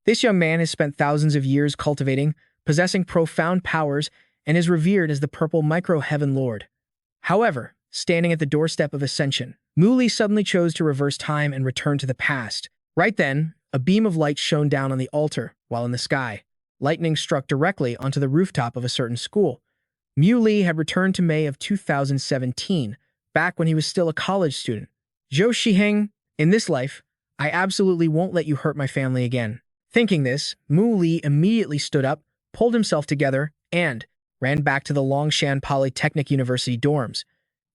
This young man has spent thousands of years cultivating, possessing profound powers, and is revered as the purple micro-heaven lord. However, standing at the doorstep of ascension, Mu suddenly chose to reverse time and return to the past. Right then, a beam of light shone down on the altar, while in the sky, lightning struck directly onto the rooftop of a certain school. Mu had returned to May of 2017, back when he was still a college student. Zhou Shiheng, in this life, I absolutely won't let you hurt my family again. Thinking this, Mu immediately stood up, pulled himself together, and ran back to the Longshan Polytechnic University dorms.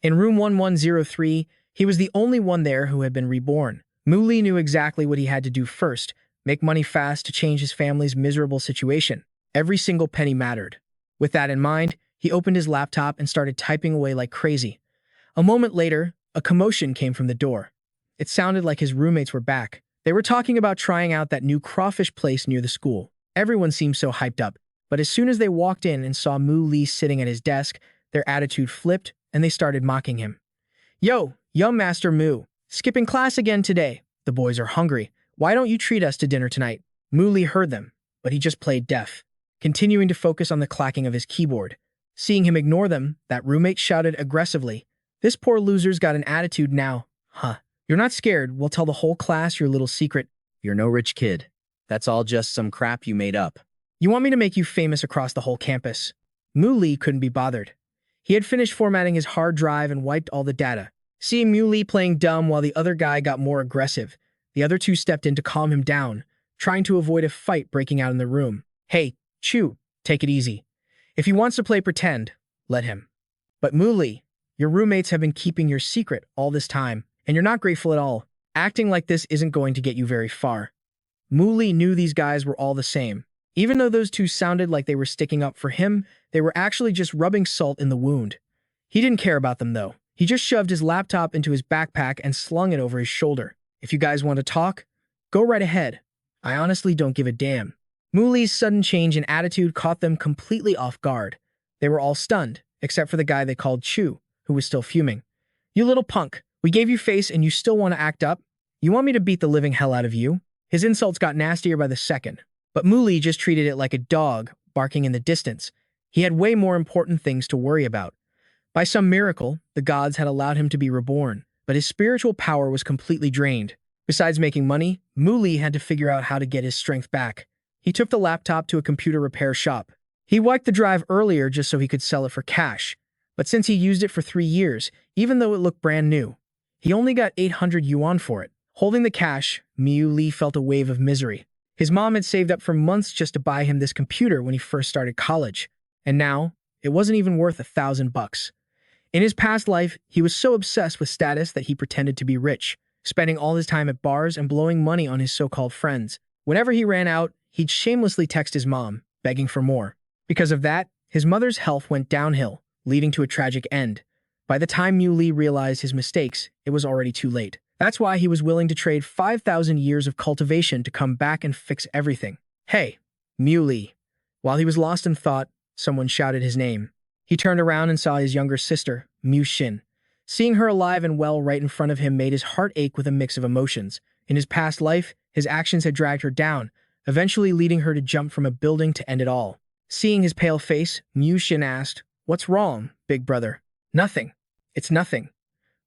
In room 1103, he was the only one there who had been reborn. Mu knew exactly what he had to do first, make money fast to change his family's miserable situation. Every single penny mattered. With that in mind, he opened his laptop and started typing away like crazy. A moment later, a commotion came from the door. It sounded like his roommates were back. They were talking about trying out that new crawfish place near the school. Everyone seemed so hyped up, but as soon as they walked in and saw Mu sitting at his desk, their attitude flipped and they started mocking him. Yo, young Master Mu, skipping class again today. The boys are hungry. Why don't you treat us to dinner tonight? Mu heard them, but he just played deaf, continuing to focus on the clacking of his keyboard. Seeing him ignore them, that roommate shouted aggressively, "This poor loser's got an attitude now, huh? You're not scared, we'll tell the whole class your little secret. You're no rich kid. That's all just some crap you made up. You want me to make you famous across the whole campus?" Mu couldn't be bothered. He had finished formatting his hard drive and wiped all the data. Seeing Mu playing dumb while the other guy got more aggressive, the other two stepped in to calm him down, trying to avoid a fight breaking out in the room. Hey, Chu, take it easy. If he wants to play pretend, let him. But Mu, your roommates have been keeping your secret all this time, and you're not grateful at all. Acting like this isn't going to get you very far. Mu knew these guys were all the same. Even though those two sounded like they were sticking up for him, they were actually just rubbing salt in the wound. He didn't care about them though. He just shoved his laptop into his backpack and slung it over his shoulder. If you guys want to talk, go right ahead. I honestly don't give a damn. Mu's sudden change in attitude caught them completely off guard. They were all stunned, except for the guy they called Chu, who was still fuming. You little punk, we gave you face and you still want to act up? You want me to beat the living hell out of you? His insults got nastier by the second, but Mu just treated it like a dog barking in the distance. He had way more important things to worry about. By some miracle, the gods had allowed him to be reborn, but his spiritual power was completely drained. Besides making money, Mu had to figure out how to get his strength back. He took the laptop to a computer repair shop. He wiped the drive earlier just so he could sell it for cash, but since he used it for 3 years, even though it looked brand new, he only got 800 yuan for it. Holding the cash, Mu felt a wave of misery. His mom had saved up for months just to buy him this computer when he first started college, and now it wasn't even worth $1,000. In his past life, he was so obsessed with status that he pretended to be rich, spending all his time at bars and blowing money on his so-called friends. Whenever he ran out, he'd shamelessly text his mom, begging for more. Because of that, his mother's health went downhill, leading to a tragic end. By the time Mu realized his mistakes, it was already too late. That's why he was willing to trade 5,000 years of cultivation to come back and fix everything. Hey, Mu. While he was lost in thought, someone shouted his name. He turned around and saw his younger sister, Mu Xin. Seeing her alive and well right in front of him made his heart ache with a mix of emotions. In his past life, his actions had dragged her down, eventually leading her to jump from a building to end it all. Seeing his pale face, Mu Xin asked, "What's wrong, big brother?" "Nothing. It's nothing."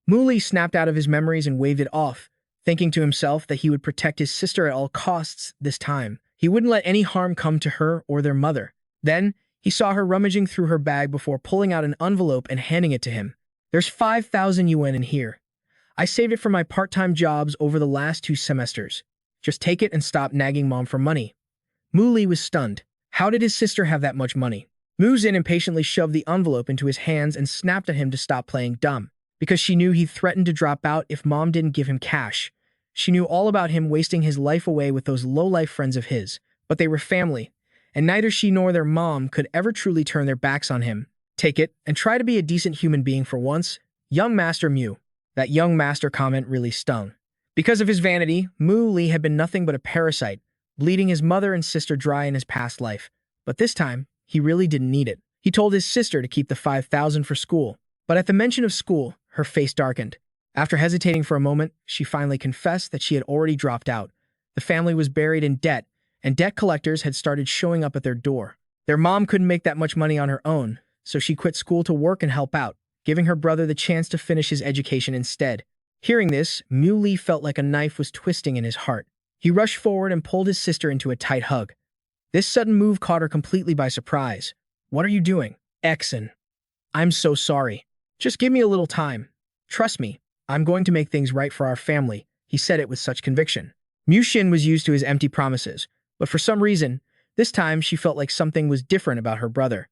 Mu snapped out of his memories and waved it off, thinking to himself that he would protect his sister at all costs this time. He wouldn't let any harm come to her or their mother. Then, he saw her rummaging through her bag before pulling out an envelope and handing it to him. "There's 5,000 yuan in here. I saved it from my part-time jobs over the last 2 semesters. Just take it and stop nagging mom for money." Mu was stunned. How did his sister have that much money? Mu Xin impatiently shoved the envelope into his hands and snapped at him to stop playing dumb, because she knew he threatened to drop out if mom didn't give him cash. She knew all about him wasting his life away with those low-life friends of his, but they were family, and neither she nor their mom could ever truly turn their backs on him. "Take it, and try to be a decent human being for once, young Master Mu." That young master comment really stung. Because of his vanity, Mu had been nothing but a parasite, bleeding his mother and sister dry in his past life. But this time, he really didn't need it. He told his sister to keep the 5,000 for school. But at the mention of school, her face darkened. After hesitating for a moment, she finally confessed that she had already dropped out. The family was buried in debt, and debt collectors had started showing up at their door. Their mom couldn't make that much money on her own, so she quit school to work and help out, giving her brother the chance to finish his education instead. Hearing this, Muley felt like a knife was twisting in his heart. He rushed forward and pulled his sister into a tight hug. This sudden move caught her completely by surprise. "What are you doing?" "Exen. I'm so sorry. Just give me a little time. Trust me, I'm going to make things right for our family," he said it with such conviction. Mu-Shin was used to his empty promises, but for some reason, this time she felt like something was different about her brother.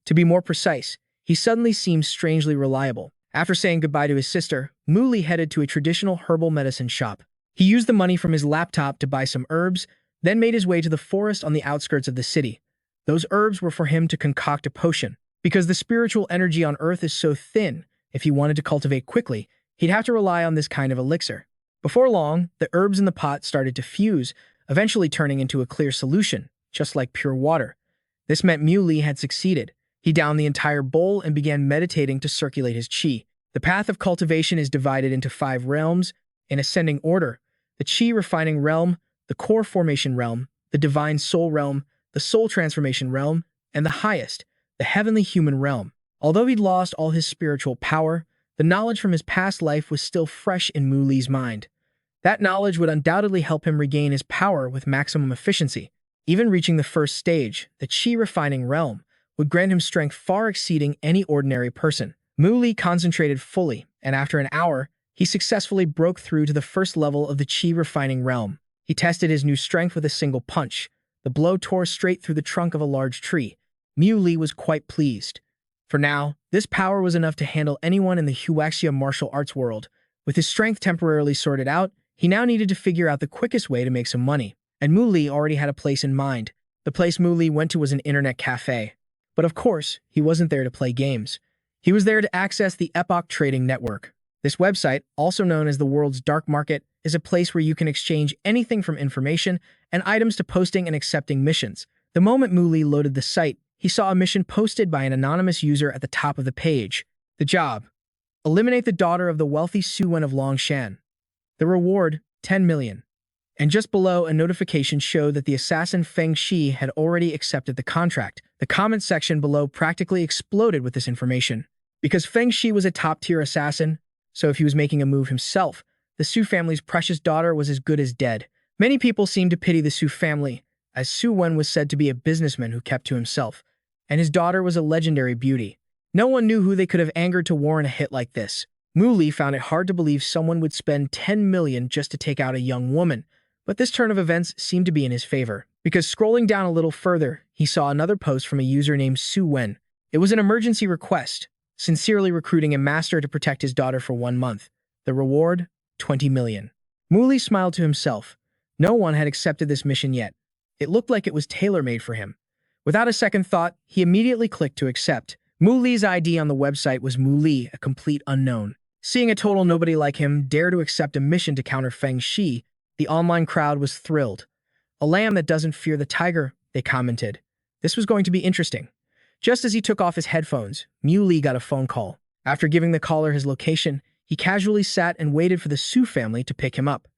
To be more precise, he suddenly seemed strangely reliable. After saying goodbye to his sister, Muley headed to a traditional herbal medicine shop. He used the money from his laptop to buy some herbs, then made his way to the forest on the outskirts of the city. Those herbs were for him to concoct a potion. Because the spiritual energy on Earth is so thin, if he wanted to cultivate quickly, he'd have to rely on this kind of elixir. Before long, the herbs in the pot started to fuse, eventually turning into a clear solution, just like pure water. This meant Muley had succeeded. He downed the entire bowl and began meditating to circulate his qi. The path of cultivation is divided into 5 realms, in ascending order: the qi refining realm, the core formation realm, the divine soul realm, the soul transformation realm, and the highest, the heavenly human realm. Although he'd lost all his spiritual power, the knowledge from his past life was still fresh in Muley's mind. That knowledge would undoubtedly help him regain his power with maximum efficiency. Even reaching the first stage, the qi refining realm, would grant him strength far exceeding any ordinary person. Muley concentrated fully, and after an hour, he successfully broke through to the first level of the qi refining realm. He tested his new strength with a single punch. The blow tore straight through the trunk of a large tree. Muley was quite pleased. For now, this power was enough to handle anyone in the Huaxia martial arts world. With his strength temporarily sorted out, he now needed to figure out the quickest way to make some money. And Muley already had a place in mind. The place Muley went to was an internet cafe. But of course, he wasn't there to play games. He was there to access the Epoch Trading Network. This website, also known as the world's dark market, is a place where you can exchange anything from information and items to posting and accepting missions. The moment Muley loaded the site, he saw a mission posted by an anonymous user at the top of the page. The job: eliminate the daughter of the wealthy Su Wen of Longshan. The reward: 10 million. And just below, a notification showed that the assassin Fangg Xi had already accepted the contract. The comment section below practically exploded with this information. Because Fangg Xi was a top-tier assassin, so if he was making a move himself, the Su family's precious daughter was as good as dead. Many people seemed to pity the Su family, as Su Wen was said to be a businessman who kept to himself, and his daughter was a legendary beauty. No one knew who they could have angered to warrant a hit like this. Muley found it hard to believe someone would spend 10 million just to take out a young woman, but this turn of events seemed to be in his favor, because scrolling down a little further, he saw another post from a user named Su Wen. It was an emergency request, sincerely recruiting a master to protect his daughter for 1 month. The reward: 20 million. Muley smiled to himself. No one had accepted this mission yet. It looked like it was tailor-made for him. Without a second thought, he immediately clicked to accept. Muley's ID on the website was Muley, a complete unknown. Seeing a total nobody like him dare to accept a mission to counter Fangg Xi, the online crowd was thrilled. "A lamb that doesn't fear the tiger," they commented. This was going to be interesting. Just as he took off his headphones, Muley got a phone call. After giving the caller his location, he casually sat and waited for the Su family to pick him up.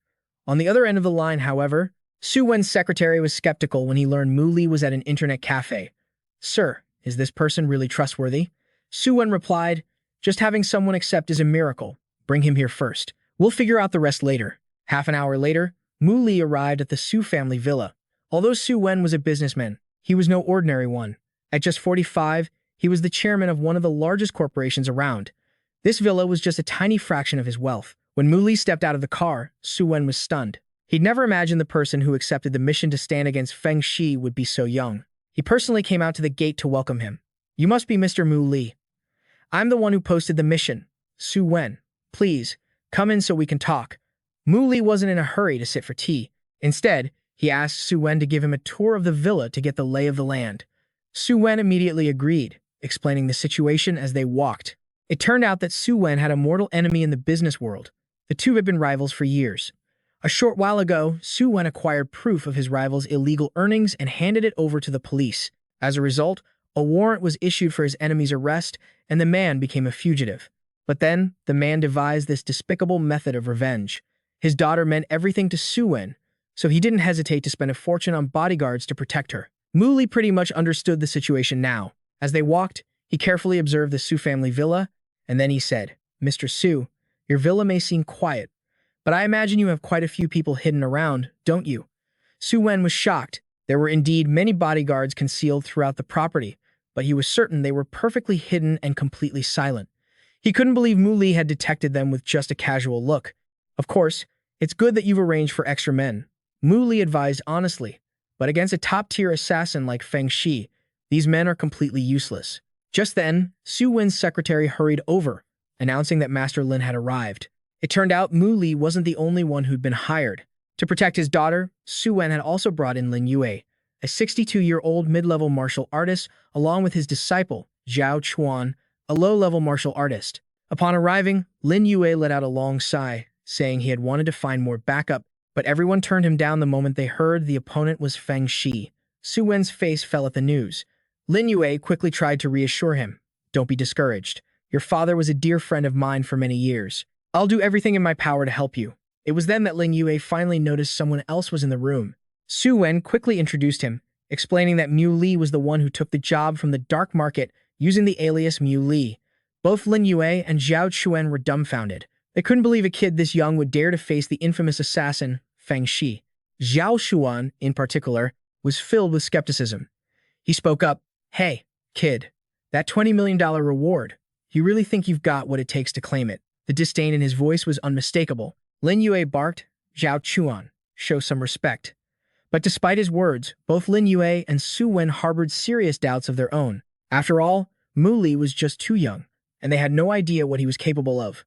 On the other end of the line, however, Su Wen's secretary was skeptical when he learned Muley was at an internet cafe. "Sir, is this person really trustworthy?" Su Wen replied, "Just having someone accept is a miracle. Bring him here first. We'll figure out the rest later." Half an hour later, Muley arrived at the Su family villa. Although Su Wen was a businessman, he was no ordinary one. At just 45, he was the chairman of one of the largest corporations around. This villa was just a tiny fraction of his wealth. When Muley stepped out of the car, Su Wen was stunned. He'd never imagined the person who accepted the mission to stand against Fangg Xi would be so young. He personally came out to the gate to welcome him. "You must be Mr. Muley. I'm the one who posted the mission. Su Wen, please, come in so we can talk." Muley wasn't in a hurry to sit for tea. Instead, he asked Su Wen to give him a tour of the villa to get the lay of the land. Su Wen immediately agreed, explaining the situation as they walked. It turned out that Su Wen had a mortal enemy in the business world. The two had been rivals for years. A short while ago, Su Wen acquired proof of his rival's illegal earnings and handed it over to the police. As a result, a warrant was issued for his enemy's arrest, and the man became a fugitive. But then, the man devised this despicable method of revenge. His daughter meant everything to Su Wen, so he didn't hesitate to spend a fortune on bodyguards to protect her. Mu Li pretty much understood the situation now. As they walked, he carefully observed the Su family villa, and then he said, "Mr. Su, your villa may seem quiet, but I imagine you have quite a few people hidden around, don't you?" Su Wen was shocked. There were indeed many bodyguards concealed throughout the property, but he was certain they were perfectly hidden and completely silent. He couldn't believe Mu Li had detected them with just a casual look. "Of course, it's good that you've arranged for extra men," Mu Li advised honestly, "but against a top-tier assassin like Fangg Xi, these men are completely useless." Just then, Su Wen's secretary hurried over, announcing that Master Lin had arrived. It turned out Mu Li wasn't the only one who'd been hired. To protect his daughter, Su Wen had also brought in Lin Yue, a 62-year-old mid-level martial artist, along with his disciple, Zhao Chuan, a low-level martial artist. Upon arriving, Lin Yue let out a long sigh, saying he had wanted to find more backup, but everyone turned him down the moment they heard the opponent was Fangg Xi. Su Wen's face fell at the news. Lin Yue quickly tried to reassure him. "Don't be discouraged. Your father was a dear friend of mine for many years. I'll do everything in my power to help you." It was then that Lin Yue finally noticed someone else was in the room. Su Wen quickly introduced him, explaining that Mu Li was the one who took the job from the dark market using the alias Mu Li. Both Lin Yue and Zhao Chuan were dumbfounded. They couldn't believe a kid this young would dare to face the infamous assassin, Fangg Xi. Zhao Chuan, in particular, was filled with skepticism. He spoke up, "Hey, kid, that $20 million reward, you really think you've got what it takes to claim it?" The disdain in his voice was unmistakable. Lin Yue barked, "Zhao Chuan, show some respect." But despite his words, both Lin Yue and Su Wen harbored serious doubts of their own. After all, Mu Li was just too young, and they had no idea what he was capable of.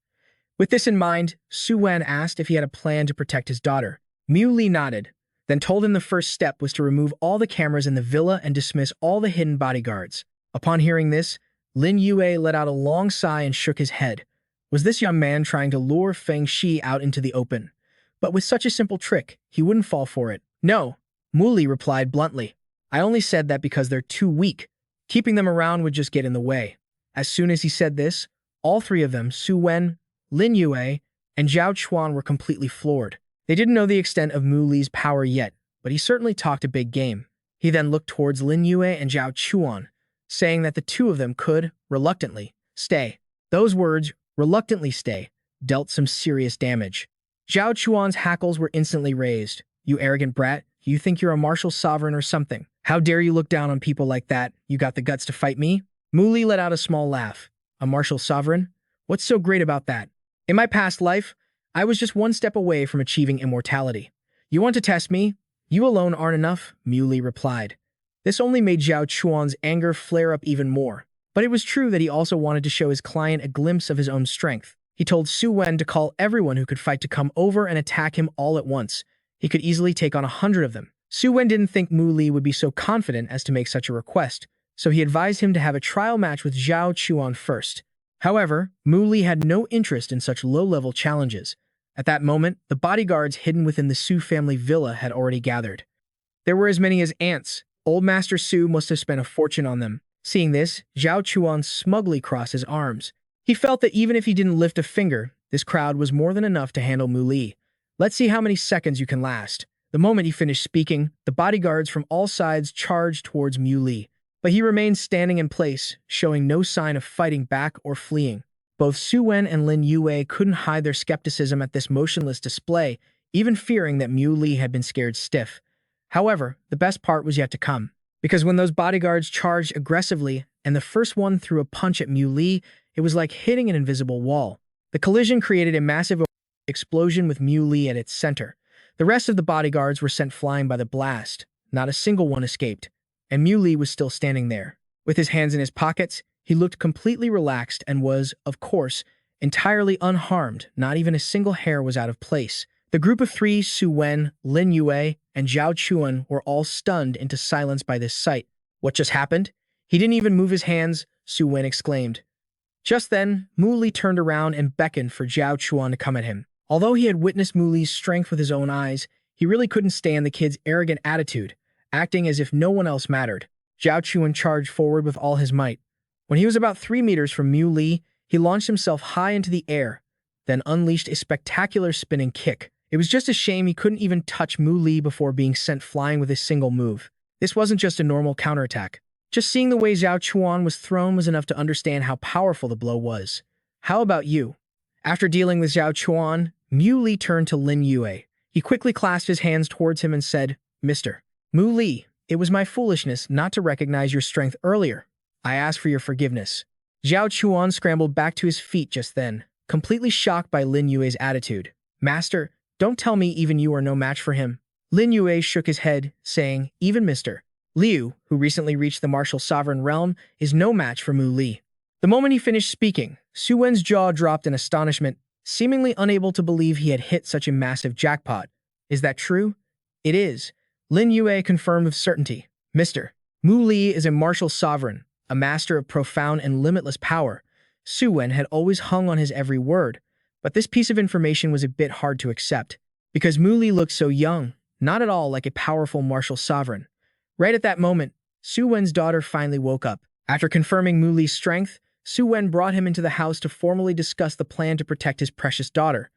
With this in mind, Su Wen asked if he had a plan to protect his daughter. Mu Li nodded, then told him the first step was to remove all the cameras in the villa and dismiss all the hidden bodyguards. Upon hearing this, Lin Yue let out a long sigh and shook his head. Was this young man trying to lure Fangg Xi out into the open? But with such a simple trick, he wouldn't fall for it. "No," Mu Li replied bluntly. "I only said that because they're too weak. Keeping them around would just get in the way." As soon as he said this, all three of them, Su Wen, Lin Yue, and Zhao Chuan, were completely floored. They didn't know the extent of Mu Li's power yet, but he certainly talked a big game. He then looked towards Lin Yue and Zhao Chuan, saying that the two of them could, reluctantly, stay. Those words, "reluctantly stay," dealt some serious damage. Zhao Chuan's hackles were instantly raised. "You arrogant brat, you think you're a martial sovereign or something? How dare you look down on people like that? You got the guts to fight me?" Mu Li let out a small laugh. "A martial sovereign? What's so great about that? In my past life, I was just one step away from achieving immortality. You want to test me? You alone aren't enough," Mu Li replied. This only made Zhao Chuan's anger flare up even more. But it was true that he also wanted to show his client a glimpse of his own strength. He told Su Wen to call everyone who could fight to come over and attack him all at once. He could easily take on 100 of them. Su Wen didn't think Mu Li would be so confident as to make such a request, so he advised him to have a trial match with Zhao Chuan first. However, Mu Li had no interest in such low-level challenges. At that moment, the bodyguards hidden within the Su family villa had already gathered. There were as many as ants. Old Master Su must have spent a fortune on them. Seeing this, Zhao Chuan smugly crossed his arms. He felt that even if he didn't lift a finger, this crowd was more than enough to handle Mu Li. "Let's see how many seconds you can last." The moment he finished speaking, the bodyguards from all sides charged towards Mu Li. But he remained standing in place, showing no sign of fighting back or fleeing. Both Su Wen and Lin Yue couldn't hide their skepticism at this motionless display, even fearing that Mu Li had been scared stiff. However, the best part was yet to come. Because when those bodyguards charged aggressively and the first one threw a punch at Mu Li, it was like hitting an invisible wall. The collision created a massive explosion with Mu Li at its center. The rest of the bodyguards were sent flying by the blast. Not a single one escaped, and Mu Li was still standing there. With his hands in his pockets, he looked completely relaxed and was, of course, entirely unharmed. Not even a single hair was out of place. The group of three, Su Wen, Lin Yue, and Zhao Chuan, were all stunned into silence by this sight. "What just happened? He didn't even move his hands," Su Wen exclaimed. Just then, Mu Li turned around and beckoned for Zhao Chuan to come at him. Although he had witnessed Mu Li's strength with his own eyes, he really couldn't stand the kid's arrogant attitude, acting as if no one else mattered. Zhao Chuan charged forward with all his might. When he was about 3 meters from Mu Li, he launched himself high into the air, then unleashed a spectacular spinning kick. It was just a shame he couldn't even touch Mu Li before being sent flying with a single move. This wasn't just a normal counterattack. Just seeing the way Zhao Chuan was thrown was enough to understand how powerful the blow was. How about you? After dealing with Zhao Chuan, Mu Li turned to Lin Yue. He quickly clasped his hands towards him and said, Mr. Mu Li, it was my foolishness not to recognize your strength earlier. I ask for your forgiveness. Zhao Chuan scrambled back to his feet just then, completely shocked by Lin Yue's attitude. Master, don't tell me even you are no match for him. Lin Yue shook his head, saying, even Mr. Liu, who recently reached the martial sovereign realm, is no match for Mu Li. The moment he finished speaking, Su Wen's jaw dropped in astonishment, seemingly unable to believe he had hit such a massive jackpot. Is that true? It is. Lin Yue confirmed with certainty. Mr. Mu Li is a martial sovereign, a master of profound and limitless power. Su Wen had always hung on his every word, but this piece of information was a bit hard to accept, because Mu Li looked so young, not at all like a powerful martial sovereign. Right at that moment, Su Wen's daughter finally woke up. After confirming Mu Li's strength, Su Wen brought him into the house to formally discuss the plan to protect his precious daughter.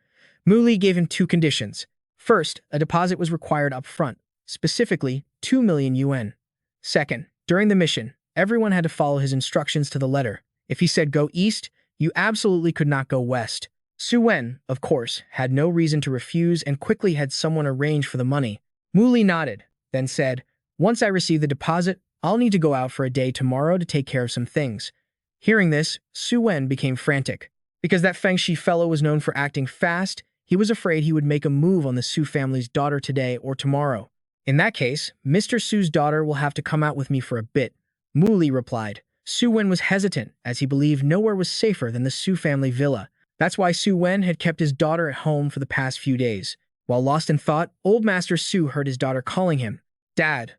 Mu Li gave him 2 conditions. First, a deposit was required up front, specifically 2 million yuan. Second, during the mission, everyone had to follow his instructions to the letter. If he said go east, you absolutely could not go west. Su Wen, of course, had no reason to refuse and quickly had someone arrange for the money. Mu Li nodded, then said, once I receive the deposit, I'll need to go out for a day tomorrow to take care of some things. Hearing this, Su Wen became frantic. Because that Fangg Xi fellow was known for acting fast, he was afraid he would make a move on the Su family's daughter today or tomorrow. In that case, Mr. Su's daughter will have to come out with me for a bit, Mu Li replied. Su Wen was hesitant, as he believed nowhere was safer than the Su family villa. That's why Su Wen had kept his daughter at home for the past few days. While lost in thought, old Master Su heard his daughter calling him, Dad.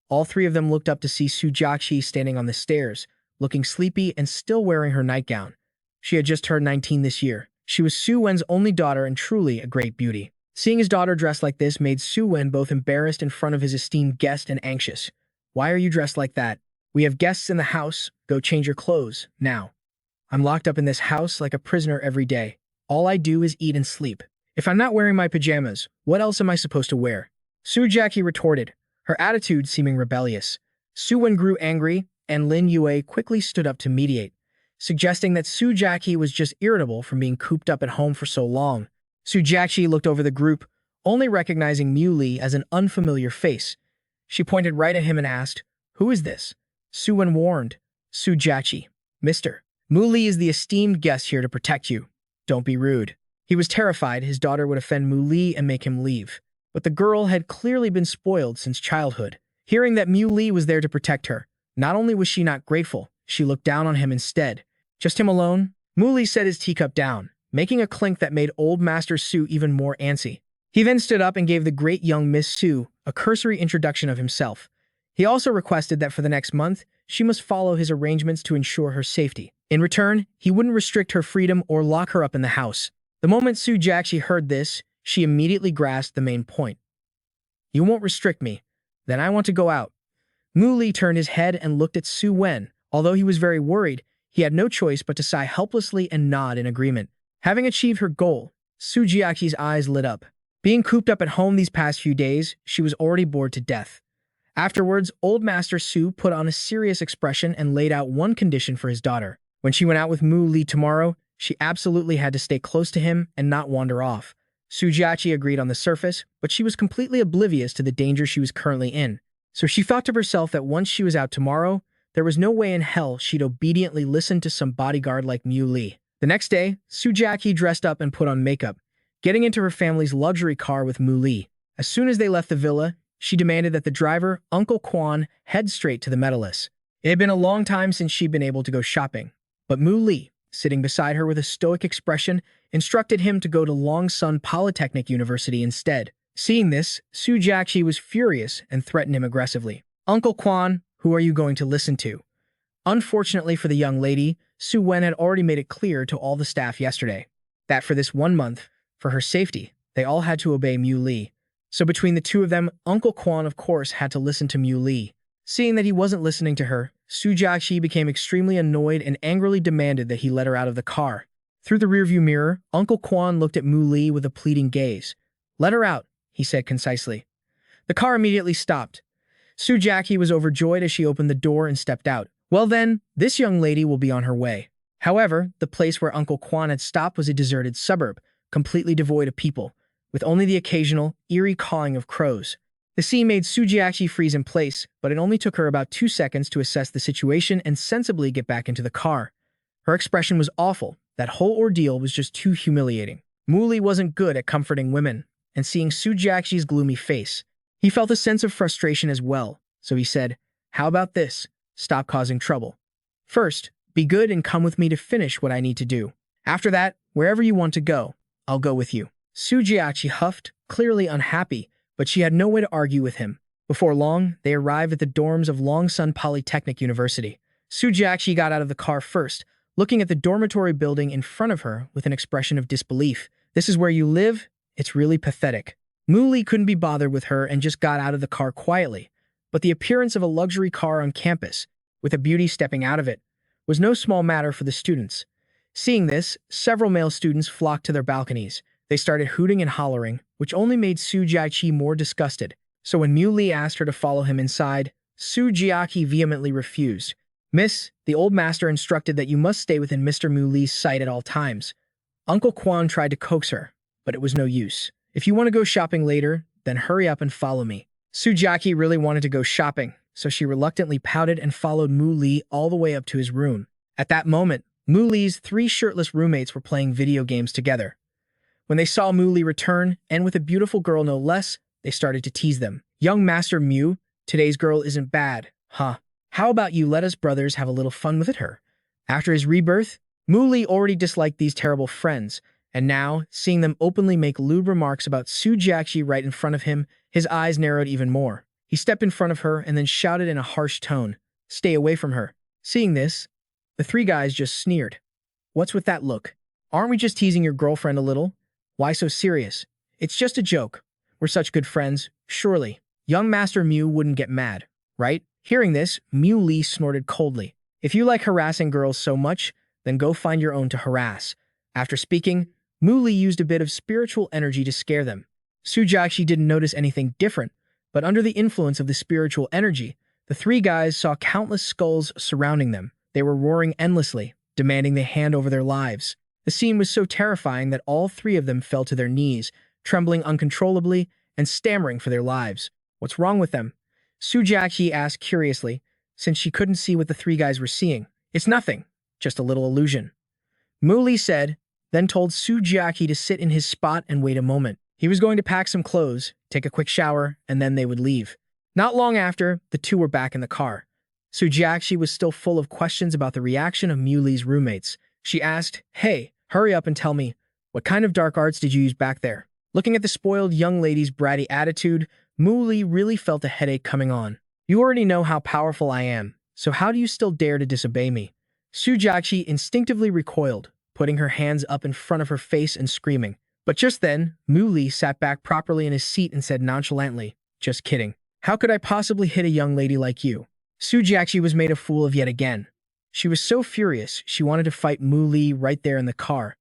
All 3 of them looked up to see Su Jachi standing on the stairs, looking sleepy and still wearing her nightgown. She had just turned 19 this year. She was Su Wen's only daughter and truly a great beauty. Seeing his daughter dressed like this made Su Wen both embarrassed in front of his esteemed guest and anxious. Why are you dressed like that? We have guests in the house. Go change your clothes, now. I'm locked up in this house like a prisoner every day. All I do is eat and sleep. If I'm not wearing my pajamas, what else am I supposed to wear? Su Jachi retorted, her attitude seeming rebellious. Su Wen grew angry, and Lin Yue quickly stood up to mediate, suggesting that Su Jachi was just irritable from being cooped up at home for so long. Su Jachi looked over the group, only recognizing Mu Li as an unfamiliar face. She pointed right at him and asked, who is this? Su Wen warned, Su Jachi, Mr. Mu Li is the esteemed guest here to protect you. Don't be rude. He was terrified his daughter would offend Mu Li and make him leave. But the girl had clearly been spoiled since childhood. Hearing that Mu Li was there to protect her, not only was she not grateful, she looked down on him instead. Just him alone? Mu Li set his teacup down, making a clink that made old Master Su even more antsy. He then stood up and gave the great young Miss Su a cursory introduction of himself. He also requested that for the next month, she must follow his arrangements to ensure her safety. In return, he wouldn't restrict her freedom or lock her up in the house. The moment Su Jachi heard this, she immediately grasped the main point. You won't restrict me. Then I want to go out. Mu Li turned his head and looked at Su Wen. Although he was very worried, he had no choice but to sigh helplessly and nod in agreement. Having achieved her goal, Su Jiaqi's eyes lit up. Being cooped up at home these past few days, she was already bored to death. Afterwards, old Master Su put on a serious expression and laid out one condition for his daughter. When she went out with Mu Li tomorrow, she absolutely had to stay close to him and not wander off. Su Jachi agreed on the surface, but she was completely oblivious to the danger she was currently in. So she thought to herself that once she was out tomorrow, there was no way in hell she'd obediently listen to some bodyguard like Mu Li. The next day, Su Jachi dressed up and put on makeup, getting into her family's luxury car with Mu Li. As soon as they left the villa, she demanded that the driver, Uncle Quan, head straight to the Metalist. It had been a long time since she'd been able to go shopping, but Mu Li, sitting beside her with a stoic expression, instructed him to go to Longsun Polytechnic University instead. Seeing this, Su Jachi was furious and threatened him aggressively. Uncle Quan, who are you going to listen to? Unfortunately for the young lady, Su Wen had already made it clear to all the staff yesterday that for this 1 month, for her safety, they all had to obey Mu Li. So between the two of them, Uncle Quan of course had to listen to Mu Li. Seeing that he wasn't listening to her, Su Jachi became extremely annoyed and angrily demanded that he let her out of the car. Through the rearview mirror, Uncle Quan looked at Mu Li with a pleading gaze. "Let her out," he said concisely. The car immediately stopped. Su Jachi was overjoyed as she opened the door and stepped out. Well then, this young lady will be on her way. However, the place where Uncle Quan had stopped was a deserted suburb, completely devoid of people, with only the occasional, eerie cawing of crows. The sea made Su Jachi freeze in place, but it only took her about 2 seconds to assess the situation and sensibly get back into the car. Her expression was awful. That whole ordeal was just too humiliating. Muli wasn't good at comforting women, and seeing Su Jachi's gloomy face, he felt a sense of frustration as well, so he said, "How about this? Stop causing trouble. First, be good and come with me to finish what I need to do. After that, wherever you want to go, I'll go with you." Su Jachi huffed, clearly unhappy, but she had no way to argue with him. Before long, they arrived at the dorms of Longsun Polytechnic University. Su Jachi got out of the car first, looking at the dormitory building in front of her with an expression of disbelief. "This is where you live? It's really pathetic." Muli couldn't be bothered with her and just got out of the car quietly, but the appearance of a luxury car on campus, with a beauty stepping out of it, was no small matter for the students. Seeing this, several male students flocked to their balconies. They started hooting and hollering, which only made Su Jachi more disgusted. So when Muli asked her to follow him inside, Su Jachi vehemently refused. "Miss, the old master instructed that you must stay within Mr. Muli's sight at all times." Uncle Quan tried to coax her, but it was no use. "If you want to go shopping later, then hurry up and follow me." Su Jachi really wanted to go shopping, so she reluctantly pouted and followed Muli all the way up to his room. At that moment, Muli's 3 shirtless roommates were playing video games together. When they saw Muli return, and with a beautiful girl no less, they started to tease them. "Young Master Mu, today's girl isn't bad, huh? How about you let us brothers have a little fun with her?" After his rebirth, Muli already disliked these terrible friends, and now, seeing them openly make lewd remarks about Su Jachi right in front of him, his eyes narrowed even more. He stepped in front of her and then shouted in a harsh tone, "Stay away from her." Seeing this, the 3 guys just sneered. "What's with that look? Aren't we just teasing your girlfriend a little? Why so serious? It's just a joke. We're such good friends, surely. Young Master Mu wouldn't get mad, right?" Hearing this, Muli snorted coldly. "If you like harassing girls so much, then go find your own to harass." After speaking, Muli used a bit of spiritual energy to scare them. Su Jachi didn't notice anything different, but under the influence of the spiritual energy, the 3 guys saw countless skulls surrounding them. They were roaring endlessly, demanding they hand over their lives. The scene was so terrifying that all 3 of them fell to their knees, trembling uncontrollably and stammering for their lives. "What's wrong with them?" Su Jachi asked curiously, since she couldn't see what the 3 guys were seeing. "It's nothing, just a little illusion," Muli said, then told Su Jachi to sit in his spot and wait a moment. He was going to pack some clothes, take a quick shower, and then they would leave. Not long after, the 2 were back in the car. Su Jachi was still full of questions about the reaction of Muli's roommates. She asked, "Hey, hurry up and tell me, what kind of dark arts did you use back there?" Looking at the spoiled young lady's bratty attitude, Muli really felt a headache coming on. "You already know how powerful I am, so how do you still dare to disobey me?" Su Jachi instinctively recoiled, putting her hands up in front of her face and screaming. But just then, Muli sat back properly in his seat and said nonchalantly, "Just kidding. How could I possibly hit a young lady like you?" Su Jachi was made a fool of yet again. She was so furious, she wanted to fight Muli right there in the car.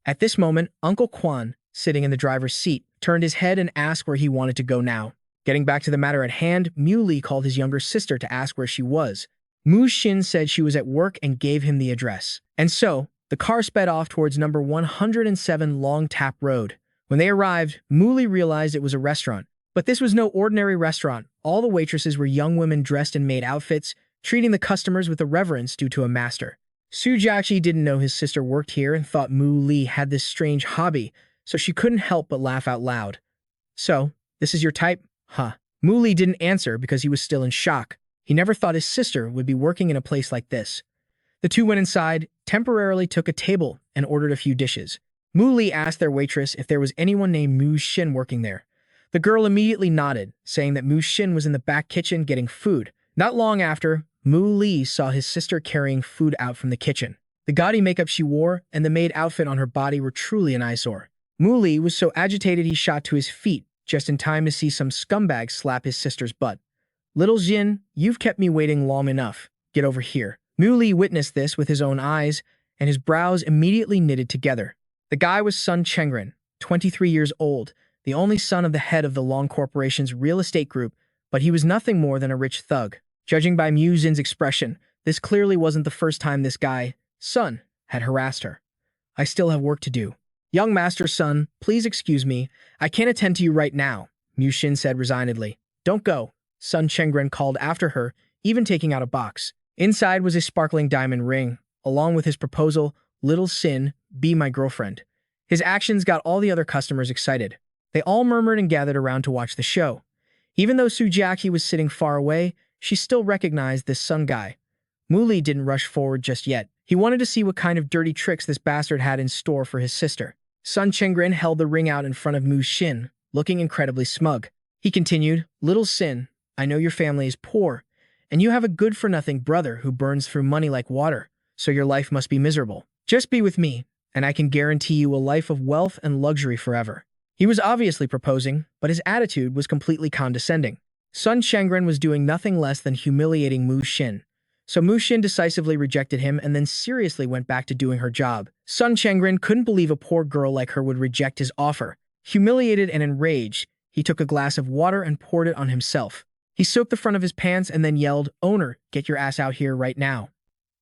At this moment, Uncle Quan, sitting in the driver's seat, turned his head and asked where he wanted to go now. Getting back to the matter at hand, Muli called his younger sister to ask where she was. Mu Xin said she was at work and gave him the address. And so, the car sped off towards number 107 Long Tap Road. When they arrived, Muli realized it was a restaurant. But this was no ordinary restaurant. All the waitresses were young women dressed in maid outfits, treating the customers with a reverence due to a master. Su Jachi didn't know his sister worked here and thought Muli had this strange hobby, so she couldn't help but laugh out loud. "So, this is your type? Huh." Muli didn't answer because he was still in shock. He never thought his sister would be working in a place like this. The 2 went inside, temporarily took a table, and ordered a few dishes. Muli asked their waitress if there was anyone named Mu Xin working there. The girl immediately nodded, saying that Mu Xin was in the back kitchen getting food. Not long after, Muli saw his sister carrying food out from the kitchen. The gaudy makeup she wore and the maid outfit on her body were truly an eyesore. Muli was so agitated he shot to his feet, just in time to see some scumbag slap his sister's butt. "Little Jin, you've kept me waiting long enough. Get over here." Muli witnessed this with his own eyes, and his brows immediately knitted together. The guy was Sun Chengren, 23 years old, the only son of the head of the Long Corporation's real estate group, but he was nothing more than a rich thug. Judging by Mu Xin's expression, this clearly wasn't the first time this guy, Sun, had harassed her. I still have work to do. Young Master Sun, please excuse me. I can't attend to you right now, Mu Xin said resignedly. Don't go, Sun Chengren called after her, even taking out a box. Inside was a sparkling diamond ring, along with his proposal, Little Sin, be my girlfriend. His actions got all the other customers excited. They all murmured and gathered around to watch the show. Even though Su Jachi was sitting far away, she still recognized this Sun guy. Mu Li didn't rush forward just yet. He wanted to see what kind of dirty tricks this bastard had in store for his sister. Sun Chengren held the ring out in front of Mu Xin, looking incredibly smug. He continued, Little Sin, I know your family is poor, and you have a good-for-nothing brother who burns through money like water, so your life must be miserable. Just be with me, and I can guarantee you a life of wealth and luxury forever. He was obviously proposing, but his attitude was completely condescending. Sun Chengren was doing nothing less than humiliating Mu Xin. So Mu Xin decisively rejected him and then seriously went back to doing her job. Sun Chengren couldn't believe a poor girl like her would reject his offer. Humiliated and enraged, he took a glass of water and poured it on himself. He soaked the front of his pants and then yelled, Owner, get your ass out here right now.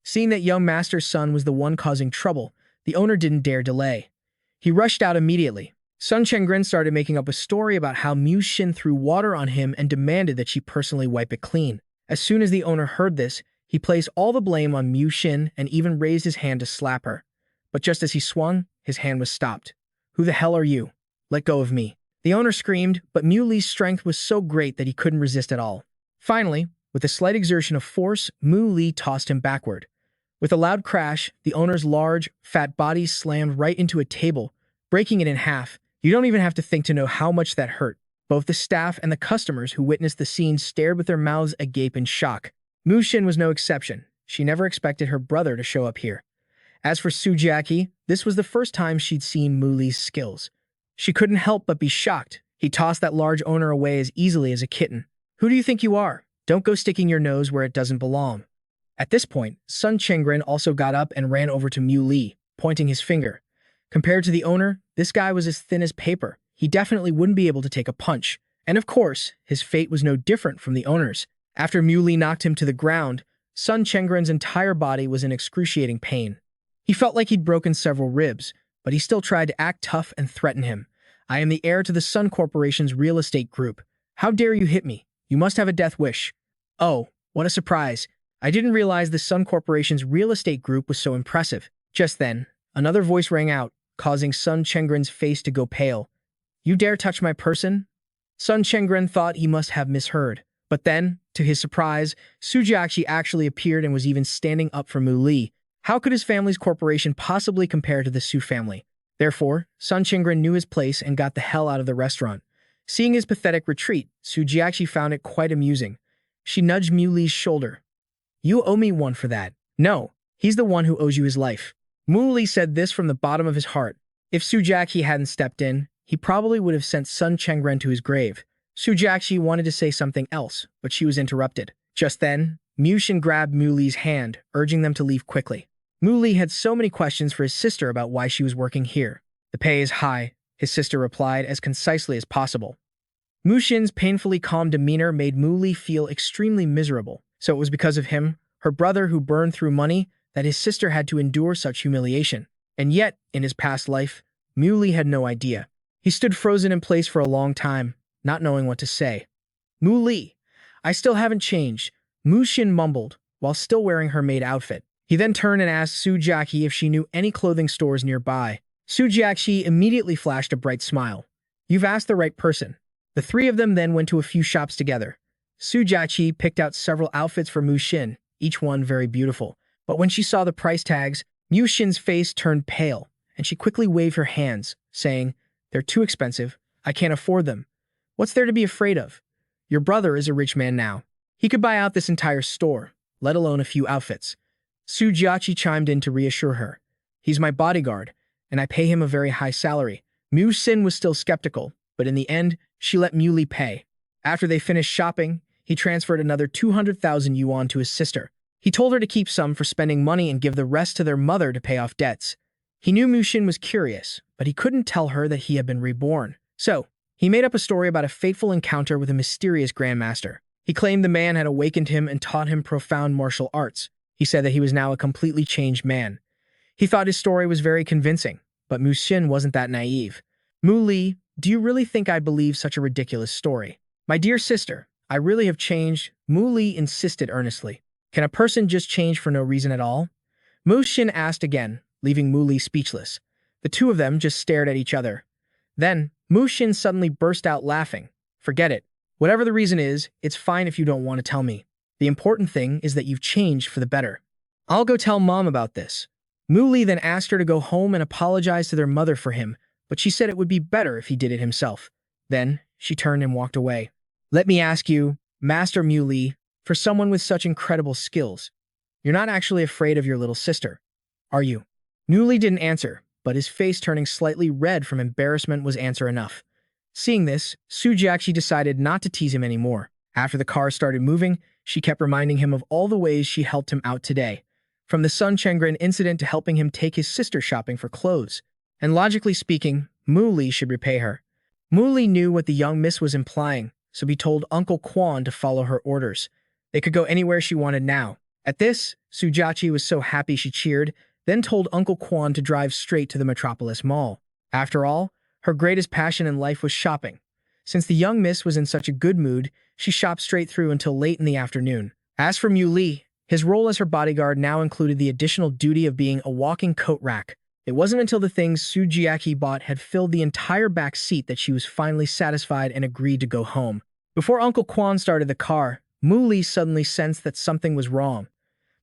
Seeing that young Master's son was the one causing trouble, the owner didn't dare delay. He rushed out immediately. Sun Chengren started making up a story about how Mu Xin threw water on him and demanded that she personally wipe it clean. As soon as the owner heard this, he placed all the blame on Mu Xin and even raised his hand to slap her. But just as he swung, his hand was stopped. Who the hell are you? Let go of me. The owner screamed, but Mu Li's strength was so great that he couldn't resist at all. Finally, with a slight exertion of force, Mu Li tossed him backward. With a loud crash, the owner's large, fat body slammed right into a table, breaking it in half. You don't even have to think to know how much that hurt. Both the staff and the customers who witnessed the scene stared with their mouths agape in shock. Mu Xin was no exception. She never expected her brother to show up here. As for Su Jachi, this was the first time she'd seen Mu Li's skills. She couldn't help but be shocked. He tossed that large owner away as easily as a kitten. Who do you think you are? Don't go sticking your nose where it doesn't belong. At this point, Sun Chengren also got up and ran over to Mu Li, pointing his finger. Compared to the owner, this guy was as thin as paper. He definitely wouldn't be able to take a punch. And of course, his fate was no different from the owner's. After Mu Li knocked him to the ground, Sun Chengren's entire body was in excruciating pain. He felt like he'd broken several ribs, but he still tried to act tough and threaten him. I am the heir to the Sun Corporation's real estate group. How dare you hit me? You must have a death wish. Oh, what a surprise. I didn't realize the Sun Corporation's real estate group was so impressive. Just then, another voice rang out, causing Sun Chengren's face to go pale. You dare touch my person? Sun Chengren thought he must have misheard. But then, to his surprise, Su Jachi actually appeared and was even standing up for Mu Li. How could his family's corporation possibly compare to the Su family? Therefore, Sun Chengren knew his place and got the hell out of the restaurant. Seeing his pathetic retreat, Su Jachi found it quite amusing. She nudged Mu Li's shoulder. You owe me one for that. No, he's the one who owes you his life. Mu Li said this from the bottom of his heart. If Su Jachi hadn't stepped in, he probably would have sent Sun Chengren to his grave. Su Jachi wanted to say something else, but she was interrupted. Just then, Mu Xin grabbed Mu Li's hand, urging them to leave quickly. Mu Li had so many questions for his sister about why she was working here. The pay is high, his sister replied as concisely as possible. Mu Xin's painfully calm demeanor made Mu Li feel extremely miserable. So it was because of him, her brother who burned through money, that his sister had to endure such humiliation. And yet, in his past life, Mu Li had no idea. He stood frozen in place for a long time, not knowing what to say. Mu Li, I still haven't changed, Mu Xin mumbled, while still wearing her maid outfit. He then turned and asked Su Jachi if she knew any clothing stores nearby. Su Jachi immediately flashed a bright smile. You've asked the right person. The three of them then went to a few shops together. Su Jachi picked out several outfits for Mu Xin, each one very beautiful. But when she saw the price tags, Mu Xin's face turned pale, and she quickly waved her hands, saying, They're too expensive. I can't afford them. What's there to be afraid of? Your brother is a rich man now. He could buy out this entire store, let alone a few outfits. Su Jachi chimed in to reassure her. He's my bodyguard, and I pay him a very high salary. Mu Xin was still skeptical, but in the end, she let Mu Li pay. After they finished shopping, he transferred another 200,000 yuan to his sister. He told her to keep some for spending money and give the rest to their mother to pay off debts. He knew Mu Xin was curious, but he couldn't tell her that he had been reborn. So, He made up a story about a fateful encounter with a mysterious grandmaster. He claimed the man had awakened him and taught him profound martial arts. He said that he was now a completely changed man. He thought his story was very convincing, but Mu Xin wasn't that naive. Mu Li, do you really think I believe such a ridiculous story? My dear sister, I really have changed, Mu Li insisted earnestly. Can a person just change for no reason at all? Mu Xin asked again, leaving Mu Li speechless. The two of them just stared at each other. Then, Mu Xin suddenly burst out laughing. Forget it. Whatever the reason is, it's fine if you don't want to tell me. The important thing is that you've changed for the better. I'll go tell Mom about this. Mu Li then asked her to go home and apologize to their mother for him, but she said it would be better if he did it himself. Then, she turned and walked away. Let me ask you, Master Mu Li, for someone with such incredible skills, you're not actually afraid of your little sister, are you? Mu Li didn't answer, but his face turning slightly red from embarrassment was answer enough. Seeing this, Su Jachi decided not to tease him anymore. After the car started moving, she kept reminding him of all the ways she helped him out today. From the Sun Chengren incident to helping him take his sister shopping for clothes. And logically speaking, Mu Li should repay her. Mu Li knew what the young miss was implying, so he told Uncle Quan to follow her orders. They could go anywhere she wanted now. At this, Su Jachi was so happy she cheered, then told Uncle Quan to drive straight to the Metropolis Mall. After all, her greatest passion in life was shopping. Since the young miss was in such a good mood, she shopped straight through until late in the afternoon. As for Mu Li, his role as her bodyguard now included the additional duty of being a walking coat rack. It wasn't until the things Su Jachi bought had filled the entire back seat that she was finally satisfied and agreed to go home. Before Uncle Quan started the car, Mu Li suddenly sensed that something was wrong.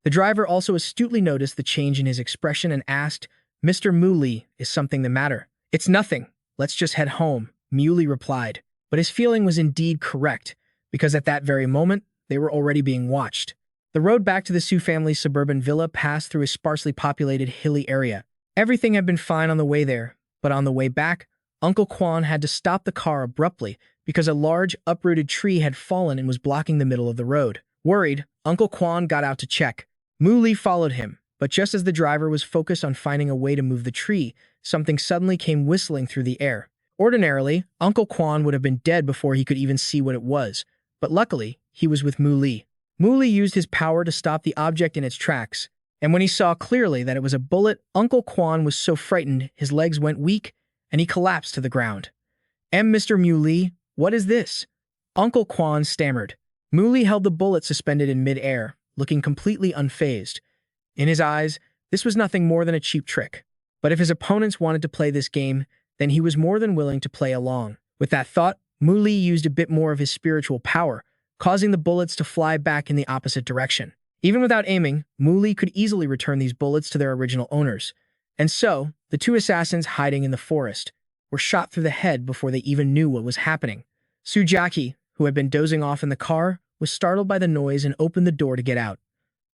The driver also astutely noticed the change in his expression and asked, Mr. Mu Li, is something the matter? It's nothing. Let's just head home, Mu Li replied. But his feeling was indeed correct, because at that very moment, they were already being watched. The road back to the Su family's suburban villa passed through a sparsely populated hilly area. Everything had been fine on the way there, but on the way back, Uncle Quan had to stop the car abruptly because a large, uprooted tree had fallen and was blocking the middle of the road. Worried, Uncle Quan got out to check. Mu Li followed him, but just as the driver was focused on finding a way to move the tree, something suddenly came whistling through the air. Ordinarily, Uncle Quan would have been dead before he could even see what it was, but luckily, he was with Mu Li. Mu Li used his power to stop the object in its tracks, and when he saw clearly that it was a bullet, Uncle Quan was so frightened his legs went weak and he collapsed to the ground. Mr. Mu Li, what is this? Uncle Quan stammered. Mu Li held the bullet suspended in mid-air, looking completely unfazed. In his eyes, this was nothing more than a cheap trick. But if his opponents wanted to play this game, then he was more than willing to play along. With that thought, Mu Li used a bit more of his spiritual power, causing the bullets to fly back in the opposite direction. Even without aiming, Mu Li could easily return these bullets to their original owners. And so, the two assassins hiding in the forest were shot through the head before they even knew what was happening. Su Jachi, who had been dozing off in the car, was startled by the noise and opened the door to get out.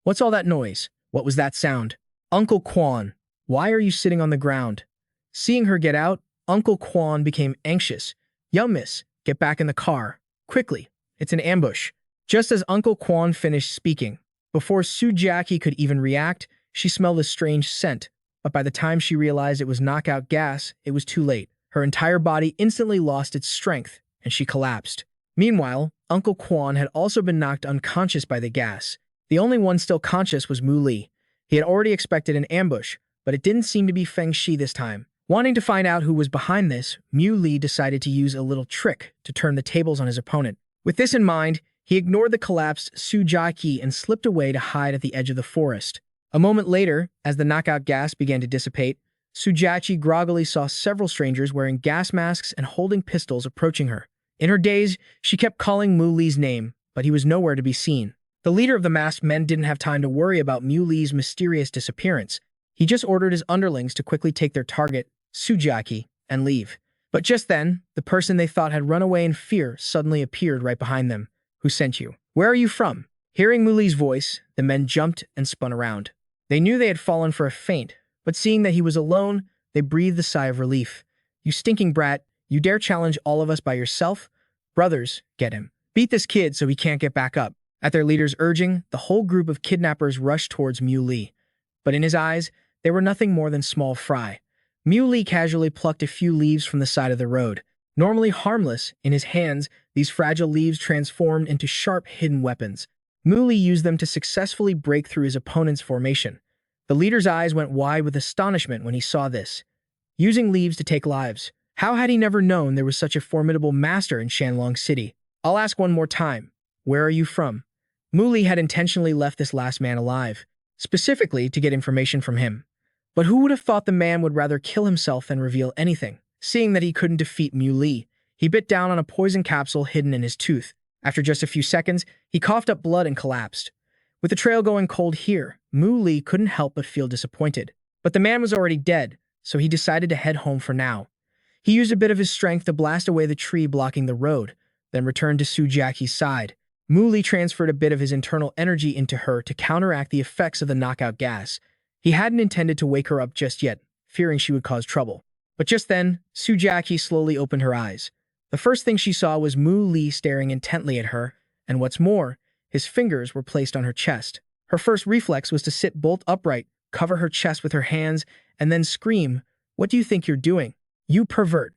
What's all that noise? What was that sound? Uncle Quan, why are you sitting on the ground? Seeing her get out, Uncle Quan became anxious. Young miss, get back in the car. Quickly, it's an ambush. Just as Uncle Quan finished speaking, before Su Jachi could even react, she smelled a strange scent, but by the time she realized it was knockout gas, it was too late. Her entire body instantly lost its strength, and she collapsed. Meanwhile, Uncle Quan had also been knocked unconscious by the gas. The only one still conscious was Mu Li. He had already expected an ambush, but it didn't seem to be Fangg Xi this time. Wanting to find out who was behind this, Mu Li decided to use a little trick to turn the tables on his opponent. With this in mind, he ignored the collapsed Su Jachi and slipped away to hide at the edge of the forest. A moment later, as the knockout gas began to dissipate, Su Jachi groggily saw several strangers wearing gas masks and holding pistols approaching her. In her daze, she kept calling Mu Li's name, but he was nowhere to be seen. The leader of the masked men didn't have time to worry about Mu Li's mysterious disappearance. He just ordered his underlings to quickly take their target, Su Jachi, and leave. But just then, the person they thought had run away in fear suddenly appeared right behind them. Who sent you? Where are you from? Hearing Mu Li's voice, the men jumped and spun around. They knew they had fallen for a feint, but seeing that he was alone, they breathed a sigh of relief. You stinking brat, you dare challenge all of us by yourself? Brothers, get him. Beat this kid so he can't get back up. At their leader's urging, the whole group of kidnappers rushed towards Mu Li. But in his eyes, they were nothing more than small fry. Mu Li casually plucked a few leaves from the side of the road. Normally harmless, in his hands, these fragile leaves transformed into sharp, hidden weapons. Mu Li used them to successfully break through his opponent's formation. The leader's eyes went wide with astonishment when he saw this. Using leaves to take lives. How had he never known there was such a formidable master in Shanlong City? I'll ask one more time. Where are you from? Mu Li had intentionally left this last man alive, specifically to get information from him. But who would have thought the man would rather kill himself than reveal anything? Seeing that he couldn't defeat Mu Li, he bit down on a poison capsule hidden in his tooth. After just a few seconds, he coughed up blood and collapsed. With the trail going cold here, Mu Li couldn't help but feel disappointed. But the man was already dead, so he decided to head home for now. He used a bit of his strength to blast away the tree blocking the road, then returned to Su Jachi's side. Mu Li transferred a bit of his internal energy into her to counteract the effects of the knockout gas. He hadn't intended to wake her up just yet, fearing she would cause trouble. But just then, Su Jachi slowly opened her eyes. The first thing she saw was Mu Li staring intently at her, and what's more, his fingers were placed on her chest. Her first reflex was to sit bolt upright, cover her chest with her hands, and then scream, "What do you think you're doing? You pervert!"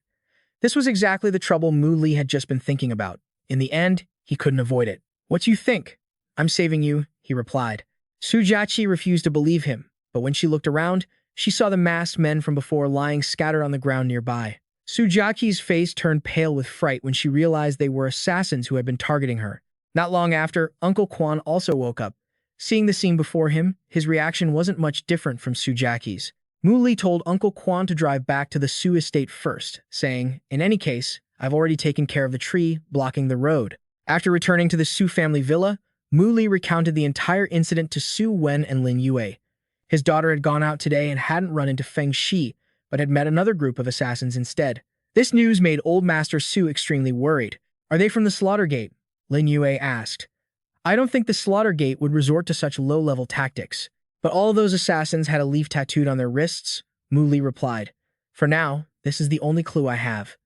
This was exactly the trouble Mu Li had just been thinking about. In the end, he couldn't avoid it. "What do you think?" "I'm saving you," he replied. Su Jachi refused to believe him, but when she looked around, she saw the masked men from before lying scattered on the ground nearby. Su Jachi's face turned pale with fright when she realized they were assassins who had been targeting her. Not long after, Uncle Quan also woke up. Seeing the scene before him, his reaction wasn't much different from Su Jachi's. Mu Li told Uncle Quan to drive back to the Su estate first, saying, "In any case, I've already taken care of the tree blocking the road." After returning to the Su family villa, Mu Li recounted the entire incident to Su Wen and Lin Yue. His daughter had gone out today and hadn't run into Fangg Xi, but had met another group of assassins instead. This news made Old Master Su extremely worried. "Are they from the Slaughter Gate?" Lin Yue asked. "I don't think the Slaughter Gate would resort to such low-level tactics. But all of those assassins had a leaf tattooed on their wrists," Mu Li replied. "For now, this is the only clue I have."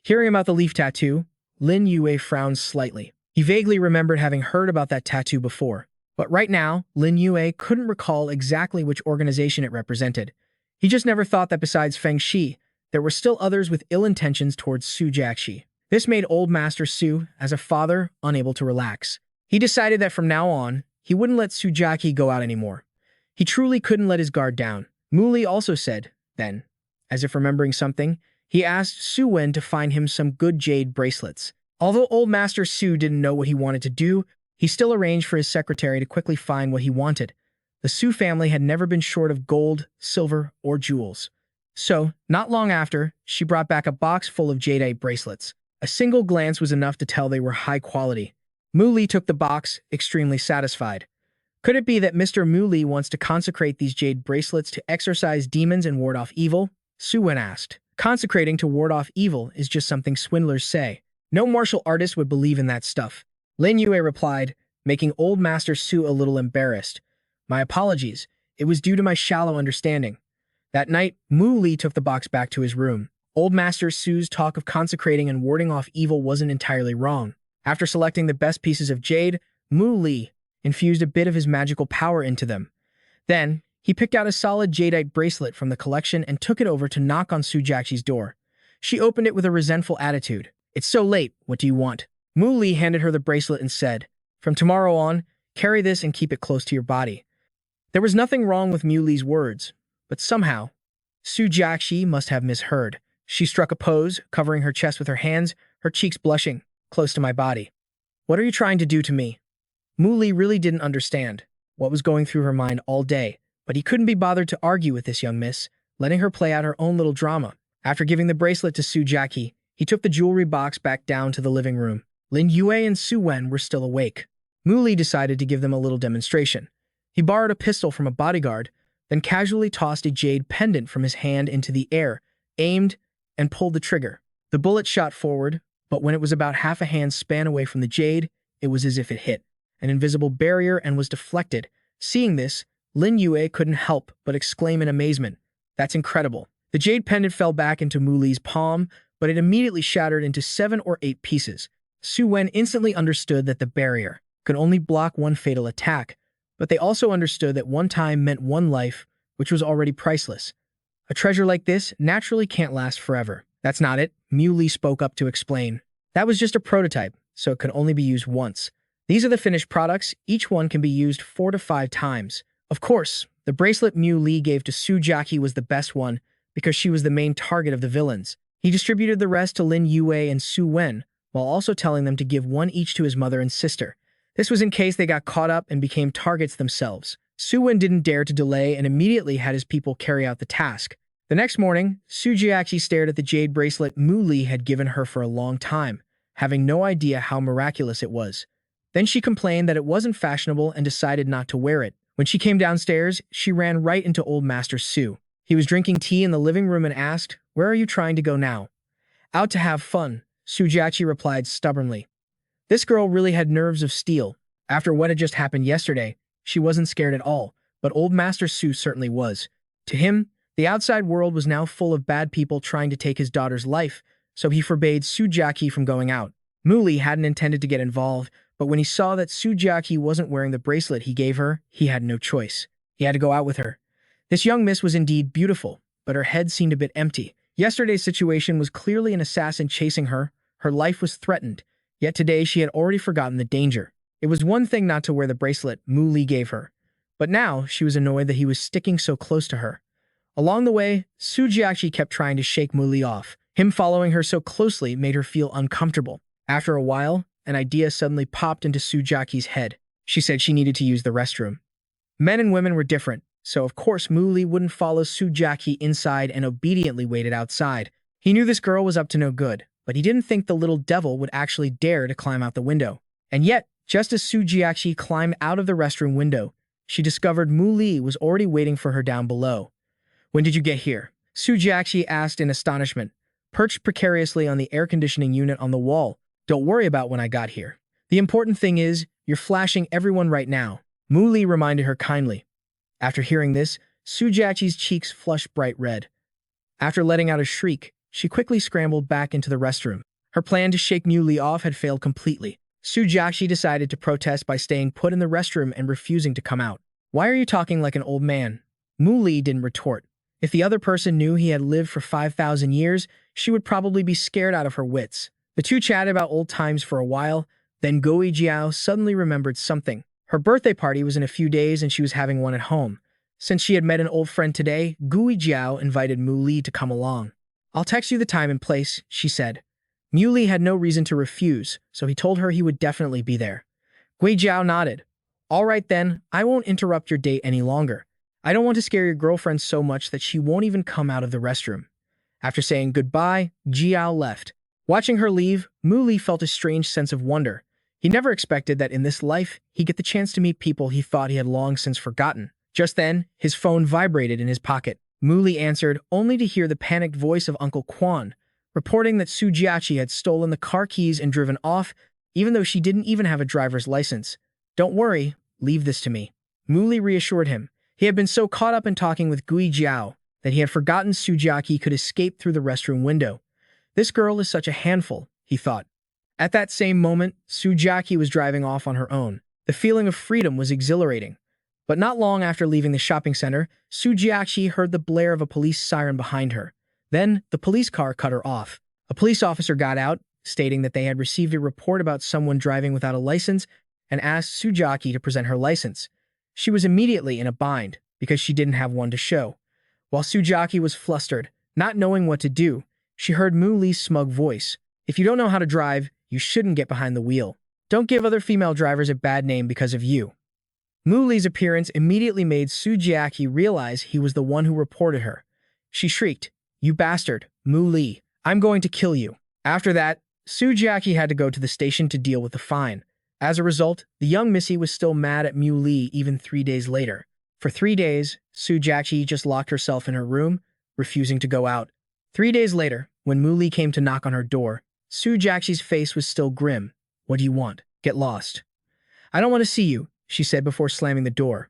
Hearing about the leaf tattoo, Lin Yue frowned slightly. He vaguely remembered having heard about that tattoo before. But right now, Lin Yue couldn't recall exactly which organization it represented. He just never thought that besides Fangg Xi, there were still others with ill intentions towards Su Jachi. This made Old Master Su, as a father, unable to relax. He decided that from now on, he wouldn't let Su Jachi go out anymore. He truly couldn't let his guard down. Mu Li also said, then, as if remembering something, he asked Su Wen to find him some good jade bracelets. Although Old Master Su didn't know what he wanted to do, he still arranged for his secretary to quickly find what he wanted. The Su family had never been short of gold, silver, or jewels. So, not long after, she brought back a box full of jadeite bracelets. A single glance was enough to tell they were high quality. Mu Li took the box, extremely satisfied. Could it be that Mr. Mu Li wants to consecrate these jade bracelets to exorcise demons and ward off evil? Su Wen asked. Consecrating to ward off evil is just something swindlers say. No martial artist would believe in that stuff. Lin Yue replied, making Old Master Su a little embarrassed. My apologies. It was due to my shallow understanding. That night, Mu Li took the box back to his room. Old Master Su's talk of consecrating and warding off evil wasn't entirely wrong. After selecting the best pieces of jade, Mu Li infused a bit of his magical power into them. Then, he picked out a solid jadeite bracelet from the collection and took it over to knock on Su Jachi's door. She opened it with a resentful attitude. It's so late, what do you want? Mu Li handed her the bracelet and said, from tomorrow on, carry this and keep it close to your body. There was nothing wrong with Mu Li's words, but somehow, Su Jachi must have misheard. She struck a pose, covering her chest with her hands, her cheeks blushing, close to my body. What are you trying to do to me? Mu Li really didn't understand what was going through her mind all day, but he couldn't be bothered to argue with this young miss, letting her play out her own little drama. After giving the bracelet to Su Jachi, he took the jewelry box back down to the living room. Lin Yue and Su Wen were still awake. Mu Li decided to give them a little demonstration. He borrowed a pistol from a bodyguard, then casually tossed a jade pendant from his hand into the air, aimed, and pulled the trigger. The bullet shot forward, but when it was about half a hand's span away from the jade, it was as if it hit an invisible barrier and was deflected. Seeing this, Lin Yue couldn't help but exclaim in amazement. That's incredible. The jade pendant fell back into Mu Li's palm, but it immediately shattered into 7 or 8 pieces. Su Wen instantly understood that the barrier could only block one fatal attack, but they also understood that one time meant one life, which was already priceless. A treasure like this naturally can't last forever. That's not it, Muley spoke up to explain. That was just a prototype, so it could only be used once. These are the finished products, each one can be used 4 to 5 times. Of course, the bracelet Muley gave to Su Jachi was the best one, because she was the main target of the villains. He distributed the rest to Lin Yue and Su Wen, while also telling them to give one each to his mother and sister. This was in case they got caught up and became targets themselves. Su Wen didn't dare to delay and immediately had his people carry out the task. The next morning, Su Jachi stared at the jade bracelet Muley had given her for a long time, having no idea how miraculous it was. Then she complained that it wasn't fashionable and decided not to wear it. When she came downstairs, she ran right into Old Master Su. He was drinking tea in the living room and asked, "Where are you trying to go now?" "Out to have fun," Su Jachi replied stubbornly. This girl really had nerves of steel. After what had just happened yesterday, she wasn't scared at all, but Old Master Su certainly was. To him, the outside world was now full of bad people trying to take his daughter's life, so he forbade Su Jachi from going out. Muley hadn't intended to get involved, but when he saw that Su Jachi wasn't wearing the bracelet he gave her, he had no choice. He had to go out with her. This young miss was indeed beautiful, but her head seemed a bit empty. Yesterday's situation was clearly an assassin chasing her. Her life was threatened, yet today she had already forgotten the danger. It was one thing not to wear the bracelet Muley gave her, but now she was annoyed that he was sticking so close to her. Along the way, Su Jachi kept trying to shake Muley off. Him following her so closely made her feel uncomfortable. After a while, an idea suddenly popped into Su Jachi's head. She said she needed to use the restroom. Men and women were different, so of course Muley wouldn't follow Su Jachi inside and obediently waited outside. He knew this girl was up to no good, but he didn't think the little devil would actually dare to climb out the window. And yet, just as Su Jachi climbed out of the restroom window, she discovered Muley was already waiting for her down below. "When did you get here?" Su Jachi asked in astonishment, perched precariously on the air conditioning unit on the wall. "Don't worry about when I got here. The important thing is, you're flashing everyone right now," Muley reminded her kindly. After hearing this, Su Jachi's cheeks flushed bright red. After letting out a shriek, she quickly scrambled back into the restroom. Her plan to shake Muley off had failed completely. Su Jachi decided to protest by staying put in the restroom and refusing to come out. "Why are you talking like an old man?" Muley didn't retort. If the other person knew he had lived for 5,000 years, she would probably be scared out of her wits. The two chatted about old times for a while, then Gui Jiao suddenly remembered something. Her birthday party was in a few days and she was having one at home. Since she had met an old friend today, Gui Jiao invited Muley to come along. "I'll text you the time and place," she said. Muley had no reason to refuse, so he told her he would definitely be there. Gui Jiao nodded. "All right then, I won't interrupt your date any longer. I don't want to scare your girlfriend so much that she won't even come out of the restroom." After saying goodbye, Jiao left. Watching her leave, Muley felt a strange sense of wonder. He never expected that in this life, he'd get the chance to meet people he thought he had long since forgotten. Just then, his phone vibrated in his pocket. Muley answered, only to hear the panicked voice of Uncle Quan, reporting that Su Jachi had stolen the car keys and driven off, even though she didn't even have a driver's license. "Don't worry, leave this to me," Muley reassured him. He had been so caught up in talking with Gui Jiao that he had forgotten Su Jachi could escape through the restroom window. This girl is such a handful, he thought. At that same moment, Su Jachi was driving off on her own. The feeling of freedom was exhilarating. But not long after leaving the shopping center, Su Jachi heard the blare of a police siren behind her. Then, the police car cut her off. A police officer got out, stating that they had received a report about someone driving without a license and asked Su Jachi to present her license. She was immediately in a bind because she didn't have one to show. While Su Jachi was flustered, not knowing what to do, she heard Muley's smug voice. "If you don't know how to drive, you shouldn't get behind the wheel. Don't give other female drivers a bad name because of you." Muley's appearance immediately made Su Jachi realize he was the one who reported her. She shrieked, "You bastard, Muley, I'm going to kill you." After that, Su Jachi had to go to the station to deal with the fine. As a result, the young missy was still mad at Muley even 3 days later. For 3 days, Su Jachi just locked herself in her room, refusing to go out. 3 days later, when Muley came to knock on her door, Su Jachi's face was still grim. "What do you want? Get lost." "I don't want to see you," she said before slamming the door.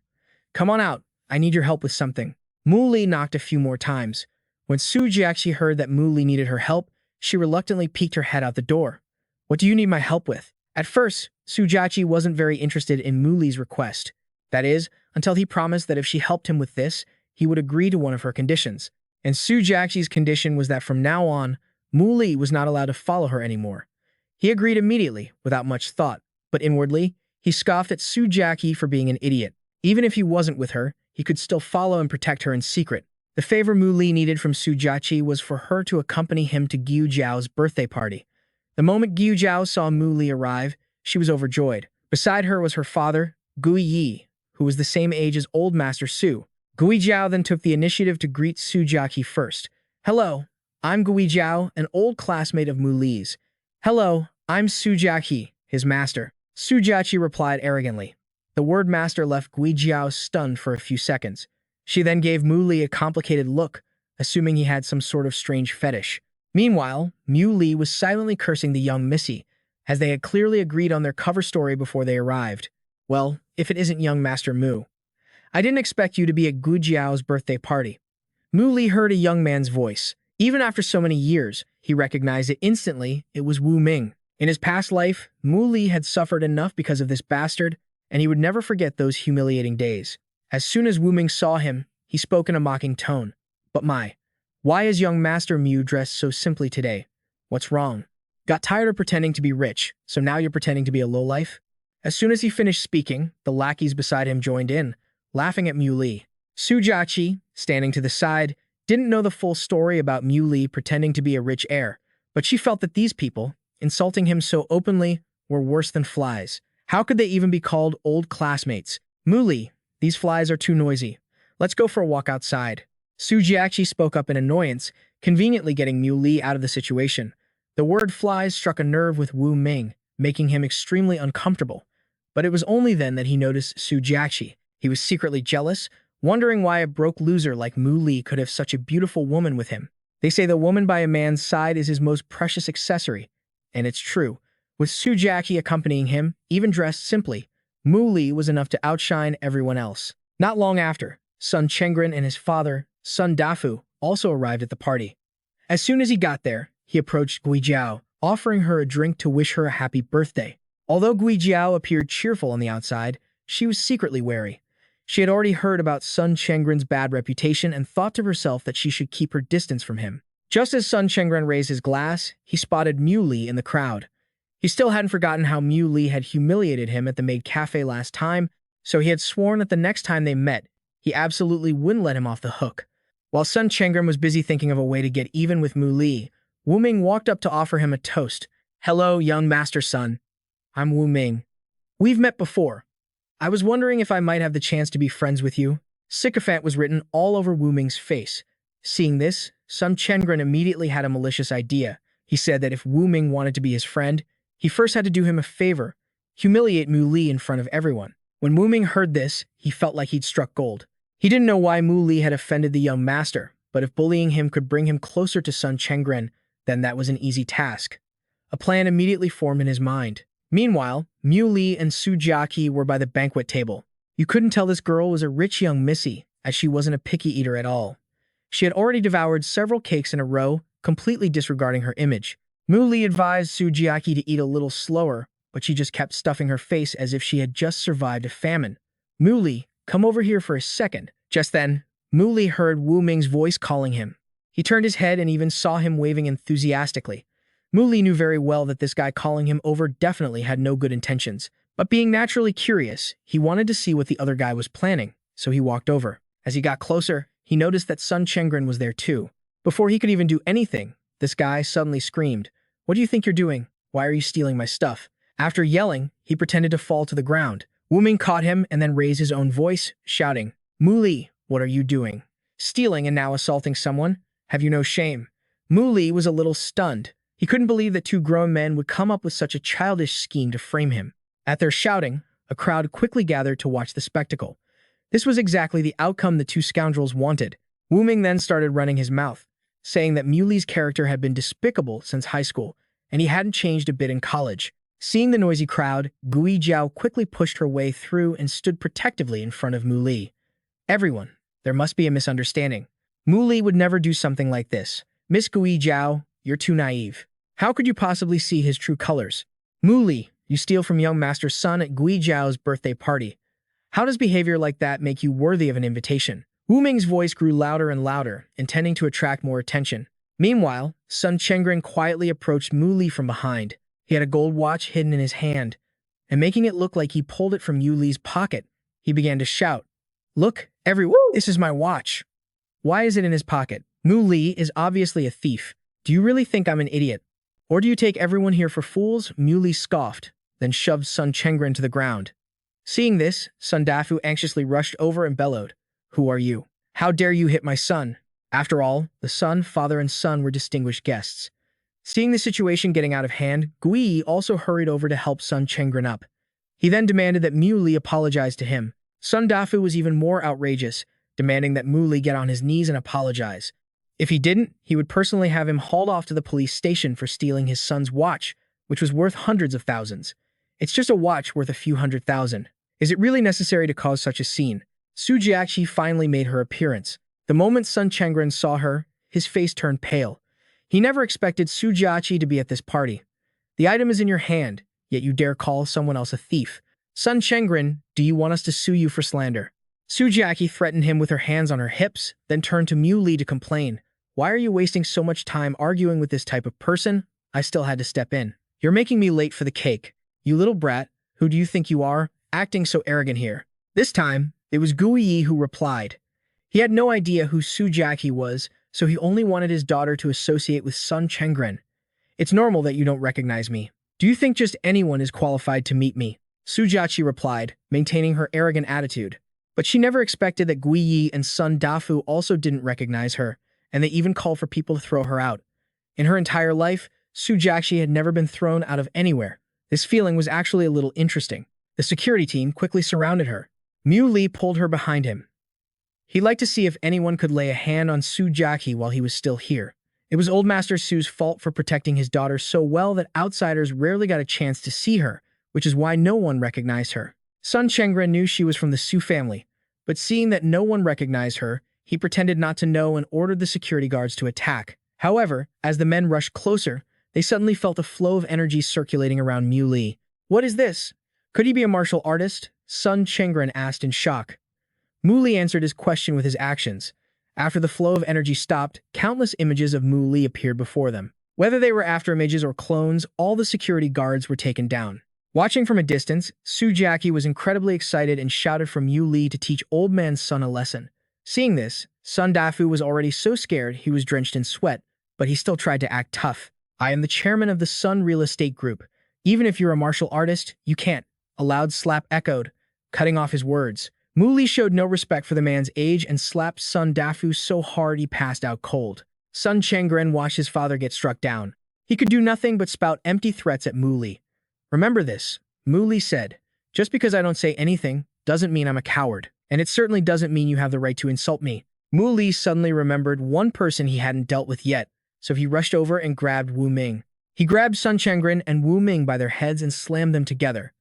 "Come on out. I need your help with something." Muley knocked a few more times. When Su Jachi heard that Muley needed her help, she reluctantly peeked her head out the door. "What do you need my help with?" At first, Su Jachi wasn't very interested in Muley's request. That is, until he promised that if she helped him with this, he would agree to one of her conditions. And Su Jachi's condition was that from now on, Mu Li was not allowed to follow her anymore. He agreed immediately, without much thought, but inwardly, he scoffed at Su Jachi for being an idiot. Even if he wasn't with her, he could still follow and protect her in secret. The favor Mu Li needed from Su Jachi was for her to accompany him to Gu Jiao's birthday party. The moment Gu Jiao saw Mu Li arrive, she was overjoyed. Beside her was her father, Gui Yi, who was the same age as Old Master Su. Gui Jiao then took the initiative to greet Su Jachi first. "Hello, I'm Gui Jiao, an old classmate of Mu Li's." "Hello, I'm Su Jachi, his master." Su Jachi replied arrogantly. The word master left Gui Jiao stunned for a few seconds. She then gave Mu Li a complicated look, assuming he had some sort of strange fetish. Meanwhile, Mu Li was silently cursing the young Missy, as they had clearly agreed on their cover story before they arrived. "Well, if it isn't young Master Mu. I didn't expect you to be at Gu Jiao's birthday party." Mu Li heard a young man's voice. Even after so many years, he recognized it instantly. It was Wu Ming. In his past life, Mu Li had suffered enough because of this bastard, and he would never forget those humiliating days. As soon as Wu Ming saw him, he spoke in a mocking tone. "But why is young Master Mu dressed so simply today? What's wrong? Got tired of pretending to be rich, so now you're pretending to be a lowlife?" As soon as he finished speaking, the lackeys beside him joined in, laughing at Mu Li. Su Jachi, standing to the side, didn't know the full story about Mu Li pretending to be a rich heir, but she felt that these people, insulting him so openly, were worse than flies. How could they even be called old classmates? "Mu Li, these flies are too noisy. Let's go for a walk outside." Su Jachi spoke up in annoyance, conveniently getting Mu Li out of the situation. The word flies struck a nerve with Wu Ming, making him extremely uncomfortable. But it was only then that he noticed Su Jachi. He was secretly jealous, wondering why a broke loser like Mu Li could have such a beautiful woman with him. They say the woman by a man's side is his most precious accessory, and it's true. With Su Jachi accompanying him, even dressed simply, Mu Li was enough to outshine everyone else. Not long after, Sun Chengren and his father, Sun Dafu, also arrived at the party. As soon as he got there, he approached Gui Jiao, offering her a drink to wish her a happy birthday. Although Gui Jiao appeared cheerful on the outside, she was secretly wary. She had already heard about Sun Chengren's bad reputation and thought to herself that she should keep her distance from him. Just as Sun Chengren raised his glass, he spotted Mu Li in the crowd. He still hadn't forgotten how Mu Li had humiliated him at the maid cafe last time, so he had sworn that the next time they met, he absolutely wouldn't let him off the hook. While Sun Chengren was busy thinking of a way to get even with Mu Li, Wu Ming walked up to offer him a toast. "Hello, young Master Sun. I'm Wu Ming. We've met before. I was wondering if I might have the chance to be friends with you." Sycophant was written all over Wu Ming's face. Seeing this, Sun Chengren immediately had a malicious idea. He said that if Wu Ming wanted to be his friend, he first had to do him a favor, humiliate Mu Li in front of everyone. When Wu Ming heard this, he felt like he'd struck gold. He didn't know why Mu Li had offended the young master, but if bullying him could bring him closer to Sun Chengren, then that was an easy task. A plan immediately formed in his mind. Meanwhile, Mu Li and Su Jachi were by the banquet table. You couldn't tell this girl was a rich young missy, as she wasn't a picky eater at all. She had already devoured several cakes in a row, completely disregarding her image. Mu Li advised Su Jachi to eat a little slower, but she just kept stuffing her face as if she had just survived a famine. "Mu Li, come over here for a second." Just then, Mu Li heard Wu Ming's voice calling him. He turned his head and even saw him waving enthusiastically. Mu Li knew very well that this guy calling him over definitely had no good intentions, but being naturally curious, he wanted to see what the other guy was planning, so he walked over. As he got closer, he noticed that Sun Chengren was there too. Before he could even do anything, this guy suddenly screamed, "What do you think you're doing? Why are you stealing my stuff?" After yelling, he pretended to fall to the ground. Wu Ming caught him and then raised his own voice, shouting, "Mu Li, what are you doing? Stealing and now assaulting someone? Have you no shame?" Mu Li was a little stunned. He couldn't believe that two grown men would come up with such a childish scheme to frame him. At their shouting, a crowd quickly gathered to watch the spectacle. This was exactly the outcome the two scoundrels wanted. Wu Ming then started running his mouth, saying that Mu Li's character had been despicable since high school, and he hadn't changed a bit in college. Seeing the noisy crowd, Gui Jiao quickly pushed her way through and stood protectively in front of Mu Li. "Everyone, there must be a misunderstanding. Mu Li would never do something like this. Miss Gui Jiao, you're too naive. How could you possibly see his true colors? Mu Li, you steal from young Master Sun at Gui Jiao's birthday party. How does behavior like that make you worthy of an invitation?" Wu Ming's voice grew louder and louder, intending to attract more attention. Meanwhile, Sun Chengren quietly approached Mu Li from behind. He had a gold watch hidden in his hand, and making it look like he pulled it from Yu Li's pocket, he began to shout, "Look, everyone, this is my watch. Why is it in his pocket? Mu Li is obviously a thief. Do you really think I'm an idiot? Or do you take everyone here for fools?" Mu Li scoffed, then shoved Sun Chengren to the ground. Seeing this, Sun Dafu anxiously rushed over and bellowed, "Who are you? How dare you hit my son?" After all, the son, father, and son were distinguished guests. Seeing the situation getting out of hand, Gui also hurried over to help Sun Chengren up. He then demanded that Mu Li apologize to him. Sun Dafu was even more outrageous, demanding that Mu Li get on his knees and apologize. If he didn't, he would personally have him hauled off to the police station for stealing his son's watch, which was worth hundreds of thousands. It's just a watch worth a few $100,000. Is it really necessary to cause such a scene? Su Jachi finally made her appearance. The moment Sun Chengren saw her, his face turned pale. He never expected Su Jachi to be at this party. "The item is in your hand, yet you dare call someone else a thief. Sun Chengren, do you want us to sue you for slander?" Su Jachi threatened him with her hands on her hips, then turned to Mu Li to complain. "Why are you wasting so much time arguing with this type of person? I still had to step in. You're making me late for the cake. You little brat, who do you think you are, acting so arrogant here?" This time, it was Gui who replied. He had no idea who Su Jachi was, so he only wanted his daughter to associate with Sun Chengren. "It's normal that you don't recognize me. Do you think just anyone is qualified to meet me?" Su Jachi replied, maintaining her arrogant attitude. But she never expected that Gui and Sun Dafu also didn't recognize her, and they even called for people to throw her out. In her entire life, Su Jachi had never been thrown out of anywhere. This feeling was actually a little interesting. The security team quickly surrounded her. Mu Li pulled her behind him. He liked to see if anyone could lay a hand on Su Jachi while he was still here. It was Old Master Su's fault for protecting his daughter so well that outsiders rarely got a chance to see her, which is why no one recognized her. Sun Chengren knew she was from the Su family, but seeing that no one recognized her, he pretended not to know and ordered the security guards to attack. However, as the men rushed closer, they suddenly felt a flow of energy circulating around Mu Li. "What is this? Could he be a martial artist?" Sun Chengren asked in shock. Mu Li answered his question with his actions. After the flow of energy stopped, countless images of Mu Li appeared before them. Whether they were afterimages or clones, all the security guards were taken down. Watching from a distance, Su Jachi was incredibly excited and shouted for Mu Li to teach Old Man's son a lesson. Seeing this, Sun Dafu was already so scared he was drenched in sweat, but he still tried to act tough. "I am the chairman of the Sun Real Estate Group. Even if you're a martial artist, you can't." A loud slap echoed, cutting off his words. Mu Li showed no respect for the man's age and slapped Sun Dafu so hard he passed out cold. Sun Chengren watched his father get struck down. He could do nothing but spout empty threats at Mu Li. "Remember this," Mu Li said. "Just because I don't say anything doesn't mean I'm a coward, and it certainly doesn't mean you have the right to insult me." Mu Li suddenly remembered one person he hadn't dealt with yet, so he rushed over and grabbed Wu Ming. He grabbed Sun Chengren and Wu Ming by their heads and slammed them together.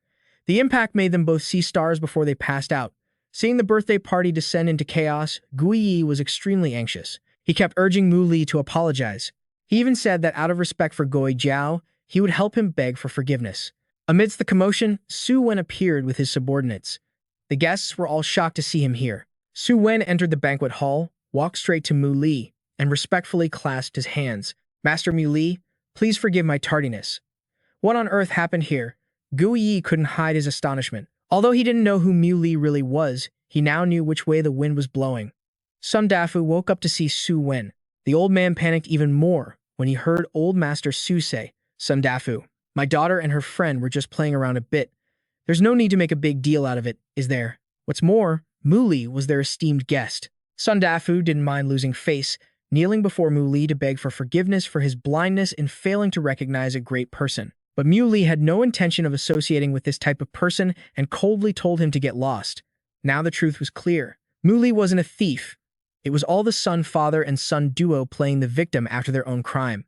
The impact made them both see stars before they passed out. Seeing the birthday party descend into chaos, Gui was extremely anxious. He kept urging Mu Li to apologize. He even said that out of respect for Goi Jiao, he would help him beg for forgiveness. Amidst the commotion, Su Wen appeared with his subordinates. The guests were all shocked to see him here. Su Wen entered the banquet hall, walked straight to Mu Li, and respectfully clasped his hands. "Master Mu Li, please forgive my tardiness. What on earth happened here?" Gui couldn't hide his astonishment. Although he didn't know who Mu Li really was, he now knew which way the wind was blowing. Sun Dafu woke up to see Su Wen. The old man panicked even more when he heard Old Master Su say, "Sun Dafu, my daughter and her friend were just playing around a bit. There's no need to make a big deal out of it, is there? What's more, Mu Li was their esteemed guest." Sun Dafu didn't mind losing face, kneeling before Mu Li to beg for forgiveness for his blindness in failing to recognize a great person. But Mu Li had no intention of associating with this type of person and coldly told him to get lost. Now the truth was clear. Mu Li wasn't a thief. It was all the son-father and son duo playing the victim after their own crime.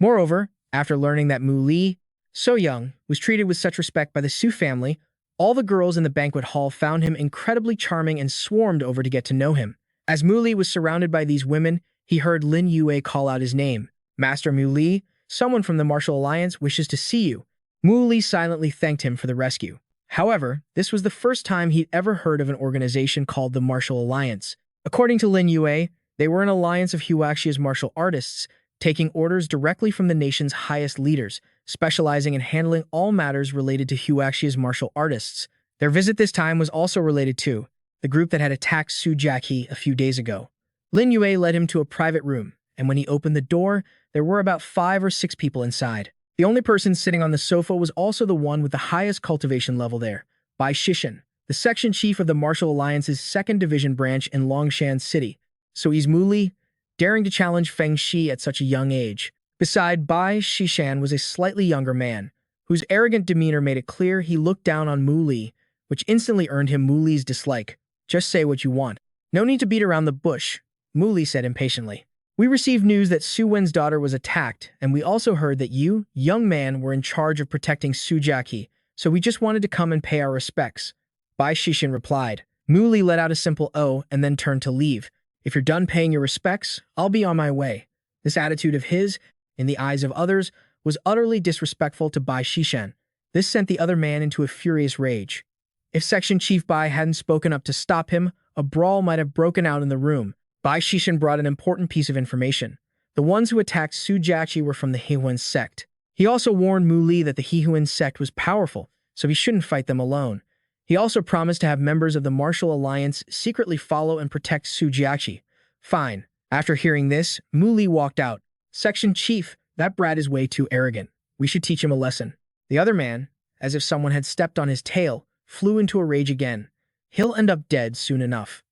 Moreover, after learning that Mu Li, so young, was treated with such respect by the Su family, all the girls in the banquet hall found him incredibly charming and swarmed over to get to know him. As Mu Li was surrounded by these women, he heard Lin Yue call out his name. "Master Mu Li, someone from the Martial Alliance wishes to see you." Mu Li silently thanked him for the rescue. However, this was the first time he'd ever heard of an organization called the Martial Alliance. According to Lin Yue, they were an alliance of Huaxia's martial artists, taking orders directly from the nation's highest leaders, specializing in handling all matters related to Su Jachi's martial artists. Their visit this time was also related to the group that had attacked Su Jachi a few days ago. Lin Yue led him to a private room, and when he opened the door, there were about 5 or 6 people inside. The only person sitting on the sofa was also the one with the highest cultivation level there, Bai Shishan, the section chief of the Martial Alliance's 2nd Division branch in Longshan City. So he's Muli, daring to challenge Fangg Xi at such a young age. Beside Bai Shishan was a slightly younger man, whose arrogant demeanor made it clear he looked down on Muli, which instantly earned him Muli's dislike. Just say what you want. No need to beat around the bush, Muli said impatiently. We received news that Su Wen's daughter was attacked, and we also heard that you, young man, were in charge of protecting Su Jachi, so we just wanted to come and pay our respects. Bai Shishin replied. Muli let out a simple "oh" and then turned to leave. If you're done paying your respects, I'll be on my way. This attitude of his, in the eyes of others, was utterly disrespectful to Bai Shishan. This sent the other man into a furious rage. If Section Chief Bai hadn't spoken up to stop him, a brawl might have broken out in the room. Bai Shishan brought an important piece of information. The ones who attacked Su Jachi were from the Hehuan sect. He also warned Muli that the Hehuan sect was powerful, so he shouldn't fight them alone. He also promised to have members of the Martial Alliance secretly follow and protect Su Jachi. Fine. After hearing this, Muli walked out. Section Chief, that brat is way too arrogant. We should teach him a lesson. The other man, as if someone had stepped on his tail, flew into a rage again. He'll end up dead soon enough.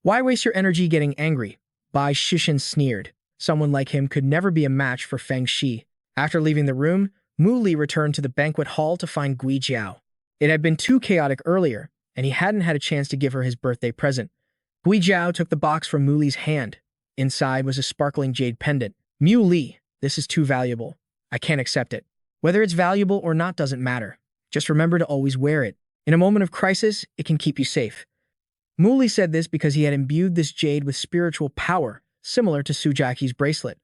Why waste your energy getting angry? Bai Shishin sneered. Someone like him could never be a match for Fangg Xi. After leaving the room, Muli returned to the banquet hall to find Gui Jiao. It had been too chaotic earlier, and he hadn't had a chance to give her his birthday present. Gui Jiao took the box from Muli's hand. Inside was a sparkling jade pendant. Muli, this is too valuable. I can't accept it. Whether it's valuable or not doesn't matter. Just remember to always wear it. In a moment of crisis, it can keep you safe. Muli said this because he had imbued this jade with spiritual power, similar to Su Jachi's bracelet.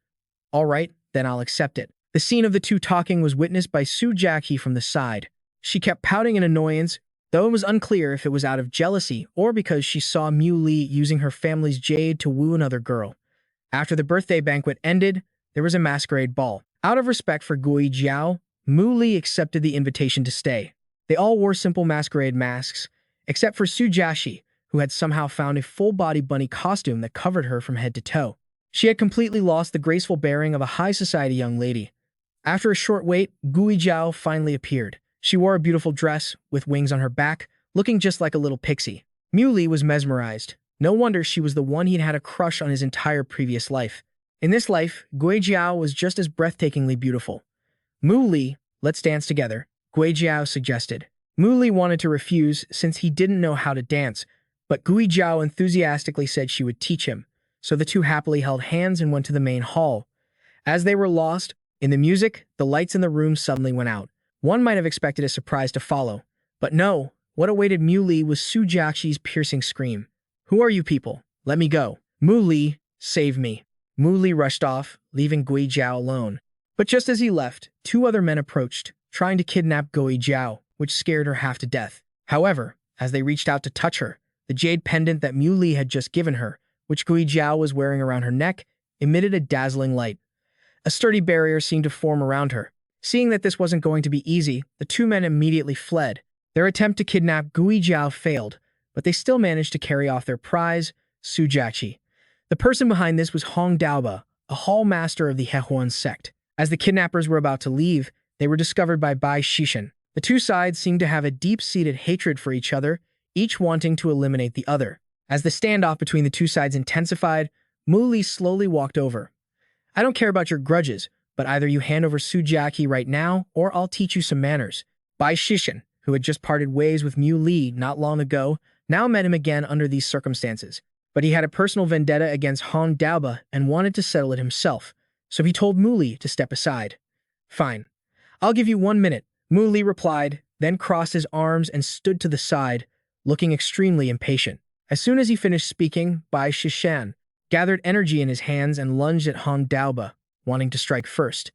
All right, then I'll accept it. The scene of the two talking was witnessed by Su Jachi from the side. She kept pouting in annoyance, though it was unclear if it was out of jealousy or because she saw Muli using her family's jade to woo another girl. After the birthday banquet ended, there was a masquerade ball. Out of respect for Gui Jiao, Muli accepted the invitation to stay. They all wore simple masquerade masks, except for Su Jachi, who had somehow found a full-body bunny costume that covered her from head to toe. She had completely lost the graceful bearing of a high-society young lady. After a short wait, Gui Jiao finally appeared. She wore a beautiful dress, with wings on her back, looking just like a little pixie. Muli was mesmerized. No wonder she was the one he'd had a crush on his entire previous life. In this life, Gui Jiao was just as breathtakingly beautiful. Muli, let's dance together, Gui Jiao suggested. Muli wanted to refuse since he didn't know how to dance, but Gui Jiao enthusiastically said she would teach him, so the two happily held hands and went to the main hall. As they were lost in the music, the lights in the room suddenly went out. One might have expected a surprise to follow, but no, what awaited Muli was Su Jachi's piercing scream. Who are you people? Let me go. Muli, save me. Muli rushed off, leaving Gui Jiao alone. But just as he left, 2 other men approached, trying to kidnap Gui Jiao, which scared her half to death. However, as they reached out to touch her, the jade pendant that Muli had just given her, which Gui Jiao was wearing around her neck, emitted a dazzling light. A sturdy barrier seemed to form around her. Seeing that this wasn't going to be easy, the 2 men immediately fled. Their attempt to kidnap Gui Jiao failed, but they still managed to carry off their prize, Su Jachi. The person behind this was Hong Daoba, a hall master of the Hehuan sect. As the kidnappers were about to leave, they were discovered by Bai Shishan. The 2 sides seemed to have a deep-seated hatred for each other, each wanting to eliminate the other. As the standoff between the 2 sides intensified, Muli slowly walked over. I don't care about your grudges, but either you hand over Su Jachi right now, or I'll teach you some manners. Bai Shishan, who had just parted ways with Muli not long ago, now met him again under these circumstances. But he had a personal vendetta against Hong Daoba and wanted to settle it himself, so he told Muli to step aside. Fine. I'll give you 1 minute, Muli replied, then crossed his arms and stood to the side, looking extremely impatient. As soon as he finished speaking, Bai Shishan gathered energy in his hands and lunged at Hong Daoba, wanting to strike first.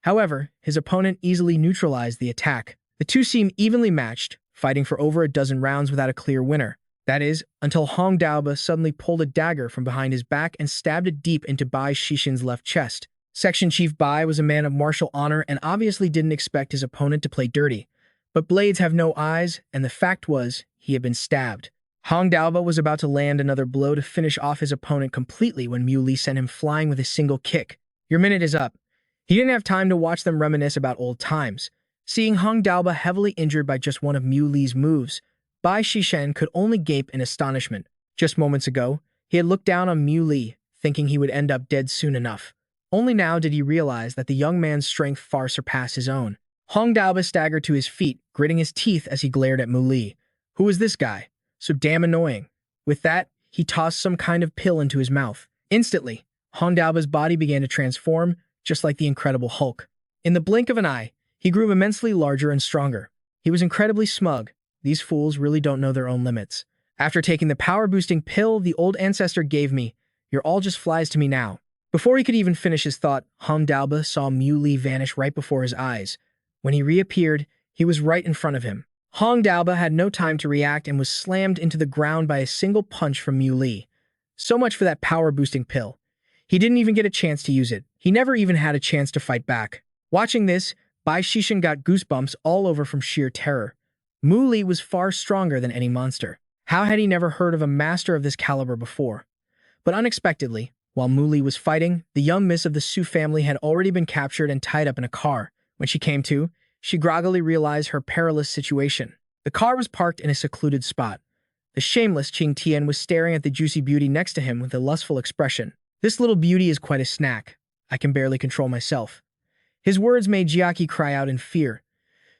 However, his opponent easily neutralized the attack. The 2 seemed evenly matched, fighting for over a dozen rounds without a clear winner. That is, until Hong Daoba suddenly pulled a dagger from behind his back and stabbed it deep into Bai Shishan's left chest. Section Chief Bai was a man of martial honor and obviously didn't expect his opponent to play dirty. But blades have no eyes, and the fact was, he had been stabbed. Hong Daoba was about to land another blow to finish off his opponent completely when Mu Li sent him flying with a single kick. Your minute is up. He didn't have time to watch them reminisce about old times. Seeing Hong Daoba heavily injured by just one of Mu Li's moves, Bai Shishen could only gape in astonishment. Just moments ago, he had looked down on Mu Li, thinking he would end up dead soon enough. Only now did he realize that the young man's strength far surpassed his own. Hong Daoba staggered to his feet, gritting his teeth as he glared at Mu Li. Who was this guy? So damn annoying. With that, he tossed some kind of pill into his mouth. Instantly, Hong Daoba's body began to transform, just like the Incredible Hulk. In the blink of an eye, he grew immensely larger and stronger. He was incredibly smug. These fools really don't know their own limits. After taking the power-boosting pill the old ancestor gave me, you're all just flies to me now. Before he could even finish his thought, Hong Daoba saw Mu Li vanish right before his eyes. When he reappeared, he was right in front of him. Hong Daoba had no time to react and was slammed into the ground by a single punch from Mu Li. So much for that power-boosting pill. He didn't even get a chance to use it. He never even had a chance to fight back. Watching this, Bai Shishin got goosebumps all over from sheer terror. Mu Li was far stronger than any monster. How had he never heard of a master of this caliber before? But unexpectedly, while Mu Li was fighting, the young miss of the Su family had already been captured and tied up in a car. When she came to, she groggily realized her perilous situation. The car was parked in a secluded spot. The shameless Qing Tian was staring at the juicy beauty next to him with a lustful expression. This little beauty is quite a snack. I can barely control myself. His words made Jiaki cry out in fear.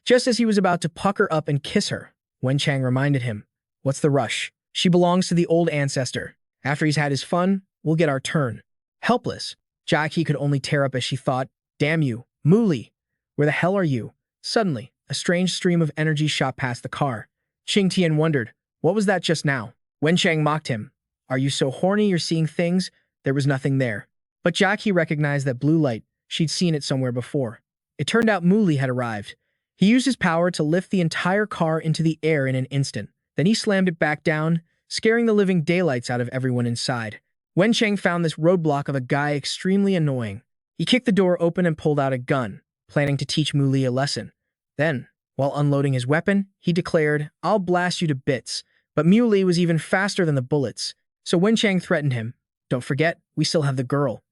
Just as he was about to pucker up and kiss her, Wen Chang reminded him, "What's the rush? She belongs to the old ancestor. After he's had his fun, we'll get our turn." Helpless, Jiaki could only tear up as she thought, "Damn you, Mu Li, where the hell are you?" Suddenly, a strange stream of energy shot past the car. Qing Tian wondered, what was that just now? Wen Chang mocked him. Are you so horny you're seeing things? There was nothing there. But Jiaki recognized that blue light. She'd seen it somewhere before. It turned out Mu Li had arrived. He used his power to lift the entire car into the air in an instant. Then he slammed it back down, scaring the living daylights out of everyone inside. Wen Chang found this roadblock of a guy extremely annoying. He kicked the door open and pulled out a gun, planning to teach Mu Li a lesson. Then, while unloading his weapon, he declared, "I'll blast you to bits." But Mu Li was even faster than the bullets, so Wen Chang threatened him. "Don't forget, we still have the girl."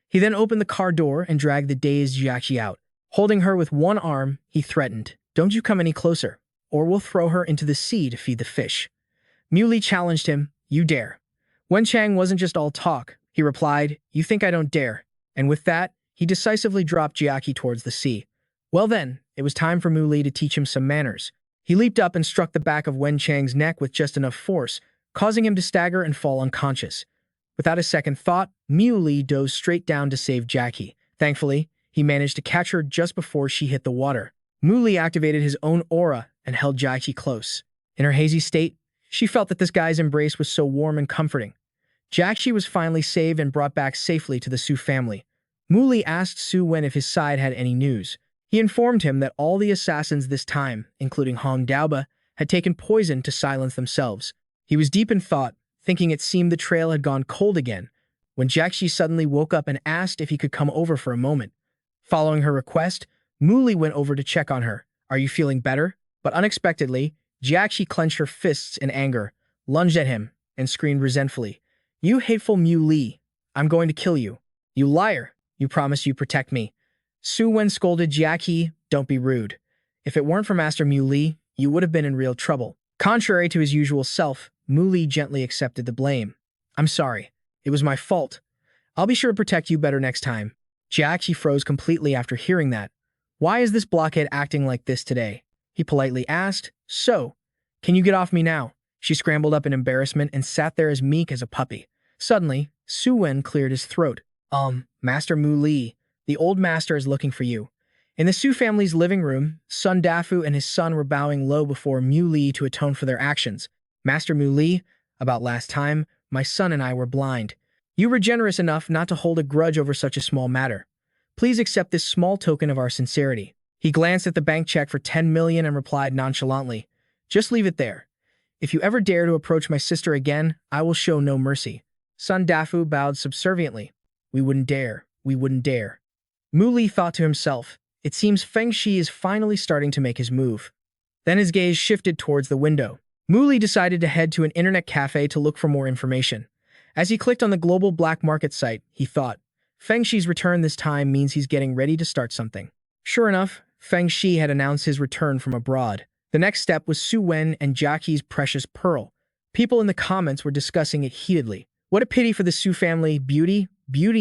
He then opened the car door and dragged the dazed Jiaqi out. Holding her with one arm, he threatened, "Don't you come any closer, or we'll throw her into the sea to feed the fish." Mu Li challenged him, "You dare." Wen Chang wasn't just all talk. He replied, "You think I don't dare?" And with that, he decisively dropped Jiaqi towards the sea. Well then, it was time for Mu Li to teach him some manners. He leaped up and struck the back of Wen Chang's neck with just enough force, causing him to stagger and fall unconscious. Without a second thought, Mu Li dove straight down to save Jiaqi. Thankfully, he managed to catch her just before she hit the water. Mu Li activated his own aura and held Jiaqi close. In her hazy state, she felt that this guy's embrace was so warm and comforting. Jiaqi was finally saved and brought back safely to the Su family. Mu Li asked Su Wen if his side had any news. He informed him that all the assassins this time, including Hong Daoba, had taken poison to silence themselves. He was deep in thought, thinking it seemed the trail had gone cold again, when Jiaqi suddenly woke up and asked if he could come over for a moment. Following her request, Mu Li went over to check on her. "Are you feeling better?" But unexpectedly, Jiaqi clenched her fists in anger, lunged at him, and screamed resentfully, "You hateful Mu Li, I'm going to kill you. You liar, you promised you'd protect me." Su Wen scolded Jiaqi, "Don't be rude. If it weren't for Master Mu Li, you would have been in real trouble." Contrary to his usual self, Mu Li gently accepted the blame. "I'm sorry. It was my fault. I'll be sure to protect you better next time." Jiaqi froze completely after hearing that. "Why is this blockhead acting like this today?" he politely asked. "So, can you get off me now?" She scrambled up in embarrassment and sat there as meek as a puppy. Suddenly, Su Wen cleared his throat. Master Mu Li, the old master is looking for you." In the Su family's living room, Sun Dafu and his son were bowing low before Mu Li to atone for their actions. "Master Mu Li, about last time, my son and I were blind. You were generous enough not to hold a grudge over such a small matter. Please accept this small token of our sincerity." He glanced at the bank check for 10 million and replied nonchalantly, "Just leave it there. If you ever dare to approach my sister again, I will show no mercy." Sun Dafu bowed subserviently. We wouldn't dare. Mu Li thought to himself, it seems Fangg Xi is finally starting to make his move. Then his gaze shifted towards the window. Mu Li decided to head to an internet cafe to look for more information. As he clicked on the global black market site, he thought, Fangg Xi's return this time means he's getting ready to start something. Sure enough, Fangg Xi had announced his return from abroad. The next step was Su Jachi's precious pearl. People in the comments were discussing it heatedly. What a pity for the Su family. Beauty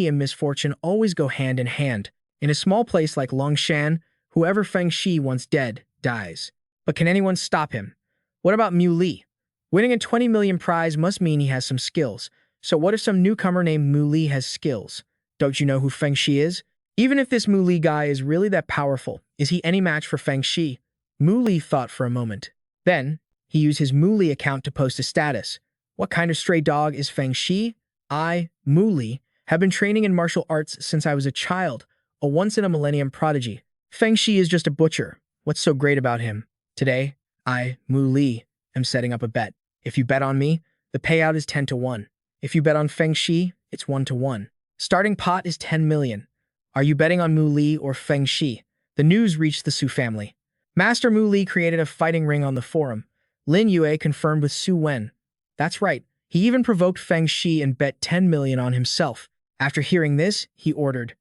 and misfortune always go hand in hand. In a small place like Longshan, whoever Fangg Xi wants dead, dies. But can anyone stop him? What about Mu Li? Winning a 20 million prize must mean he has some skills. So what if some newcomer named Mu Li has skills? Don't you know who Fangg Xi is? Even if this Mu Li guy is really that powerful, is he any match for Fangg Xi? Mu Li thought for a moment. Then, he used his Mu Li account to post a status. What kind of stray dog is Fangg Xi? I, Mu Li, have been training in martial arts since I was a child, a once-in-a-millennium prodigy. Fangg Xi is just a butcher. What's so great about him? Today, I, Mu Li, am setting up a bet. If you bet on me, the payout is 10-1. If you bet on Fangg Xi, it's 1-1. Starting pot is 10 million. Are you betting on Mu Li or Fangg Xi? The news reached the Su family. Master Mu Li created a fighting ring on the forum. Lin Yue confirmed with Su Wen. That's right, he even provoked Fangg Xi and bet 10 million on himself. After hearing this, he ordered,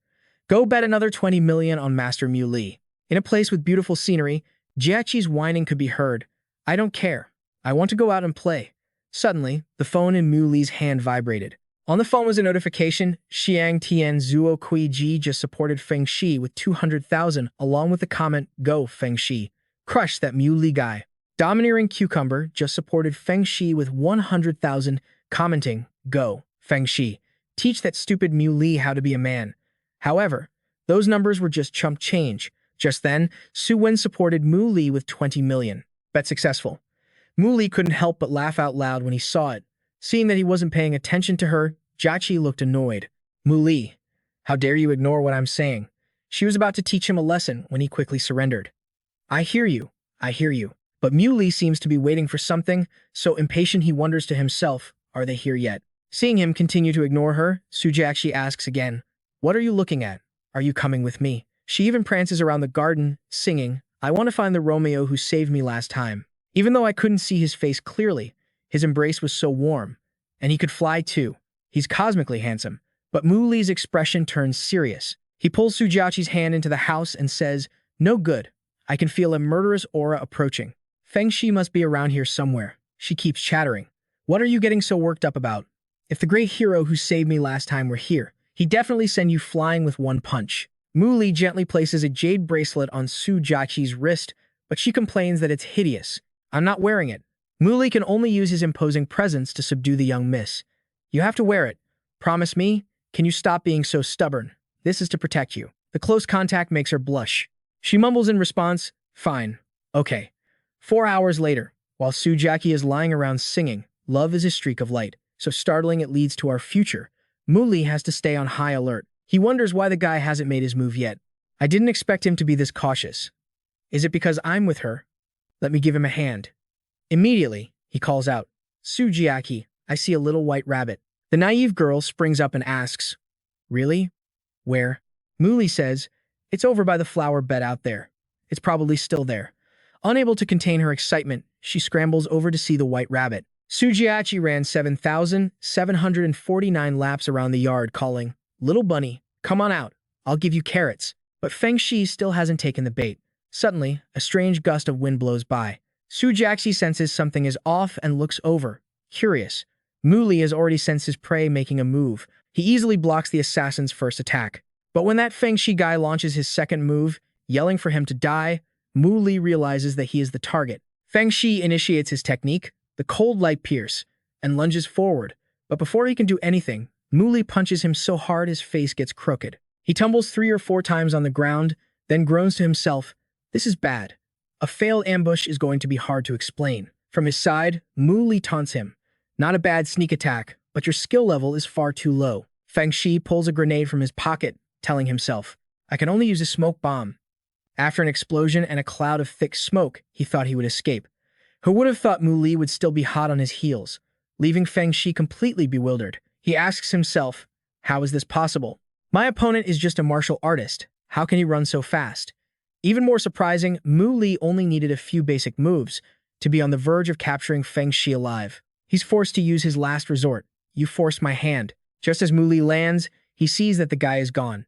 go bet another 20 million on Master Mu Li. In a place with beautiful scenery, Jiaqi's whining could be heard. I don't care. I want to go out and play. Suddenly, the phone in Mu Li's hand vibrated. On the phone was a notification. Xiang Tian Zuo Kui Ji just supported Fangg Xi with 200,000, along with the comment, go Fangg Xi. Crush that Mu Li guy. Domineering Cucumber just supported Fangg Xi with 100,000, commenting, go Fangg Xi. Teach that stupid Mu Li how to be a man. However, those numbers were just chump change. Just then, Su Wen supported Mu Li with 20 million. Bet successful. Mu Li couldn't help but laugh out loud when he saw it. Seeing that he wasn't paying attention to her, Jachi looked annoyed. Mu Li, how dare you ignore what I'm saying? She was about to teach him a lesson when he quickly surrendered. I hear you. But Mu Li seems to be waiting for something, so impatient he wonders to himself, are they here yet? Seeing him continue to ignore her, Su Jachi asks again, what are you looking at? Are you coming with me? She even prances around the garden, singing, I want to find the Romeo who saved me last time. Even though I couldn't see his face clearly, his embrace was so warm. And he could fly too. He's cosmically handsome. But Mu Li's expression turns serious. He pulls Su Jachi's hand into the house and says, no good. I can feel a murderous aura approaching. Fangg Xi must be around here somewhere. She keeps chattering. What are you getting so worked up about? If the great hero who saved me last time were here, he'd definitely send you flying with one punch. Mu Li gently places a jade bracelet on Su Jachi's wrist, but she complains that it's hideous. I'm not wearing it. Mu Li can only use his imposing presence to subdue the young miss. You have to wear it. Promise me? Can you stop being so stubborn? This is to protect you. The close contact makes her blush. She mumbles in response, fine. Okay. 4 hours later, while Su Jachi is lying around singing, love is a streak of light, so startling it leads to our future, Mu Li has to stay on high alert. He wonders why the guy hasn't made his move yet. I didn't expect him to be this cautious. Is it because I'm with her? Let me give him a hand. Immediately, he calls out, Su Jachi, I see a little white rabbit. The naive girl springs up and asks, really? Where? Mu Li says, it's over by the flower bed out there. It's probably still there. Unable to contain her excitement, she scrambles over to see the white rabbit. Su Jachi ran 7,749 laps around the yard calling, little bunny, come on out. I'll give you carrots. But Fangg Xi still hasn't taken the bait. Suddenly, a strange gust of wind blows by. Su Jachi senses something is off and looks over. Curious. Mu Li has already sensed his prey making a move. He easily blocks the assassin's first attack. But when that Fangg Xi guy launches his second move, yelling for him to die, Mu Li realizes that he is the target. Fangg Xi initiates his technique, the cold light pierce, and lunges forward. But before he can do anything, Mu Li punches him so hard his face gets crooked. He tumbles 3 or 4 times on the ground, then groans to himself, this is bad. A failed ambush is going to be hard to explain. From his side, Mu Li taunts him. Not a bad sneak attack, but your skill level is far too low. Fangg Xi pulls a grenade from his pocket, telling himself, I can only use a smoke bomb. After an explosion and a cloud of thick smoke, he thought he would escape. Who would have thought Mu Li would still be hot on his heels, leaving Fangg Xi completely bewildered. He asks himself, how is this possible? My opponent is just a martial artist. How can he run so fast? Even more surprising, Mu Li only needed a few basic moves to be on the verge of capturing Fangg Xi alive. He's forced to use his last resort. You forced my hand. Just as Mu Li lands, he sees that the guy is gone.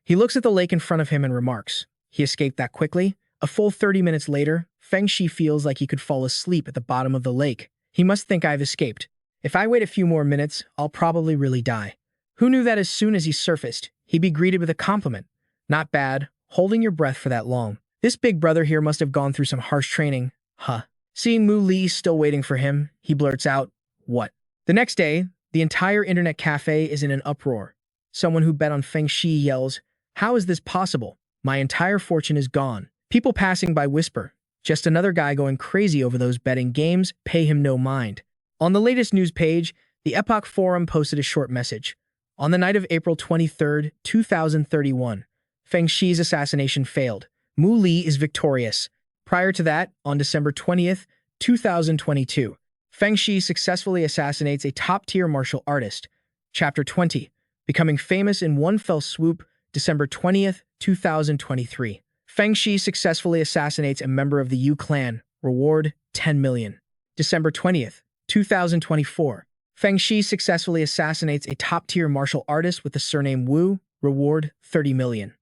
He looks at the lake in front of him and remarks, "He escaped that quickly?" A full 30 minutes later, Fangg Xi feels like he could fall asleep at the bottom of the lake. He must think I've escaped. If I wait a few more minutes, I'll probably really die. Who knew that as soon as he surfaced, he'd be greeted with a compliment? Not bad, holding your breath for that long. This big brother here must have gone through some harsh training. Huh. Seeing Mu Li still waiting for him, he blurts out, "What?" The next day, the entire internet cafe is in an uproar. Someone who bet on Fangg Xi yells, "How is this possible? My entire fortune is gone." People passing by whisper, "Just another guy going crazy over those betting games, pay him no mind." On the latest news page, the Epoch Forum posted a short message. On the night of April 23, 2031, Fangg Xi's assassination failed. Mu Li is victorious. Prior to that, on December 20th, 2022, Fangg Xi successfully assassinates a top-tier martial artist. Chapter 20, becoming famous in one fell swoop, December 20th, 2023. Fangg Xi successfully assassinates a member of the Yu clan. Reward, 10 million. December 20th, 2024. Fangg Xi successfully assassinates a top-tier martial artist with the surname Wu. Reward, 30 million.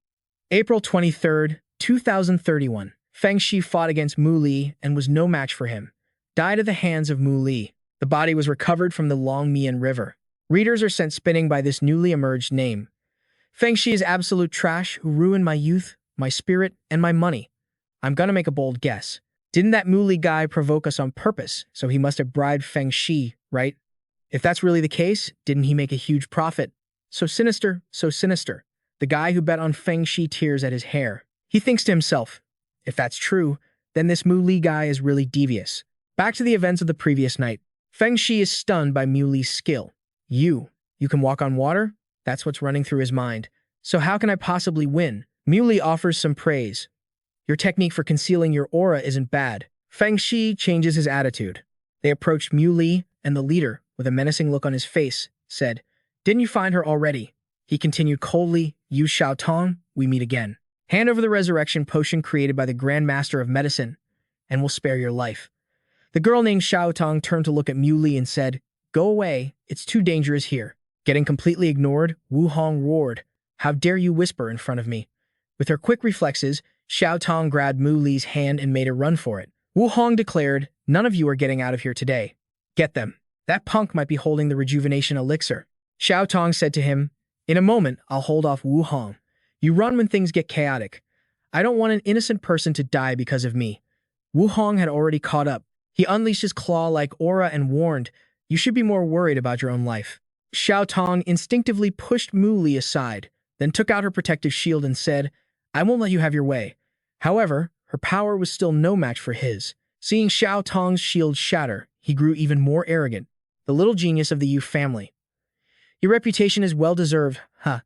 April 23rd, 2031. Fangg Xi fought against Mu Li and was no match for him. Died at the hands of Mu Li. The body was recovered from the Longmian River. Readers are sent spinning by this newly emerged name. Fangg Xi is absolute trash who ruined my youth, my spirit, and my money. I'm gonna make a bold guess. Didn't that Mu Li guy provoke us on purpose, so he must have bribed Fangg Xi, right? If that's really the case, didn't he make a huge profit? So sinister, so sinister. The guy who bet on Fangg Xi tears at his hair. He thinks to himself, if that's true, then this Mu Li guy is really devious. Back to the events of the previous night. Fangg Xi is stunned by Mu Li's skill. You can walk on water? That's what's running through his mind. So how can I possibly win? Mu Li offers some praise. Your technique for concealing your aura isn't bad. Fangg Xi changes his attitude. They approached Mu Li, and the leader, with a menacing look on his face, said, "Didn't you find her already?" He continued coldly, "You Shao Tong, we meet again. Hand over the resurrection potion created by the Grand Master of Medicine, and we'll spare your life." The girl named Shao Tong turned to look at Mu Li and said, "Go away, it's too dangerous here." Getting completely ignored, Wu Hong roared, "How dare you whisper in front of me?" With her quick reflexes, Shao Tong grabbed Mu Li's hand and made a run for it. Wu Hong declared, "None of you are getting out of here today. Get them. That punk might be holding the rejuvenation elixir." Shao Tong said to him, "In a moment, I'll hold off Wu Hong. You run when things get chaotic. I don't want an innocent person to die because of me." Wu Hong had already caught up. He unleashed his claw-like aura and warned, "You should be more worried about your own life." Shao Tong instinctively pushed Mu Li aside, then took out her protective shield and said, "I won't let you have your way." However, her power was still no match for his. Seeing Shao Tong's shield shatter, he grew even more arrogant. The little genius of the Yu family. "Your reputation is well-deserved, huh?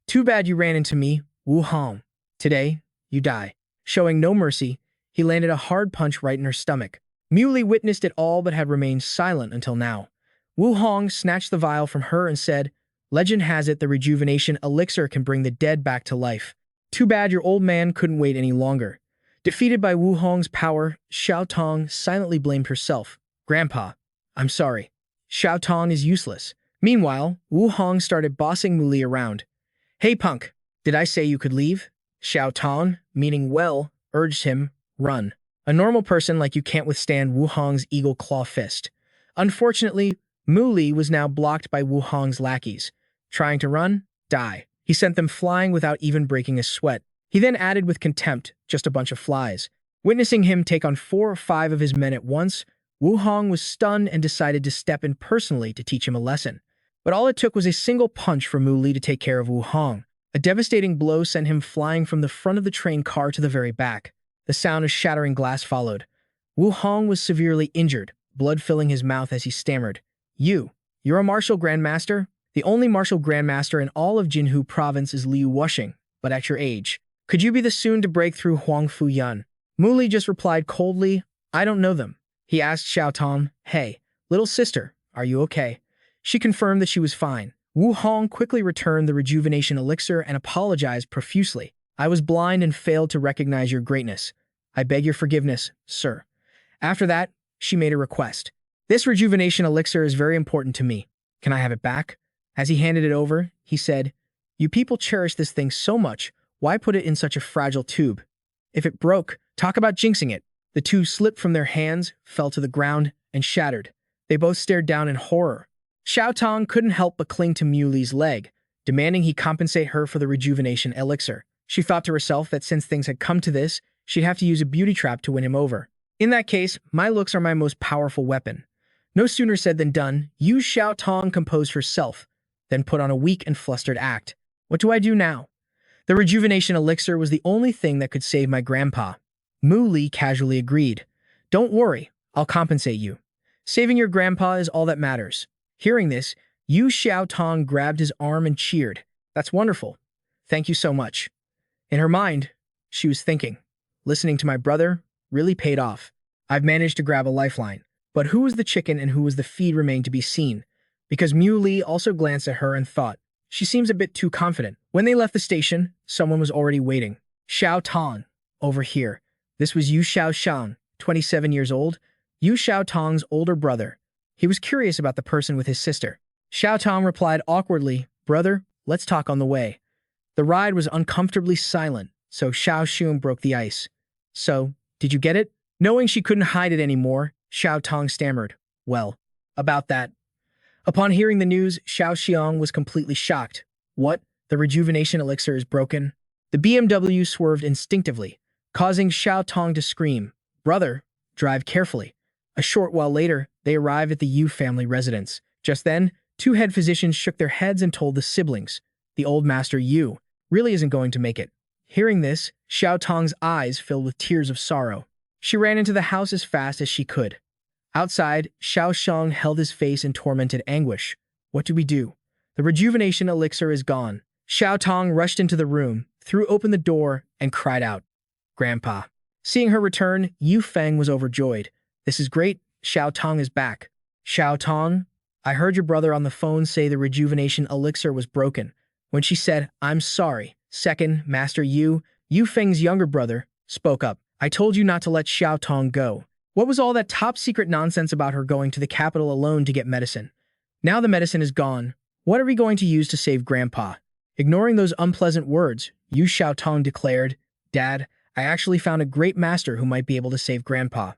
Too bad you ran into me, Wu Hong. Today, you die." Showing no mercy, he landed a hard punch right in her stomach. Mu Li witnessed it all but had remained silent until now. Wu Hong snatched the vial from her and said, "Legend has it the rejuvenation elixir can bring the dead back to life. Too bad your old man couldn't wait any longer." Defeated by Wu Hong's power, Shao Tong silently blamed herself. "Grandpa, I'm sorry. Shao Tong is useless." Meanwhile, Wu Hong started bossing Mu Li around. "Hey punk, did I say you could leave?" Shao Tong, meaning well, urged him, "Run. A normal person like you can't withstand Wu Hong's eagle claw fist." Unfortunately, Mu Li was now blocked by Wu Hong's lackeys. Trying to run? Die. He sent them flying without even breaking a sweat. He then added with contempt, "Just a bunch of flies." Witnessing him take on 4 or 5 of his men at once, Wu Hong was stunned and decided to step in personally to teach him a lesson. But all it took was a single punch for Mu Li to take care of Wu Hong. A devastating blow sent him flying from the front of the train car to the very back. The sound of shattering glass followed. Wu Hong was severely injured, blood filling his mouth as he stammered, You're a martial grandmaster? The only martial grandmaster in all of Jinhu province is Liu Wushing, but at your age. Could you be the soon-to-break-through Huang Fu Yun?" Mu Li just replied coldly, "I don't know them." He asked Shao Tong, "Hey, little sister, are you okay?" She confirmed that she was fine. Wu Hong quickly returned the rejuvenation elixir and apologized profusely. I was blind and failed to recognize your greatness. I beg your forgiveness, sir. After that, she made a request. This rejuvenation elixir is very important to me. Can I have it back? As he handed it over, he said, You people cherish this thing so much. Why put it in such a fragile tube? If it broke, talk about jinxing it. The tube slipped from their hands, fell to the ground, and shattered. They both stared down in horror. Xiao Tong couldn't help but cling to Mu Li's leg, demanding he compensate her for the rejuvenation elixir. She thought to herself that since things had come to this, she'd have to use a beauty trap to win him over. In that case, my looks are my most powerful weapon. No sooner said than done, Yu Xiao Tong composed herself, then put on a weak and flustered act. What do I do now? The rejuvenation elixir was the only thing that could save my grandpa. Mu Li casually agreed. Don't worry, I'll compensate you. Saving your grandpa is all that matters. Hearing this, Yu Xiao Tong grabbed his arm and cheered. That's wonderful. Thank you so much. In her mind, she was thinking, listening to my brother really paid off. I've managed to grab a lifeline. But who was the chicken and who was the feed remained to be seen, because Mu Li also glanced at her and thought, she seems a bit too confident. When they left the station, someone was already waiting. Xiao Tong, over here. This was Yu Xiao Shan, 27 years old, Yu Xiao Tong's older brother. He was curious about the person with his sister. Xiao Tong replied awkwardly, Brother, let's talk on the way. The ride was uncomfortably silent, so Xiao Xun broke the ice. So, did you get it? Knowing she couldn't hide it anymore, Xiao Tong stammered. Well, about that. Upon hearing the news, Xiao Xiong was completely shocked. What? The rejuvenation elixir is broken? The BMW swerved instinctively, causing Xiao Tong to scream. Brother, drive carefully. A short while later, they arrived at the Yu family residence. Just then, two head physicians shook their heads and told the siblings, the old master Yu really isn't going to make it. Hearing this, Xiao Tong's eyes filled with tears of sorrow. She ran into the house as fast as she could. Outside, Xiao Xiong held his face in tormented anguish. What do we do? The rejuvenation elixir is gone. Xiao Tong rushed into the room, threw open the door, and cried out, Grandpa. Seeing her return, Yu Feng was overjoyed. This is great. Xiao Tong is back. Xiao Tong, I heard your brother on the phone say the rejuvenation elixir was broken. When she said, I'm sorry, second, Master Yu Feng's younger brother, spoke up. I told you not to let Xiao Tong go. What was all that top-secret nonsense about her going to the capital alone to get medicine? Now the medicine is gone. What are we going to use to save Grandpa? Ignoring those unpleasant words, Yu Xiao Tong declared, Dad, I actually found a great master who might be able to save Grandpa.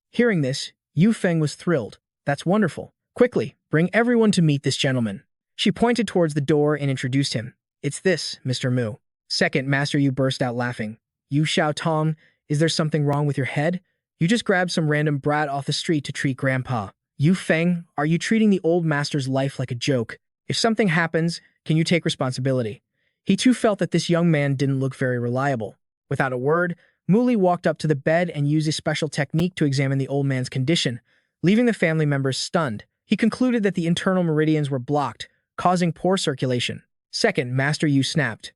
Hearing this, Yu Feng was thrilled. That's wonderful. Quickly, bring everyone to meet this gentleman. She pointed towards the door and introduced him. It's this, Mr. Mu. Second, Master Yu burst out laughing. Yu Xiao Tong, is there something wrong with your head? You just grabbed some random brat off the street to treat Grandpa. Yu Feng, are you treating the old master's life like a joke? If something happens, can you take responsibility? He too felt that this young man didn't look very reliable. Without a word, Mu Li walked up to the bed and used a special technique to examine the old man's condition, leaving the family members stunned. He concluded that the internal meridians were blocked, causing poor circulation. Second, Master Yu snapped.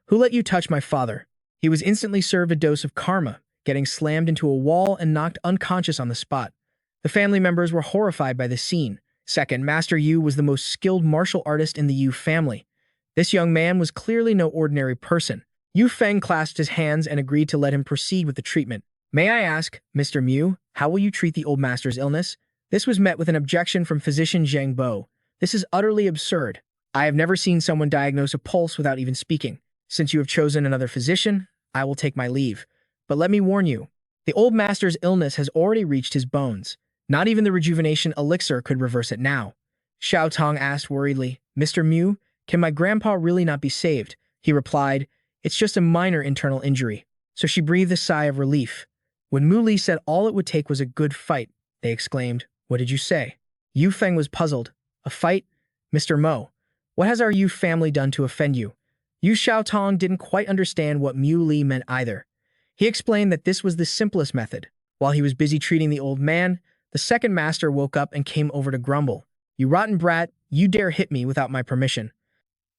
Who let you touch my father? He was instantly served a dose of karma, getting slammed into a wall and knocked unconscious on the spot. The family members were horrified by the scene. Second, Master Yu was the most skilled martial artist in the Yu family. This young man was clearly no ordinary person. Yu Feng clasped his hands and agreed to let him proceed with the treatment. May I ask, Mr. Mu, how will you treat the old master's illness? This was met with an objection from physician Zhang Bo. This is utterly absurd. I have never seen someone diagnose a pulse without even speaking. Since you have chosen another physician, I will take my leave. But let me warn you, the old master's illness has already reached his bones. Not even the rejuvenation elixir could reverse it now. Xiao Tong asked worriedly, Mr. Mu, can my grandpa really not be saved? He replied, it's just a minor internal injury. So she breathed a sigh of relief. When Mu Li said all it would take was a good fight, they exclaimed, what did you say? Yu Feng was puzzled. A fight? Mr. Mo, what has our Yu family done to offend you? Yu Xiao Tong didn't quite understand what Mu Li meant either. He explained that this was the simplest method. While he was busy treating the old man, the second master woke up and came over to grumble. You rotten brat, you dare hit me without my permission.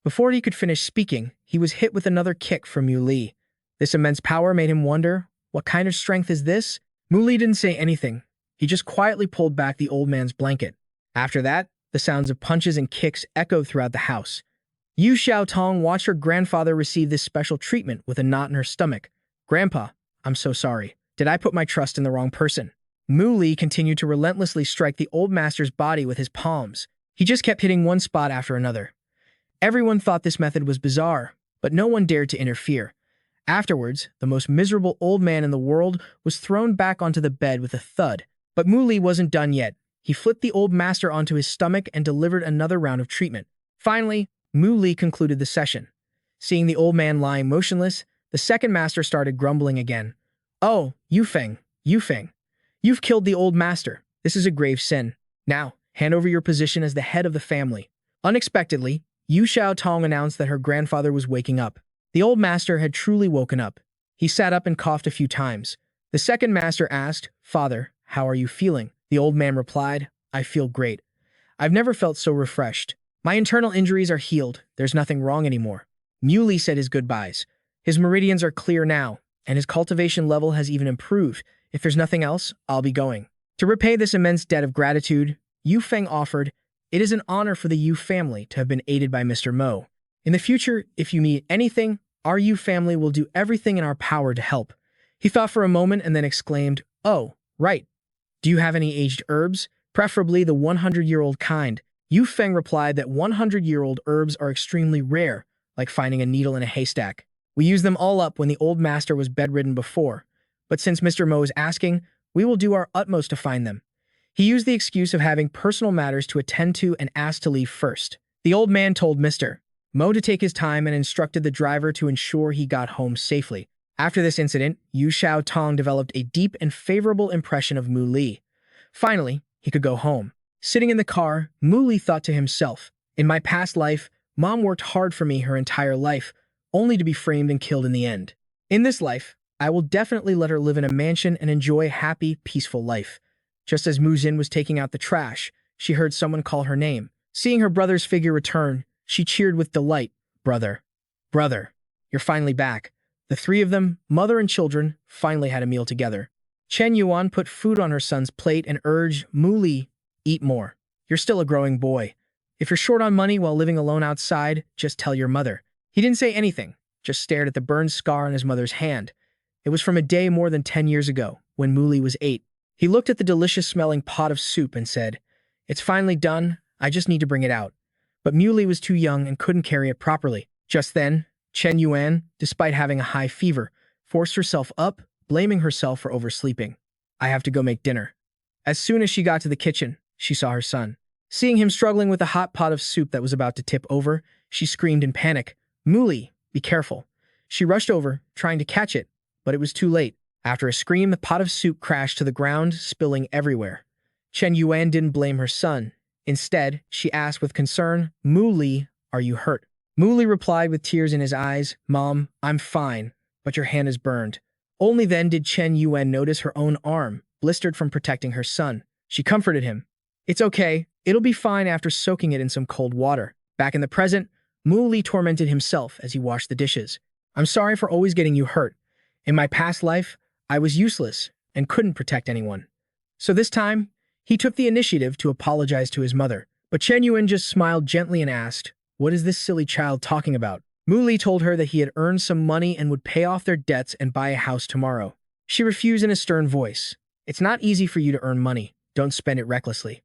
Before he could finish speaking, he was hit with another kick from Mu Li. This immense power made him wonder, what kind of strength is this? Mu Li didn't say anything. He just quietly pulled back the old man's blanket. After that, the sounds of punches and kicks echoed throughout the house. Yu Xiaotong watched her grandfather receive this special treatment with a knot in her stomach. Grandpa, I'm so sorry. Did I put my trust in the wrong person? Mu Li continued to relentlessly strike the old master's body with his palms. He just kept hitting one spot after another. Everyone thought this method was bizarre, but no one dared to interfere. Afterwards, the most miserable old man in the world was thrown back onto the bed with a thud. But Mu Li wasn't done yet. He flipped the old master onto his stomach and delivered another round of treatment. Finally, Mu Li concluded the session. Seeing the old man lying motionless, the second master started grumbling again. Oh, Yufeng, you've killed the old master. This is a grave sin. Now, hand over your position as the head of the family. Unexpectedly, Yu Xiaotong announced that her grandfather was waking up. The old master had truly woken up. He sat up and coughed a few times. The second master asked, Father, how are you feeling? The old man replied, I feel great. I've never felt so refreshed. My internal injuries are healed. There's nothing wrong anymore. Muley said his goodbyes. His meridians are clear now, and his cultivation level has even improved. If there's nothing else, I'll be going. To repay this immense debt of gratitude, Yu Feng offered, It is an honor for the Yu family to have been aided by Mr. Mo. In the future, if you need anything, our Yu family will do everything in our power to help. He thought for a moment and then exclaimed, Oh, right. Do you have any aged herbs? Preferably the 100-year-old kind. Yu Feng replied that 100-year-old herbs are extremely rare, like finding a needle in a haystack. We used them all up when the old master was bedridden before. But since Mr. Mo is asking, we will do our utmost to find them. He used the excuse of having personal matters to attend to and asked to leave first. The old man told Mr. Mo to take his time and instructed the driver to ensure he got home safely. After this incident, Yu Xiaotong developed a deep and favorable impression of Mu Li. Finally, he could go home. Sitting in the car, Mu Li thought to himself, In my past life, Mom worked hard for me her entire life, only to be framed and killed in the end. In this life, I will definitely let her live in a mansion and enjoy a happy, peaceful life. Just as Mu Xin was taking out the trash, she heard someone call her name. Seeing her brother's figure return, she cheered with delight. Brother, you're finally back. The three of them, mother and children, finally had a meal together. Chen Yuan put food on her son's plate and urged, Mu Li, eat more. You're still a growing boy. If you're short on money while living alone outside, just tell your mother. He didn't say anything, just stared at the burned scar on his mother's hand. It was from a day more than 10 years ago, when Mu Li was 8. He looked at the delicious-smelling pot of soup and said, It's finally done, I just need to bring it out. But Mu Li was too young and couldn't carry it properly. Just then, Chen Yuan, despite having a high fever, forced herself up, blaming herself for oversleeping. I have to go make dinner. As soon as she got to the kitchen, she saw her son. Seeing him struggling with a hot pot of soup that was about to tip over, she screamed in panic, Mu Li, be careful. She rushed over, trying to catch it, but it was too late. After a scream, the pot of soup crashed to the ground, spilling everywhere. Chen Yuan didn't blame her son. Instead, she asked with concern, Mu Li, are you hurt? Mu Li replied with tears in his eyes, Mom, I'm fine, but your hand is burned. Only then did Chen Yuan notice her own arm, blistered from protecting her son. She comforted him. It's okay, it'll be fine after soaking it in some cold water. Back in the present, Mu Li tormented himself as he washed the dishes. I'm sorry for always getting you hurt. In my past life, I was useless and couldn't protect anyone. So this time, he took the initiative to apologize to his mother. But Chen Yuan just smiled gently and asked, What is this silly child talking about? Mu Li told her that he had earned some money and would pay off their debts and buy a house tomorrow. She refused in a stern voice. It's not easy for you to earn money. Don't spend it recklessly.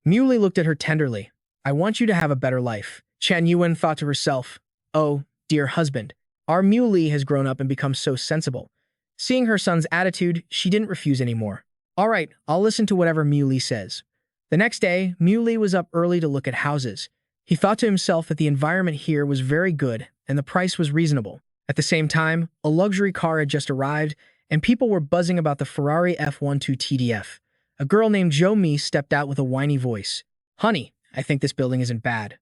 Mu Li looked at her tenderly. I want you to have a better life. Chen Yuan thought to herself, Oh, dear husband, our Mu Li has grown up and become so sensible. Seeing her son's attitude, she didn't refuse anymore. All right, I'll listen to whatever Mu Li says. The next day, Mu Li was up early to look at houses. He thought to himself that the environment here was very good and the price was reasonable. At the same time, a luxury car had just arrived and people were buzzing about the Ferrari F12 TDF. A girl named Jo Mi stepped out with a whiny voice. Honey, I think this building isn't bad.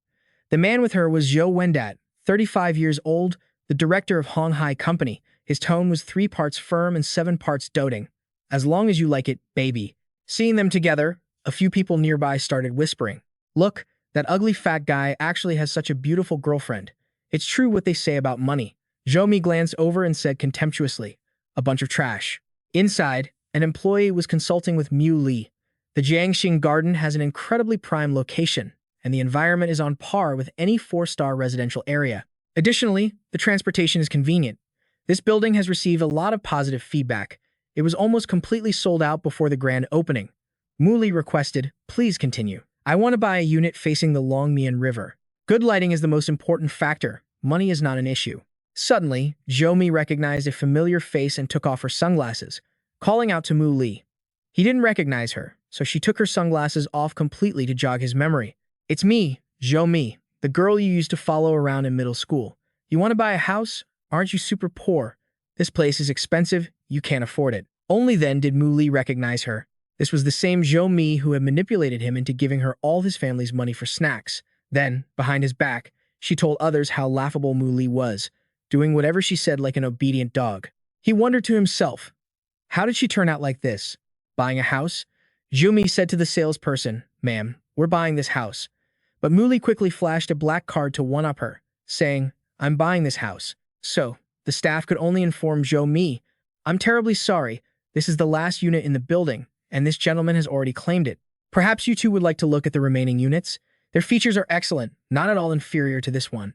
The man with her was Zhou Wendat, 35 years old, the director of Honghai Company. His tone was 3 parts firm and 7 parts doting. As long as you like it, baby. Seeing them together, a few people nearby started whispering. Look, that ugly fat guy actually has such a beautiful girlfriend. It's true what they say about money. Zhou Mi glanced over and said contemptuously, A bunch of trash. Inside, an employee was consulting with Mu Li. The Jiangxing Garden has an incredibly prime location. and the environment is on par with any four-star residential area. Additionally, the transportation is convenient. This building has received a lot of positive feedback. It was almost completely sold out before the grand opening. Muli requested, "Please continue. I want to buy a unit facing the Longmian River. Good lighting is the most important factor. Money is not an issue." Suddenly, Zhou recognized a familiar face and took off her sunglasses, calling out to Muli. He didn't recognize her, so she took her sunglasses off completely to jog his memory. "It's me, Zhou, the girl you used to follow around in middle school. You want to buy a house? Aren't you super poor? This place is expensive, you can't afford it." Only then did Muli recognize her. This was the same Zhou who had manipulated him into giving her all his family's money for snacks. Then, behind his back, she told others how laughable Muli was, doing whatever she said like an obedient dog. He wondered to himself, how did she turn out like this? Buying a house? Zhou said to the salesperson, "Ma'am, we're buying this house." But Muli quickly flashed a black card to one-up her, saying, "I'm buying this house." So, the staff could only inform Zhou, "I'm terribly sorry, this is the last unit in the building, and this gentleman has already claimed it. Perhaps you two would like to look at the remaining units? Their features are excellent, not at all inferior to this one."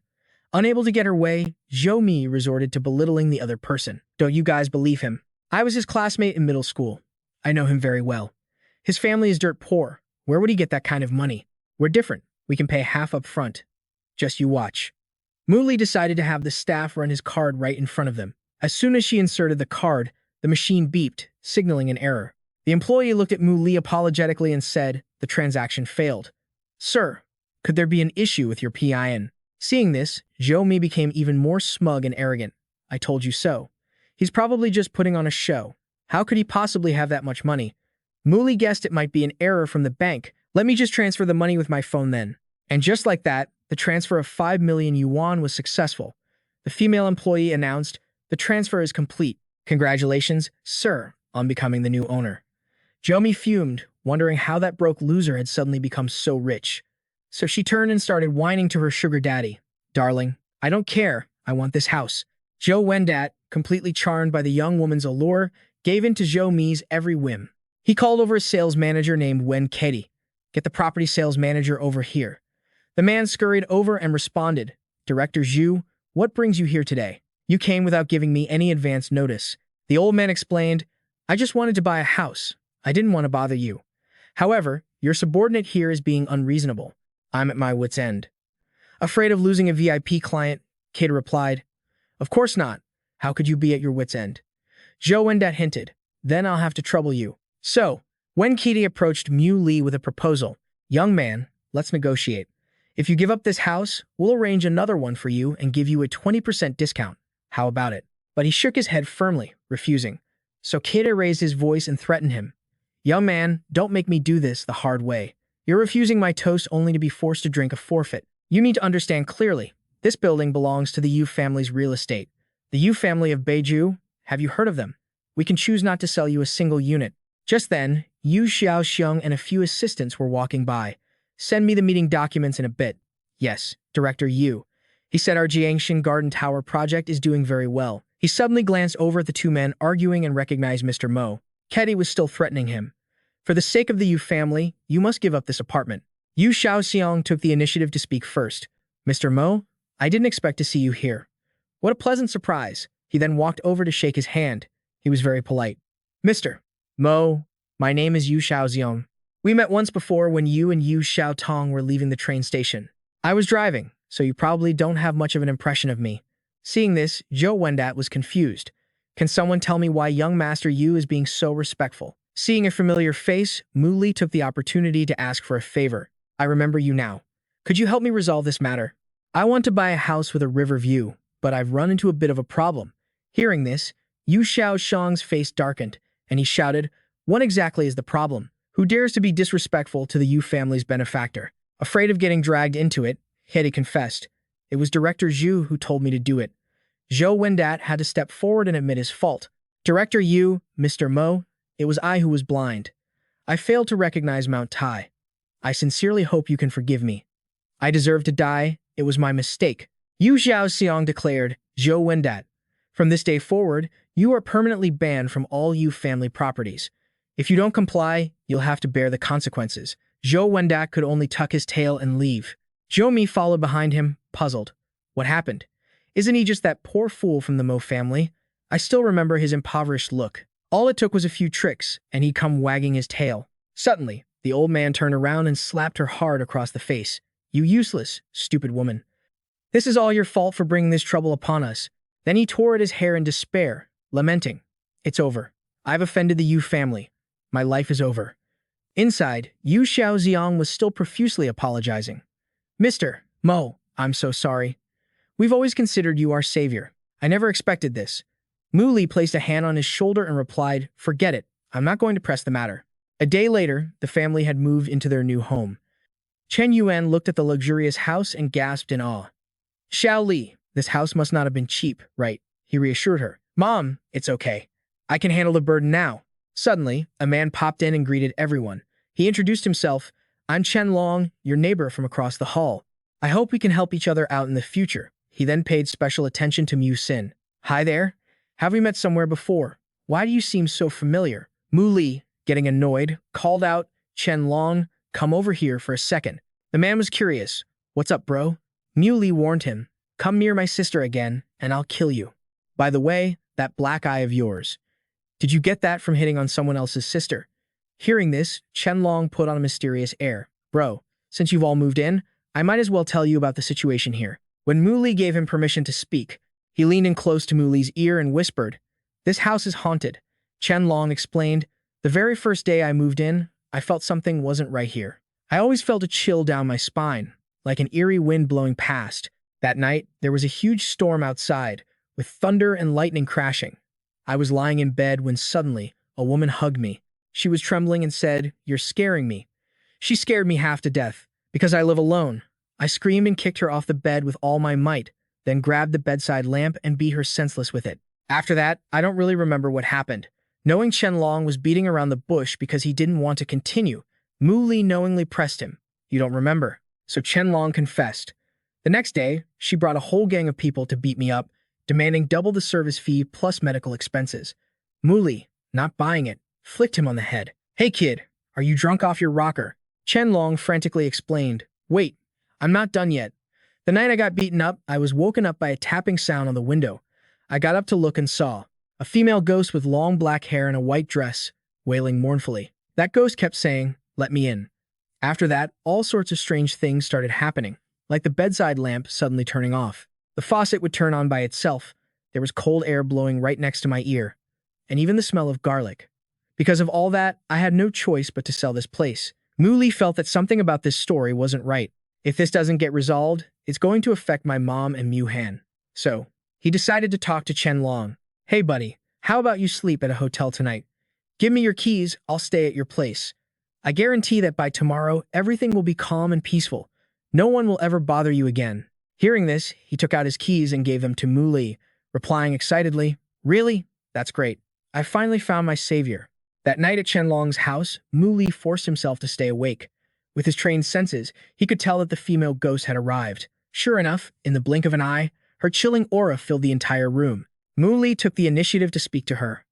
Unable to get her way, Zhou resorted to belittling the other person. "Don't you guys believe him? I was his classmate in middle school. I know him very well. His family is dirt poor. Where would he get that kind of money? We're different. We can pay half up front. Just you watch." Muli decided to have the staff run his card right in front of them. As soon as she inserted the card, the machine beeped, signaling an error. The employee looked at Muli apologetically and said, "The transaction failed." "Sir, could there be an issue with your PIN?" Seeing this, Zhou became even more smug and arrogant. "I told you so. He's probably just putting on a show. How could he possibly have that much money?" Muli guessed it might be an error from the bank. "Let me just transfer the money with my phone then." And just like that, the transfer of 5 million yuan was successful. The female employee announced, "The transfer is complete. Congratulations, sir, on becoming the new owner." Zhou fumed, wondering how that broke loser had suddenly become so rich. So she turned and started whining to her sugar daddy. "Darling, I don't care. I want this house." Zhou Wendat, completely charmed by the young woman's allure, gave in to Zhou every whim. He called over a sales manager named Wen Katie. "Get the property sales manager over here." The man scurried over and responded, "Director Zhu, what brings you here today? You came without giving me any advance notice." The old man explained, "I just wanted to buy a house. I didn't want to bother you. However, your subordinate here is being unreasonable. I'm at my wit's end." "Afraid of losing a VIP client?" Katie replied. "Of course not. How could you be at your wit's end?" Zhou Wendat hinted, "Then I'll have to trouble you." So, when Katie approached Muli with a proposal, "Young man, let's negotiate. If you give up this house, we'll arrange another one for you and give you a 20% discount. How about it?" But he shook his head firmly, refusing. So Katie raised his voice and threatened him. "Young man, don't make me do this the hard way. You're refusing my toast only to be forced to drink a forfeit. You need to understand clearly. This building belongs to the Yu family's real estate. The Yu family of Beiju, have you heard of them? We can choose not to sell you a single unit." Just then, Yu Xiaoxiang and a few assistants were walking by. "Send me the meeting documents in a bit." "Yes, Director Yu." He said, "Our Jiangshan Garden Tower project is doing very well." He suddenly glanced over at the two men arguing and recognized Mr. Mo. Katie was still threatening him. "For the sake of the Yu family, you must give up this apartment." Yu Xiaoxiang took the initiative to speak first. "Mr. Mo, I didn't expect to see you here. What a pleasant surprise." He then walked over to shake his hand. He was very polite. "Mr. Mo, my name is Yu Xiaoxiang. We met once before when you and Yu Xiaotong were leaving the train station. I was driving, so you probably don't have much of an impression of me." Seeing this, Zhou Wendat was confused. "Can someone tell me why young Master Yu is being so respectful?" Seeing a familiar face, Muli took the opportunity to ask for a favor. "I remember you now. Could you help me resolve this matter? I want to buy a house with a river view, but I've run into a bit of a problem." Hearing this, Yu Xiaoxiang's face darkened, and he shouted, "What exactly is the problem? Who dares to be disrespectful to the Yu family's benefactor?" Afraid of getting dragged into it, Hedi confessed, "It was Director Zhu who told me to do it." Zhou Wendat had to step forward and admit his fault. "Director Yu, Mr. Mo, it was I who was blind. I failed to recognize Mount Tai. I sincerely hope you can forgive me. I deserve to die. It was my mistake." Yu Xiaoxiang declared, "Zhou Wendat, from this day forward, you are permanently banned from all Yu family properties. If you don't comply, you'll have to bear the consequences." Zhou Wendak could only tuck his tail and leave. Zhou Mi followed behind him, puzzled. What happened? Isn't he just that poor fool from the Mo family? I still remember his impoverished look. All it took was a few tricks, and he'd come wagging his tail. Suddenly, the old man turned around and slapped her hard across the face. You useless, stupid woman. This is all your fault for bringing this trouble upon us. Then he tore at his hair in despair, lamenting. It's over. I've offended the Yu family. My life is over. Inside, Yu Xiaoxiang was still profusely apologizing. Mr. Mo, I'm so sorry. We've always considered you our savior. I never expected this. Mu Li placed a hand on his shoulder and replied, Forget it. I'm not going to press the matter. A day later, the family had moved into their new home. Chen Yuan looked at the luxurious house and gasped in awe. Xiao Li, this house must not have been cheap, right? He reassured her. Mom, it's okay. I can handle the burden now. Suddenly, a man popped in and greeted everyone. He introduced himself. I'm Chen Long, your neighbor from across the hall. I hope we can help each other out in the future. He then paid special attention to Mu Xin. Hi there. Have we met somewhere before? Why do you seem so familiar? Mu Li, getting annoyed, called out, Chen Long, come over here for a second. The man was curious. What's up, bro? Mu Li warned him. Come near my sister again, and I'll kill you. By the way, that black eye of yours. Did you get that from hitting on someone else's sister? Hearing this, Chen Long put on a mysterious air. Bro, since you've all moved in, I might as well tell you about the situation here. When Mu Li gave him permission to speak, he leaned in close to Mu Li's ear and whispered, This house is haunted. Chen Long explained, The very first day I moved in, I felt something wasn't right here. I always felt a chill down my spine, like an eerie wind blowing past. That night, there was a huge storm outside, with thunder and lightning crashing. I was lying in bed when suddenly, a woman hugged me. She was trembling and said, You're scaring me. She scared me half to death. Because I live alone, I screamed and kicked her off the bed with all my might, then grabbed the bedside lamp and beat her senseless with it. After that, I don't really remember what happened. Knowing Chen Long was beating around the bush because he didn't want to continue, Mu Li knowingly pressed him. You don't remember. So Chen Long confessed. The next day, she brought a whole gang of people to beat me up, demanding double the service fee plus medical expenses. Mu Li, not buying it, flicked him on the head. Hey kid, are you drunk off your rocker? Chen Long frantically explained. Wait, I'm not done yet. The night I got beaten up, I was woken up by a tapping sound on the window. I got up to look and saw a female ghost with long black hair and a white dress, wailing mournfully. That ghost kept saying, Let me in. After that, all sorts of strange things started happening, like the bedside lamp suddenly turning off. The faucet would turn on by itself. There was cold air blowing right next to my ear, and even the smell of garlic. Because of all that, I had no choice but to sell this place. Mu Li felt that something about this story wasn't right. If this doesn't get resolved, it's going to affect my mom and Mu Han. So, he decided to talk to Chen Long. Hey buddy, how about you sleep at a hotel tonight? Give me your keys, I'll stay at your place. I guarantee that by tomorrow, everything will be calm and peaceful. No one will ever bother you again. Hearing this, he took out his keys and gave them to Mu Li, replying excitedly, Really? That's great. I finally found my savior. That night at Chen Long's house, Mu Li forced himself to stay awake. With his trained senses, he could tell that the female ghost had arrived. Sure enough, in the blink of an eye, her chilling aura filled the entire room. Mu Li took the initiative to speak to her.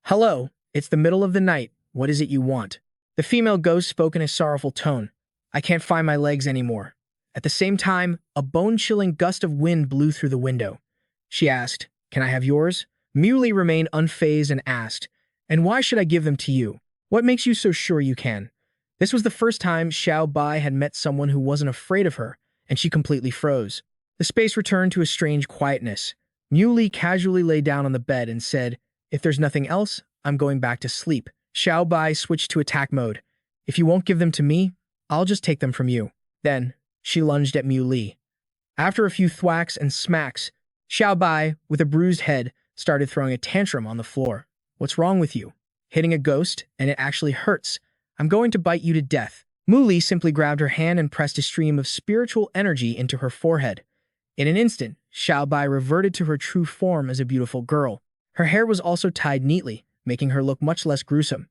Hello, it's the middle of the night. What is it you want? The female ghost spoke in a sorrowful tone. I can't find my legs anymore. At the same time, a bone-chilling gust of wind blew through the window. She asked, Can I have yours? Mu Li remained unfazed and asked, And why should I give them to you? What makes you so sure you can? This was the first time Xiao Bai had met someone who wasn't afraid of her, and she completely froze. The space returned to a strange quietness. Mu Li casually lay down on the bed and said, If there's nothing else, I'm going back to sleep. Xiao Bai switched to attack mode. If you won't give them to me, I'll just take them from you. Then, she lunged at Mu Li. After a few thwacks and smacks, Xiao Bai, with a bruised head, started throwing a tantrum on the floor. What's wrong with you? Hitting a ghost, and it actually hurts. I'm going to bite you to death. Mu Li simply grabbed her hand and pressed a stream of spiritual energy into her forehead. In an instant, Xiao Bai reverted to her true form as a beautiful girl. Her hair was also tied neatly, making her look much less gruesome.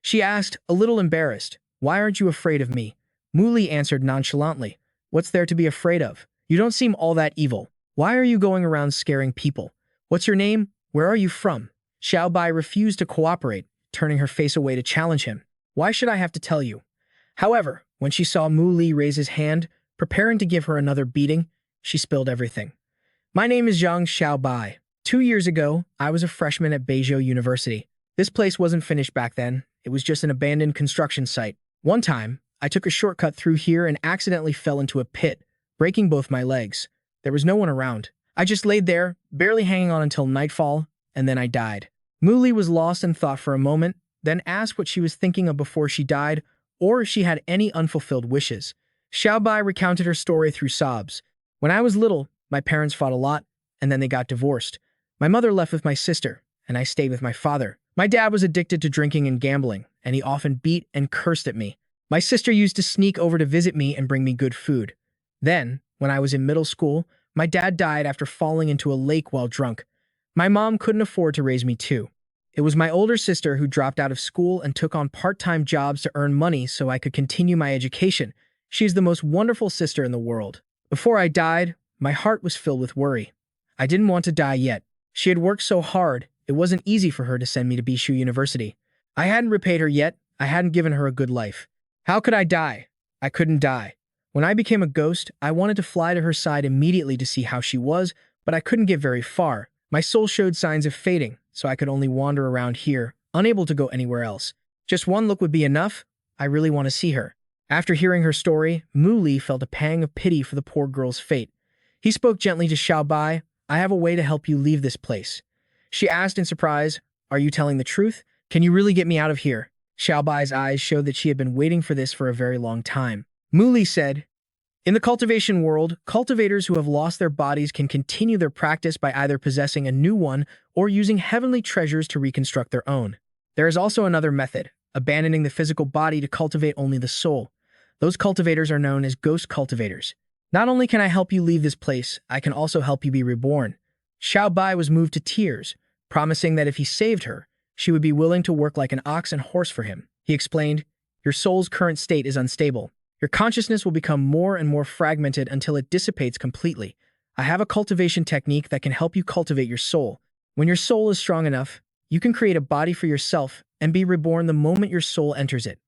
She asked, a little embarrassed, Why aren't you afraid of me? Mu Li answered nonchalantly, What's there to be afraid of? You don't seem all that evil. Why are you going around scaring people? What's your name? Where are you from? Xiao Bai refused to cooperate, turning her face away to challenge him. Why should I have to tell you? However, when she saw Mu Li raise his hand, preparing to give her another beating, she spilled everything. My name is Zhang Xiaobai. 2 years ago, I was a freshman at Beizhou University. This place wasn't finished back then. It was just an abandoned construction site. One time, I took a shortcut through here and accidentally fell into a pit, breaking both my legs. There was no one around. I just laid there, barely hanging on until nightfall, and then I died. Mu Li was lost in thought for a moment, then asked what she was thinking of before she died, or if she had any unfulfilled wishes. Xiaobai recounted her story through sobs. When I was little, my parents fought a lot, and then they got divorced. My mother left with my sister, and I stayed with my father. My dad was addicted to drinking and gambling, and he often beat and cursed at me. My sister used to sneak over to visit me and bring me good food. Then, when I was in middle school, my dad died after falling into a lake while drunk. My mom couldn't afford to raise me too. It was my older sister who dropped out of school and took on part-time jobs to earn money so I could continue my education. She is the most wonderful sister in the world. Before I died, my heart was filled with worry. I didn't want to die yet. She had worked so hard, it wasn't easy for her to send me to Beizhou University. I hadn't repaid her yet. I hadn't given her a good life. How could I die? I couldn't die. When I became a ghost, I wanted to fly to her side immediately to see how she was, but I couldn't get very far. My soul showed signs of fading, so I could only wander around here, unable to go anywhere else. Just one look would be enough. I really want to see her. After hearing her story, Mu Li felt a pang of pity for the poor girl's fate. He spoke gently to Xiaobai. I have a way to help you leave this place. She asked in surprise, are you telling the truth? Can you really get me out of here? Xiaobai's eyes showed that she had been waiting for this for a very long time. Mu Li said, in the cultivation world, cultivators who have lost their bodies can continue their practice by either possessing a new one or using heavenly treasures to reconstruct their own. There is also another method, abandoning the physical body to cultivate only the soul. Those cultivators are known as ghost cultivators. Not only can I help you leave this place, I can also help you be reborn. Xiaobai was moved to tears, promising that if he saved her, she would be willing to work like an ox and horse for him. He explained, your soul's current state is unstable. Your consciousness will become more and more fragmented until it dissipates completely. I have a cultivation technique that can help you cultivate your soul. When your soul is strong enough, you can create a body for yourself and be reborn the moment your soul enters it.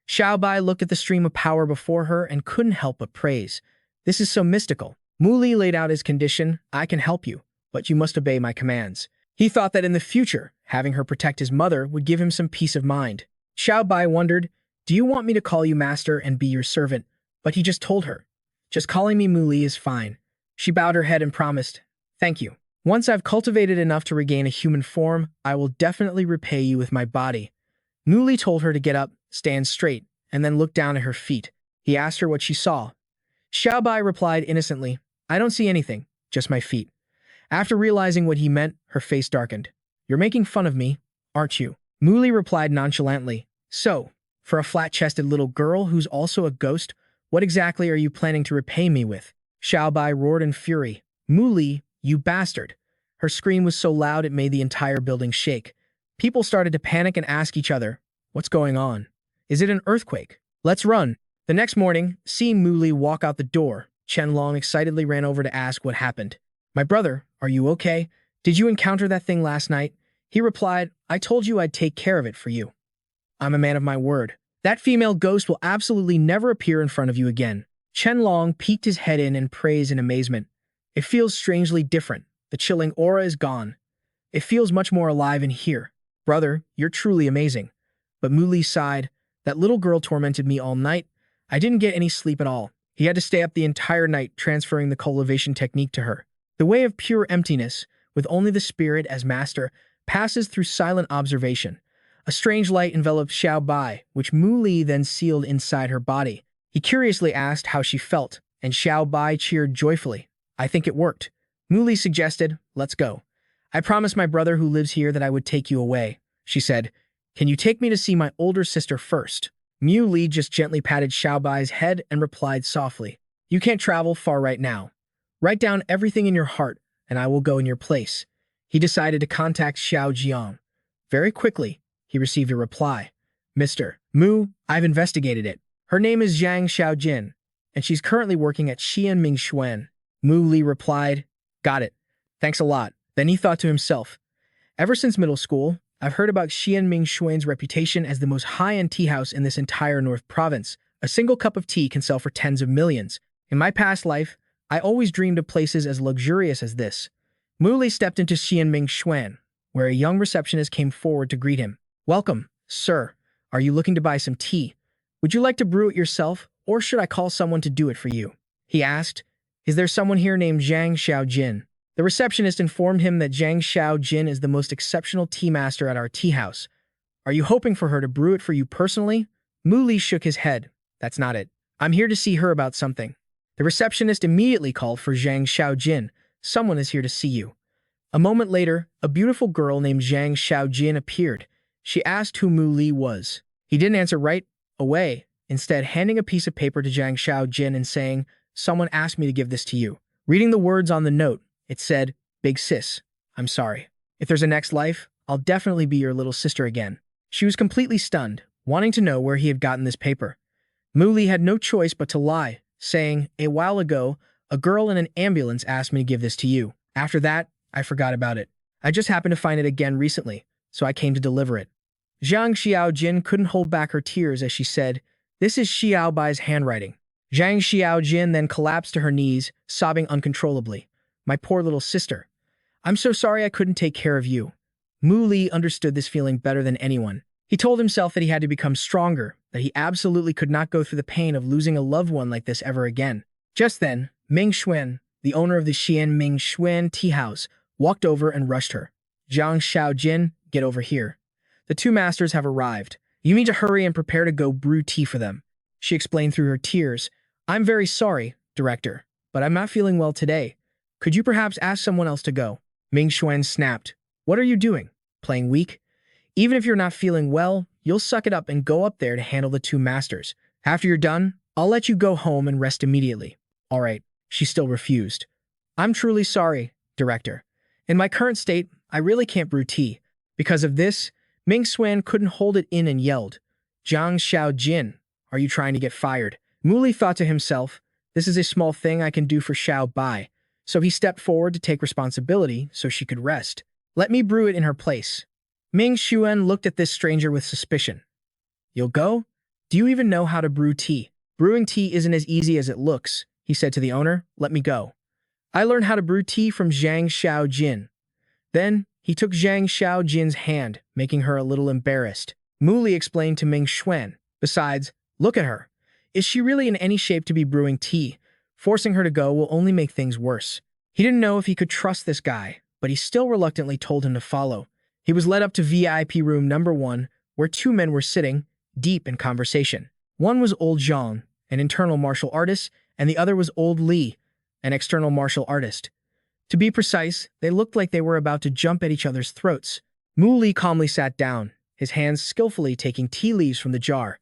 Xiaobai looked at the stream of power before her and couldn't help but praise. This is so mystical. Mu Li laid out his condition, I can help you, but you must obey my commands. He thought that in the future, having her protect his mother would give him some peace of mind. Xiaobai wondered, do you want me to call you master and be your servant? But he just told her, just calling me Mu Li is fine. She bowed her head and promised, thank you. Once I've cultivated enough to regain a human form, I will definitely repay you with my body. Mu Li told her to get up, stand straight, and then look down at her feet. He asked her what she saw. Xiaobai replied innocently, I don't see anything, just my feet. After realizing what he meant, her face darkened. You're making fun of me, aren't you? Mu Li replied nonchalantly, so, for a flat-chested little girl who's also a ghost, what exactly are you planning to repay me with? Xiaobai roared in fury. Mu Li, you bastard. Her scream was so loud it made the entire building shake. People started to panic and ask each other, what's going on? Is it an earthquake? Let's run. The next morning, seeing Mu Li walk out the door, Qianlong excitedly ran over to ask what happened. My brother, are you okay? Did you encounter that thing last night? He replied, I told you I'd take care of it for you. I'm a man of my word. That female ghost will absolutely never appear in front of you again. Qianlong peeked his head in and praised in amazement. It feels strangely different. The chilling aura is gone. It feels much more alive in here. Brother, you're truly amazing. But Mu Li sighed. That little girl tormented me all night. I didn't get any sleep at all. He had to stay up the entire night transferring the cultivation technique to her. The way of pure emptiness, with only the spirit as master, passes through silent observation. A strange light enveloped Xiaobai, which Mu Li then sealed inside her body. He curiously asked how she felt, and Xiaobai cheered joyfully. I think it worked. Mu Li suggested, let's go. I promised my brother who lives here that I would take you away. She said, can you take me to see my older sister first? Mu Li just gently patted Xiaobai's head and replied softly, you can't travel far right now. Write down everything in your heart, and I will go in your place. He decided to contact Xiao Jiang. Very quickly, he received a reply. Mr. Mu, I've investigated it. Her name is Zhang Xiaojin, and she's currently working at Xianming Xuan. Mu Li replied, got it. Thanks a lot. Then he thought to himself, ever since middle school, I've heard about Xianming Xuan's reputation as the most high-end tea house in this entire North Province. A single cup of tea can sell for tens of millions. In my past life, I always dreamed of places as luxurious as this. Mu Li stepped into Xianming Xuan, where a young receptionist came forward to greet him. Welcome, sir. Are you looking to buy some tea? Would you like to brew it yourself, or should I call someone to do it for you? He asked. Is there someone here named Zhang Xiaojin? The receptionist informed him that Zhang Xiaojin is the most exceptional tea master at our tea house. Are you hoping for her to brew it for you personally? Mu Li shook his head. That's not it. I'm here to see her about something. The receptionist immediately called for Zhang Xiaojin. Someone is here to see you. A moment later, a beautiful girl named Zhang Xiaojin appeared. She asked who Mu Li was. He didn't answer right away, instead handing a piece of paper to Zhang Xiaojin and saying, someone asked me to give this to you. Reading the words on the note, it said, Big sis, I'm sorry. If there's a next life, I'll definitely be your little sister again. She was completely stunned, wanting to know where he had gotten this paper. Mu Li had no choice but to lie, saying, a while ago, a girl in an ambulance asked me to give this to you. After that, I forgot about it. I just happened to find it again recently, so I came to deliver it. Zhang Xiaojin couldn't hold back her tears as she said, this is Xiaobai's handwriting. Zhang Xiaojin then collapsed to her knees, sobbing uncontrollably. My poor little sister. I'm so sorry I couldn't take care of you. Mu Li understood this feeling better than anyone. He told himself that he had to become stronger, that he absolutely could not go through the pain of losing a loved one like this ever again. Just then, Ming Xuan, the owner of the Xianming Xuan tea house, walked over and rushed her. Zhang Xiaojin, get over here. The two masters have arrived. You need to hurry and prepare to go brew tea for them. She explained through her tears. I'm very sorry, director, but I'm not feeling well today. Could you perhaps ask someone else to go? Ming Xuan snapped. What are you doing? Playing weak? Even if you're not feeling well, you'll suck it up and go up there to handle the two masters. After you're done, I'll let you go home and rest immediately. All right, she still refused. I'm truly sorry, director. In my current state, I really can't brew tea. Because of this, Ming Xuan couldn't hold it in and yelled, Zhang Xiaojin, are you trying to get fired? Mu Li thought to himself, this is a small thing I can do for Xiaobai. So he stepped forward to take responsibility so she could rest. Let me brew it in her place. Ming Xuan looked at this stranger with suspicion. You'll go? Do you even know how to brew tea? Brewing tea isn't as easy as it looks, he said to the owner. Let me go. I learned how to brew tea from Zhang Xiaojin. Then, he took Zhang Xiaojin's hand, making her a little embarrassed. Mu Li explained to Ming Xuan. Besides, look at her. Is she really in any shape to be brewing tea? Forcing her to go will only make things worse. He didn't know if he could trust this guy, but he still reluctantly told him to follow. He was led up to VIP room number 1, where two men were sitting, deep in conversation. One was old Zhang, an internal martial artist, and the other was old Li, an external martial artist. To be precise, they looked like they were about to jump at each other's throats. Mu Li calmly sat down, his hands skillfully taking tea leaves from the jar.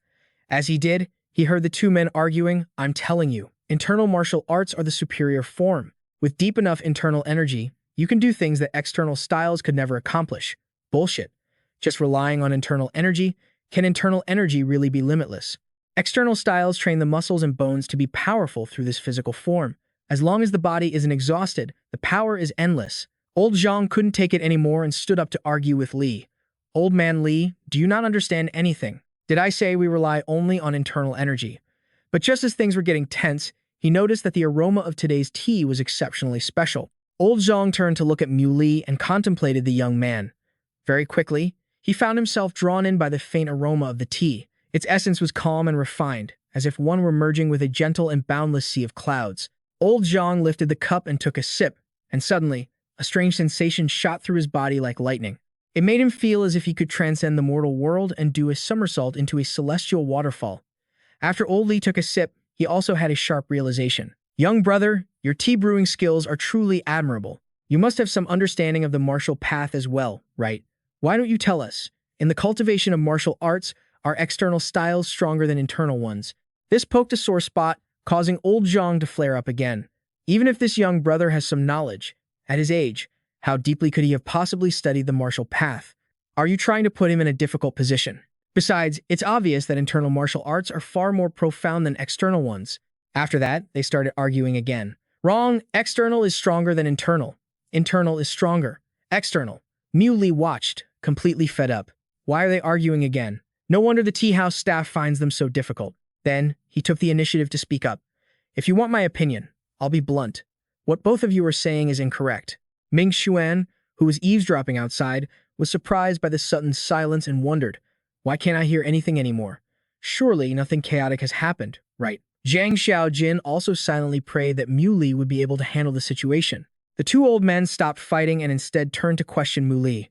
As he did, he heard the two men arguing, I'm telling you, internal martial arts are the superior form. With deep enough internal energy, you can do things that external styles could never accomplish. Bullshit. Just relying on internal energy, can internal energy really be limitless? External styles train the muscles and bones to be powerful through this physical form. As long as the body isn't exhausted, the power is endless. Old Zhang couldn't take it anymore and stood up to argue with Li. Old man Li, do you not understand anything? Did I say we rely only on internal energy? But just as things were getting tense, he noticed that the aroma of today's tea was exceptionally special. Old Zhang turned to look at Mu Li and contemplated the young man. Very quickly, he found himself drawn in by the faint aroma of the tea. Its essence was calm and refined, as if one were merging with a gentle and boundless sea of clouds. Old Zhang lifted the cup and took a sip, and suddenly, a strange sensation shot through his body like lightning. It made him feel as if he could transcend the mortal world and do a somersault into a celestial waterfall. After Old Li took a sip, he also had a sharp realization. Young brother, your tea brewing skills are truly admirable. You must have some understanding of the martial path as well, right? Why don't you tell us? In the cultivation of martial arts, are external styles stronger than internal ones? This poked a sore spot, causing old Zhang to flare up again. Even if this young brother has some knowledge, at his age, how deeply could he have possibly studied the martial path? Are you trying to put him in a difficult position? Besides, it's obvious that internal martial arts are far more profound than external ones. After that, they started arguing again. Wrong, external is stronger than internal. Internal is stronger. External. Mu Li watched, completely fed up. Why are they arguing again? No wonder the tea house staff finds them so difficult. Then, he took the initiative to speak up. If you want my opinion, I'll be blunt. What both of you are saying is incorrect. Ming Xuan, who was eavesdropping outside, was surprised by the sudden silence and wondered, why can't I hear anything anymore? Surely nothing chaotic has happened, right? Zhang Xiaojin also silently prayed that Mu Li would be able to handle the situation. The two old men stopped fighting and instead turned to question Mu Li.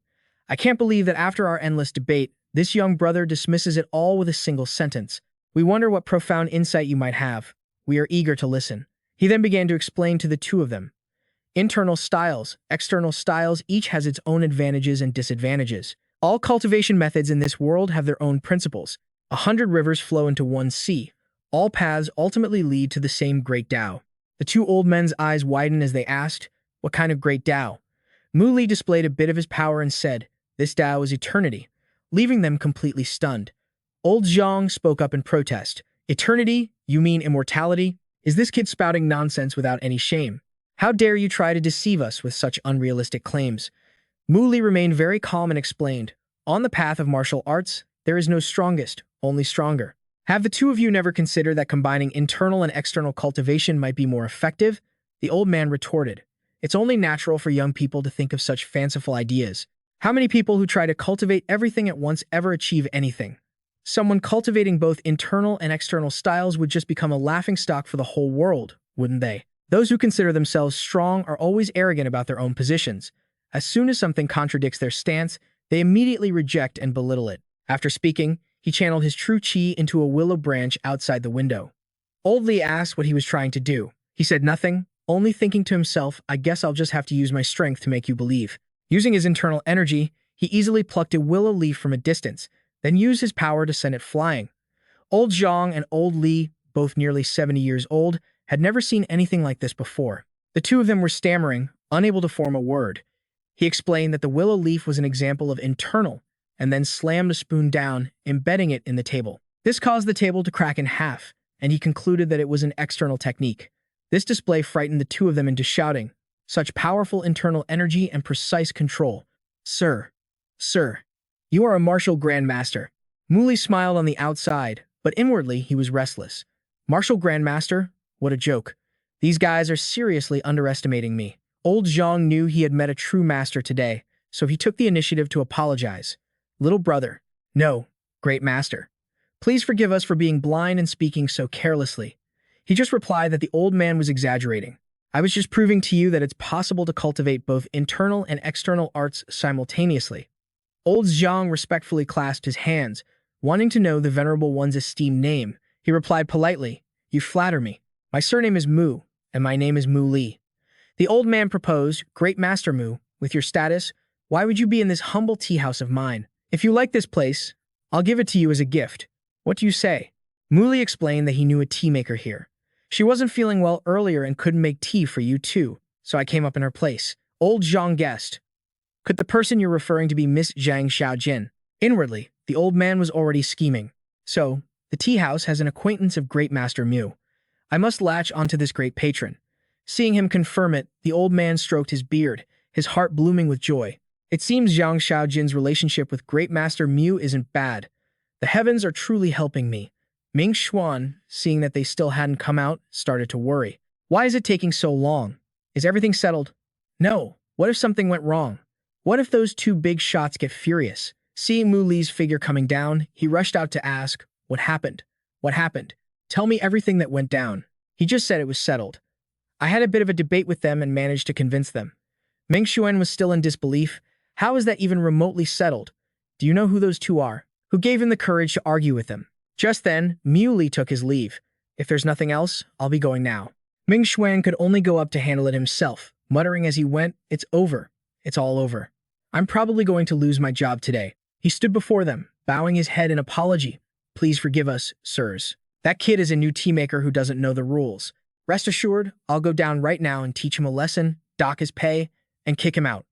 I can't believe that after our endless debate, this young brother dismisses it all with a single sentence. We wonder what profound insight you might have. We are eager to listen. He then began to explain to the two of them. Internal styles, external styles, each has its own advantages and disadvantages. All cultivation methods in this world have their own principles. 100 rivers flow into one sea. All paths ultimately lead to the same great Tao. The two old men's eyes widened as they asked, what kind of great Tao? Mu Li displayed a bit of his power and said, this Tao is eternity, leaving them completely stunned. Old Zhang spoke up in protest. Eternity? You mean immortality? Is this kid spouting nonsense without any shame? How dare you try to deceive us with such unrealistic claims? Mu Li remained very calm and explained, on the path of martial arts, there is no strongest, only stronger. Have the two of you never considered that combining internal and external cultivation might be more effective? The old man retorted, it's only natural for young people to think of such fanciful ideas. How many people who try to cultivate everything at once ever achieve anything? Someone cultivating both internal and external styles would just become a laughingstock for the whole world, wouldn't they? Those who consider themselves strong are always arrogant about their own positions. As soon as something contradicts their stance, they immediately reject and belittle it. After speaking, he channeled his true chi into a willow branch outside the window. Old Li asked what he was trying to do. He said nothing, only thinking to himself, I guess I'll just have to use my strength to make you believe. Using his internal energy, he easily plucked a willow leaf from a distance, then used his power to send it flying. Old Zhang and Old Li, both nearly 70 years old, had never seen anything like this before. The two of them were stammering, unable to form a word. He explained that the willow leaf was an example of internal, and then slammed a spoon down, embedding it in the table. This caused the table to crack in half, and he concluded that it was an external technique. This display frightened the two of them into shouting, such powerful internal energy and precise control. Sir, you are a martial grandmaster. Mu Li smiled on the outside, but inwardly he was restless. Martial grandmaster? What a joke. These guys are seriously underestimating me. Old Zhang knew he had met a true master today, so he took the initiative to apologize. Little brother. No, great master. Please forgive us for being blind and speaking so carelessly. He just replied that the old man was exaggerating. I was just proving to you that it's possible to cultivate both internal and external arts simultaneously. Old Zhang respectfully clasped his hands, wanting to know the venerable one's esteemed name. He replied politely, you flatter me. My surname is Mu, and my name is Mu Li. The old man proposed, Great Master Mu, with your status, why would you be in this humble tea house of mine? If you like this place, I'll give it to you as a gift. What do you say? Mu Li explained that he knew a tea maker here. She wasn't feeling well earlier and couldn't make tea for you too, so I came up in her place. Old Zhang guessed. Could the person you're referring to be Miss Zhang Xiaojin? Inwardly, the old man was already scheming. So, the tea house has an acquaintance of Great Master Mu. I must latch onto this great patron. Seeing him confirm it, the old man stroked his beard, his heart blooming with joy. It seems Zhang Xiaojin's relationship with Great Master Mu isn't bad. The heavens are truly helping me. Ming Xuan, seeing that they still hadn't come out, started to worry. Why is it taking so long? Is everything settled? No. What if something went wrong? What if those two big shots get furious? Seeing Mu Li's figure coming down, he rushed out to ask, what happened? What happened? Tell me everything that went down. He just said it was settled. I had a bit of a debate with them and managed to convince them. Ming Xuan was still in disbelief. How is that even remotely settled? Do you know who those two are? Who gave him the courage to argue with them? Just then, Mu Li took his leave. If there's nothing else, I'll be going now. Ming Xuan could only go up to handle it himself, muttering as he went, it's over. It's all over. I'm probably going to lose my job today. He stood before them, bowing his head in apology. Please forgive us, sirs. That kid is a new tea maker who doesn't know the rules. Rest assured, I'll go down right now and teach him a lesson, dock his pay, and kick him out.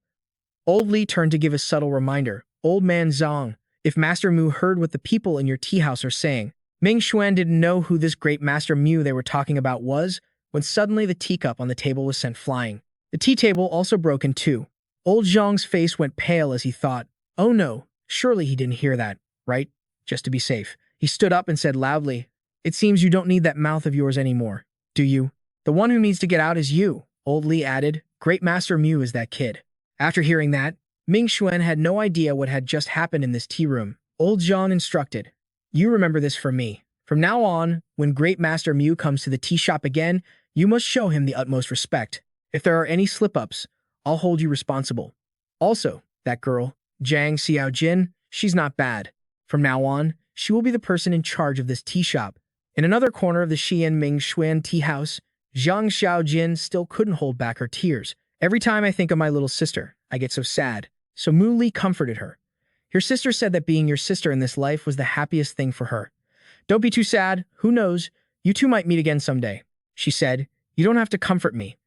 Old Li turned to give a subtle reminder. Old man Zhang, if Master Mu heard what the people in your tea house are saying. Ming Xuan didn't know who this great Master Mu they were talking about was, when suddenly the teacup on the table was sent flying. The tea table also broke in two. Old Zhang's face went pale as he thought, oh no, surely he didn't hear that, right? Just to be safe. He stood up and said loudly, It seems you don't need that mouth of yours anymore, do you? The one who needs to get out is you, old Li added. Great Master Mu is that kid. After hearing that, Ming Xuan had no idea what had just happened in this tea room. Old Zhang instructed, "You remember this from me. From now on, when Great Master Mu comes to the tea shop again, you must show him the utmost respect. If there are any slip-ups, I'll hold you responsible. Also, that girl, Zhang Xiaojin, she's not bad. From now on, she will be the person in charge of this tea shop." In another corner of the Xian Ming Xuan tea house, Zhang Xiaojin still couldn't hold back her tears. "Every time I think of my little sister, I get so sad." So Mu Li comforted her. "Your sister said that being your sister in this life was the happiest thing for her. Don't be too sad. Who knows? You two might meet again someday." She said, "You don't have to comfort me.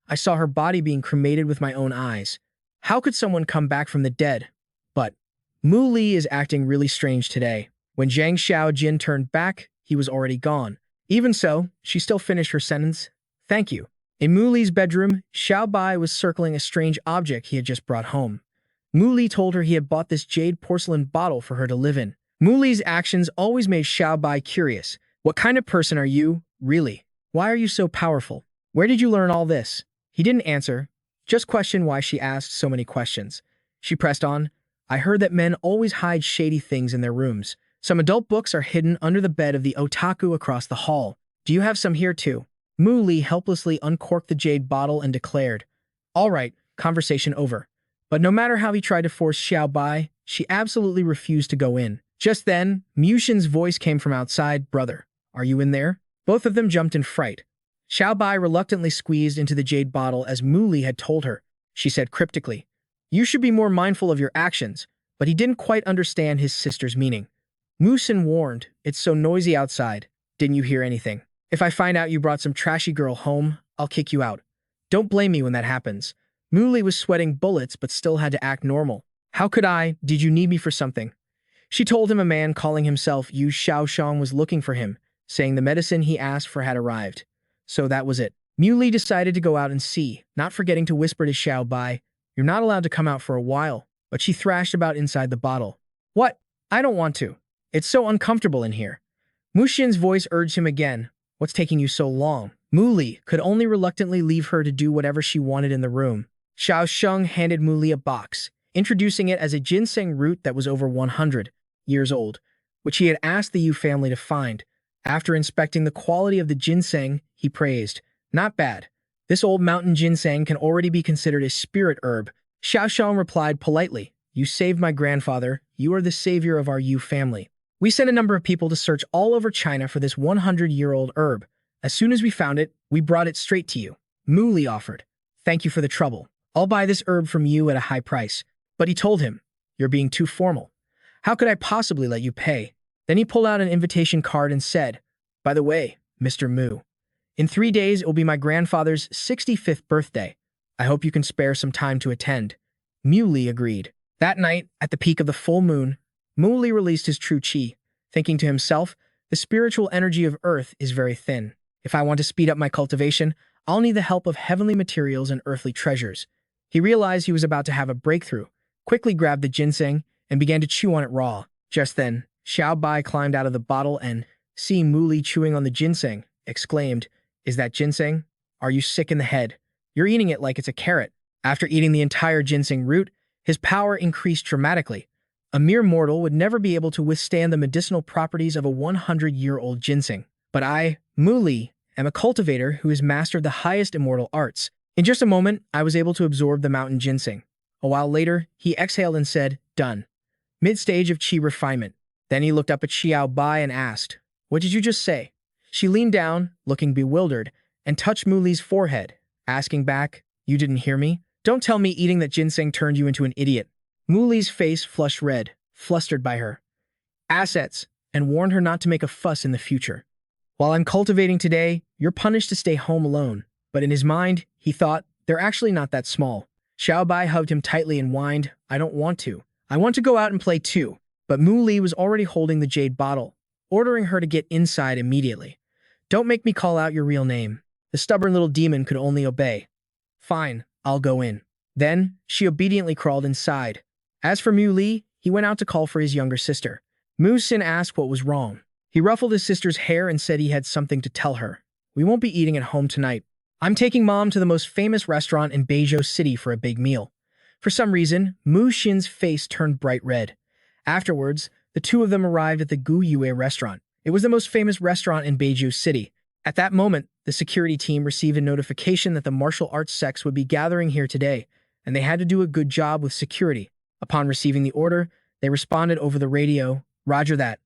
I saw her body being cremated with my own eyes. How could someone come back from the dead?" But Mu Li is acting really strange today. When Zhang Xiaojin turned back, he was already gone. Even so, she still finished her sentence. "Thank you." In Mu Li's bedroom, Xiao Bai was circling a strange object he had just brought home. Mu Li told her he had bought this jade porcelain bottle for her to live in. Mu Li's actions always made Xiao Bai curious. "What kind of person are you, really? Why are you so powerful? Where did you learn all this?" He didn't answer, just questioned why she asked so many questions. She pressed on, "I heard that men always hide shady things in their rooms. Some adult books are hidden under the bed of the otaku across the hall. Do you have some here too?" Mu Li helplessly uncorked the jade bottle and declared, "All right, conversation over." But no matter how he tried to force Xiao Bai, she absolutely refused to go in. Just then, Mu Xin's voice came from outside. "Brother, are you in there?" Both of them jumped in fright. Xiao Bai reluctantly squeezed into the jade bottle as Mu Li had told her. She said cryptically, "You should be more mindful of your actions," but he didn't quite understand his sister's meaning. Mu Xin warned, "It's so noisy outside. Didn't you hear anything? If I find out you brought some trashy girl home, I'll kick you out. Don't blame me when that happens." Mu Li was sweating bullets but still had to act normal. "How could I? Did you need me for something?" She told him a man calling himself Yu Xiaoshang was looking for him, saying the medicine he asked for had arrived. So that was it. Mu Li decided to go out and see, not forgetting to whisper to Xiao Bai, "You're not allowed to come out for a while," but she thrashed about inside the bottle. "What? I don't want to. It's so uncomfortable in here." Mu Xin's voice urged him again, "What's taking you so long?" Mu Li could only reluctantly leave her to do whatever she wanted in the room. Xiao Sheng handed Mu Li a box, introducing it as a ginseng root that was over 100 years old, which he had asked the Yu family to find. After inspecting the quality of the ginseng, he praised, "Not bad. This old mountain ginseng can already be considered a spirit herb." Xiao Sheng replied politely, "You saved my grandfather. You are the savior of our Yu family. We sent a number of people to search all over China for this 100-year-old herb. As soon as we found it, we brought it straight to you." Mu Li offered, "Thank you for the trouble. I'll buy this herb from you at a high price." But he told him, "You're being too formal. How could I possibly let you pay?" Then he pulled out an invitation card and said, "By the way, Mr. Mu, in 3 days it will be my grandfather's 65th birthday. I hope you can spare some time to attend." Mu Li agreed. That night, at the peak of the full moon, Mu Li released his true qi, thinking to himself, "The spiritual energy of Earth is very thin. If I want to speed up my cultivation, I'll need the help of heavenly materials and earthly treasures." He realized he was about to have a breakthrough, quickly grabbed the ginseng, and began to chew on it raw. Just then, Xiao Bai climbed out of the bottle and, seeing Mu Li chewing on the ginseng, exclaimed, "Is that ginseng? Are you sick in the head? You're eating it like it's a carrot." After eating the entire ginseng root, his power increased dramatically. A mere mortal would never be able to withstand the medicinal properties of a 100-year-old ginseng. But I, Mu Li, am a cultivator who has mastered the highest immortal arts. In just a moment, I was able to absorb the mountain ginseng. A while later, he exhaled and said, "Done." Mid-stage of qi refinement. Then he looked up at Xiao Bai and asked, "What did you just say?" She leaned down, looking bewildered, and touched Mu Li's forehead, asking back, "You didn't hear me? Don't tell me eating that ginseng turned you into an idiot." Mu Li's face flushed red, flustered by her assets, and warned her not to make a fuss in the future. "While I'm cultivating today, you're punished to stay home alone." But in his mind, he thought, "They're actually not that small." Xiao Bai hugged him tightly and whined, "I don't want to. I want to go out and play too." But Mu Li was already holding the jade bottle, ordering her to get inside immediately. "Don't make me call out your real name." The stubborn little demon could only obey. "Fine, I'll go in." Then, she obediently crawled inside. As for Mu Li, he went out to call for his younger sister. Mu Xin asked what was wrong. He ruffled his sister's hair and said he had something to tell her. We won't be eating at home tonight. I'm taking Mom to the most famous restaurant in Beizhou City for a big meal. For some reason, Mu Xin's face turned bright red. Afterwards, the two of them arrived at the Gu Yue restaurant. It was the most famous restaurant in Beizhou City. At that moment, the security team received a notification that the martial arts sects would be gathering here today, and they had to do a good job with security. Upon receiving the order, they responded over the radio, "Roger that."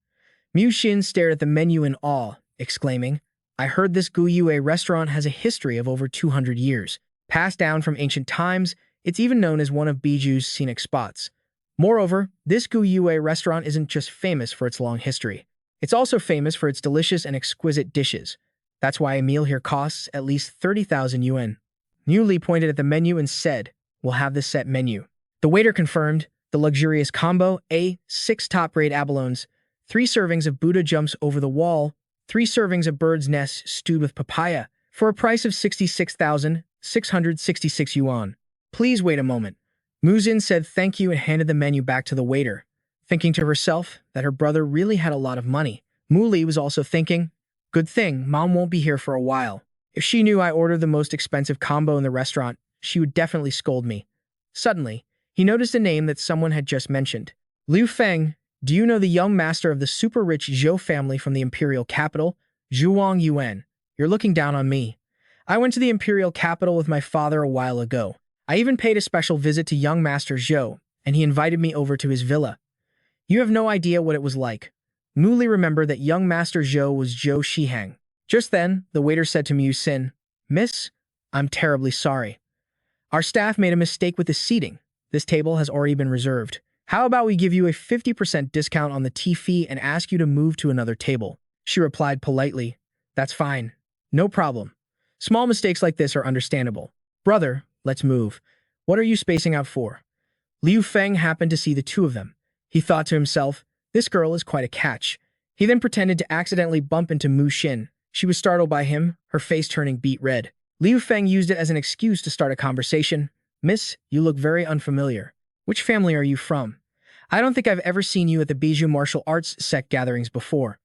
Mu Xin stared at the menu in awe, exclaiming, "I heard this Gu Yue restaurant has a history of over 200 years. Passed down from ancient times, it's even known as one of Beizhou's scenic spots. Moreover, this Gu Yue restaurant isn't just famous for its long history. It's also famous for its delicious and exquisite dishes. That's why a meal here costs at least 30,000 yuan." Mu Li pointed at the menu and said, "We'll have this set menu." The waiter confirmed, the luxurious combo, 6 top-grade abalones, 3 servings of Buddha jumps over the wall, 3 servings of bird's nest stewed with papaya, for a price of 66,666 yuan. "Please wait a moment." Mu Xin said thank you and handed the menu back to the waiter. Thinking to herself that her brother really had a lot of money, Mu Li was also thinking, "Good thing Mom won't be here for a while. If she knew I ordered the most expensive combo in the restaurant, she would definitely scold me." Suddenly, he noticed a name that someone had just mentioned. "Liu Feng, do you know the young master of the super-rich Zhou family from the imperial capital, Zhuang Yuan? You're looking down on me. I went to the imperial capital with my father a while ago. I even paid a special visit to young Master Zhou, and he invited me over to his villa. You have no idea what it was like." Mu Li remembered that young Master Zhou was Zhou Shihang. Just then, the waiter said to Mu Xin, "Miss, I'm terribly sorry. Our staff made a mistake with the seating. This table has already been reserved. How about we give you a 50% discount on the tea fee and ask you to move to another table?" She replied politely, "That's fine. No problem. Small mistakes like this are understandable. Brother, let's move. What are you spacing out for?" Liu Feng happened to see the two of them. He thought to himself, this girl is quite a catch. He then pretended to accidentally bump into Mu Xin. She was startled by him, her face turning beet red. Liu Feng used it as an excuse to start a conversation. "Miss, you look very unfamiliar. Which family are you from? I don't think I've ever seen you at the Beizhou martial arts sect gatherings before.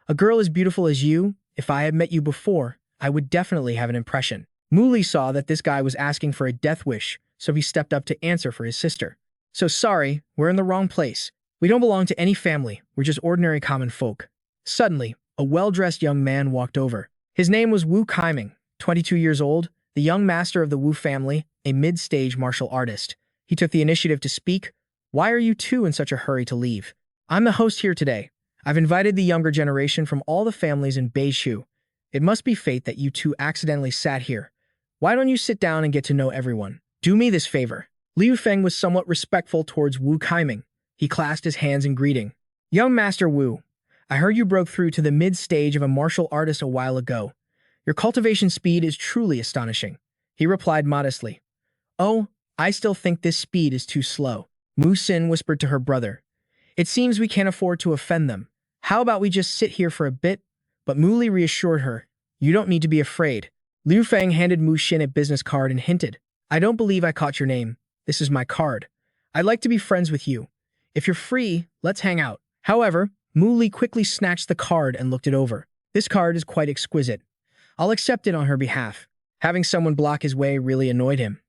A girl as beautiful as you, if I had met you before, I would definitely have an impression." Mu Li saw that this guy was asking for a death wish, so he stepped up to answer for his sister. "So sorry, we're in the wrong place. We don't belong to any family, we're just ordinary common folk." Suddenly, a well-dressed young man walked over. His name was Wu Kaiming, 22 years old, the young master of the Wu family, a mid-stage martial artist. He took the initiative to speak. "Why are you two in such a hurry to leave? I'm the host here today. I've invited the younger generation from all the families in Beizhou. It must be fate that you two accidentally sat here. Why don't you sit down and get to know everyone? Do me this favor." Liu Feng was somewhat respectful towards Wu Kaiming. He clasped his hands in greeting. "Young Master Wu, I heard you broke through to the mid-stage of a martial artist a while ago. Your cultivation speed is truly astonishing." He replied modestly. "Oh, I still think this speed is too slow." Mu Xin whispered to her brother. "It seems we can't afford to offend them. How about we just sit here for a bit?" But Mu Li reassured her, "You don't need to be afraid." Liu Feng handed Mu Xin a business card and hinted, "I don't believe I caught your name. This is my card. I'd like to be friends with you. If you're free, let's hang out." However, Mu Li quickly snatched the card and looked it over. "This card is quite exquisite. I'll accept it on her behalf." Having someone block his way really annoyed him.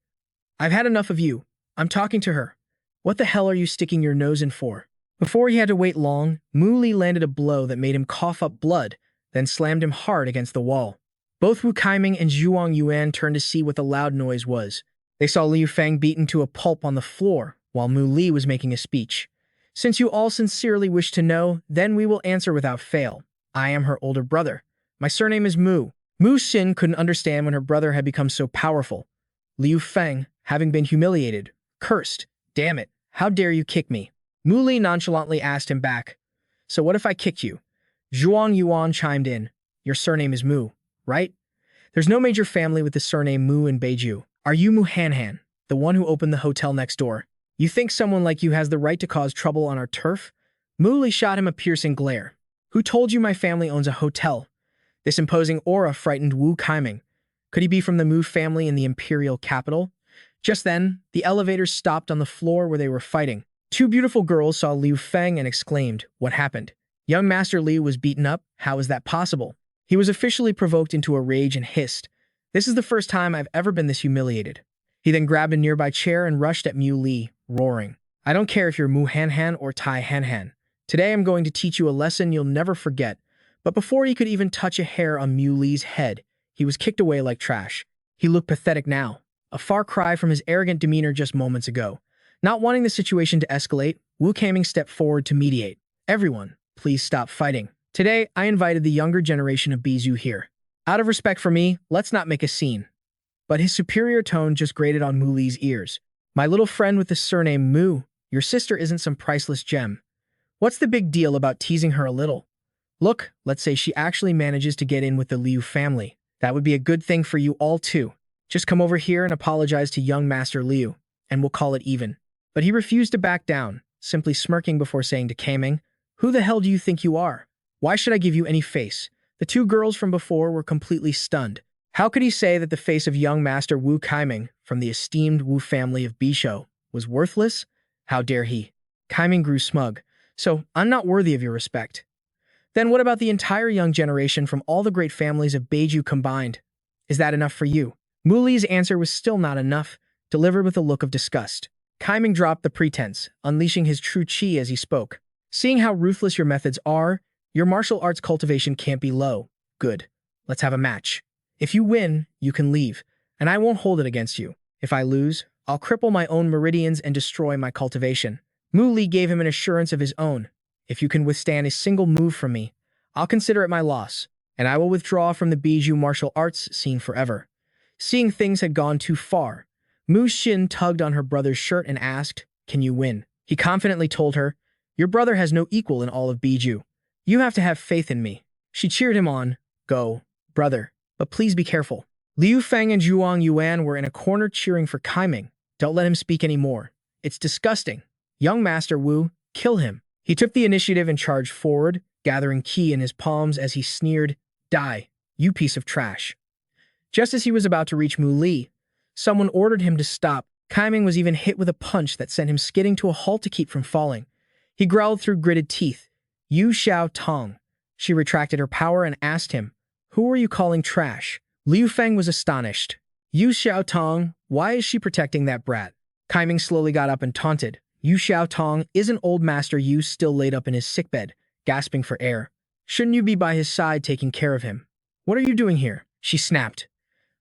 "I've had enough of you. I'm talking to her. What the hell are you sticking your nose in for?" Before he had to wait long, Mu Li landed a blow that made him cough up blood, then slammed him hard against the wall. Both Wu Kaiming and Zhuang Yuan turned to see what the loud noise was. They saw Liu Feng beaten to a pulp on the floor, while Mu Li was making a speech. "Since you all sincerely wish to know, then we will answer without fail. I am her older brother. My surname is Mu." Mu Xin couldn't understand when her brother had become so powerful. Liu Feng, having been humiliated, cursed. "Damn it, how dare you kick me?" Mu Li nonchalantly asked him back. "So what if I kicked you?" Zhuang Yuan chimed in. "Your surname is Mu, right? There's no major family with the surname Mu in Beizhou. Are you Mu Hanhan, the one who opened the hotel next door? You think someone like you has the right to cause trouble on our turf?" Mu Li shot him a piercing glare. "Who told you my family owns a hotel?" This imposing aura frightened Wu Kaiming. Could he be from the Mu family in the imperial capital? Just then, the elevators stopped on the floor where they were fighting. Two beautiful girls saw Liu Feng and exclaimed, "What happened?" Young Master Liu was beaten up. How is that possible? He was officially provoked into a rage and hissed, "This is the first time I've ever been this humiliated." He then grabbed a nearby chair and rushed at Mu Li, roaring, "I don't care if you're Mu Han or Tai Han. Today I'm going to teach you a lesson you'll never forget." But before he could even touch a hair on Mu Li's head, he was kicked away like trash. He looked pathetic now, a far cry from his arrogant demeanor just moments ago. Not wanting the situation to escalate, Wu Kaming stepped forward to mediate. "Everyone, please stop fighting. Today, I invited the younger generation of Bijou here. Out of respect for me, let's not make a scene." But his superior tone just grated on Mu Li's ears. "My little friend with the surname Mu, your sister isn't some priceless gem. What's the big deal about teasing her a little? Look, let's say she actually manages to get in with the Liu family. That would be a good thing for you all too. Just come over here and apologize to young Master Liu, and we'll call it even." But he refused to back down, simply smirking before saying to Kaming, "Who the hell do you think you are? Why should I give you any face?" The two girls from before were completely stunned. How could he say that the face of young Master Wu Kaiming from the esteemed Wu family of Bisho was worthless? How dare he? Kaiming grew smug. "So, I'm not worthy of your respect. Then what about the entire young generation from all the great families of Beiju combined? Is that enough for you?" Mu Li's answer was still not enough, delivered with a look of disgust. Kaiming dropped the pretense, unleashing his true chi as he spoke. "Seeing how ruthless your methods are, your martial arts cultivation can't be low. Good. Let's have a match. If you win, you can leave, and I won't hold it against you. If I lose, I'll cripple my own meridians and destroy my cultivation." Mu Li gave him an assurance of his own. "If you can withstand a single move from me, I'll consider it my loss, and I will withdraw from the Bijou martial arts scene forever." Seeing things had gone too far, Mu Xin tugged on her brother's shirt and asked, "Can you win?" He confidently told her, "Your brother has no equal in all of Bijou. You have to have faith in me." She cheered him on, "Go, brother, but please be careful." Liu Fang and Zhuang Yuan were in a corner cheering for Kaiming. "Don't let him speak anymore. It's disgusting. Young Master Wu, kill him." He took the initiative and charged forward, gathering ki in his palms as he sneered, "Die, you piece of trash." Just as he was about to reach Mu Li, someone ordered him to stop. Kaiming was even hit with a punch that sent him skidding to a halt to keep from falling. He growled through gritted teeth, "You Xiao Tong." She retracted her power and asked him, "Who are you calling trash?" Liu Feng was astonished. "You Xiao Tong, why is she protecting that brat?" Kaiming slowly got up and taunted, "You Xiao Tong, isn't old Master Yu still laid up in his sickbed, gasping for air? Shouldn't you be by his side taking care of him? What are you doing here?" She snapped.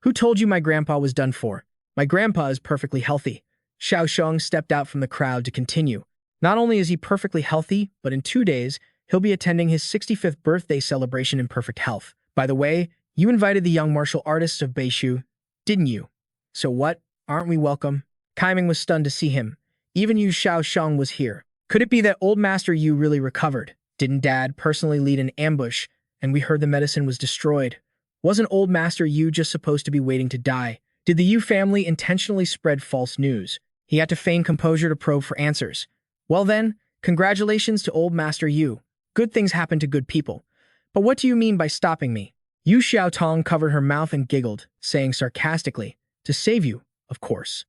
"Who told you my grandpa was done for? My grandpa is perfectly healthy." Xiao Sheng stepped out from the crowd to continue. "Not only is he perfectly healthy, but in 2 days, he'll be attending his 65th birthday celebration in perfect health. By the way, you invited the young martial artists of Beishu, didn't you? So what? Aren't we welcome?" Kaiming was stunned to see him. Even Yu Xiao Sheng was here. Could it be that old Master Yu really recovered? Didn't Dad personally lead an ambush, and we heard the medicine was destroyed? Wasn't old Master Yu just supposed to be waiting to die? Did the Yu family intentionally spread false news? He had to feign composure to probe for answers. Well then, congratulations to old Master Yu. Good things happen to good people. But what do you mean by stopping me? Yu Xiaotong covered her mouth and giggled, saying sarcastically, "To save you, of course.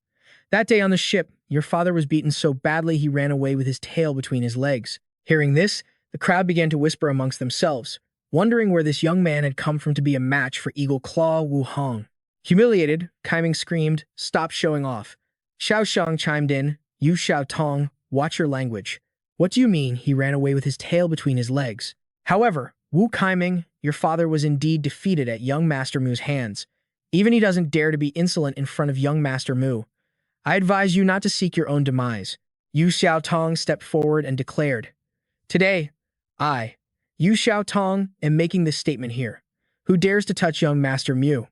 That day on the ship, your father was beaten so badly he ran away with his tail between his legs." Hearing this, the crowd began to whisper amongst themselves, wondering where this young man had come from to be a match for Eagle Claw Wu Hong. Humiliated, Kaiming screamed, "Stop showing off." Xiao Shang chimed in, "You Xiao Tong, watch your language. What do you mean he ran away with his tail between his legs?" However, Wu Kaiming, your father was indeed defeated at young Master Mu's hands. Even he doesn't dare to be insolent in front of young Master Mu. I advise you not to seek your own demise. Yu Xiao Tong stepped forward and declared, "Today, I, Yu Xiao Tong, am making this statement here. Who dares to touch young Master Mu?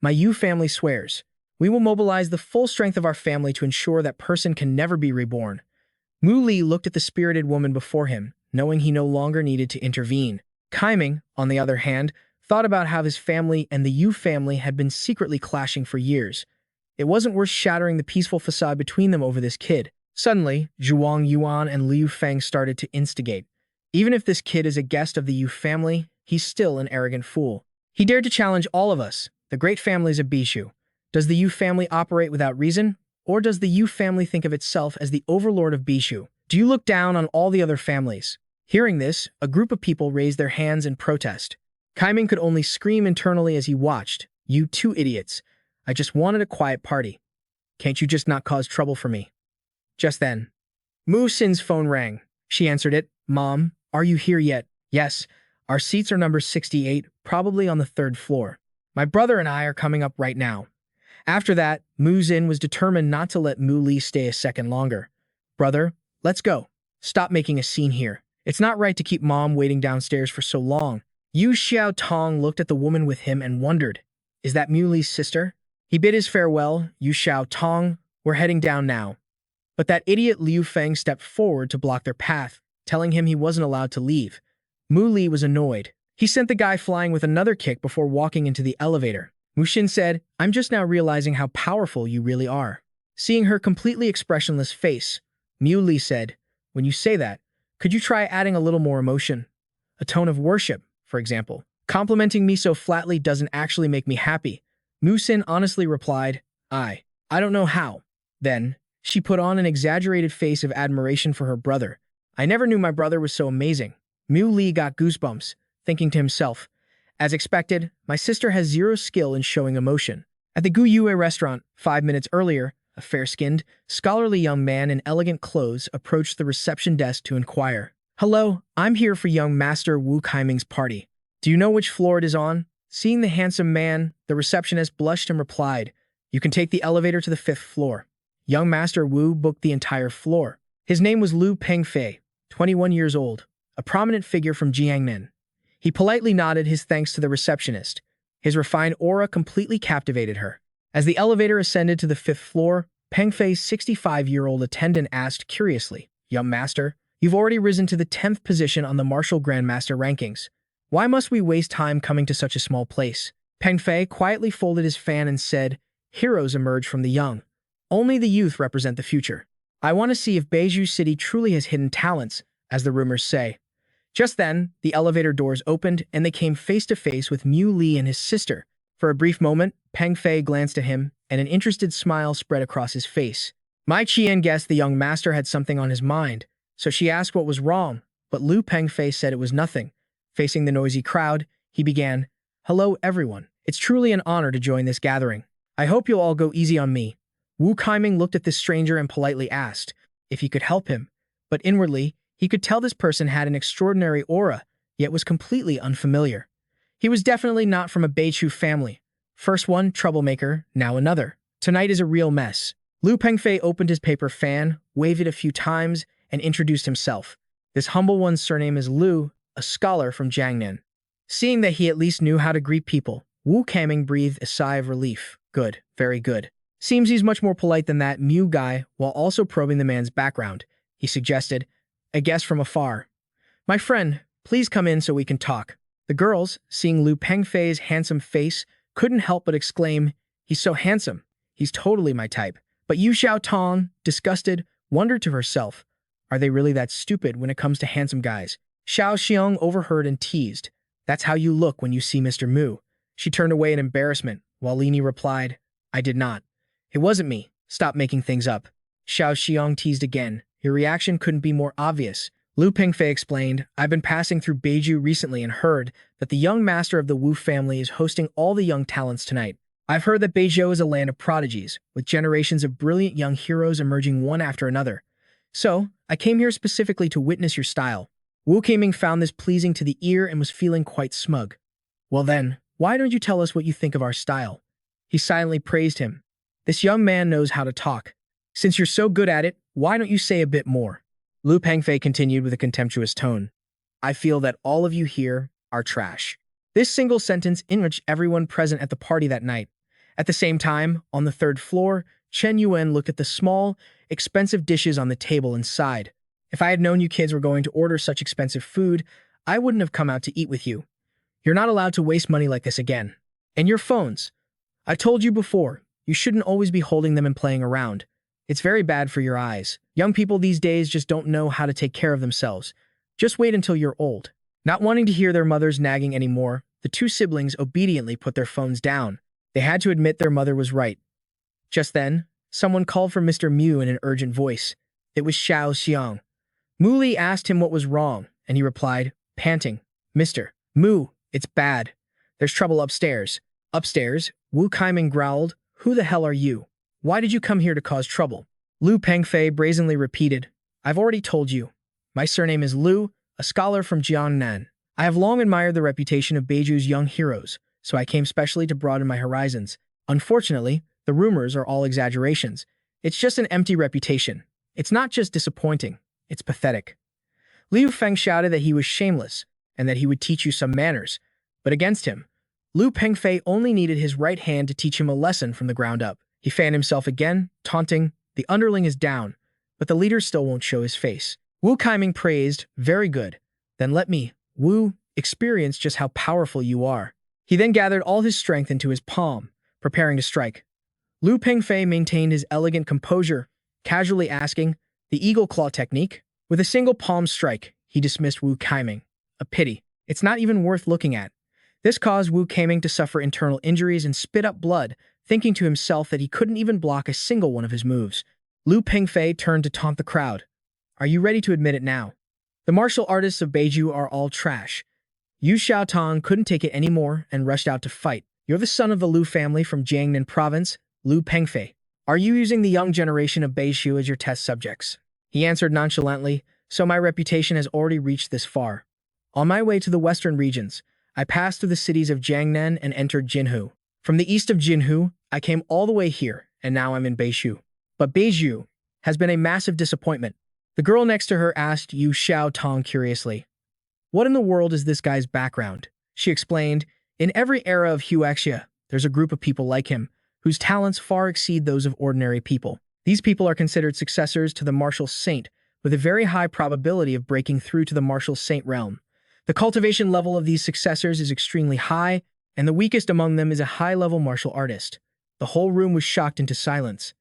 My Yu family swears. We will mobilize the full strength of our family to ensure that person can never be reborn." Mu Li looked at the spirited woman before him, knowing he no longer needed to intervene. Kaiming, on the other hand, thought about how his family and the Yu family had been secretly clashing for years. It wasn't worth shattering the peaceful facade between them over this kid. Suddenly, Zhuang Yuan and Liu Feng started to instigate. Even if this kid is a guest of the Yu family, he's still an arrogant fool. He dared to challenge all of us, the great families of Bishu. Does the Yu family operate without reason? Or does the Yu family think of itself as the overlord of Bishu? Do you look down on all the other families? Hearing this, a group of people raised their hands in protest. Kaiming could only scream internally as he watched. You two idiots. I just wanted a quiet party. Can't you just not cause trouble for me? Just then, Mu Sin's phone rang. She answered it. Mom, are you here yet? Yes. Our seats are number 68, probably on the 3rd floor. My brother and I are coming up right now. After that, Mu Xin was determined not to let Mu Li stay a second longer. Brother, let's go. Stop making a scene here. It's not right to keep Mom waiting downstairs for so long. Yu Xiao Tong looked at the woman with him and wondered, is that Mu Li's sister? He bid his farewell. Yu Xiao Tong, we're heading down now. But that idiot Liu Feng stepped forward to block their path, telling him he wasn't allowed to leave. Mu Li was annoyed. He sent the guy flying with another kick before walking into the elevator. Mu Xin said, I'm just now realizing how powerful you really are. Seeing her completely expressionless face, Mu Li said, when you say that, could you try adding a little more emotion? A tone of worship, for example. Complimenting me so flatly doesn't actually make me happy. Mu Xin honestly replied, I don't know how. Then, she put on an exaggerated face of admiration for her brother. I never knew my brother was so amazing. Mu Li got goosebumps, thinking to himself, as expected, my sister has zero skill in showing emotion. At the Gu Yue restaurant, 5 minutes earlier, a fair-skinned, scholarly young man in elegant clothes approached the reception desk to inquire. Hello, I'm here for young Master Wu Kaiming's party. Do you know which floor it is on? Seeing the handsome man, the receptionist blushed and replied, you can take the elevator to the 5th floor. Young Master Wu booked the entire floor. His name was Liu Pengfei, 21 years old, a prominent figure from Jiangmen. He politely nodded his thanks to the receptionist. His refined aura completely captivated her. As the elevator ascended to the 5th floor, Pengfei's 65-year-old attendant asked curiously, Young Master, you've already risen to the 10th position on the Martial Grandmaster rankings. Why must we waste time coming to such a small place? Pengfei quietly folded his fan and said, heroes emerge from the young. Only the youth represent the future. I want to see if Beiju City truly has hidden talents, as the rumors say. Just then, the elevator doors opened and they came face to face with Mu Li and his sister. For a brief moment, Pengfei glanced at him and an interested smile spread across his face. Mai Qian guessed the young master had something on his mind, so she asked what was wrong, but Liu Pengfei said it was nothing. Facing the noisy crowd, he began, Hello everyone, it's truly an honor to join this gathering. I hope you'll all go easy on me. Wu Kaiming looked at the stranger and politely asked if he could help him, but inwardly, he could tell this person had an extraordinary aura, yet was completely unfamiliar. He was definitely not from a Beichu family. First one, troublemaker, now another. Tonight is a real mess. Liu Pengfei opened his paper fan, waved it a few times, and introduced himself. This humble one's surname is Liu, a scholar from Jiangnan. Seeing that he at least knew how to greet people, Wu Kaiming breathed a sigh of relief. Good, very good. Seems he's much more polite than that Mu guy, while also probing the man's background. He suggested, a guest from afar. My friend, please come in so we can talk. The girls, seeing Liu Pengfei's handsome face, couldn't help but exclaim, he's so handsome. He's totally my type. But Yu Xiao Tong, disgusted, wondered to herself, are they really that stupid when it comes to handsome guys? Xiao Xiong overheard and teased, that's how you look when you see Mr. Mu. She turned away in embarrassment, while Lini replied, I did not. It wasn't me. Stop making things up. Xiao Xiong teased again. Your reaction couldn't be more obvious. Liu Pengfei explained, I've been passing through Beiju recently and heard that the young master of the Wu family is hosting all the young talents tonight. I've heard that Beiju is a land of prodigies, with generations of brilliant young heroes emerging one after another. So, I came here specifically to witness your style. Wu Kaiming found this pleasing to the ear and was feeling quite smug. Well then, why don't you tell us what you think of our style? He silently praised him. This young man knows how to talk. Since you're so good at it, why don't you say a bit more? Liu Pengfei continued with a contemptuous tone. I feel that all of you here are trash. This single sentence enriched everyone present at the party that night. At the same time, on the 3rd floor, Chen Yuan looked at the small, expensive dishes on the table and sighed. If I had known you kids were going to order such expensive food, I wouldn't have come out to eat with you. You're not allowed to waste money like this again. And your phones. I told you before, you shouldn't always be holding them and playing around. It's very bad for your eyes. Young people these days just don't know how to take care of themselves. Just wait until you're old. Not wanting to hear their mothers nagging anymore, the two siblings obediently put their phones down. They had to admit their mother was right. Just then, someone called for Mr. Mu in an urgent voice. It was Xiao Xiang. Mu Li asked him what was wrong. and he replied, panting, Mr. Mu, it's bad. There's trouble upstairs. Upstairs, Wu Kaiming growled, who the hell are you? Why did you come here to cause trouble? Lu Pengfei brazenly repeated, I've already told you. My surname is Lu, a scholar from Jiangnan. I have long admired the reputation of Beiju's young heroes, so I came specially to broaden my horizons. Unfortunately, the rumors are all exaggerations. It's just an empty reputation. It's not just disappointing, it's pathetic. Liu Feng shouted that he was shameless and that he would teach you some manners, but against him, Lu Pengfei only needed his right hand to teach him a lesson from the ground up. He fanned himself again, taunting, the underling is down, but the leader still won't show his face. Wu Kaiming praised, very good. Then let me, Wu, experience just how powerful you are. He then gathered all his strength into his palm, preparing to strike. Lu Pengfei maintained his elegant composure, casually asking, the eagle claw technique? With a single palm strike, he dismissed Wu Kaiming. A pity. It's not even worth looking at. This caused Wu Kaiming to suffer internal injuries and spit up blood, thinking to himself that he couldn't even block a single one of his moves. Lu Pengfei turned to taunt the crowd. Are you ready to admit it now? The martial artists of Beiju are all trash. Yu Xiaotong couldn't take it anymore and rushed out to fight. You're the son of the Lu family from Jiangnan province, Lu Pengfei. Are you using the young generation of Beiju as your test subjects? He answered nonchalantly, so my reputation has already reached this far. On my way to the western regions, I passed through the cities of Jiangnan and entered Jinhu. From the east of Jinhu, I came all the way here, and now I'm in Beiju. But Beiju has been a massive disappointment. The girl next to her asked Yu Xiaotong curiously, what in the world is this guy's background? She explained, in every era of Huaxia, there's a group of people like him, whose talents far exceed those of ordinary people. These people are considered successors to the martial saint, with a very high probability of breaking through to the martial saint realm. The cultivation level of these successors is extremely high, and the weakest among them is a high-level martial artist. The whole room was shocked into silence.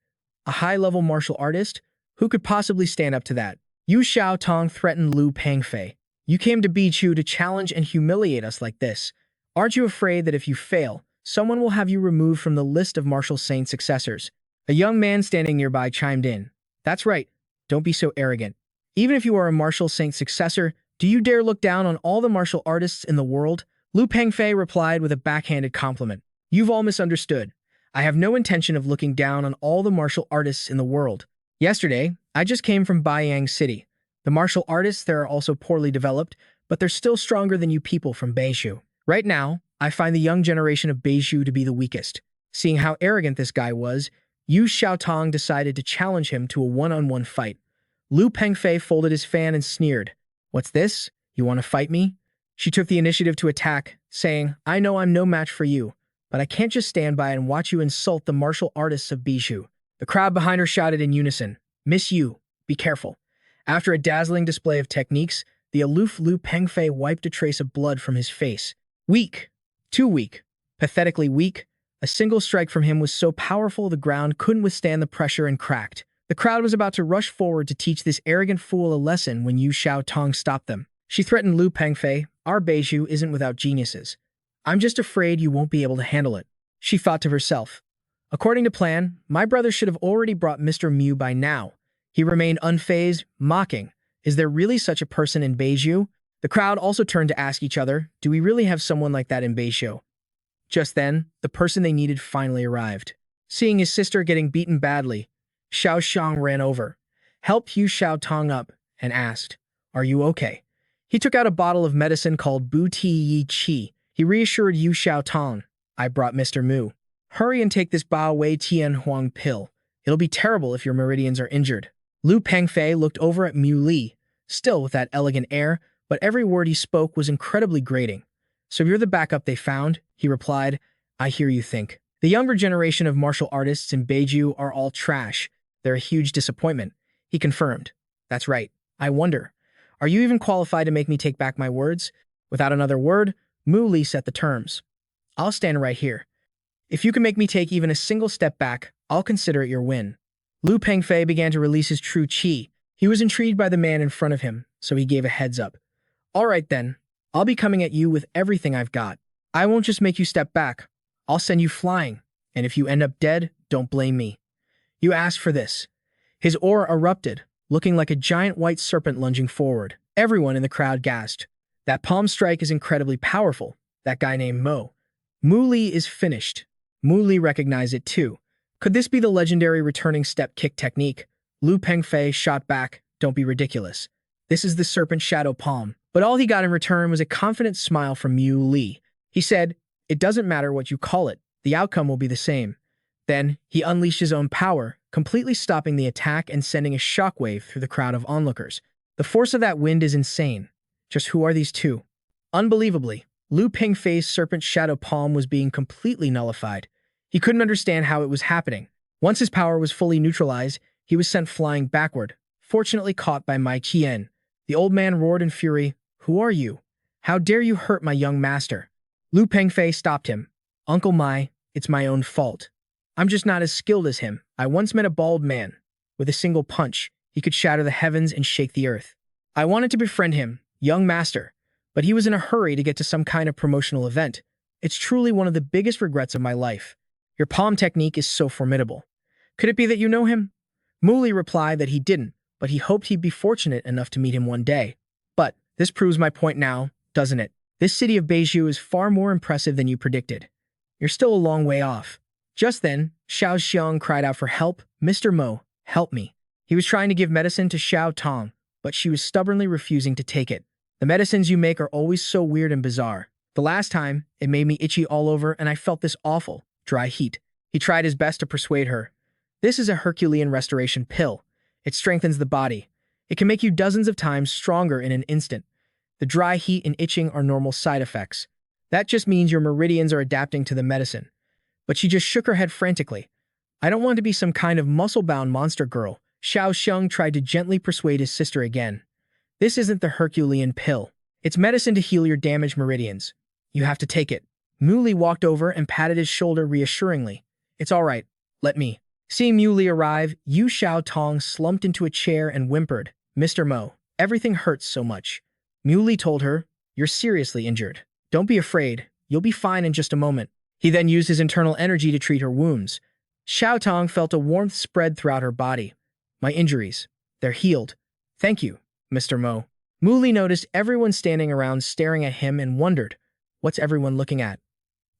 A high-level martial artist? Who could possibly stand up to that? Yu Xiaotong threatened Lu Pengfei. You came to Beichu to challenge and humiliate us like this. Aren't you afraid that if you fail, someone will have you removed from the list of martial saint successors? A young man standing nearby chimed in. That's right. Don't be so arrogant. Even if you are a martial saint successor, do you dare look down on all the martial artists in the world? Lu Pengfei replied with a backhanded compliment. You've all misunderstood. I have no intention of looking down on all the martial artists in the world. Yesterday, I just came from Baiyang City. The martial artists there are also poorly developed, but they're still stronger than you people from Beiju. Right now, I find the young generation of Beiju to be the weakest. Seeing how arrogant this guy was, Yu Xiaotong decided to challenge him to a one-on-one fight. Lu Pengfei folded his fan and sneered. What's this? You want to fight me? She took the initiative to attack, saying, I know I'm no match for you, but I can't just stand by and watch you insult the martial artists of Beiju. The crowd behind her shouted in unison, Miss Yu, be careful. After a dazzling display of techniques, the aloof Lu Pengfei wiped a trace of blood from his face. Weak. Too weak. Pathetically weak. A single strike from him was so powerful the ground couldn't withstand the pressure and cracked. The crowd was about to rush forward to teach this arrogant fool a lesson when Yu Xiaotong stopped them. She threatened Lu Pengfei, our Beiju isn't without geniuses. I'm just afraid you won't be able to handle it. She thought to herself. According to plan, my brother should have already brought Mr. Mu by now. He remained unfazed, mocking. Is there really such a person in Beiju? The crowd also turned to ask each other, do we really have someone like that in Beiju? Just then, the person they needed finally arrived. Seeing his sister getting beaten badly, Xiao Xiang ran over, helped Yu Xiaotong up, and asked, Are you okay? He took out a bottle of medicine called Bu Ti Yi Qi. He reassured Yu Xiaotong, I brought Mr. Mu. Hurry and take this Bao Wei Tian Huang pill. It'll be terrible if your meridians are injured. Lu Pengfei looked over at Mu Li, still with that elegant air, but every word he spoke was incredibly grating. So you're the backup they found? He replied, I hear you think. The younger generation of martial artists in Beiju are all trash. They're a huge disappointment. He confirmed. That's right. I wonder, are you even qualified to make me take back my words? Without another word, Mu Li set the terms. I'll stand right here. If you can make me take even a single step back, I'll consider it your win. Lu Pengfei began to release his true qi. He was intrigued by the man in front of him, so he gave a heads up. All right then, I'll be coming at you with everything I've got. I won't just make you step back. I'll send you flying, and if you end up dead, don't blame me. You asked for this. His aura erupted, looking like a giant white serpent lunging forward. Everyone in the crowd gasped. That palm strike is incredibly powerful. That guy named Mo. Mu Li is finished. Mu Li recognized it too. Could this be the legendary returning step kick technique? Lu Pengfei shot back, "Don't be ridiculous. This is the serpent shadow palm." But all he got in return was a confident smile from Mu Li. He said, "It doesn't matter what you call it. The outcome will be the same." Then, he unleashed his own power, completely stopping the attack and sending a shockwave through the crowd of onlookers. The force of that wind is insane. Just who are these two? Unbelievably, Lu Pengfei's serpent shadow palm was being completely nullified. He couldn't understand how it was happening. Once his power was fully neutralized, he was sent flying backward, fortunately caught by Mai Qian. The old man roared in fury, "Who are you? How dare you hurt my young master?" Lu Pengfei stopped him. "Uncle Mai, it's my own fault. I'm just not as skilled as him. I once met a bald man. With a single punch, he could shatter the heavens and shake the earth. I wanted to befriend him, young master, but he was in a hurry to get to some kind of promotional event. It's truly one of the biggest regrets of my life. Your palm technique is so formidable. Could it be that you know him?" Mu Li replied that he didn't, but he hoped he'd be fortunate enough to meet him one day. "But this proves my point now, doesn't it? This city of Beiju is far more impressive than you predicted. You're still a long way off." Just then, Xiao Xiang cried out for help. "Mr. Mo, help me." He was trying to give medicine to Xiao Tong, but she was stubbornly refusing to take it. "The medicines you make are always so weird and bizarre. The last time, it made me itchy all over and I felt this awful, dry heat." He tried his best to persuade her. "This is a Herculean restoration pill. It strengthens the body. It can make you dozens of times stronger in an instant. The dry heat and itching are normal side effects. That just means your meridians are adapting to the medicine." But she just shook her head frantically. "I don't want to be some kind of muscle-bound monster girl." Xiao Xiang tried to gently persuade his sister again. "This isn't the Herculean pill. It's medicine to heal your damaged meridians. You have to take it." Mu Li walked over and patted his shoulder reassuringly. "It's all right. Let me." Seeing Mu Li arrive, Yu Xiao Tong slumped into a chair and whimpered, "Mr. Mo, everything hurts so much." Mu Li told her, "You're seriously injured. Don't be afraid. You'll be fine in just a moment." He then used his internal energy to treat her wounds. Xiao Tong felt a warmth spread throughout her body. "My injuries. They're healed. Thank you, Mr. Mo." Mu Li noticed everyone standing around staring at him and wondered, what's everyone looking at?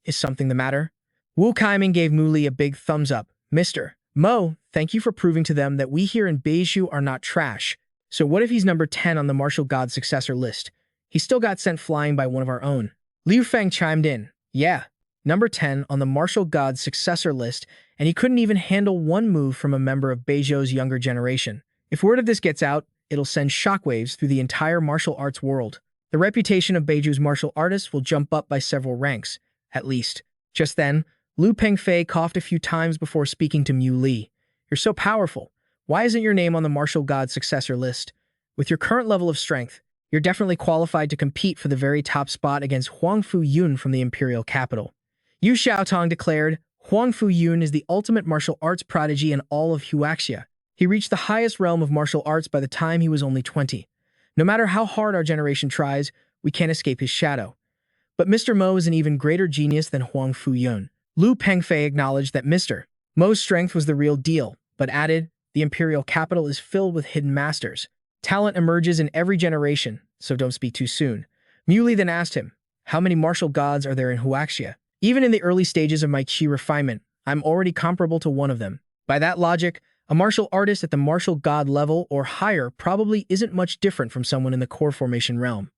Is something the matter? Wu Kaiming gave Mu Li a big thumbs up. "Mr. Mo, thank you for proving to them that we here in Beiju are not trash. So what if he's number 10 on the martial god successor list? He still got sent flying by one of our own." Liu Fang chimed in. "Yeah. Number 10 on the martial god's successor list, and he couldn't even handle one move from a member of Beiju's younger generation. If word of this gets out, it'll send shockwaves through the entire martial arts world. The reputation of Beiju's martial artists will jump up by several ranks, at least." Just then, Lu Pengfei coughed a few times before speaking to Mu Li. "You're so powerful. Why isn't your name on the martial god's successor list? With your current level of strength, you're definitely qualified to compete for the very top spot against Huang Fu Yun from the imperial capital." Yu Xiaotong declared, "Huang Fu Yun is the ultimate martial arts prodigy in all of Huaxia. He reached the highest realm of martial arts by the time he was only 20. No matter how hard our generation tries, we can't escape his shadow. But Mr. Mo is an even greater genius than Huang Fu Yun." Lu Pengfei acknowledged that Mr. Mo's strength was the real deal, but added, "The imperial capital is filled with hidden masters. Talent emerges in every generation, so don't speak too soon." Mu Li then asked him, "How many martial gods are there in Huaxia? Even in the early stages of my qi refinement, I'm already comparable to one of them. By that logic, a martial artist at the martial god level or higher probably isn't much different from someone in the core formation realm."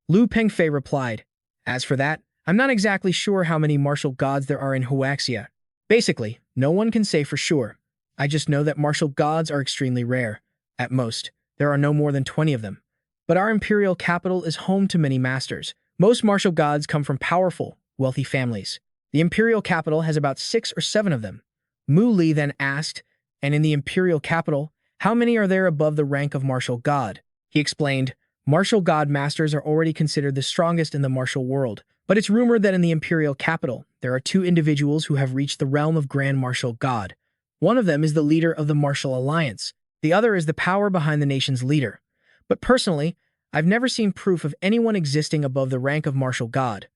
Lu Pengfei replied, "As for that, I'm not exactly sure how many martial gods there are in Huaxia. Basically, no one can say for sure. I just know that martial gods are extremely rare. At most, there are no more than 20 of them. But our imperial capital is home to many masters. Most martial gods come from powerful, wealthy families. The imperial capital has about 6 or 7 of them." Mu Li then asked, "And in the imperial capital, how many are there above the rank of martial god?" He explained, "Martial god masters are already considered the strongest in the martial world, but it's rumored that in the imperial capital, there are 2 individuals who have reached the realm of grand martial god. One of them is the leader of the martial alliance. The other is the power behind the nation's leader. But personally, I've never seen proof of anyone existing above the rank of martial god."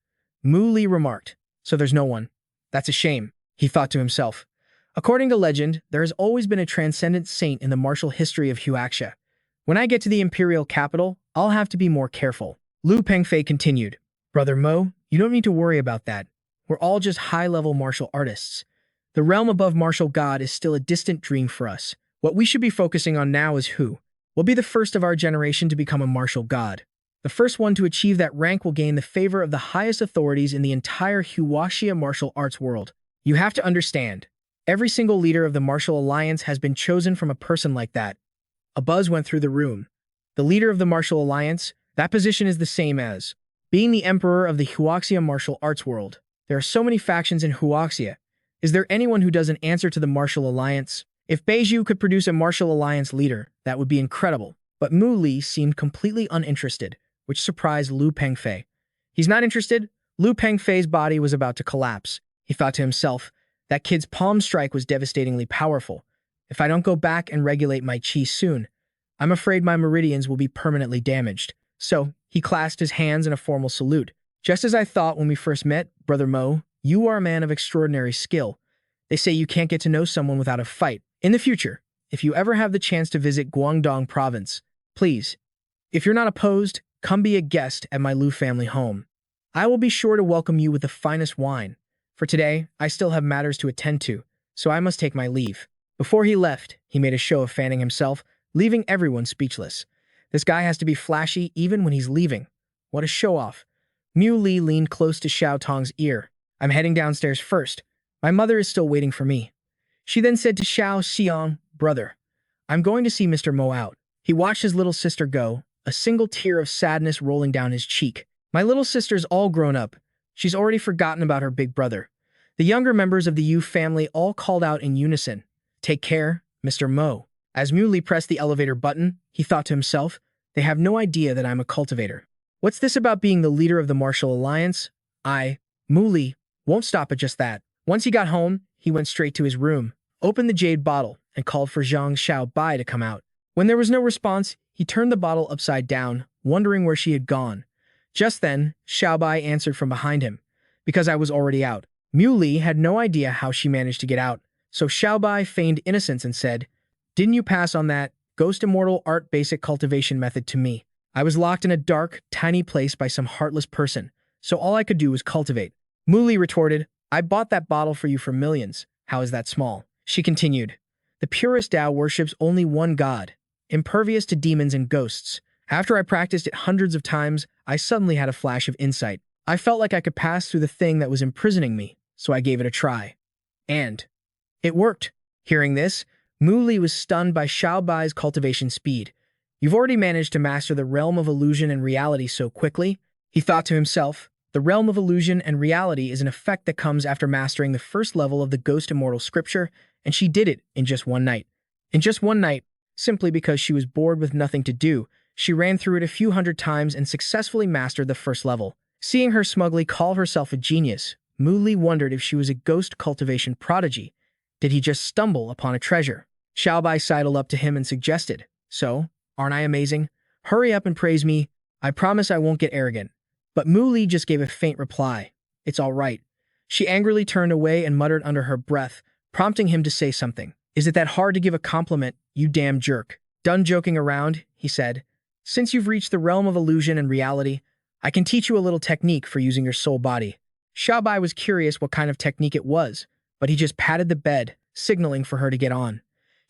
Mu Li remarked, "So there's no one. That's a shame," he thought to himself. According to legend, there has always been a transcendent saint in the martial history of Huaxia. When I get to the imperial capital, I'll have to be more careful. Lu Pengfei continued. Brother Mo, you don't need to worry about that. We're all just high-level martial artists. The realm above martial god is still a distant dream for us. What we should be focusing on now is who will be the first of our generation to become a martial god. The first one to achieve that rank will gain the favor of the highest authorities in the entire Huaxia martial arts world. You have to understand, every single leader of the martial alliance has been chosen from a person like that. A buzz went through the room. The leader of the martial alliance, that position is the same as being the emperor of the Huaxia martial arts world. There are so many factions in Huaxia. Is there anyone who doesn't answer to the martial alliance? If Beiju could produce a martial alliance leader, that would be incredible. But Mu Li seemed completely uninterested, which surprised Lu Pengfei. He's not interested? Lu Pengfei's body was about to collapse. He thought to himself, that kid's palm strike was devastatingly powerful. If I don't go back and regulate my chi soon, I'm afraid my meridians will be permanently damaged. So, he clasped his hands in a formal salute. Just as I thought when we first met, Brother Mo, you are a man of extraordinary skill. They say you can't get to know someone without a fight. In the future, if you ever have the chance to visit Guangdong province, please, if you're not opposed, come be a guest at my Lu family home. I will be sure to welcome you with the finest wine. For today, I still have matters to attend to, so I must take my leave. Before he left, he made a show of fanning himself, leaving everyone speechless. This guy has to be flashy even when he's leaving. What a show-off. Mu Li leaned close to Xiao Tong's ear. I'm heading downstairs first. My mother is still waiting for me. She then said to Xiao Xiong, brother, I'm going to see Mr. Mo out. He watched his little sister go, a single tear of sadness rolling down his cheek. My little sister's all grown up. She's already forgotten about her big brother. The younger members of the Yu family all called out in unison. Take care, Mr. Mo. As Mu Li pressed the elevator button, he thought to himself, they have no idea that I'm a cultivator. What's this about being the leader of the martial alliance? Mu Li, won't stop at just that. Once he got home, he went straight to his room, opened the jade bottle, and called for Zhang Xiaobai to come out. When there was no response, he turned the bottle upside down, wondering where she had gone. Just then, Xiaobai answered from behind him. Because I was already out. Mu Li had no idea how she managed to get out, so Xiaobai feigned innocence and said, didn't you pass on that Ghost Immortal Art basic cultivation method to me? I was locked in a dark, tiny place by some heartless person, so all I could do was cultivate. Mu Li retorted, I bought that bottle for you for millions. How is that small? She continued, the purest Tao worships only one god, impervious to demons and ghosts. After I practiced it hundreds of times, I suddenly had a flash of insight. I felt like I could pass through the thing that was imprisoning me, so I gave it a try. And it worked. Hearing this, Mu Li was stunned by Xiaobai's cultivation speed. You've already managed to master the realm of illusion and reality so quickly, he thought to himself. The realm of illusion and reality is an effect that comes after mastering the first level of the Ghost Immortal scripture, and she did it in just one night. In just one night, simply because she was bored with nothing to do, she ran through it a few hundred times and successfully mastered the first level. Seeing her smugly call herself a genius, Mu Li wondered if she was a ghost cultivation prodigy. Did he just stumble upon a treasure? Xiaobai sidled up to him and suggested, so, aren't I amazing? Hurry up and praise me. I promise I won't get arrogant. But Mu Li just gave a faint reply. It's all right. She angrily turned away and muttered under her breath, prompting him to say something. Is it that hard to give a compliment, you damn jerk? Done joking around, he said. Since you've reached the realm of illusion and reality, I can teach you a little technique for using your soul body. Xiaobai was curious what kind of technique it was, but he just patted the bed, signaling for her to get on.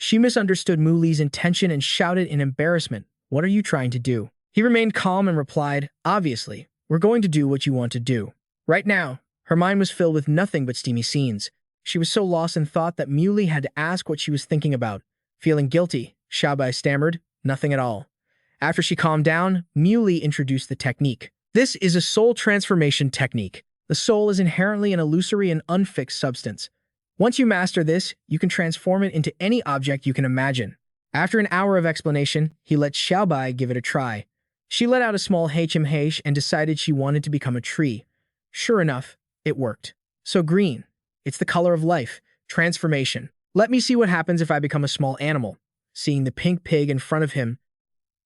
She misunderstood Mu Li's intention and shouted in embarrassment, What are you trying to do? He remained calm and replied, Obviously, we're going to do what you want to do. Right now, her mind was filled with nothing but steamy scenes. She was so lost in thought that Mu Li had to ask what she was thinking about. Feeling guilty, Xiaobai stammered, Nothing at all. After she calmed down, Mu Li introduced the technique. This is a soul transformation technique. The soul is inherently an illusory and unfixed substance. Once you master this, you can transform it into any object you can imagine. After an hour of explanation, he let Xiaobai give it a try. She let out a small HMH and decided she wanted to become a tree. Sure enough, it worked. So green. It's the color of life. Transformation. Let me see what happens if I become a small animal. Seeing the pink pig in front of him,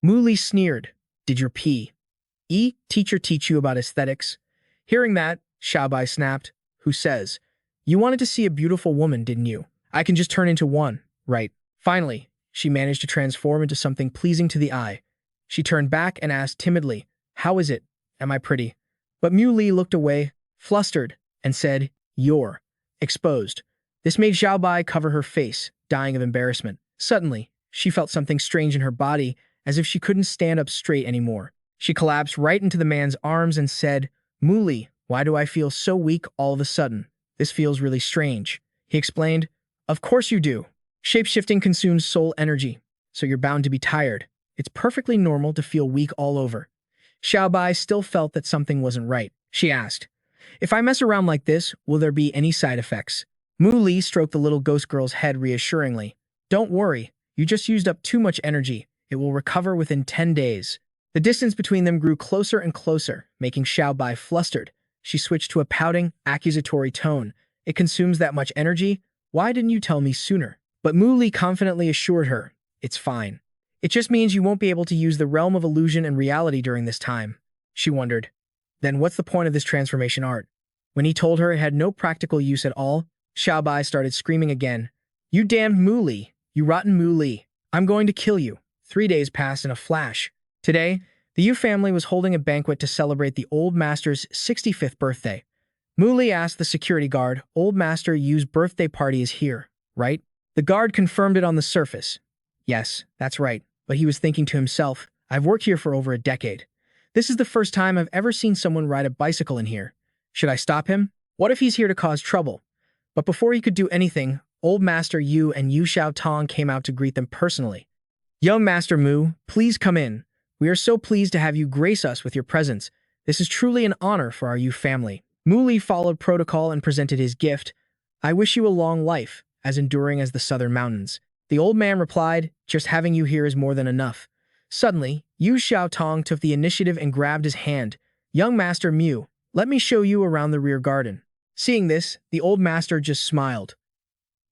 Mu Li sneered. Did your teacher teach you about aesthetics? Hearing that, Xiaobai snapped. Who says? You wanted to see a beautiful woman, didn't you? I can just turn into one, right? Finally, she managed to transform into something pleasing to the eye. She turned back and asked timidly, "How is it? Am I pretty?" But Mu Li looked away, flustered, and said, "You're exposed." This made Xiaobai cover her face, dying of embarrassment. Suddenly, she felt something strange in her body, as if she couldn't stand up straight anymore. She collapsed right into the man's arms and said, "Mu Li, why do I feel so weak all of a sudden? This feels really strange." He explained, "Of course you do. Shape-shifting consumes soul energy, so you're bound to be tired. It's perfectly normal to feel weak all over." Xiaobai still felt that something wasn't right. She asked, "If I mess around like this, will there be any side effects?" Mu Li stroked the little ghost girl's head reassuringly. "Don't worry, you just used up too much energy. It will recover within 10 days. The distance between them grew closer and closer, making Xiaobai flustered. She switched to a pouting, accusatory tone. "It consumes that much energy? Why didn't you tell me sooner?" But Mu Li confidently assured her, "It's fine. It just means you won't be able to use the realm of illusion and reality during this time." She wondered, "Then what's the point of this transformation art?" When he told her it had no practical use at all, Xiaobai started screaming again. "You damned Mu Li! You rotten Mu Li! I'm going to kill you." 3 days passed in a flash. Today, the Yu family was holding a banquet to celebrate the Old Master's 65th birthday. Mu Li asked the security guard, "Old Master Yu's birthday party is here, right?" The guard confirmed it on the surface. "Yes, that's right," but he was thinking to himself, "I've worked here for over a decade. This is the first time I've ever seen someone ride a bicycle in here. Should I stop him? What if he's here to cause trouble?" But before he could do anything, Old Master Yu and Yu Xiaotong came out to greet them personally. "Young Master Mu, please come in. We are so pleased to have you grace us with your presence. This is truly an honor for our Yu family." Mu Li followed protocol and presented his gift. "I wish you a long life, as enduring as the southern mountains." The old man replied, "Just having you here is more than enough." Suddenly, Yu Xiaotong took the initiative and grabbed his hand. "Young Master Mu, let me show you around the rear garden." Seeing this, the old master just smiled.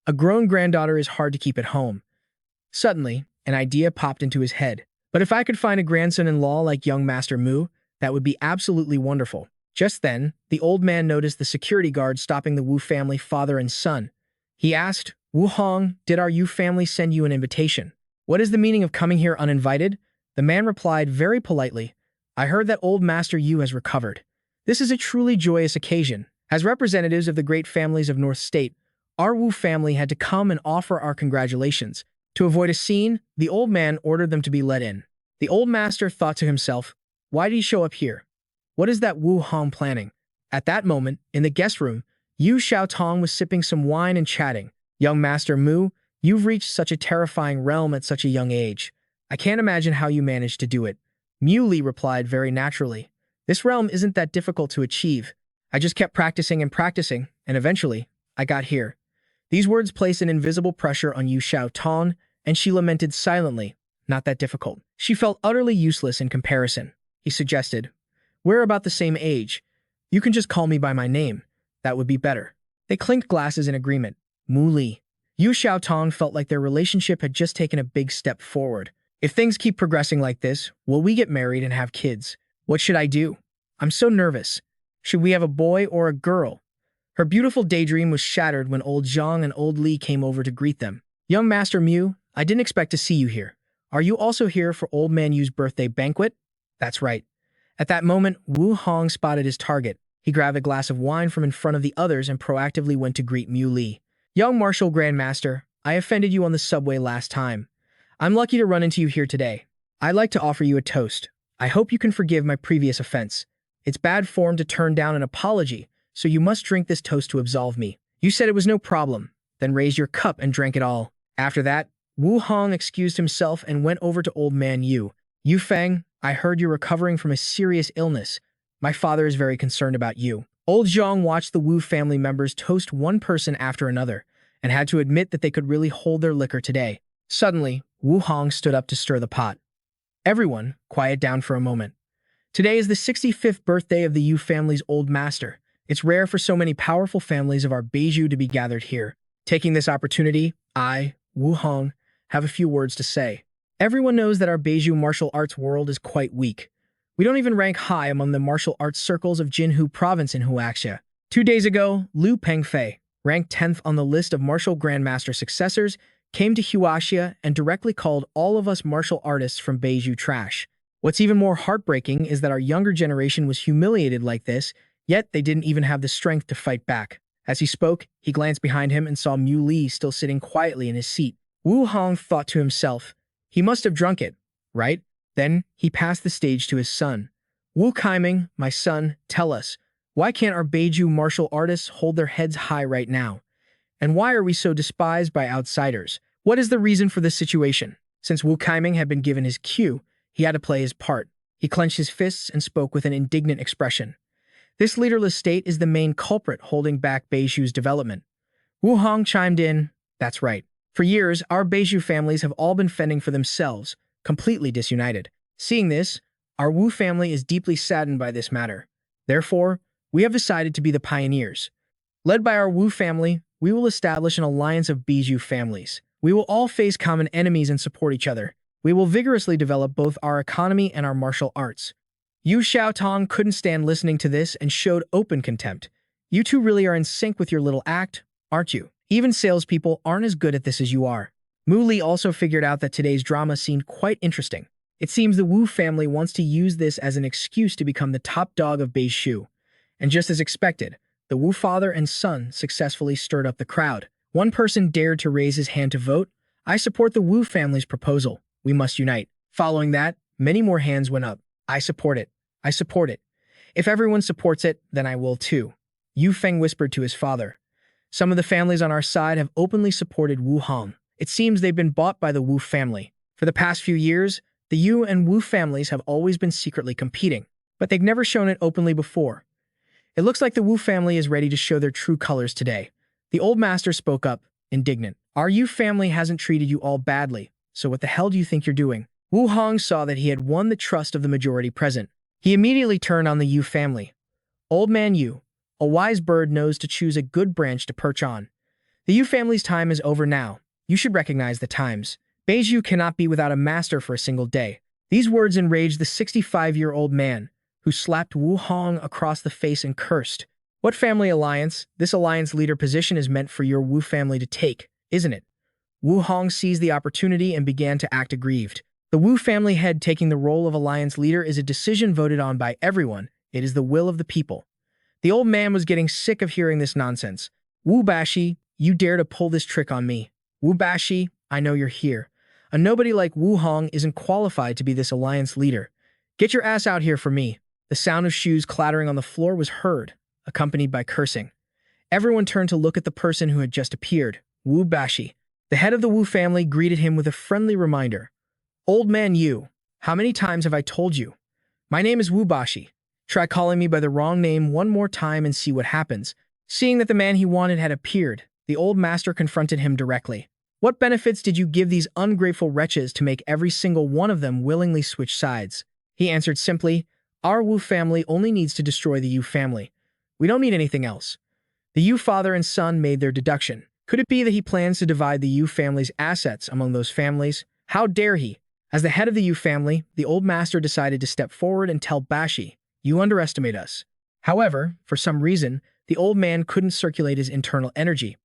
A grown granddaughter is hard to keep at home. Suddenly, an idea popped into his head. "But if I could find a grandson-in-law like young Master Mu, that would be absolutely wonderful." Just then, the old man noticed the security guard stopping the Wu family father and son. He asked, "Wu Hong, did our Yu family send you an invitation? What is the meaning of coming here uninvited?" The man replied very politely, "I heard that old Master Yu has recovered. This is a truly joyous occasion. As representatives of the great families of North State, our Wu family had to come and offer our congratulations." To avoid a scene, the old man ordered them to be let in. The old master thought to himself, "Why did he show up here? What is that Wu Hong planning?" At that moment, in the guest room, Yu Xiaotong was sipping some wine and chatting. "Young Master Mu, you've reached such a terrifying realm at such a young age. I can't imagine how you managed to do it." Mu Li replied very naturally, "This realm isn't that difficult to achieve. I just kept practicing and eventually, I got here." These words placed an invisible pressure on Yu Xiaotong, and she lamented silently. "Not that difficult." She felt utterly useless in comparison. He suggested, "We're about the same age. You can just call me by my name. That would be better." They clinked glasses in agreement. Mu Li. Yu Xiaotong felt like their relationship had just taken a big step forward. "If things keep progressing like this, will we get married and have kids? What should I do? I'm so nervous. Should we have a boy or a girl?" Her beautiful daydream was shattered when old Zhang and old Li came over to greet them. "Young Master Mu, I didn't expect to see you here. Are you also here for Old Man Yu's birthday banquet?" "That's right." At that moment, Wu Hong spotted his target. He grabbed a glass of wine from in front of the others and proactively went to greet Mu Li. "Young Martial Grandmaster, I offended you on the subway last time. I'm lucky to run into you here today. I'd like to offer you a toast. I hope you can forgive my previous offense. It's bad form to turn down an apology, so you must drink this toast to absolve me." You said it was no problem, then raised your cup and drank it all. After that, Wu Hong excused himself and went over to Old Man Yu. "Yu Fangg, I heard you're recovering from a serious illness. My father is very concerned about you." Old Zhang watched the Wu family members toast one person after another, and had to admit that they could really hold their liquor today. Suddenly, Wu Hong stood up to stir the pot. "Everyone, quiet down for a moment. Today is the 65th birthday of the Yu family's old master. It's rare for so many powerful families of our Beiju to be gathered here. Taking this opportunity, I, Wu Hong, have a few words to say. Everyone knows that our Beiju martial arts world is quite weak. We don't even rank high among the martial arts circles of Jinhu province in Huaxia. 2 days ago, Liu Pengfei, ranked 10th on the list of martial grandmaster successors, came to Huaxia and directly called all of us martial artists from Beiju trash. What's even more heartbreaking is that our younger generation was humiliated like this, yet they didn't even have the strength to fight back. As he spoke, he glanced behind him and saw Mu Li still sitting quietly in his seat. Wu Hong thought to himself, he must have drunk it, right? Then he passed the stage to his son. Wu Kaiming, my son, tell us, why can't our Beiju martial artists hold their heads high right now? And why are we so despised by outsiders? What is the reason for this situation? Since Wu Kaiming had been given his cue, he had to play his part. He clenched his fists and spoke with an indignant expression. This leaderless state is the main culprit holding back Beiju's development. Wu Hong chimed in, that's right. For years, our Beiju families have all been fending for themselves, completely disunited. Seeing this, our Wu family is deeply saddened by this matter. Therefore, we have decided to be the pioneers. Led by our Wu family, we will establish an alliance of Beiju families. We will all face common enemies and support each other. We will vigorously develop both our economy and our martial arts. Yu Xiaotong couldn't stand listening to this and showed open contempt. You two really are in sync with your little act, aren't you? Even salespeople aren't as good at this as you are. Mu Li also figured out that today's drama seemed quite interesting. It seems the Wu family wants to use this as an excuse to become the top dog of Beiju. And just as expected, the Wu father and son successfully stirred up the crowd. One person dared to raise his hand to vote. I support the Wu family's proposal. We must unite. Following that, many more hands went up. I support it. I support it. If everyone supports it, then I will too. Yu Feng whispered to his father. Some of the families on our side have openly supported Wu Hong. It seems they've been bought by the Wu family. For the past few years, the Yu and Wu families have always been secretly competing, but they've never shown it openly before. It looks like the Wu family is ready to show their true colors today. The old master spoke up, indignant. Our Yu family hasn't treated you all badly, so what the hell do you think you're doing? Wu Hong saw that he had won the trust of the majority present. He immediately turned on the Yu family. Old man Yu, a wise bird knows to choose a good branch to perch on. The Yu family's time is over now. You should recognize the times. Beiju cannot be without a master for a single day. These words enraged the 65-year-old man, who slapped Wu Hong across the face and cursed. What family alliance? This alliance leader position is meant for your Wu family to take, isn't it? Wu Hong seized the opportunity and began to act aggrieved. The Wu family head taking the role of alliance leader is a decision voted on by everyone. It is the will of the people. The old man was getting sick of hearing this nonsense. Wu Bashi, you dare to pull this trick on me. Wu Bashi, I know you're here. A nobody like Wu Hong isn't qualified to be this alliance leader. Get your ass out here for me. The sound of shoes clattering on the floor was heard, accompanied by cursing. Everyone turned to look at the person who had just appeared, Wu Bashi. The head of the Wu family greeted him with a friendly reminder. Old man Yu, how many times have I told you? My name is Wu Bashi. Try calling me by the wrong name one more time and see what happens. Seeing that the man he wanted had appeared, the old master confronted him directly. What benefits did you give these ungrateful wretches to make every single one of them willingly switch sides? He answered simply, our Wu family only needs to destroy the Yu family. We don't need anything else. The Yu father and son made their deduction. Could it be that he plans to divide the Yu family's assets among those families? How dare he? As the head of the Yu family, the old master decided to step forward and tell Bashi, you underestimate us. However, for some reason, the old man couldn't circulate his internal energy.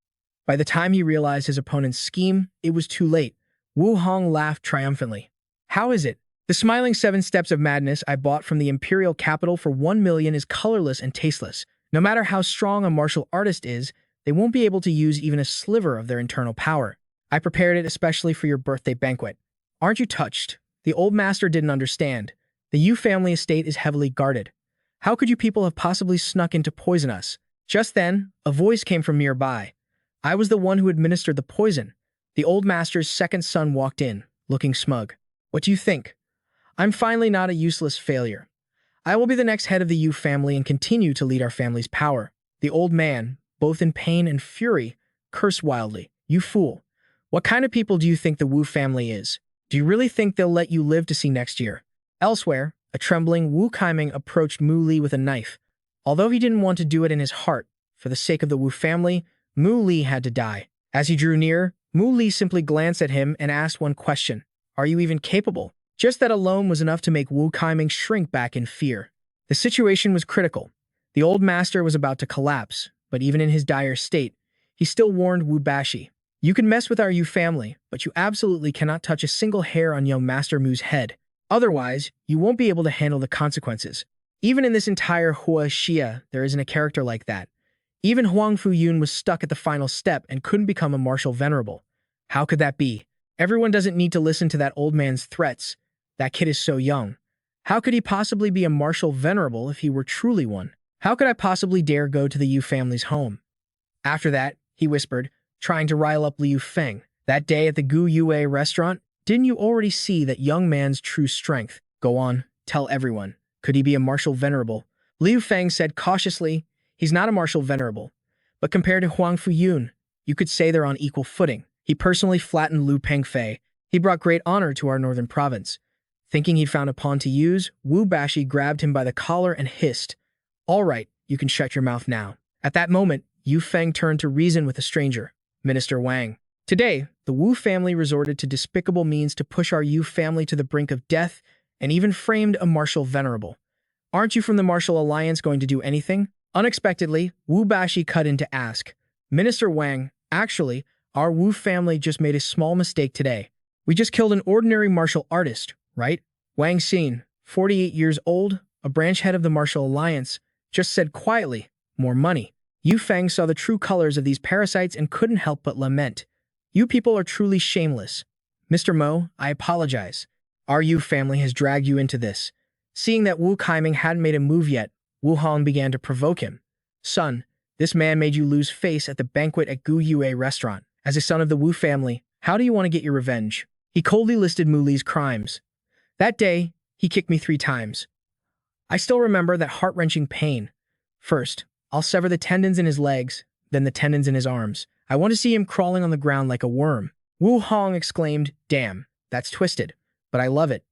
By the time he realized his opponent's scheme, it was too late. Wu Hong laughed triumphantly. How is it? The smiling 7 steps of madness I bought from the imperial capital for 1 million is colorless and tasteless. No matter how strong a martial artist is, they won't be able to use even a sliver of their internal power. I prepared it especially for your birthday banquet. Aren't you touched? The old master didn't understand. The Yu family estate is heavily guarded. How could you people have possibly snuck in to poison us? Just then, a voice came from nearby. I was the one who administered the poison. The old master's second son walked in, looking smug. What do you think? I'm finally not a useless failure. I will be the next head of the Yu family and continue to lead our family's power. The old man, both in pain and fury, cursed wildly. You fool. What kind of people do you think the Wu family is? Do you really think they'll let you live to see next year? Elsewhere, a trembling Wu Kaiming approached Mu Li with a knife. Although he didn't want to do it in his heart, for the sake of the Wu family, Mu Li had to die. As he drew near, Mu Li simply glanced at him and asked one question. Are you even capable? Just that alone was enough to make Wu Kaiming shrink back in fear. The situation was critical. The old master was about to collapse, but even in his dire state, he still warned Wu Bashi. You can mess with our Yu family, but you absolutely cannot touch a single hair on young Master Mu's head. Otherwise, you won't be able to handle the consequences. Even in this entire Hua Xia, there isn't a character like that. Even Huang Fuyun was stuck at the final step and couldn't become a martial venerable. How could that be? Everyone doesn't need to listen to that old man's threats. That kid is so young. How could he possibly be a martial venerable if he were truly one? How could I possibly dare go to the Yu family's home? After that, he whispered, trying to rile up Liu Feng. That day at the Gu Yue restaurant, didn't you already see that young man's true strength? Go on, tell everyone. Could he be a martial venerable? Liu Feng said cautiously, he's not a martial venerable. But compared to Huang Fuyun, you could say they're on equal footing. He personally flattened Lu Pengfei. He brought great honor to our northern province. Thinking he'd found a pawn to use, Wu Baxi grabbed him by the collar and hissed, "All right, you can shut your mouth now." At that moment, Yu Feng turned to reason with a stranger, Minister Wang. Today, the Wu family resorted to despicable means to push our Yu family to the brink of death and even framed a martial venerable. Aren't you from the Martial Alliance going to do anything? Unexpectedly, Wu Baxi cut in to ask, Minister Wang, actually, our Wu family just made a small mistake today. We just killed an ordinary martial artist, right? Wang Xin, 48 years old, a branch head of the Martial Alliance, just said quietly, more money. Yu Feng saw the true colors of these parasites and couldn't help but lament. You people are truly shameless. Mr. Mo, I apologize. Our Yu family has dragged you into this. Seeing that Wu Kaiming hadn't made a move yet, Wu Hong began to provoke him. Son, this man made you lose face at the banquet at Gu Yue restaurant. As a son of the Wu family, how do you want to get your revenge? He coldly listed Mu Li's crimes. That day, he kicked me 3 times. I still remember that heart-wrenching pain. First, I'll sever the tendons in his legs, then the tendons in his arms. I want to see him crawling on the ground like a worm. Wu Hong exclaimed, damn, that's twisted, but I love it.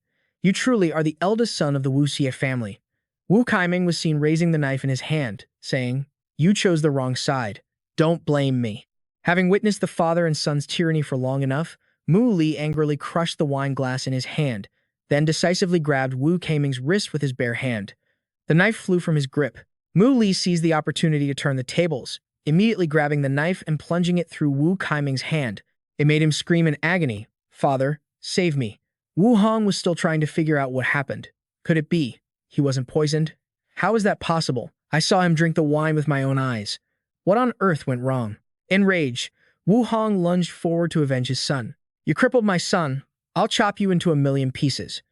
You truly are the eldest son of the Wu Xie family. Wu Kaiming was seen raising the knife in his hand, saying, you chose the wrong side. Don't blame me. Having witnessed the father and son's tyranny for long enough, Mu Li angrily crushed the wine glass in his hand, then decisively grabbed Wu Kaiming's wrist with his bare hand. The knife flew from his grip. Mu Li seized the opportunity to turn the tables, immediately grabbing the knife and plunging it through Wu Kaiming's hand. It made him scream in agony, Father, save me. Wu Hong was still trying to figure out what happened. Could it be he wasn't poisoned? How is that possible? I saw him drink the wine with my own eyes. What on earth went wrong? Enraged, Wu Hong lunged forward to avenge his son. You crippled my son. I'll chop you into a million pieces.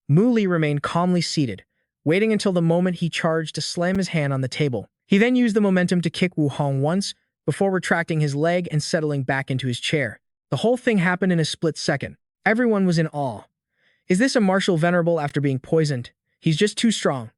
Mu Li remained calmly seated, waiting until the moment he charged to slam his hand on the table. He then used the momentum to kick Wu Hong once, before retracting his leg and settling back into his chair. The whole thing happened in a split second. Everyone was in awe. Is this a martial venerable after being poisoned? He's just too strong.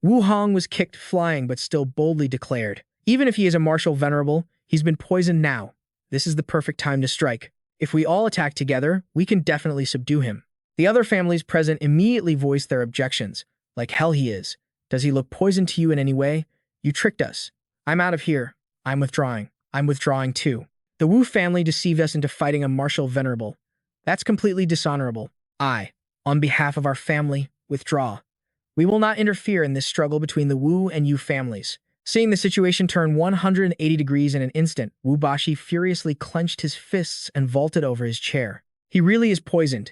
Wu Hong was kicked flying but still boldly declared, even if he is a martial venerable, he's been poisoned now. This is the perfect time to strike. If we all attack together, we can definitely subdue him. The other families present immediately voiced their objections. Like hell he is. Does he look poisoned to you in any way? You tricked us. I'm out of here. I'm withdrawing. I'm withdrawing too. The Wu family deceived us into fighting a martial venerable. That's completely dishonorable. I, on behalf of our family, withdraw. We will not interfere in this struggle between the Wu and Yu families. Seeing the situation turn 180 degrees in an instant, Wu Baxi furiously clenched his fists and vaulted over his chair. He really is poisoned.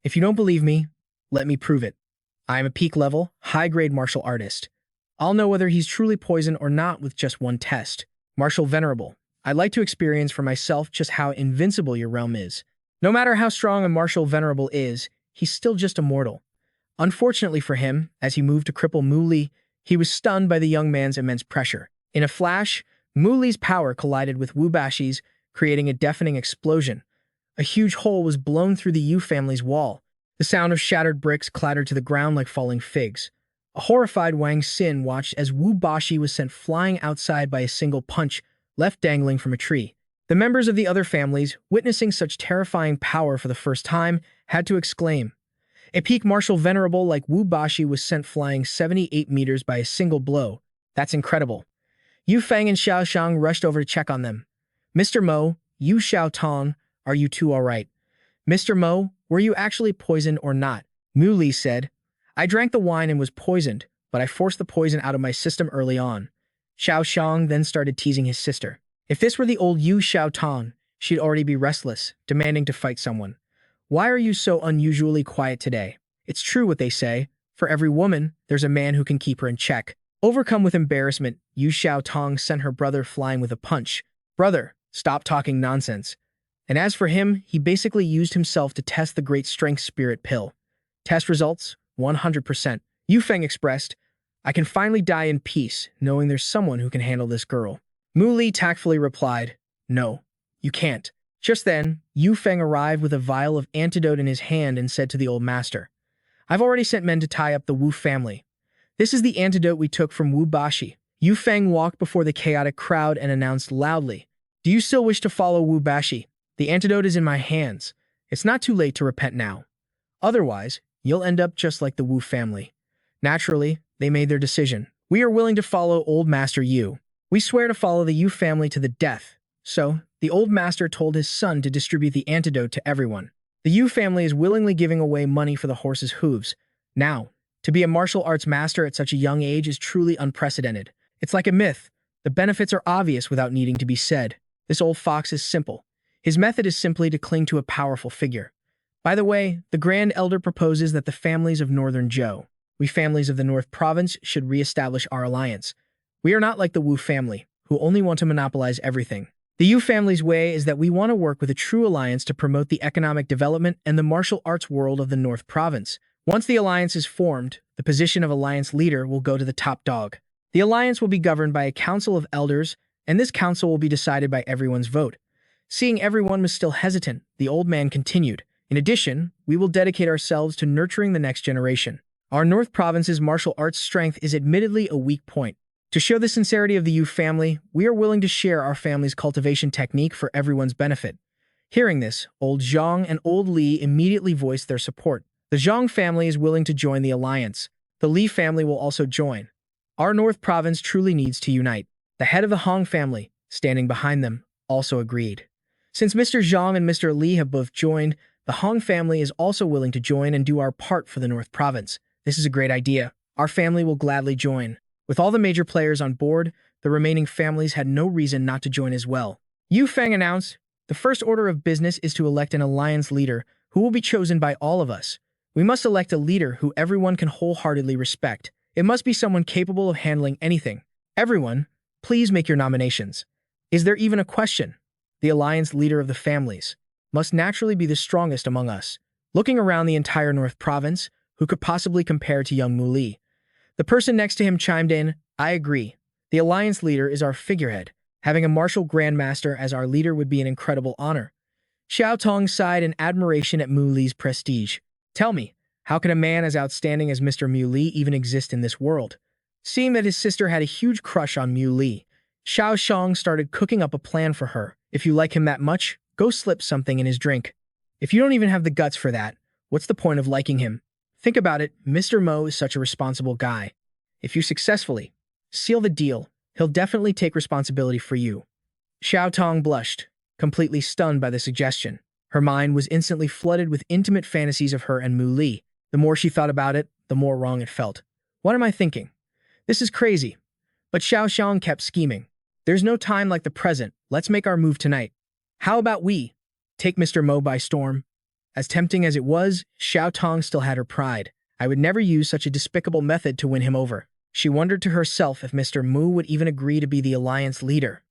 If you don't believe me, let me prove it. I am a peak-level, high-grade martial artist. I'll know whether he's truly poisoned or not with just one test. Martial Venerable, I'd like to experience for myself just how invincible your realm is. No matter how strong a Martial Venerable is, he's still just a mortal. Unfortunately for him, as he moved to cripple Mu Li, he was stunned by the young man's immense pressure. In a flash, Mu Li's power collided with Wu Baxi's, creating a deafening explosion. A huge hole was blown through the Yu family's wall. The sound of shattered bricks clattered to the ground like falling figs. A horrified Wang Xin watched as Wu Baxi was sent flying outside by a single punch, left dangling from a tree. The members of the other families, witnessing such terrifying power for the first time, had to exclaim. A peak martial venerable like Wu Baxi was sent flying 78 meters by a single blow. That's incredible. Yu Feng and Xiao Shang rushed over to check on them. Mr. Mo, Yu Xiao Tong, are you two all right? Mr. Mo, were you actually poisoned or not? Mu Li said, I drank the wine and was poisoned, but I forced the poison out of my system early on. Xiao Shang then started teasing his sister. If this were the old Yu Xiao Tong, she'd already be restless, demanding to fight someone. Why are you so unusually quiet today? It's true what they say. For every woman, there's a man who can keep her in check. Overcome with embarrassment, Yu Xiaotong sent her brother flying with a punch. Brother, stop talking nonsense. And as for him, he basically used himself to test the great strength spirit pill. Test results, 100%. Yu Feng expressed, I can finally die in peace, knowing there's someone who can handle this girl. Mu Li tactfully replied, no, you can't. Just then, Yu Feng arrived with a vial of antidote in his hand and said to the old master, I've already sent men to tie up the Wu family. This is the antidote we took from Wu Baxi. Yu Feng walked before the chaotic crowd and announced loudly, do you still wish to follow Wu Baxi? The antidote is in my hands. It's not too late to repent now. Otherwise, you'll end up just like the Wu family. Naturally, they made their decision. We are willing to follow old Master Yu. We swear to follow the Yu family to the death. So, the old master told his son to distribute the antidote to everyone. The Yu family is willingly giving away money for the horse's hooves. Now, to be a martial arts master at such a young age is truly unprecedented. It's like a myth. The benefits are obvious without needing to be said. This old fox is simple. His method is simply to cling to a powerful figure. By the way, the Grand Elder proposes that the families of Northern Zhou, we families of the North Province, should re-establish our alliance. We are not like the Wu family, who only want to monopolize everything. The Yu family's way is that we want to work with a true alliance to promote the economic development and the martial arts world of the North Province. Once the alliance is formed, the position of alliance leader will go to the top dog. The alliance will be governed by a council of elders, and this council will be decided by everyone's vote. Seeing everyone was still hesitant, the old man continued, in addition, we will dedicate ourselves to nurturing the next generation. Our North Province's martial arts strength is admittedly a weak point. To show the sincerity of the Yu family, we are willing to share our family's cultivation technique for everyone's benefit. Hearing this, old Zhang and old Li immediately voiced their support. The Zhang family is willing to join the alliance. The Li family will also join. Our North Province truly needs to unite. The head of the Hong family, standing behind them, also agreed. Since Mr. Zhang and Mr. Li have both joined, the Hong family is also willing to join and do our part for the North Province. This is a great idea. Our family will gladly join. With all the major players on board, the remaining families had no reason not to join as well. Yu Feng announced, the first order of business is to elect an alliance leader who will be chosen by all of us. We must elect a leader who everyone can wholeheartedly respect. It must be someone capable of handling anything. Everyone, please make your nominations. Is there even a question? The alliance leader of the families must naturally be the strongest among us. Looking around the entire North Province, who could possibly compare to young Mu Li? The person next to him chimed in, I agree. The alliance leader is our figurehead. Having a martial grandmaster as our leader would be an incredible honor. Xiao Tong sighed in admiration at Mu Li's prestige. Tell me, how can a man as outstanding as Mr. Mu Li even exist in this world? Seeing that his sister had a huge crush on Mu Li, Xiao Shang started cooking up a plan for her. If you like him that much, go slip something in his drink. If you don't even have the guts for that, what's the point of liking him? Think about it, Mr. Mo is such a responsible guy. If you successfully seal the deal, he'll definitely take responsibility for you. Xiao Tong blushed, completely stunned by the suggestion. Her mind was instantly flooded with intimate fantasies of her and Mu Li. The more she thought about it, the more wrong it felt. What am I thinking? This is crazy. But Xiao Shang kept scheming. There's no time like the present. Let's make our move tonight. How about we take Mr. Mo by storm? As tempting as it was, Xiao Tong still had her pride. I would never use such a despicable method to win him over. She wondered to herself if Mr. Mu would even agree to be the alliance leader.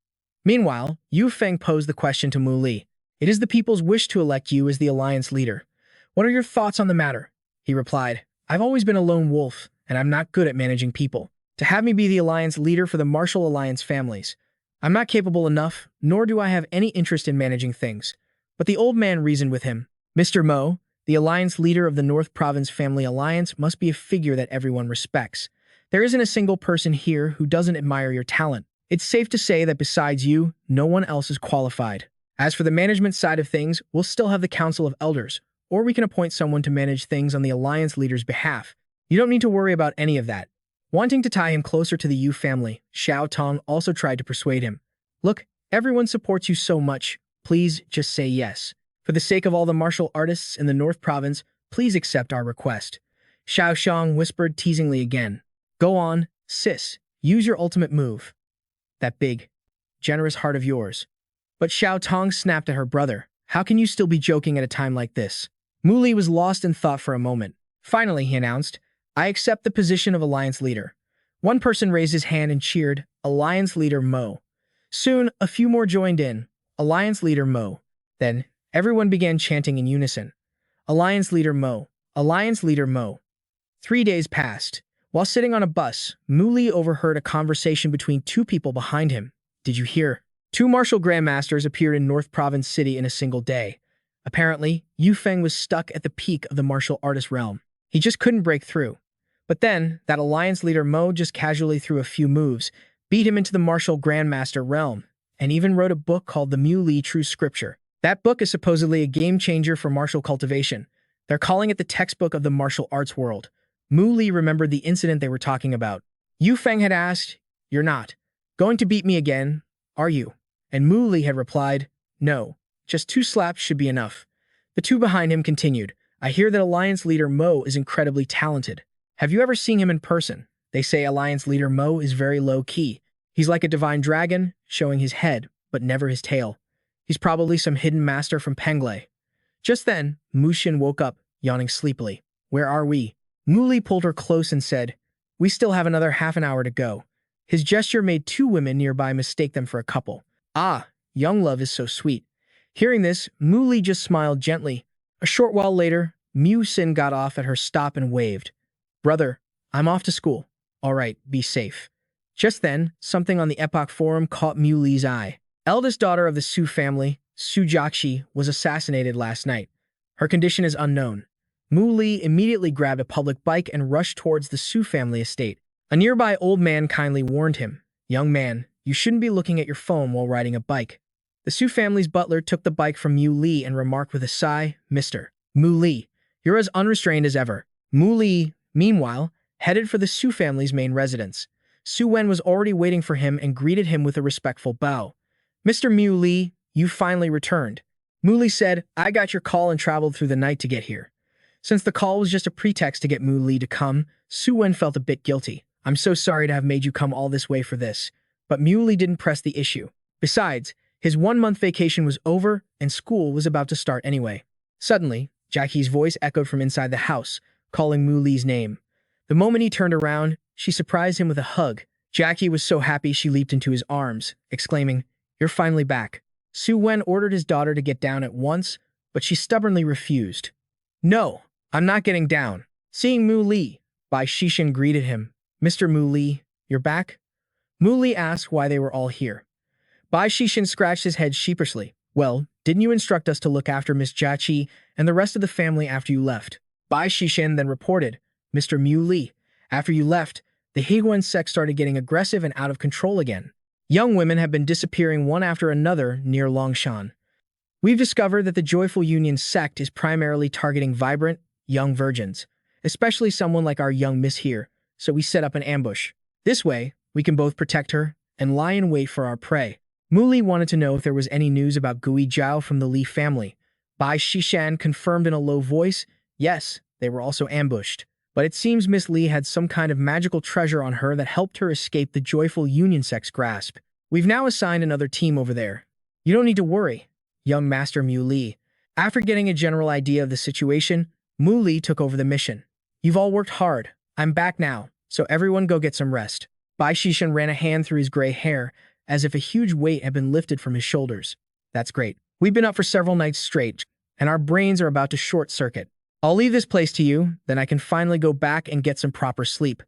Meanwhile, Yu Feng posed the question to Mu Li. It is the people's wish to elect you as the alliance leader. What are your thoughts on the matter? He replied, I've always been a lone wolf, and I'm not good at managing people. To have me be the alliance leader for the martial alliance families, I'm not capable enough, nor do I have any interest in managing things. But the old man reasoned with him. Mr. Mo, the alliance leader of the North Province Family Alliance, must be a figure that everyone respects. There isn't a single person here who doesn't admire your talent. It's safe to say that besides you, no one else is qualified. As for the management side of things, we'll still have the Council of Elders, or we can appoint someone to manage things on the alliance leader's behalf. You don't need to worry about any of that. Wanting to tie him closer to the Yu family, Xiao Tong also tried to persuade him. Look, everyone supports you so much. Please just say yes. For the sake of all the martial artists in the North Province, please accept our request. Xiao Shang whispered teasingly again. Go on, sis. Use your ultimate move. That big, generous heart of yours. But Xiao Tong snapped at her brother. How can you still be joking at a time like this? Mu Li was lost in thought for a moment. Finally, he announced, I accept the position of Alliance Leader. One person raised his hand and cheered, Alliance Leader Mo. Soon, a few more joined in, Alliance Leader Mo. Then, everyone began chanting in unison, Alliance Leader Mo, Alliance Leader Mo. 3 days passed. While sitting on a bus, Mu Li overheard a conversation between two people behind him. Did you hear? 2 martial grandmasters appeared in North Province City in a single day. Apparently, Yu Feng was stuck at the peak of the martial artist realm. He just couldn't break through. But then, that Alliance Leader Mo just casually threw a few moves, beat him into the martial grandmaster realm, and even wrote a book called the Mu Li True Scripture. That book is supposedly a game changer for martial cultivation. They're calling it the textbook of the martial arts world. Mu Li remembered the incident they were talking about. Yu Feng had asked, You're not going to beat me again, are you? And Mu Li had replied, No, just 2 slaps should be enough. The two behind him continued, I hear that Alliance Leader Mo is incredibly talented. Have you ever seen him in person? They say Alliance Leader Mo is very low-key. He's like a divine dragon, showing his head, but never his tail. He's probably some hidden master from Penglai. Just then, Mu Xin woke up, yawning sleepily. Where are we? Mu Li pulled her close and said, We still have another half an hour to go. His gesture made 2 women nearby mistake them for a couple. Ah, young love is so sweet. Hearing this, Mu Li just smiled gently. A short while later, Mu Xin got off at her stop and waved. Brother, I'm off to school. All right, be safe. Just then, something on the Epoch Forum caught Mu Li's eye. Eldest daughter of the Su family, Su Jachi, was assassinated last night. Her condition is unknown. Mu Li immediately grabbed a public bike and rushed towards the Su family estate. A nearby old man kindly warned him, Young man, you shouldn't be looking at your phone while riding a bike. The Su family's butler took the bike from Mu Li and remarked with a sigh, Mr. Mu Li, you're as unrestrained as ever. Mu Li, meanwhile, headed for the Su family's main residence. Su Wen was already waiting for him and greeted him with a respectful bow. Mr. Mu Li, you finally returned. Mu Li said, I got your call and traveled through the night to get here. Since the call was just a pretext to get Mu Li to come, Su Wen felt a bit guilty. I'm so sorry to have made you come all this way for this. But Mu Li didn't press the issue. Besides, his 1-month vacation was over and school was about to start anyway. Suddenly, Jackie's voice echoed from inside the house, calling Mu Li's name. The moment he turned around, she surprised him with a hug. Jackie was so happy she leaped into his arms, exclaiming, You're finally back. Su Wen ordered his daughter to get down at once, but she stubbornly refused. No, I'm not getting down. Seeing Mu Li, Bai Xishan greeted him. Mr. Mu Li, you're back? Mu Li asked why they were all here. Bai Xishan scratched his head sheepishly. Well, didn't you instruct us to look after Miss Jachi and the rest of the family after you left? Bai Xishan then reported, Mr. Mu Li, after you left, the Heguan sect started getting aggressive and out of control again. Young women have been disappearing one after another near Longshan. We've discovered that the Joyful Union sect is primarily targeting vibrant, young virgins, especially someone like our young miss here, so we set up an ambush. This way, we can both protect her and lie in wait for our prey. Mu Li wanted to know if there was any news about Gui Zhao from the Li family. Bai Xishan confirmed in a low voice, yes, they were also ambushed. But it seems Miss Li had some kind of magical treasure on her that helped her escape the Joyful Union sect's grasp. We've now assigned another team over there. You don't need to worry, young Master Mu Li. After getting a general idea of the situation, Mu Li took over the mission. You've all worked hard. I'm back now, so everyone go get some rest. Bai Xishan ran a hand through his gray hair, as if a huge weight had been lifted from his shoulders. That's great. We've been up for several nights straight, and our brains are about to short-circuit. I'll leave this place to you, then I can finally go back and get some proper sleep.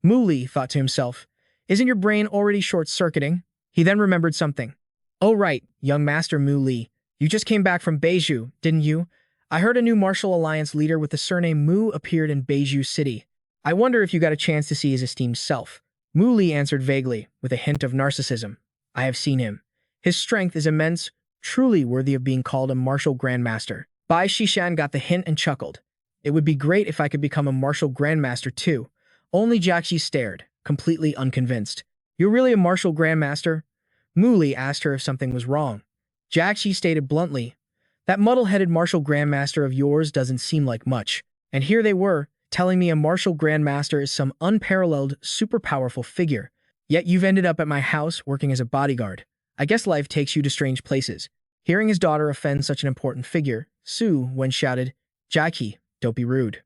Mu Li thought to himself, Isn't your brain already short-circuiting? He then remembered something. Oh right, young Master Mu Li, you just came back from Beiju, didn't you? I heard a new martial alliance leader with the surname Mu appeared in Beiju City. I wonder if you got a chance to see his esteemed self. Mu Li answered vaguely, with a hint of narcissism. I have seen him. His strength is immense, truly worthy of being called a martial grandmaster. Bai Xishan got the hint and chuckled. It would be great if I could become a martial grandmaster too. Only Jiaxi stared, completely unconvinced. You're really a martial grandmaster? Mu Li asked her if something was wrong. Jiaxi stated bluntly, That muddle-headed martial grandmaster of yours doesn't seem like much. And here they were, telling me a martial grandmaster is some unparalleled, super powerful figure. Yet you've ended up at my house working as a bodyguard. I guess life takes you to strange places. Hearing his daughter offend such an important figure, Su Wen shouted, Jachi, don't be rude.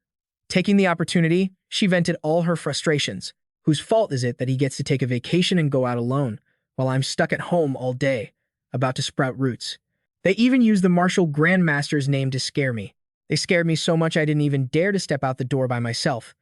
Taking the opportunity, she vented all her frustrations. Whose fault is it that he gets to take a vacation and go out alone, while I'm stuck at home all day, about to sprout roots? They even used the martial grandmaster's name to scare me. They scared me so much I didn't even dare to step out the door by myself.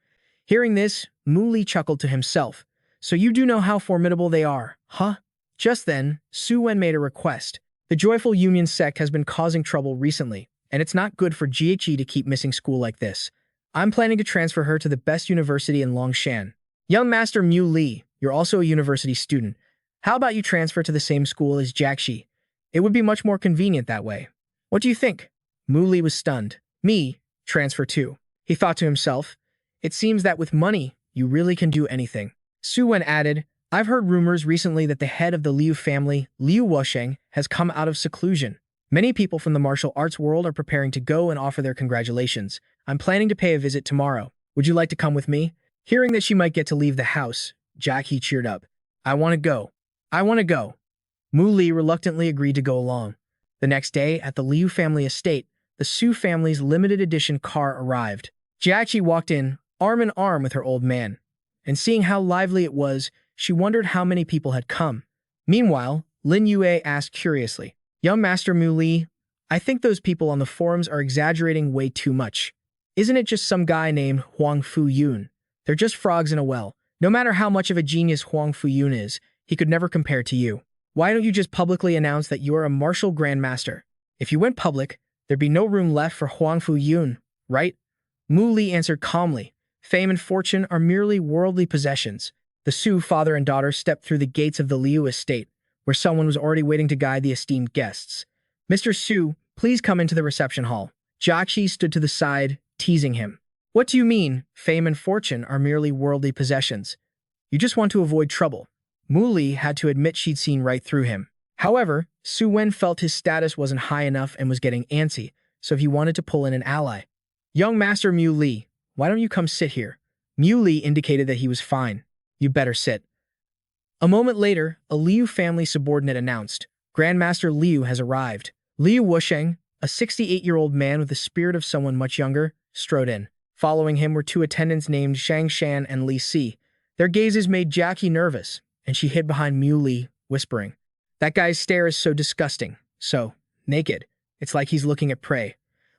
Hearing this, Muli chuckled to himself. So you do know how formidable they are, huh? Just then, Su Wen made a request. The Joyful Union sect has been causing trouble recently, and it's not good for Jiaqi to keep missing school like this. I'm planning to transfer her to the best university in Longshan. Young Master Mu Li, you're also a university student. How about you transfer to the same school as Jiaqi? It would be much more convenient that way. What do you think? Mu Li was stunned. Me? Transfer too. He thought to himself. It seems that with money, you really can do anything. Su Wen added, I've heard rumors recently that the head of the Liu family, Liu Wusheng, has come out of seclusion. Many people from the martial arts world are preparing to go and offer their congratulations. I'm planning to pay a visit tomorrow. Would you like to come with me? Hearing that she might get to leave the house, Jachi cheered up. I want to go. I want to go. Mu Li reluctantly agreed to go along. The next day, at the Liu family estate, the Su family's limited edition car arrived. Jiaqi walked in, arm in arm with her old man. And seeing how lively it was, she wondered how many people had come. Meanwhile, Lin Yue asked curiously, Young Master Mu Li, I think those people on the forums are exaggerating way too much. Isn't it just some guy named Huang Fu Yun? They're just frogs in a well. No matter how much of a genius Huang Fu Yun is, he could never compare to you. Why don't you just publicly announce that you are a martial grandmaster? If you went public, there'd be no room left for Huang Fu Yun, right? Mu Li answered calmly, Fame and fortune are merely worldly possessions. The Su father and daughter stepped through the gates of the Liu estate, where someone was already waiting to guide the esteemed guests. Mr. Su, please come into the reception hall. Jiaqi stood to the side, teasing him. What do you mean, fame and fortune are merely worldly possessions? You just want to avoid trouble. Mu Li had to admit she'd seen right through him. However, Su Wen felt his status wasn't high enough and was getting antsy, so he wanted to pull in an ally. Young Master Mu Li, why don't you come sit here? Mu Li indicated that he was fine. You better sit. A moment later, a Liu family subordinate announced, Grandmaster Liu has arrived. Liu Wusheng, a 68-year-old man with the spirit of someone much younger, strode in. Following him were two attendants named Shang Shan and Li Si. Their gazes made Jiaqi nervous, and she hid behind Mu Li, whispering, That guy's stare is so disgusting, so naked. It's like he's looking at prey.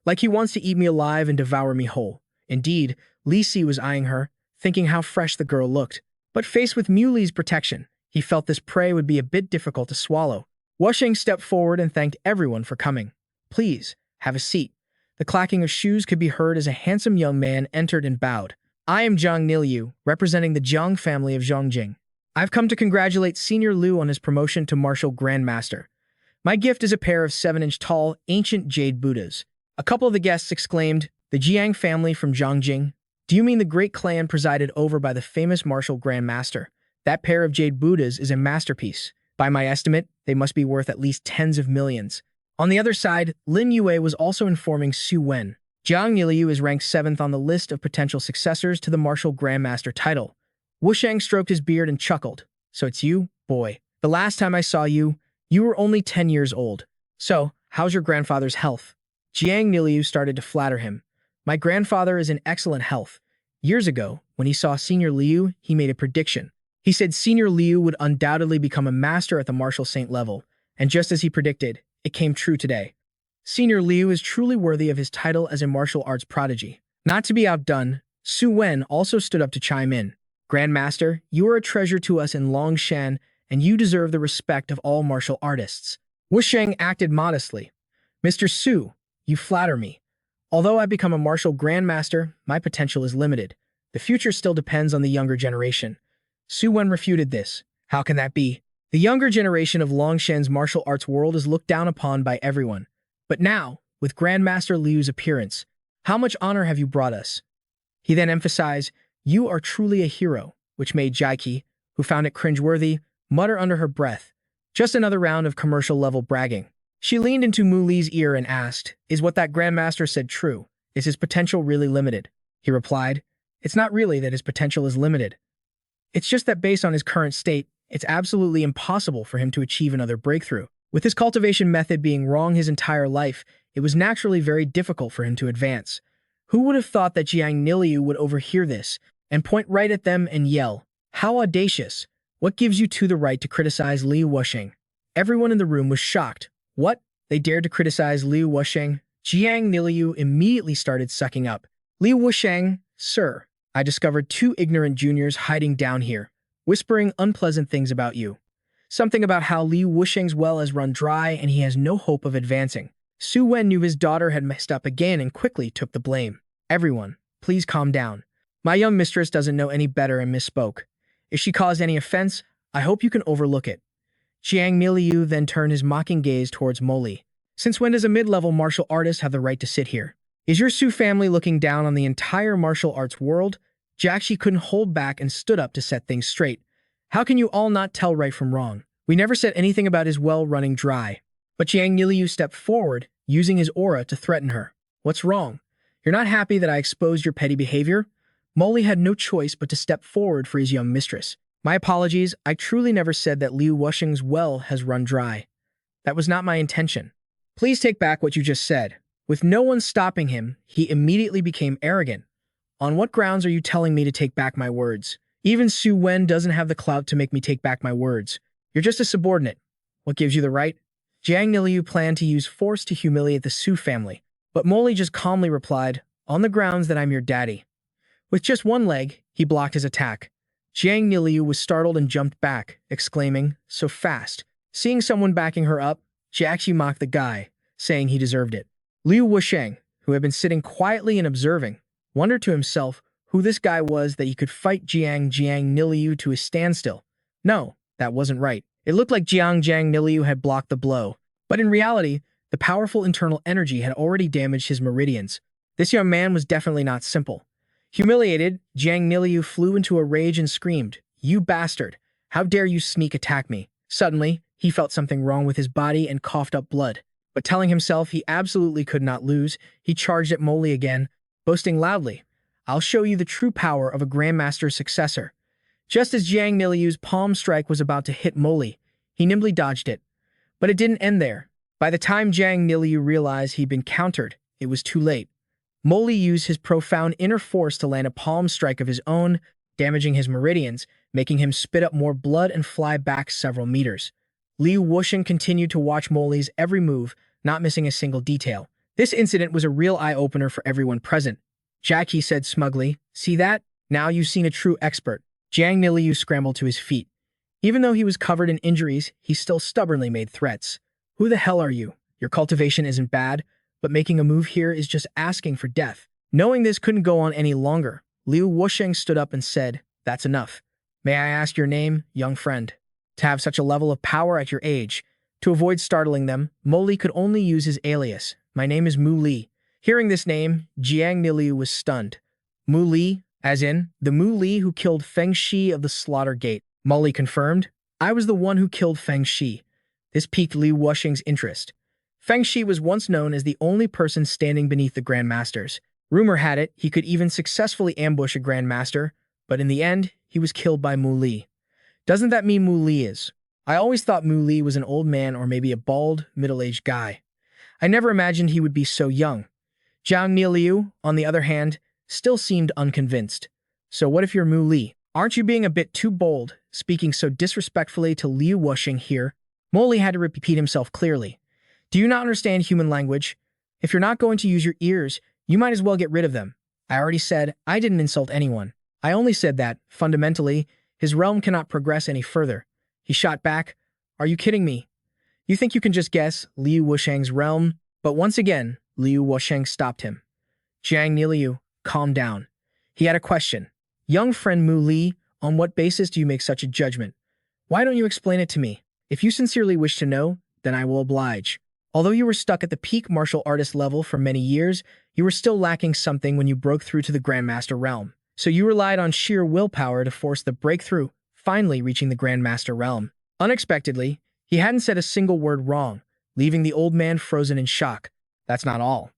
Like he wants to eat me alive and devour me whole. Indeed, Li Si was eyeing her, thinking how fresh the girl looked. But faced with Mu Li's protection, he felt this prey would be a bit difficult to swallow. Wusheng stepped forward and thanked everyone for coming. Please, have a seat. The clacking of shoes could be heard as a handsome young man entered and bowed. I am Zhang Niliu, representing the Zhang family of Zhongjing. I've come to congratulate Senior Liu on his promotion to Martial Grandmaster. My gift is a pair of 7-inch tall, ancient jade Buddhas. A couple of the guests exclaimed, The Jiang family from Zhongjing? Do you mean the great clan presided over by the famous Martial Grandmaster? That pair of jade Buddhas is a masterpiece. By my estimate, they must be worth at least tens of millions. On the other side, Lin Yue was also informing Su Wen. Zhang Niliu is ranked 7th on the list of potential successors to the Martial Grandmaster title. Wusheng stroked his beard and chuckled. So it's you, boy. The last time I saw you, you were only 10 years old. So, how's your grandfather's health? Jiang Niliu started to flatter him. My grandfather is in excellent health. Years ago, when he saw Senior Liu, he made a prediction. He said Senior Liu would undoubtedly become a master at the martial saint level, and just as he predicted, it came true today. Senior Liu is truly worthy of his title as a martial arts prodigy. Not to be outdone, Su Wen also stood up to chime in. Grandmaster, you are a treasure to us in Longshan, and you deserve the respect of all martial artists. Wusheng acted modestly. Mr. Su, you flatter me. Although I've become a martial grandmaster, my potential is limited. The future still depends on the younger generation. Su Wen refuted this. How can that be? The younger generation of Longshan's martial arts world is looked down upon by everyone. But now, with Grandmaster Liu's appearance, how much honor have you brought us? He then emphasized, You are truly a hero, which made Jiaqi, who found it cringeworthy, mutter under her breath. Just another round of commercial-level bragging. She leaned into Mu Li's ear and asked, Is what that Grandmaster said true? Is his potential really limited? He replied, It's not really that his potential is limited. It's just that based on his current state, It's absolutely impossible for him to achieve another breakthrough. With his cultivation method being wrong his entire life, it was naturally very difficult for him to advance. Who would have thought that Jiang Niliu would overhear this and point right at them and yell, "How audacious! What gives you two the right to criticize Liu Wusheng?" Everyone in the room was shocked. What? They dared to criticize Liu Wusheng? Jiang Niliu immediately started sucking up. "Liu Wusheng, sir, I discovered two ignorant juniors hiding down here, whispering unpleasant things about you. Something about how Liu Wusheng's well has run dry and he has no hope of advancing." Su Wen knew his daughter had messed up again and quickly took the blame. "Everyone, please calm down. My young mistress doesn't know any better and misspoke. If she caused any offense, I hope you can overlook it." Jiang Niliu then turned his mocking gaze towards Moli. "Since when does a mid-level martial artist have the right to sit here? Is your Su family looking down on the entire martial arts world?" Jachi couldn't hold back and stood up to set things straight. "How can you all not tell right from wrong? We never said anything about his well running dry." But Jiang Niliu stepped forward, using his aura to threaten her. "What's wrong? You're not happy that I exposed your petty behavior?" Moli had no choice but to step forward for his young mistress. "My apologies, I truly never said that Liu Wusheng's well has run dry. That was not my intention. Please take back what you just said." With no one stopping him, he immediately became arrogant. "On what grounds are you telling me to take back my words? Even Su Wen doesn't have the clout to make me take back my words. You're just a subordinate. What gives you the right?" Jiang Niliu planned to use force to humiliate the Su family, but Moli just calmly replied, "On the grounds that I'm your daddy." With just one leg, he blocked his attack. Jiang Niliu was startled and jumped back, exclaiming, "So fast." Seeing someone backing her up, Jachi mocked the guy, saying he deserved it. Liu Wusheng, who had been sitting quietly and observing, wondered to himself who this guy was that he could fight Jiang Niliu to a standstill. No, that wasn't right. It looked like Jiang Niliu had blocked the blow, but in reality, the powerful internal energy had already damaged his meridians. This young man was definitely not simple. Humiliated, Jiang Niliu flew into a rage and screamed, "You bastard! How dare you sneak attack me?" Suddenly, he felt something wrong with his body and coughed up blood. But telling himself he absolutely could not lose, he charged at Moli again, boasting loudly, "I'll show you the true power of a Grandmaster's successor." Just as Jiang Niliu's palm strike was about to hit Moli, he nimbly dodged it. But it didn't end there. By the time Jiang Niliu realized he'd been countered, it was too late. Moli used his profound inner force to land a palm strike of his own, damaging his meridians, making him spit up more blood and fly back several meters. Liu Wusheng continued to watch Moli's every move, not missing a single detail. This incident was a real eye-opener for everyone present. Jachi said smugly, "See that? Now you've seen a true expert." Jiang Niliu scrambled to his feet. Even though he was covered in injuries, he still stubbornly made threats. "Who the hell are you? Your cultivation isn't bad, but making a move here is just asking for death." Knowing this couldn't go on any longer, Liu Wusheng stood up and said, "That's enough. May I ask your name, young friend?" To have such a level of power at your age. To avoid startling them, Moli could only use his alias. "My name is Mu Li." Hearing this name, Jiang Niliu was stunned. Mu Li, as in, the Mu Li who killed Fangg Xi of the Slaughter Gate. Moli confirmed, "I was the one who killed Fangg Xi." This piqued Liu Wusheng's interest. Fangg Xi was once known as the only person standing beneath the Grandmasters. Rumor had it he could even successfully ambush a Grandmaster, but in the end, he was killed by Mu Li. Doesn't that mean Mu Li is? I always thought Mu Li was an old man or maybe a bald, middle-aged guy. I never imagined he would be so young. Jiang Niliu, on the other hand, still seemed unconvinced. "So what if you're Mu Li? Aren't you being a bit too bold, speaking so disrespectfully to Liu Wusheng here?" Moli had to repeat himself clearly. "Do you not understand human language? If you're not going to use your ears, you might as well get rid of them. I already said I didn't insult anyone. I only said that, fundamentally, his realm cannot progress any further." He shot back, "Are you kidding me? You think you can just guess Liu Wusheng's realm?" But once again, Liu Wusheng stopped him. "Jiang Niliu, calm down." He had a question. "Young friend Mu Li, on what basis do you make such a judgment? Why don't you explain it to me? If you sincerely wish to know, then I will oblige. Although you were stuck at the peak martial artist level for many years, you were still lacking something when you broke through to the Grandmaster realm. So you relied on sheer willpower to force the breakthrough, finally reaching the Grandmaster realm." Unexpectedly, he hadn't said a single word wrong, leaving the old man frozen in shock. That's not all.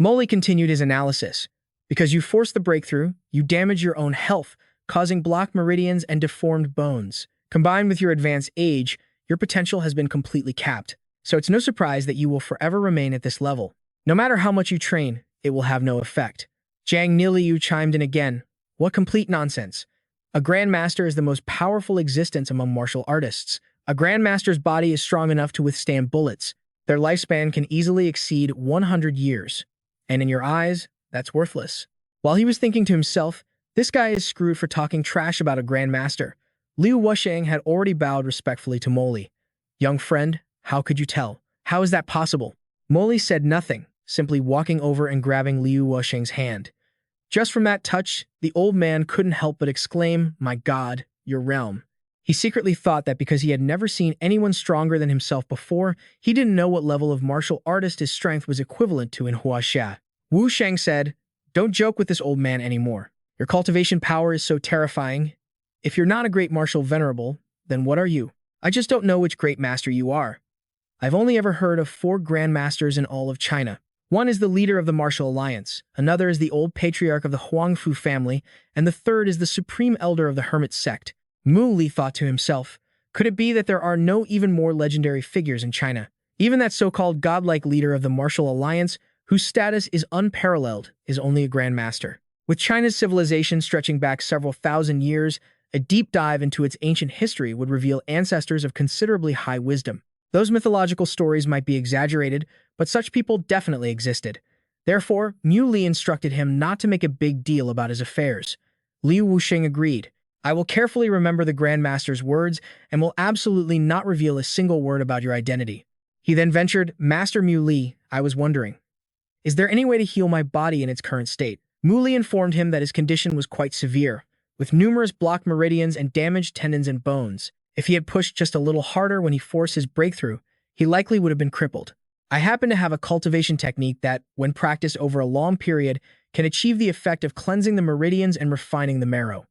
Moli continued his analysis. "Because you forced the breakthrough, you damage your own health, causing blocked meridians and deformed bones. Combined with your advanced age, your potential has been completely capped. So it's no surprise that you will forever remain at this level. No matter how much you train, it will have no effect. Jiang Niliu chimed in again. What complete nonsense. A Grandmaster is the most powerful existence among martial artists. A Grandmaster's body is strong enough to withstand bullets. Their lifespan can easily exceed 100 years. And in your eyes, that's worthless. While he was thinking to himself, this guy is screwed for talking trash about a Grandmaster, Liu Wusheng had already bowed respectfully to Molly. Young friend, how could you tell? How is that possible? Molly said nothing, simply walking over and grabbing Liu Wusheng's hand. Just from that touch, the old man couldn't help but exclaim, my God, your realm. He secretly thought that because he had never seen anyone stronger than himself before, he didn't know what level of martial artist his strength was equivalent to in Huaxia. Wu Sheng said, don't joke with this old man anymore. Your cultivation power is so terrifying. If you're not a great martial venerable, then what are you? I just don't know which great master you are. I've only ever heard of 4 grandmasters in all of China. One is the leader of the martial alliance, another is the old patriarch of the Huangfu family, and the third is the supreme elder of the hermit sect. Mu Li thought to himself, could it be that there are no even more legendary figures in China? Even that so-called godlike leader of the martial alliance, whose status is unparalleled, is only a grandmaster. With China's civilization stretching back several thousand years, a deep dive into its ancient history would reveal ancestors of considerably high wisdom. Those mythological stories might be exaggerated, but such people definitely existed. Therefore, Mu Li instructed him not to make a big deal about his affairs. Liu Wuxing agreed. I will carefully remember the Grandmaster's words and will absolutely not reveal a single word about your identity. He then ventured, Master Mu Li, I was wondering, is there any way to heal my body in its current state? Mu Li informed him that his condition was quite severe, with numerous blocked meridians and damaged tendons and bones. If he had pushed just a little harder when he forced his breakthrough, he likely would have been crippled. I happen to have a cultivation technique that, when practiced over a long period, can achieve the effect of cleansing the meridians and refining the marrow.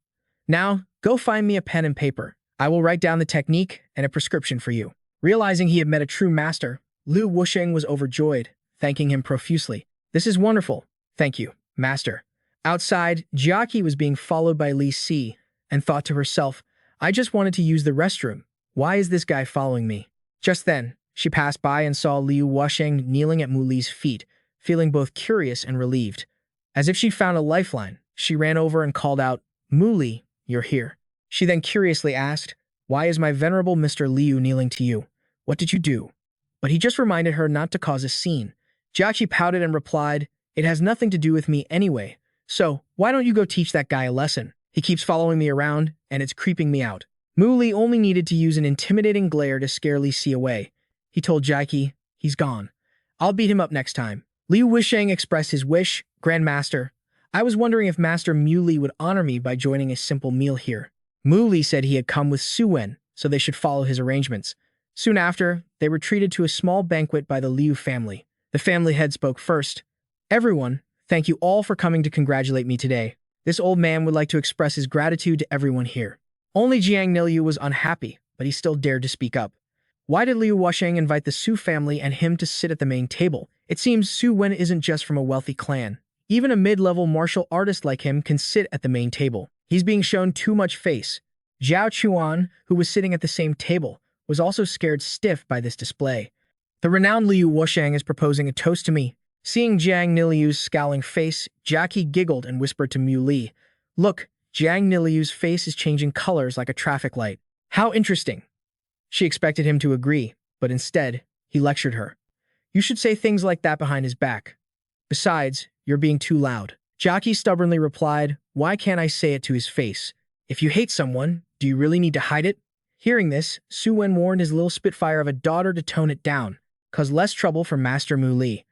Now, go find me a pen and paper. I will write down the technique and a prescription for you. Realizing he had met a true master, Liu Wusheng was overjoyed, thanking him profusely. This is wonderful. Thank you, master. Outside, Jiaqi was being followed by Li Si, and thought to herself, I just wanted to use the restroom. Why is this guy following me? Just then, she passed by and saw Liu Wusheng kneeling at Mu Li's feet, feeling both curious and relieved. As if she'd found a lifeline, she ran over and called out, Mu Li, you're here. She then curiously asked, why is my venerable Mr. Liu kneeling to you? What did you do? But he just reminded her not to cause a scene. Jiaqi pouted and replied, it has nothing to do with me anyway. So, why don't you go teach that guy a lesson? He keeps following me around, and it's creeping me out. Mu Li only needed to use an intimidating glare to scare Li Si away. He told Jiaqi, he's gone. I'll beat him up next time. Liu Wusheng expressed his wish, Grandmaster. I was wondering if Master Mu Li would honor me by joining a simple meal here. Mu Li said he had come with Su Wen, so they should follow his arrangements. Soon after, they were treated to a small banquet by the Liu family. The family head spoke first. Everyone, thank you all for coming to congratulate me today. This old man would like to express his gratitude to everyone here. Only Jiang Niliu was unhappy, but he still dared to speak up. Why did Liu Wusheng invite the Su family and him to sit at the main table? It seems Su Wen isn't just from a wealthy clan. Even a mid-level martial artist like him can sit at the main table. He's being shown too much face. Zhao Chuan, who was sitting at the same table, was also scared stiff by this display. The renowned Liu Wusheng is proposing a toast to me. Seeing Jiang Niliu's scowling face, Jiaqi giggled and whispered to Mu Li, look, Jiang Niliu's face is changing colors like a traffic light. How interesting. She expected him to agree, but instead, he lectured her. You should say things like that behind his back. Besides, you're being too loud. Jiaqi stubbornly replied, why can't I say it to his face? If you hate someone, do you really need to hide it? Hearing this, Su Wen warned his little spitfire of a daughter to tone it down, cause less trouble for Master Mu Li.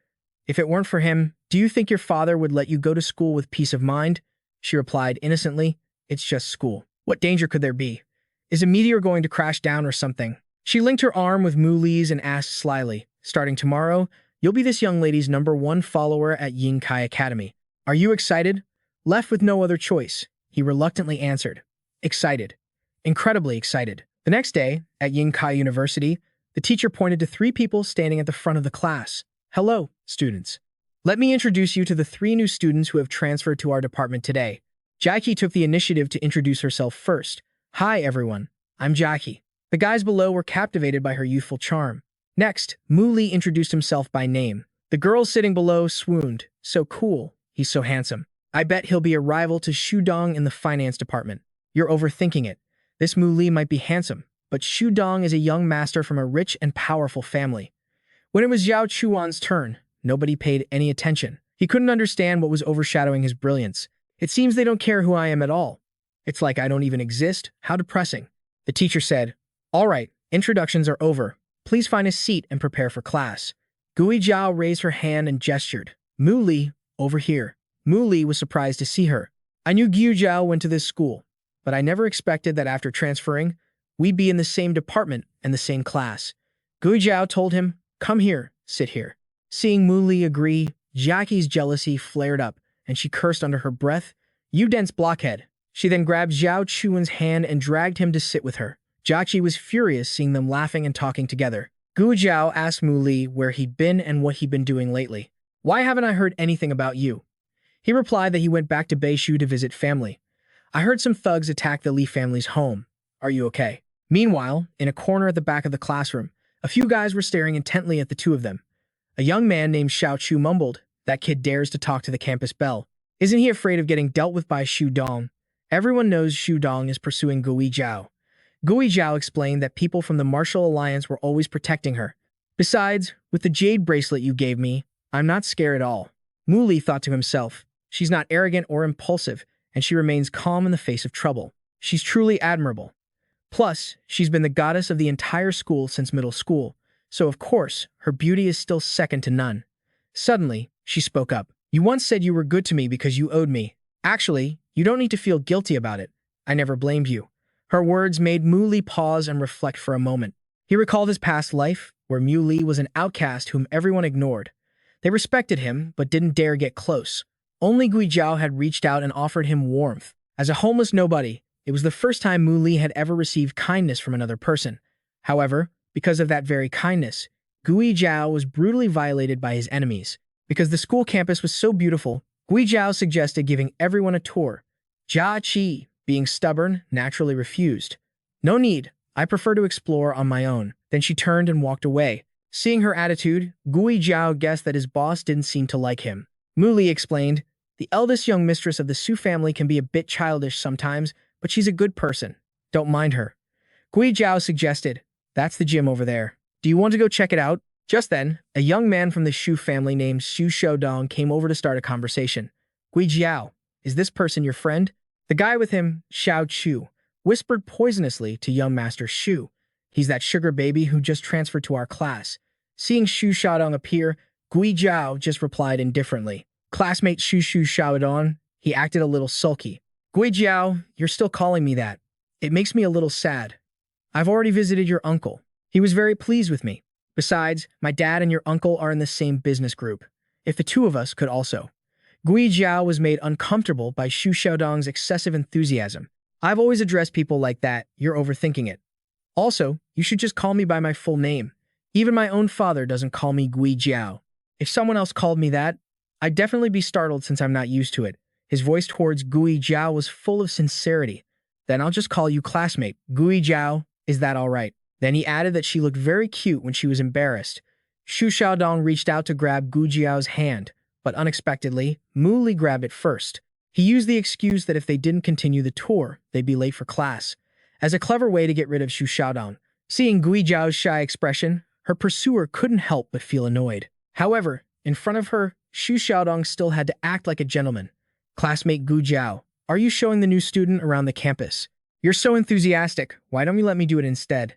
If it weren't for him, do you think your father would let you go to school with peace of mind? She replied innocently, it's just school. What danger could there be? Is a meteor going to crash down or something? She linked her arm with Mu Li's and asked slyly, starting tomorrow, you'll be this young lady's #1 follower at Yingkai Academy. Are you excited? Left with no other choice, he reluctantly answered. Excited. Incredibly excited. The next day, at Yingkai University, the teacher pointed to 3 people standing at the front of the class. Hello, students. Let me introduce you to the 3 new students who have transferred to our department today. Jiaqi took the initiative to introduce herself first. Hi, everyone. I'm Jachi. The guys below were captivated by her youthful charm. Next, Mu Li introduced himself by name. The girls sitting below swooned. So cool. He's so handsome. I bet he'll be a rival to Shu Dong in the finance department. You're overthinking it. This Mu Li might be handsome, but Shu Dong is a young master from a rich and powerful family. When it was Zhao Chuan's turn, nobody paid any attention. He couldn't understand what was overshadowing his brilliance. It seems they don't care who I am at all. It's like I don't even exist. How depressing. The teacher said, "All right, introductions are over. Please find a seat and prepare for class." Gui Zhao raised her hand and gestured. "Mu Li, over here." Mu Li was surprised to see her. I knew Gui Zhao went to this school, but I never expected that after transferring, we'd be in the same department and the same class. Gui Zhao told him, "Come here, sit here." Seeing Mu Li agree, Jackie's jealousy flared up, and she cursed under her breath, "You dense blockhead." She then grabbed Zhao Chuan's hand and dragged him to sit with her. Jachi was furious seeing them laughing and talking together. Gui Zhao asked Mu Li where he'd been and what he'd been doing lately. "Why haven't I heard anything about you?" He replied that he went back to Beishu to visit family. "I heard some thugs attack the Li family's home. Are you okay?" Meanwhile, in a corner at the back of the classroom, a few guys were staring intently at the two of them. A young man named Xiao Chu mumbled, "That kid dares to talk to the campus belle. Isn't he afraid of getting dealt with by Shu Dong?" Everyone knows Shu Dong is pursuing Gui Zhao. Gui Zhao explained that people from the Martial Alliance were always protecting her. "Besides, with the jade bracelet you gave me, I'm not scared at all." Mu Li thought to himself, she's not arrogant or impulsive, and she remains calm in the face of trouble. She's truly admirable. Plus, she's been the goddess of the entire school since middle school, so of course, her beauty is still second to none. Suddenly, she spoke up. "You once said you were good to me because you owed me. Actually, you don't need to feel guilty about it. I never blamed you." Her words made Mu Li pause and reflect for a moment. He recalled his past life, where Mu Li was an outcast whom everyone ignored. They respected him, but didn't dare get close. Only Gui Zhao had reached out and offered him warmth. As a homeless nobody, it was the first time Mu Li had ever received kindness from another person. However, because of that very kindness, Gui Zhao was brutally violated by his enemies. Because the school campus was so beautiful, Gui Zhao suggested giving everyone a tour. Jachi, being stubborn, naturally refused. "No need, I prefer to explore on my own." Then she turned and walked away. Seeing her attitude, Gui Zhao guessed that his boss didn't seem to like him. Mu Li explained, "The eldest young mistress of the Su family can be a bit childish sometimes, but she's a good person. Don't mind her." Gui Zhao suggested, "That's the gym over there. Do you want to go check it out?" Just then, a young man from the Shu family named Su Showdown came over to start a conversation. "Gui Zhao, is this person your friend?" The guy with him, Xiao Chu, whispered poisonously to young master Shu. "He's that sugar baby who just transferred to our class." Seeing Shu Xiaodong appear, Gui Zhao just replied indifferently. "Classmate Shu Xiaodong." He acted a little sulky. "Gui Zhao, you're still calling me that. It makes me a little sad. I've already visited your uncle. He was very pleased with me. Besides, my dad and your uncle are in the same business group. If the two of us could also." Gui Zhao was made uncomfortable by Shu Xiaodong's excessive enthusiasm. "I've always addressed people like that. You're overthinking it. Also, you should just call me by my full name. Even my own father doesn't call me Gui Zhao. If someone else called me that, I'd definitely be startled since I'm not used to it." His voice towards Gui Zhao was full of sincerity. "Then I'll just call you classmate. Gui Zhao, is that all right?" Then he added that she looked very cute when she was embarrassed. Shu Xiaodong reached out to grab Gui Zhao's hand, but unexpectedly, Mu Li grabbed it first. He used the excuse that if they didn't continue the tour, they'd be late for class, as a clever way to get rid of Shu Xiaodong. Seeing Gui Zhao's shy expression, her pursuer couldn't help but feel annoyed. However, in front of her, Shu Xiaodong still had to act like a gentleman. "Classmate Gui Zhao, are you showing the new student around the campus? You're so enthusiastic, why don't you let me do it instead?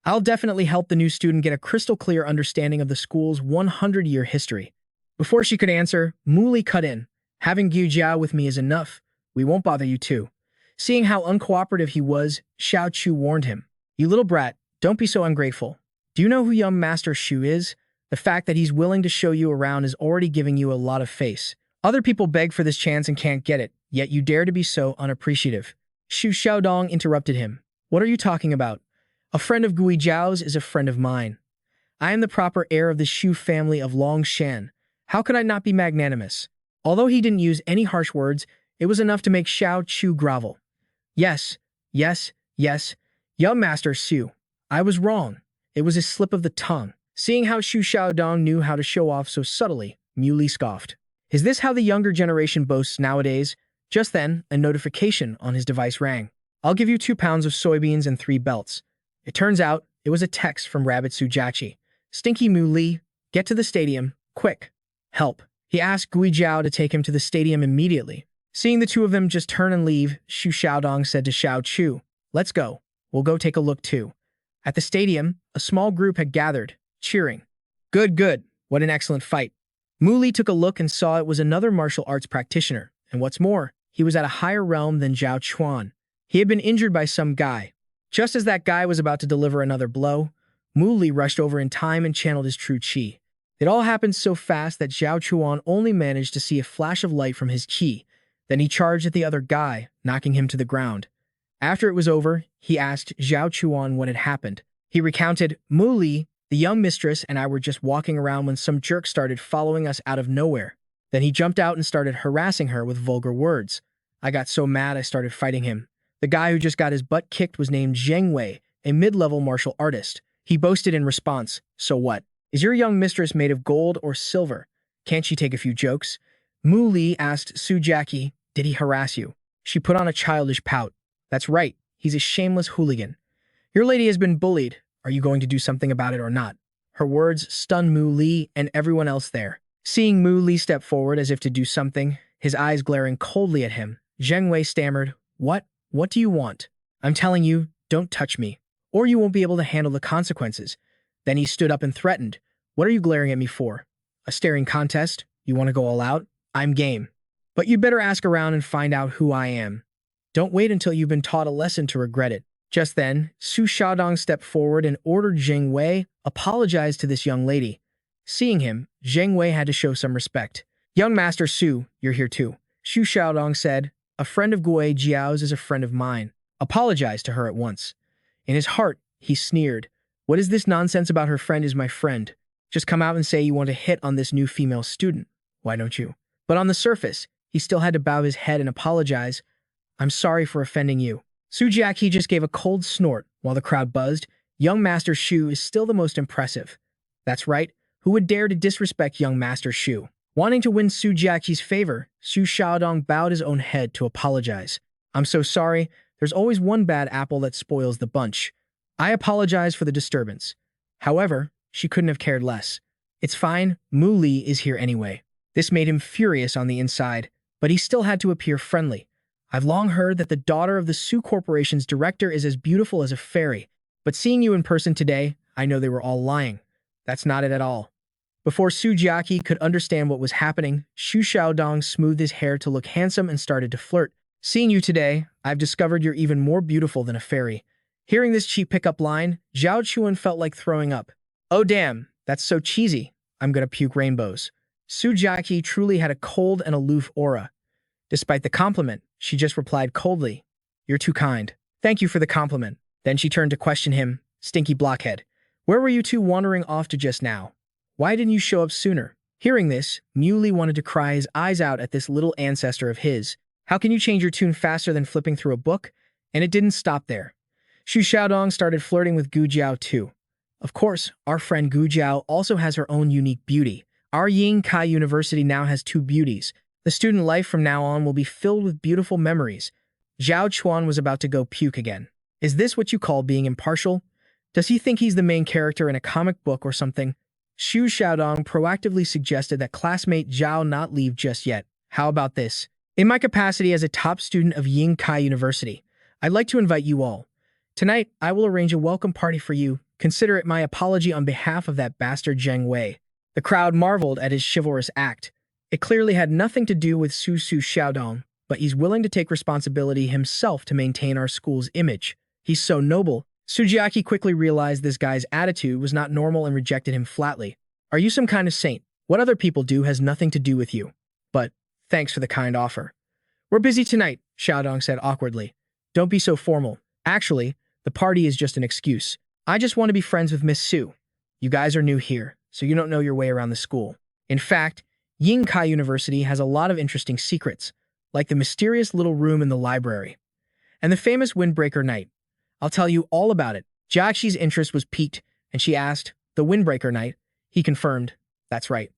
I'll definitely help the new student get a crystal clear understanding of the school's 100-year history." Before she could answer, Mu Li cut in. "Having Gui Zhao with me is enough. We won't bother you too." Seeing how uncooperative he was, Xiao Chu warned him. "You little brat, don't be so ungrateful. Do you know who young Master Shu is? The fact that he's willing to show you around is already giving you a lot of face. Other people beg for this chance and can't get it, yet you dare to be so unappreciative." Shu Xiaodong interrupted him. "What are you talking about? A friend of Gui Zhao's is a friend of mine. I am the proper heir of the Shu family of Longshan. How could I not be magnanimous?" Although he didn't use any harsh words, it was enough to make Xiao Chu grovel. Yes, Young Master Su, I was wrong. It was a slip of the tongue. Seeing how Xu Xiaodong knew how to show off so subtly, Muley scoffed. Is this how the younger generation boasts nowadays? Just then, a notification on his device rang. I'll give you 2 pounds of soybeans and 3 belts. It turns out, it was a text from Rabbit Su Jachi. Stinky Muley, get to the stadium, quick. Help. He asked Gui Jiao to take him to the stadium immediately. Seeing the two of them just turn and leave, Xu Xiaodong said to Xiao Chu, let's go. We'll go take a look too. At the stadium, a small group had gathered, cheering. Good, good. What an excellent fight. Muley took a look and saw it was another martial arts practitioner, and what's more, he was at a higher realm than Zhao Chuan. He had been injured by some guy. Just as that guy was about to deliver another blow, Muley rushed over in time and channeled his true qi. It all happened so fast that Zhao Chuan only managed to see a flash of light from his qi. Then he charged at the other guy, knocking him to the ground. After it was over, he asked Zhao Chuan what had happened. He recounted, Muley, the young mistress, and I were just walking around when some jerk started following us out of nowhere. Then he jumped out and started harassing her with vulgar words. I got so mad I started fighting him. The guy who just got his butt kicked was named Zheng Wei, a mid-level martial artist. He boasted in response, so what? Is your young mistress made of gold or silver? Can't she take a few jokes? Muley asked Su Jachi, did he harass you? She put on a childish pout. That's right, he's a shameless hooligan. Your lady has been bullied. Are you going to do something about it or not? Her words stunned Mu Li and everyone else there. Seeing Mu Li step forward as if to do something, his eyes glaring coldly at him, Zheng Wei stammered, What? What do you want? I'm telling you, don't touch me, or you won't be able to handle the consequences. Then he stood up and threatened, What are you glaring at me for? A staring contest? You want to go all out? I'm game. But you'd better ask around and find out who I am. Don't wait until you've been taught a lesson to regret it. Just then, Su Xiaodong stepped forward and ordered Zheng Wei apologize to this young lady. Seeing him, Zheng Wei had to show some respect. Young Master Su, you're here too. Xu Xiaodong said, A friend of Gui Jiao's is a friend of mine. Apologize to her at once. In his heart, he sneered. What is this nonsense about her friend is my friend? Just come out and say you want to hit on this new female student. Why don't you? But on the surface, he still had to bow his head and apologize. I'm sorry for offending you. Su Jachi just gave a cold snort while the crowd buzzed. Young Master Shu is still the most impressive. That's right. Who would dare to disrespect young Master Shu? Wanting to win Su Jachi's favor, Su Xiaodong bowed his own head to apologize. I'm so sorry. There's always one bad apple that spoils the bunch. I apologize for the disturbance. However, she couldn't have cared less. It's fine. Mu Li is here anyway. This made him furious on the inside, but he still had to appear friendly. I've long heard that the daughter of the Su Corporation's director is as beautiful as a fairy, but seeing you in person today, I know they were all lying. That's not it at all. Before Su Jachi could understand what was happening, Xu Xiaodong smoothed his hair to look handsome and started to flirt. Seeing you today, I've discovered you're even more beautiful than a fairy. Hearing this cheap pickup line, Zhao Chuan felt like throwing up. Oh damn, that's so cheesy. I'm gonna puke rainbows. Su Jachi truly had a cold and aloof aura. Despite the compliment, she just replied coldly, You're too kind. Thank you for the compliment. Then she turned to question him, Stinky blockhead. Where were you two wandering off to just now? Why didn't you show up sooner? Hearing this, Muley wanted to cry his eyes out at this little ancestor of his. How can you change your tune faster than flipping through a book? And it didn't stop there. Xu Xiaodong started flirting with Gu Jiao too. Of course, our friend Gu Jiao also has her own unique beauty. Our Ying Kai University now has 2 beauties. The student life from now on will be filled with beautiful memories. Zhao Chuan was about to go puke again. Is this what you call being impartial? Does he think he's the main character in a comic book or something? Xu Xiaodong proactively suggested that classmate Zhao not leave just yet. How about this? In my capacity as a top student of Ying Kai University, I'd like to invite you all. Tonight, I will arrange a welcome party for you. Consider it my apology on behalf of that bastard Zheng Wei. The crowd marveled at his chivalrous act. It clearly had nothing to do with Su Xiaodong, but he's willing to take responsibility himself to maintain our school's image. He's so noble. Su Jachi quickly realized this guy's attitude was not normal and rejected him flatly. Are you some kind of saint? What other people do has nothing to do with you. But thanks for the kind offer. We're busy tonight, Xiaodong said awkwardly. Don't be so formal. Actually, the party is just an excuse. I just want to be friends with Miss Su. You guys are new here, so you don't know your way around the school. In fact, Ying Kai University has a lot of interesting secrets, like the mysterious little room in the library, and the famous windbreaker night. I'll tell you all about it. Jachi's interest was piqued, and she asked, the Windbreaker Knight? He confirmed, that's right.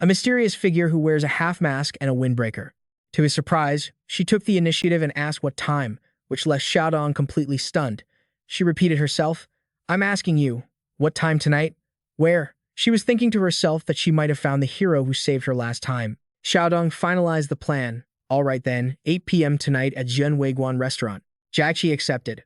A mysterious figure who wears a half mask and a windbreaker. To his surprise, she took the initiative and asked what time, which left Xiaodong completely stunned. She repeated herself, I'm asking you, what time tonight? Where? She was thinking to herself that she might have found the hero who saved her last time. Xiaodong finalized the plan. All right then, 8 p.m. tonight at Jianweiguan restaurant. Jachi accepted.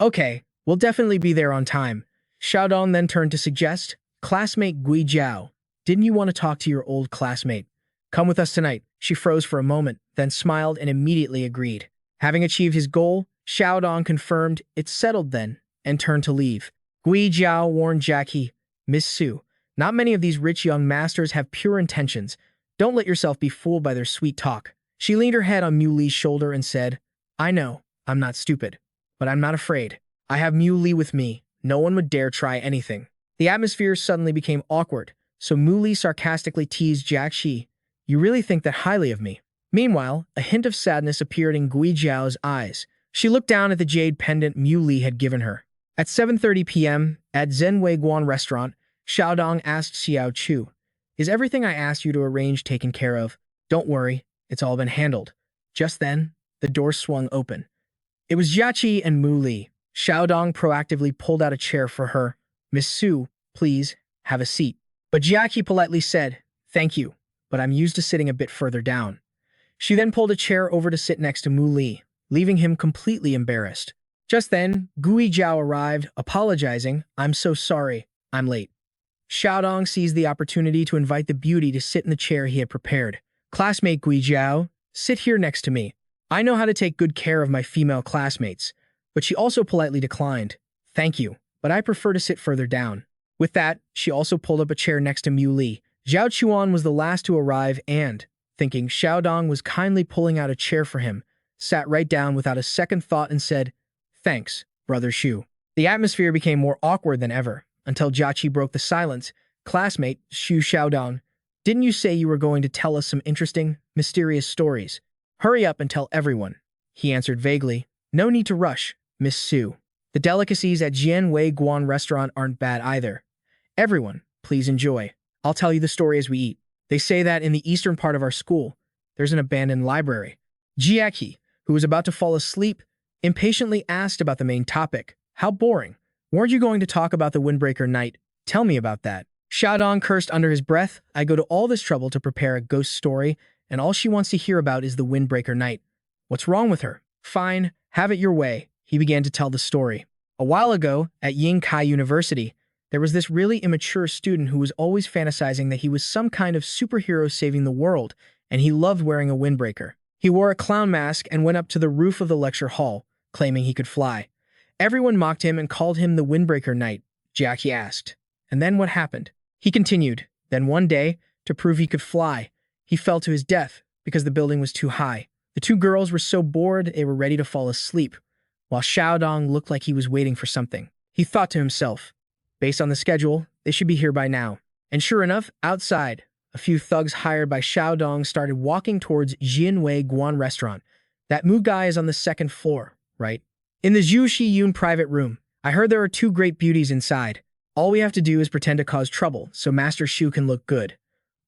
Okay, we'll definitely be there on time. Xiaodong then turned to suggest, classmate Gui Jiao, didn't you want to talk to your old classmate? Come with us tonight. She froze for a moment, then smiled and immediately agreed. Having achieved his goal, Xiaodong confirmed it's settled then, and turned to leave. Gui Jiao warned Jachi, Miss Su, not many of these rich young masters have pure intentions. Don't let yourself be fooled by their sweet talk. She leaned her head on Mu Li's shoulder and said, I know, I'm not stupid, but I'm not afraid. I have Mu Li with me. No one would dare try anything. The atmosphere suddenly became awkward, so Mu Li sarcastically teased Jachi, you really think that highly of me? Meanwhile, a hint of sadness appeared in Gui Jiao's eyes. She looked down at the jade pendant Mu Li had given her. At 7:30 p.m., at Zhenweiguan restaurant, Xiaodong asked Xiao Chu, is everything I asked you to arrange taken care of? Don't worry, it's all been handled. Just then, the door swung open. It was Jachi and Mu Li. Xiaodong proactively pulled out a chair for her. Miss Su, please, have a seat. But Jachi politely said, thank you, but I'm used to sitting a bit further down. She then pulled a chair over to sit next to Mu Li, leaving him completely embarrassed. Just then, Gui Jiao arrived, apologizing, I'm so sorry, I'm late. Xiaodong seized the opportunity to invite the beauty to sit in the chair he had prepared. Classmate Gui Jiao, sit here next to me. I know how to take good care of my female classmates. But she also politely declined. Thank you, but I prefer to sit further down. With that, she also pulled up a chair next to Mu Li. Zhao Chuan was the last to arrive and, thinking Xiaodong was kindly pulling out a chair for him, sat right down without a second thought and said, thanks, Brother Shu. The atmosphere became more awkward than ever, until Jachi broke the silence. Classmate, Shu Xiaodong, didn't you say you were going to tell us some interesting, mysterious stories? Hurry up and tell everyone. He answered vaguely, no need to rush, Miss Su. The delicacies at Jianweiguan restaurant aren't bad either. Everyone, please enjoy. I'll tell you the story as we eat. They say that in the eastern part of our school, there's an abandoned library. Jiaki, who was about to fall asleep, impatiently asked about the main topic. How boring. Weren't you going to talk about the Windbreaker Knight? Tell me about that. Xiaodong cursed under his breath. I go to all this trouble to prepare a ghost story, and all she wants to hear about is the Windbreaker Knight. What's wrong with her? Fine, have it your way. He began to tell the story. A while ago, at Yingkai University, there was this really immature student who was always fantasizing that he was some kind of superhero saving the world, and he loved wearing a windbreaker. He wore a clown mask and went up to the roof of the lecture hall, claiming he could fly. Everyone mocked him and called him the Windbreaker Knight, Jackie asked. And then what happened? He continued. Then one day, to prove he could fly, he fell to his death because the building was too high. The two girls were so bored they were ready to fall asleep, while Xiaodong looked like he was waiting for something. He thought to himself, based on the schedule, they should be here by now. And sure enough, outside, a few thugs hired by Xiaodong started walking towards Jianweiguan restaurant. That Mu guy is on the second floor, right? In the Zhu Shiyun private room, I heard there are two great beauties inside. All we have to do is pretend to cause trouble, so Master Shu can look good.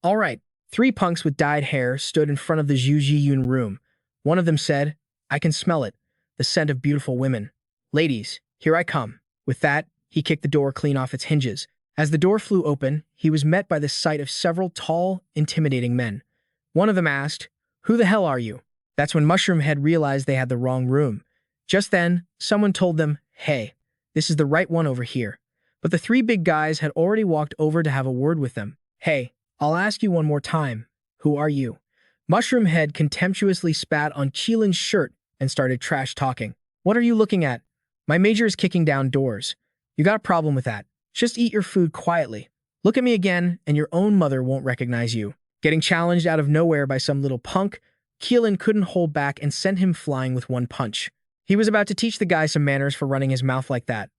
All right. 3 punks with dyed hair stood in front of the Zhu Shiyun room. One of them said, I can smell it. The scent of beautiful women. Ladies, here I come. With that, he kicked the door clean off its hinges. As the door flew open, he was met by the sight of several tall, intimidating men. One of them asked, who the hell are you? That's when Mushroom Head realized they had the wrong room. Just then, someone told them, hey, this is the right one over here. But the 3 big guys had already walked over to have a word with them. Hey, I'll ask you one more time. Who are you? Mushroom Head contemptuously spat on Qilin's shirt and started trash talking. What are you looking at? My major is kicking down doors. You got a problem with that? Just eat your food quietly. Look at me again, and your own mother won't recognize you. Getting challenged out of nowhere by some little punk, Qilin couldn't hold back and sent him flying with one punch. He was about to teach the guy some manners for running his mouth like that.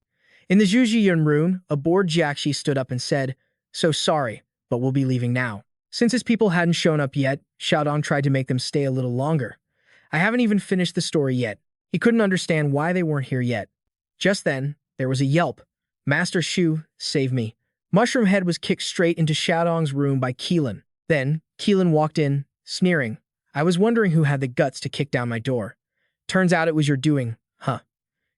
In the Zhuzhiyun room, a bored Jiaxi stood up and said, so sorry, but we'll be leaving now. Since his people hadn't shown up yet, Xiaodong tried to make them stay a little longer. I haven't even finished the story yet. He couldn't understand why they weren't here yet. Just then, there was a yelp. Master Shu, save me. Mushroom Head was kicked straight into Xiaodong's room by Keelan. Then, Keelan walked in, sneering. I was wondering who had the guts to kick down my door. Turns out it was your doing, huh?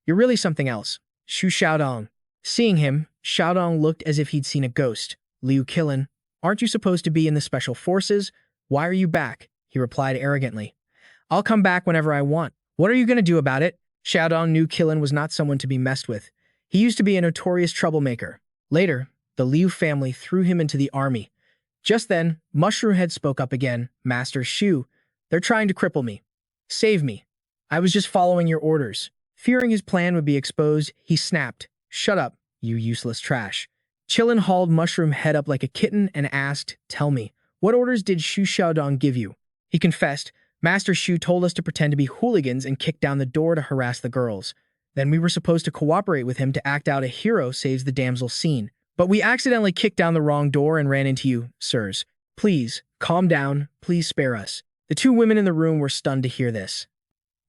You're really something else. Shu Xiaodong. Seeing him, Xiaodong looked as if he'd seen a ghost. Liu Keelan, aren't you supposed to be in the special forces? Why are you back? He replied arrogantly. I'll come back whenever I want. What are you going to do about it? Xiaodong knew Keelan was not someone to be messed with. He used to be a notorious troublemaker. Later, the Liu family threw him into the army. Just then, Mushroom Head spoke up again. Master Shu, they're trying to cripple me. Save me. I was just following your orders. Fearing his plan would be exposed, he snapped. Shut up, you useless trash. Qilin hauled Mushroom Head up like a kitten and asked, tell me, what orders did Shu Xiaodong give you? He confessed, Master Shu told us to pretend to be hooligans and kick down the door to harass the girls. Then we were supposed to cooperate with him to act out a hero saves the damsel scene. But we accidentally kicked down the wrong door and ran into you, sirs. Please, calm down. Please spare us. The two women in the room were stunned to hear this.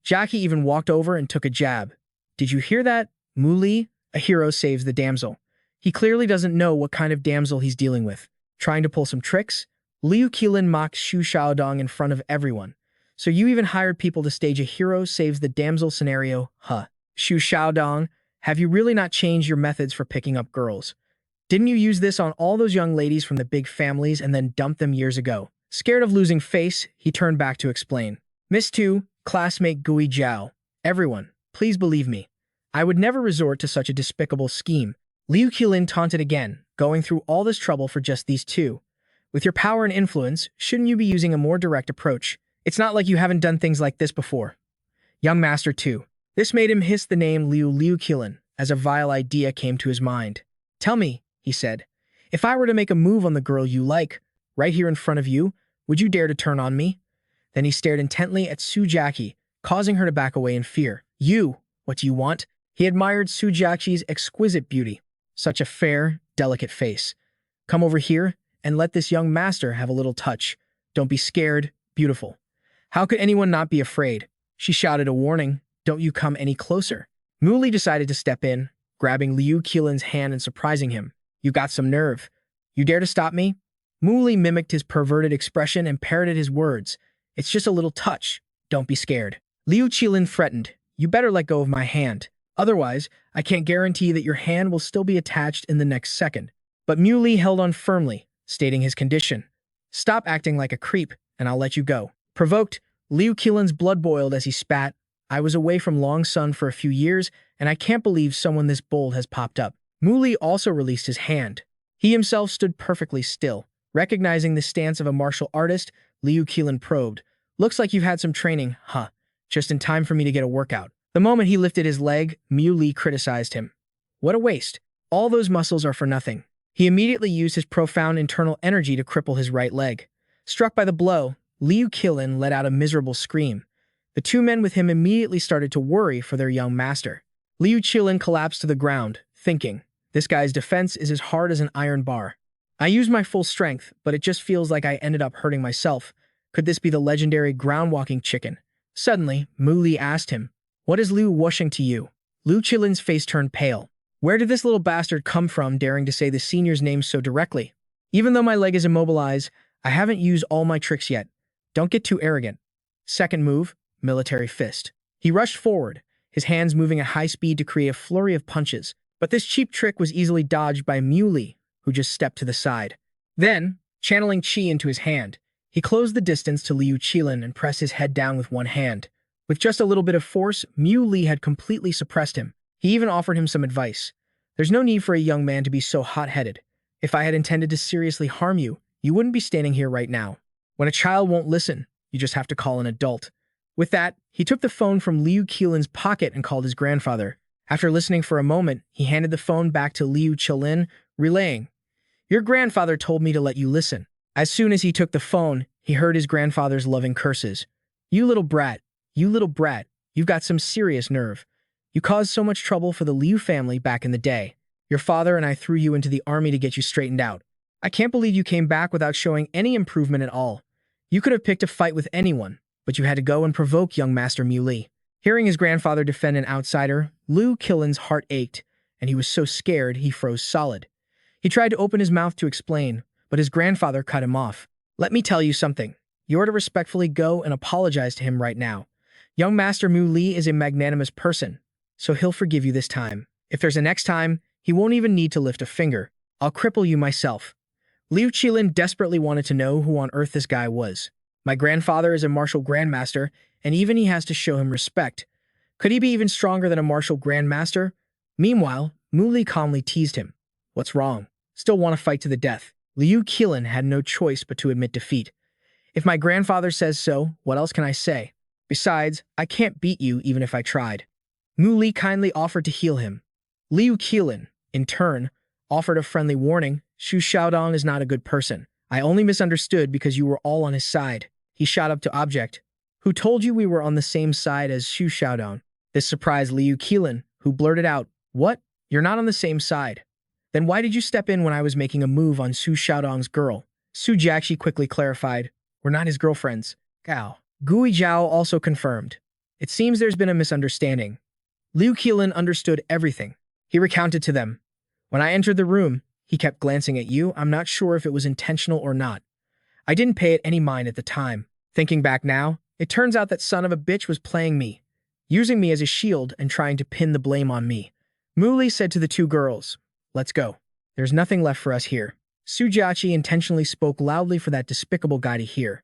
Jachi even walked over and took a jab. Did you hear that? Mu Li, a hero saves the damsel. He clearly doesn't know what kind of damsel he's dealing with. Trying to pull some tricks? Liu Keelan mocked Shu Xiaodong in front of everyone. So you even hired people to stage a hero saves the damsel scenario, huh? Shu Xiaodong, have you really not changed your methods for picking up girls? Didn't you use this on all those young ladies from the big families and then dump them years ago? Scared of losing face, he turned back to explain. Miss Tu, classmate Gui Jiao. Everyone, please believe me. I would never resort to such a despicable scheme. Liu Keelan taunted again, going through all this trouble for just these two. With your power and influence, shouldn't you be using a more direct approach? It's not like you haven't done things like this before. Young Master too. This made him hiss the name Liu Keelan, as a vile idea came to his mind. Tell me, he said, if I were to make a move on the girl you like, right here in front of you, would you dare to turn on me? Then he stared intently at Su Jachi, causing her to back away in fear. You, what do you want? He admired Su Jachi's exquisite beauty. Such a fair, delicate face. Come over here and let this young master have a little touch. Don't be scared, beautiful. How could anyone not be afraid? She shouted a warning. Don't you come any closer. Mu Li decided to step in, grabbing Liu Keelan's hand and surprising him. You got some nerve. You dare to stop me? Mu Li mimicked his perverted expression and parroted his words. It's just a little touch. Don't be scared. Liu Keelan threatened. You better let go of my hand. Otherwise, I can't guarantee that your hand will still be attached in the next second. But Mu Li held on firmly, stating his condition. Stop acting like a creep, and I'll let you go. Provoked, Liu Keelan's blood boiled as he spat. I was away from Long Sun for a few years, and I can't believe someone this bold has popped up. Mu Li also released his hand. He himself stood perfectly still. Recognizing the stance of a martial artist, Liu Keelan probed. Looks like you've had some training, huh? Just in time for me to get a workout. The moment he lifted his leg, Mu Li criticized him. What a waste. All those muscles are for nothing. He immediately used his profound internal energy to cripple his right leg. Struck by the blow, Liu Keelan let out a miserable scream. The two men with him immediately started to worry for their young master. Liu Keelan collapsed to the ground, thinking, this guy's defense is as hard as an iron bar. I used my full strength, but it just feels like I ended up hurting myself. Could this be the legendary ground-walking chicken? Suddenly, Mu Li asked him, what is Liu wushing to you? Liu Keelan's face turned pale. Where did this little bastard come from daring to say the senior's name so directly? Even though my leg is immobilized, I haven't used all my tricks yet. Don't get too arrogant. Second move, military fist. He rushed forward, his hands moving at high speed to create a flurry of punches. But this cheap trick was easily dodged by Mu Li, who just stepped to the side. Then, channeling qi into his hand, he closed the distance to Liu Keelan and pressed his head down with one hand. With just a little bit of force, Mu Li had completely suppressed him. He even offered him some advice. There's no need for a young man to be so hot-headed. If I had intended to seriously harm you, you wouldn't be standing here right now. When a child won't listen, you just have to call an adult. With that, he took the phone from Liu Keelan's pocket and called his grandfather. After listening for a moment, he handed the phone back to Liu Keelan, relaying, Your grandfather told me to let you listen. As soon as he took the phone, he heard his grandfather's loving curses. You little brat, you've got some serious nerve. You caused so much trouble for the Liu family back in the day. Your father and I threw you into the army to get you straightened out. I can't believe you came back without showing any improvement at all. You could have picked a fight with anyone, but you had to go and provoke young Master Mu Li. Hearing his grandfather defend an outsider, Liu Qilin's heart ached, and he was so scared he froze solid. He tried to open his mouth to explain, but his grandfather cut him off. Let me tell you something. You're to respectfully go and apologize to him right now. Young Master Mu Li is a magnanimous person, so he'll forgive you this time. If there's a next time, he won't even need to lift a finger. I'll cripple you myself. Liu Qilin desperately wanted to know who on earth this guy was. My grandfather is a martial grandmaster, and even he has to show him respect. Could he be even stronger than a martial grandmaster? Meanwhile, Mu Li calmly teased him. What's wrong? Still want to fight to the death? Liu Qilin had no choice but to admit defeat. If my grandfather says so, what else can I say? Besides, I can't beat you even if I tried. Mu Li kindly offered to heal him. Liu Qilin, in turn, offered a friendly warning. Shu Xiaodong is not a good person. I only misunderstood because you were all on his side. He shot up to object. Who told you we were on the same side as Shu Xiaodong? This surprised Liu Qilin, who blurted out, What? You're not on the same side. Then why did you step in when I was making a move on Su Xiaodong's girl? Su Jachi quickly clarified, We're not his girlfriends. Gao. Gui Zhao also confirmed. It seems there's been a misunderstanding. Liu Qilin understood everything. He recounted to them. When I entered the room, he kept glancing at you. I'm not sure if it was intentional or not. I didn't pay it any mind at the time. Thinking back now, it turns out that son of a bitch was playing me, using me as a shield and trying to pin the blame on me. Mu Li said to the two girls, Let's go. There's nothing left for us here. Su Jachi intentionally spoke loudly for that despicable guy to hear.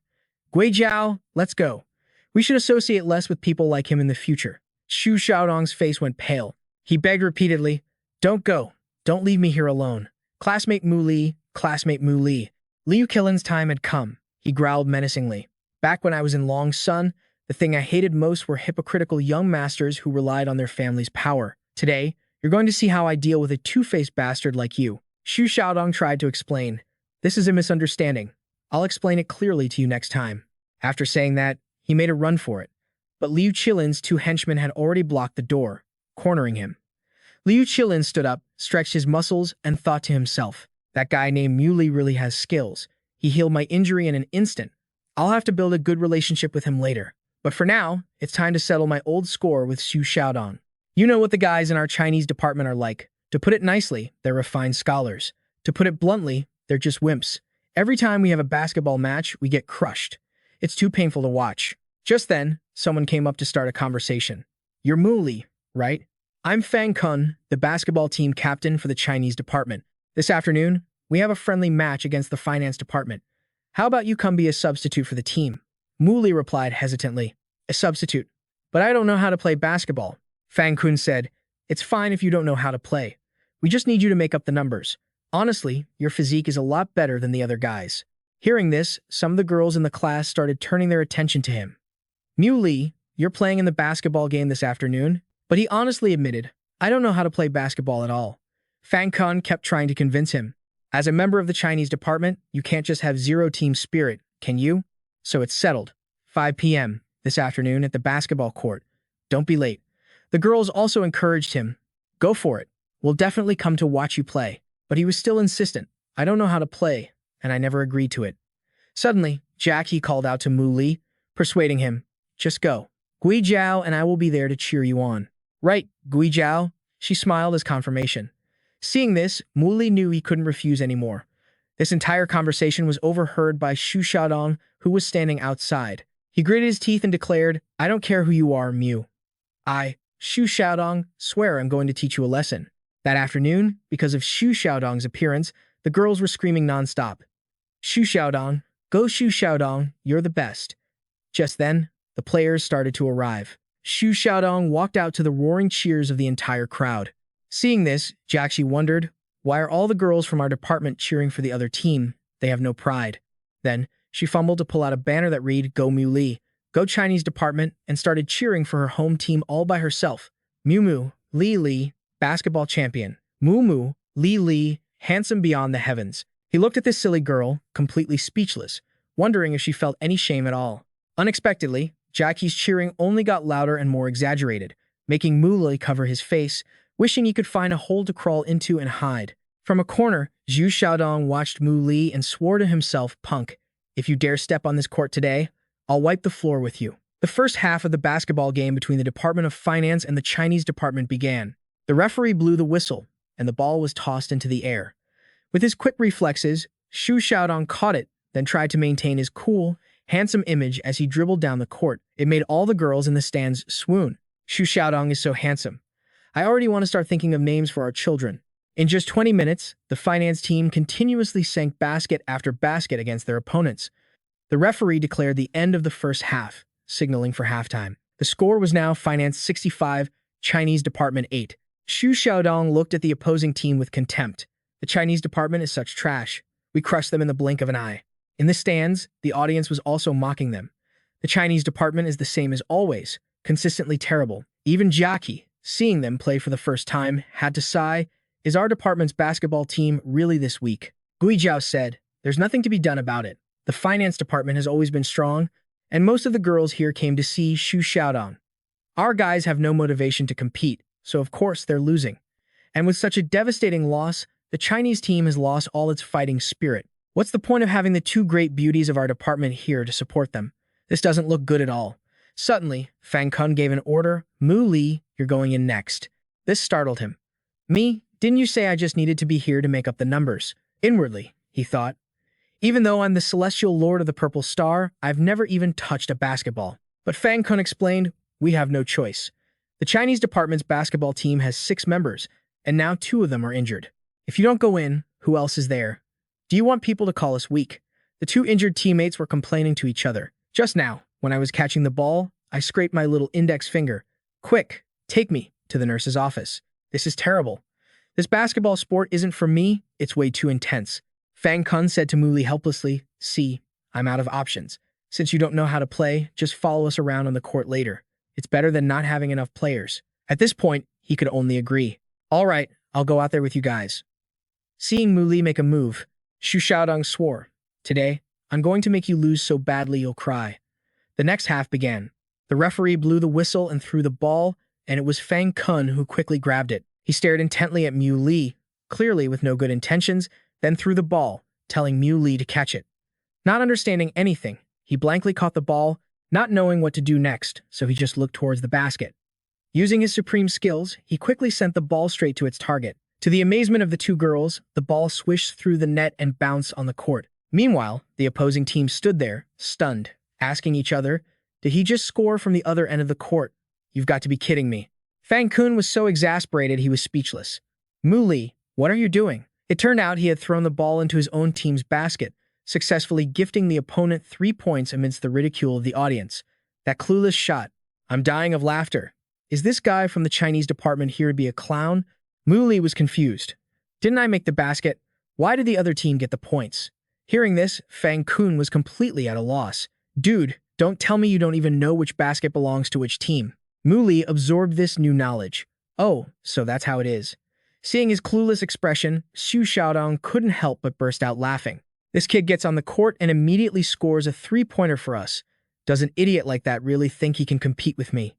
Gui Zhao, let's go. We should associate less with people like him in the future. Shu Xiaodong's face went pale. He begged repeatedly, Don't go. Don't leave me here alone. Classmate Mu Li, classmate Mu Li. Liu Qilin's time had come. He growled menacingly. Back when I was in Long Sun, the thing I hated most were hypocritical young masters who relied on their family's power. Today, you're going to see how I deal with a two-faced bastard like you. Shu Xiaodong tried to explain. This is a misunderstanding. I'll explain it clearly to you next time. After saying that, he made a run for it. But Liu Qilin's two henchmen had already blocked the door, cornering him. Liu Qilin stood up, stretched his muscles, and thought to himself, That guy named Mu Li really has skills. He healed my injury in an instant. I'll have to build a good relationship with him later. But for now, it's time to settle my old score with Shu Xiaodong. You know what the guys in our Chinese department are like. To put it nicely, they're refined scholars. To put it bluntly, they're just wimps. Every time we have a basketball match, we get crushed. It's too painful to watch. Just then, someone came up to start a conversation. You're Mu Li, right? I'm Fangg Xi, the basketball team captain for the Chinese department. This afternoon, we have a friendly match against the finance department. How about you come be a substitute for the team? Mu Li replied hesitantly. A substitute? But I don't know how to play basketball. Fangg Xi said, It's fine if you don't know how to play. We just need you to make up the numbers. Honestly, your physique is a lot better than the other guys. Hearing this, some of the girls in the class started turning their attention to him. Mu Li, you're playing in the basketball game this afternoon? But he honestly admitted, I don't know how to play basketball at all. Fangg Xi kept trying to convince him. As a member of the Chinese department, you can't just have zero team spirit, can you? So it's settled. 5 p.m. this afternoon at the basketball court. Don't be late. The girls also encouraged him. Go for it. We'll definitely come to watch you play. But he was still insistent. I don't know how to play, and I never agreed to it. Suddenly, Jackie called out to Mu Li, persuading him. Just go. Gui Zhao and I will be there to cheer you on. Right, Gui Zhao. She smiled as confirmation. Seeing this, Mu Li knew he couldn't refuse anymore. This entire conversation was overheard by Shu Xiaodong, who was standing outside. He gritted his teeth and declared, I don't care who you are, Mu. I, Shu Xiaodong, swear I'm going to teach you a lesson. That afternoon, because of Shu Xiaodong's appearance, the girls were screaming nonstop. Shu Xiaodong, go Shu Xiaodong, you're the best. Just then, the players started to arrive. Shu Xiaodong walked out to the roaring cheers of the entire crowd. Seeing this, Jiaxi wondered, why are all the girls from our department cheering for the other team? They have no pride. Then, she fumbled to pull out a banner that read, Go Mu Li, Go Chinese department, and started cheering for her home team all by herself. Mu Mu, Li Li, basketball champion. Mu Mu, Li Li, handsome beyond the heavens. He looked at this silly girl, completely speechless, wondering if she felt any shame at all. Unexpectedly, Jackie's cheering only got louder and more exaggerated, making Mu Li cover his face, wishing he could find a hole to crawl into and hide. From a corner, Zhu Xiaodong watched Mu Li and swore to himself, Punk, if you dare step on this court today, I'll wipe the floor with you. The first half of the basketball game between the Department of Finance and the Chinese department began. The referee blew the whistle, and the ball was tossed into the air. With his quick reflexes, Xu Xiaodong caught it, then tried to maintain his cool, handsome image as he dribbled down the court. It made all the girls in the stands swoon. Xu Xiaodong is so handsome. I already want to start thinking of names for our children. In just 20 minutes, the finance team continuously sank basket after basket against their opponents. The referee declared the end of the first half, signaling for halftime. The score was now Finance 65, Chinese Department 8. Xu Xiaodong looked at the opposing team with contempt. The Chinese department is such trash. We crushed them in the blink of an eye. In the stands, the audience was also mocking them. The Chinese department is the same as always, consistently terrible. Even Jachi, seeing them play for the first time, had to sigh, "Is our department's basketball team really this weak?" Gui Jiao said, "There's nothing to be done about it. The finance department has always been strong, and most of the girls here came to see Xu Xiaodong. Our guys have no motivation to compete, so of course they're losing. And with such a devastating loss, the Chinese team has lost all its fighting spirit. What's the point of having the two great beauties of our department here to support them? This doesn't look good at all." Suddenly, Fangg Xi gave an order, "Mu Li, you're going in next." This startled him. "Me? Didn't you say I just needed to be here to make up the numbers?" Inwardly, he thought. "Even though I'm the celestial lord of the purple star, I've never even touched a basketball." But Fangg Xi explained, "We have no choice. The Chinese department's basketball team has 6 members, and now 2 of them are injured. If you don't go in, who else is there? Do you want people to call us weak?" The 2 injured teammates were complaining to each other. "Just now, when I was catching the ball, I scraped my little index finger. Quick, take me to the nurse's office. This is terrible. This basketball sport isn't for me, it's way too intense." Fangg Xi said to Mu Li helplessly, "See, I'm out of options. Since you don't know how to play, just follow us around on the court later. It's better than not having enough players." At this point, he could only agree. "All right, I'll go out there with you guys." Seeing Mu Li make a move, Xu Xiaodong swore, "Today, I'm going to make you lose so badly you'll cry." The next half began. The referee blew the whistle and threw the ball, and it was Fangg Xi who quickly grabbed it. He stared intently at Mu Li, clearly with no good intentions, then threw the ball, telling Mu Li to catch it. Not understanding anything, he blankly caught the ball, not knowing what to do next, so he just looked towards the basket. Using his supreme skills, he quickly sent the ball straight to its target. To the amazement of the 2 girls, the ball swished through the net and bounced on the court. Meanwhile, the opposing team stood there, stunned, asking each other, "Did he just score from the other end of the court? You've got to be kidding me." Fangg Xi was so exasperated he was speechless. "Mu Li, what are you doing?" It turned out he had thrown the ball into his own team's basket, successfully gifting the opponent 3 points amidst the ridicule of the audience. That clueless shot. I'm dying of laughter. Is this guy from the Chinese department here to be a clown? Mu Li was confused. Didn't I make the basket? Why did the other team get the points? Hearing this, Fangg Xi was completely at a loss. Dude, don't tell me you don't even know which basket belongs to which team. Mu Li absorbed this new knowledge. Oh, so that's how it is. Seeing his clueless expression, Xu Xiaodong couldn't help but burst out laughing. This kid gets on the court and immediately scores a 3-pointer for us. Does an idiot like that really think he can compete with me?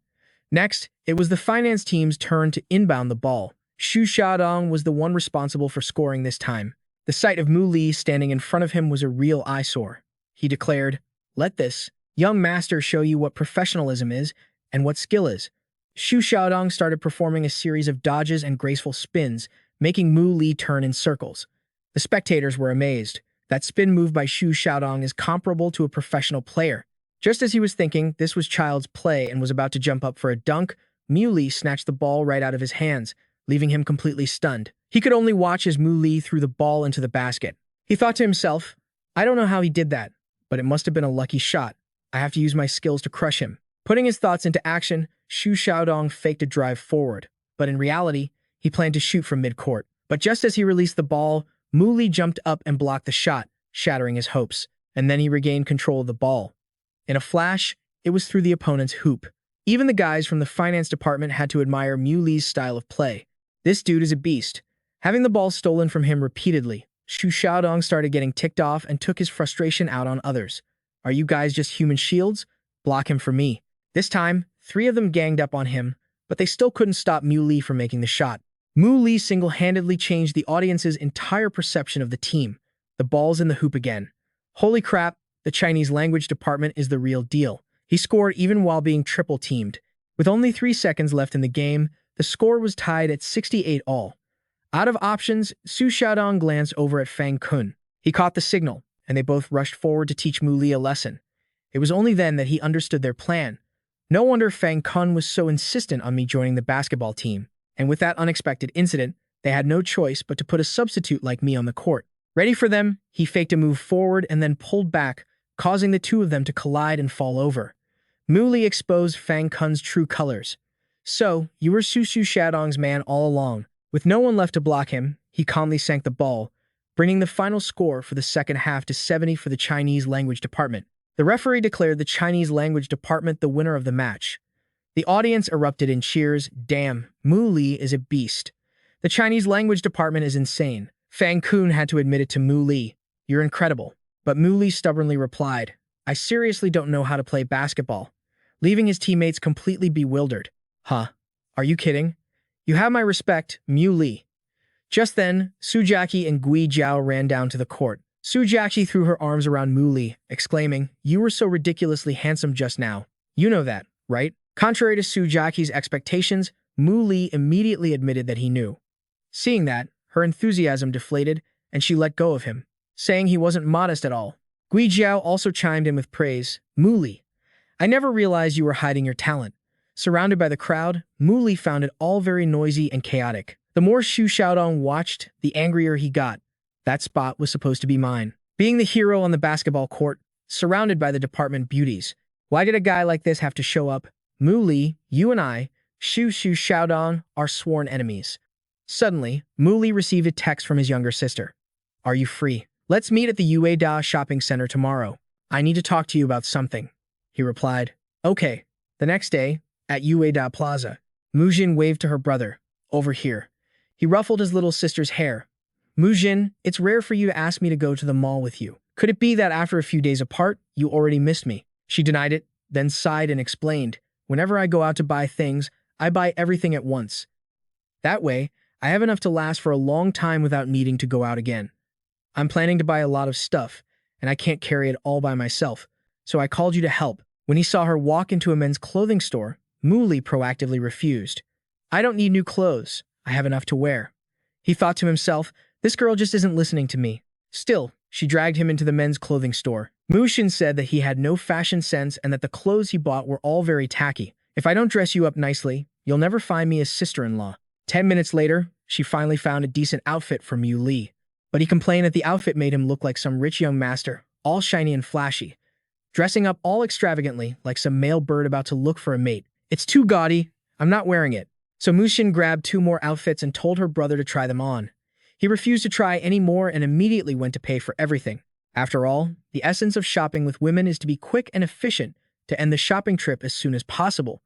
Next, it was the finance team's turn to inbound the ball. Xu Xiaodong was the one responsible for scoring this time. The sight of Mu Li standing in front of him was a real eyesore. He declared, "Let this young master show you what professionalism is and what skill is." Xu Xiaodong started performing a series of dodges and graceful spins, making Mu Li turn in circles. The spectators were amazed. That spin move by Xu Xiaodong is comparable to a professional player. Just as he was thinking this was child's play and was about to jump up for a dunk, Mu Li snatched the ball right out of his hands, leaving him completely stunned. He could only watch as Mu Li threw the ball into the basket. He thought to himself, "I don't know how he did that, but it must have been a lucky shot. I have to use my skills to crush him." Putting his thoughts into action, Xu Xiaodong faked a drive forward, but in reality, he planned to shoot from mid-court. But just as he released the ball, Mu Li jumped up and blocked the shot, shattering his hopes, and then he regained control of the ball. In a flash, it was through the opponent's hoop. Even the guys from the finance department had to admire Mu Li's style of play. This dude is a beast. Having the ball stolen from him repeatedly, Xu Xiaodong started getting ticked off and took his frustration out on others. "Are you guys just human shields? Block him for me." This time, 3 of them ganged up on him, but they still couldn't stop Mu Li from making the shot. Mu Li single-handedly changed the audience's entire perception of the team. The ball's in the hoop again. Holy crap, the Chinese language department is the real deal. He scored even while being triple-teamed. With only 3 seconds left in the game, the score was tied at 68 all. Out of options, Su Jachi glanced over at Fangg Xi. He caught the signal, and they both rushed forward to teach Mu Li a lesson. It was only then that he understood their plan. No wonder Fangg Xi was so insistent on me joining the basketball team, and with that unexpected incident, they had no choice but to put a substitute like me on the court. Ready for them, he faked a move forward and then pulled back, causing the two of them to collide and fall over. Mu Li exposed Fangg Xi's true colors. So, you were Su Jachi's man all along. With no one left to block him, he calmly sank the ball, bringing the final score for the second half to 70 for the Chinese language department. The referee declared the Chinese language department the winner of the match. The audience erupted in cheers. Damn, Mu Li is a beast. The Chinese language department is insane. Fangg Xi had to admit it to Mu Li. You're incredible. But Mu Li stubbornly replied, I seriously don't know how to play basketball, leaving his teammates completely bewildered. Huh? Are you kidding? You have my respect, Mu Li. Just then, Su Jachi and Gui Jiao ran down to the court. Su Jachi threw her arms around Mu Li, exclaiming, You were so ridiculously handsome just now. You know that, right? Contrary to Su Jachi's expectations, Mu Li immediately admitted that he knew. Seeing that, her enthusiasm deflated, and she let go of him, saying he wasn't modest at all. Gui Jiao also chimed in with praise. Mu Li, I never realized you were hiding your talent. Surrounded by the crowd, Mu Li found it all very noisy and chaotic. The more Su Jachi watched, the angrier he got. That spot was supposed to be mine. Being the hero on the basketball court, surrounded by the department beauties. Why did a guy like this have to show up? Mu Li, you and I, Su Jachi, are sworn enemies. Suddenly, Mu Li received a text from his younger sister. Are you free? Let's meet at the Ueda shopping center tomorrow. I need to talk to you about something. He replied. Okay. The next day, at Ueda Plaza, Mu Jin waved to her brother. Over here. He ruffled his little sister's hair. Mu Jin, it's rare for you to ask me to go to the mall with you. Could it be that after a few days apart, you already missed me? She denied it, then sighed and explained. Whenever I go out to buy things, I buy everything at once. That way, I have enough to last for a long time without needing to go out again. I'm planning to buy a lot of stuff, and I can't carry it all by myself, so I called you to help. When he saw her walk into a men's clothing store, Mu Li proactively refused. I don't need new clothes. I have enough to wear. He thought to himself, this girl just isn't listening to me. Still, she dragged him into the men's clothing store. Mu Jin said that he had no fashion sense and that the clothes he bought were all very tacky. If I don't dress you up nicely, you'll never find me as sister-in-law. 10 minutes later, she finally found a decent outfit for Mu Li. But he complained that the outfit made him look like some rich young master, all shiny and flashy, dressing up all extravagantly like some male bird about to look for a mate. It's too gaudy. I'm not wearing it. So Mu Jin grabbed 2 more outfits and told her brother to try them on. He refused to try any more and immediately went to pay for everything. After all, the essence of shopping with women is to be quick and efficient, to end the shopping trip as soon as possible.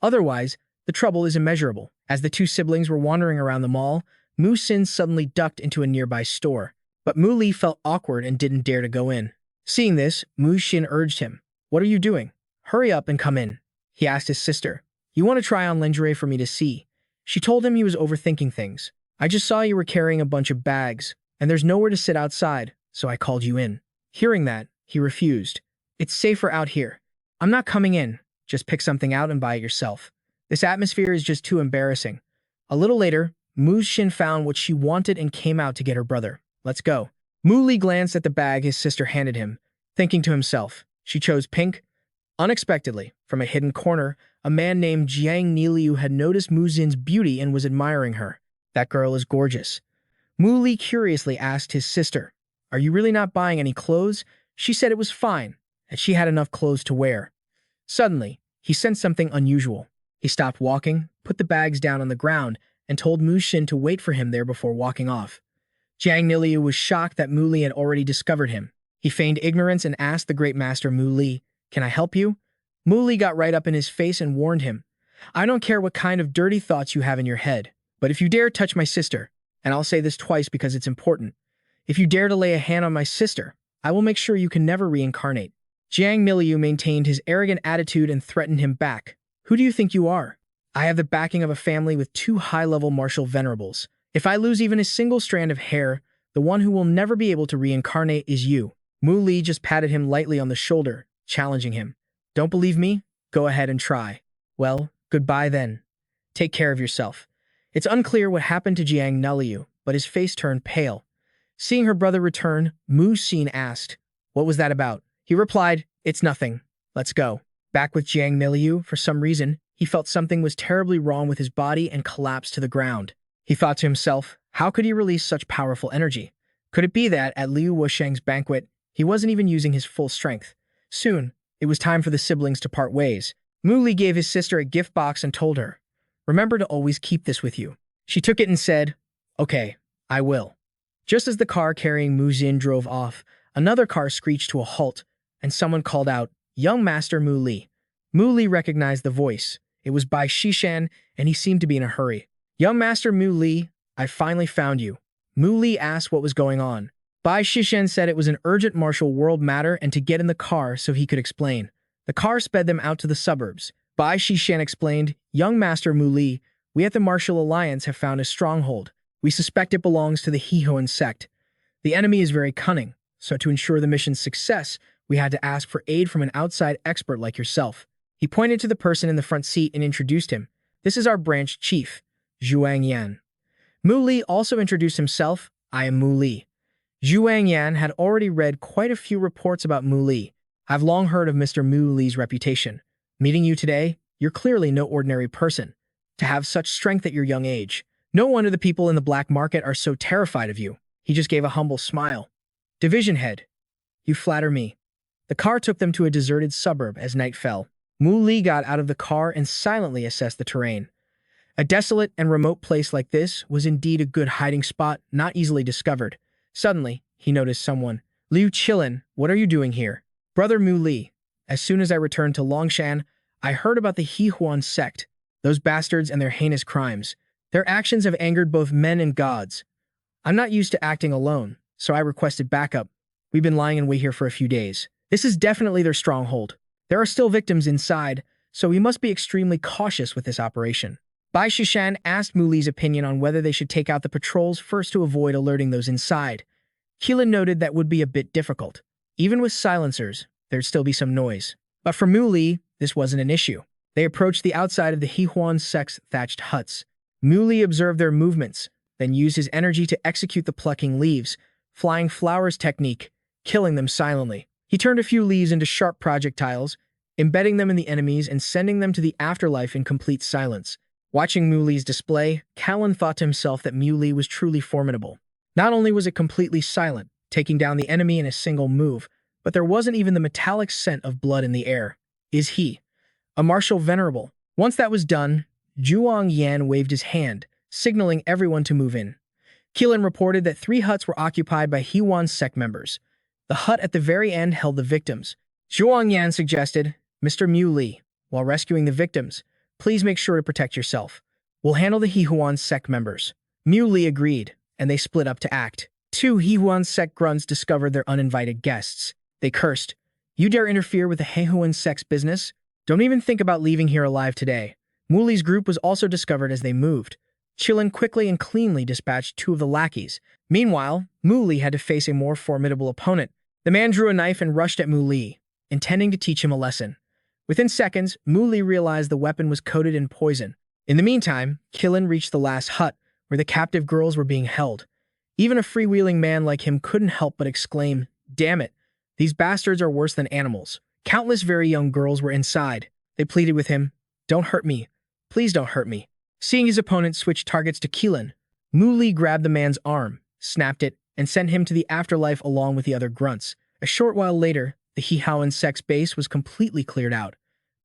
Otherwise, the trouble is immeasurable. As the 2 siblings were wandering around the mall, Mu Jin suddenly ducked into a nearby store. But Mu Li felt awkward and didn't dare to go in. Seeing this, Mu Jin urged him. What are you doing? Hurry up and come in. He asked his sister. You want to try on lingerie for me to see? She told him he was overthinking things. I just saw you were carrying a bunch of bags, and there's nowhere to sit outside, so I called you in. Hearing that, he refused. It's safer out here. I'm not coming in. Just pick something out and buy it yourself. This atmosphere is just too embarrassing. A little later, Mu Jin found what she wanted and came out to get her brother. Let's go. Mu Li glanced at the bag his sister handed him, thinking to himself. She chose pink. Unexpectedly, from a hidden corner, a man named Jiang Niliu had noticed Mu Jin's beauty and was admiring her. That girl is gorgeous. Mu Li curiously asked his sister, Are you really not buying any clothes? She said it was fine, and she had enough clothes to wear. Suddenly, he sensed something unusual. He stopped walking, put the bags down on the ground, and told Mu Jin to wait for him there before walking off. Jiang Niliu was shocked that Mu Li had already discovered him. He feigned ignorance and asked the great master Mu Li, Can I help you? Mu Li got right up in his face and warned him, I don't care what kind of dirty thoughts you have in your head, but if you dare touch my sister, and I'll say this twice because it's important, if you dare to lay a hand on my sister, I will make sure you can never reincarnate. Jiang Niliu maintained his arrogant attitude and threatened him back. Who do you think you are? I have the backing of a family with 2 high-level martial venerables. If I lose even a single strand of hair, the one who will never be able to reincarnate is you. Mu Li just patted him lightly on the shoulder, challenging him. Don't believe me? Go ahead and try. Well, goodbye then. Take care of yourself. It's unclear what happened to Jiang Neliu, but his face turned pale. Seeing her brother return, Mu Xin asked, "What was that about?" He replied, "It's nothing. Let's go." Back with Jiang Neliu, for some reason, he felt something was terribly wrong with his body and collapsed to the ground. He thought to himself, how could he release such powerful energy? Could it be that, at Liu Wusheng's banquet, he wasn't even using his full strength? Soon, it was time for the siblings to part ways. Mu Li gave his sister a gift box and told her, "Remember to always keep this with you." She took it and said, "Okay, I will." Just as the car carrying Mu Xin drove off, another car screeched to a halt, and someone called out, "Young Master Mu Li." Mu Li recognized the voice. It was Bai Xishan, and he seemed to be in a hurry. "Young Master Mu Li, I finally found you." Mu Li asked what was going on. Bai Xishan said it was an urgent martial world matter and to get in the car so he could explain. The car sped them out to the suburbs. Bai Xishan explained, "Young Master Mu Li, we at the Martial Alliance have found a stronghold. We suspect it belongs to the Hehuan sect. The enemy is very cunning, so to ensure the mission's success, we had to ask for aid from an outside expert like yourself." He pointed to the person in the front seat and introduced him. "This is our branch chief, Zhuang Yan." Mu Li also introduced himself. "I am Mu Li." Zhuang Yan had already read quite a few reports about Mu Li. "I've long heard of Mr. Mu Li's reputation. Meeting you today, you're clearly no ordinary person. To have such strength at your young age. No wonder the people in the black market are so terrified of you." He just gave a humble smile. "Division head, you flatter me." The car took them to a deserted suburb as night fell. Mu Li got out of the car and silently assessed the terrain. A desolate and remote place like this was indeed a good hiding spot, not easily discovered. Suddenly, he noticed someone. "Liu Qilin, what are you doing here?" "Brother Mu Li, as soon as I returned to Longshan, I heard about the Hehuan sect, those bastards and their heinous crimes. Their actions have angered both men and gods. I'm not used to acting alone, so I requested backup. We've been lying in wait here for a few days. This is definitely their stronghold. There are still victims inside, so we must be extremely cautious with this operation." Bai Xishan asked Mu Li's opinion on whether they should take out the patrols first to avoid alerting those inside. Qilin noted that would be a bit difficult. Even with silencers, there'd still be some noise. But for Mu Li, this wasn't an issue. They approached the outside of the Hehuan sect's thatched huts. Mu Li observed their movements, then used his energy to execute the plucking leaves, flying flowers technique, killing them silently. He turned a few leaves into sharp projectiles, embedding them in the enemies and sending them to the afterlife in complete silence. Watching Mu Li's display, Callan thought to himself that Mu Li was truly formidable. Not only was it completely silent, taking down the enemy in a single move, but there wasn't even the metallic scent of blood in the air. Is he a martial venerable? Once that was done, Zhuang Yan waved his hand, signaling everyone to move in. Qilin reported that 3 huts were occupied by Hehuan sect members. The hut at the very end held the victims. Zhuang Yan suggested, "Mr. Mu Li, while rescuing the victims, please make sure to protect yourself. We'll handle the Hehuan sect members." Mu Li agreed, and they split up to act. 2 Hehuan sect grunts discovered their uninvited guests. They cursed, "You dare interfere with the Hehuan sect's business? Don't even think about leaving here alive today." Mu Li's group was also discovered as they moved. Qilin quickly and cleanly dispatched 2 of the lackeys. Meanwhile, Mu Li had to face a more formidable opponent. The man drew a knife and rushed at Mu Li, intending to teach him a lesson. Within seconds, Mu Li realized the weapon was coated in poison. In the meantime, Qilin reached the last hut, where the captive girls were being held. Even a freewheeling man like him couldn't help but exclaim, "Damn it, these bastards are worse than animals." Countless very young girls were inside. They pleaded with him, "Don't hurt me. Please don't hurt me." Seeing his opponent switch targets to Qilin, Mu Li grabbed the man's arm, snapped it, and sent him to the afterlife along with the other grunts. A short while later, the Hehuan sect's base was completely cleared out.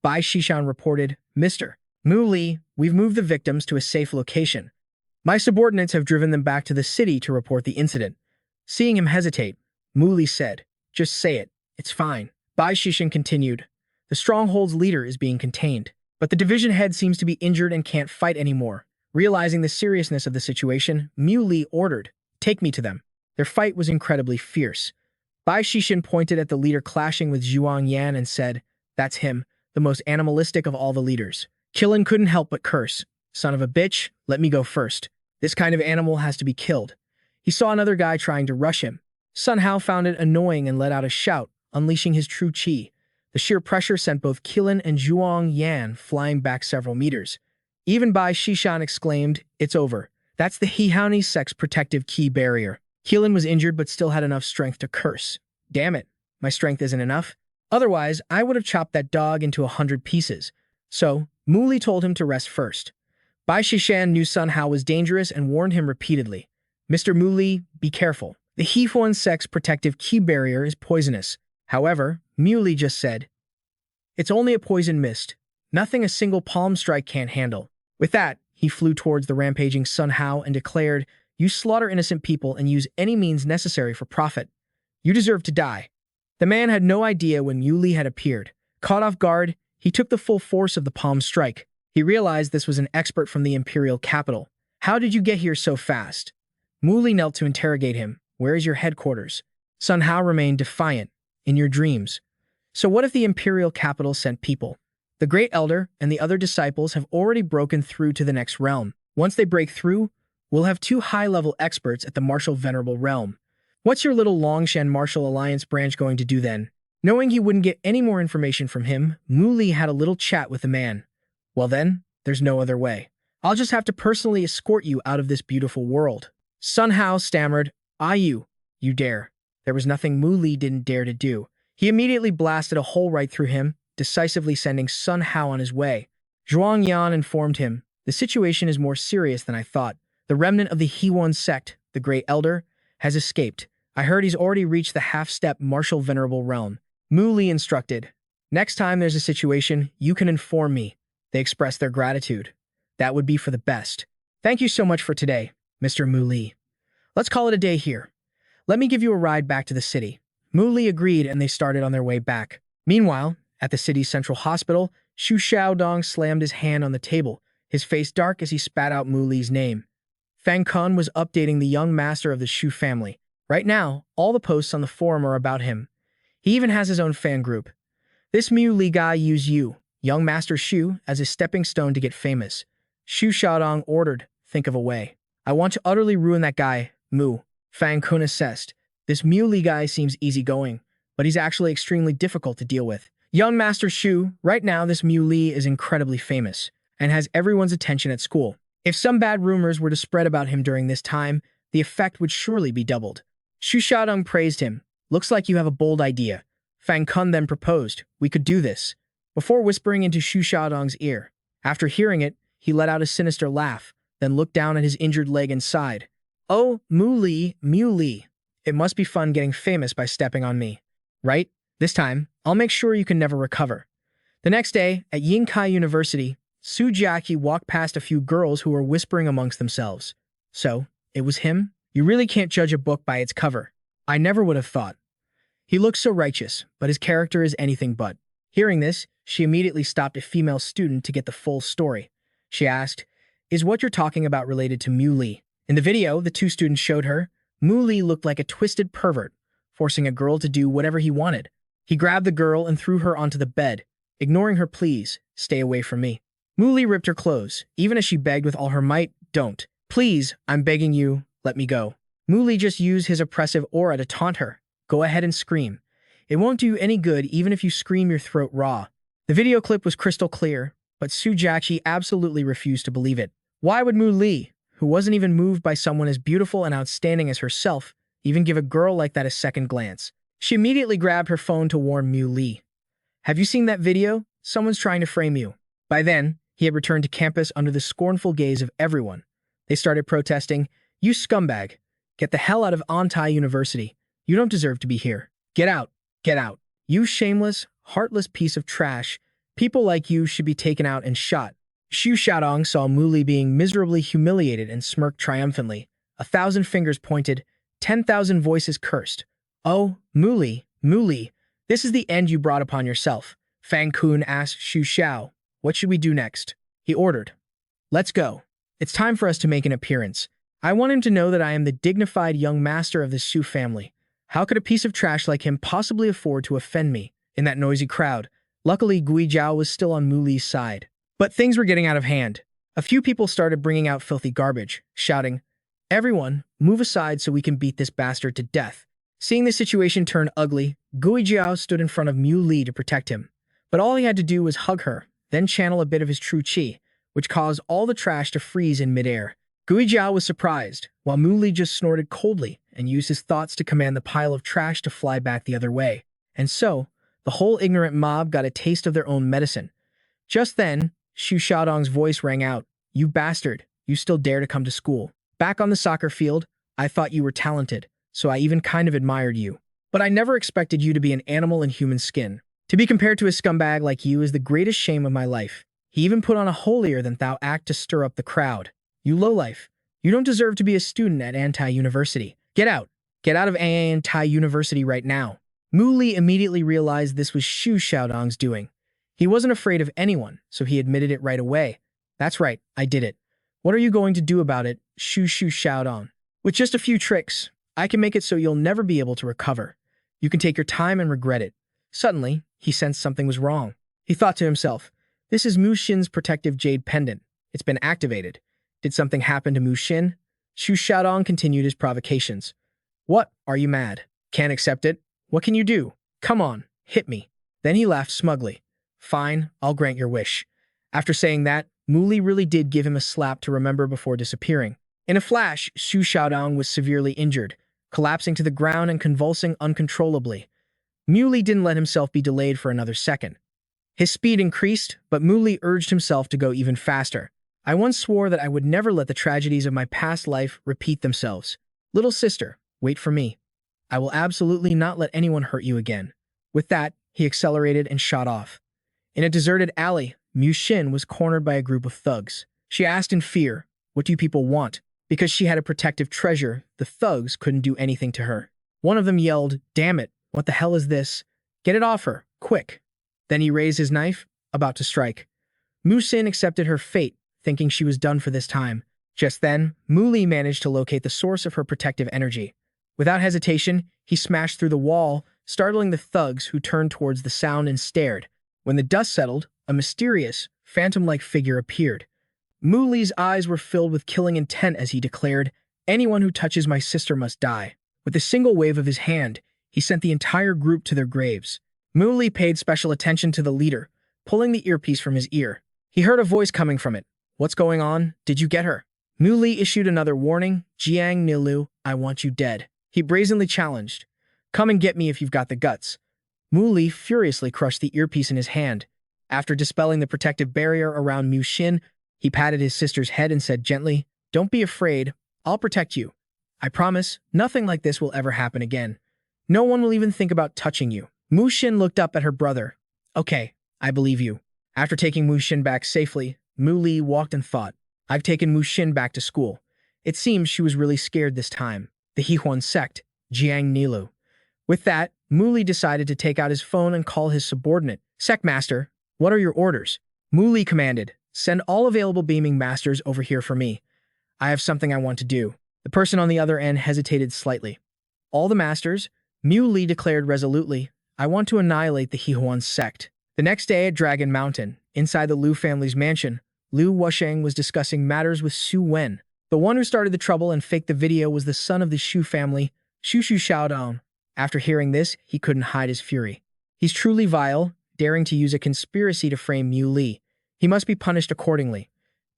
Bai Xishan reported, "Mr. Mu Li, we've moved the victims to a safe location. My subordinates have driven them back to the city to report the incident." Seeing him hesitate, Mu Li said, "Just say it. It's fine." Bai Xishan continued, "The stronghold's leader is being contained, but the division head seems to be injured and can't fight anymore." Realizing the seriousness of the situation, Mu Li ordered, "Take me to them." Their fight was incredibly fierce. Bai Xishan pointed at the leader clashing with Zhuang Yan and said, "That's him, the most animalistic of all the leaders." Qilin couldn't help but curse, "Son of a bitch, let me go first. This kind of animal has to be killed." He saw another guy trying to rush him. Sun Hao found it annoying and let out a shout, unleashing his true chi. The sheer pressure sent both Qilin and Zhuang Yan flying back several meters. Even Bai Shishan exclaimed, "It's over. That's the Hehaoni sect's protective key barrier." Qilin was injured but still had enough strength to curse. "Damn it, my strength isn't enough. Otherwise, I would have chopped that dog into 100 pieces." So, Muli told him to rest first. Bai Shishan knew Sun Hao was dangerous and warned him repeatedly. "Mr. Muli, be careful. The Hehuan sect's protective key barrier is poisonous." However, Muli just said, "It's only a poison mist. Nothing a single palm strike can't handle." With that, he flew towards the rampaging Sun Hao and declared, "You slaughter innocent people and use any means necessary for profit. You deserve to die." The man had no idea when Muli had appeared. Caught off guard, he took the full force of the palm strike. He realized this was an expert from the imperial capital. "How did you get here so fast?" Muli knelt to interrogate him. "Where is your headquarters?" Sun Hao remained defiant. "In your dreams." "So what if the imperial capital sent people?" "The Great Elder and the other disciples have already broken through to the next realm. Once they break through, we'll have 2 high-level experts at the Martial Venerable Realm. What's your little Longshan Martial Alliance branch going to do then?" Knowing he wouldn't get any more information from him, Muli had a little chat with the man. "Well then, there's no other way. I'll just have to personally escort you out of this beautiful world." Sun Hao stammered, You dare." There was nothing Muli didn't dare to do. He immediately blasted a hole right through him, decisively sending Sun Hao on his way. Zhuang Yan informed him, "The situation is more serious than I thought. The remnant of the Hehuan sect, the Great Elder, has escaped. I heard he's already reached the half-step Martial Venerable Realm." Muli instructed, "Next time there's a situation, you can inform me." They expressed their gratitude. "That would be for the best. Thank you so much for today, Mr. Muli. Let's call it a day here. Let me give you a ride back to the city." Muli agreed and they started on their way back. Meanwhile, at the city's central hospital, Shu Xiaodong slammed his hand on the table, his face dark as he spat out Muli's name. Fang Kun was updating the young master of the Shu family. Right now, all the posts on the forum are about him. He even has his own fan group. "This Muli guy used you, young Master Shu, as a stepping stone to get famous." Shu Xiaodong ordered, "Think of a way. I want to utterly ruin that guy, Mu." Fang Kun assessed, "This Muli guy seems easygoing, but he's actually extremely difficult to deal with. Young Master Shu, right now this Muli is incredibly famous and has everyone's attention at school. If some bad rumors were to spread about him during this time, the effect would surely be doubled." Shu Xiaodong praised him. "Looks like you have a bold idea." Fang Kun then proposed, "We could do this," before whispering into Shu Xiaodong's ear. After hearing it, he let out a sinister laugh, then looked down at his injured leg and sighed. "Oh, Muli, it must be fun getting famous by stepping on me. Right? This time, I'll make sure you can never recover." The next day, at Yingkai University, Su Jachi walked past a few girls who were whispering amongst themselves. "So, it was him? You really can't judge a book by its cover. I never would have thought. He looks so righteous, but his character is anything but." Hearing this, she immediately stopped a female student to get the full story. She asked, "Is what you're talking about related to Muli?" In the video the 2 students showed her, Muli looked like a twisted pervert, forcing a girl to do whatever he wanted. He grabbed the girl and threw her onto the bed, ignoring her pleas, "Stay away from me." Muli ripped her clothes, even as she begged with all her might, "Don't. Please, I'm begging you, let me go." Muli just used his oppressive aura to taunt her. "Go ahead and scream. It won't do you any good even if you scream your throat raw." The video clip was crystal clear, but Su Jachi absolutely refused to believe it. Why would Muli, who wasn't even moved by someone as beautiful and outstanding as herself, even give a girl like that a second glance? She immediately grabbed her phone to warn Muli. "Have you seen that video? Someone's trying to frame you." By then, he had returned to campus under the scornful gaze of everyone. They started protesting, "You scumbag. Get the hell out of Antai University. You don't deserve to be here. Get out. Get out. You shameless, heartless piece of trash. People like you should be taken out and shot." Shu Xiaodong saw Muli being miserably humiliated and smirked triumphantly. 1,000 fingers pointed, 10,000 voices cursed. "Oh, Muli, this is the end you brought upon yourself." Fang Kun asked Shu Xiao, "What should we do next?" He ordered, "Let's go. It's time for us to make an appearance. I want him to know that I am the dignified young master of this Shu family. How could a piece of trash like him possibly afford to offend me?" In that noisy crowd, luckily Gui Zhao was still on Muli's side. But things were getting out of hand. A few people started bringing out filthy garbage, shouting, "Everyone, move aside so we can beat this bastard to death." Seeing the situation turn ugly, Guijiao stood in front of Mu Li to protect him. But all he had to do was hug her, then channel a bit of his true qi, which caused all the trash to freeze in midair. Guijiao was surprised, while Mu Li just snorted coldly and used his thoughts to command the pile of trash to fly back the other way. And so, the whole ignorant mob got a taste of their own medicine. Just then, Xu Xiaodong's voice rang out, "You bastard, you still dare to come to school. Back on the soccer field, I thought you were talented, so I even kind of admired you. But I never expected you to be an animal in human skin. To be compared to a scumbag like you is the greatest shame of my life. He even put on a holier-than-thou act to stir up the crowd. You lowlife. You don't deserve to be a student at Anti-University. Get out. Get out of Anti-University right now." Mu Li immediately realized this was Xu Xiaodong's doing. He wasn't afraid of anyone, so he admitted it right away. "That's right, I did it. What are you going to do about it, Xu Xiaodong? With just a few tricks, I can make it so you'll never be able to recover. You can take your time and regret it." Suddenly, he sensed something was wrong. He thought to himself, "This is Mu Xin's protective jade pendant. It's been activated. Did something happen to Mu Xin?" Xu Xiaodong continued his provocations. "What? Are you mad? Can't accept it? What can you do? Come on, hit me." Then he laughed smugly. "Fine, I'll grant your wish." After saying that, Mu Li really did give him a slap to remember before disappearing. In a flash, Xu Xiaodong was severely injured, collapsing to the ground and convulsing uncontrollably. Mu Li didn't let himself be delayed for another second. His speed increased, but Mu Li urged himself to go even faster. "I once swore that I would never let the tragedies of my past life repeat themselves. Little sister, wait for me. I will absolutely not let anyone hurt you again." With that, he accelerated and shot off. In a deserted alley, Mu Xin was cornered by a group of thugs. She asked in fear, "What do you people want?" Because she had a protective treasure, the thugs couldn't do anything to her. One of them yelled, "Damn it, what the hell is this? Get it off her, quick." Then he raised his knife, about to strike. Mu Xin accepted her fate, thinking she was done for this time. Just then, Mu Li managed to locate the source of her protective energy. Without hesitation, he smashed through the wall, startling the thugs who turned towards the sound and stared. When the dust settled, a mysterious, phantom-like figure appeared. Mu Li's eyes were filled with killing intent as he declared, "Anyone who touches my sister must die." With a single wave of his hand, he sent the entire group to their graves. Mu Li paid special attention to the leader, pulling the earpiece from his ear. He heard a voice coming from it. "What's going on? Did you get her?" Mu Li issued another warning, "Jiang Nilu, I want you dead." He brazenly challenged, "Come and get me if you've got the guts." Mu Li furiously crushed the earpiece in his hand. After dispelling the protective barrier around Mu Xin, he patted his sister's head and said gently, "Don't be afraid. I'll protect you. I promise, nothing like this will ever happen again. No one will even think about touching you." Mu Xin looked up at her brother. "Okay, I believe you." After taking Mu Xin back safely, Mu Li walked and thought, "I've taken Mu Xin back to school. It seems she was really scared this time. The Hehuan sect, Jiang Nilu." With that, Mu Li decided to take out his phone and call his subordinate. "Sect Master, what are your orders?" Mu Li commanded, "Send all available beaming masters over here for me. I have something I want to do." The person on the other end hesitated slightly. "All the masters," Mu Li declared resolutely, "I want to annihilate the Hehuan sect." The next day at Dragon Mountain, inside the Liu family's mansion, Liu Wusheng was discussing matters with Su Wen. The one who started the trouble and faked the video was the son of the Xu family, Xu Xiaodong. After hearing this, he couldn't hide his fury. He's truly vile, daring to use a conspiracy to frame Mu Li. He must be punished accordingly.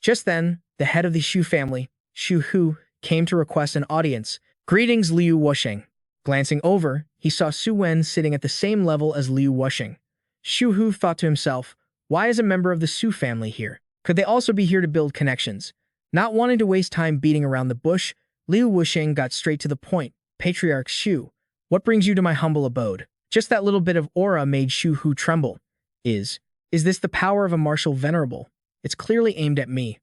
Just then, the head of the Xu family, Xu Hu, came to request an audience. "Greetings, Liu Wusheng." Glancing over, he saw Su Wen sitting at the same level as Liu Wusheng. Xu Hu thought to himself, "Why is a member of the Su family here? Could they also be here to build connections?" Not wanting to waste time beating around the bush, Liu Wusheng got straight to the point. "Patriarch Xu, what brings you to my humble abode?" Just that little bit of aura made Xu Hu tremble. Is this the power of a martial venerable? It's clearly aimed at me.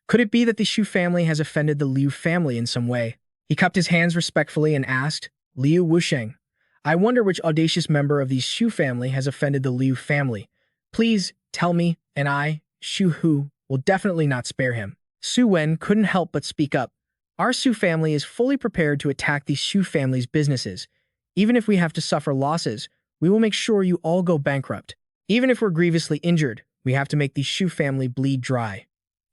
Could it be that the Xu family has offended the Liu family in some way? He cupped his hands respectfully and asked, "Liu Wusheng, I wonder which audacious member of the Xu family has offended the Liu family. Please tell me, and I, Xu Hu, will definitely not spare him." Su Wen couldn't help but speak up. "Our Su family is fully prepared to attack the Xu family's businesses. Even if we have to suffer losses, we will make sure you all go bankrupt. Even if we're grievously injured, we have to make the Xu family bleed dry."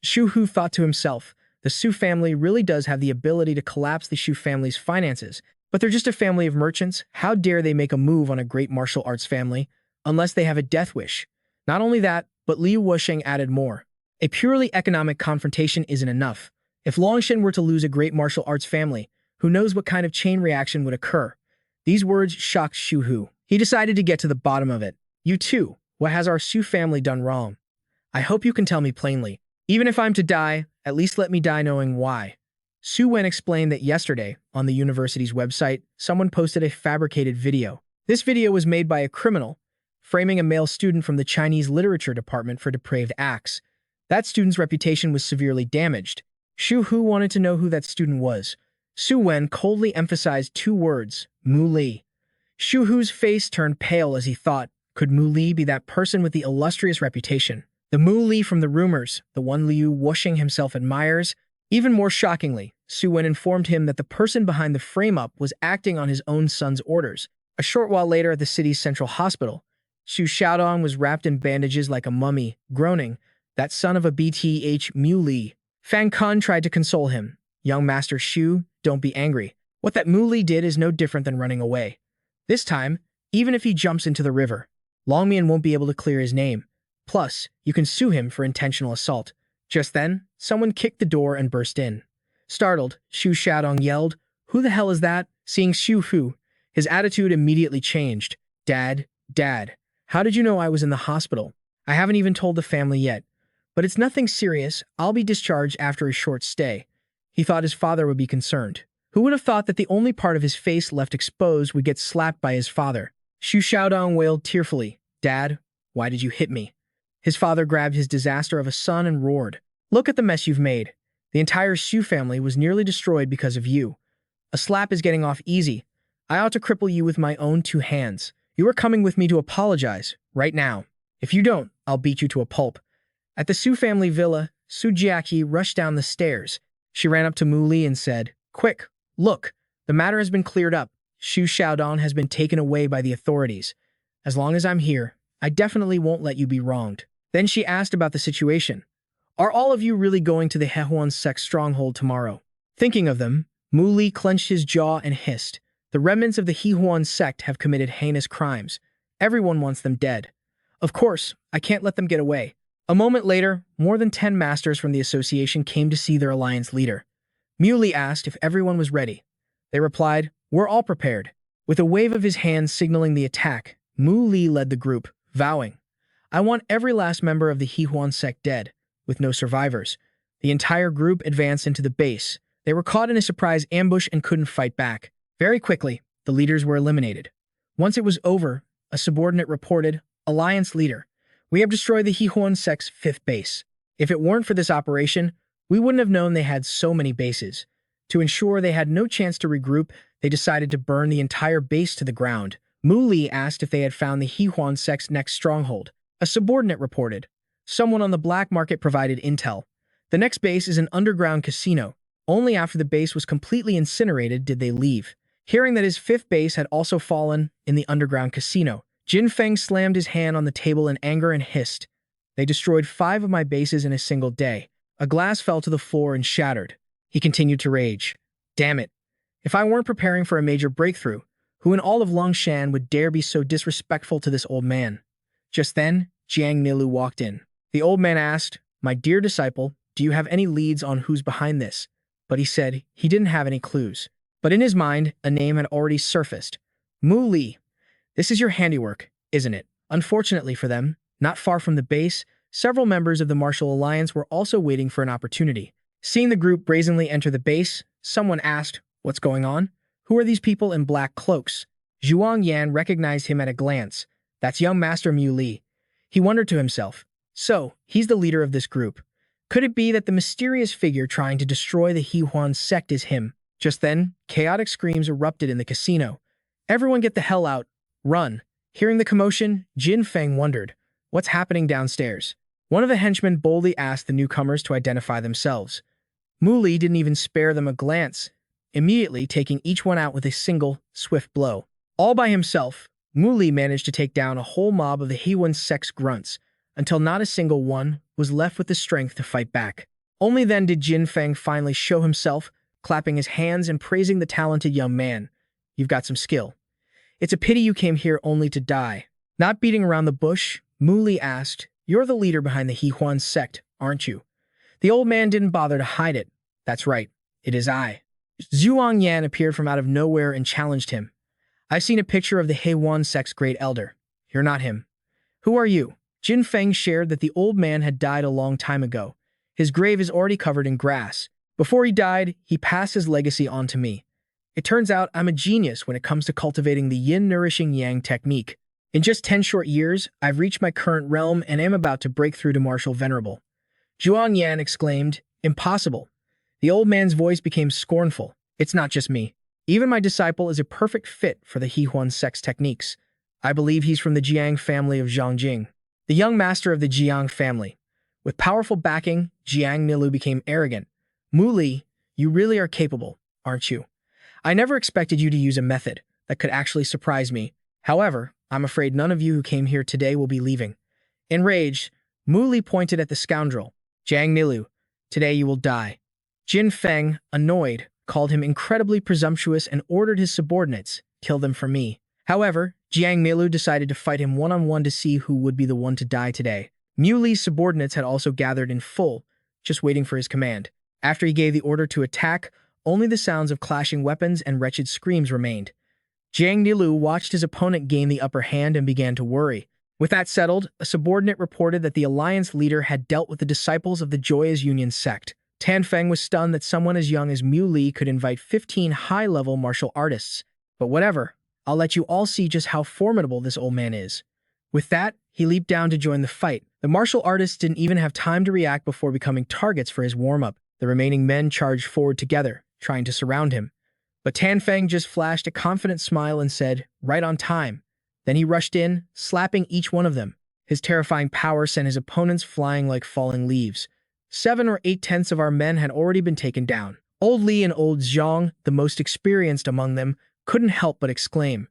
Xu Hu thought to himself, the Su family really does have the ability to collapse the Xu family's finances, But they're just a family of merchants. How dare they make a move on a great martial arts family, unless they have a death wish? Not only that, but Liu Wusheng added more. A purely economic confrontation isn't enough. If Longshan were to lose a great martial arts family, who knows what kind of chain reaction would occur? These words shocked Xu Hu. He decided to get to the bottom of it. You too, what has our Su family done wrong? I hope you can tell me plainly. Even if I'm to die, at least let me die knowing why. Su Wen explained that yesterday, on the university's website, someone posted a fabricated video. This video was made by a criminal, framing a male student from the Chinese literature department for depraved acts. That student's reputation was severely damaged. Xu Hu wanted to know who that student was. Su Wen coldly emphasized two words, Mu Li. Xu Hu's face turned pale as he thought, could Mu Li be that person with the illustrious reputation? The Mu Li from the rumors, the one Liu Wusheng himself admires? Even more shockingly, Su Wen informed him that the person behind the frame-up was acting on his own son's orders. A short while later at the city's central hospital, Xu Xiaodong was wrapped in bandages like a mummy, groaning, that son of a BTH Mu Li. Fang Kun tried to console him. Young Master Xu, don't be angry. What that Mu Li did is no different than running away. This time, even if he jumps into the river, Longmian won't be able to clear his name. Plus, you can sue him for intentional assault. Just then, someone kicked the door and burst in. Startled, Xu Xiaodong yelled, "Who the hell is that?" Seeing Xu Hu, his attitude immediately changed. Dad, how did you know I was in the hospital? I haven't even told the family yet. But it's nothing serious. I'll be discharged after a short stay. He thought his father would be concerned. Who would have thought that the only part of his face left exposed would get slapped by his father? Xu Xiaodong wailed tearfully, "Dad, why did you hit me?" His father grabbed his disaster of a son and roared, "Look at the mess you've made. The entire Xu family was nearly destroyed because of you. A slap is getting off easy. I ought to cripple you with my own two hands. You are coming with me to apologize, right now. If you don't, I'll beat you to a pulp." At the Su family villa, Su Jachi rushed down the stairs. She ran up to Mu Li and said, "Quick, look, the matter has been cleared up. Xu Xiaodong has been taken away by the authorities. As long as I'm here, I definitely won't let you be wronged." Then she asked about the situation. "Are all of you really going to the Hehuan sect's stronghold tomorrow?" Thinking of them, Mu Li clenched his jaw and hissed, "The remnants of the Hehuan sect have committed heinous crimes. Everyone wants them dead. Of course, I can't let them get away." A moment later, more than 10 masters from the association came to see their alliance leader. Mu Li asked if everyone was ready. They replied, "We're all prepared." With a wave of his hand signaling the attack, Mu Li led the group, vowing, "I want every last member of the Hehuan sect dead, with no survivors." The entire group advanced into the base. They were caught in a surprise ambush and couldn't fight back. Very quickly, the leaders were eliminated. Once it was over, a subordinate reported, "Alliance leader, we have destroyed the Hehuan sect's 5th base. If it weren't for this operation, we wouldn't have known they had so many bases. To ensure they had no chance to regroup, they decided to burn the entire base to the ground." Mu Li asked if they had found the Hehuan sect's next stronghold. A subordinate reported. Someone on the black market provided intel. The next base is an underground casino. Only after the base was completely incinerated did they leave. Hearing that his 5th base had also fallen in the underground casino, Jin Feng slammed his hand on the table in anger and hissed, "They destroyed 5 of my bases in a single day." A glass fell to the floor and shattered. He continued to rage. "Damn it. If I weren't preparing for a major breakthrough, who in all of Longshan would dare be so disrespectful to this old man?" Just then, Jiang Nilu walked in. The old man asked, "My dear disciple, do you have any leads on who's behind this?" But he said he didn't have any clues. But in his mind, a name had already surfaced. Mu Li. This is your handiwork, isn't it? Unfortunately for them, not far from the base, several members of the Martial Alliance were also waiting for an opportunity. Seeing the group brazenly enter the base, someone asked, "What's going on? Who are these people in black cloaks?" Zhuang Yan recognized him at a glance. That's young Master Mu Li. He wondered to himself, so, he's the leader of this group. Could it be that the mysterious figure trying to destroy the Hehuan sect is him? Just then, chaotic screams erupted in the casino. "Everyone get the hell out. Run." Hearing the commotion, Jin Feng wondered, what's happening downstairs? One of the henchmen boldly asked the newcomers to identify themselves. Mu Li didn't even spare them a glance, immediately taking each one out with a single, swift blow. All by himself, Mu Li managed to take down a whole mob of the Hehuan sect's grunts, until not a single one was left with the strength to fight back. Only then did Jin Feng finally show himself, clapping his hands and praising the talented young man. You've got some skill. It's a pity you came here only to die. Not beating around the bush, Muli asked, "You're the leader behind the Hehuan sect, aren't you?" The old man didn't bother to hide it. "That's right. It is I." Zhuang Yan appeared from out of nowhere and challenged him. "I've seen a picture of the Hehuan sect's great elder. You're not him. Who are you?" Jin Feng shared that the old man had died a long time ago. His grave is already covered in grass. Before he died, he passed his legacy on to me. It turns out I'm a genius when it comes to cultivating the yin nourishing yang technique. In just 10 short years, I've reached my current realm and am about to break through to Martial Venerable. Zhuang Yan exclaimed, "Impossible." The old man's voice became scornful. "It's not just me. Even my disciple is a perfect fit for the Hehuan sect's techniques. I believe he's from the Jiang family of Zhongjing, the young master of the Jiang family." With powerful backing, Jiang Nilu became arrogant. "Muli, you really are capable, aren't you? I never expected you to use a method that could actually surprise me. However, I'm afraid none of you who came here today will be leaving." Enraged, Muli pointed at the scoundrel. "Jiang Nilu, today you will die." Jin Feng, annoyed, called him incredibly presumptuous and ordered his subordinates, "Kill them for me." However, Jiang Nilu decided to fight him one-on-one to see who would be the one to die today. Muli's subordinates had also gathered in full, just waiting for his command. After he gave the order to attack, only the sounds of clashing weapons and wretched screams remained. Jiang Nilu watched his opponent gain the upper hand and began to worry. With that settled, a subordinate reported that the alliance leader had dealt with the disciples of the Joyous Union sect. Tan Feng was stunned that someone as young as Muli could invite 15 high-level martial artists. But whatever, I'll let you all see just how formidable this old man is. With that, he leaped down to join the fight. The martial artists didn't even have time to react before becoming targets for his warm-up. The remaining men charged forward together, trying to surround him. But Tan Feng just flashed a confident smile and said, "Right on time." Then he rushed in, slapping each one of them. His terrifying power sent his opponents flying like falling leaves. 7 or 8 tenths of our men had already been taken down. Old Li and Old Zhang, the most experienced among them, couldn't help but exclaim,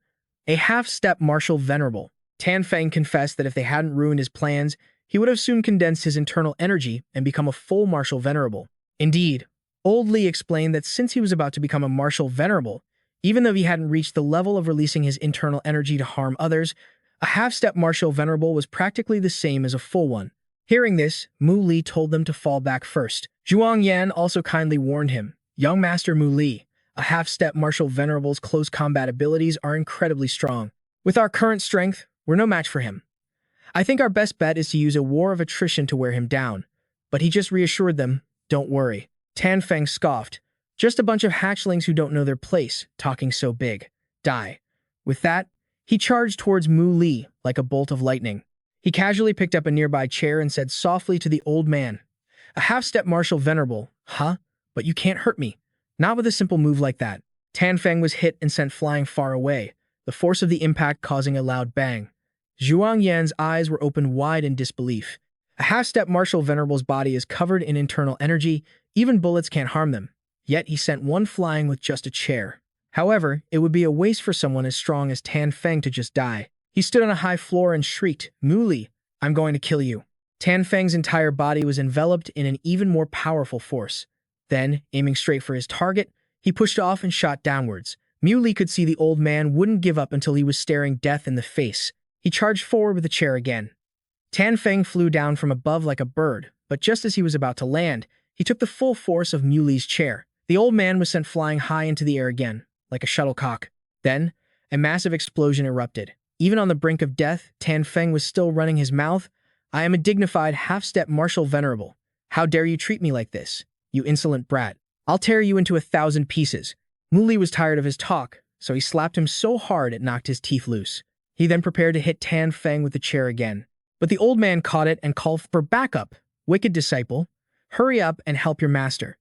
"A half-step martial venerable." Tan Feng confessed that if they hadn't ruined his plans, he would have soon condensed his internal energy and become a full martial venerable. Indeed, Old Li explained that since he was about to become a martial venerable, even though he hadn't reached the level of releasing his internal energy to harm others, a half-step martial venerable was practically the same as a full one. Hearing this, Mu Li told them to fall back first. Zhuang Yan also kindly warned him, "Young Master Mu Li, a half-step martial venerable's close combat abilities are incredibly strong. With our current strength, we're no match for him. I think our best bet is to use a war of attrition to wear him down." But he just reassured them, "Don't worry." Tan Feng scoffed, "Just a bunch of hatchlings who don't know their place, talking so big. Die." With that, he charged towards Mu Li like a bolt of lightning. He casually picked up a nearby chair and said softly to the old man, "A half-step martial venerable, huh? But you can't hurt me. Not with a simple move like that." Tan Feng was hit and sent flying far away, the force of the impact causing a loud bang. Zhuang Yan's eyes were opened wide in disbelief. A half-step martial venerable's body is covered in internal energy, even bullets can't harm them. Yet he sent one flying with just a chair. However, it would be a waste for someone as strong as Tan Feng to just die. He stood on a high floor and shrieked, "Muli, I'm going to kill you." Tan Feng's entire body was enveloped in an even more powerful force. Then, aiming straight for his target, he pushed off and shot downwards. Muli could see the old man wouldn't give up until he was staring death in the face. He charged forward with the chair again. Tan Feng flew down from above like a bird, but just as he was about to land, he took the full force of Muli's chair. The old man was sent flying high into the air again, like a shuttlecock. Then, a massive explosion erupted. Even on the brink of death, Tan Feng was still running his mouth. "I am a dignified half-step martial venerable. How dare you treat me like this, you insolent brat? I'll tear you into 1,000 pieces." Muli was tired of his talk, so he slapped him so hard it knocked his teeth loose. He then prepared to hit Tan Feng with the chair again. But the old man caught it and called for backup. "Wicked disciple, hurry up and help your master."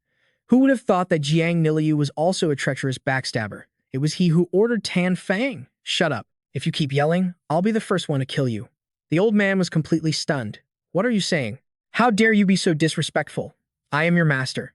Who would have thought that Jiang Niliu was also a treacherous backstabber? It was he who ordered Tan Feng. "Shut up. If you keep yelling, I'll be the first one to kill you." The old man was completely stunned. "What are you saying? How dare you be so disrespectful? I am your master."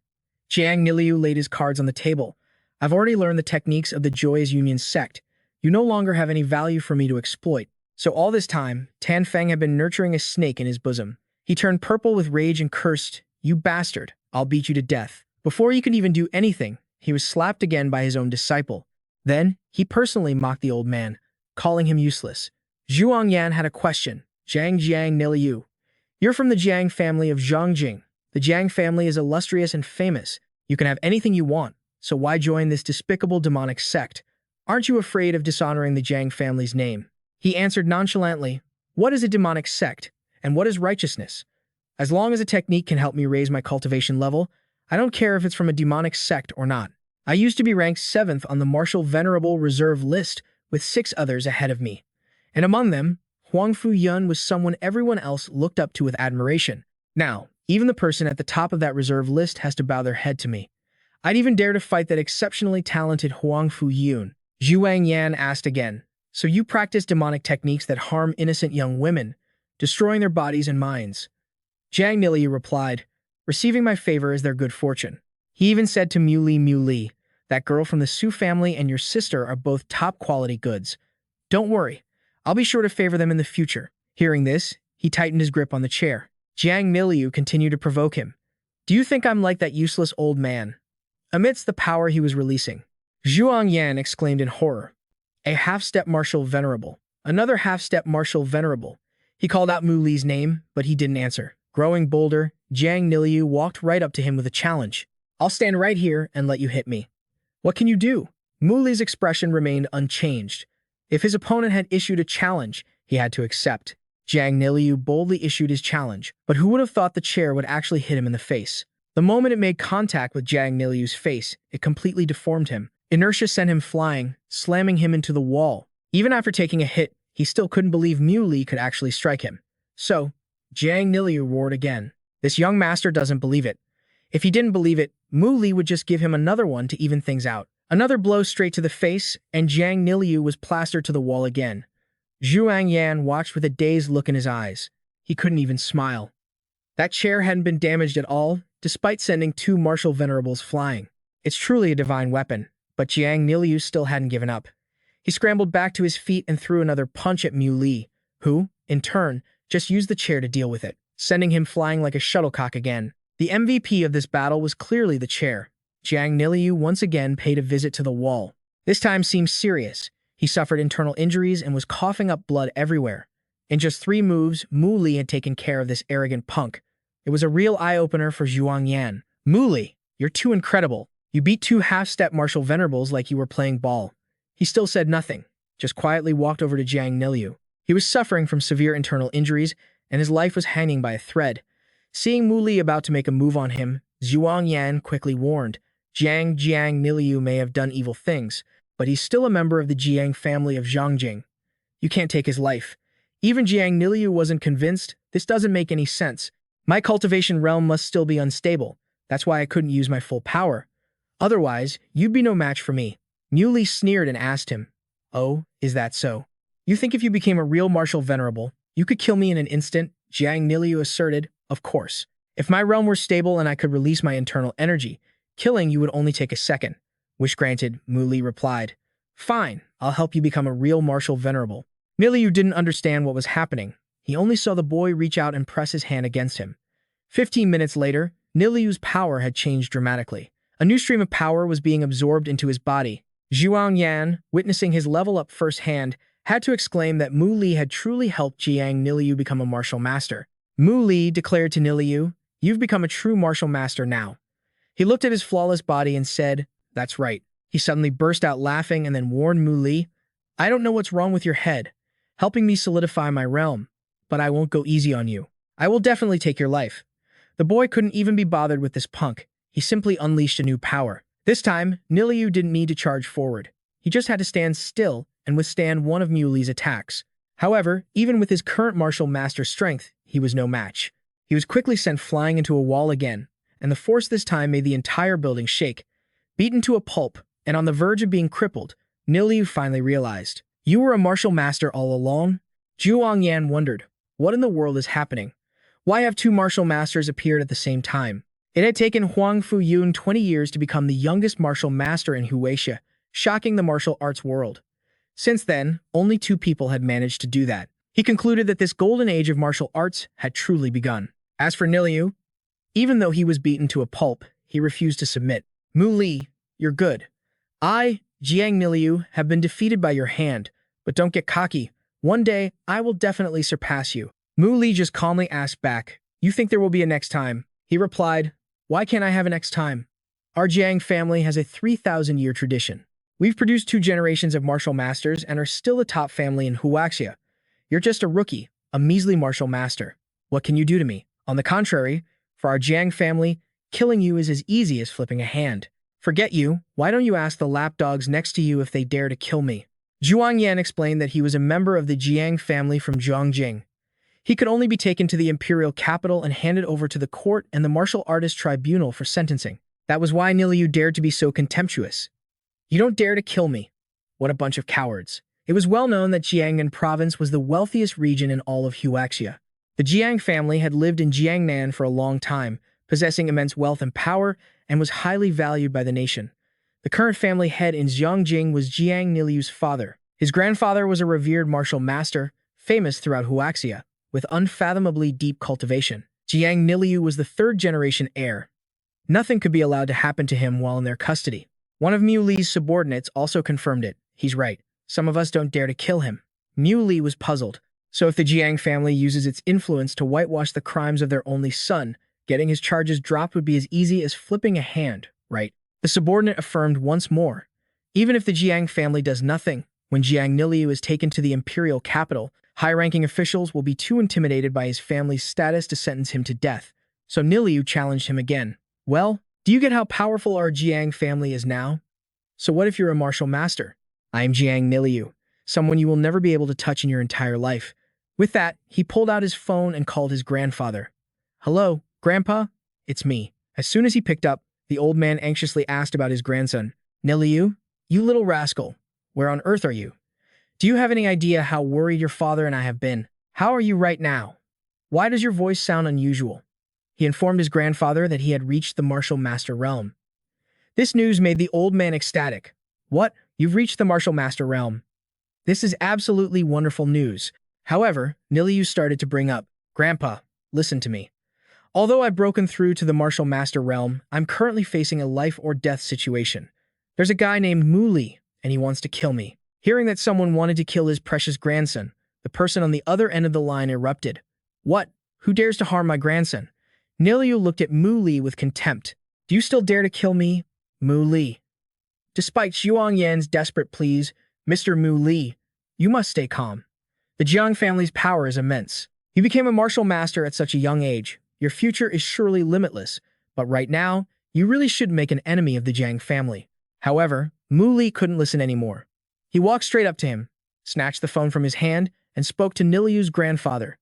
Jiang Niliu laid his cards on the table. "I've already learned the techniques of the Joyous Union sect. You no longer have any value for me to exploit." So all this time, Tan Feng had been nurturing a snake in his bosom. He turned purple with rage and cursed, "You bastard, I'll beat you to death." Before he could even do anything, he was slapped again by his own disciple. Then, he personally mocked the old man, calling him useless. Zhuang Yan had a question. Jiang Niliu. You're from the Jiang family of Zhongjing. The Jiang family is illustrious and famous. You can have anything you want, so why join this despicable demonic sect? Aren't you afraid of dishonoring the Jiang family's name? He answered nonchalantly, what is a demonic sect, and what is righteousness? As long as a technique can help me raise my cultivation level, I don't care if it's from a demonic sect or not. I used to be ranked 7th on the Martial Venerable Reserve list with 6 others ahead of me. And among them, Huang Fu Yun was someone everyone else looked up to with admiration. Now, even the person at the top of that reserve list has to bow their head to me. I'd even dare to fight that exceptionally talented Huang Fu Yun. Zhuang Yan asked again, so you practice demonic techniques that harm innocent young women, destroying their bodies and minds? Jiang Niliu replied, receiving my favor is their good fortune. He even said to Mu Li, that girl from the Su family and your sister are both top-quality goods. Don't worry, I'll be sure to favor them in the future. Hearing this, he tightened his grip on the chair. Jiang Niliu continued to provoke him. Do you think I'm like that useless old man? Amidst the power he was releasing, Zhuang Yan exclaimed in horror. A half-step martial venerable. Another half-step martial venerable. He called out Mu Li's name, but he didn't answer. Growing bolder, Jiang Niliu walked right up to him with a challenge. I'll stand right here and let you hit me. What can you do? Mu Li's expression remained unchanged. If his opponent had issued a challenge, he had to accept. Jiang Niliu boldly issued his challenge, but who would have thought the chair would actually hit him in the face? The moment it made contact with Jiang Niliu's face, it completely deformed him. Inertia sent him flying, slamming him into the wall. Even after taking a hit, he still couldn't believe Mu Li could actually strike him. So, Jiang Niliu roared again. This young master doesn't believe it. If he didn't believe it, Mu Li would just give him another one to even things out. Another blow straight to the face, and Jiang Niliu was plastered to the wall again. Zhuang Yan watched with a dazed look in his eyes. He couldn't even smile. That chair hadn't been damaged at all, despite sending 2 martial venerables flying. It's truly a divine weapon, but Jiang Niliu still hadn't given up. He scrambled back to his feet and threw another punch at Mu Li, who, in turn, just used the chair to deal with it, sending him flying like a shuttlecock again. The MVP of this battle was clearly the chair. Jiang Niliu once again paid a visit to the wall. This time seemed serious. He suffered internal injuries and was coughing up blood everywhere. In just 3 moves, Mu Li had taken care of this arrogant punk. It was a real eye-opener for Zhuang Yan. Mu Li, you're too incredible. You beat 2 half-step martial venerables like you were playing ball. He still said nothing, just quietly walked over to Jiang Niliu. He was suffering from severe internal injuries, and his life was hanging by a thread. Seeing Mu Li about to make a move on him, Zhuang Yan quickly warned, Jiang Niliu may have done evil things, but he's still a member of the Jiang family of Zhongjing. You can't take his life. Even Jiang Niliu wasn't convinced. This doesn't make any sense. My cultivation realm must still be unstable. That's why I couldn't use my full power. Otherwise, you'd be no match for me. Mu Li sneered and asked him, Oh, is that so? You think if you became a real martial venerable, you could kill me in an instant? Jiang Niliu asserted, Of course. If my realm were stable and I could release my internal energy, killing you would only take a second. Wish granted, Mu Li replied. Fine, I'll help you become a real martial venerable. Niliu didn't understand what was happening. He only saw the boy reach out and press his hand against him. 15 minutes later, Niliu's power had changed dramatically. A new stream of power was being absorbed into his body. Zhuang Yan, witnessing his level up firsthand, had to exclaim that Mu Li had truly helped Jiang Niliu become a martial master. Mu Li declared to Niliu, You've become a true martial master now. He looked at his flawless body and said, That's right. He suddenly burst out laughing and then warned Mu Li, I don't know what's wrong with your head, helping me solidify my realm, but I won't go easy on you. I will definitely take your life. The boy couldn't even be bothered with this punk. He simply unleashed a new power. This time, Niliu didn't need to charge forward. He just had to stand still and withstand one of Mu Li's attacks. However, even with his current martial master strength, he was no match. He was quickly sent flying into a wall again, and the force this time made the entire building shake. Beaten to a pulp, and on the verge of being crippled, Niliu finally realized, You were a martial master all along? Zhuang Yan wondered, What in the world is happening? Why have 2 martial masters appeared at the same time? It had taken Huang Fu Yun 20 years to become the youngest martial master in Huaxia, shocking the martial arts world. Since then, only 2 people had managed to do that. He concluded that this golden age of martial arts had truly begun. As for Niliu, even though he was beaten to a pulp, he refused to submit. Mu Li, you're good. I, Jiang Niliu have been defeated by your hand, but don't get cocky. One day, I will definitely surpass you. Mu Li just calmly asked back, you think there will be a next time? He replied, why can't I have a next time? Our Jiang family has a 3,000-year tradition. We've produced 2 generations of martial masters and are still the top family in Huaxia. You're just a rookie, a measly martial master. What can you do to me? On the contrary, for our Jiang family, killing you is as easy as flipping a hand. Forget you, why don't you ask the lapdogs next to you if they dare to kill me? Zhuang Yan explained that he was a member of the Jiang family from Zhongjing. He could only be taken to the imperial capital and handed over to the court and the martial artist tribunal for sentencing. That was why Niliu dared to be so contemptuous. You don't dare to kill me. What a bunch of cowards. It was well known that Jiangnan province was the wealthiest region in all of Huaxia. The Jiang family had lived in Jiangnan for a long time, possessing immense wealth and power, and was highly valued by the nation. The current family head in Zhongjing was Jiang Niliu's father. His grandfather was a revered martial master, famous throughout Huaxia, with unfathomably deep cultivation. Jiang Niliu was the 3rd-generation heir. Nothing could be allowed to happen to him while in their custody. One of Mu Li's subordinates also confirmed it. He's right. Some of us don't dare to kill him. Mu Li was puzzled. So if the Jiang family uses its influence to whitewash the crimes of their only son, getting his charges dropped would be as easy as flipping a hand, right? The subordinate affirmed once more. Even if the Jiang family does nothing, when Jiang Niliu is taken to the imperial capital, high-ranking officials will be too intimidated by his family's status to sentence him to death. So Niliu challenged him again. Well, do you get how powerful our Jiang family is now? So what if you're a martial master? I am Jiang Niliu, someone you will never be able to touch in your entire life. With that, he pulled out his phone and called his grandfather. Hello, Grandpa? It's me. As soon as he picked up, the old man anxiously asked about his grandson. Niliu, you little rascal, where on earth are you? Do you have any idea how worried your father and I have been? How are you right now? Why does your voice sound unusual? He informed his grandfather that he had reached the martial master realm. This news made the old man ecstatic. What? You've reached the martial master realm. This is absolutely wonderful news. However, Niliu started to bring up, Grandpa, listen to me. Although I've broken through to the martial master realm, I'm currently facing a life or death situation. There's a guy named Mu Li, and he wants to kill me. Hearing that someone wanted to kill his precious grandson, the person on the other end of the line erupted. What? Who dares to harm my grandson? Niliu looked at Mu Li with contempt. Do you still dare to kill me, Mu Li? Despite Zhuang Yan's desperate pleas, Mr. Mu Li, you must stay calm. The Jiang family's power is immense. You became a martial master at such a young age. Your future is surely limitless, but right now, you really should make an enemy of the Jiang family. However, Mu Li couldn't listen anymore. He walked straight up to him, snatched the phone from his hand, and spoke to Niliu's grandfather.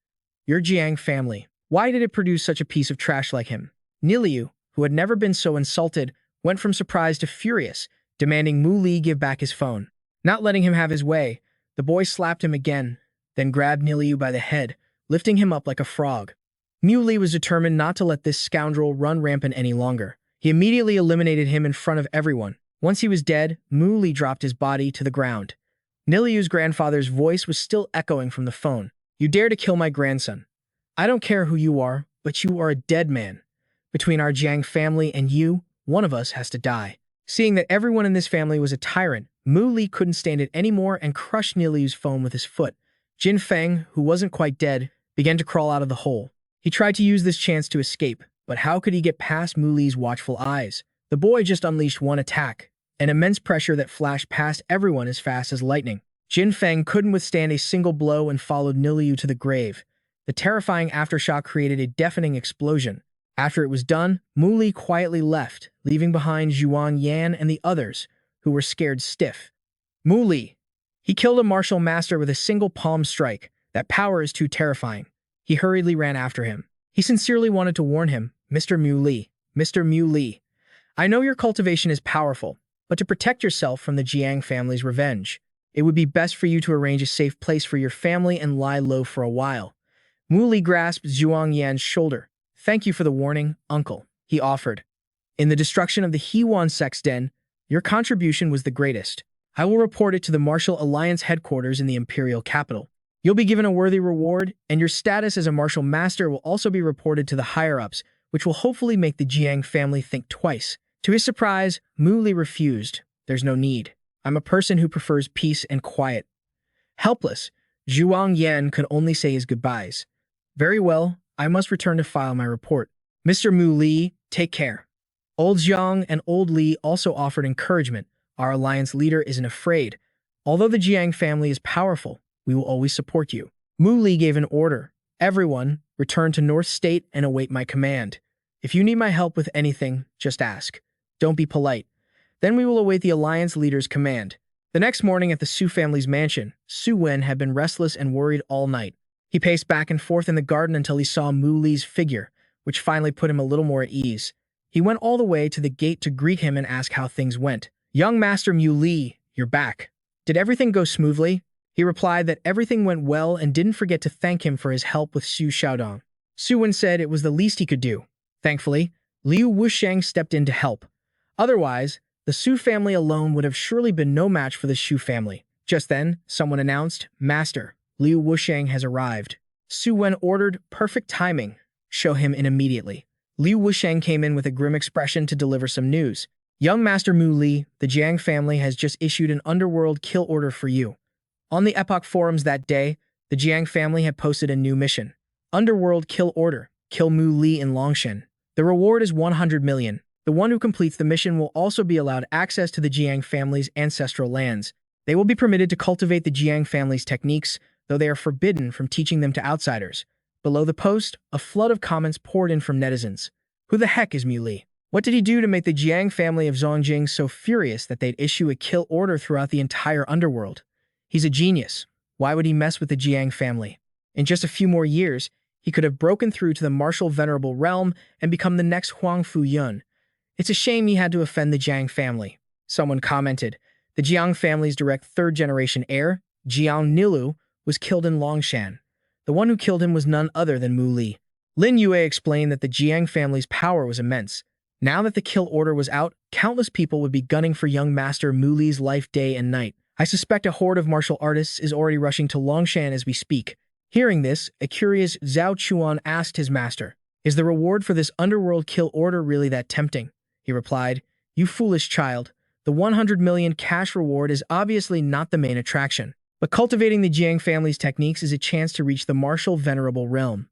Your Jiang family. Why did it produce such a piece of trash like him? Niliu, who had never been so insulted, went from surprised to furious, demanding Mu Li give back his phone. Not letting him have his way, the boy slapped him again, then grabbed Niliu by the head, lifting him up like a frog. Mu Li was determined not to let this scoundrel run rampant any longer. He immediately eliminated him in front of everyone. Once he was dead, Mu Li dropped his body to the ground. Niliu's grandfather's voice was still echoing from the phone. You dare to kill my grandson. I don't care who you are, but you are a dead man. Between our Jiang family and you, one of us has to die. Seeing that everyone in this family was a tyrant, Mu Li couldn't stand it anymore and crushed Niliu's phone with his foot. Jin Feng, who wasn't quite dead, began to crawl out of the hole. He tried to use this chance to escape, but how could he get past Mu Li's watchful eyes? The boy just unleashed one attack, an immense pressure that flashed past everyone as fast as lightning. Jin Feng couldn't withstand a single blow and followed Niliu to the grave. The terrifying aftershock created a deafening explosion. After it was done, Mu Li quietly left, leaving behind Zhuang Yan and the others, who were scared stiff. Mu Li. He killed a martial master with a single palm strike. That power is too terrifying. He hurriedly ran after him. He sincerely wanted to warn him, Mr. Mu Li, Mr. Mu Li. I know your cultivation is powerful, but to protect yourself from the Jiang family's revenge, it would be best for you to arrange a safe place for your family and lie low for a while. Mu Li grasped Zhuang Yan's shoulder. Thank you for the warning, uncle, he offered. In the destruction of the Hewan sect's den, your contribution was the greatest. I will report it to the Martial Alliance headquarters in the imperial capital. You'll be given a worthy reward, and your status as a martial master will also be reported to the higher-ups, which will hopefully make the Jiang family think twice. To his surprise, Mu Li refused. There's no need. I'm a person who prefers peace and quiet. Helpless, Zhuang Yan could only say his goodbyes. Very well, I must return to file my report. Mr. Mu Li, take care. Old Jiang and Old Li also offered encouragement. Our alliance leader isn't afraid. Although the Jiang family is powerful, we will always support you. Mu Li gave an order. Everyone, return to North State and await my command. If you need my help with anything, just ask. Don't be polite. Then we will await the alliance leader's command. The next morning at the Su family's mansion, Su Wen had been restless and worried all night. He paced back and forth in the garden until he saw Mu Li's figure, which finally put him a little more at ease. He went all the way to the gate to greet him and ask how things went. Young Master Mu Li, you're back. Did everything go smoothly? He replied that everything went well and didn't forget to thank him for his help with Su Showdown. Su Wen said it was the least he could do. Thankfully, Liu Wusheng stepped in to help. Otherwise, the Su family alone would have surely been no match for the Shu family. Just then, someone announced, Master, Liu Wusheng has arrived. Su Wen ordered, perfect timing. Show him in immediately. Liu Wusheng came in with a grim expression to deliver some news. Young Master Mu Li, the Jiang family has just issued an underworld kill order for you. On the Epoch forums that day, the Jiang family had posted a new mission. Underworld kill order. Kill Mu Li in Longshan. The reward is 100 million. The one who completes the mission will also be allowed access to the Jiang family's ancestral lands. They will be permitted to cultivate the Jiang family's techniques, though they are forbidden from teaching them to outsiders. Below the post, a flood of comments poured in from netizens. Who the heck is Mu Li? What did he do to make the Jiang family of Zongjing so furious that they'd issue a kill order throughout the entire underworld? He's a genius. Why would he mess with the Jiang family? In just a few more years, he could have broken through to the martial venerable realm and become the next Huang Fu Yun. It's a shame he had to offend the Jiang family. Someone commented, the Jiang family's direct third-generation heir, Jiang Nilu, was killed in Longshan. The one who killed him was none other than Mu Li. Lin Yue explained that the Jiang family's power was immense. Now that the kill order was out, countless people would be gunning for young Master Mu Li's life day and night. I suspect a horde of martial artists is already rushing to Longshan as we speak. Hearing this, a curious Zhao Chuan asked his master, is the reward for this underworld kill order really that tempting? He replied, you foolish child. The 100 million cash reward is obviously not the main attraction. But cultivating the Jiang family's techniques is a chance to reach the martial venerable realm.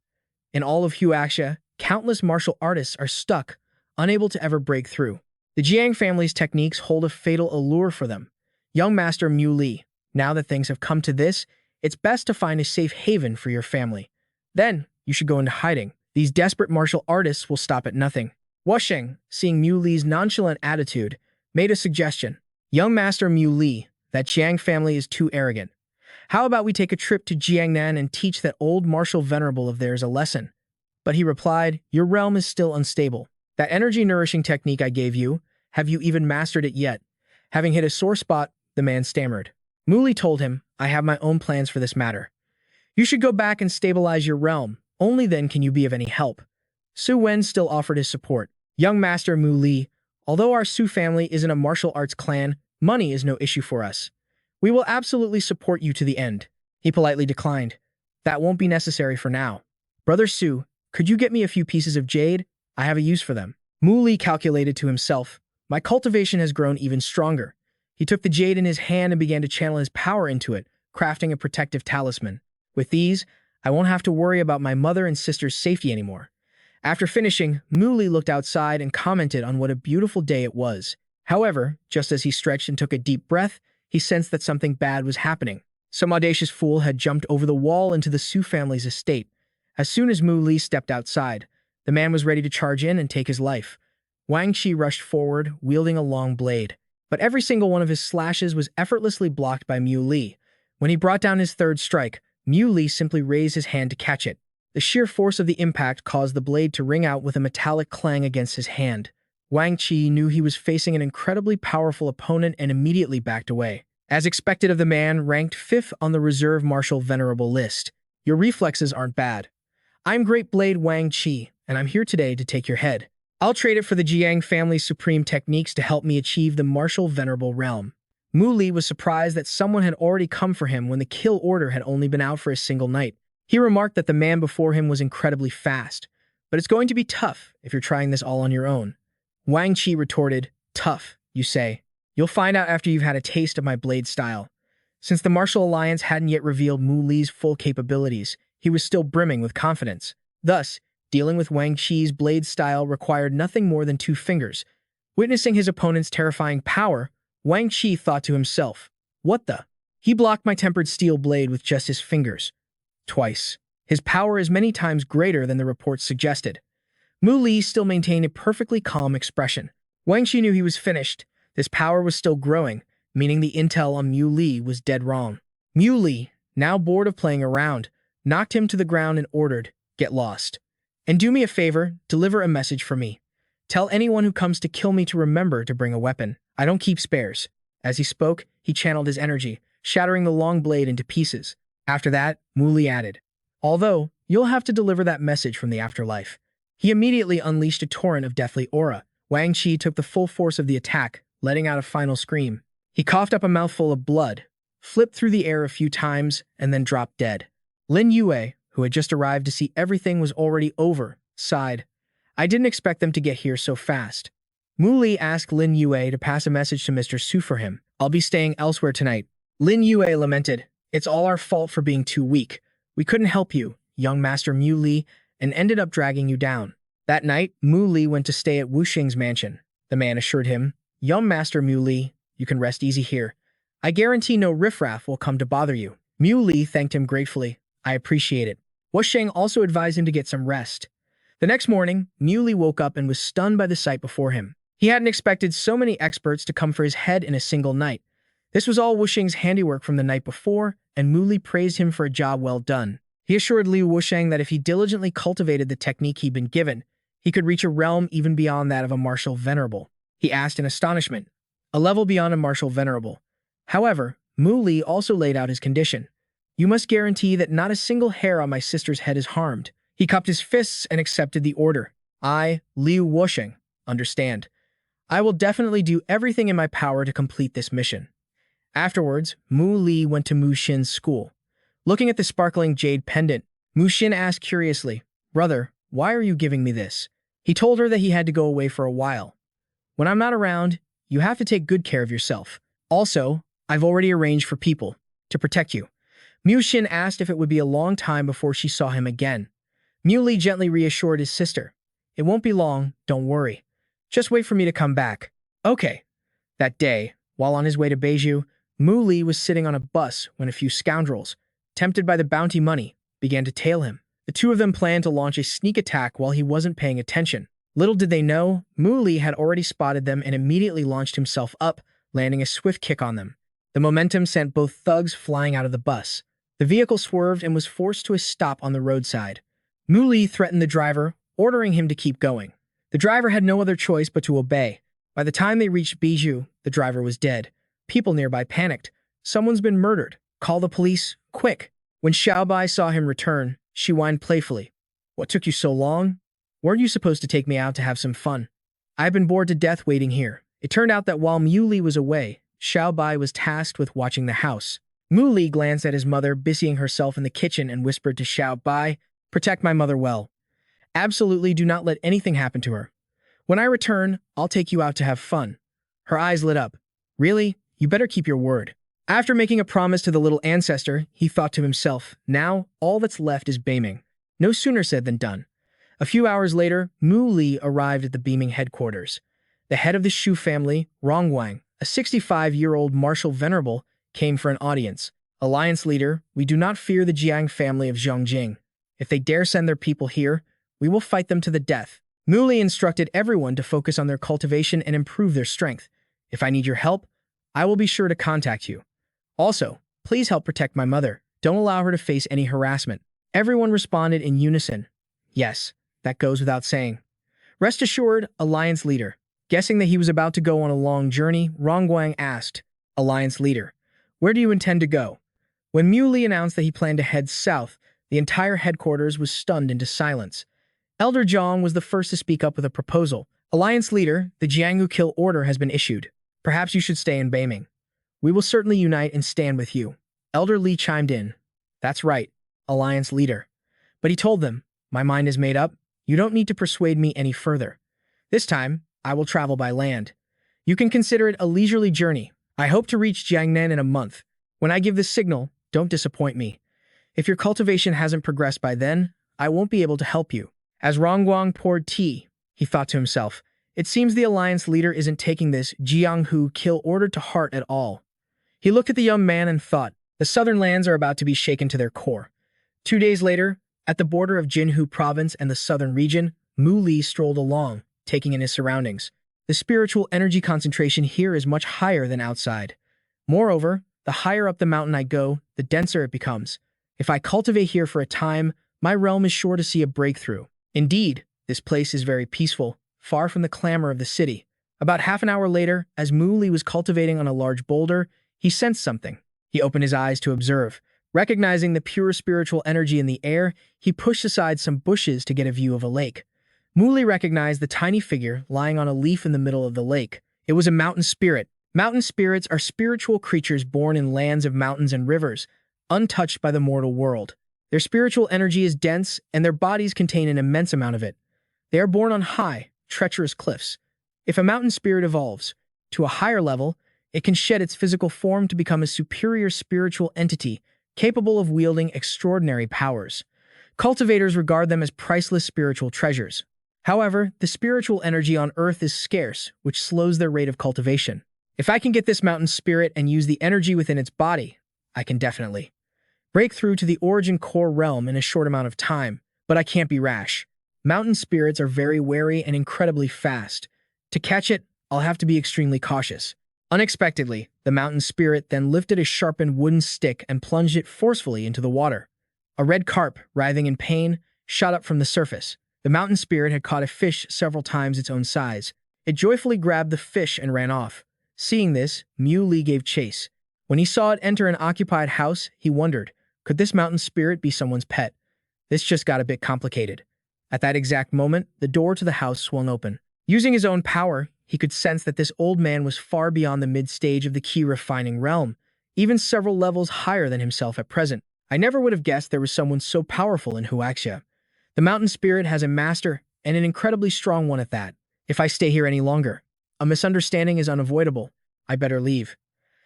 In all of Huaxia, countless martial artists are stuck, unable to ever break through. The Jiang family's techniques hold a fatal allure for them. Young Master Mu Li, now that things have come to this, it's best to find a safe haven for your family. Then, you should go into hiding. These desperate martial artists will stop at nothing. Wusheng, seeing Mu Li's nonchalant attitude, made a suggestion. Young Master Mu Li, that Jiang family is too arrogant. How about we take a trip to Jiangnan and teach that old martial venerable of theirs a lesson? But he replied, your realm is still unstable. That energy-nourishing technique I gave you, have you even mastered it yet? Having hit a sore spot, the man stammered. Mu Li told him, I have my own plans for this matter. You should go back and stabilize your realm. Only then can you be of any help. Su Wen still offered his support. Young Master Mu Li, although our Su family isn't a martial arts clan, money is no issue for us. We will absolutely support you to the end. He politely declined. That won't be necessary for now. Brother Su, could you get me a few pieces of jade? I have a use for them. Mu Li calculated to himself. My cultivation has grown even stronger. He took the jade in his hand and began to channel his power into it, crafting a protective talisman. With these, I won't have to worry about my mother and sister's safety anymore. After finishing, Mu Li looked outside and commented on what a beautiful day it was. However, just as he stretched and took a deep breath, he sensed that something bad was happening. Some audacious fool had jumped over the wall into the Su family's estate. As soon as Mu Li stepped outside, the man was ready to charge in and take his life. Fangg Xi rushed forward, wielding a long blade. But every single one of his slashes was effortlessly blocked by Mu Li. When he brought down his third strike, Mu Li simply raised his hand to catch it. The sheer force of the impact caused the blade to ring out with a metallic clang against his hand. Fangg Xi knew he was facing an incredibly powerful opponent and immediately backed away. As expected of the man ranked 5th on the reserve martial venerable list, your reflexes aren't bad. I'm Great Blade Fangg Xi, and I'm here today to take your head. I'll trade it for the Jiang family's supreme techniques to help me achieve the martial venerable realm. Mu Li was surprised that someone had already come for him when the kill order had only been out for a single night. He remarked that the man before him was incredibly fast, but it's going to be tough if you're trying this all on your own. Fangg Xi retorted, tough, you say? You'll find out after you've had a taste of my blade style. Since the Martial Alliance hadn't yet revealed Mu Li's full capabilities, he was still brimming with confidence. Thus, dealing with Fangg Xi's blade style required nothing more than 2 fingers. Witnessing his opponent's terrifying power, Fangg Xi thought to himself, "What the?" He blocked my tempered steel blade with just his fingers. Twice. His power is many times greater than the reports suggested. Mu Li still maintained a perfectly calm expression. Fangg Xi knew he was finished. This power was still growing, meaning the intel on Mu Li was dead wrong. Mu Li, now bored of playing around, knocked him to the ground and ordered, "Get lost. And do me a favor, deliver a message for me. Tell anyone who comes to kill me to remember to bring a weapon. I don't keep spares." As he spoke, he channeled his energy, shattering the long blade into pieces. After that, Mu Li added, "Although, you'll have to deliver that message from the afterlife." He immediately unleashed a torrent of deathly aura. Fangg Xi took the full force of the attack, letting out a final scream. He coughed up a mouthful of blood, flipped through the air a few times, and then dropped dead. Lin Yue, who had just arrived to see everything was already over, sighed. "I didn't expect them to get here so fast." Mu Li asked Lin Yue to pass a message to Mr. Su for him. "I'll be staying elsewhere tonight." Lin Yue lamented, "It's all our fault for being too weak. We couldn't help you, young Master Mu Li, and ended up dragging you down." That night, Mu Li went to stay at Wu Xing's mansion. The man assured him, "Young Master Mu Li, you can rest easy here. I guarantee no riffraff will come to bother you." Mu Li thanked him gratefully. "I appreciate it." Wu Xing also advised him to get some rest. The next morning, Mu Li woke up and was stunned by the sight before him. He hadn't expected so many experts to come for his head in a single night. This was all Wu Xing's handiwork from the night before, and Mu Li praised him for a job well done. He assured Liu Wusheng that if he diligently cultivated the technique he'd been given, he could reach a realm even beyond that of a martial venerable. He asked in astonishment, "A level beyond a martial venerable." However, Mu Li also laid out his condition. "You must guarantee that not a single hair on my sister's head is harmed." He cupped his fists and accepted the order. "I, Liu Wusheng, understand. I will definitely do everything in my power to complete this mission." Afterwards, Mu Li went to Mu Xin's school. Looking at the sparkling jade pendant, Mu Xin asked curiously, "Brother, why are you giving me this?" He told her that he had to go away for a while. "When I'm not around, you have to take good care of yourself. Also, I've already arranged for people to protect you." Mu Xin asked if it would be a long time before she saw him again. Mu Li gently reassured his sister, "It won't be long, don't worry. Just wait for me to come back." "Okay." That day, while on his way to Beiju, Mu Li was sitting on a bus when a few scoundrels, tempted by the bounty money, began to tail him. The two of them planned to launch a sneak attack while he wasn't paying attention. Little did they know, Mu Li had already spotted them and immediately launched himself up, landing a swift kick on them. The momentum sent both thugs flying out of the bus. The vehicle swerved and was forced to a stop on the roadside. Mu Li threatened the driver, ordering him to keep going. The driver had no other choice but to obey. By the time they reached Beiju, the driver was dead. People nearby panicked. "Someone's been murdered. Call the police, quick." When Xiaobai saw him return, she whined playfully, "What took you so long? Weren't you supposed to take me out to have some fun? I've been bored to death waiting here." It turned out that while Mu Li was away, Xiaobai was tasked with watching the house. Mu Li glanced at his mother busying herself in the kitchen and whispered to Xiaobai, "Protect my mother well. Absolutely do not let anything happen to her. When I return, I'll take you out to have fun." Her eyes lit up. "Really? You better keep your word." After making a promise to the little ancestor, he thought to himself, "Now, all that's left is Beiming." No sooner said than done. A few hours later, Mu Li arrived at the Beiming headquarters. The head of the Shu family, Rongguang, a 65-year-old martial venerable, came for an audience. "Alliance leader, we do not fear the Jiang family of Zhongjing. If they dare send their people here, we will fight them to the death." Mu Li instructed everyone to focus on their cultivation and improve their strength. "If I need your help, I will be sure to contact you. Also, please help protect my mother. Don't allow her to face any harassment." Everyone responded in unison. "Yes, that goes without saying." Rest assured, Alliance leader. Guessing that he was about to go on a long journey, Rongguang asked, "Alliance leader, where do you intend to go?" When Mu Li announced that he planned to head south, the entire headquarters was stunned into silence. Elder Zhang was the first to speak up with a proposal. "Alliance leader, the Jianghu kill order has been issued. Perhaps you should stay in Beiming. We will certainly unite and stand with you." Elder Li chimed in. "That's right, Alliance leader." But he told them, "My mind is made up. You don't need to persuade me any further. This time, I will travel by land. You can consider it a leisurely journey. I hope to reach Jiangnan in a month. When I give the signal, don't disappoint me. If your cultivation hasn't progressed by then, I won't be able to help you." As Rongguang poured tea, he thought to himself, it seems the alliance leader isn't taking this Jianghu kill order to heart at all. He looked at the young man and thought, the southern lands are about to be shaken to their core. 2 days later, at the border of Jinhu province and the southern region, Mu Li strolled along, taking in his surroundings. The spiritual energy concentration here is much higher than outside. Moreover, the higher up the mountain I go, the denser it becomes. If I cultivate here for a time, my realm is sure to see a breakthrough. Indeed, this place is very peaceful, far from the clamor of the city. About half an hour later, as Mu Li was cultivating on a large boulder, he sensed something. He opened his eyes to observe. Recognizing the pure spiritual energy in the air, he pushed aside some bushes to get a view of a lake. Mu Li recognized the tiny figure lying on a leaf in the middle of the lake. It was a mountain spirit. Mountain spirits are spiritual creatures born in lands of mountains and rivers, untouched by the mortal world. Their spiritual energy is dense, and their bodies contain an immense amount of it. They are born on high, treacherous cliffs. If a mountain spirit evolves to a higher level, it can shed its physical form to become a superior spiritual entity capable of wielding extraordinary powers. Cultivators regard them as priceless spiritual treasures. However, the spiritual energy on Earth is scarce, which slows their rate of cultivation. If I can get this mountain spirit and use the energy within its body, I can definitely break through to the origin core realm in a short amount of time, but I can't be rash. Mountain spirits are very wary and incredibly fast. To catch it, I'll have to be extremely cautious. Unexpectedly, the mountain spirit then lifted a sharpened wooden stick and plunged it forcefully into the water. A red carp, writhing in pain, shot up from the surface. The mountain spirit had caught a fish several times its own size. It joyfully grabbed the fish and ran off. Seeing this, Mu Li gave chase. When he saw it enter an occupied house, he wondered, could this mountain spirit be someone's pet? This just got a bit complicated. At that exact moment, the door to the house swung open. Using his own power, he could sense that this old man was far beyond the mid-stage of the key refining realm, even several levels higher than himself at present. I never would have guessed there was someone so powerful in Huaxia. The mountain spirit has a master, and an incredibly strong one at that. If I stay here any longer, a misunderstanding is unavoidable. I better leave.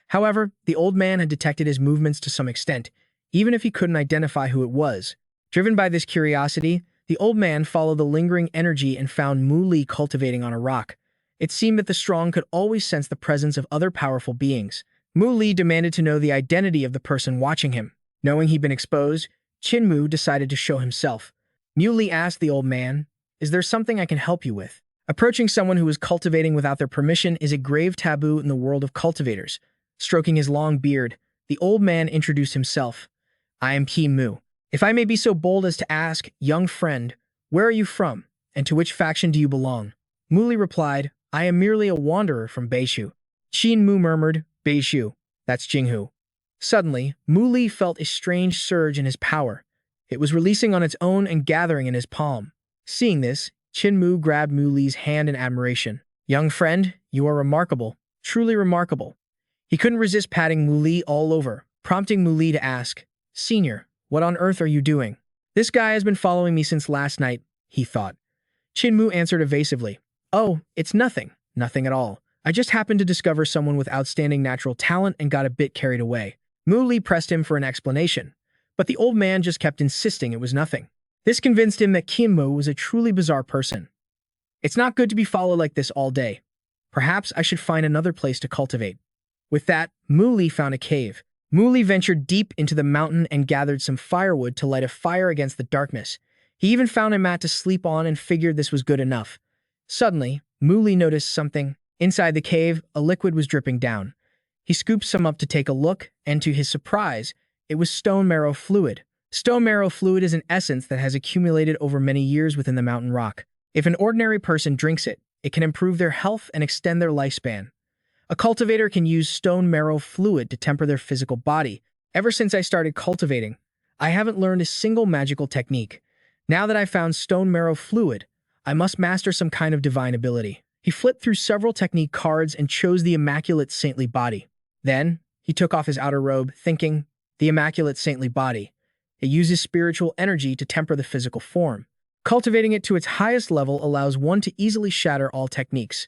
However, the old man had detected his movements to some extent, even if he couldn't identify who it was. Driven by this curiosity, the old man followed the lingering energy and found Mu Li cultivating on a rock. It seemed that the strong could always sense the presence of other powerful beings. Mu Li demanded to know the identity of the person watching him. Knowing he'd been exposed, Qin Mu decided to show himself. Mu Li asked the old man, "Is there something I can help you with?" Approaching someone who is cultivating without their permission is a grave taboo in the world of cultivators. Stroking his long beard, the old man introduced himself. "I am Qin Mu. If I may be so bold as to ask, young friend, where are you from, and to which faction do you belong?" Mu Li replied, "I am merely a wanderer from Beishu." Qin Mu murmured, "Beishu, that's Jinghu." Suddenly, Mu Li felt a strange surge in his power. It was releasing on its own and gathering in his palm. Seeing this, Qin Mu grabbed Mu Li's hand in admiration. "Young friend, you are remarkable, truly remarkable." He couldn't resist patting Mu Li all over, prompting Mu Li to ask, "Senior, what on earth are you doing?" "This guy has been following me since last night," he thought. Qin Mu answered evasively, "Oh, it's nothing, nothing at all. I just happened to discover someone with outstanding natural talent and got a bit carried away." Mu Li pressed him for an explanation, but the old man just kept insisting it was nothing. This convinced him that Qin Mu was a truly bizarre person. "It's not good to be followed like this all day. Perhaps I should find another place to cultivate." With that, Mu Li found a cave. Mu Li ventured deep into the mountain and gathered some firewood to light a fire against the darkness. He even found a mat to sleep on and figured this was good enough. Suddenly, Mu Li noticed something. Inside the cave, a liquid was dripping down. He scooped some up to take a look, and to his surprise, it was stone marrow fluid. Stone marrow fluid is an essence that has accumulated over many years within the mountain rock. If an ordinary person drinks it, it can improve their health and extend their lifespan. A cultivator can use stone marrow fluid to temper their physical body. Ever since I started cultivating, I haven't learned a single magical technique. Now that I found stone marrow fluid, I must master some kind of divine ability. He flipped through several technique cards and chose the Immaculate Saintly Body. Then, he took off his outer robe, thinking, the Immaculate Saintly Body. It uses spiritual energy to temper the physical form. Cultivating it to its highest level allows one to easily shatter all techniques.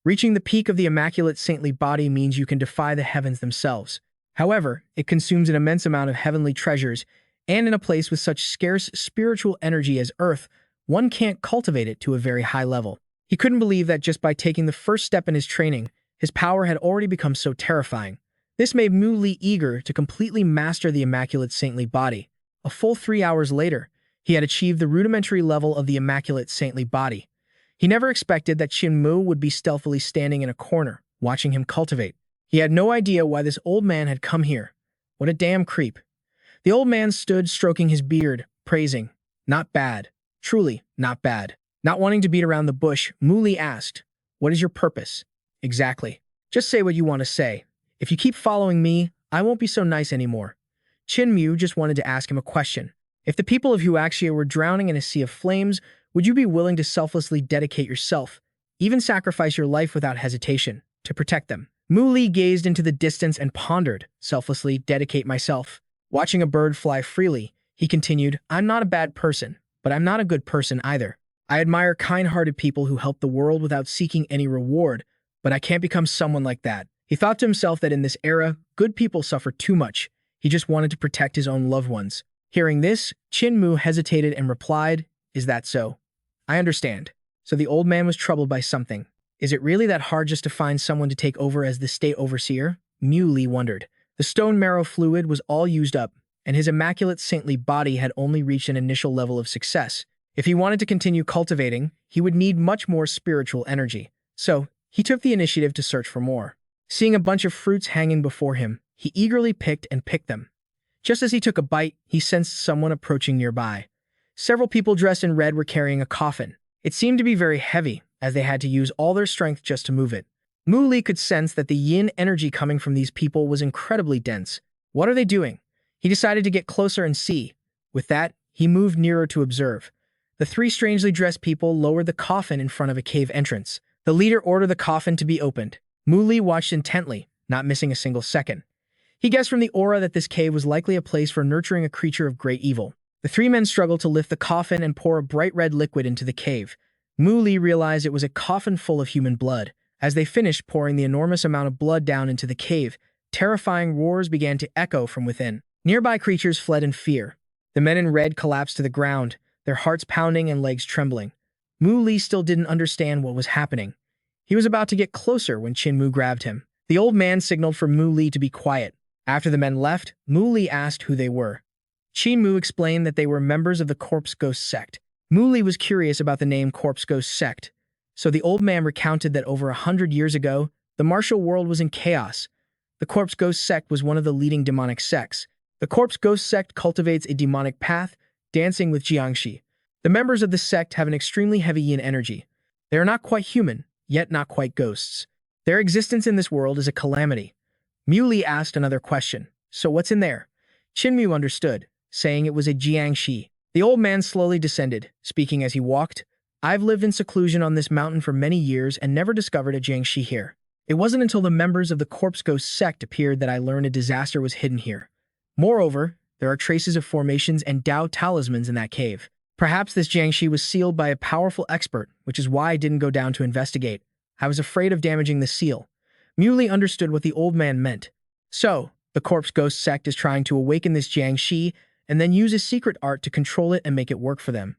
Reaching the peak of the immaculate saintly body means you can defy the heavens themselves. However, it consumes an immense amount of heavenly treasures, and in a place with such scarce spiritual energy as Earth, one can't cultivate it to a very high level. He couldn't believe that just by taking the first step in his training, his power had already become so terrifying. This made Mu Li eager to completely master the immaculate saintly body. A full 3 hours later, he had achieved the rudimentary level of the immaculate saintly body. He never expected that Qin Mu would be stealthily standing in a corner, watching him cultivate. He had no idea why this old man had come here. What a damn creep. The old man stood stroking his beard, praising, "Not bad. Truly, not bad." Not wanting to beat around the bush, Mu Li asked, "What is your purpose?" "Exactly. Just say what you want to say. If you keep following me, I won't be so nice anymore." Qin Mu just wanted to ask him a question. If the people of Huaxia were drowning in a sea of flames, would you be willing to selflessly dedicate yourself, even sacrifice your life without hesitation, to protect them? Mu Li gazed into the distance and pondered, "Selflessly dedicate myself." Watching a bird fly freely, he continued, "I'm not a bad person, but I'm not a good person either. I admire kind-hearted people who help the world without seeking any reward, but I can't become someone like that." He thought to himself that in this era, good people suffer too much. He just wanted to protect his own loved ones. Hearing this, Qin Mu hesitated and replied, "Is that so? I understand." So the old man was troubled by something. Is it really that hard just to find someone to take over as the state overseer? Mu Li wondered. The stone marrow fluid was all used up, and his immaculate saintly body had only reached an initial level of success. If he wanted to continue cultivating, he would need much more spiritual energy. So, he took the initiative to search for more. Seeing a bunch of fruits hanging before him, he eagerly picked them. Just as he took a bite, he sensed someone approaching nearby. Several people dressed in red were carrying a coffin. It seemed to be very heavy, as they had to use all their strength just to move it. Mu Li could sense that the yin energy coming from these people was incredibly dense. What are they doing? He decided to get closer and see. With that, he moved nearer to observe. The three strangely dressed people lowered the coffin in front of a cave entrance. The leader ordered the coffin to be opened. Mu Li watched intently, not missing a single second. He guessed from the aura that this cave was likely a place for nurturing a creature of great evil. The three men struggled to lift the coffin and pour a bright red liquid into the cave. Mu Li realized it was a coffin full of human blood. As they finished pouring the enormous amount of blood down into the cave, terrifying roars began to echo from within. Nearby creatures fled in fear. The men in red collapsed to the ground, their hearts pounding and legs trembling. Mu Li still didn't understand what was happening. He was about to get closer when Qin Mu grabbed him. The old man signaled for Mu Li to be quiet. After the men left, Mu Li asked who they were. Qin Mu explained that they were members of the Corpse Ghost sect. Mu Li was curious about the name Corpse Ghost sect, so the old man recounted that over 100 years ago, the martial world was in chaos. The Corpse Ghost sect was one of the leading demonic sects. The Corpse Ghost sect cultivates a demonic path, dancing with Jiangxi. The members of the sect have an extremely heavy yin energy. They are not quite human, yet not quite ghosts. Their existence in this world is a calamity. Mu Li asked another question. So what's in there? Qin Mu understood, saying it was a Jiangxi. The old man slowly descended, speaking as he walked. I've lived in seclusion on this mountain for many years and never discovered a Jiangxi here. It wasn't until the members of the Corpse Ghost sect appeared that I learned a disaster was hidden here. Moreover, there are traces of formations and Dao talismans in that cave. Perhaps this Jiangxi was sealed by a powerful expert, which is why I didn't go down to investigate. I was afraid of damaging the seal. Mu Li understood what the old man meant. So, the Corpse Ghost sect is trying to awaken this Jiangxi and then use a secret art to control it and make it work for them.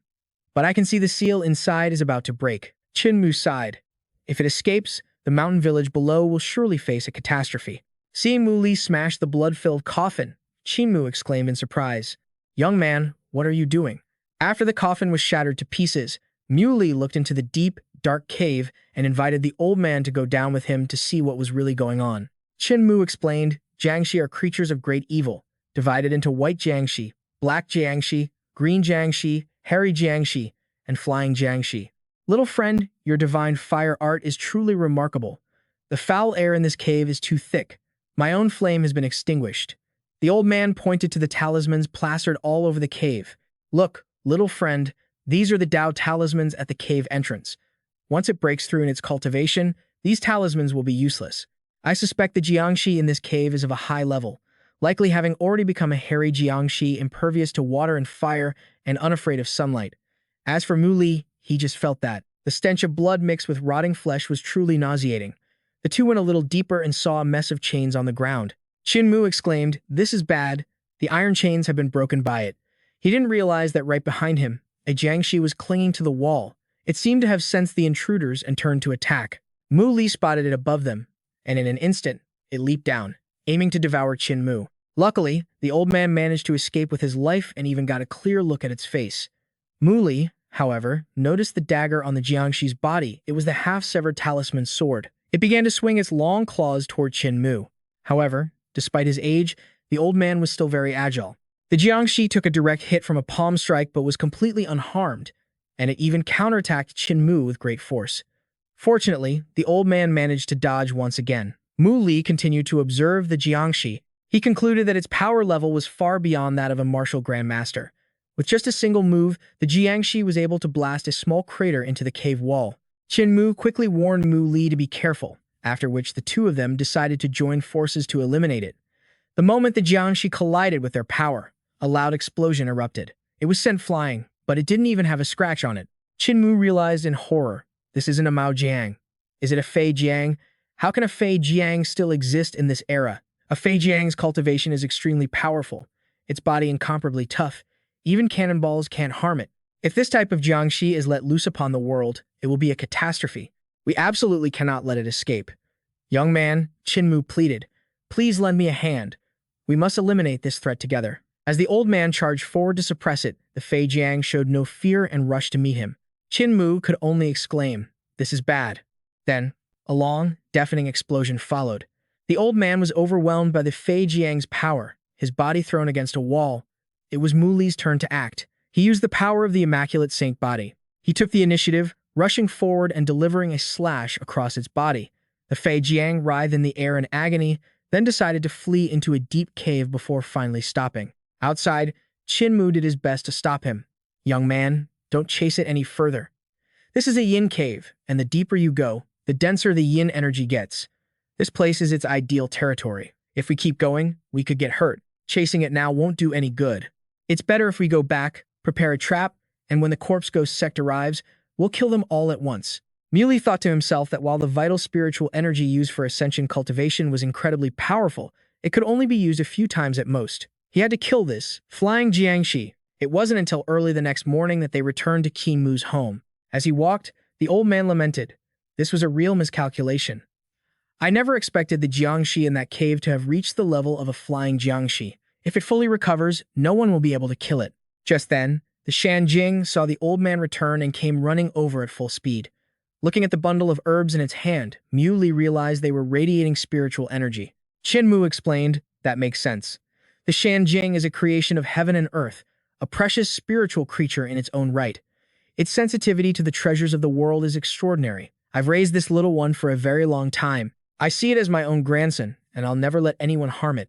But I can see the seal inside is about to break. Qin Mu sighed. If it escapes, the mountain village below will surely face a catastrophe. Seeing Mu Li smash the blood-filled coffin, Qin Mu exclaimed in surprise. Young man, what are you doing? After the coffin was shattered to pieces, Mu Li looked into the deep, dark cave and invited the old man to go down with him to see what was really going on. Qin Mu explained, Jiangxi are creatures of great evil, divided into white Jiangxi, black Jiangxi, green Jiangxi, hairy Jiangxi, and flying Jiangxi. Little friend, your divine fire art is truly remarkable. The foul air in this cave is too thick. My own flame has been extinguished. The old man pointed to the talismans plastered all over the cave. Look, little friend, these are the Dao talismans at the cave entrance. Once it breaks through in its cultivation, these talismans will be useless. I suspect the Jiangxi in this cave is of a high level, likely having already become a hairy Jiangxi impervious to water and fire and unafraid of sunlight. As for Mu Li, he just felt that. The stench of blood mixed with rotting flesh was truly nauseating. The two went a little deeper and saw a mess of chains on the ground. Qin Mu exclaimed, "This is bad. The iron chains have been broken by it." He didn't realize that right behind him, a Jiangshi was clinging to the wall. It seemed to have sensed the intruders and turned to attack. Mu Li spotted it above them, and in an instant, it leaped down, aiming to devour Qin Mu. Luckily, the old man managed to escape with his life and even got a clear look at its face. Mu Li, however, noticed the dagger on the Jiangshi's body. It was the half-severed talisman sword. It began to swing its long claws toward Qin Mu. However, despite his age, the old man was still very agile. The Jiangshi took a direct hit from a palm strike but was completely unharmed, and it even counterattacked Qin Mu with great force. Fortunately, the old man managed to dodge once again. Mu Li continued to observe the Jiangshi. He concluded that its power level was far beyond that of a martial grandmaster. With just a single move, the Jiangshi was able to blast a small crater into the cave wall. Qin Mu quickly warned Mu Li to be careful, after which the two of them decided to join forces to eliminate it. The moment the Jiangshi collided with their power, a loud explosion erupted. It was sent flying, but it didn't even have a scratch on it. Qin Mu realized in horror, this isn't a Mao Jiang. Is it a Fei Jiang? How can a Fei Jiang still exist in this era? A Fei Jiang's cultivation is extremely powerful, its body incomparably tough. Even cannonballs can't harm it. If this type of Jiangshi is let loose upon the world, it will be a catastrophe. We absolutely cannot let it escape. Young man, Qin Mu pleaded, please lend me a hand. We must eliminate this threat together. As the old man charged forward to suppress it, the Fei Jiang showed no fear and rushed to meet him. Qin Mu could only exclaim, this is bad. Then, a long, deafening explosion followed. The old man was overwhelmed by the Fei Jiang's power, his body thrown against a wall. It was Mu Li's turn to act. He used the power of the Immaculate Saint body. He took the initiative, rushing forward and delivering a slash across its body. The Fei Jiang writhed in the air in agony, then decided to flee into a deep cave before finally stopping. Outside, Qin Mu did his best to stop him. Young man, don't chase it any further. This is a yin cave, and the deeper you go, the denser the yin energy gets. This place is its ideal territory. If we keep going, we could get hurt. Chasing it now won't do any good. It's better if we go back, prepare a trap, and when the corpse ghost sect arrives, we'll kill them all at once. Muley thought to himself that while the vital spiritual energy used for ascension cultivation was incredibly powerful, it could only be used a few times at most. He had to kill this flying Jiangshi. It wasn't until early the next morning that they returned to Qin Mu's home. As he walked, the old man lamented, this was a real miscalculation. I never expected the Jiangshi in that cave to have reached the level of a flying Jiangshi. If it fully recovers, no one will be able to kill it. Just then, the Shanjing saw the old man return and came running over at full speed. Looking at the bundle of herbs in its hand, Mu Li realized they were radiating spiritual energy. Qin Mu explained, that makes sense. The Shanjing is a creation of heaven and earth, a precious spiritual creature in its own right. Its sensitivity to the treasures of the world is extraordinary. I've raised this little one for a very long time. I see it as my own grandson, and I'll never let anyone harm it.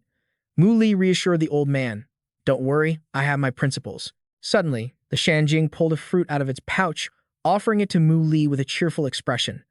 Mu Li reassured the old man. Don't worry, I have my principles. Suddenly, the Shanjing pulled a fruit out of its pouch, offering it to Mu Li with a cheerful expression.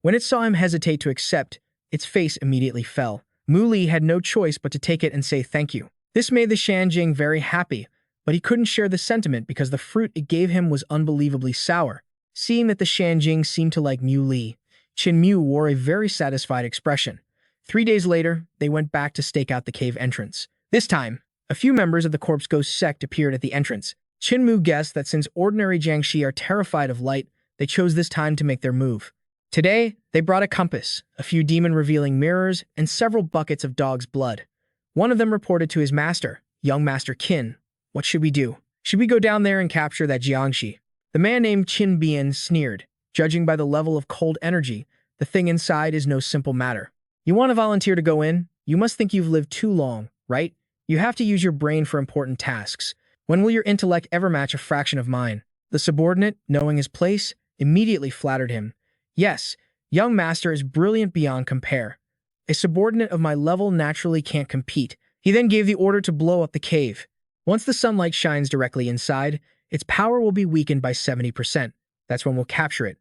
When it saw him hesitate to accept, its face immediately fell. Mu Li had no choice but to take it and say thank you. This made the Shanjing very happy, but he couldn't share the sentiment because the fruit it gave him was unbelievably sour. Seeing that the Shanjing seemed to like Mu Li, Qin Mu wore a very satisfied expression. 3 days later, they went back to stake out the cave entrance. This time, a few members of the Corpse Ghost sect appeared at the entrance. Qin Mu guessed that since ordinary Jiangshi are terrified of light, they chose this time to make their move. Today, they brought a compass, a few demon-revealing mirrors, and several buckets of dog's blood. One of them reported to his master, young Master Qin, what should we do? Should we go down there and capture that Jiangshi? The man named Qin Bian sneered. Judging by the level of cold energy, the thing inside is no simple matter. You want to volunteer to go in? You must think you've lived too long, right? You have to use your brain for important tasks. When will your intellect ever match a fraction of mine? The subordinate, knowing his place, immediately flattered him. Yes, young master is brilliant beyond compare. A subordinate of my level naturally can't compete. He then gave the order to blow up the cave. Once the sunlight shines directly inside, its power will be weakened by 70%. That's when we'll capture it.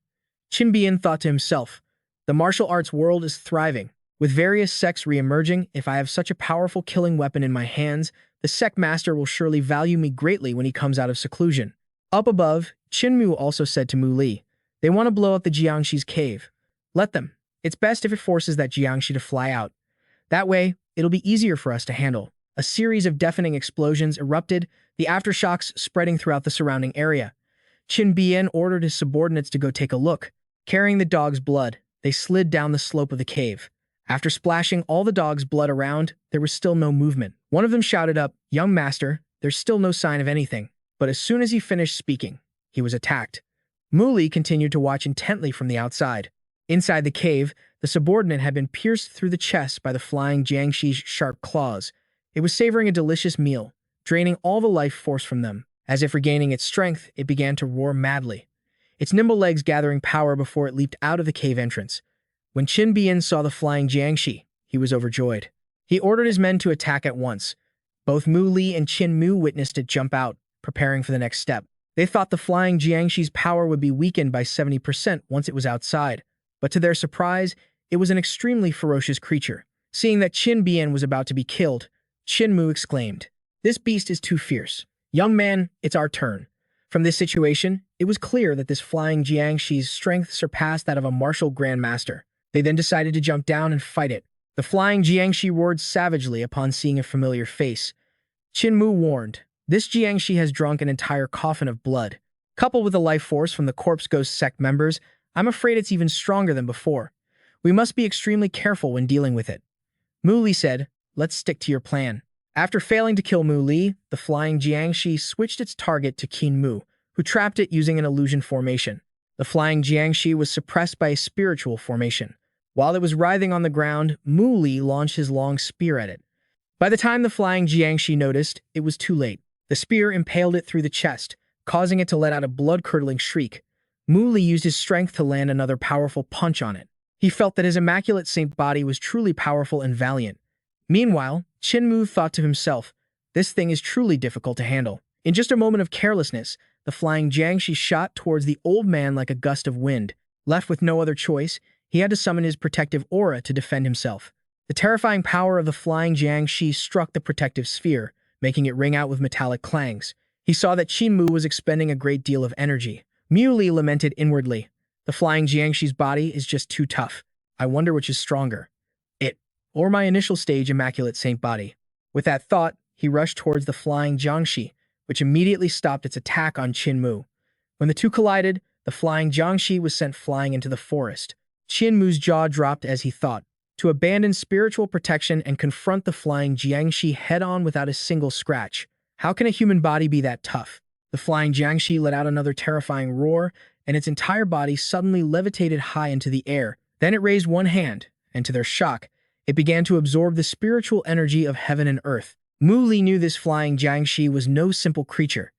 Qin Bian thought to himself, the martial arts world is thriving. With various sects re-emerging, if I have such a powerful killing weapon in my hands, the sect master will surely value me greatly when he comes out of seclusion. Up above, Qin Mu also said to Mu Li, They want to blow up the Jiangxi's cave. Let them. It's best if it forces that Jiangxi to fly out. That way, it'll be easier for us to handle. A series of deafening explosions erupted, the aftershocks spreading throughout the surrounding area. Qin Bian ordered his subordinates to go take a look. Carrying the dog's blood, they slid down the slope of the cave. After splashing all the dog's blood around, there was still no movement. One of them shouted up, "Young master, there's still no sign of anything." But as soon as he finished speaking, he was attacked. Muli continued to watch intently from the outside. Inside the cave, the subordinate had been pierced through the chest by the flying Jiangxi's sharp claws. It was savoring a delicious meal, draining all the life force from them. As if regaining its strength, it began to roar madly, its nimble legs gathering power before it leaped out of the cave entrance. When Qin Bian saw the flying Jiangxi, he was overjoyed. He ordered his men to attack at once. Both Mu Li and Qin Mu witnessed it jump out, preparing for the next step. They thought the flying Jiangxi's power would be weakened by 70% once it was outside, but to their surprise, it was an extremely ferocious creature. Seeing that Qin Bian was about to be killed, Qin Mu exclaimed, "This beast is too fierce. Young man, it's our turn." From this situation, it was clear that this flying Jiangxi's strength surpassed that of a martial grandmaster. They then decided to jump down and fight it. The flying Jiangxi roared savagely upon seeing a familiar face. Qin Mu warned, "This Jiangxi has drunk an entire coffin of blood. Coupled with the life force from the Corpse Ghost sect members, I'm afraid it's even stronger than before. We must be extremely careful when dealing with it." Mu Li said, "Let's stick to your plan." After failing to kill Mu Li, the flying Jiangxi switched its target to Qin Mu, who trapped it using an illusion formation. The flying Jiangxi was suppressed by a spiritual formation. While it was writhing on the ground, Mu Li launched his long spear at it. By the time the flying Jiangxi noticed, it was too late. The spear impaled it through the chest, causing it to let out a blood-curdling shriek. Mu Li used his strength to land another powerful punch on it. He felt that his immaculate saint body was truly powerful and valiant. Meanwhile, Qin Mu thought to himself, "This thing is truly difficult to handle." In just a moment of carelessness, the flying Jiangxi shot towards the old man like a gust of wind. Left with no other choice, he had to summon his protective aura to defend himself. The terrifying power of the flying Jiangxi struck the protective sphere, making it ring out with metallic clangs. He saw that Qin Mu was expending a great deal of energy. Mu Li lamented inwardly, "The flying Jiangxi's body is just too tough. I wonder which is stronger, it or my initial stage immaculate saint body." With that thought, he rushed towards the flying Jiangxi, which immediately stopped its attack on Qin Mu. When the two collided, the flying Jiangxi was sent flying into the forest. Qin Mu's jaw dropped as he thought, to abandon spiritual protection and confront the flying Jiangxi head-on without a single scratch. How can a human body be that tough? The flying Jiangxi let out another terrifying roar, and its entire body suddenly levitated high into the air. Then it raised one hand, and to their shock, it began to absorb the spiritual energy of heaven and earth. Mu Li knew this flying Jiangxi was no simple creature.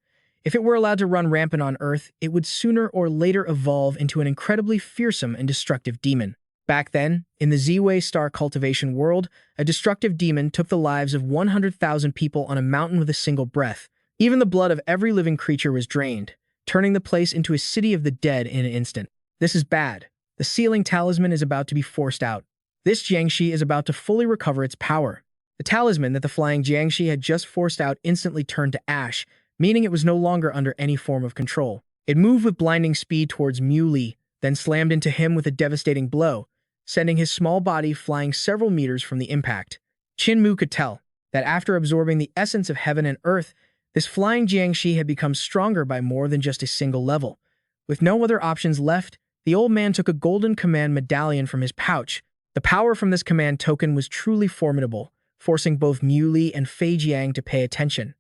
If it were allowed to run rampant on Earth, it would sooner or later evolve into an incredibly fearsome and destructive demon. Back then, in the Z-Way Star Cultivation world, a destructive demon took the lives of 100,000 people on a mountain with a single breath. Even the blood of every living creature was drained, turning the place into a city of the dead in an instant. This is bad. The sealing talisman is about to be forced out. This Jiangxi is about to fully recover its power. The talisman that the flying Jiangxi had just forced out instantly turned to ash, meaning it was no longer under any form of control. It moved with blinding speed towards Mu Li, then slammed into him with a devastating blow, sending his small body flying several meters from the impact. Qin Mu could tell that after absorbing the essence of heaven and earth, this flying Jiangxi had become stronger by more than just a single level. With no other options left, the old man took a golden command medallion from his pouch. The power from this command token was truly formidable, forcing both Mu Li and Fei Jiang to pay attention.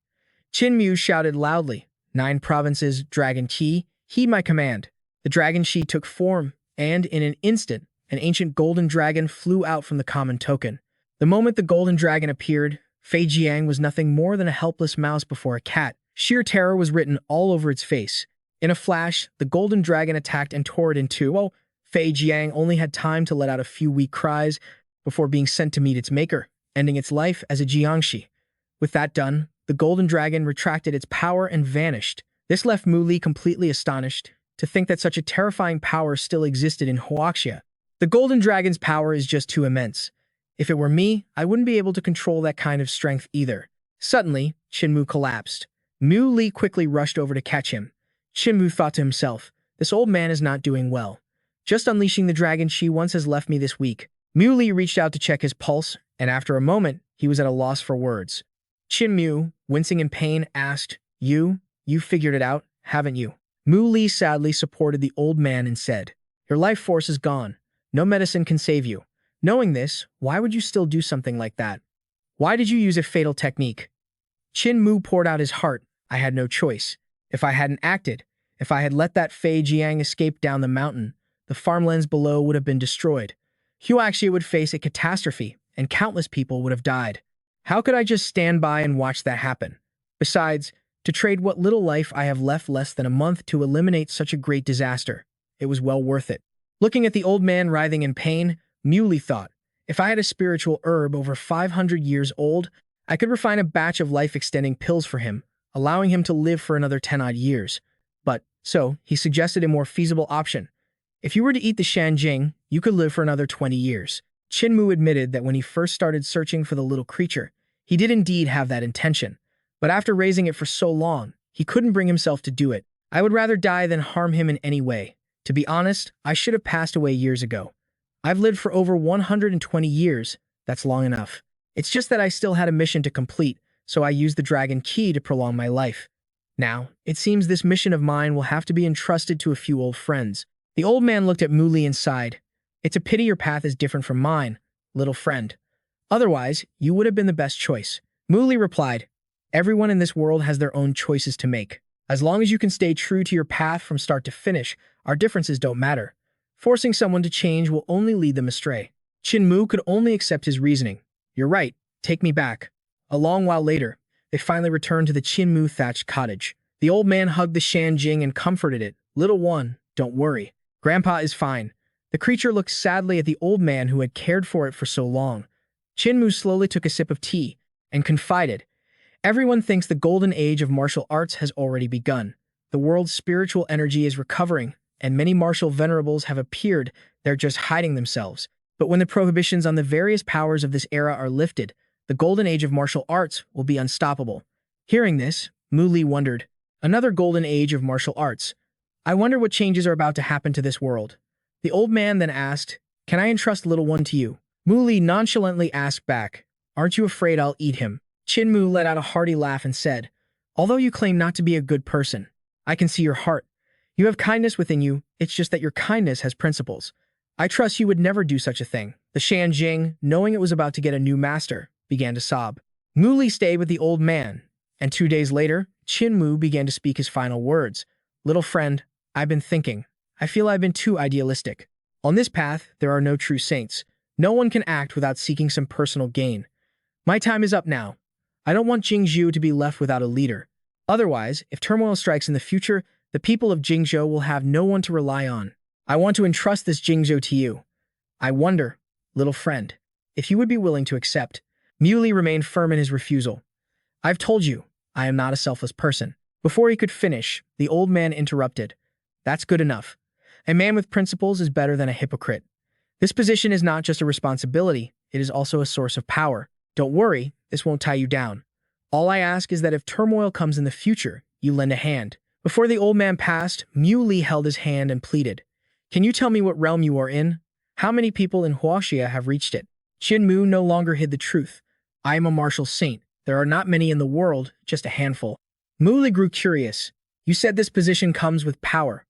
Qin Mu shouted loudly, 9 provinces, Dragon Qi, heed my command. The Dragon Qi took form, and in an instant, an ancient golden dragon flew out from the common token. The moment the golden dragon appeared, Fei Jiang was nothing more than a helpless mouse before a cat. Sheer terror was written all over its face. In a flash, the golden dragon attacked and tore it in two. Fei Jiang only had time to let out a few weak cries before being sent to meet its maker, ending its life as a Jiangxi. With that done, the golden dragon retracted its power and vanished. This left Mu Li completely astonished to think that such a terrifying power still existed in Huaxia. The golden dragon's power is just too immense. If it were me, I wouldn't be able to control that kind of strength either. Suddenly, Qin Mu collapsed. Mu Li quickly rushed over to catch him. Qin Mu thought to himself, This old man is not doing well. Just unleashing the dragon she once has left me this week. Muley reached out to check his pulse, and after a moment, he was at a loss for words. Chin Mu, wincing in pain, asked, You figured it out, haven't you? Mu Li sadly supported the old man and said, Your life force is gone. No medicine can save you. Knowing this, why would you still do something like that? Why did you use a fatal technique? Chin Mu poured out his heart. I had no choice. If I hadn't acted, if I had let that Fei Jiang escape down the mountain, the farmlands below would have been destroyed. Huaxia would face a catastrophe, and countless people would have died. How could I just stand by and watch that happen? Besides, to trade what little life I have left less than a month to eliminate such a great disaster, it was well worth it. Looking at the old man writhing in pain, Muley thought, if I had a spiritual herb over 500 years old, I could refine a batch of life-extending pills for him, allowing him to live for another 10-odd years. So, he suggested a more feasible option. If you were to eat the Shanjing, you could live for another 20 years. Chin Mu admitted that when he first started searching for the little creature, he did indeed have that intention. But after raising it for so long, he couldn't bring himself to do it. I would rather die than harm him in any way. To be honest, I should have passed away years ago. I've lived for over 120 years. That's long enough. It's just that I still had a mission to complete, so I used the dragon key to prolong my life. Now, it seems this mission of mine will have to be entrusted to a few old friends. The old man looked at Muley and sighed. It's a pity your path is different from mine, little friend. Otherwise, you would have been the best choice. Muley replied, Everyone in this world has their own choices to make. As long as you can stay true to your path from start to finish, our differences don't matter. Forcing someone to change will only lead them astray. Chin Mu could only accept his reasoning. You're right, take me back. A long while later, they finally returned to the Chin Mu thatched cottage. The old man hugged the Shanjing and comforted it. Little one, don't worry. Grandpa is fine. The creature looked sadly at the old man who had cared for it for so long. Chin Mu slowly took a sip of tea and confided, Everyone thinks the golden age of martial arts has already begun. The world's spiritual energy is recovering, and many martial venerables have appeared. They're just hiding themselves. But when the prohibitions on the various powers of this era are lifted, the golden age of martial arts will be unstoppable. Hearing this, Mu Li wondered, Another golden age of martial arts. I wonder what changes are about to happen to this world. The old man then asked, Can I entrust little one to you? Mu Li nonchalantly asked back, Aren't you afraid I'll eat him? Chin Mu let out a hearty laugh and said, Although you claim not to be a good person, I can see your heart. You have kindness within you, it's just that your kindness has principles. I trust you would never do such a thing. The Shanjing, knowing it was about to get a new master, began to sob. Mu Li stayed with the old man, and 2 days later, Chin Mu began to speak his final words. Little friend, I've been thinking. I feel I've been too idealistic. On this path, there are no true saints. No one can act without seeking some personal gain. My time is up now. I don't want Jingzhou to be left without a leader. Otherwise, if turmoil strikes in the future, the people of Jingzhou will have no one to rely on. I want to entrust this Jingzhou to you. I wonder, little friend, if you would be willing to accept. Muley remained firm in his refusal. I've told you, I am not a selfless person. Before he could finish, the old man interrupted. That's good enough. A man with principles is better than a hypocrite. This position is not just a responsibility, it is also a source of power. Don't worry, this won't tie you down. All I ask is that if turmoil comes in the future, you lend a hand. Before the old man passed, Muley held his hand and pleaded. Can you tell me what realm you are in? How many people in Huaxia have reached it? Chin Mu no longer hid the truth. I am a martial saint. There are not many in the world, just a handful. Muley grew curious. You said this position comes with power.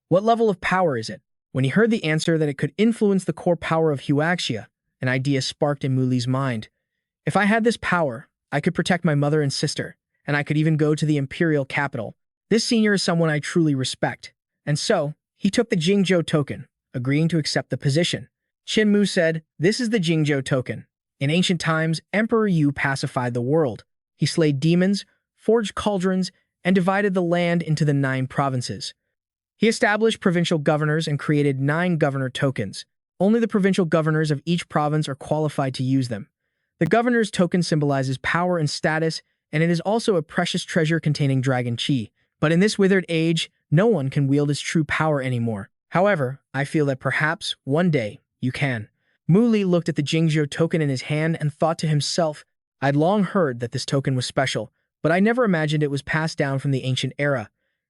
What level of power is it? When he heard the answer that it could influence the core power of Huaxia, an idea sparked in Muley's mind. If I had this power, I could protect my mother and sister, and I could even go to the imperial capital. This senior is someone I truly respect. And so, he took the Jingzhou token, agreeing to accept the position. Chin Mu said, This is the Jingzhou token. In ancient times, Emperor Yu pacified the world. He slayed demons, forged cauldrons, and divided the land into the 9 provinces. He established provincial governors and created 9 governor tokens. Only the provincial governors of each province are qualified to use them. The governor's token symbolizes power and status, and it is also a precious treasure containing dragon qi. But in this withered age, no one can wield its true power anymore. However, I feel that perhaps, one day, you can. Mu Li looked at the Jingzhou token in his hand and thought to himself, I'd long heard that this token was special, but I never imagined it was passed down from the ancient era.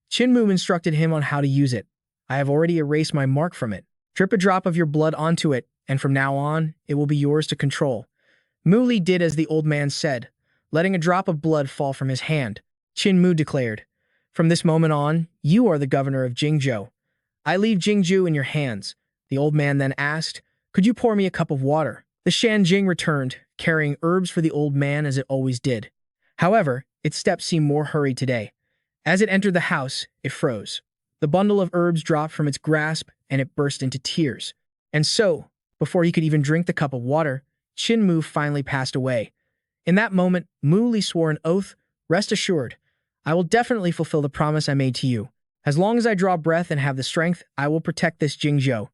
Chin Mu instructed him on how to use it. I have already erased my mark from it. Drip a drop of your blood onto it, and from now on, it will be yours to control." Mu Li did as the old man said, letting a drop of blood fall from his hand. Qin Mu declared, "From this moment on, you are the governor of Jingzhou. I leave Jingzhou in your hands." The old man then asked, "Could you pour me a cup of water?" The Shanjing returned, carrying herbs for the old man as it always did. However, its steps seemed more hurried today. As it entered the house, it froze. The bundle of herbs dropped from its grasp, and it burst into tears. And so, before he could even drink the cup of water, Qin Mu finally passed away. In that moment, Mu Li swore an oath, "Rest assured, I will definitely fulfill the promise I made to you. As long as I draw breath and have the strength, I will protect this Jingzhou.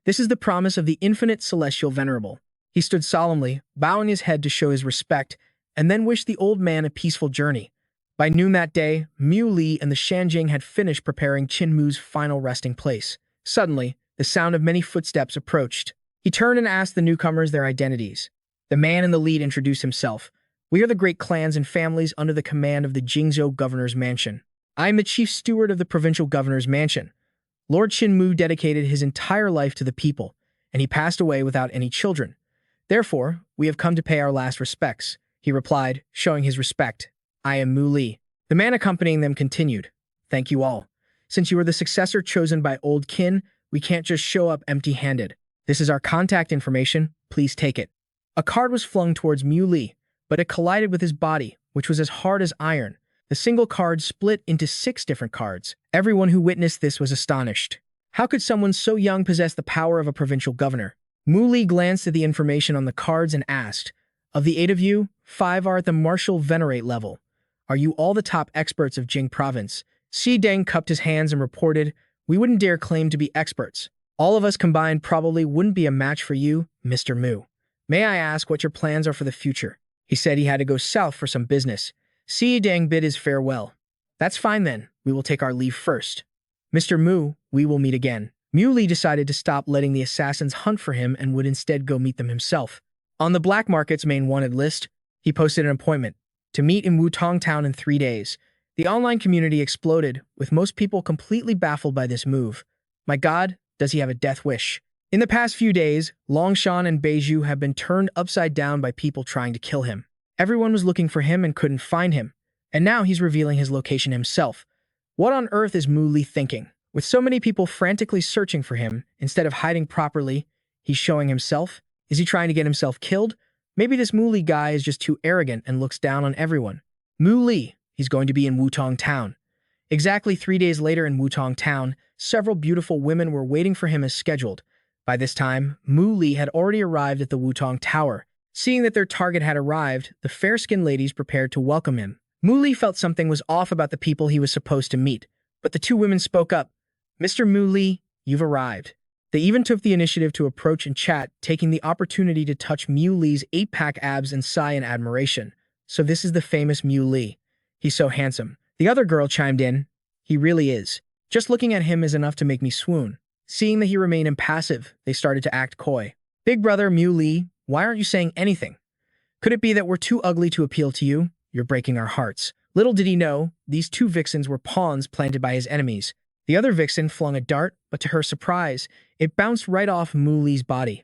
This is the promise of the infinite celestial venerable." He stood solemnly, bowing his head to show his respect, and then wished the old man a peaceful journey. By noon that day, Mu Li and the Shanjing had finished preparing Qin Mu's final resting place. Suddenly, the sound of many footsteps approached. He turned and asked the newcomers their identities. The man in the lead introduced himself. "We are the great clans and families under the command of the Jingzhou Governor's Mansion. I am the chief steward of the provincial governor's mansion." Lord Qin Mu dedicated his entire life to the people, and he passed away without any children. "Therefore, we have come to pay our last respects," he replied, showing his respect. "I am Mu Li." The man accompanying them continued, "Thank you all. Since you are the successor chosen by Old Qin, we can't just show up empty-handed. This is our contact information. Please take it." A card was flung towards Mu Li, but it collided with his body, which was as hard as iron. The single card split into 6 different cards. Everyone who witnessed this was astonished. How could someone so young possess the power of a provincial governor? Mu Li glanced at the information on the cards and asked, "Of the 8 of you, 5 are at the martial venerate level. Are you all the top experts of Jing province?" Xi Deng cupped his hands and reported, "We wouldn't dare claim to be experts. All of us combined probably wouldn't be a match for you, Mr. Mu. May I ask what your plans are for the future?" He said he had to go south for some business. Xi Deng bid his farewell. "That's fine then. We will take our leave first. Mr. Mu, we will meet again." Mu Li decided to stop letting the assassins hunt for him and would instead go meet them himself. On the black market's main wanted list, he posted an appointment to meet in Wutong Town in 3 days. The online community exploded, with most people completely baffled by this move. My God, does he have a death wish? In the past few days, Longshan and Beiju have been turned upside down by people trying to kill him. Everyone was looking for him and couldn't find him, and now he's revealing his location himself. What on earth is Mu Li thinking? With so many people frantically searching for him, instead of hiding properly, he's showing himself? Is he trying to get himself killed? Maybe this Mu Li guy is just too arrogant and looks down on everyone. Mu Li, he's going to be in Wutong Town. Exactly 3 days later in Wutong Town, several beautiful women were waiting for him as scheduled. By this time, Mu Li had already arrived at the Wutong Tower. Seeing that their target had arrived, the fair-skinned ladies prepared to welcome him. Mu Li felt something was off about the people he was supposed to meet, but the 2 women spoke up. "Mr. Mu Li, you've arrived." They even took the initiative to approach and chat, taking the opportunity to touch Mu Li's 8-pack abs and sigh in admiration. "So this is the famous Mu Li. He's so handsome." The other girl chimed in, "He really is. Just looking at him is enough to make me swoon." Seeing that he remained impassive, they started to act coy. "Big brother Mu Li, why aren't you saying anything? Could it be that we're too ugly to appeal to you? You're breaking our hearts." Little did he know, these 2 vixens were pawns planted by his enemies. The other vixen flung a dart, but to her surprise, it bounced right off Mu Li's body.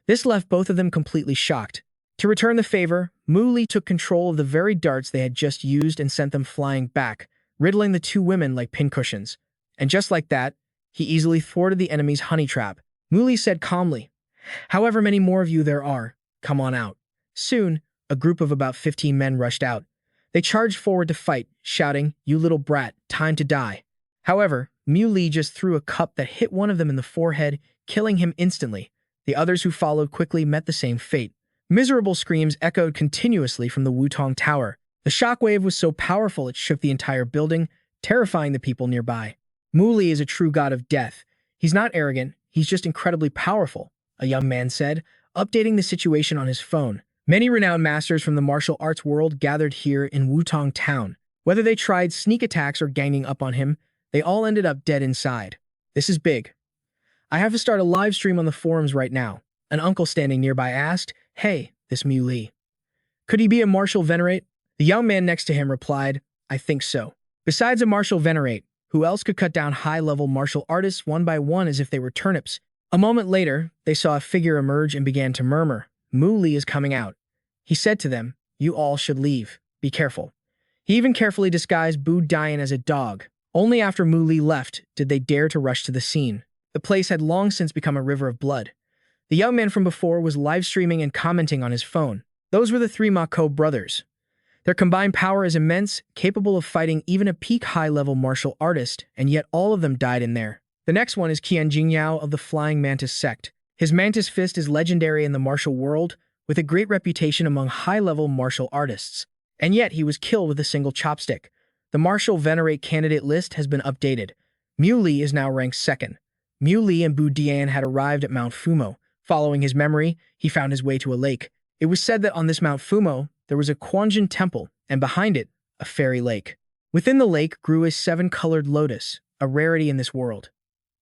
This left both of them completely shocked. To return the favor, Mu Li took control of the very darts they had just used and sent them flying back, riddling the 2 women like pincushions. And just like that, he easily thwarted the enemy's honey trap. Mu Li said calmly, "However many more of you there are, come on out." Soon, a group of about 15 men rushed out. They charged forward to fight, shouting, "You little brat, time to die." However, Mu Li just threw a cup that hit one of them in the forehead, killing him instantly. The others who followed quickly met the same fate. Miserable screams echoed continuously from the Wutong Tower. The shockwave was so powerful it shook the entire building, terrifying the people nearby. Mu Li is a true god of death. He's not arrogant, he's just incredibly powerful, a young man said, updating the situation on his phone. Many renowned masters from the martial arts world gathered here in Wutong Town. Whether they tried sneak attacks or ganging up on him, they all ended up dead inside. This is big. I have to start a live stream on the forums right now. An uncle standing nearby asked, "Hey, this Mu Li. Could he be a martial venerate?" The young man next to him replied, "I think so." Besides a martial venerate, Who else could cut down high-level martial artists one by one as if they were turnips? A moment later, they saw a figure emerge and began to murmur, "Mu Li is coming out." He said to them, "You all should leave. Be careful." He even carefully disguised Bu Dian as a dog. Only after Mu Li left did they dare to rush to the scene. The place had long since become a river of blood. The young man from before was live-streaming and commenting on his phone. Those were the three Mako brothers. Their combined power is immense, capable of fighting even a peak high-level martial artist, and yet all of them died in there. The next one is Qian Jingyao of the Flying Mantis sect. His Mantis Fist is legendary in the martial world, with a great reputation among high-level martial artists. And yet he was killed with a single chopstick. The martial venerate candidate list has been updated. Mu Li is now ranked second. Mu Li and Bu Dian had arrived at Mount Fumo. Following his memory, he found his way to a lake. It was said that on this Mount Fumo, there was a Quanjin temple, and behind it, a fairy lake. Within the lake grew a seven-colored lotus, a rarity in this world.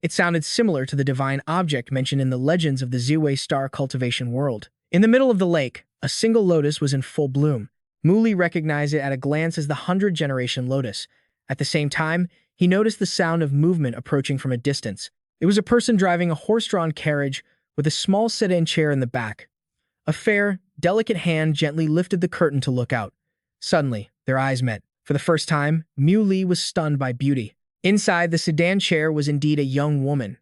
It sounded similar to the divine object mentioned in the legends of the Ziwei Star Cultivation world. In the middle of the lake, a single lotus was in full bloom. Mu Li recognized it at a glance as the 100-generation lotus. At the same time, he noticed the sound of movement approaching from a distance. It was a person driving a horse-drawn carriage with a small sedan chair in the back. A fair, delicate hand gently lifted the curtain to look out. Suddenly, their eyes met. For the first time, Mu Li was stunned by beauty. Inside the sedan chair was indeed a young woman,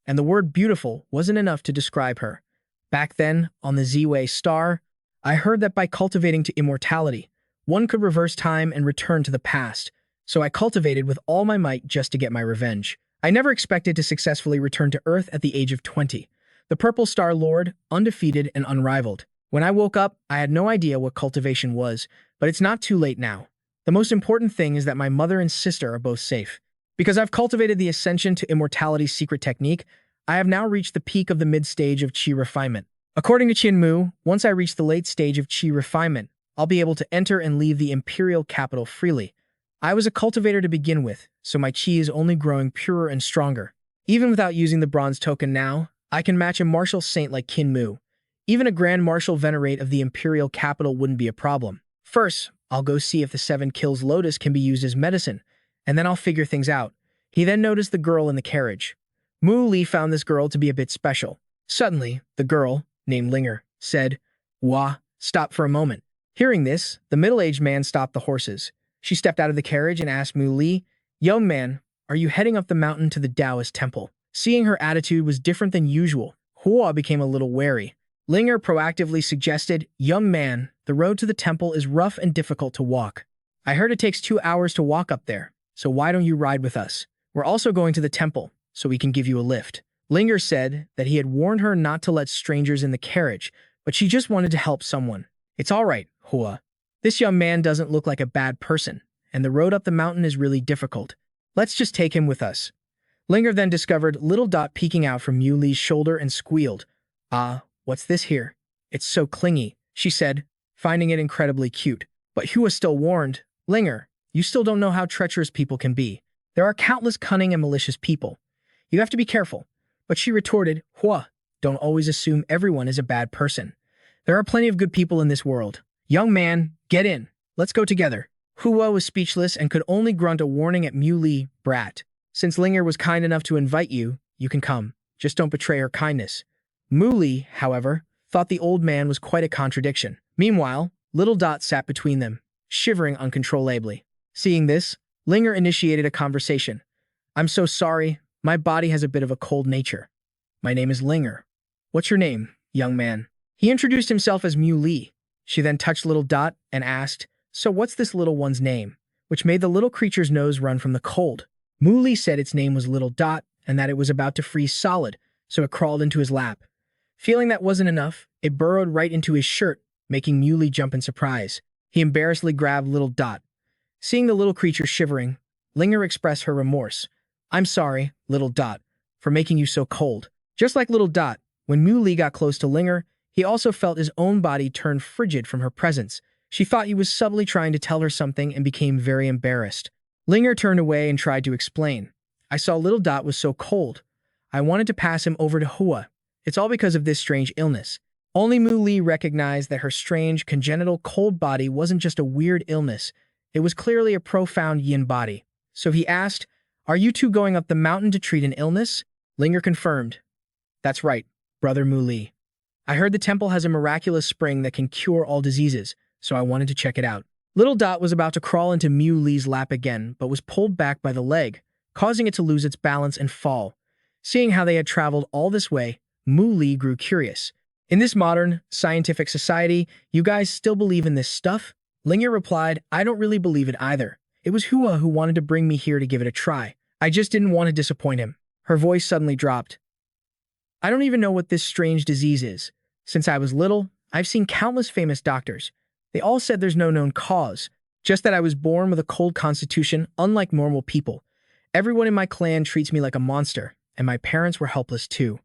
and the word beautiful wasn't enough to describe her. Back then, on the Ziwei Star, I heard that by cultivating to immortality, one could reverse time and return to the past, so I cultivated with all my might just to get my revenge. I never expected to successfully return to Earth at the age of 20. The Purple Star Lord, undefeated and unrivaled. When I woke up, I had no idea what cultivation was, but it's not too late now. The most important thing is that my mother and sister are both safe. Because I've cultivated the Ascension to Immortality's secret technique, I have now reached the peak of the mid-stage of Qi refinement. According to Qin Mu, once I reach the late stage of Qi refinement, I'll be able to enter and leave the imperial capital freely. I was a cultivator to begin with, so my Qi is only growing purer and stronger. Even without using the bronze token now, I can match a martial saint like Qin Mu. Even a grand martial venerate of the imperial capital wouldn't be a problem. First, I'll go see if the 7 kills lotus can be used as medicine, and then I'll figure things out. He then noticed the girl in the carriage. Mu Li found this girl to be a bit special. Suddenly, the girl, named Linger, said, "Wah, stop for a moment." Hearing this, the middle-aged man stopped the horses. She stepped out of the carriage and asked Mu Li, "Young man, are you heading up the mountain to the Taoist temple?" Seeing her attitude was different than usual, Hua became a little wary. Linger proactively suggested, "Young man, the road to the temple is rough and difficult to walk. I heard it takes 2 hours to walk up there, so why don't you ride with us? We're also going to the temple, so we can give you a lift." Linger said that he had warned her not to let strangers in the carriage, but she just wanted to help someone. "It's all right, Hua. This young man doesn't look like a bad person, and the road up the mountain is really difficult. Let's just take him with us." Linger then discovered Little Dot peeking out from Mu Li's shoulder and squealed, "Ah, what's this here? It's so clingy," she said, finding it incredibly cute. But Hua still warned, "Linger, you still don't know how treacherous people can be. There are countless cunning and malicious people. You have to be careful." But she retorted, "Hua, don't always assume everyone is a bad person. There are plenty of good people in this world. Young man, get in. Let's go together." Hua was speechless and could only grunt a warning at Mu Li, "Brat. Since Linger was kind enough to invite you, you can come. Just don't betray her kindness." Mu Li, however, thought the old man was quite a contradiction. Meanwhile, Little Dot sat between them, shivering uncontrollably. Seeing this, Linger initiated a conversation. "I'm so sorry. My body has a bit of a cold nature. My name is Linger. What's your name, young man?" He introduced himself as Mu Li. She then touched Little Dot and asked, "So what's this little one's name?" Which made the little creature's nose run from the cold. Mu Li said its name was Little Dot and that it was about to freeze solid, so it crawled into his lap. Feeling that wasn't enough, it burrowed right into his shirt, making Mu Li jump in surprise. He embarrassedly grabbed Little Dot. Seeing the little creature shivering, Linger expressed her remorse. "I'm sorry, Little Dot, for making you so cold." Just like Little Dot, when Mu Li got close to Linger, he also felt his own body turn frigid from her presence. She thought he was subtly trying to tell her something and became very embarrassed. Linger turned away and tried to explain. "I saw Little Dot was so cold. I wanted to pass him over to Hua. It's all because of this strange illness." Only Mu Li recognized that her strange, congenital cold body wasn't just a weird illness. It was clearly a profound yin body. So he asked, Are you two going up the mountain to treat an illness? Linger confirmed. That's right, Brother Mu Li. I heard the temple has a miraculous spring that can cure all diseases, so I wanted to check it out. Little Dot was about to crawl into Mu Li's lap again, but was pulled back by the leg, causing it to lose its balance and fall. Seeing how they had traveled all this way, Mu Li grew curious. In this modern, scientific society, you guys still believe in this stuff? Linger replied, I don't really believe it either. It was Hua who wanted to bring me here to give it a try. I just didn't want to disappoint him. Her voice suddenly dropped. I don't even know what this strange disease is. Since I was little, I've seen countless famous doctors. They all said there's no known cause, just that I was born with a cold constitution, unlike normal people. Everyone in my clan treats me like a monster, and my parents were helpless too.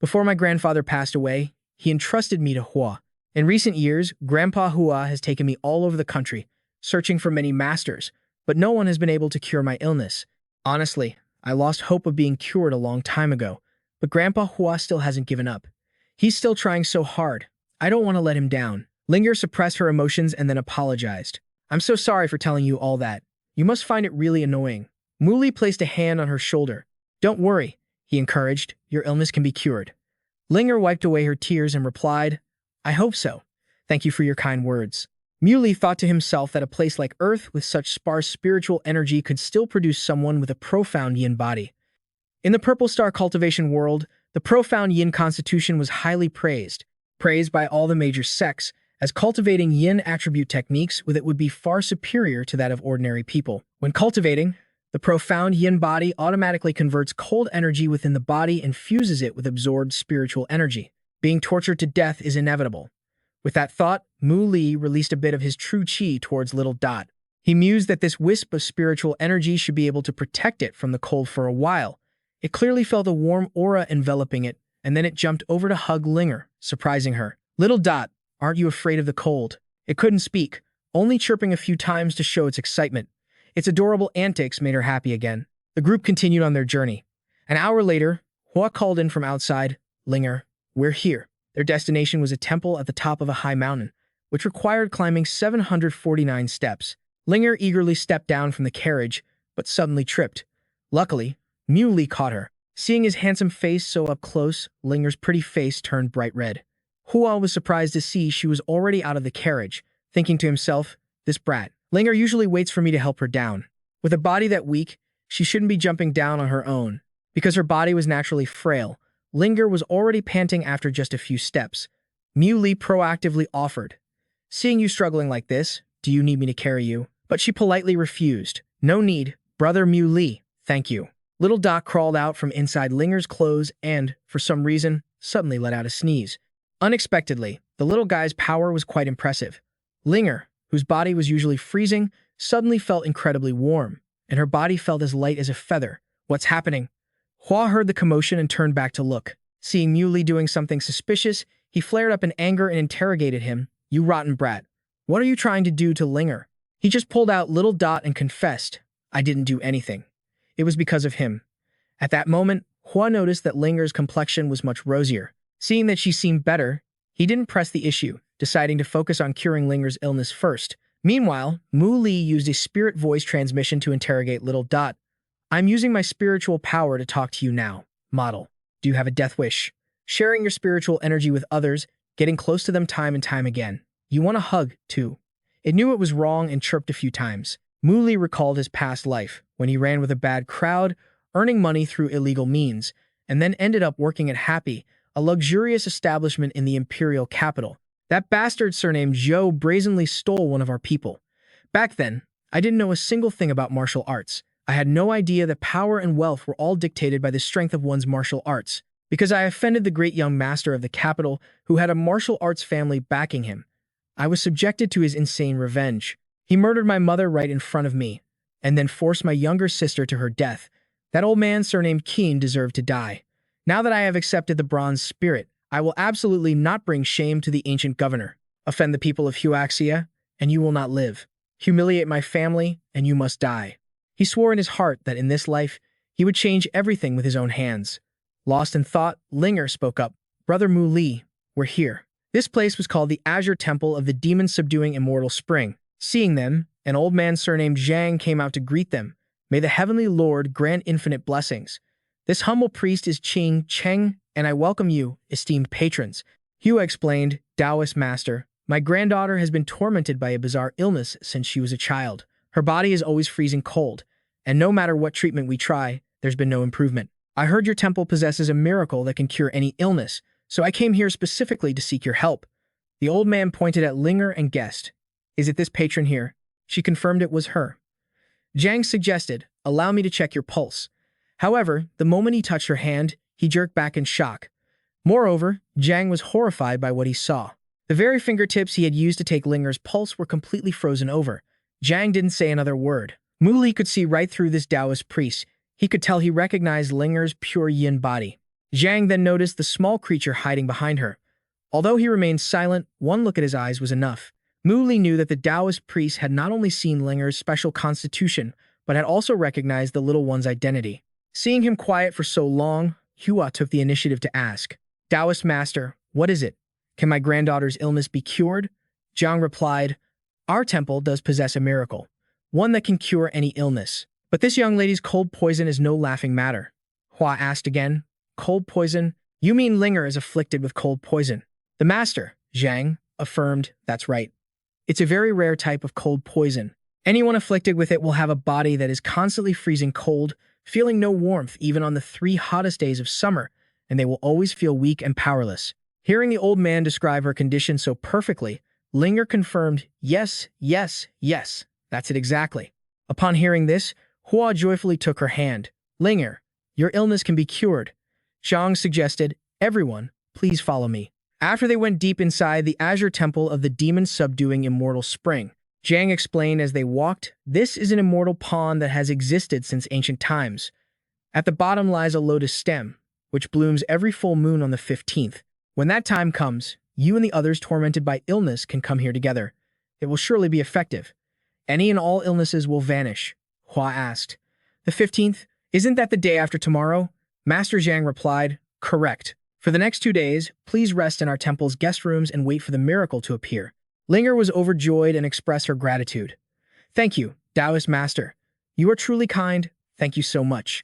Before my grandfather passed away, he entrusted me to Hua. In recent years, Grandpa Hua has taken me all over the country, searching for many masters, but no one has been able to cure my illness. Honestly, I lost hope of being cured a long time ago, but Grandpa Hua still hasn't given up. He's still trying so hard. I don't want to let him down. Linger suppressed her emotions and then apologized. I'm so sorry for telling you all that. You must find it really annoying. Mu Li placed a hand on her shoulder. Don't worry, he encouraged. Your illness can be cured. Linger wiped away her tears and replied, I hope so. Thank you for your kind words. Mu Li thought to himself that a place like Earth with such sparse spiritual energy could still produce someone with a profound yin body. In the Purple Star cultivation world, the profound yin constitution was highly praised by all the major sects, as cultivating yin attribute techniques with it would be far superior to that of ordinary people. When cultivating, the profound yin body automatically converts cold energy within the body and fuses it with absorbed spiritual energy. Being tortured to death is inevitable. With that thought, Mu Li released a bit of his true chi towards Little Dot. He mused that this wisp of spiritual energy should be able to protect it from the cold for a while. It clearly felt a warm aura enveloping it, and then it jumped over to hug Linger, surprising her. Little Dot, aren't you afraid of the cold? It couldn't speak, only chirping a few times to show its excitement. Its adorable antics made her happy again. The group continued on their journey. An hour later, Hua called in from outside. Linger, we're here. Their destination was a temple at the top of a high mountain, which required climbing 749 steps. Linger eagerly stepped down from the carriage, but suddenly tripped. Luckily, Mu Li caught her. Seeing his handsome face so up close, Linger's pretty face turned bright red. Hua was surprised to see she was already out of the carriage, thinking to himself, this brat. Linger usually waits for me to help her down. With a body that weak, she shouldn't be jumping down on her own. Because her body was naturally frail, Linger was already panting after just a few steps. Mu Li proactively offered, seeing you struggling like this, do you need me to carry you? But she politely refused. No need, Brother Mu Li, thank you. Little Dot crawled out from inside Linger's clothes and, for some reason, suddenly let out a sneeze. Unexpectedly, the little guy's power was quite impressive. Linger, whose body was usually freezing, suddenly felt incredibly warm, and her body felt as light as a feather. What's happening? Hua heard the commotion and turned back to look. Seeing Mu Li doing something suspicious, he flared up in anger and interrogated him. You rotten brat. What are you trying to do to Linger? He just pulled out Little Dot and confessed, I didn't do anything. It was because of him. At that moment, Hua noticed that Linger's complexion was much rosier. Seeing that she seemed better, he didn't press the issue, deciding to focus on curing Linger's illness first. Meanwhile, Mu Li used a spirit voice transmission to interrogate Little Dot. I'm using my spiritual power to talk to you now, model. Do you have a death wish? Sharing your spiritual energy with others, getting close to them time and time again. You want a hug, too. It knew it was wrong and chirped a few times. Mu Li recalled his past life, when he ran with a bad crowd, earning money through illegal means, and then ended up working at Happy, a luxurious establishment in the imperial capital. That bastard surnamed Zhou brazenly stole one of our people. Back then, I didn't know a single thing about martial arts. I had no idea that power and wealth were all dictated by the strength of one's martial arts. Because I offended the great young master of the capital, who had a martial arts family backing him, I was subjected to his insane revenge. He murdered my mother right in front of me, and then forced my younger sister to her death. That old man surnamed Keen deserved to die. Now that I have accepted the bronze spirit, I will absolutely not bring shame to the ancient governor. Offend the people of Huaxia, and you will not live. Humiliate my family, and you must die. He swore in his heart that in this life, he would change everything with his own hands. Lost in thought, Linger spoke up. Brother Mu Li, we're here. This place was called the Azure Temple of the Demon-Subduing Immortal Spring. Seeing them, an old man surnamed Zhang came out to greet them, May the Heavenly Lord grant infinite blessings. This humble priest is Qing Cheng, and I welcome you, esteemed patrons. Hua explained, Taoist master, my granddaughter has been tormented by a bizarre illness since she was a child. Her body is always freezing cold, and no matter what treatment we try, there's been no improvement. I heard your temple possesses a miracle that can cure any illness, so I came here specifically to seek your help. The old man pointed at Linger and guessed, is it this patron here? She confirmed it was her. Zhang suggested, allow me to check your pulse. However, the moment he touched her hand, he jerked back in shock. Moreover, Zhang was horrified by what he saw. The very fingertips he had used to take Linger's pulse were completely frozen over. Zhang didn't say another word. Mu Li could see right through this Taoist priest. He could tell he recognized Linger's pure yin body. Zhang then noticed the small creature hiding behind her. Although he remained silent, one look at his eyes was enough. Mu Li knew that the Taoist priest had not only seen Linger's special constitution, but had also recognized the little one's identity. Seeing him quiet for so long, Hua took the initiative to ask, Taoist master, what is it? Can my granddaughter's illness be cured? Zhang replied, our temple does possess a miracle, one that can cure any illness. But this young lady's cold poison is no laughing matter. Hua asked again, cold poison? You mean Linger is afflicted with cold poison? The master, Zhang, affirmed, that's right. It's a very rare type of cold poison. Anyone afflicted with it will have a body that is constantly freezing cold, feeling no warmth even on the 3 hottest days of summer, and they will always feel weak and powerless. Hearing the old man describe her condition so perfectly, Linger confirmed, yes, yes, yes, that's it exactly. Upon hearing this, Hua joyfully took her hand. Linger, your illness can be cured. Zhang suggested, everyone, please follow me. After they went deep inside the azure temple of the demon subduing immortal spring, Zhang explained as they walked, this is an immortal pond that has existed since ancient times. At the bottom lies a lotus stem, which blooms every full moon on the 15th. When that time comes, you and the others tormented by illness can come here together. It will surely be effective. Any and all illnesses will vanish. Hua asked. The 15th? Isn't that the day after tomorrow? Master Zhang replied, correct. For the next 2 days, please rest in our temple's guest rooms and wait for the miracle to appear. Linger was overjoyed and expressed her gratitude. Thank you, Taoist master. You are truly kind. Thank you so much.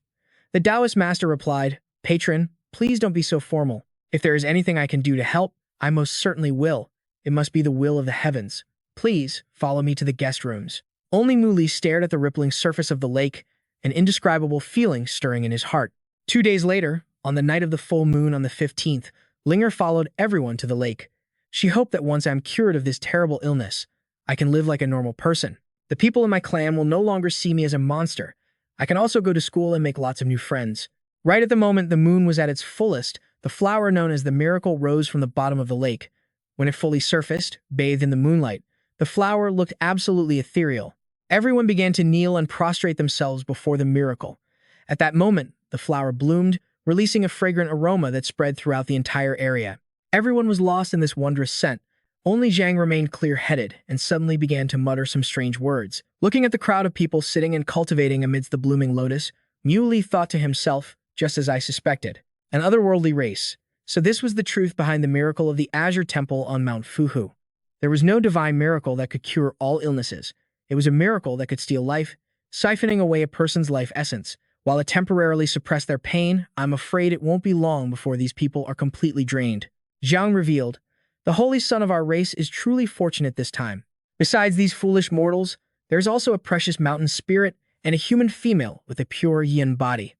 The Taoist master replied, patron, please don't be so formal. If there is anything I can do to help, I most certainly will. It must be the will of the heavens. Please follow me to the guest rooms. Only Mu Li stared at the rippling surface of the lake, an indescribable feeling stirring in his heart. 2 days later, on the night of the full moon on the 15th, Linger followed everyone to the lake. She hoped that once I'm cured of this terrible illness, I can live like a normal person. The people in my clan will no longer see me as a monster. I can also go to school and make lots of new friends. Right at the moment the moon was at its fullest, the flower known as the miracle rose from the bottom of the lake. When it fully surfaced, bathed in the moonlight, the flower looked absolutely ethereal. Everyone began to kneel and prostrate themselves before the miracle. At that moment, the flower bloomed, releasing a fragrant aroma that spread throughout the entire area. Everyone was lost in this wondrous scent. Only Zhang remained clear-headed and suddenly began to mutter some strange words. Looking at the crowd of people sitting and cultivating amidst the blooming lotus, Mu Li thought to himself, just as I suspected, an otherworldly race. So this was the truth behind the miracle of the Azure Temple on Mount Fuhu. There was no divine miracle that could cure all illnesses. It was a miracle that could steal life, siphoning away a person's life essence. While it temporarily suppressed their pain, I'm afraid it won't be long before these people are completely drained. Zhang revealed, the holy son of our race is truly fortunate this time. Besides these foolish mortals, there's also a precious mountain spirit and a human female with a pure yin body.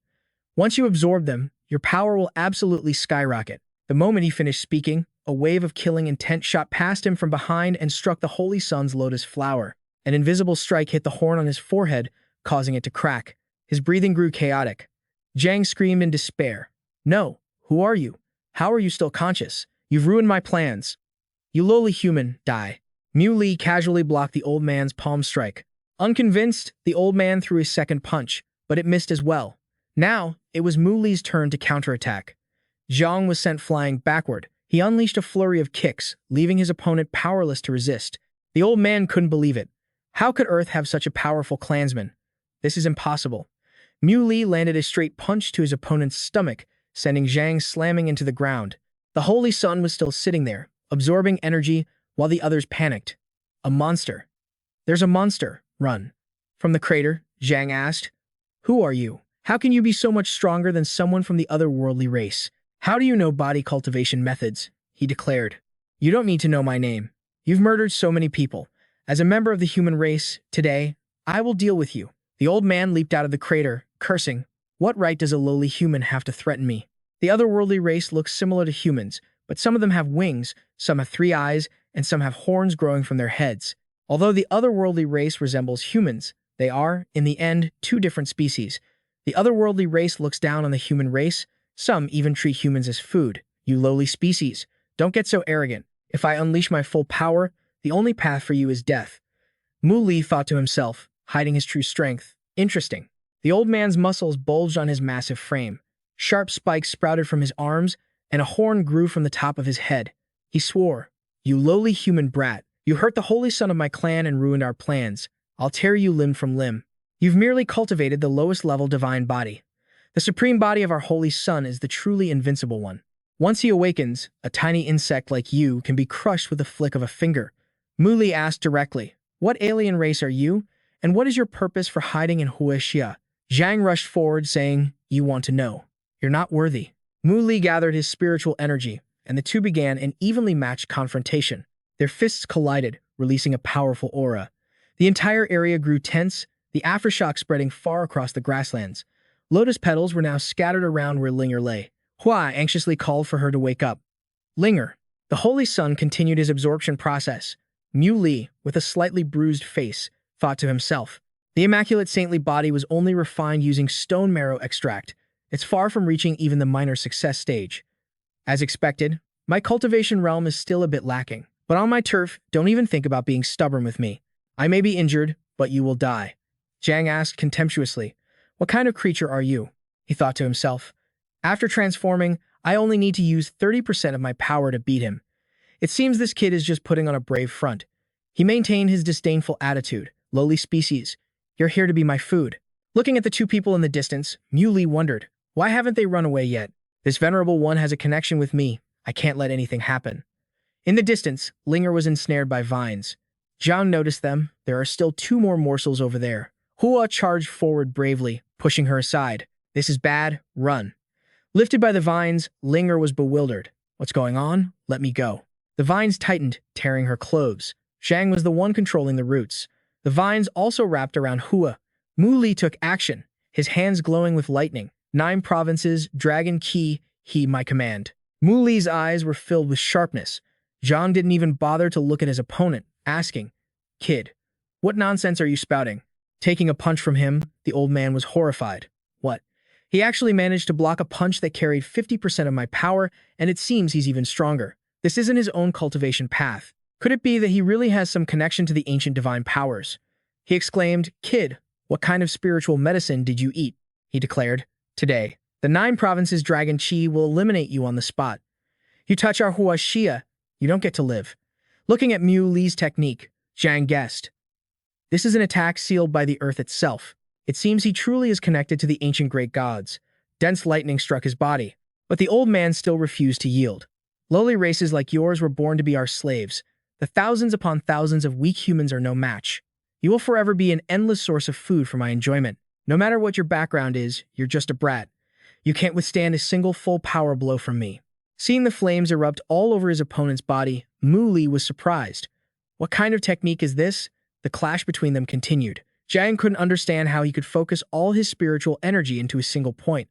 Once you absorb them, your power will absolutely skyrocket. The moment he finished speaking, a wave of killing intent shot past him from behind and struck the holy sun's lotus flower. An invisible strike hit the horn on his forehead, causing it to crack. His breathing grew chaotic. Zhang screamed in despair. No, who are you? How are you still conscious? You've ruined my plans. You lowly human, die. Mu Li casually blocked the old man's palm strike. Unconvinced, the old man threw a second punch, but it missed as well. Now, it was Mu Li's turn to counterattack. Zhang was sent flying backward. He unleashed a flurry of kicks, leaving his opponent powerless to resist. The old man couldn't believe it. How could Earth have such a powerful clansman? This is impossible. Mu Li landed a straight punch to his opponent's stomach, sending Zhang slamming into the ground. The holy sun was still sitting there, absorbing energy, while the others panicked. A monster. There's a monster. Run. From the crater, Zhang asked. Who are you? How can you be so much stronger than someone from the otherworldly race? How do you know body cultivation methods? He declared. You don't need to know my name. You've murdered so many people. As a member of the human race, today, I will deal with you. The old man leaped out of the crater, cursing. What right does a lowly human have to threaten me? The otherworldly race looks similar to humans, but some of them have wings, some have 3 eyes, and some have horns growing from their heads. Although the otherworldly race resembles humans, they are, in the end, 2 different species. The otherworldly race looks down on the human race. Some even treat humans as food. You lowly species, don't get so arrogant. If I unleash my full power, the only path for you is death. Mu Li thought to himself, hiding his true strength. Interesting. The old man's muscles bulged on his massive frame. Sharp spikes sprouted from his arms, and a horn grew from the top of his head. He swore, You lowly human brat, you hurt the holy son of my clan and ruined our plans. I'll tear you limb from limb. You've merely cultivated the lowest level divine body. The supreme body of our holy son is the truly invincible one. Once he awakens, a tiny insect like you can be crushed with a flick of a finger. Mu Li asked directly, What alien race are you? And what is your purpose for hiding in Huaxia? Zhang rushed forward, saying, You want to know. You're not worthy. Mu Li gathered his spiritual energy, and the two began an evenly matched confrontation. Their fists collided, releasing a powerful aura. The entire area grew tense, the aftershock spreading far across the grasslands. Lotus petals were now scattered around where Linger lay. Hua anxiously called for her to wake up. Linger. The holy sun continued his absorption process. Mu Li, with a slightly bruised face, thought to himself. The immaculate saintly body was only refined using stone marrow extract. It's far from reaching even the minor success stage. As expected, my cultivation realm is still a bit lacking. But on my turf, don't even think about being stubborn with me. I may be injured, but you will die. Zhang asked contemptuously, What kind of creature are you? He thought to himself. After transforming, I only need to use 30% of my power to beat him. It seems this kid is just putting on a brave front. He maintained his disdainful attitude. Lowly species, you're here to be my food. Looking at the 2 people in the distance, Mu Li wondered, why haven't they run away yet? This venerable one has a connection with me. I can't let anything happen. In the distance, Linger was ensnared by vines. Zhang noticed them. There are still 2 more morsels over there. Hua charged forward bravely, pushing her aside. This is bad. Run. Lifted by the vines, Linger was bewildered. What's going on? Let me go. The vines tightened, tearing her clothes. Zhang was the one controlling the roots. The vines also wrapped around Hua. Mu Li took action, his hands glowing with lightning. 9 provinces, dragon key, he my command. Mu Li's eyes were filled with sharpness. Zhang didn't even bother to look at his opponent, asking, Kid, what nonsense are you spouting? Taking a punch from him, the old man was horrified. What? He actually managed to block a punch that carried 50% of my power, and it seems he's even stronger. This isn't his own cultivation path. Could it be that he really has some connection to the ancient divine powers? He exclaimed, Kid, what kind of spiritual medicine did you eat? He declared, Today, the 9 provinces dragon chi will eliminate you on the spot. You touch our Huaxia, you don't get to live. Looking at Mu Li's technique, Zhang guessed. This is an attack sealed by the earth itself. It seems he truly is connected to the ancient great gods. Dense lightning struck his body, but the old man still refused to yield. Lowly races like yours were born to be our slaves. The thousands upon thousands of weak humans are no match. You will forever be an endless source of food for my enjoyment. No matter what your background is, you're just a brat. You can't withstand a single full power blow from me. Seeing the flames erupt all over his opponent's body, Mu Li was surprised. What kind of technique is this? The clash between them continued. Zhang couldn't understand how he could focus all his spiritual energy into a single point.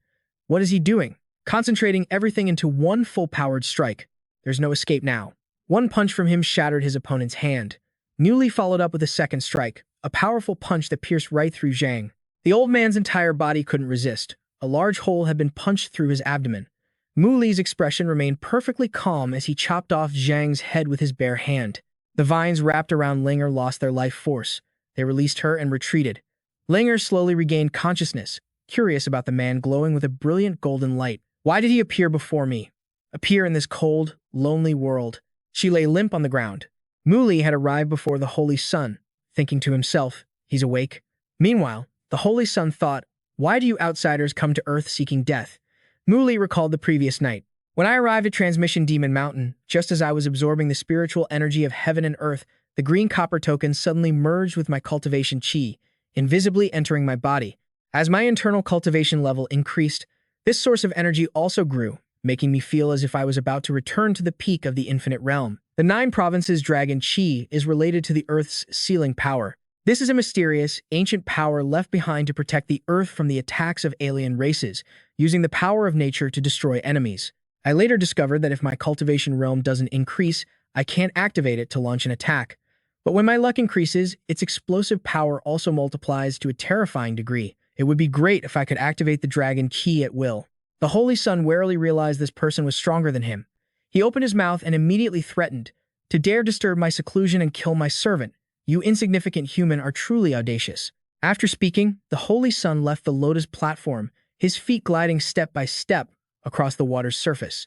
What is he doing? Concentrating everything into one full-powered strike. There's no escape now. One punch from him shattered his opponent's hand. Mu Li followed up with a second strike, a powerful punch that pierced right through Zhang. The old man's entire body couldn't resist. A large hole had been punched through his abdomen. Mu Li's expression remained perfectly calm as he chopped off Zhang's head with his bare hand. The vines wrapped around Linger lost their life force. They released her and retreated. Linger slowly regained consciousness, curious about the man glowing with a brilliant golden light. Why did he appear before me? Appear in this cold, lonely world? She lay limp on the ground. Mu Li had arrived before the Holy Sun, thinking to himself, he's awake. Meanwhile, the Holy Sun thought, why do you outsiders come to Earth seeking death? Mu Li recalled the previous night. When I arrived at Transmission Demon Mountain, just as I was absorbing the spiritual energy of heaven and earth, the green copper token suddenly merged with my cultivation chi, invisibly entering my body. As my internal cultivation level increased, this source of energy also grew, making me feel as if I was about to return to the peak of the infinite realm. The Nine Provinces Dragon Qi is related to the Earth's sealing power. This is a mysterious, ancient power left behind to protect the Earth from the attacks of alien races, using the power of nature to destroy enemies. I later discovered that if my cultivation realm doesn't increase, I can't activate it to launch an attack. But when my luck increases, its explosive power also multiplies to a terrifying degree. It would be great if I could activate the Dragon Key at will. The Holy Sun warily realized this person was stronger than him. He opened his mouth and immediately threatened, "To dare disturb my seclusion and kill my servant, you insignificant human are truly audacious." After speaking, the Holy Sun left the lotus platform, his feet gliding step by step across the water's surface.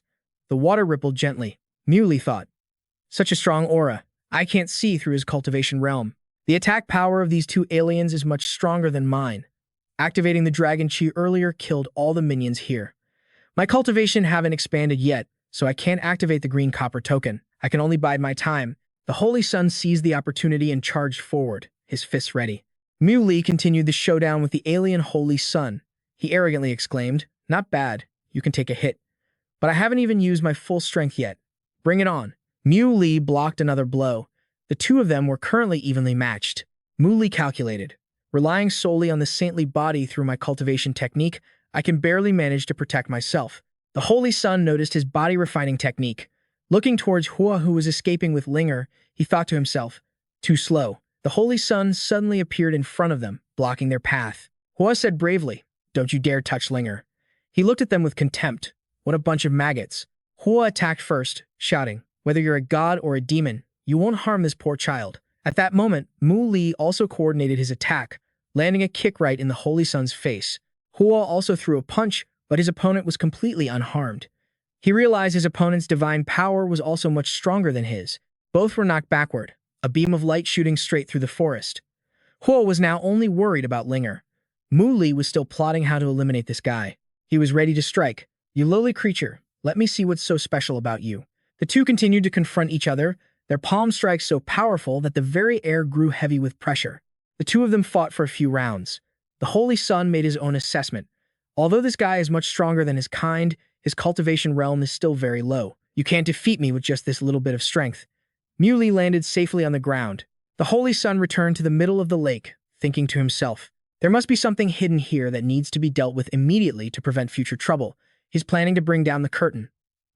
The water rippled gently. Muley thought, "Such a strong aura. I can't see through his cultivation realm. The attack power of these two aliens is much stronger than mine. Activating the Dragon Chi earlier killed all the minions here. My cultivation haven't expanded yet, so I can't activate the green copper token. I can only bide my time." The Holy Sun seized the opportunity and charged forward, his fists ready. Muley continued the showdown with the alien Holy Sun. He arrogantly exclaimed, "Not bad. You can take a hit. But I haven't even used my full strength yet. Bring it on." Muley blocked another blow. The two of them were currently evenly matched. Muley calculated. Relying solely on the saintly body through my cultivation technique, I can barely manage to protect myself. The Holy Sun noticed his body refining technique. Looking towards Hua, who was escaping with Linger, he thought to himself, "Too slow." The Holy Sun suddenly appeared in front of them, blocking their path. Hua said bravely, "Don't you dare touch Linger." He looked at them with contempt. What a bunch of maggots. Hua attacked first, shouting, "Whether you're a god or a demon, you won't harm this poor child." At that moment, Mu Li also coordinated his attack, landing a kick right in the Holy Sun's face. Hua also threw a punch, but his opponent was completely unharmed. He realized his opponent's divine power was also much stronger than his. Both were knocked backward, a beam of light shooting straight through the forest. Hua was now only worried about Linger. Mu Li was still plotting how to eliminate this guy. He was ready to strike. "You lowly creature, let me see what's so special about you." The two continued to confront each other, their palm strikes so powerful that the very air grew heavy with pressure. The two of them fought for a few rounds. The Holy Sun made his own assessment. Although this guy is much stronger than his kind, his cultivation realm is still very low. "You can't defeat me with just this little bit of strength." Muley landed safely on the ground. The Holy Sun returned to the middle of the lake, thinking to himself, "There must be something hidden here that needs to be dealt with immediately to prevent future trouble." He's planning to bring down the curtain.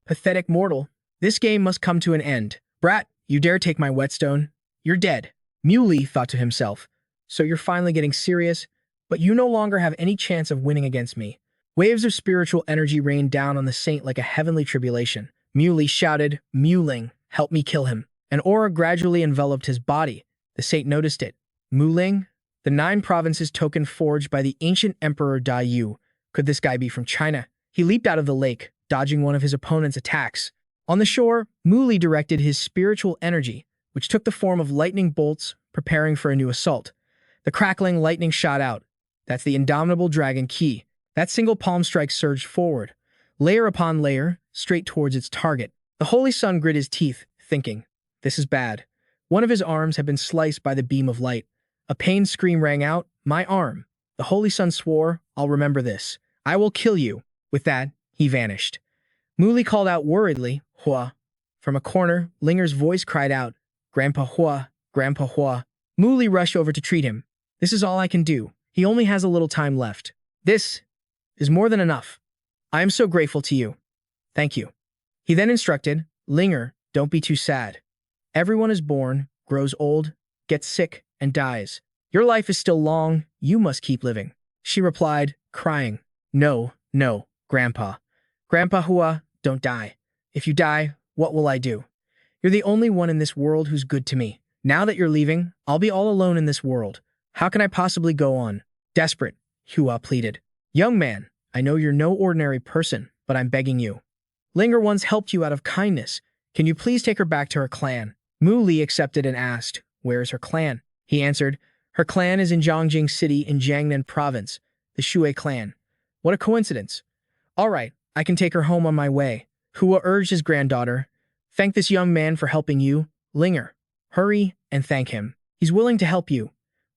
"Pathetic mortal. This game must come to an end. Brat, you dare take my whetstone? You're dead." Muley thought to himself, "So you're finally getting serious? But you no longer have any chance of winning against me." Waves of spiritual energy rained down on the saint like a heavenly tribulation. Muley shouted, "Muling, help me kill him." An aura gradually enveloped his body. The saint noticed it. Muling? The Nine Provinces token forged by the ancient Emperor Da Yu. Could this guy be from China? He leaped out of the lake, dodging one of his opponent's attacks. On the shore, Muley directed his spiritual energy, which took the form of lightning bolts, preparing for a new assault. The crackling lightning shot out. That's the indomitable Dragon Key. That single palm strike surged forward, layer upon layer, straight towards its target. The Holy Sun grit his teeth, thinking, "This is bad." One of his arms had been sliced by the beam of light. A pained scream rang out, "My arm." The Holy Sun swore, "I'll remember this. I will kill you." With that, he vanished. Muley called out worriedly, "Hua." From a corner, Linger's voice cried out, "Grandpa Hua, Grandpa Hua." Muley rushed over to treat him. "This is all I can do. He only has a little time left. This is more than enough. I am so grateful to you. Thank you." He then instructed, "Linger, don't be too sad. Everyone is born, grows old, gets sick, and dies. Your life is still long. You must keep living." She replied, crying, "No, no, Grandpa. Grandpa Hua, don't die. If you die, what will I do? You're the only one in this world who's good to me. Now that you're leaving, I'll be all alone in this world. How can I possibly go on?" Desperate, Hua pleaded. "Young man, I know you're no ordinary person, but I'm begging you. Linger once helped you out of kindness. Can you please take her back to her clan?" Mu Li accepted and asked, "Where is her clan?" He answered, "Her clan is in Zhongjing City in Jiangnan Province, the Shui clan." What a coincidence. "All right, I can take her home on my way." Hua urged his granddaughter, "Thank this young man for helping you, Linger. Hurry and thank him. He's willing to help you.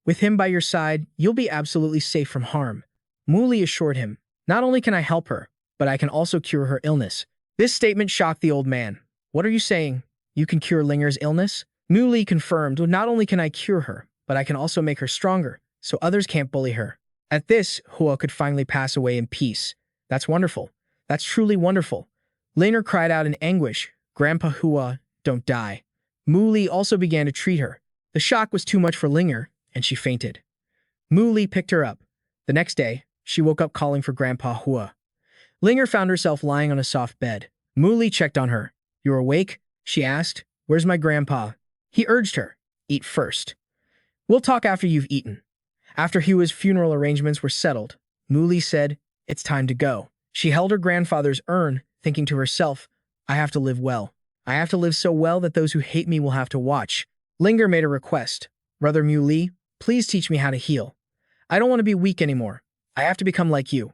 With him by your side, you'll be absolutely safe from harm." Mu Li assured him, not only can I help her, but I can also cure her illness. This statement shocked the old man. What are you saying? You can cure Linger's illness? Mu Li confirmed, not only can I cure her, but I can also make her stronger, so others can't bully her. At this, Hua could finally pass away in peace. That's wonderful. That's truly wonderful. Linger cried out in anguish, Grandpa Hua, don't die. Mu Li also began to treat her. The shock was too much for Linger, and she fainted. Mu Li picked her up. The next day, she woke up calling for Grandpa Hua. Linger found herself lying on a soft bed. Mu Li checked on her. You're awake? She asked. Where's my grandpa? He urged her. Eat first. We'll talk after you've eaten. After Hua's funeral arrangements were settled, Mu Li said, it's time to go. She held her grandfather's urn, thinking to herself, I have to live well. I have to live so well that those who hate me will have to watch. Linger made a request. Brother Mu Li, please teach me how to heal. I don't want to be weak anymore. I have to become like you.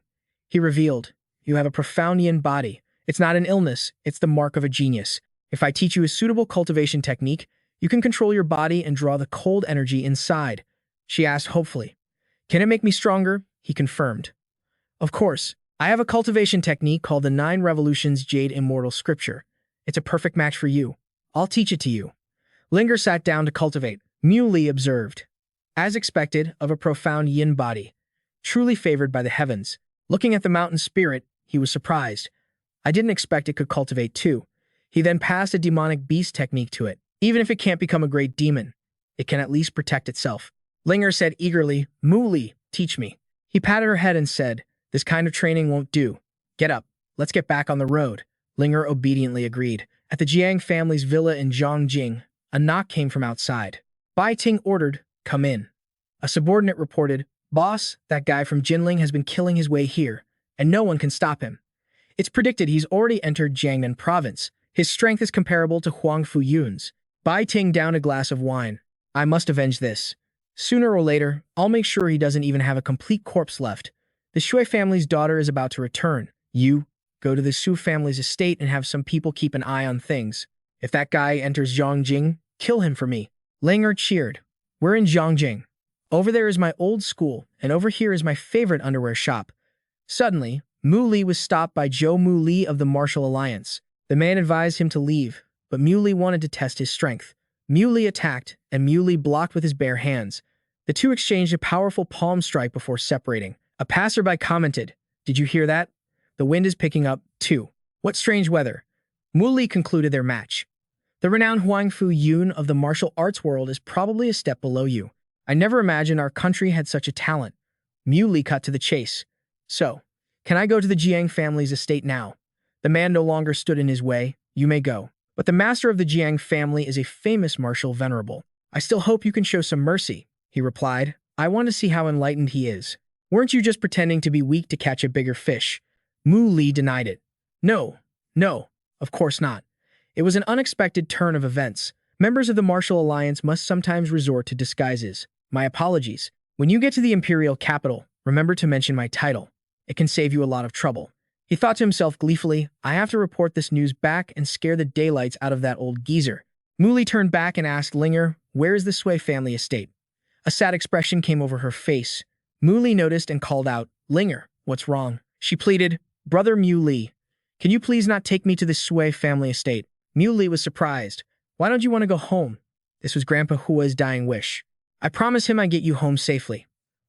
He revealed, you have a profound yin body. It's not an illness, it's the mark of a genius. If I teach you a suitable cultivation technique, you can control your body and draw the cold energy inside. She asked hopefully. Can it make me stronger? He confirmed. Of course, I have a cultivation technique called the 9 Revolutions Jade Immortal Scripture. It's a perfect match for you. I'll teach it to you. Linger sat down to cultivate. Mu Li observed. As expected, of a profound yin body, truly favored by the heavens. Looking at the mountain spirit, he was surprised. I didn't expect it could cultivate too. He then passed a demonic beast technique to it. Even if it can't become a great demon, it can at least protect itself. Linger said eagerly, Mu Li, teach me. He patted her head and said, this kind of training won't do. Get up. Let's get back on the road. Linger obediently agreed. At the Jiang family's villa in Zhongjing, a knock came from outside. Bai Ting ordered, come in. A subordinate reported, boss, that guy from Jinling has been killing his way here, and no one can stop him. It's predicted he's already entered Jiangnan province. His strength is comparable to Huang Fuyun's. Bai Ting downed a glass of wine. I must avenge this. Sooner or later, I'll make sure he doesn't even have a complete corpse left. The Shui family's daughter is about to return. You, go to the Su family's estate and have some people keep an eye on things. If that guy enters Zhongjing, kill him for me. Linger cheered. We're in Zhongjing. Over there is my old school, and over here is my favorite underwear shop. Suddenly, Mu Li was stopped by Zhou Mu Li of the Martial Alliance. The man advised him to leave, but Mu Li wanted to test his strength. Mu Li attacked, and Mu Li blocked with his bare hands. The two exchanged a powerful palm strike before separating. A passerby commented, did you hear that? The wind is picking up, too. What strange weather. Mu Li concluded their match. The renowned Huang Fu Yun of the martial arts world is probably a step below you. I never imagined our country had such a talent. Mu Li cut to the chase. So, can I go to the Jiang family's estate now? The man no longer stood in his way. You may go. But the master of the Jiang family is a famous martial venerable. I still hope you can show some mercy, he replied. I want to see how enlightened he is. Weren't you just pretending to be weak to catch a bigger fish? Mu Li denied it. No, of course not. It was an unexpected turn of events. Members of the Martial Alliance must sometimes resort to disguises. My apologies. When you get to the imperial capital, remember to mention my title. It can save you a lot of trouble. He thought to himself gleefully, I have to report this news back and scare the daylights out of that old geezer. Mu Li turned back and asked Linger, where is the Sui family estate? A sad expression came over her face. Mu Li noticed and called out, Linger, what's wrong? She pleaded, Brother Mu Li, can you please not take me to the Sui family estate? Mu Li was surprised. Why don't you want to go home? This was Grandpa Hua's dying wish. I promise him I get you home safely.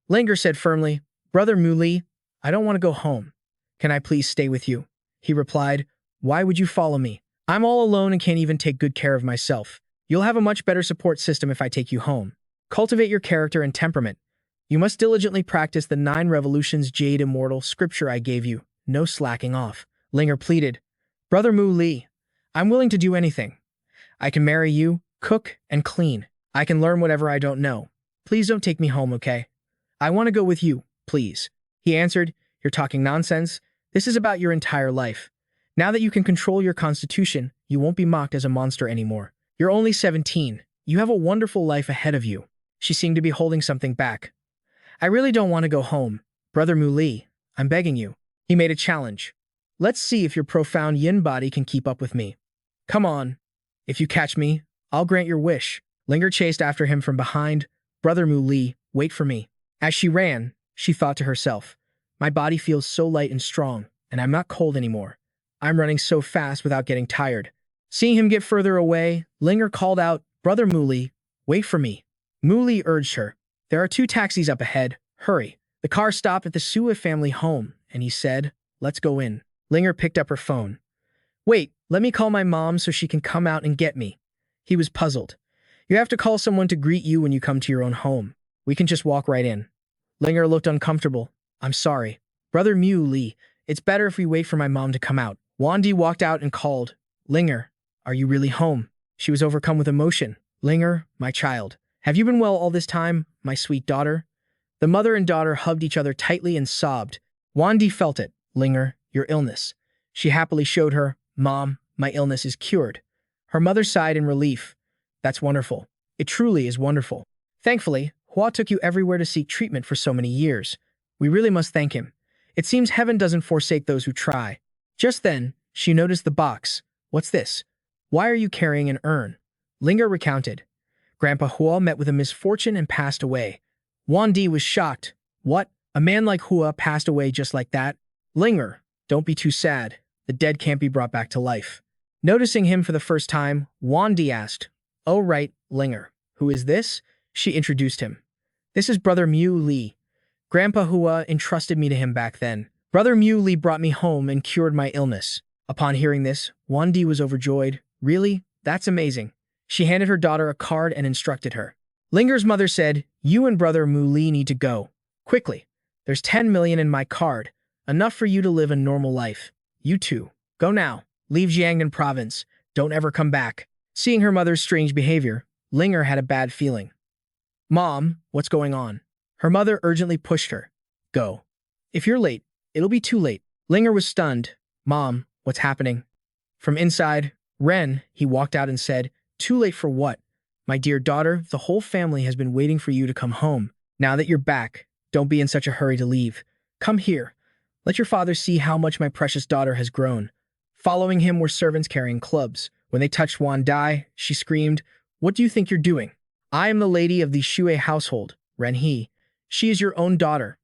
Linger said firmly, Brother Mu Li, I don't want to go home. Can I please stay with you? He replied, why would you follow me? I'm all alone and can't even take good care of myself. You'll have a much better support system if I take you home. Cultivate your character and temperament. You must diligently practice the 9 Revolutions Jade Immortal Scripture I gave you. No slacking off. Linger pleaded, Brother Mu Li, I'm willing to do anything. I can marry you, cook, and clean. I can learn whatever I don't know. Please don't take me home, okay? I want to go with you, please. He answered, you're talking nonsense. This is about your entire life. Now that you can control your constitution, you won't be mocked as a monster anymore. You're only 17. You have a wonderful life ahead of you. She seemed to be holding something back. I really don't want to go home. Brother Mu Li, I'm begging you. He made a challenge. Let's see if your profound yin body can keep up with me. Come on. If you catch me, I'll grant your wish. Linger chased after him from behind. Brother Mu Li, wait for me. As she ran, she thought to herself, My body feels so light and strong, and I'm not cold anymore. I'm running so fast without getting tired. Seeing him get further away, Linger called out, "Brother Muli, wait for me." Muli urged her, "There are 2 taxis up ahead. Hurry." The car stopped at the Sue family home, and he said, "Let's go in." Linger picked up her phone. "Wait, let me call my mom so she can come out and get me." He was puzzled. "You have to call someone to greet you when you come to your own home. We can just walk right in." Linger looked uncomfortable. "I'm sorry. Brother Mew Lee, it's better if we wait for my mom to come out." Wandi walked out and called, "Linger, are you really home?" She was overcome with emotion. "Linger, my child, have you been well all this time, my sweet daughter?" The mother and daughter hugged each other tightly and sobbed. Wandi felt it. "Linger, your illness." She happily showed her, "Mom, my illness is cured." Her mother sighed in relief. "That's wonderful. It truly is wonderful. Thankfully, Hua took you everywhere to seek treatment for so many years. We really must thank him. It seems heaven doesn't forsake those who try." Just then, she noticed the box. "What's this? Why are you carrying an urn?" Linger recounted. "Grandpa Hua met with a misfortune and passed away." Wandi was shocked. "What? A man like Hua passed away just like that?" "Linger, don't be too sad. The dead can't be brought back to life." Noticing him for the first time, Wandi asked, "Oh right, Linger. Who is this?" She introduced him. "This is Brother Mew Lee. Grandpa Hua entrusted me to him back then. Brother Mew Lee brought me home and cured my illness." Upon hearing this, Wandi was overjoyed. "Really? That's amazing." She handed her daughter a card and instructed her. Linger's mother said, "You and Brother Mu Li need to go. Quickly. There's 10 million in my card. Enough for you to live a normal life. You two. Go now. Leave Jiangnan province. Don't ever come back." Seeing her mother's strange behavior, Linger had a bad feeling. "Mom, what's going on?" Her mother urgently pushed her. "Go. If you're late, it'll be too late." Linger was stunned. "Mom, what's happening?" From inside, Ren, he walked out and said, "Too late for what? My dear daughter, the whole family has been waiting for you to come home. Now that you're back, don't be in such a hurry to leave. Come here. Let your father see how much my precious daughter has grown." Following him were servants carrying clubs. When they touched Wan Dai, she screamed, "What do you think you're doing? I am the lady of the Shui household, Ren He. She is your own daughter.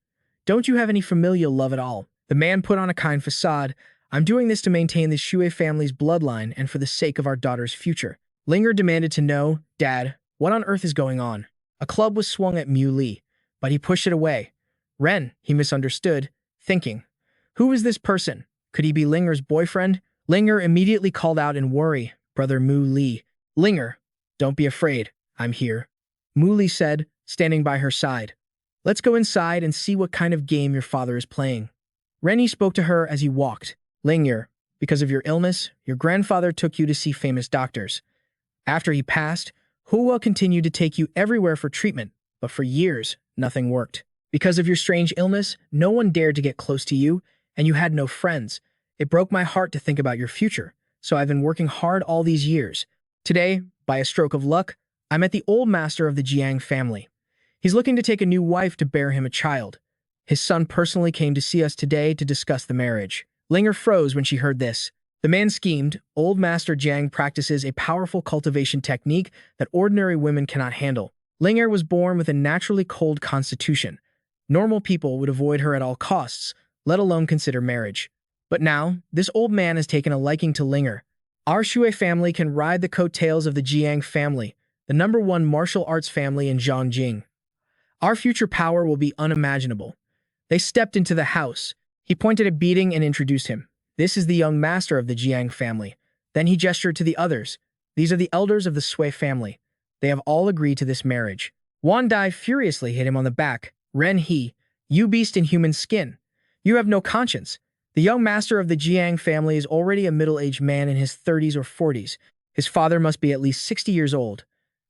Don't you have any familial love at all?" The man put on a kind facade. "I'm doing this to maintain the Shui family's bloodline and for the sake of our daughter's future." Linger demanded to know, "Dad, what on earth is going on?" A club was swung at Mu Li, but he pushed it away. Ren, he misunderstood, thinking, "Who is this person? Could he be Linger's boyfriend?" Linger immediately called out in worry, "Brother Mu Li." "Linger, don't be afraid. I'm here," Mu Li said, standing by her side. "Let's go inside and see what kind of game your father is playing." Rennie spoke to her as he walked. "Linger, because of your illness, your grandfather took you to see famous doctors. After he passed, Hua continued to take you everywhere for treatment, but for years, nothing worked. Because of your strange illness, no one dared to get close to you, and you had no friends. It broke my heart to think about your future, so I've been working hard all these years. Today, by a stroke of luck, I met the old master of the Jiang family. He's looking to take a new wife to bear him a child. His son personally came to see us today to discuss the marriage." Linger froze when she heard this. The man schemed. Old Master Jiang practices a powerful cultivation technique that ordinary women cannot handle. Linger was born with a naturally cold constitution. Normal people would avoid her at all costs, let alone consider marriage. But now, this old man has taken a liking to Linger. Our Shui family can ride the coattails of the Jiang family, the #1 martial arts family in Zhongjing. Our future power will be unimaginable. They stepped into the house. He pointed at Beating and introduced him. "This is the young master of the Jiang family." Then he gestured to the others. "These are the elders of the Sui family. They have all agreed to this marriage." Wan Dai furiously hit him on the back. "Ren He, you beast in human skin. You have no conscience. The young master of the Jiang family is already a middle-aged man in his 30s or 40s. His father must be at least 60 years old.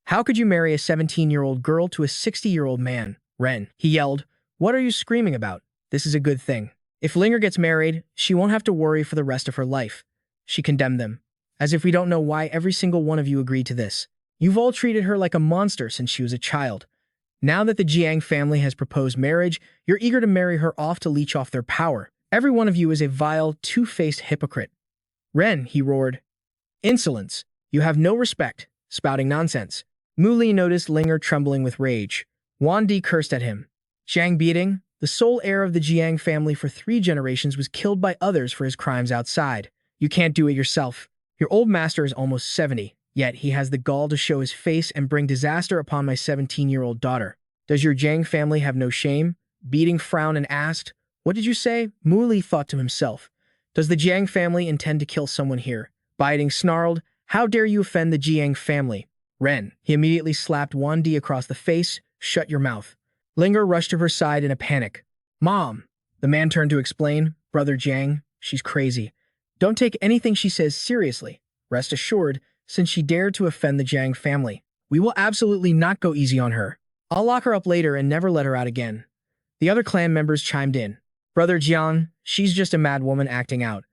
How could you marry a 17-year-old girl to a 60-year-old man?" "Ren," he yelled, "what are you screaming about? This is a good thing. If Linger gets married, she won't have to worry for the rest of her life." She condemned them. "As if we don't know why every single one of you agreed to this. You've all treated her like a monster since she was a child. Now that the Jiang family has proposed marriage, you're eager to marry her off to leech off their power. Every one of you is a vile, two-faced hypocrite." "Ren," he roared. "Insolence. You have no respect, spouting nonsense." Mu Li noticed Linger trembling with rage. Wan Di cursed at him. "Jiang Beating, The sole heir of the Jiang family for 3 generations was killed by others for his crimes outside. You can't do it yourself. Your old master is almost 70, yet he has the gall to show his face and bring disaster upon my 17-year-old daughter. Does your Jiang family have no shame? Beating frowned and asked, "What did you say?" Mu Li thought to himself. Does the Jiang family intend to kill someone here? Biting snarled, "How dare you offend the Jiang family?" Ren. He immediately slapped Wan Di across the face. "Shut your mouth." Linger rushed to her side in a panic. "Mom." The man turned to explain, "Brother Jiang, she's crazy. Don't take anything she says seriously. Rest assured, since she dared to offend the Jiang family, we will absolutely not go easy on her. I'll lock her up later and never let her out again." The other clan members chimed in. "Brother Jiang, she's just a mad woman acting out.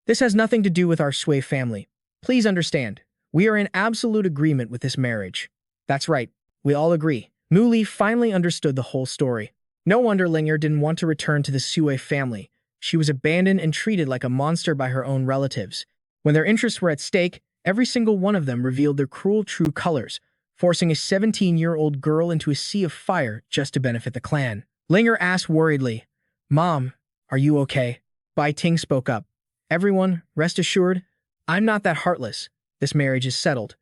This has nothing to do with our Sui family. Please understand, we are in absolute agreement with this marriage." "That's right, we all agree." Mu Li finally understood the whole story. No wonder Linger didn't want to return to the Sui family. She was abandoned and treated like a monster by her own relatives. When their interests were at stake, every single one of them revealed their cruel true colors, forcing a 17-year-old girl into a sea of fire just to benefit the clan. Linger asked worriedly, "Mom, are you okay?" Bai Ting spoke up. "Everyone, rest assured, I'm not that heartless. This marriage is settled.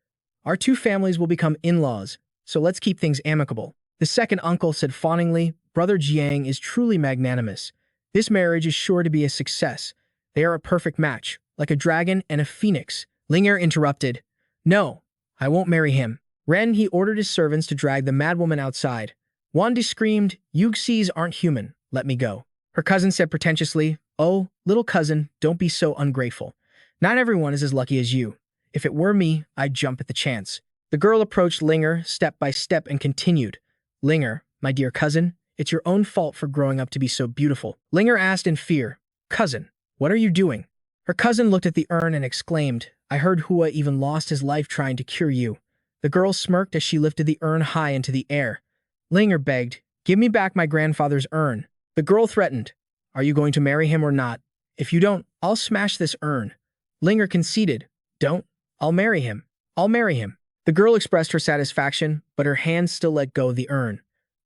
Our 2 families will become in-laws, so let's keep things amicable." The second uncle said fawningly, "Brother Jiang is truly magnanimous. This marriage is sure to be a success. They are a perfect match, like a dragon and a phoenix." Linger interrupted, "No, I won't marry him." Ren, he ordered his servants to drag the madwoman outside. Wandi screamed, "Yuxies aren't human. Let me go." Her cousin said pretentiously, "Oh, little cousin, don't be so ungrateful. Not everyone is as lucky as you. If it were me, I'd jump at the chance." The girl approached Linger step by step and continued, "Linger, my dear cousin, it's your own fault for growing up to be so beautiful." Linger asked in fear, "Cousin, what are you doing?" Her cousin looked at the urn and exclaimed, "I heard Hua even lost his life trying to cure you." The girl smirked as she lifted the urn high into the air. Linger begged, "Give me back my grandfather's urn." The girl threatened, "Are you going to marry him or not? If you don't, I'll smash this urn." Linger conceded, "Don't. I'll marry him. I'll marry him." The girl expressed her satisfaction, but her hands still let go of the urn.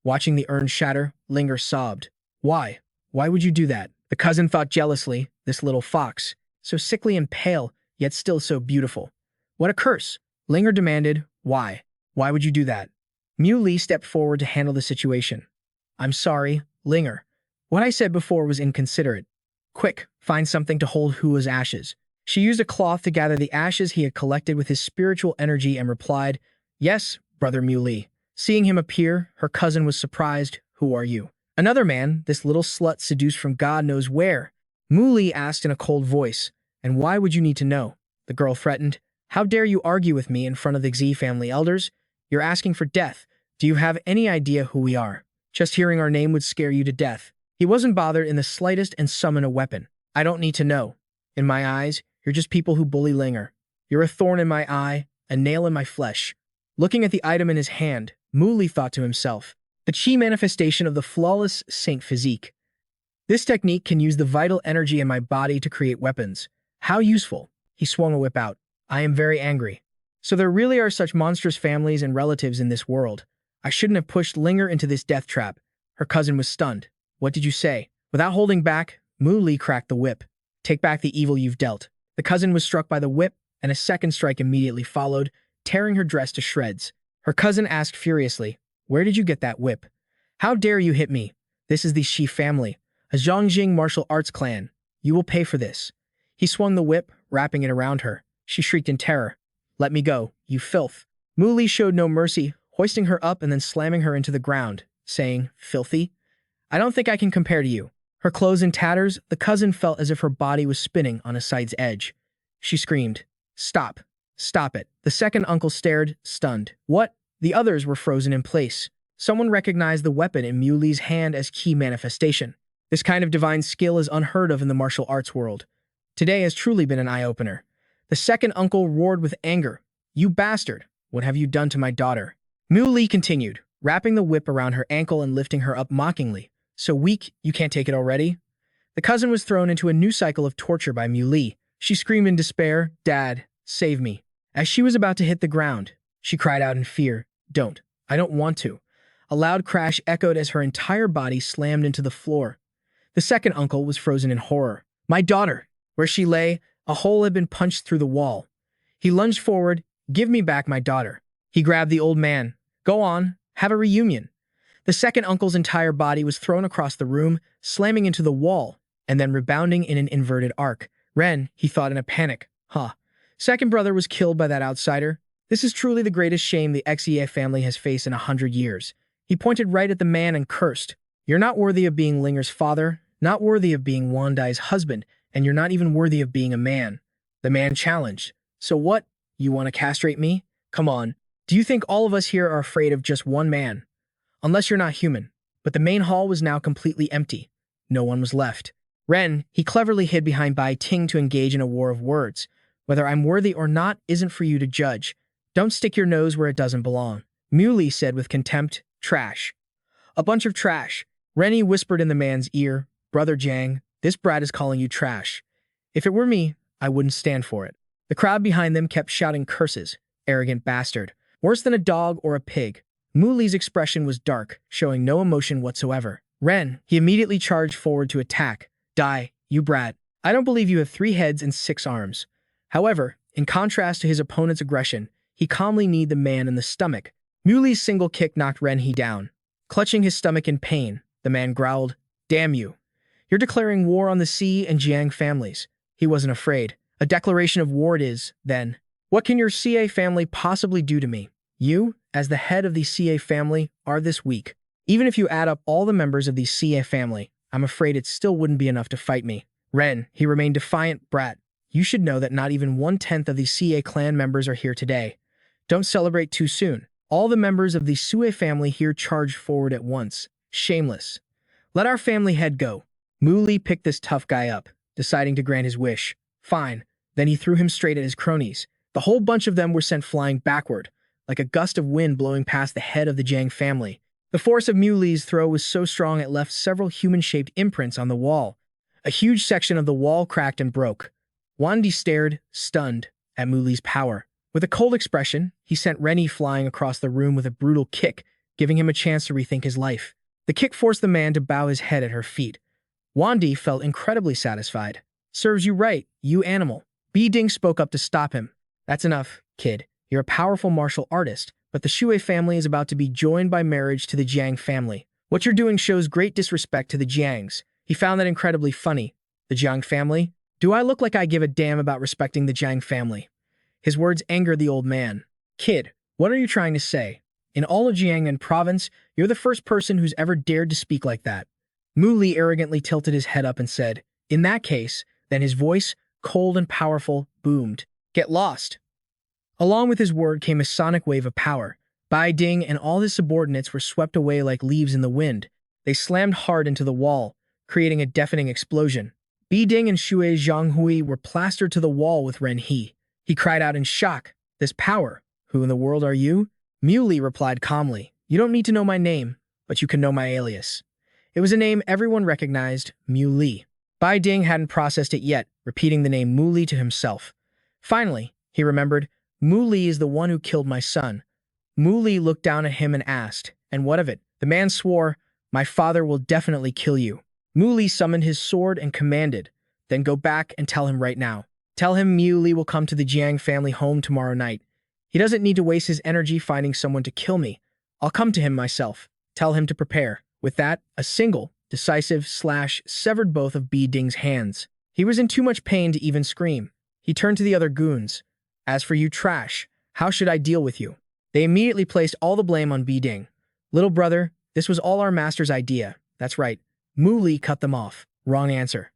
Watching the urn shatter, Linger sobbed. "Why? Why would you do that?" The cousin thought jealously, this little fox, so sickly and pale, yet still so beautiful. "What a curse!" Linger demanded, "Why? Why would you do that?" Mu Li stepped forward to handle the situation. "I'm sorry, Linger. What I said before was inconsiderate. Quick, find something to hold Hua's ashes." She used a cloth to gather the ashes he had collected with his spiritual energy and replied, "Yes, Brother Mu Li." Seeing him appear, her cousin was surprised. "Who are you?" "Another man, this little slut seduced from God knows where." Mu Li asked in a cold voice, "And why would you need to know?" The girl threatened, "How dare you argue with me in front of the Xi family elders? You're asking for death. Do you have any idea who we are? Just hearing our name would scare you to death." He wasn't bothered in the slightest and summoned a weapon. "I don't need to know. In my eyes, you're just people who bully Linger. You're a thorn in my eye, a nail in my flesh." Looking at the item in his hand, Mu Li thought to himself, the chi manifestation of the flawless saint physique. This technique can use the vital energy in my body to create weapons. How useful. He swung a whip out. "I am very angry. So there really are such monstrous families and relatives in this world. I shouldn't have pushed Linger into this death trap." Her cousin was stunned. "What did you say?" Without holding back, Mu Li cracked the whip. "Take back the evil you've dealt." The cousin was struck by the whip, and a second strike immediately followed, tearing her dress to shreds. Her cousin asked furiously, "Where did you get that whip? How dare you hit me? This is the Xi family, a Zhongjing martial arts clan. You will pay for this." He swung the whip, wrapping it around her. She shrieked in terror. "Let me go, you filth." Mu Li showed no mercy, hoisting her up and then slamming her into the ground, saying, "Filthy? I don't think I can compare to you." Her clothes in tatters, the cousin felt as if her body was spinning on a scythe's edge. She screamed, "Stop! Stop it!" The second uncle stared, stunned. "What?" The others were frozen in place. Someone recognized the weapon in Mu Li's hand as key manifestation. This kind of divine skill is unheard of in the martial arts world. Today has truly been an eye-opener. The second uncle roared with anger. "You bastard! What have you done to my daughter?" Mu Li continued, wrapping the whip around her ankle and lifting her up mockingly. "So weak, you can't take it already?" The cousin was thrown into a new cycle of torture by Mu Li. She screamed in despair, "Dad, save me." As she was about to hit the ground, she cried out in fear, "Don't. I don't want to. A loud crash echoed as her entire body slammed into the floor. The second uncle was frozen in horror. My daughter! Where she lay, a hole had been punched through the wall. He lunged forward. Give me back my daughter. He grabbed the old man. Go on, have a reunion. The second uncle's entire body was thrown across the room, slamming into the wall, and then rebounding in an inverted arc. Ren, he thought in a panic. Second brother was killed by that outsider. This is truly the greatest shame the Xie family has faced in 100 years. He pointed right at the man and cursed. You're not worthy of being Linger's father, not worthy of being Wandai's husband, and you're not even worthy of being a man. The man challenged. So what? You want to castrate me? Come on. Do you think all of us here are afraid of just one man? Unless you're not human. But the main hall was now completely empty. No one was left. Ren, he cleverly hid behind Bai Ting to engage in a war of words. Whether I'm worthy or not isn't for you to judge. Don't stick your nose where it doesn't belong. Muley said with contempt, trash. A bunch of trash. Rennie whispered in the man's ear, Brother Jiang, this brat is calling you trash. If it were me, I wouldn't stand for it. The crowd behind them kept shouting curses. Arrogant bastard. Worse than a dog or a pig. Muley's expression was dark, showing no emotion whatsoever. Ren, he immediately charged forward to attack. Die, you brat. I don't believe you have 3 heads and 6 arms. However, in contrast to his opponent's aggression, he calmly kneed the man in the stomach. Muley's single kick knocked Ren He down. Clutching his stomach in pain, the man growled, Damn you. You're declaring war on the Xi and Jiang families. He wasn't afraid. A declaration of war it is, then. What can your Xie family possibly do to me? You, as the head of the Xie family, are this weak. Even if you add up all the members of the Xie family, I'm afraid it still wouldn't be enough to fight me. Ren, he remained defiant, brat. You should know that not even 1/10 of the Xie clan members are here today. Don't celebrate too soon. All the members of the Sue family here charged forward at once. Shameless. Let our family head go. Muley picked this tough guy up, deciding to grant his wish. Fine. Then he threw him straight at his cronies. The whole bunch of them were sent flying backward, like a gust of wind blowing past the head of the Jiang family. The force of Muley's throw was so strong it left several human-shaped imprints on the wall. A huge section of the wall cracked and broke. Wandi stared, stunned, at Muley's power. With a cold expression, he sent Rennie flying across the room with a brutal kick, giving him a chance to rethink his life. The kick forced the man to bow his head at her feet. Wandi felt incredibly satisfied. Serves you right, you animal. Bi Ding spoke up to stop him. That's enough, kid. You're a powerful martial artist, but the Shui family is about to be joined by marriage to the Jiang family. What you're doing shows great disrespect to the Jiangs. He found that incredibly funny. The Jiang family? Do I look like I give a damn about respecting the Jiang family? His words angered the old man. Kid, what are you trying to say? In all of Jiangnan province, you're the first person who's ever dared to speak like that. Mu Li arrogantly tilted his head up and said, In that case, then his voice, cold and powerful, boomed. Get lost. Along with his word came a sonic wave of power. Bai Ding and all his subordinates were swept away like leaves in the wind. They slammed hard into the wall, creating a deafening explosion. Bi Ding and Shui Zhonghui were plastered to the wall with Ren He. He cried out in shock, This power, who in the world are you? Mu Li replied calmly, You don't need to know my name, but you can know my alias. It was a name everyone recognized, Mu Li. Bai Ding hadn't processed it yet, repeating the name Mu Li to himself. Finally, he remembered, Mu Li is the one who killed my son. Mu Li looked down at him and asked, And what of it? The man swore, My father will definitely kill you. Mu Li summoned his sword and commanded, Then go back and tell him right now. Tell him Mu Li will come to the Jiang family home tomorrow night. He doesn't need to waste his energy finding someone to kill me. I'll come to him myself. Tell him to prepare. With that, a single, decisive slash severed both of Bi Ding's hands. He was in too much pain to even scream. He turned to the other goons. As for you trash, how should I deal with you? They immediately placed all the blame on Bi Ding. Little brother, this was all our master's idea. That's right. Mu Li cut them off. Wrong answer.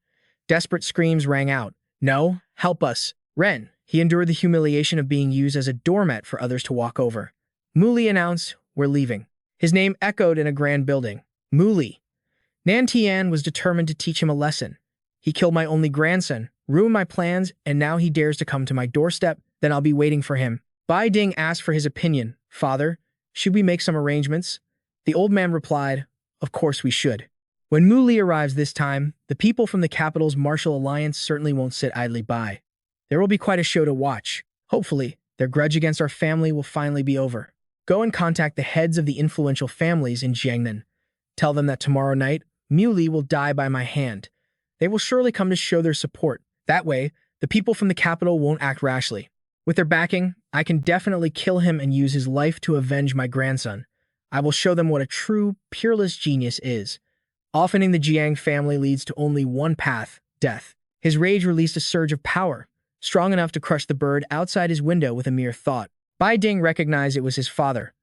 Desperate screams rang out. No, help us. Ren, he endured the humiliation of being used as a doormat for others to walk over. Mu Li announced, We're leaving. His name echoed in a grand building. Mu Li. Nan Tian was determined to teach him a lesson. He killed my only grandson, ruined my plans, and now he dares to come to my doorstep, then I'll be waiting for him. Bai Ding asked for his opinion. Father, should we make some arrangements? The old man replied, Of course we should. When Mu Li arrives this time, the people from the capital's martial alliance certainly won't sit idly by. There will be quite a show to watch. Hopefully, their grudge against our family will finally be over. Go and contact the heads of the influential families in Jiangnan. Tell them that tomorrow night, Muley will die by my hand. They will surely come to show their support. That way, the people from the capital won't act rashly. With their backing, I can definitely kill him and use his life to avenge my grandson. I will show them what a true, peerless genius is. Offending the Jiang family leads to only one path, death. His rage released a surge of power, strong enough to crush the bird outside his window with a mere thought. Bai Ding recognized it was his father.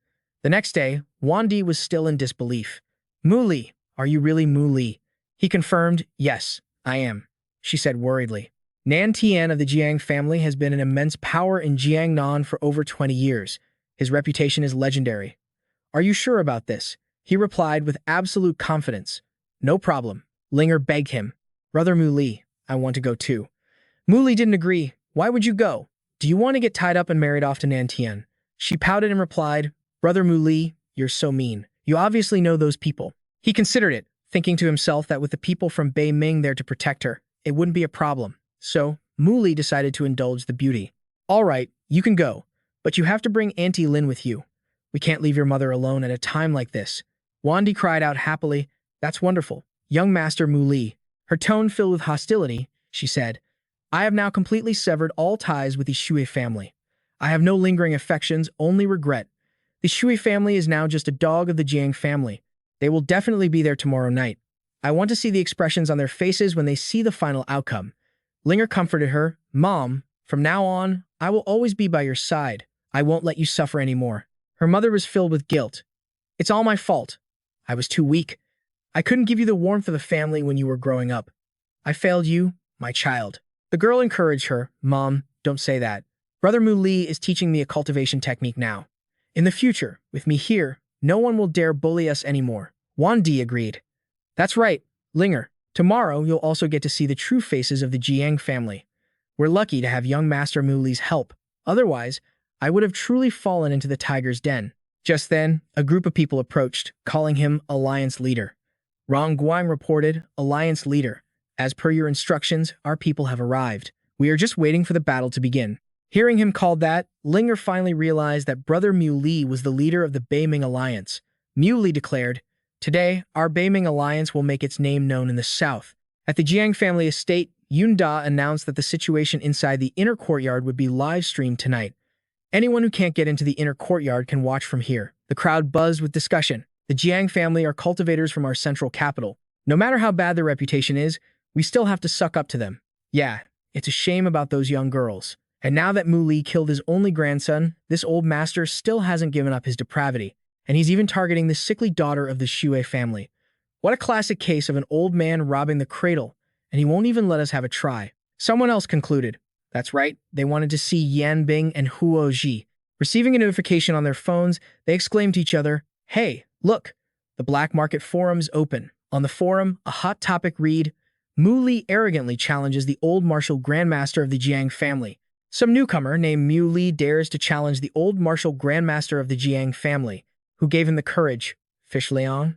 The next day, Wan Di was still in disbelief. Mu Li, are you really Mu Li? He confirmed, yes, I am, she said worriedly. Nan Tian of the Jiang family has been an immense power in Jiangnan for over 20 years. His reputation is legendary. Are you sure about this? He replied with absolute confidence. No problem. Linger begged him. Brother Mu Li, I want to go too. Mu Li didn't agree. Why would you go? Do you want to get tied up and married off to Nan Tian? She pouted and replied, Brother Mu Li, you're so mean. You obviously know those people. He considered it, thinking to himself that with the people from Beiming there to protect her, it wouldn't be a problem. So, Mu Li decided to indulge the beauty. All right, you can go, but you have to bring Auntie Lin with you. We can't leave your mother alone at a time like this. Wandi cried out happily, That's wonderful, young Master Mu Li. Her tone filled with hostility, she said, I have now completely severed all ties with the Shui family. I have no lingering affections, only regret. The Shui family is now just a dog of the Jiang family. They will definitely be there tomorrow night. I want to see the expressions on their faces when they see the final outcome. Linger comforted her, Mom, from now on, I will always be by your side. I won't let you suffer anymore. Her mother was filled with guilt. It's all my fault. I was too weak. I couldn't give you the warmth of a family when you were growing up. I failed you, my child. The girl encouraged her, Mom, don't say that. Brother Mu Li is teaching me a cultivation technique now. In the future, with me here, no one will dare bully us anymore. Wan Di agreed. That's right, Linger. Tomorrow, you'll also get to see the true faces of the Jiang family. We're lucky to have young Master Mu Li's help. Otherwise, I would have truly fallen into the tiger's den. Just then, a group of people approached, calling him Alliance Leader. Rong Guang reported, Alliance Leader. As per your instructions, our people have arrived. We are just waiting for the battle to begin. Hearing him called that, Linger finally realized that Brother Mu Li was the leader of the Beiming Alliance. Mu Li declared, Today, our Beiming Alliance will make its name known in the south. At the Jiang family estate, Yun Da announced that the situation inside the inner courtyard would be live-streamed tonight. Anyone who can't get into the inner courtyard can watch from here. The crowd buzzed with discussion. The Jiang family are cultivators from our central capital. No matter how bad their reputation is, we still have to suck up to them. Yeah, it's a shame about those young girls. And now that Mu Li killed his only grandson, this old master still hasn't given up his depravity. And he's even targeting the sickly daughter of the Shui family. What a classic case of an old man robbing the cradle, and he won't even let us have a try. Someone else concluded. That's right, they wanted to see Yan Bing and Huo Ji. Receiving a notification on their phones, they exclaimed to each other, Hey, look, the black market forum is open. On the forum, a hot topic read, Mu Li arrogantly challenges the old martial grandmaster of the Jiang family. Some newcomer named Mu Li dares to challenge the old martial grandmaster of the Jiang family, who gave him the courage. Fish Liang?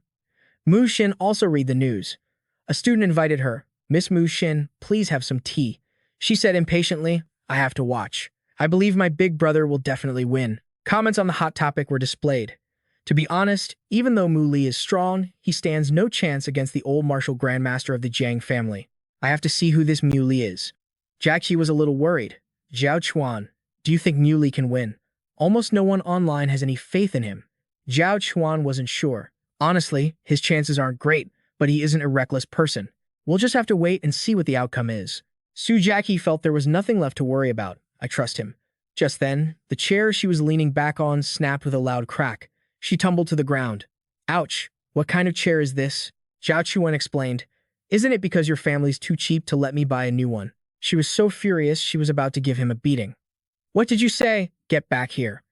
Mu Xin also read the news. A student invited her. Miss Mu Xin, please have some tea. She said impatiently, I have to watch. I believe my big brother will definitely win. Comments on the hot topic were displayed. To be honest, even though Mu Li is strong, he stands no chance against the old martial grandmaster of the Jiang family. I have to see who this Mu Li is. Jachi was a little worried. Zhao Chuan, do you think Mu Li can win? Almost no one online has any faith in him. Zhao Chuan wasn't sure. Honestly, his chances aren't great, but he isn't a reckless person. We'll just have to wait and see what the outcome is. Su Jachi felt there was nothing left to worry about. I trust him. Just then, the chair she was leaning back on snapped with a loud crack. She tumbled to the ground. Ouch, what kind of chair is this? Zhao Chuan explained. Isn't it because your family's too cheap to let me buy a new one? She was so furious she was about to give him a beating. What did you say? Get back here.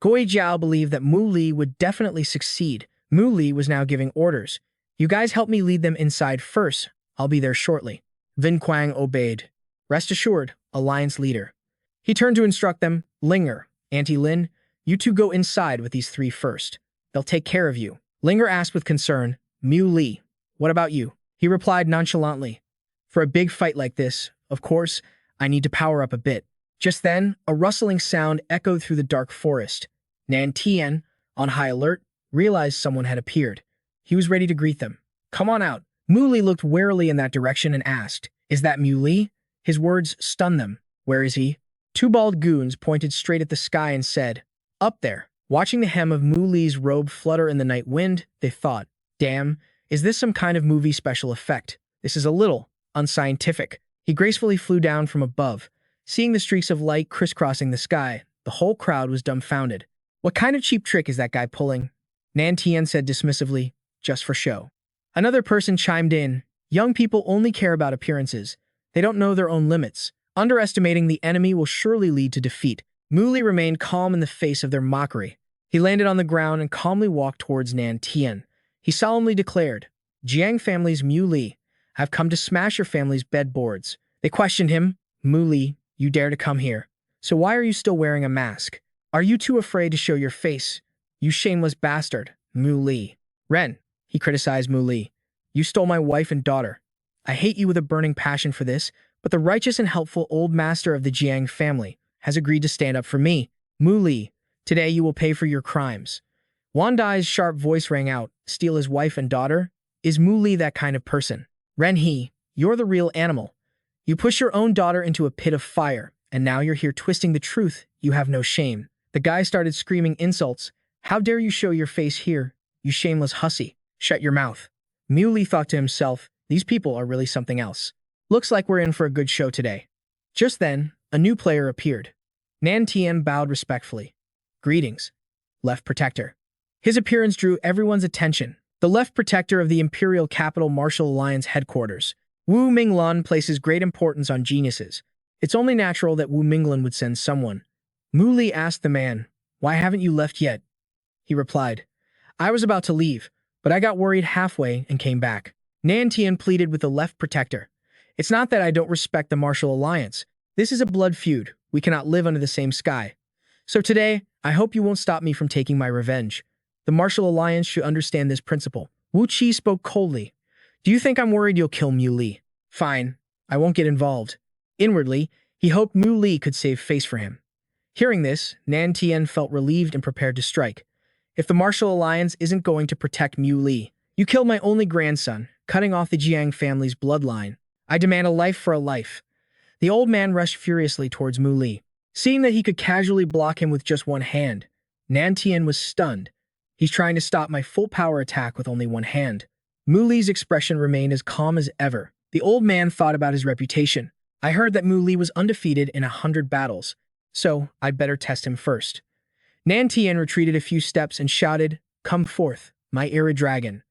Goi Jiao believed that Mu Li would definitely succeed. Mu Li was now giving orders. You guys help me lead them inside first. I'll be there shortly. Vin Quang obeyed. Rest assured, Alliance Leader. He turned to instruct them, Linger, Auntie Lin, you two go inside with these three first. They'll take care of you. Linger asked with concern, Mu Li, what about you? He replied nonchalantly. For a big fight like this, of course, I need to power up a bit. Just then, a rustling sound echoed through the dark forest. Nan Tian, on high alert, realized someone had appeared. He was ready to greet them. "Come on out." Mu Li looked warily in that direction and asked, "Is that Mu Li?" His words stunned them. "Where is he?" Two bald goons pointed straight at the sky and said, "Up there." Watching the hem of Mu Li's robe flutter in the night wind, they thought, "Damn, is this some kind of movie special effect? This is a little unscientific." He gracefully flew down from above. Seeing the streaks of light crisscrossing the sky, the whole crowd was dumbfounded. "What kind of cheap trick is that guy pulling?" Nan Tian said dismissively, "Just for show." Another person chimed in, "Young people only care about appearances. They don't know their own limits. Underestimating the enemy will surely lead to defeat." Mu Li remained calm in the face of their mockery. He landed on the ground and calmly walked towards Nan Tian. He solemnly declared, "Jiang family's Mu Li, I've come to smash your family's bedboards." They questioned him. "Mu Li, you dare to come here. So why are you still wearing a mask? Are you too afraid to show your face? You shameless bastard, Mu Li." "Ren," he criticized Mu Li, "you stole my wife and daughter. I hate you with a burning passion for this, but the righteous and helpful old master of the Jiang family has agreed to stand up for me. Mu Li, today you will pay for your crimes." Wan Dai's sharp voice rang out, "Steal his wife and daughter? Is Mu Li that kind of person? Ren He, you're the real animal. You push your own daughter into a pit of fire, and now you're here twisting the truth. You have no shame." The guy started screaming insults. "How dare you show your face here, you shameless hussy? Shut your mouth." Mu Li thought to himself, "These people are really something else. Looks like we're in for a good show today." Just then, a new player appeared. Nan Tian bowed respectfully. "Greetings, Left Protector." His appearance drew everyone's attention. The Left Protector of the Imperial Capital Martial Alliance headquarters. Wu Minglun places great importance on geniuses. It's only natural that Wu Minglun would send someone. Mu Li asked the man, "Why haven't you left yet?" He replied, "I was about to leave, but I got worried halfway and came back." Nan Tian pleaded with the Left Protector. "It's not that I don't respect the Martial Alliance. This is a blood feud. We cannot live under the same sky. So today, I hope you won't stop me from taking my revenge. The Martial Alliance should understand this principle." Wu Qi spoke coldly. "Do you think I'm worried you'll kill Mu Li? Fine, I won't get involved." Inwardly, he hoped Mu Li could save face for him. Hearing this, Nan Tian felt relieved and prepared to strike. "If the Martial Alliance isn't going to protect Mu Li, you killed my only grandson, cutting off the Jiang family's bloodline. I demand a life for a life." The old man rushed furiously towards Mu Li. Seeing that he could casually block him with just one hand, Nan Tian was stunned. "He's trying to stop my full power attack with only one hand." Mu Li's expression remained as calm as ever. The old man thought about his reputation. "I heard that Mu Li was undefeated in 100 battles, so I'd better test him first." Nan Tian retreated a few steps and shouted, "Come forth, my Era Dragon."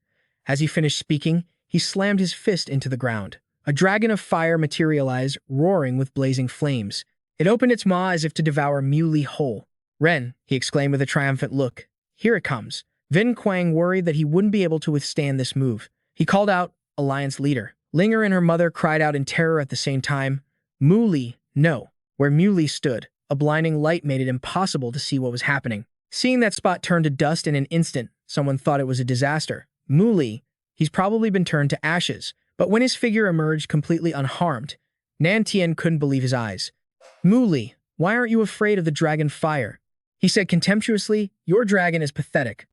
As he finished speaking, he slammed his fist into the ground. A dragon of fire materialized, roaring with blazing flames. It opened its maw as if to devour Mu Li whole. "Ren," he exclaimed with a triumphant look, "here it comes." Vin Quang worried that he wouldn't be able to withstand this move. He called out, "Alliance leader." Linger and her mother cried out in terror at the same time. "Mu Li, no." Where Mu Li stood, a blinding light made it impossible to see what was happening. Seeing that spot turn to dust in an instant, someone thought it was a disaster. Mu Li, he's probably been turned to ashes. But when his figure emerged completely unharmed, Nan Tian couldn't believe his eyes. "Mu Li, why aren't you afraid of the dragon fire?" He said contemptuously, "Your dragon is pathetic."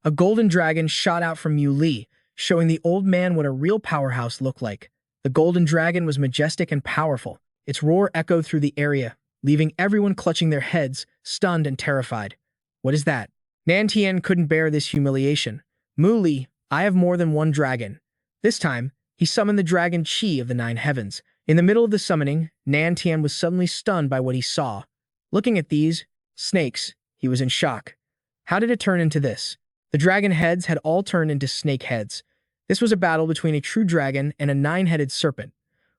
A golden dragon shot out from Mu Li, showing the old man what a real powerhouse looked like. The golden dragon was majestic and powerful. Its roar echoed through the area, leaving everyone clutching their heads, stunned and terrified. "What is that?" Nan Tian couldn't bear this humiliation. "Mu Li, I have more than one dragon." This time, he summoned the dragon Qi of the 9 heavens. In the middle of the summoning, Nan Tian was suddenly stunned by what he saw. Looking at these snakes, he was in shock. How did it turn into this? The dragon heads had all turned into snake heads. This was a battle between a true dragon and a 9-headed serpent.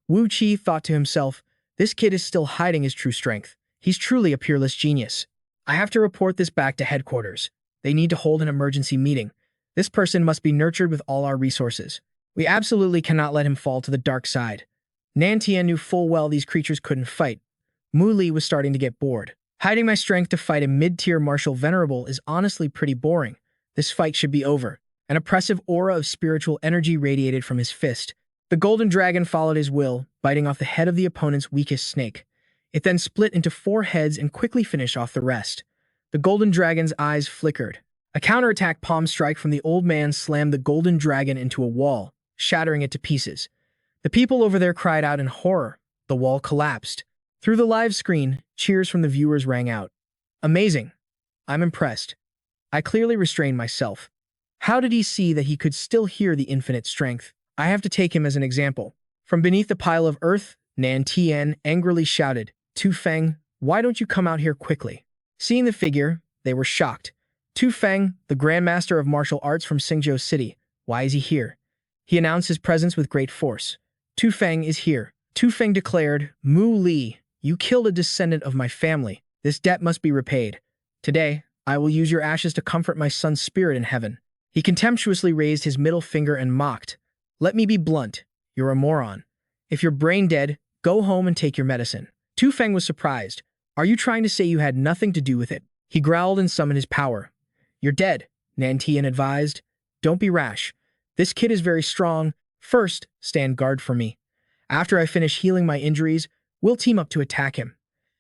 Wu Qi thought to himself, "This kid is still hiding his true strength. He's truly a peerless genius. I have to report this back to headquarters. They need to hold an emergency meeting. This person must be nurtured with all our resources. We absolutely cannot let him fall to the dark side." Nan Tian knew full well these creatures couldn't fight. Mu Li was starting to get bored. "Hiding my strength to fight a mid-tier martial venerable is honestly pretty boring. This fight should be over." An oppressive aura of spiritual energy radiated from his fist. The golden dragon followed his will, biting off the head of the opponent's weakest snake. It then split into 4 heads and quickly finished off the rest. The golden dragon's eyes flickered. A counterattack palm strike from the old man slammed the golden dragon into a wall, shattering it to pieces. The people over there cried out in horror. The wall collapsed. Through the live screen, cheers from the viewers rang out. Amazing. I'm impressed. I clearly restrained myself. How did he see that he could still hear the infinite strength? I have to take him as an example. From beneath the pile of earth, Nan Tian angrily shouted, Tu Feng, why don't you come out here quickly? Seeing the figure, they were shocked. Tu Feng, the Grandmaster of Martial Arts from Xingzhou City, why is he here? He announced his presence with great force. Tu Feng is here. Tu Feng declared, Mu Li, you killed a descendant of my family. This debt must be repaid. Today, I will use your ashes to comfort my son's spirit in heaven. He contemptuously raised his middle finger and mocked. Let me be blunt. You're a moron. If you're brain dead, go home and take your medicine. Tu Feng was surprised. Are you trying to say you had nothing to do with it? He growled and summoned his power. You're dead, Nan Tian advised. Don't be rash. This kid is very strong. First, stand guard for me. After I finish healing my injuries, we'll team up to attack him.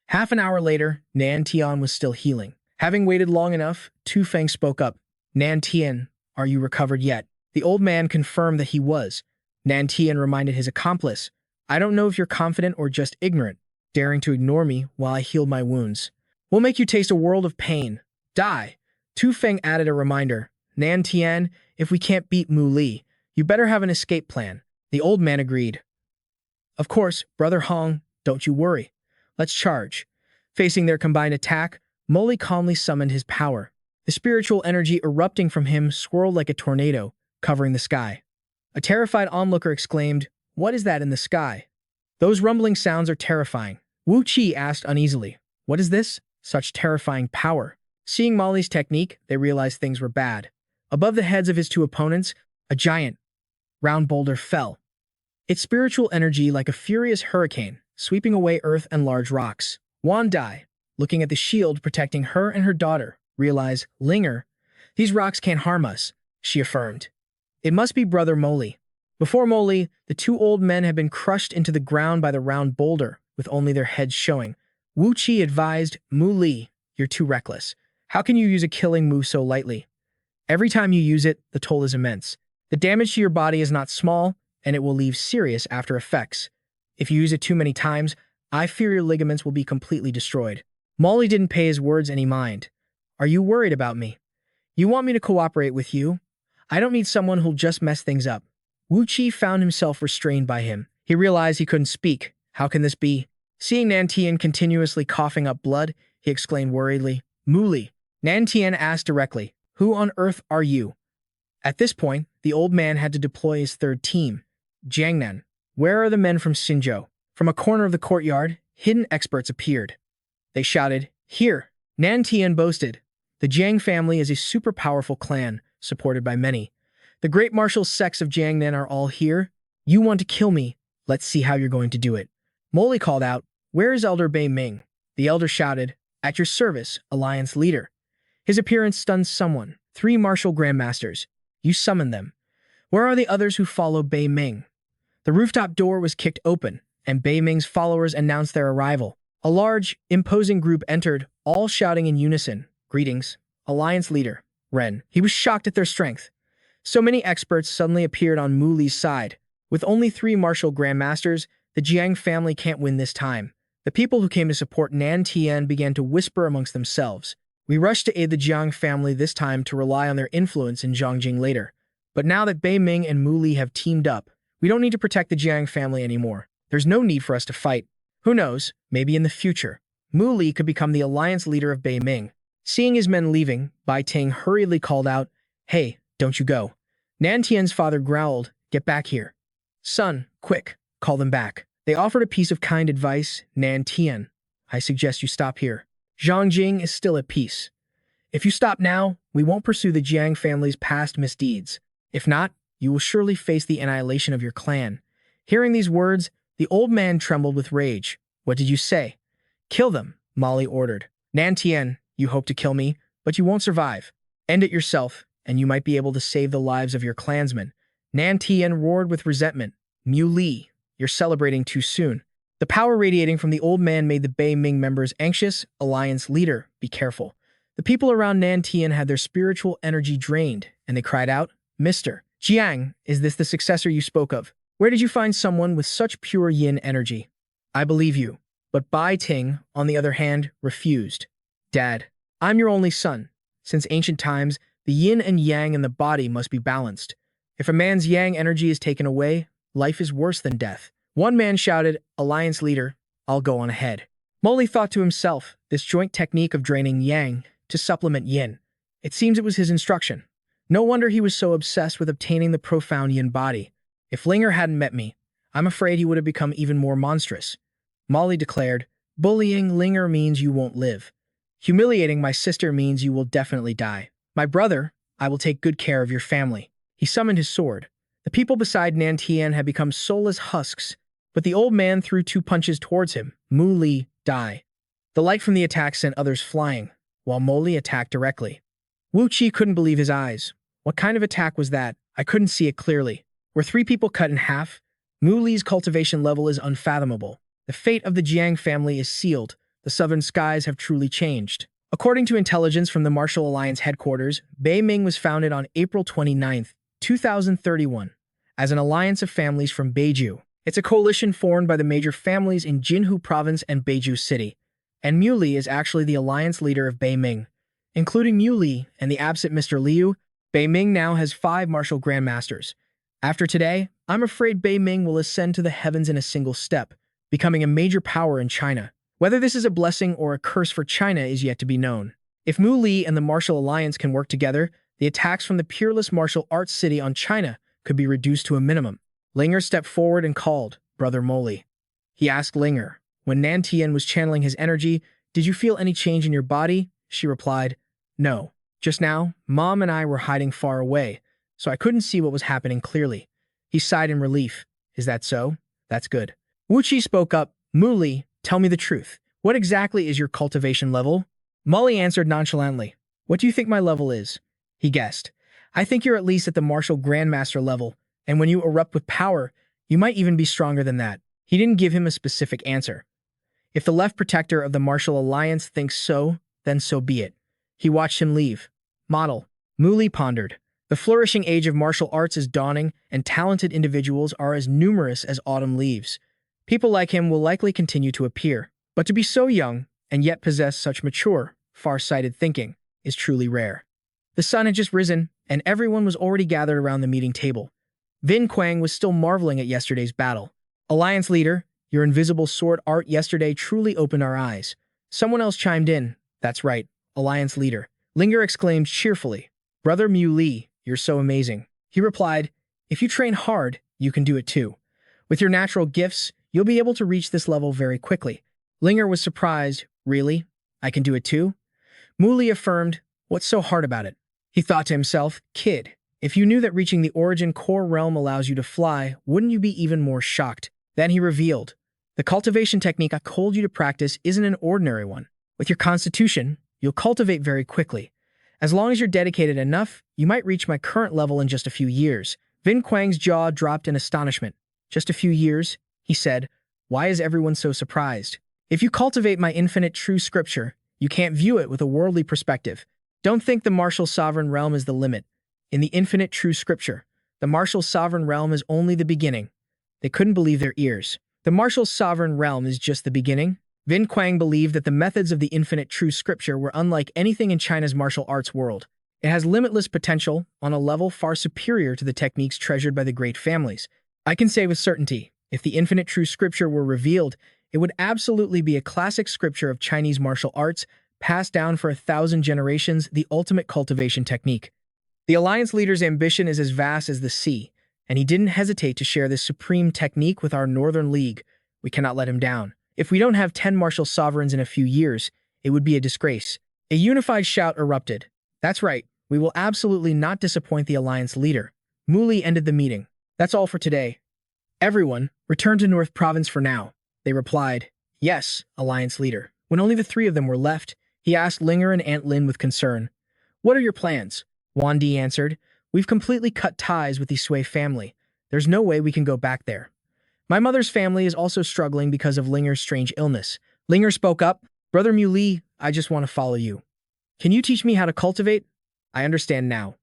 Half an hour later, Nan Tian was still healing. Having waited long enough, Tu Feng spoke up. Nan Tian, are you recovered yet? The old man confirmed that he was. Nan Tian reminded his accomplice, I don't know if you're confident or just ignorant, daring to ignore me while I heal my wounds. We'll make you taste a world of pain. Die. Tu Feng added a reminder. Nan Tian, if we can't beat Mu Li, you better have an escape plan. The old man agreed. Of course, Brother Hong, don't you worry. Let's charge. Facing their combined attack, Moli calmly summoned his power. The spiritual energy erupting from him swirled like a tornado, covering the sky. A terrified onlooker exclaimed, What is that in the sky? Those rumbling sounds are terrifying. Wu Qi asked uneasily, What is this? Such terrifying power. Seeing Molly's technique, they realized things were bad. Above the heads of his two opponents, a giant, round boulder fell. Its spiritual energy like a furious hurricane, sweeping away earth and large rocks. Wan Dai, looking at the shield protecting her and her daughter, realized, Linger, these rocks can't harm us, she affirmed. It must be Brother Moli. Before Moli, the two old men had been crushed into the ground by the round boulder, with only their heads showing. Wu Qi advised, Mu Li, you're too reckless. How can you use a killing move so lightly? Every time you use it, the toll is immense. The damage to your body is not small, and it will leave serious after effects. If you use it too many times, I fear your ligaments will be completely destroyed. Molly didn't pay his words any mind. Are you worried about me? You want me to cooperate with you? I don't need someone who'll just mess things up. Wu Qi found himself restrained by him. He realized he couldn't speak. How can this be? Seeing Nan Tian continuously coughing up blood, he exclaimed worriedly, Muli. Nan Tian asked directly, Who on earth are you? At this point, the old man had to deploy his third team. Jiangnan, where are the men from Xinzhou? From a corner of the courtyard, hidden experts appeared. They shouted, Here! Nan Tian boasted. The Jiang family is a super powerful clan, supported by many. The great martial sects of Jiangnan are all here. You want to kill me? Let's see how you're going to do it. Moli called out, Where is Elder Bei Ming? The elder shouted, At your service, Alliance leader. His appearance stunned someone. 3 martial grandmasters. You summoned them. Where are the others who follow Bei Ming? The rooftop door was kicked open, and Bei Ming's followers announced their arrival. A large, imposing group entered, all shouting in unison, Greetings, Alliance leader, Ren. He was shocked at their strength. So many experts suddenly appeared on Mu Li's side. With only 3 martial grandmasters, the Jiang family can't win this time. The people who came to support Nan Tian began to whisper amongst themselves. We rushed to aid the Jiang family this time to rely on their influence in Zhongjing later. But now that Bei Ming and Mu Li have teamed up, we don't need to protect the Jiang family anymore. There's no need for us to fight. Who knows, maybe in the future, Mu Li could become the alliance leader of Bei Ming. Seeing his men leaving, Bai Ting hurriedly called out, Hey, don't you go. Nan Tian's father growled, Get back here. Son, quick, call them back. They offered a piece of kind advice, Nan Tian. I suggest you stop here. Zhongjing is still at peace. If you stop now, we won't pursue the Jiang family's past misdeeds. If not, you will surely face the annihilation of your clan. Hearing these words, the old man trembled with rage. What did you say? Kill them, Molly ordered. Nan Tian, you hope to kill me, but you won't survive. End it yourself, and you might be able to save the lives of your clansmen. Nan Tian roared with resentment. Mu Li, you're celebrating too soon. The power radiating from the old man made the Bei Ming members anxious. Alliance leader, be careful. The people around Nantian had their spiritual energy drained, and they cried out, "Mr. Jiang, is this the successor you spoke of? Where did you find someone with such pure yin energy?" "I believe you." But Bai Ting, on the other hand, refused. "Dad, I'm your only son. Since ancient times, the yin and yang in the body must be balanced. If a man's yang energy is taken away, life is worse than death." One man shouted, "Alliance leader, I'll go on ahead." Molly thought to himself, this joint technique of draining yang to supplement yin. It seems it was his instruction. No wonder he was so obsessed with obtaining the profound yin body. If Linger hadn't met me, I'm afraid he would have become even more monstrous. Molly declared, "Bullying Linger means you won't live. Humiliating my sister means you will definitely die. My brother, I will take good care of your family." He summoned his sword. The people beside Nantian had become soulless husks, but the old man threw 2 punches towards him. Mu Li, die. The light from the attack sent others flying, while Molly attacked directly. Wu Qi couldn't believe his eyes. What kind of attack was that? I couldn't see it clearly. Were 3 people cut in half? Mu Li's cultivation level is unfathomable. The fate of the Jiang family is sealed. The southern skies have truly changed. According to intelligence from the Martial Alliance headquarters, Beiming was founded on April 29, 2031, as an alliance of families from Beiju. It's a coalition formed by the major families in Jinhu Province and Beiju City, and Mu Li is actually the alliance leader of Beiming. Including Mu Li and the absent Mr. Liu, Beiming now has 5 martial grandmasters. After today, I'm afraid Beiming will ascend to the heavens in a single step, becoming a major power in China. Whether this is a blessing or a curse for China is yet to be known. If Mu Li and the Martial Alliance can work together, the attacks from the peerless martial arts city on China could be reduced to a minimum. Linger stepped forward and called, "Brother Molly." He asked Linger, when Nantian was channeling his energy, "Did you feel any change in your body?" She replied, "No. Just now, Mom and I were hiding far away, so I couldn't see what was happening clearly." He sighed in relief. "Is that so? That's good." Wu Qi spoke up, "Mu Li, tell me the truth. What exactly is your cultivation level?" Molly answered nonchalantly, "What do you think my level is?" He guessed, "I think you're at least at the martial grandmaster level, and when you erupt with power, you might even be stronger than that." He didn't give him a specific answer. If the left protector of the Martial Alliance thinks so, then so be it. He watched him leave. Model. Mu Li pondered. The flourishing age of martial arts is dawning, and talented individuals are as numerous as autumn leaves. People like him will likely continue to appear, but to be so young and yet possess such mature, far-sighted thinking is truly rare. The sun had just risen, and everyone was already gathered around the meeting table. Vin Quang was still marveling at yesterday's battle. "Alliance leader, your invisible sword art yesterday truly opened our eyes." Someone else chimed in. "That's right, Alliance leader." Linger exclaimed cheerfully, "Brother Mu Li, you're so amazing." He replied, "If you train hard, you can do it too. With your natural gifts, you'll be able to reach this level very quickly." Linger was surprised. "Really? I can do it too?" Mu Li affirmed, "What's so hard about it?" He thought to himself, "Kid, if you knew that reaching the origin core realm allows you to fly, wouldn't you be even more shocked?" Then he revealed, "The cultivation technique I told you to practice isn't an ordinary one. With your constitution, you'll cultivate very quickly. As long as you're dedicated enough, you might reach my current level in just a few years." Vin Quang's jaw dropped in astonishment. "Just a few years?" he said. "Why is everyone so surprised? If you cultivate my infinite true scripture, you can't view it with a worldly perspective. Don't think the martial sovereign realm is the limit. In the infinite true scripture, the martial sovereign realm is only the beginning." They couldn't believe their ears. The martial sovereign realm is just the beginning? Vin Quang believed that the methods of the infinite true scripture were unlike anything in China's martial arts world. It has limitless potential on a level far superior to the techniques treasured by the great families. "I can say with certainty, if the infinite true scripture were revealed, it would absolutely be a classic scripture of Chinese martial arts, passed down for 1,000 generations, the ultimate cultivation technique." The Alliance leader's ambition is as vast as the sea, and he didn't hesitate to share this supreme technique with our Northern League. We cannot let him down. If we don't have 10 martial sovereigns in a few years, it would be a disgrace. A unified shout erupted. "That's right, we will absolutely not disappoint the Alliance leader." Mu Li ended the meeting. "That's all for today. Everyone, return to North Province for now." They replied, "Yes, Alliance leader." When only the 3 of them were left, he asked Linger and Aunt Lin with concern, "What are your plans?" Wan Di answered, "We've completely cut ties with the Sui family. There's no way we can go back there. My mother's family is also struggling because of Linger's strange illness." Linger spoke up, "Brother Mu Li, I just want to follow you. Can you teach me how to cultivate? I understand now.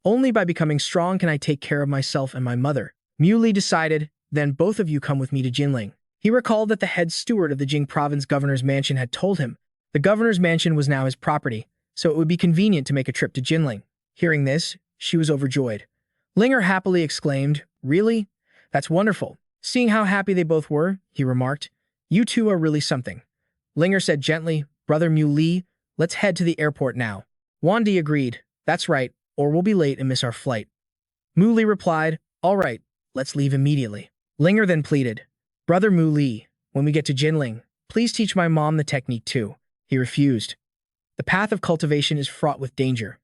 Only by becoming strong can I take care of myself and my mother. Muley decided, then both of you come with me to Jinling. He recalled that the head steward of the Jing province governor's mansion had told him the governor's mansion was now his property, so it would be convenient to make a trip to Jinling. Hearing this, she was overjoyed. Linger happily exclaimed, "Really? That's wonderful." Seeing how happy they both were, he remarked, "You two are really something." Linger said gently, "Brother Muley, let's head to the airport now." Wandi agreed, "That's right, or we'll be late and miss our flight." Muley replied, "All right, let's leave immediately." Linger then pleaded, "Brother Muley, when we get to Jinling, please teach my mom the technique too." He refused. The path of cultivation is fraught with danger.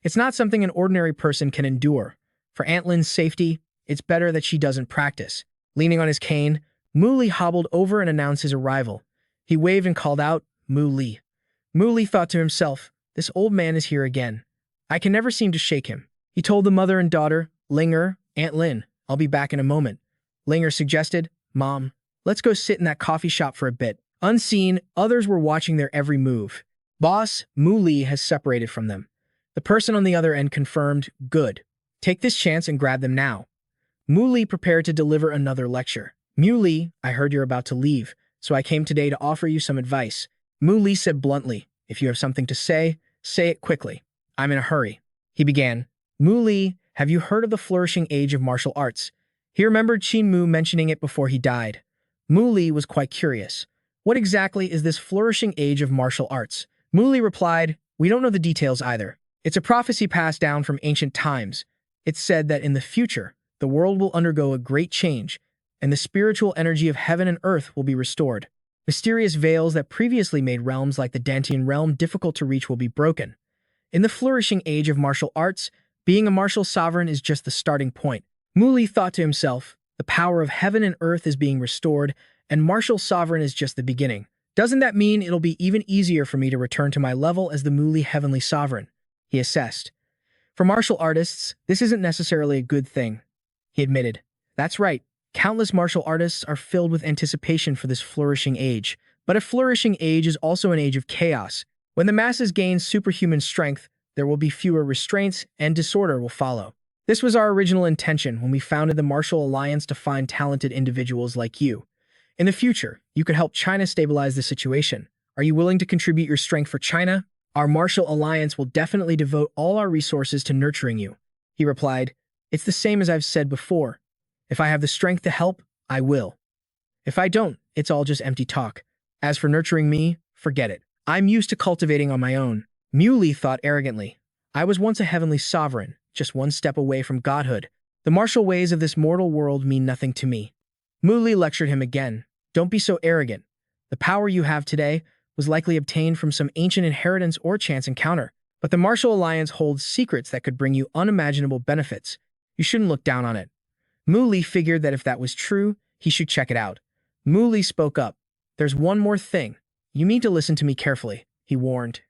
It's not something an ordinary person can endure. For Aunt Lynn's safety, it's better that she doesn't practice. Leaning on his cane, Muley hobbled over and announced his arrival. He waved and called out, "Muley." Muley thought to himself, "This old man is here again. I can never seem to shake him." He told the mother and daughter, "Linger, Aunt Lynn, I'll be back in a moment." Linger suggested, "Mom, let's go sit in that coffee shop for a bit." Unseen, others were watching their every move. Boss, Muley, has separated from them. The person on the other end confirmed, "Good. Take this chance and grab them now." Muley prepared to deliver another lecture. "Muley, I heard you're about to leave, so I came today to offer you some advice." Muley said bluntly, "If you have something to say it quickly. I'm in a hurry." He began, "Muley, have you heard of the flourishing age of martial arts?" He remembered Qin Mu mentioning it before he died. Muley was quite curious. What exactly is this flourishing age of martial arts? Muley replied, "We don't know the details either. It's a prophecy passed down from ancient times. It's said that in the future, the world will undergo a great change, and the spiritual energy of heaven and earth will be restored. Mysterious veils that previously made realms like the Dantian realm difficult to reach will be broken. In the flourishing age of martial arts, being a martial sovereign is just the starting point." Muley thought to himself, the power of heaven and earth is being restored, and martial sovereign is just the beginning. Doesn't that mean it'll be even easier for me to return to my level as the Muley heavenly sovereign? He assessed. For martial artists, this isn't necessarily a good thing. He admitted, "That's right. Countless martial artists are filled with anticipation for this flourishing age. But a flourishing age is also an age of chaos. When the masses gain superhuman strength, there will be fewer restraints and disorder will follow. This was our original intention when we founded the Martial Alliance to find talented individuals like you. In the future, you could help China stabilize the situation. Are you willing to contribute your strength for China? Our Martial Alliance will definitely devote all our resources to nurturing you." He replied, "It's the same as I've said before. If I have the strength to help, I will. If I don't, it's all just empty talk. As for nurturing me, forget it. I'm used to cultivating on my own." Muley thought arrogantly, "I was once a heavenly sovereign, just one step away from godhood. The martial ways of this mortal world mean nothing to me." Muley lectured him again, "Don't be so arrogant. The power you have today was likely obtained from some ancient inheritance or chance encounter. But the Martial Alliance holds secrets that could bring you unimaginable benefits. You shouldn't look down on it." Muley figured that if that was true, he should check it out. Muley spoke up. "There's one more thing. You need to listen to me carefully," he warned.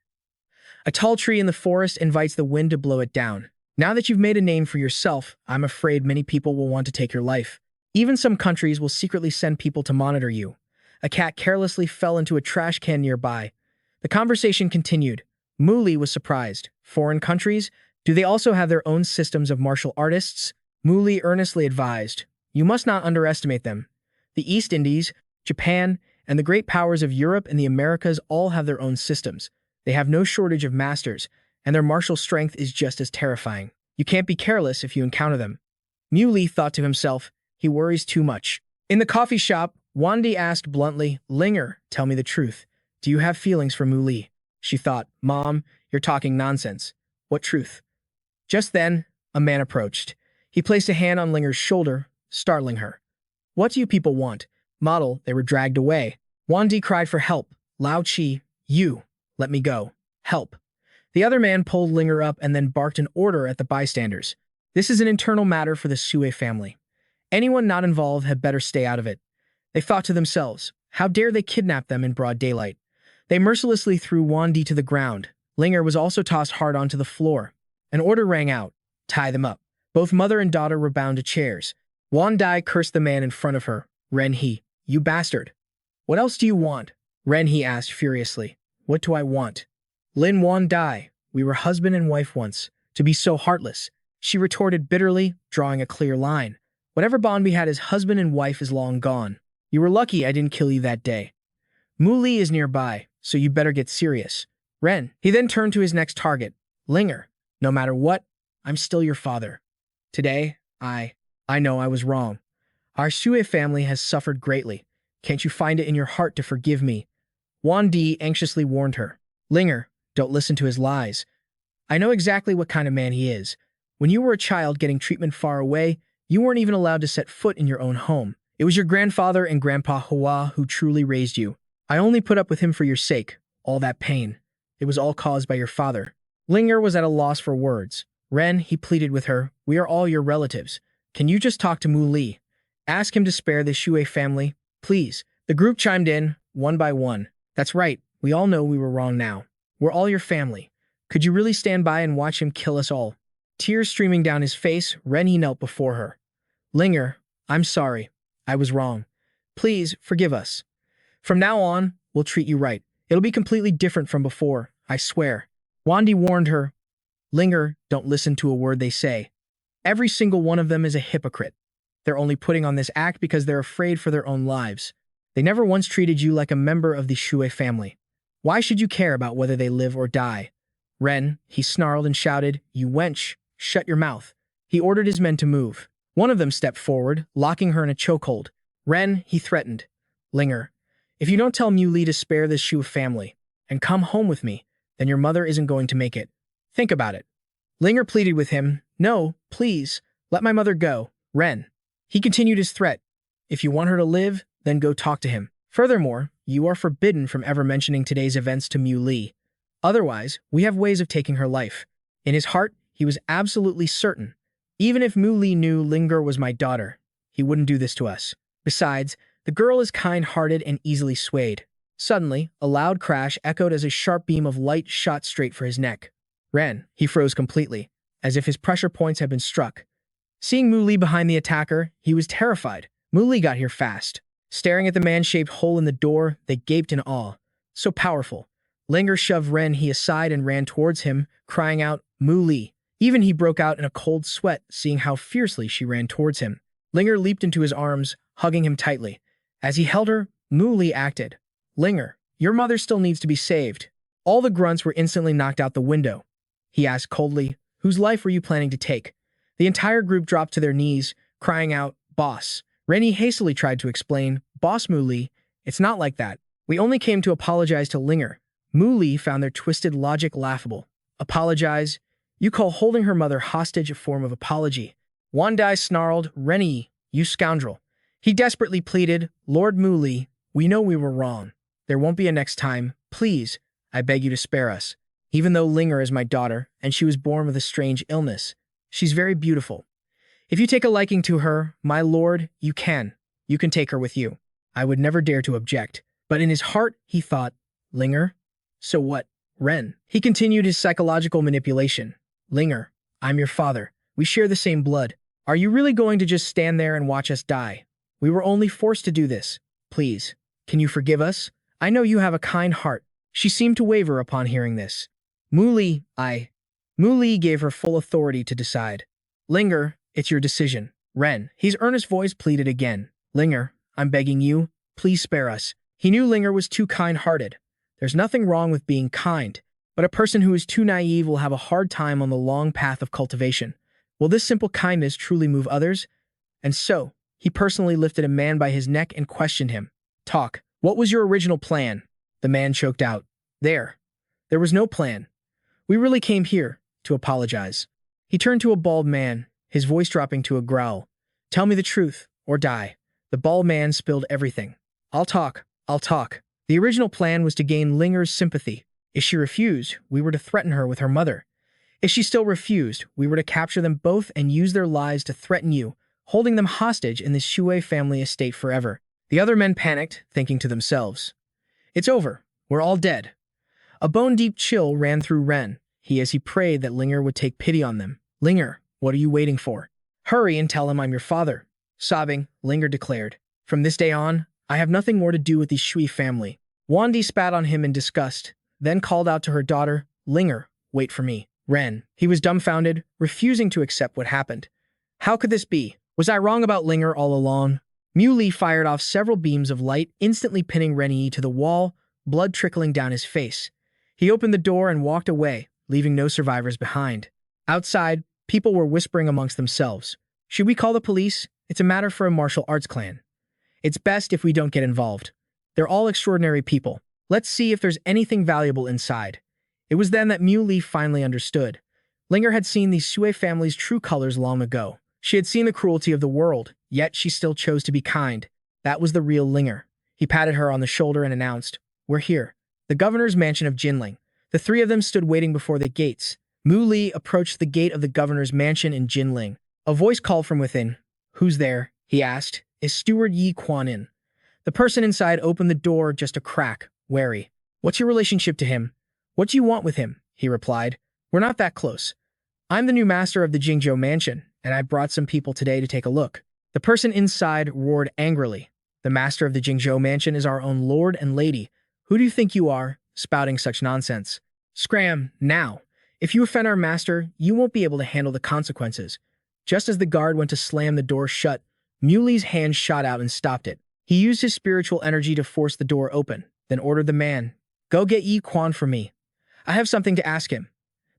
"A tall tree in the forest invites the wind to blow it down. Now that you've made a name for yourself, I'm afraid many people will want to take your life. Even some countries will secretly send people to monitor you." A cat carelessly fell into a trash can nearby. The conversation continued. Muley was surprised. Foreign countries? Do they also have their own systems of martial artists? Muley earnestly advised, "You must not underestimate them. The East Indies, Japan, and the great powers of Europe and the Americas all have their own systems. They have no shortage of masters, and their martial strength is just as terrifying. You can't be careless if you encounter them." Muley thought to himself, "He worries too much." In the coffee shop, Wandi asked bluntly, "Linger, tell me the truth. Do you have feelings for Muley?" She thought, "Mom, you're talking nonsense. What truth?" Just then, a man approached. He placed a hand on Linger's shoulder, startling her. "What do you people want?" Model, they were dragged away. Wandi cried for help. "Lao Chi, you, let me go. Help." The other man pulled Linger up and then barked an order at the bystanders. "This is an internal matter for the Sue family. Anyone not involved had better stay out of it." They thought to themselves, how dare they kidnap them in broad daylight? They mercilessly threw Wandi to the ground. Linger was also tossed hard onto the floor. An order rang out, "Tie them up." Both mother and daughter were bound to chairs. Wandi cursed the man in front of her. "Ren He, you bastard. What else do you want?" Ren He asked furiously. "What do I want?" Lin Wan Dai, we were husband and wife once. To be so heartless, she retorted bitterly, drawing a clear line. Whatever bond we had as husband and wife is long gone. You were lucky I didn't kill you that day. Mu Li is nearby, so you better get serious. Ren. He then turned to his next target. Linger. No matter what, I'm still your father. Today, I know I was wrong. Our Sue family has suffered greatly. Can't you find it in your heart to forgive me? Wan Di anxiously warned her. Linger, don't listen to his lies. I know exactly what kind of man he is. When you were a child getting treatment far away, you weren't even allowed to set foot in your own home. It was your grandfather and Grandpa Hua who truly raised you. I only put up with him for your sake. All that pain. It was all caused by your father. Linger was at a loss for words. Ren, he pleaded with her, we are all your relatives. Can you just talk to Mu Li? Ask him to spare the Shui family, please. The group chimed in, one by one. That's right, we all know we were wrong now. We're all your family. Could you really stand by and watch him kill us all? Tears streaming down his face, Ren he knelt before her. Linger, I'm sorry. I was wrong. Please, forgive us. From now on, we'll treat you right. It'll be completely different from before, I swear. Wandi warned her. Linger, don't listen to a word they say. Every single one of them is a hypocrite. They're only putting on this act because they're afraid for their own lives. They never once treated you like a member of the Shui family. Why should you care about whether they live or die? Ren, he snarled and shouted, you wench, shut your mouth. He ordered his men to move. One of them stepped forward, locking her in a chokehold. Ren, he threatened. Linger, if you don't tell Mu Li to spare this Shu family and come home with me, then your mother isn't going to make it. Think about it. Linger pleaded with him. No, please, let my mother go. Ren. He continued his threat. If you want her to live, then go talk to him. Furthermore, you are forbidden from ever mentioning today's events to Mu Li. Otherwise, we have ways of taking her life. In his heart, he was absolutely certain. Even if Mu Li knew Linger was my daughter, he wouldn't do this to us. Besides, the girl is kind-hearted and easily swayed. Suddenly, a loud crash echoed as a sharp beam of light shot straight for his neck. Ren, he froze completely, as if his pressure points had been struck. Seeing Mu Li behind the attacker, he was terrified. Mu Li got here fast. Staring at the man-shaped hole in the door, they gaped in awe. So powerful. Linger shoved Ren he aside and ran towards him, crying out, Mu Li. Even he broke out in a cold sweat, seeing how fiercely she ran towards him. Linger leaped into his arms, hugging him tightly. As he held her, Mu Li acted. Linger, your mother still needs to be saved. All the grunts were instantly knocked out the window. He asked coldly, whose life were you planning to take? The entire group dropped to their knees, crying out, Boss. Rennie hastily tried to explain, Boss Mu Li, it's not like that. We only came to apologize to Linger. Mu Li found their twisted logic laughable. Apologize? You call holding her mother hostage a form of apology. Wan Dai snarled, Rennie, you scoundrel. He desperately pleaded, Lord Mu Li, we know we were wrong. There won't be a next time. Please, I beg you to spare us. Even though Linger is my daughter, and she was born with a strange illness, she's very beautiful. If you take a liking to her, my lord, you can. You can take her with you. I would never dare to object. But in his heart, he thought, Linger? So what? Ren. He continued his psychological manipulation. Linger, I'm your father. We share the same blood. Are you really going to just stand there and watch us die? We were only forced to do this. Please, can you forgive us? I know you have a kind heart. She seemed to waver upon hearing this. Mu Li gave her full authority to decide. Linger, it's your decision. Ren, his earnest voice pleaded again. Linger, I'm begging you, please spare us. He knew Linger was too kind-hearted. There's nothing wrong with being kind, but a person who is too naive will have a hard time on the long path of cultivation. Will this simple kindness truly move others? And so, he personally lifted a man by his neck and questioned him. Talk, what was your original plan? The man choked out. There was no plan. We really came here to apologize. He turned to a bald man, his voice dropping to a growl. Tell me the truth, or die. The bald man spilled everything. I'll talk. The original plan was to gain Linger's sympathy. If she refused, we were to threaten her with her mother. If she still refused, we were to capture them both and use their lives to threaten you, holding them hostage in the Shui family estate forever. The other men panicked, thinking to themselves, it's over. We're all dead. A bone-deep chill ran through Ren, as he prayed that Linger would take pity on them. Linger, what are you waiting for? Hurry and tell him I'm your father. Sobbing, Linger declared. From this day on, I have nothing more to do with the Shui family. Wandi spat on him in disgust. then called out to her daughter, Linger, wait for me. Ren. He was dumbfounded, refusing to accept what happened. How could this be? Was I wrong about Linger all along? Muley fired off several beams of light, instantly pinning Renyi to the wall, blood trickling down his face. He opened the door and walked away, leaving no survivors behind. Outside, people were whispering amongst themselves. Should we call the police? It's a matter for a martial arts clan. It's best if we don't get involved. They're all extraordinary people. Let's see if there's anything valuable inside. It was then that Muley finally understood. Linger had seen the Sui family's true colors long ago. She had seen the cruelty of the world, yet she still chose to be kind. That was the real Linger. He patted her on the shoulder and announced, "We're here." The governor's mansion of Jinling. The three of them stood waiting before the gates. Muley approached the gate of the governor's mansion in Jinling. A voice called from within. "Who's there?" he asked. "Is Steward Yi Quan in?" The person inside opened the door just a crack, wary. "What's your relationship to him? What do you want with him?" he replied. "We're not that close. I'm the new master of the Jingzhou mansion, and I brought some people today to take a look." The person inside roared angrily. "The master of the Jingzhou mansion is our own lord and lady. Who do you think you are, spouting such nonsense? Scram, now. If you offend our master, you won't be able to handle the consequences." Just as the guard went to slam the door shut, Muley's hand shot out and stopped it. He used his spiritual energy to force the door open, then ordered the man, "Go get Yi Quan for me. I have something to ask him."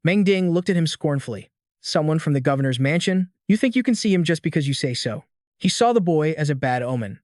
Meng Ding looked at him scornfully. "Someone from the governor's mansion? You think you can see him just because you say so?" He saw the boy as a bad omen.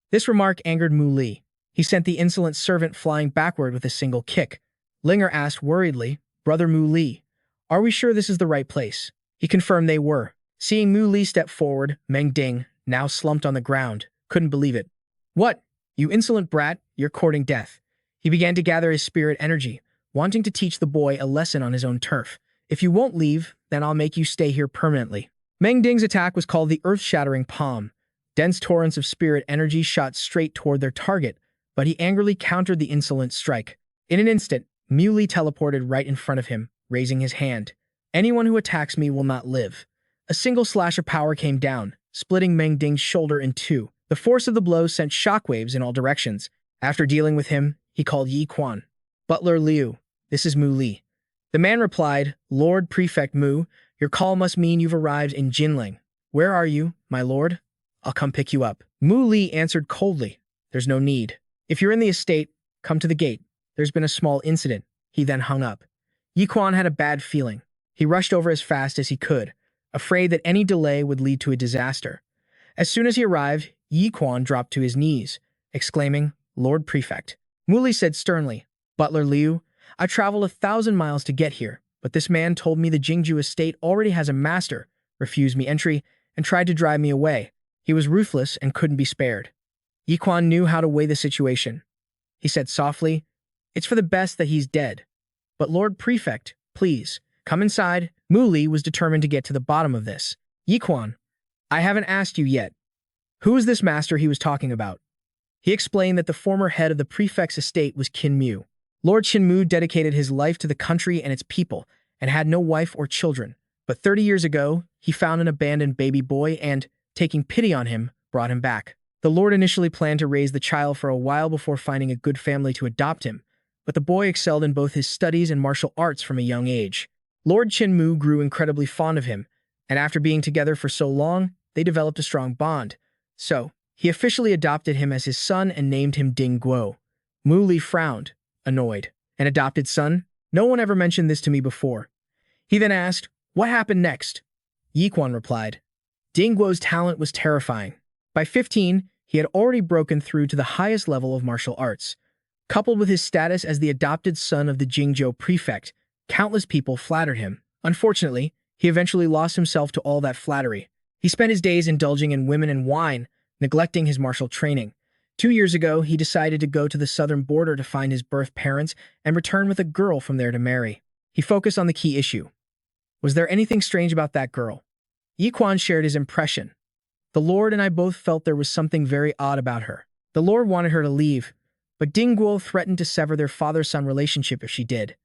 This remark angered Mu Li. He sent the insolent servant flying backward with a single kick. Linger asked worriedly, "Brother Mu Li, are we sure this is the right place?" He confirmed they were. Seeing Mu Li step forward, Meng Ding, now slumped on the ground, couldn't believe it. "What? You insolent brat, you're courting death." He began to gather his spirit energy, wanting to teach the boy a lesson on his own turf. "If you won't leave, then I'll make you stay here permanently." Meng Ding's attack was called the Earth-Shattering Palm. Dense torrents of spirit energy shot straight toward their target, but he angrily countered the insolent strike. In an instant, Muley teleported right in front of him, raising his hand. "Anyone who attacks me will not live." A single slash of power came down, splitting Meng Ding's shoulder in two. The force of the blow sent shockwaves in all directions. After dealing with him, he called Yi Quan. "Butler Liu, this is Mu Li." The man replied, "Lord Prefect Mu, your call must mean you've arrived in Jinling. Where are you, my lord? I'll come pick you up." Mu Li answered coldly, "There's no need. If you're in the estate, come to the gate. There's been a small incident." He then hung up. Yi Quan had a bad feeling. He rushed over as fast as he could, afraid that any delay would lead to a disaster. As soon as he arrived, Yi Quan dropped to his knees, exclaiming, "Lord Prefect." Mu Li said sternly, "Butler Liu, I traveled 1,000 miles to get here, but this man told me the Jingzhou estate already has a master, refused me entry, and tried to drive me away. He was ruthless and couldn't be spared." Yi Quan knew how to weigh the situation. He said softly, "It's for the best that he's dead. But Lord Prefect, please, come inside." Mu Li was determined to get to the bottom of this. "Yi Quan, I haven't asked you yet. Who is this master he was talking about?" He explained that the former head of the prefect's estate was Qin Mu. Lord Qin Mu dedicated his life to the country and its people, and had no wife or children. But 30 years ago, he found an abandoned baby boy and, taking pity on him, brought him back. The Lord initially planned to raise the child for a while before finding a good family to adopt him, but the boy excelled in both his studies and martial arts from a young age. Lord Qin Mu grew incredibly fond of him, and after being together for so long, they developed a strong bond. So, he officially adopted him as his son and named him Ding Guo. Mu Li frowned, annoyed. "An adopted son? No one ever mentioned this to me before." He then asked, "What happened next?" Yi Quan replied, "Ding Guo's talent was terrifying. By 15, he had already broken through to the highest level of martial arts. Coupled with his status as the adopted son of the Jingzhou prefect, countless people flattered him. Unfortunately, he eventually lost himself to all that flattery. He spent his days indulging in women and wine, neglecting his martial training. 2 years ago, he decided to go to the southern border to find his birth parents and return with a girl from there to marry. He focused on the key issue. Was there anything strange about that girl? Yi Quan shared his impression. "The Lord and I both felt there was something very odd about her. The Lord wanted her to leave, but Ding Guo threatened to sever their father-son relationship if she did.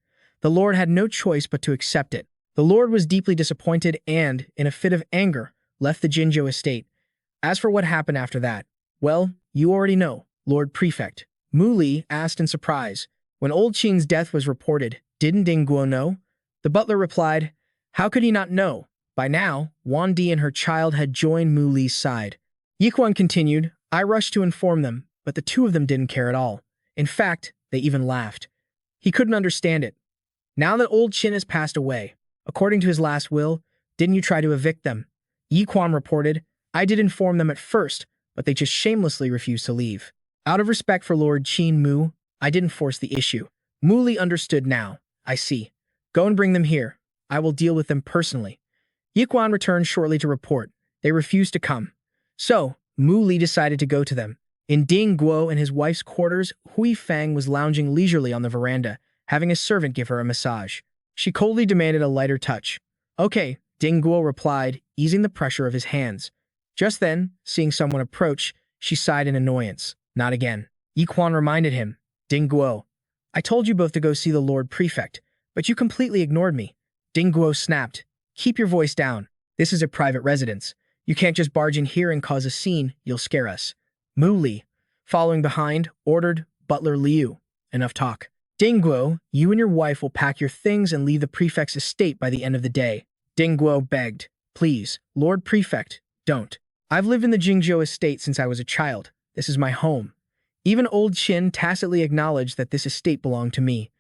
The Lord had no choice but to accept it. The Lord was deeply disappointed and, in a fit of anger, left the Jingzhou estate. As for what happened after that, well, you already know, Lord Prefect." Mu Li asked in surprise, When old Qin's death was reported, didn't Ding Guo know? The butler replied, how could he not know? By now, Wan Di and her child had joined Mu Li's side. Yi Quan continued, I rushed to inform them, but the two of them didn't care at all. In fact, they even laughed. He couldn't understand it. Now that old Qin has passed away, according to his last will, didn't you try to evict them? Yi Quan reported, I did inform them at first, but they just shamelessly refused to leave. Out of respect for Lord Qin Mu, I didn't force the issue. Mu Li understood now. I see. Go and bring them here. I will deal with them personally. Yi Quan returned shortly to report. They refused to come. So, Mu Li decided to go to them. In Ding Guo and his wife's quarters, Hui Fangg was lounging leisurely on the veranda, having a servant give her a massage. She coldly demanded a lighter touch. Okay, Ding Guo replied, easing the pressure of his hands. Just then, seeing someone approach, she sighed in annoyance. Not again. Yi Quan reminded him. Ding Guo, I told you both to go see the Lord Prefect, but you completely ignored me. Ding Guo snapped. Keep your voice down. This is a private residence. You can't just barge in here and cause a scene. You'll scare us. Mu Li, following behind, ordered Butler Liu. Enough talk. Ding Guo, you and your wife will pack your things and leave the prefect's estate by the end of the day. Ding Guo begged. Please, Lord Prefect, don't. I've lived in the Jingzhou estate since I was a child. This is my home. Even old Qin tacitly acknowledged that this estate belonged to me.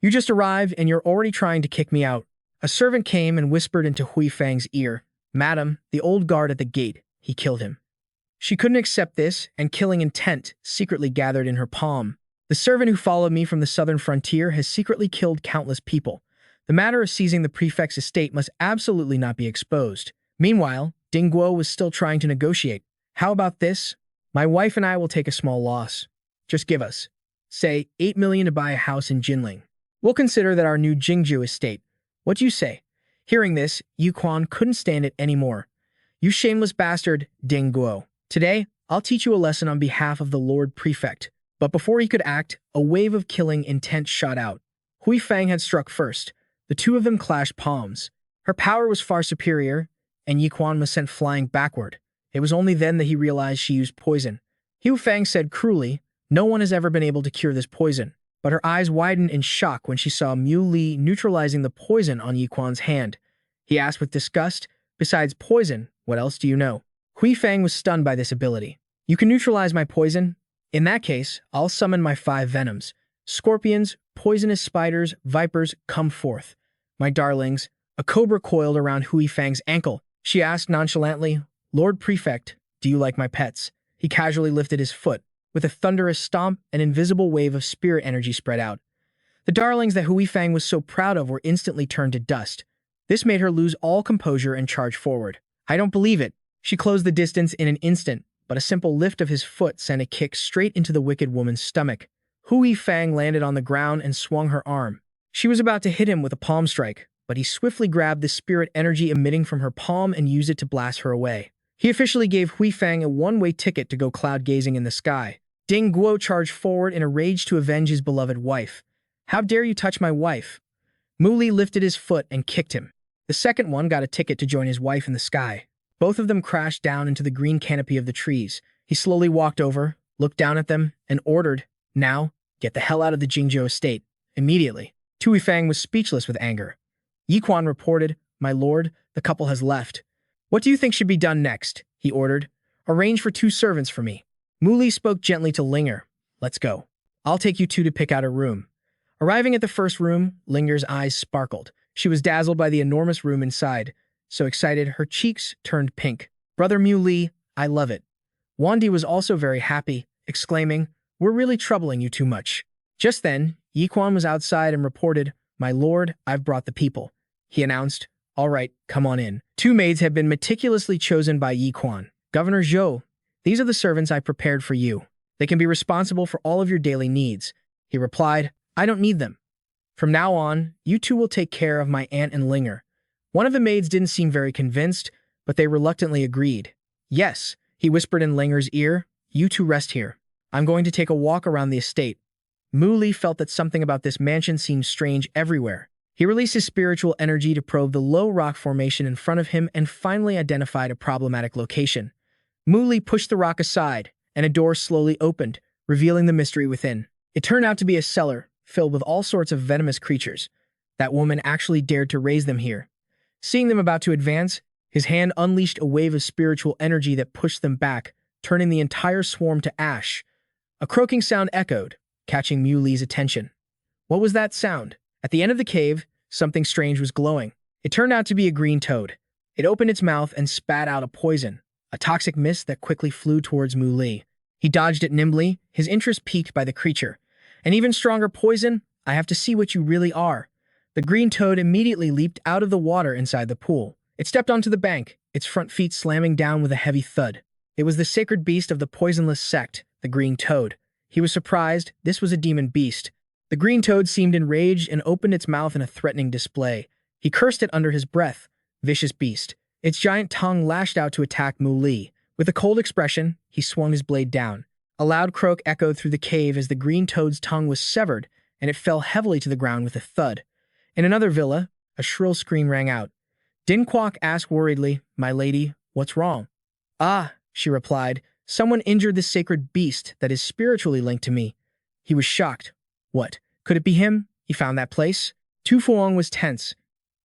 You just arrived and you're already trying to kick me out. A servant came and whispered into Hui Fang's ear, Madam, the old guard at the gate, he killed him. She couldn't accept this, and killing intent secretly gathered in her palm. The servant who followed me from the southern frontier has secretly killed countless people. The matter of seizing the prefect's estate must absolutely not be exposed. Meanwhile, Ding Guo was still trying to negotiate. How about this? My wife and I will take a small loss. Just give us, say, 8 million to buy a house in Jinling. We'll consider that our new Jingzhou estate. What do you say? Hearing this, Yi Quan couldn't stand it anymore. You shameless bastard, Ding Guo. Today, I'll teach you a lesson on behalf of the Lord Prefect. But before he could act, a wave of killing intent shot out. Hui Fang had struck first. The two of them clashed palms. Her power was far superior, and Yi Quan was sent flying backward. It was only then that he realized she used poison. Hui Fang said cruelly, no one has ever been able to cure this poison. But her eyes widened in shock when she saw Mu Li neutralizing the poison on Yi Quan's hand. He asked with disgust, besides poison, what else do you know? Hui Fang was stunned by this ability. You can neutralize my poison? In that case, I'll summon my 5 venoms. Scorpions, poisonous spiders, vipers, come forth. My darlings, a cobra coiled around Hui Fang's ankle. She asked nonchalantly, Lord Prefect, do you like my pets? He casually lifted his foot. With a thunderous stomp, an invisible wave of spirit energy spread out. The darlings that Hui Fang was so proud of were instantly turned to dust. This made her lose all composure and charge forward. I don't believe it. She closed the distance in an instant, but a simple lift of his foot sent a kick straight into the wicked woman's stomach. Hui Fang landed on the ground and swung her arm. She was about to hit him with a palm strike, but he swiftly grabbed the spirit energy emitting from her palm and used it to blast her away. He officially gave Hui Fang a one-way ticket to go cloud-gazing in the sky. Ding Guo charged forward in a rage to avenge his beloved wife. How dare you touch my wife? Mu Li lifted his foot and kicked him. The second one got a ticket to join his wife in the sky. Both of them crashed down into the green canopy of the trees. He slowly walked over, looked down at them, and ordered, now, get the hell out of the Jingzhou estate. Immediately. Hui Fang was speechless with anger. Yi Quan reported, my lord, the couple has left. What do you think should be done next? He ordered. Arrange for 2 servants for me. Mu Li spoke gently to Linger. Let's go. I'll take you 2 to pick out a room. Arriving at the first room, Linger's eyes sparkled. She was dazzled by the enormous room inside. So excited, her cheeks turned pink. Brother Mu Li, I love it. Wan Di was also very happy, exclaiming, we're really troubling you too much. Just then, Yi Quan was outside and reported, my lord, I've brought the people. He announced, all right, come on in. 2 maids had been meticulously chosen by Yi Quan. Governor Zhou, these are the servants I prepared for you. They can be responsible for all of your daily needs. He replied, I don't need them. From now on, you 2 will take care of my aunt and Linger. One of the maids didn't seem very convinced, but they reluctantly agreed. Yes, he whispered in Linger's ear, you 2 rest here. I'm going to take a walk around the estate. Mu Li felt that something about this mansion seemed strange everywhere. He released his spiritual energy to probe the low rock formation in front of him and finally identified a problematic location. Mu Li pushed the rock aside, and a door slowly opened, revealing the mystery within. It turned out to be a cellar, filled with all sorts of venomous creatures. That woman actually dared to raise them here. Seeing them about to advance, his hand unleashed a wave of spiritual energy that pushed them back, turning the entire swarm to ash. A croaking sound echoed, catching Muli's attention. What was that sound? At the end of the cave, something strange was glowing. It turned out to be a green toad. It opened its mouth and spat out a poison, a toxic mist that quickly flew towards Muli. He dodged it nimbly, his interest piqued by the creature. An even stronger poison? I have to see what you really are. The green toad immediately leaped out of the water inside the pool. It stepped onto the bank, its front feet slamming down with a heavy thud. It was the sacred beast of the poisonless sect, the green toad. He was surprised. This was a demon beast. The green toad seemed enraged and opened its mouth in a threatening display. He cursed it under his breath. Vicious beast. Its giant tongue lashed out to attack Muli. With a cold expression, he swung his blade down. A loud croak echoed through the cave as the green toad's tongue was severed, and it fell heavily to the ground with a thud. In another villa, a shrill scream rang out. Dinquak asked worriedly, "My lady, what's wrong?" "Ah," she replied, "someone injured this sacred beast that is spiritually linked to me." He was shocked. What? Could it be him? He found that place? Tu Fuong was tense.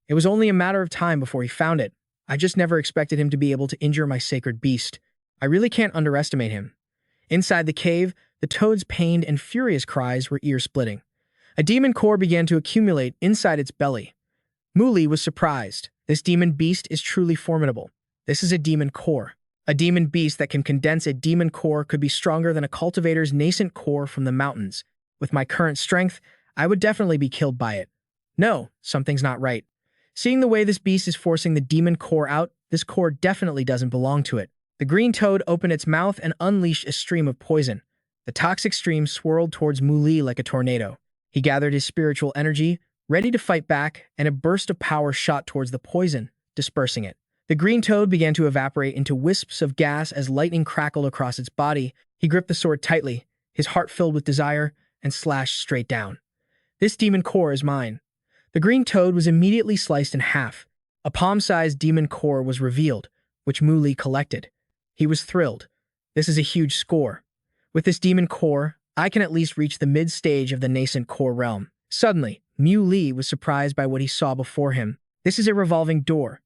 It was only a matter of time before he found it. I just never expected him to be able to injure my sacred beast. I really can't underestimate him. Inside the cave, the toad's pained and furious cries were ear-splitting. A demon core began to accumulate inside its belly. Muli was surprised. This demon beast is truly formidable. This is a demon core. A demon beast that can condense a demon core could be stronger than a cultivator's nascent core from the mountains. With my current strength, I would definitely be killed by it. No, something's not right. Seeing the way this beast is forcing the demon core out, this core definitely doesn't belong to it. The green toad opened its mouth and unleashed a stream of poison. The toxic stream swirled towards Muli like a tornado. He gathered his spiritual energy, ready to fight back, and a burst of power shot towards the poison, dispersing it. The green toad began to evaporate into wisps of gas as lightning crackled across its body. He gripped the sword tightly, his heart filled with desire, and slashed straight down. This demon core is mine. The green toad was immediately sliced in half. A palm-sized demon core was revealed, which Muli collected. He was thrilled. This is a huge score. With this demon core, I can at least reach the mid-stage of the nascent core realm. Suddenly, Muli was surprised by what he saw before him. This is a revolving door.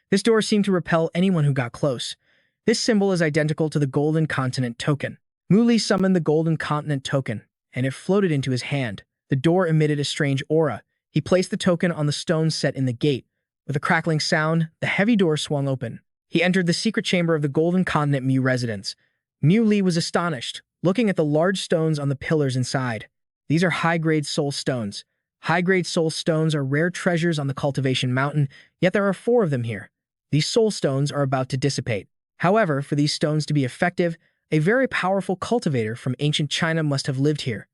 This door seemed to repel anyone who got close. This symbol is identical to the Golden Continent token. Muli summoned the Golden Continent token, and it floated into his hand. The door emitted a strange aura. He placed the token on the stone set in the gate. With a crackling sound, the heavy door swung open. He entered the secret chamber of the Golden Continent Mu residence. Muli was astonished, looking at the large stones on the pillars inside. These are high-grade soul stones. High-grade soul stones are rare treasures on the Cultivation Mountain, yet there are 4 of them here. These soul stones are about to dissipate. However, for these stones to be effective, a very powerful cultivator from ancient China must have lived here.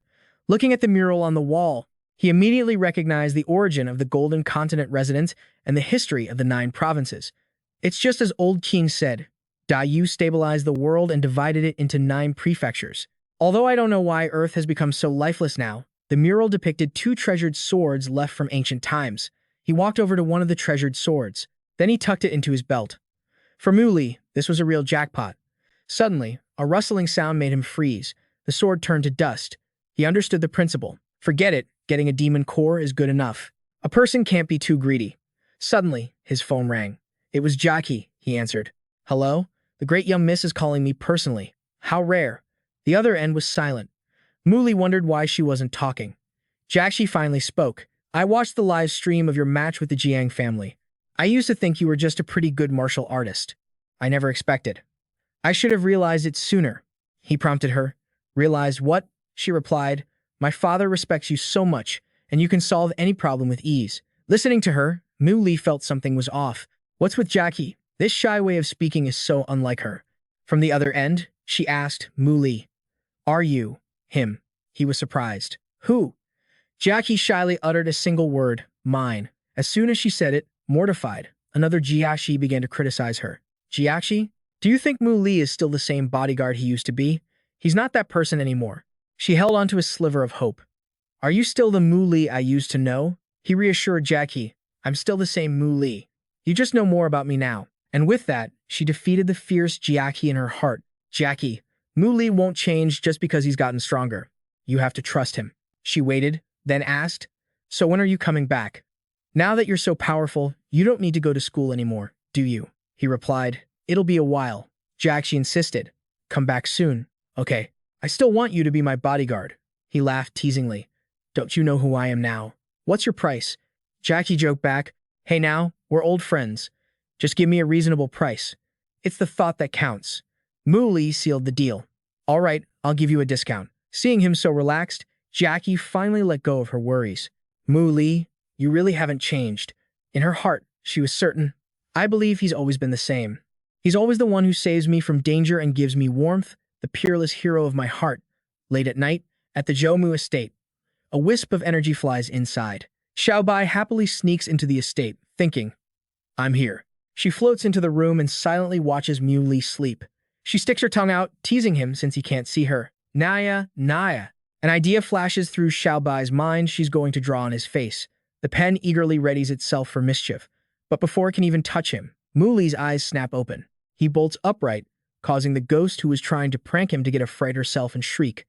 Looking at the mural on the wall, he immediately recognized the origin of the Golden Continent residence and the history of the 9 provinces. It's just as Old King said, Da Yu stabilized the world and divided it into 9 prefectures. Although I don't know why Earth has become so lifeless now, the mural depicted 2 treasured swords left from ancient times. He walked over to one of the treasured swords. Then he tucked it into his belt. For Muli, this was a real jackpot. Suddenly, a rustling sound made him freeze. The sword turned to dust. He understood the principle. Forget it, getting a demon core is good enough. A person can't be too greedy. Suddenly, his phone rang. It was Jachi, he answered. Hello? The great young miss is calling me personally. How rare. The other end was silent. Muli wondered why she wasn't talking. Jachi finally spoke. I watched the live stream of your match with the Jiang family. I used to think you were just a pretty good martial artist. I never expected. I should have realized it sooner. He prompted her. Realized what? She replied. My father respects you so much, and you can solve any problem with ease. Listening to her, Muli felt something was off. What's with Jachi? This shy way of speaking is so unlike her. From the other end, she asked, Muli, are you him? He was surprised. Who? Jachi shyly uttered a single word, mine. As soon as she said it, mortified, another Jiaxi began to criticize her. Jiaxi? Do you think Muli is still the same bodyguard he used to be? He's not that person anymore. She held onto a sliver of hope. Are you still the Muli I used to know? He reassured Jachi. I'm still the same Muli. You just know more about me now. And with that, she defeated the fierce Jiaxi in her heart. Jachi, Muli won't change just because he's gotten stronger. You have to trust him. She waited, then asked, "So when are you coming back? Now that you're so powerful, you don't need to go to school anymore, do you?" He replied, "It'll be a while." Jachi insisted, "Come back soon." "Okay, I still want you to be my bodyguard." He laughed teasingly. "Don't you know who I am now? What's your price?" Jachi joked back, "Hey now, we're old friends. Just give me a reasonable price. It's the thought that counts." Li sealed the deal. "All right, I'll give you a discount." Seeing him so relaxed, Jachi finally let go of her worries. "Li, you really haven't changed." In her heart, she was certain. "I believe he's always been the same. He's always the one who saves me from danger and gives me warmth, the peerless hero of my heart." Late at night, at the Zhoumu estate, a wisp of energy flies inside. Xiaobai happily sneaks into the estate, thinking, "I'm here." She floats into the room and silently watches Li sleep. She sticks her tongue out, teasing him since he can't see her. "Naya, Naya." An idea flashes through Xiaobai's mind she's going to draw on his face. The pen eagerly readies itself for mischief. But before it can even touch him, Li's eyes snap open. He bolts upright, causing the ghost who was trying to prank him to get a fright herself and shriek.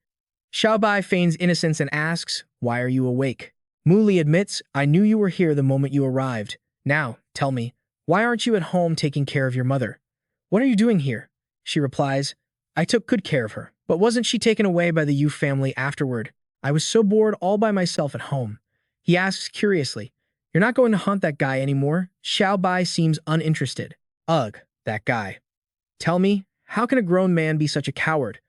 Xiaobai feigns innocence and asks, "Why are you awake?" Li admits, "I knew you were here the moment you arrived. Now, tell me, why aren't you at home taking care of your mother?" "What are you doing here?" She replies, "I took good care of her. But wasn't she taken away by the Yu family afterward? I was so bored all by myself at home." He asks curiously, "You're not going to hunt that guy anymore?" Xiaobai seems uninterested. "Ugh, that guy. Tell me, how can a grown man be such a coward?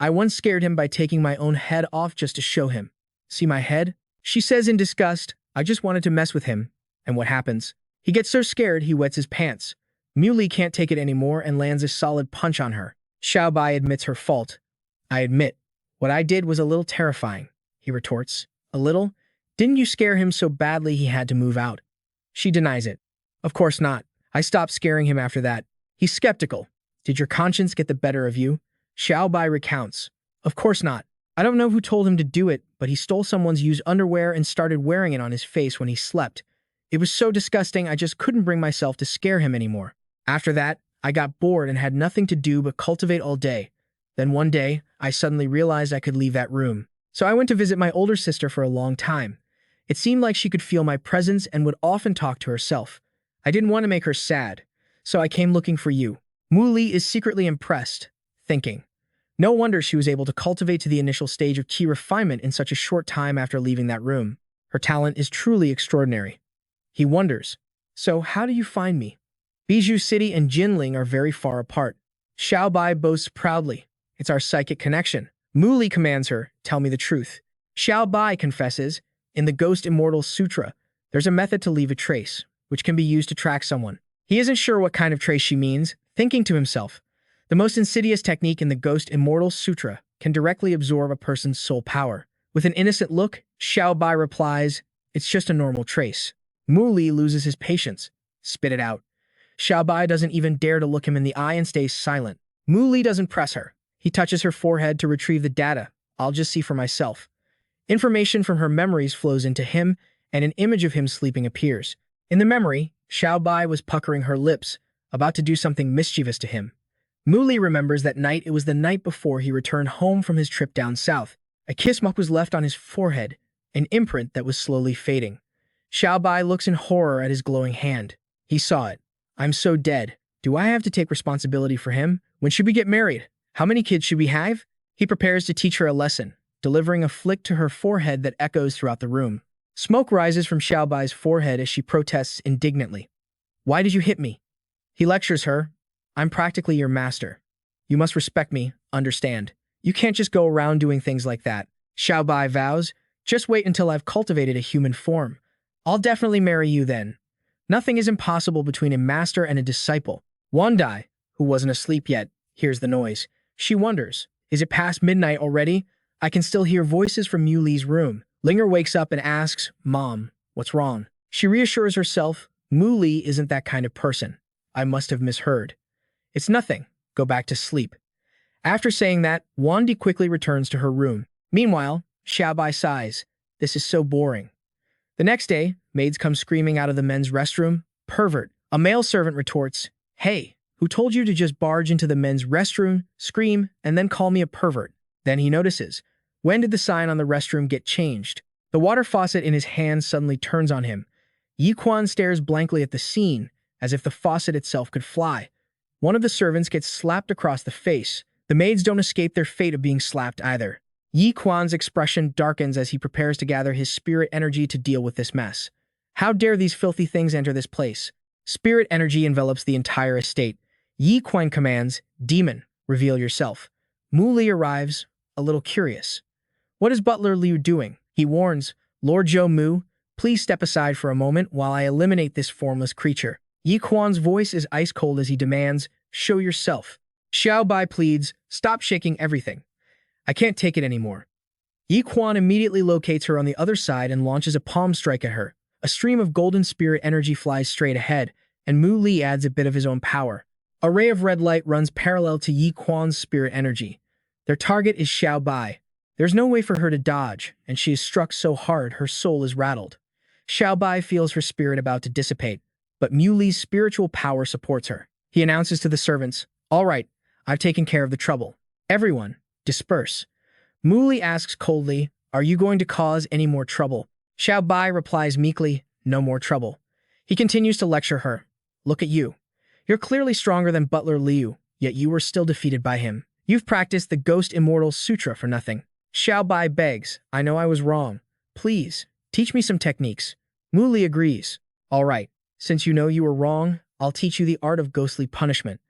I once scared him by taking my own head off just to show him. See my head?" She says in disgust, "I just wanted to mess with him." And what happens? He gets so scared he wets his pants. Li can't take it anymore and lands a solid punch on her. Xiaobai admits her fault. "I admit, what I did was a little terrifying," he retorts. "A little? Didn't you scare him so badly he had to move out?" She denies it. "Of course not. I stopped scaring him after that." He's skeptical. "Did your conscience get the better of you?" Xiaobai recounts. "Of course not. I don't know who told him to do it, but he stole someone's used underwear and started wearing it on his face when he slept. It was so disgusting I just couldn't bring myself to scare him anymore. After that, I got bored and had nothing to do but cultivate all day. Then one day, I suddenly realized I could leave that room. So I went to visit my older sister for a long time. It seemed like she could feel my presence and would often talk to herself. I didn't want to make her sad, so I came looking for you." Li is secretly impressed, thinking, no wonder she was able to cultivate to the initial stage of key refinement in such a short time after leaving that room. Her talent is truly extraordinary. He wonders, "So how do you find me?" Bijou City and Jinling are very far apart. Xiaobai boasts proudly, "It's our psychic connection." Li commands her, "Tell me the truth." Xiaobai confesses, "In the Ghost Immortal Sutra, there's a method to leave a trace, which can be used to track someone." He isn't sure what kind of trace she means, thinking to himself, the most insidious technique in the Ghost Immortal Sutra can directly absorb a person's soul power. With an innocent look, Xiaobai replies, "It's just a normal trace." Li loses his patience. "Spit it out." Xiaobai doesn't even dare to look him in the eye and stays silent. Li doesn't press her. He touches her forehead to retrieve the data. "I'll just see for myself." Information from her memories flows into him, and an image of him sleeping appears. In the memory, Xiaobai was puckering her lips, about to do something mischievous to him. Li remembers that night. It was the night before he returned home from his trip down south. A kiss mark was left on his forehead, an imprint that was slowly fading. Xiaobai looks in horror at his glowing hand. He saw it. "I'm so dead. Do I have to take responsibility for him? When should we get married? How many kids should we have?" He prepares to teach her a lesson, delivering a flick to her forehead that echoes throughout the room. Smoke rises from Xiaobai's forehead as she protests indignantly. "Why did you hit me?" He lectures her. "I'm practically your master. You must respect me, understand. You can't just go around doing things like that." Xiaobai vows, "Just wait until I've cultivated a human form. I'll definitely marry you then." Nothing is impossible between a master and a disciple. Wandai, who wasn't asleep yet, hears the noise. She wonders, is it past midnight already? I can still hear voices from Li's room. Linger wakes up and asks, "Mom, what's wrong?" She reassures herself, Li isn't that kind of person. I must have misheard. "It's nothing. Go back to sleep." After saying that, Wandi quickly returns to her room. Meanwhile, Xiaobai sighs. This is so boring. The next day, maids come screaming out of the men's restroom. "Pervert." A male servant retorts, "Hey, who told you to just barge into the men's restroom, scream, and then call me a pervert?" Then he notices, when did the sign on the restroom get changed? The water faucet in his hand suddenly turns on him. Yi Quan stares blankly at the scene, as if the faucet itself could fly. One of the servants gets slapped across the face. The maids don't escape their fate of being slapped either. Yi Quan's expression darkens as he prepares to gather his spirit energy to deal with this mess. How dare these filthy things enter this place? Spirit energy envelops the entire estate. Yi Quan commands, "Demon, reveal yourself." Mu Li arrives, a little curious. "What is Butler Liu doing?" He warns, "Lord Zhou Mu, please step aside for a moment while I eliminate this formless creature." Yi Quan's voice is ice cold as he demands, "Show yourself." Xiao Bai pleads, "Stop shaking everything. I can't take it anymore." Yi Quan immediately locates her on the other side and launches a palm strike at her. A stream of golden spirit energy flies straight ahead, and Mu Li adds a bit of his own power. A ray of red light runs parallel to Yi Quan's spirit energy. Their target is Xiao Bai. There's no way for her to dodge, and she is struck so hard her soul is rattled. Xiao Bai feels her spirit about to dissipate, but Mu Li's spiritual power supports her. He announces to the servants, "All right, I've taken care of the trouble. Everyone, disperse." Mu Li asks coldly, "Are you going to cause any more trouble?" Xiao Bai replies meekly, "No more trouble." He continues to lecture her. "Look at you. You're clearly stronger than Butler Liu, yet you were still defeated by him. You've practiced the Ghost Immortal Sutra for nothing." Xiao Bai begs, "I know I was wrong. Please, teach me some techniques." Mu Li agrees. "All right, since you know you were wrong, I'll teach you the art of ghostly punishment."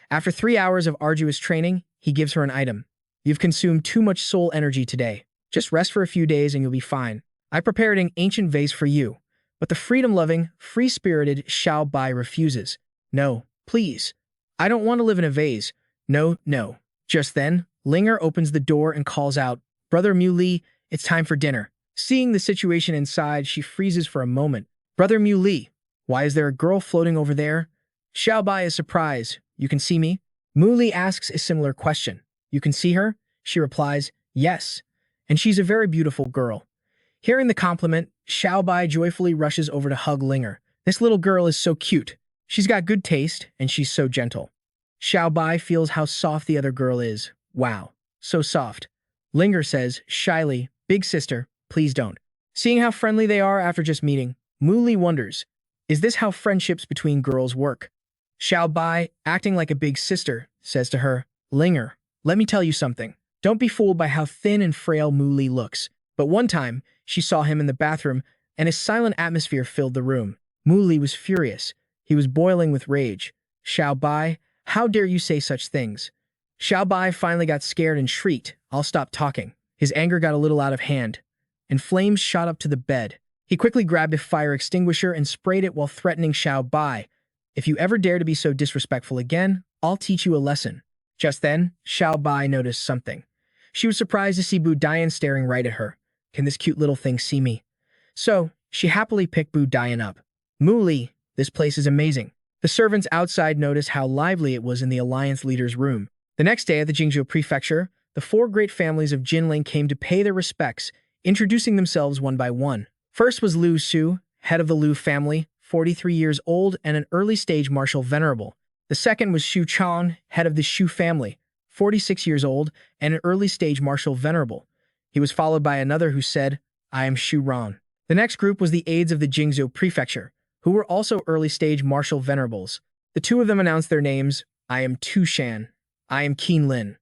After 3 hours of arduous training, he gives her an item. "You've consumed too much soul energy today. Just rest for a few days and you'll be fine. I prepared an ancient vase for you." But the freedom-loving, free-spirited Xiao Bai refuses. "No, please. I don't want to live in a vase. No, no." Just then, Linger opens the door and calls out, "Brother Mu Li, it's time for dinner." Seeing the situation inside, she freezes for a moment. "Brother Mu Li, why is there a girl floating over there?" Xiao Bai is surprised. "You can see me?" Mu Li asks a similar question. "You can see her?" She replies, "Yes, and she's a very beautiful girl." Hearing the compliment, Xiao Bai joyfully rushes over to hug Linger. "This little girl is so cute. She's got good taste, and she's so gentle." Xiao Bai feels how soft the other girl is. "Wow, so soft." Linger says, shyly, "Big sister, please don't." Seeing how friendly they are after just meeting, Mu Li wonders, is this how friendships between girls work? Xiao Bai, acting like a big sister, says to her, "Linger, let me tell you something. Don't be fooled by how thin and frail Mu Li looks." But one time, she saw him in the bathroom, and a silent atmosphere filled the room. Mu Li was furious. He was boiling with rage. "Xiao Bai, how dare you say such things?" Xiao Bai finally got scared and shrieked, "I'll stop talking." His anger got a little out of hand, and flames shot up to the bed. He quickly grabbed a fire extinguisher and sprayed it while threatening Xiao Bai, "If you ever dare to be so disrespectful again, I'll teach you a lesson." Just then, Xiao Bai noticed something. She was surprised to see Bu Dian staring right at her. Can this cute little thing see me? So, she happily picked Bu Dian up. "Mu Li, this place is amazing." The servants outside noticed how lively it was in the Alliance leader's room. The next day at the Jingzhou Prefecture, the 4 great families of Jinling came to pay their respects, introducing themselves one by one. First was Liu Su, head of the Liu family, 43 years old and an early-stage martial venerable. The second was Xu Chang, head of the Xu family, 46 years old and an early-stage martial venerable. He was followed by another who said, "I am Xu Ran." The next group was the aides of the Jingzhou Prefecture, who were also early-stage martial venerables. The 2 of them announced their names, "I am Tu Shan. I am Qin Lin."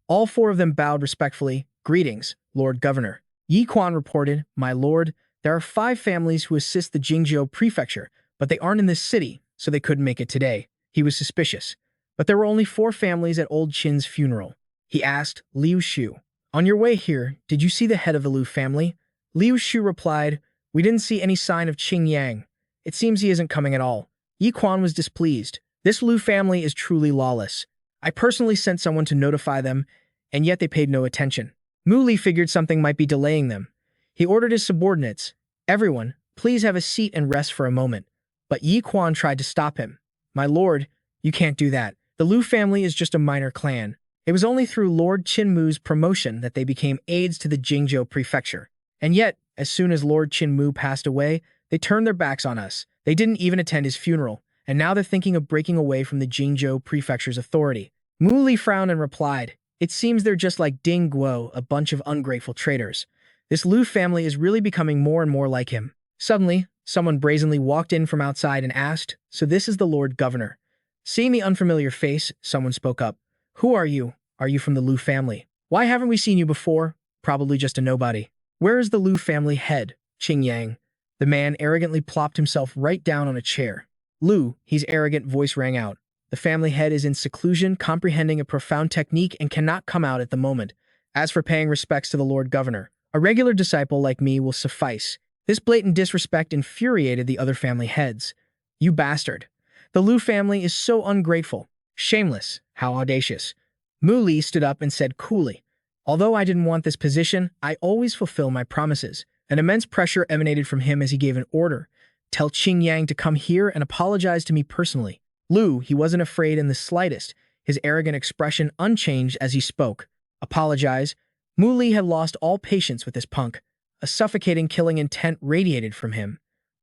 All 4 of them bowed respectfully. "Greetings, Lord Governor." Yi Quan reported, "My lord, there are 5 families who assist the Jingzhou Prefecture, but they aren't in this city, so they couldn't make it today." He was suspicious. But there were only 4 families at old Qin's funeral. He asked Liu Shu, "On your way here, did you see the head of the Liu family?" Liu Shu replied, "We didn't see any sign of Qing Yang. It seems he isn't coming at all." Yi Quan was displeased. "This Liu family is truly lawless. I personally sent someone to notify them, and yet they paid no attention." Mu Li figured something might be delaying them. He ordered his subordinates, "Everyone, please have a seat and rest for a moment." But Yi Quan tried to stop him. "My lord, you can't do that. The Liu family is just a minor clan. It was only through Lord Qin Mu's promotion that they became aides to the Jingzhou Prefecture. And yet, as soon as Lord Qin Mu passed away, they turned their backs on us. They didn't even attend his funeral, and now they're thinking of breaking away from the Jingzhou Prefecture's authority." Mu Li frowned and replied, "It seems they're just like Ding Guo, a bunch of ungrateful traitors. This Lu family is really becoming more and more like him. Suddenly, someone brazenly walked in from outside and asked, "So this is the Lord Governor." Seeing the unfamiliar face, someone spoke up. "Who are you? Are you from the Lu family? Why haven't we seen you before? Probably just a nobody." "Where is the Lu family head, Qing Yang?" The man arrogantly plopped himself right down on a chair. "Lu," his arrogant voice rang out. "The family head is in seclusion, comprehending a profound technique and cannot come out at the moment. As for paying respects to the Lord Governor, a regular disciple like me will suffice." This blatant disrespect infuriated the other family heads. "You bastard. The Lu family is so ungrateful. Shameless. How audacious." Mu Li stood up and said coolly, "Although I didn't want this position, I always fulfill my promises." An immense pressure emanated from him as he gave an order. "Tell Qing Yang to come here and apologize to me personally." Lu, he wasn't afraid in the slightest, his arrogant expression unchanged as he spoke. "Apologize?" Mu Li had lost all patience with this punk. A suffocating killing intent radiated from him.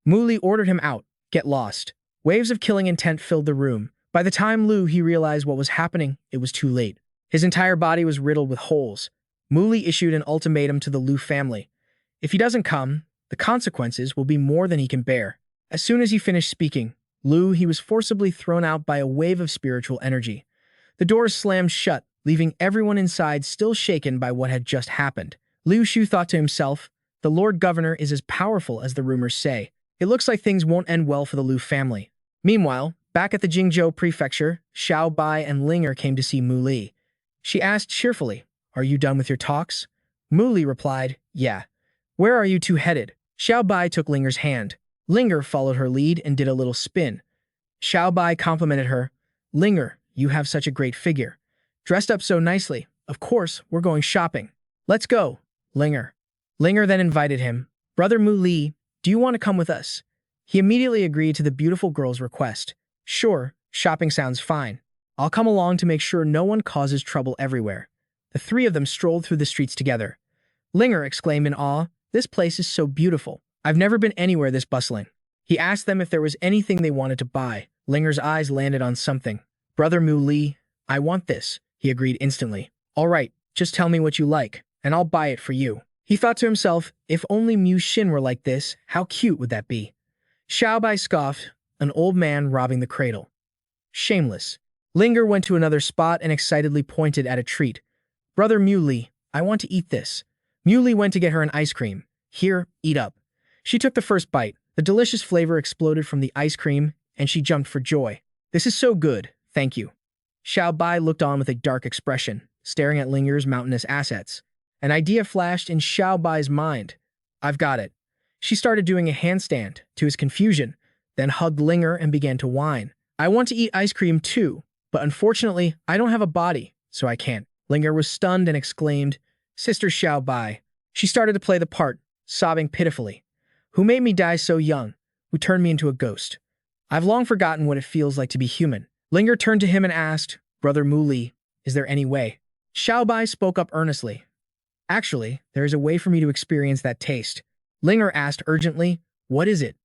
Mu Li ordered him out. "Get lost." Waves of killing intent filled the room. By the time Lu he realized what was happening, it was too late. His entire body was riddled with holes. Mu Li issued an ultimatum to the Lu family. If he doesn't come, the consequences will be more than he can bear. As soon as he finished speaking, Lu he was forcibly thrown out by a wave of spiritual energy. The doors slammed shut, leaving everyone inside still shaken by what had just happened. Liu Shu thought to himself, "The Lord Governor is as powerful as the rumors say. It looks like things won't end well for the Lu family." Meanwhile, back at the Jingzhou prefecture, Xiao Bai and Linger came to see Mu Li. She asked cheerfully, "Are you done with your talks?" Mu Li replied, "Yeah." "Where are you two headed?" Xiao Bai took Linger's hand. Linger followed her lead and did a little spin. Xiao Bai complimented her. "Linger, you have such a great figure. Dressed up so nicely. Of course, we're going shopping." "Let's go, Linger." Linger then invited him. "Brother Mu Li, do you want to come with us?" He immediately agreed to the beautiful girl's request. "Sure, shopping sounds fine. I'll come along to make sure no one causes trouble everywhere." The three of them strolled through the streets together. Linger exclaimed in awe, "This place is so beautiful. I've never been anywhere this bustling." He asked them if there was anything they wanted to buy. Linger's eyes landed on something. "Brother Mu Li, I want this." He agreed instantly. "All right, just tell me what you like, and I'll buy it for you." He thought to himself, if only Mu Xin were like this, how cute would that be? Xiao Bai scoffed, an old man robbing the cradle. Shameless. Linger went to another spot and excitedly pointed at a treat. "Brother Mu Li, I want to eat this." Mu Li went to get her an ice cream. "Here, eat up." She took the first bite. The delicious flavor exploded from the ice cream, and she jumped for joy. "This is so good, thank you." Xiao Bai looked on with a dark expression, staring at Linger's mountainous assets. An idea flashed in Xiao Bai's mind. "I've got it." She started doing a handstand, to his confusion, then hugged Linger and began to whine. "I want to eat ice cream too, but unfortunately, I don't have a body, so I can't." Linger was stunned and exclaimed, "Sister Xiao Bai." She started to play the part, sobbing pitifully. "Who made me die so young? Who turned me into a ghost? I've long forgotten what it feels like to be human." Linger turned to him and asked, "Brother Mu Li, is there any way?" Xiao Bai spoke up earnestly. "Actually, there is a way for me to experience that taste." Linger asked urgently, "What is it?"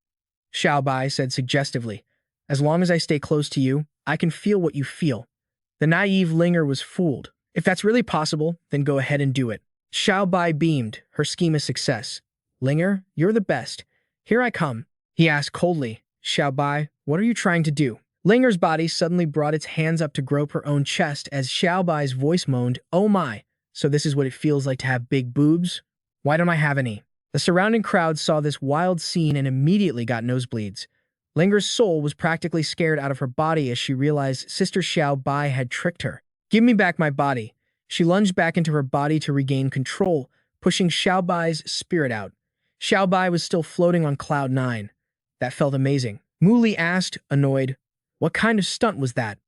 Xiao Bai said suggestively, "As long as I stay close to you, I can feel what you feel." The naive Linger was fooled. "If that's really possible, then go ahead and do it." Xiao Bai beamed, her scheme a success. "Linger, you're the best. Here I come." He asked coldly, "Xiao Bai, what are you trying to do?" Linger's body suddenly brought its hands up to grope her own chest as Xiao Bai's voice moaned, "Oh my, so this is what it feels like to have big boobs? Why don't I have any?" The surrounding crowd saw this wild scene and immediately got nosebleeds. Linger's soul was practically scared out of her body as she realized Sister Xiao Bai had tricked her. "Give me back my body." She lunged back into her body to regain control, pushing Xiao Bai's spirit out. Xiao Bai was still floating on cloud 9. That felt amazing. Mu Li asked, annoyed, "What kind of stunt was that?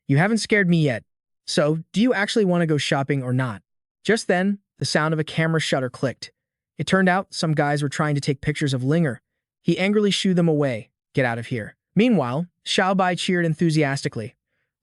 You haven't scared me yet. So, do you actually want to go shopping or not?" Just then, the sound of a camera shutter clicked. It turned out some guys were trying to take pictures of Linger. He angrily shooed them away. "Get out of here." Meanwhile, Xiao Bai cheered enthusiastically.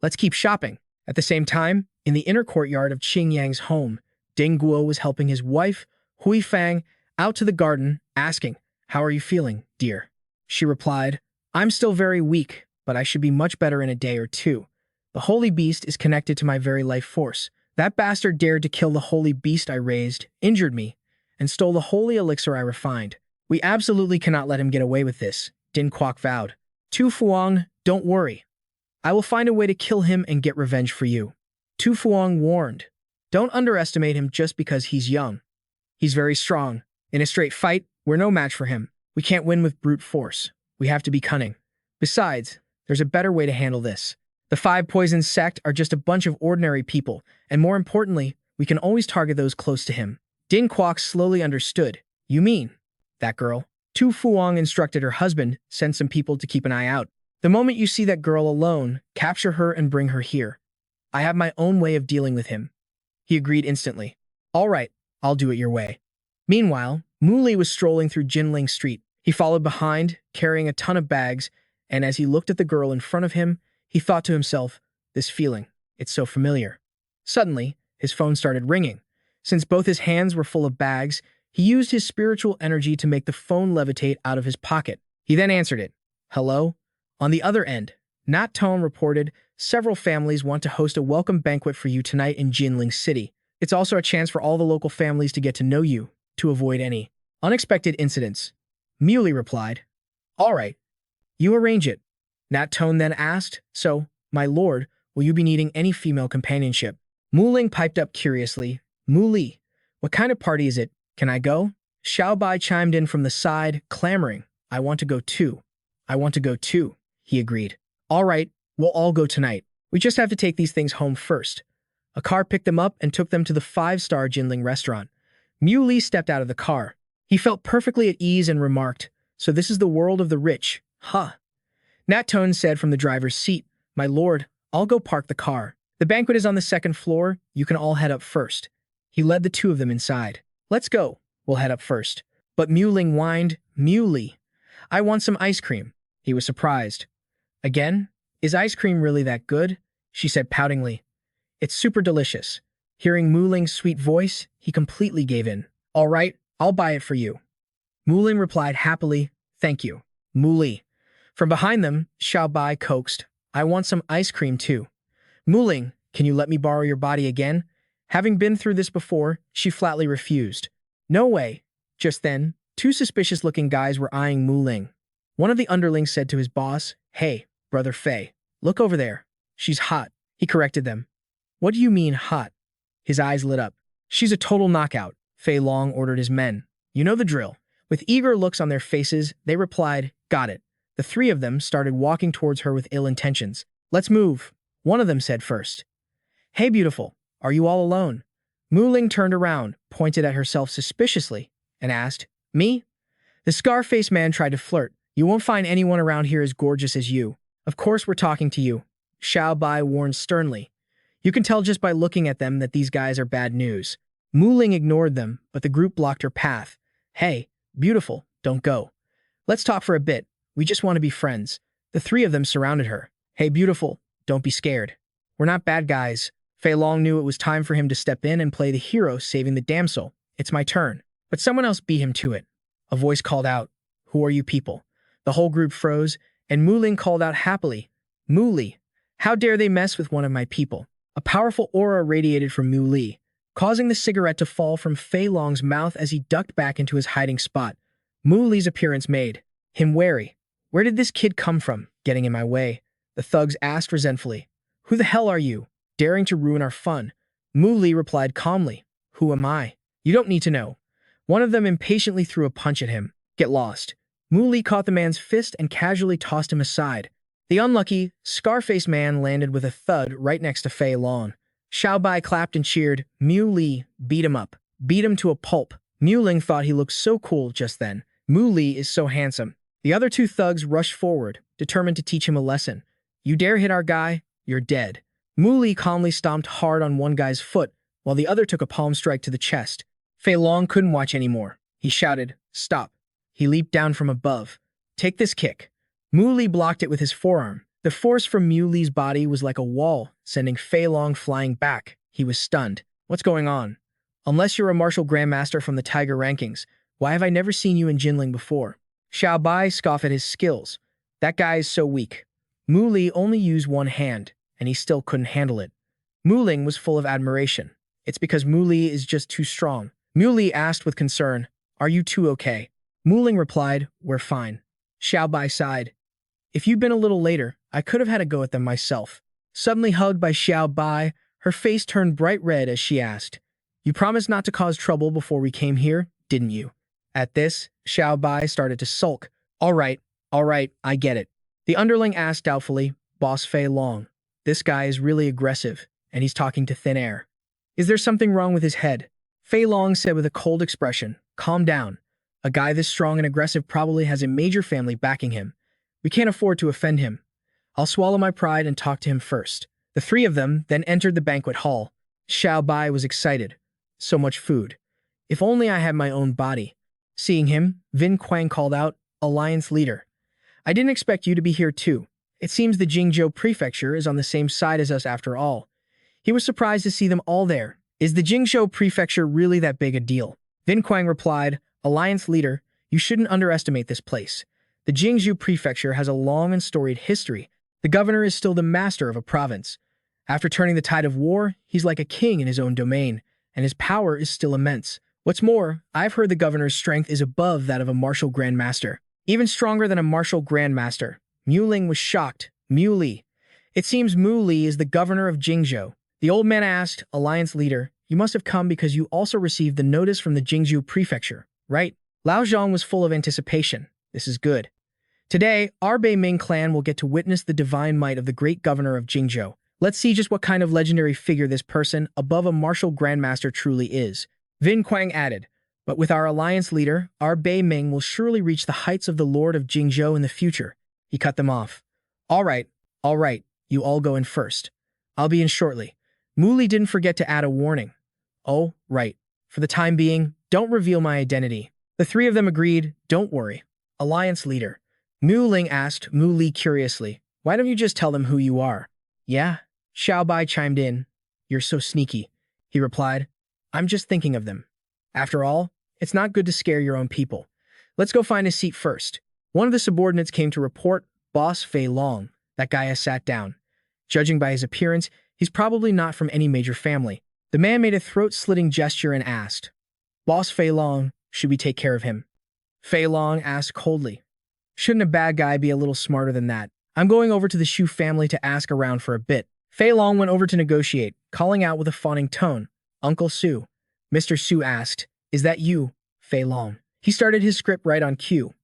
"Let's keep shopping." At the same time, in the inner courtyard of Qing Yang's home, Ding Guo was helping his wife, Hui Fangg, out to the garden, asking, "How are you feeling, dear?" She replied, "I'm still very weak, but I should be much better in a day or two. The holy beast is connected to my very life force. That bastard dared to kill the holy beast I raised, injured me, and stole the holy elixir I refined. We absolutely cannot let him get away with this, Din Kwok vowed. Tu Fuang, don't worry. I will find a way to kill him and get revenge for you. Tu Fuang warned. Don't underestimate him just because he's young. He's very strong. In a straight fight, we're no match for him. We can't win with brute force. We have to be cunning. Besides, there's a better way to handle this. The Five Poisons sect are just a bunch of ordinary people, and more importantly, we can always target those close to him. Din Kwok slowly understood. You mean that girl? Tu Fuang instructed her husband, send some people to keep an eye out. The moment you see that girl alone, capture her and bring her here. I have my own way of dealing with him. He agreed instantly. All right, I'll do it your way. Meanwhile, Muli was strolling through Jinling Street. He followed behind, carrying a ton of bags, and as he looked at the girl in front of him, he thought to himself, this feeling, it's so familiar. Suddenly, his phone started ringing. Since both his hands were full of bags, he used his spiritual energy to make the phone levitate out of his pocket. He then answered it. Hello? On the other end, Nat Tone reported, several families want to host a welcome banquet for you tonight in Jinling City. It's also a chance for all the local families to get to know you, to avoid any unexpected incidents. Muley replied, all right, you arrange it. Nat Tone then asked, so, my lord, will you be needing any female companionship? Muling piped up curiously, Muli, what kind of party is it? Can I go? Xiao Bai chimed in from the side, clamoring, I want to go too. I want to go too, he agreed. All right, we'll all go tonight. We just have to take these things home first. A car picked them up and took them to the 5-star Jinling restaurant. Muley stepped out of the car. He felt perfectly at ease and remarked, so this is the world of the rich, huh? Nat Tone said from the driver's seat, my lord, I'll go park the car. The banquet is on the 2nd floor. You can all head up first. He led the two of them inside. Let's go. We'll head up first. But Muling whined, Muley, I want some ice cream. He was surprised. Again? Is ice cream really that good? She said poutingly. It's super delicious. Hearing Muling's sweet voice, he completely gave in. All right, I'll buy it for you. Muling replied happily, thank you. Muli. From behind them, Xiao Bai coaxed, I want some ice cream too. Muling, can you let me borrow your body again? Having been through this before, she flatly refused. No way. Just then, two suspicious-looking guys were eyeing Muling. One of the underlings said to his boss, hey, Brother Fei, look over there. She's hot. He corrected them. What do you mean, hot? His eyes lit up. She's a total knockout, Fei Long ordered his men. You know the drill. With eager looks on their faces, they replied, got it. The three of them started walking towards her with ill intentions. Let's move, one of them said first. Hey, beautiful, are you all alone? Muling turned around, pointed at herself suspiciously, and asked, me? The scar-faced man tried to flirt. You won't find anyone around here as gorgeous as you. Of course we're talking to you. Xiao Bai warned sternly. You can tell just by looking at them that these guys are bad news. Muling ignored them, but the group blocked her path. Hey, beautiful, don't go. Let's talk for a bit. We just want to be friends. The three of them surrounded her. Hey, beautiful, don't be scared. We're not bad guys. Fei Long knew it was time for him to step in and play the hero saving the damsel. It's my turn. But someone else beat him to it. A voice called out, who are you people? The whole group froze, and Muling called out happily, Muli, how dare they mess with one of my people? A powerful aura radiated from Muli, causing the cigarette to fall from Fei Long's mouth as he ducked back into his hiding spot. Muli's appearance made him wary. Where did this kid come from, getting in my way? The thugs asked resentfully. Who the hell are you, daring to ruin our fun? Muli replied calmly. Who am I? You don't need to know. One of them impatiently threw a punch at him. Get lost. Muli caught the man's fist and casually tossed him aside. The unlucky, scar-faced man landed with a thud right next to Fei Long. Xiao Bai clapped and cheered, Muli, beat him up. Beat him to a pulp. Muling thought he looked so cool just then. Muli is so handsome. The other two thugs rushed forward, determined to teach him a lesson. You dare hit our guy, you're dead. Muli calmly stomped hard on one guy's foot, while the other took a palm strike to the chest. Fei Long couldn't watch anymore. He shouted, stop. He leaped down from above. Take this kick. Muli blocked it with his forearm. The force from Muli's body was like a wall, sending Fei Long flying back. He was stunned. What's going on? Unless you're a martial grandmaster from the Tiger rankings, why have I never seen you in Jinling before? Xiao Bai scoffed at his skills. That guy is so weak. Muli only used one hand, and he still couldn't handle it. Muling was full of admiration. It's because Muli is just too strong. Mu Li asked with concern, "Are you two okay?" Mu Ling replied, "We're fine." Xiao Bai sighed. "If you'd been a little later, I could have had a go at them myself." Suddenly hugged by Xiao Bai, her face turned bright red as she asked, "You promised not to cause trouble before we came here, didn't you?" At this, Xiao Bai started to sulk. All right, I get it." The underling asked doubtfully, "Boss Fei Long, this guy is really aggressive, and he's talking to thin air. Is there something wrong with his head?" Fei Long said with a cold expression, "Calm down. A guy this strong and aggressive probably has a major family backing him. We can't afford to offend him. I'll swallow my pride and talk to him first." The three of them then entered the banquet hall. Xiao Bai was excited. So much food. If only I had my own body. Seeing him, Vin Quang called out, "Alliance leader. I didn't expect you to be here too. It seems the Jingzhou prefecture is on the same side as us after all." He was surprised to see them all there. "Is the Jingzhou prefecture really that big a deal?" Vin Quang replied, "Alliance leader, you shouldn't underestimate this place. The Jingzhou prefecture has a long and storied history. The governor is still the master of a province. After turning the tide of war, he's like a king in his own domain, and his power is still immense. What's more, I've heard the governor's strength is above that of a martial grandmaster. Even stronger than a martial grandmaster." Mu Ling was shocked. Mu Li. "It seems Mu Li is the governor of Jingzhou." The old man asked, "Alliance leader, you must have come because you also received the notice from the Jingzhou prefecture, right?" Lao Zhang was full of anticipation. "This is good. Today, our Bei Ming clan will get to witness the divine might of the great governor of Jingzhou. Let's see just what kind of legendary figure this person above a martial grandmaster truly is." Vin Quang added, "But with our alliance leader, our Bei Ming will surely reach the heights of the Lord of Jingzhou in the future." He cut them off. All right, you all go in first. I'll be in shortly." Mu Li didn't forget to add a warning. "Oh, right. For the time being, don't reveal my identity." The three of them agreed, "Don't worry." Alliance leader. Mu Ling asked Mu Li curiously, "Why don't you just tell them who you are?" "Yeah." Xiao Bai chimed in. "You're so sneaky," he replied. "I'm just thinking of them. After all, it's not good to scare your own people. Let's go find a seat first." One of the subordinates came to report, "Boss Fei Long. That guy has sat down. Judging by his appearance, he's probably not from any major family." The man made a throat-slitting gesture and asked, "Boss Fei Long, should we take care of him?" Fei Long asked coldly, "Shouldn't a bad guy be a little smarter than that? I'm going over to the Shu family to ask around for a bit." Fei Long went over to negotiate, calling out with a fawning tone, "Uncle Su." Mr. Su asked, "Is that you, Fei Long?" He started his script right on cue.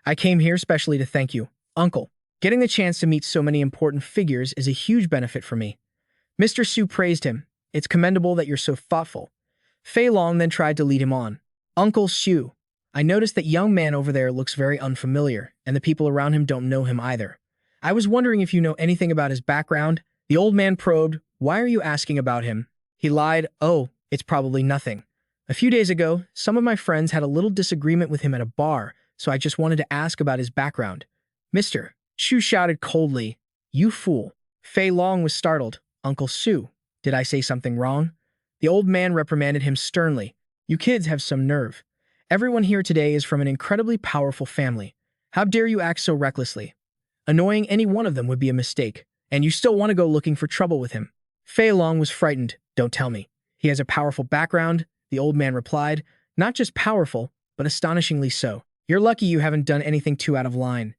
"I came here specially to thank you, Uncle. Getting the chance to meet so many important figures is a huge benefit for me." Mr. Su praised him. "It's commendable that you're so thoughtful." Fei Long then tried to lead him on. "Uncle Su, I noticed that young man over there looks very unfamiliar, and the people around him don't know him either. I was wondering if you know anything about his background." The old man probed, "Why are you asking about him?" He lied, "Oh, it's probably nothing. A few days ago, some of my friends had a little disagreement with him at a bar, so I just wanted to ask about his background." "Mister," Shu shouted coldly, "You fool." Fei Long was startled. "Uncle Su, did I say something wrong?" The old man reprimanded him sternly. "You kids have some nerve. Everyone here today is from an incredibly powerful family. How dare you act so recklessly? Annoying any one of them would be a mistake, and you still want to go looking for trouble with him." Fei Long was frightened. "Don't tell me. He has a powerful background," the old man replied. "Not just powerful, but astonishingly so. You're lucky you haven't done anything too out of line.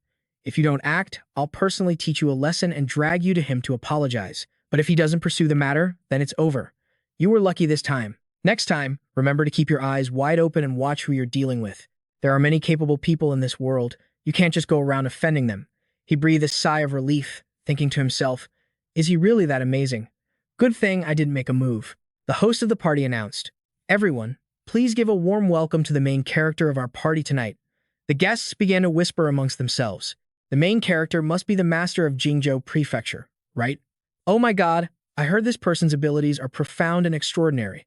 If you don't act, I'll personally teach you a lesson and drag you to him to apologize. But if he doesn't pursue the matter, then it's over. You were lucky this time. Next time, remember to keep your eyes wide open and watch who you're dealing with. There are many capable people in this world. You can't just go around offending them." He breathed a sigh of relief, thinking to himself, "Is he really that amazing? Good thing I didn't make a move." The host of the party announced, "Everyone, please give a warm welcome to the main character of our party tonight." The guests began to whisper amongst themselves. The main character must be the master of Jingzhou Prefecture, right? "Oh my god, I heard this person's abilities are profound and extraordinary.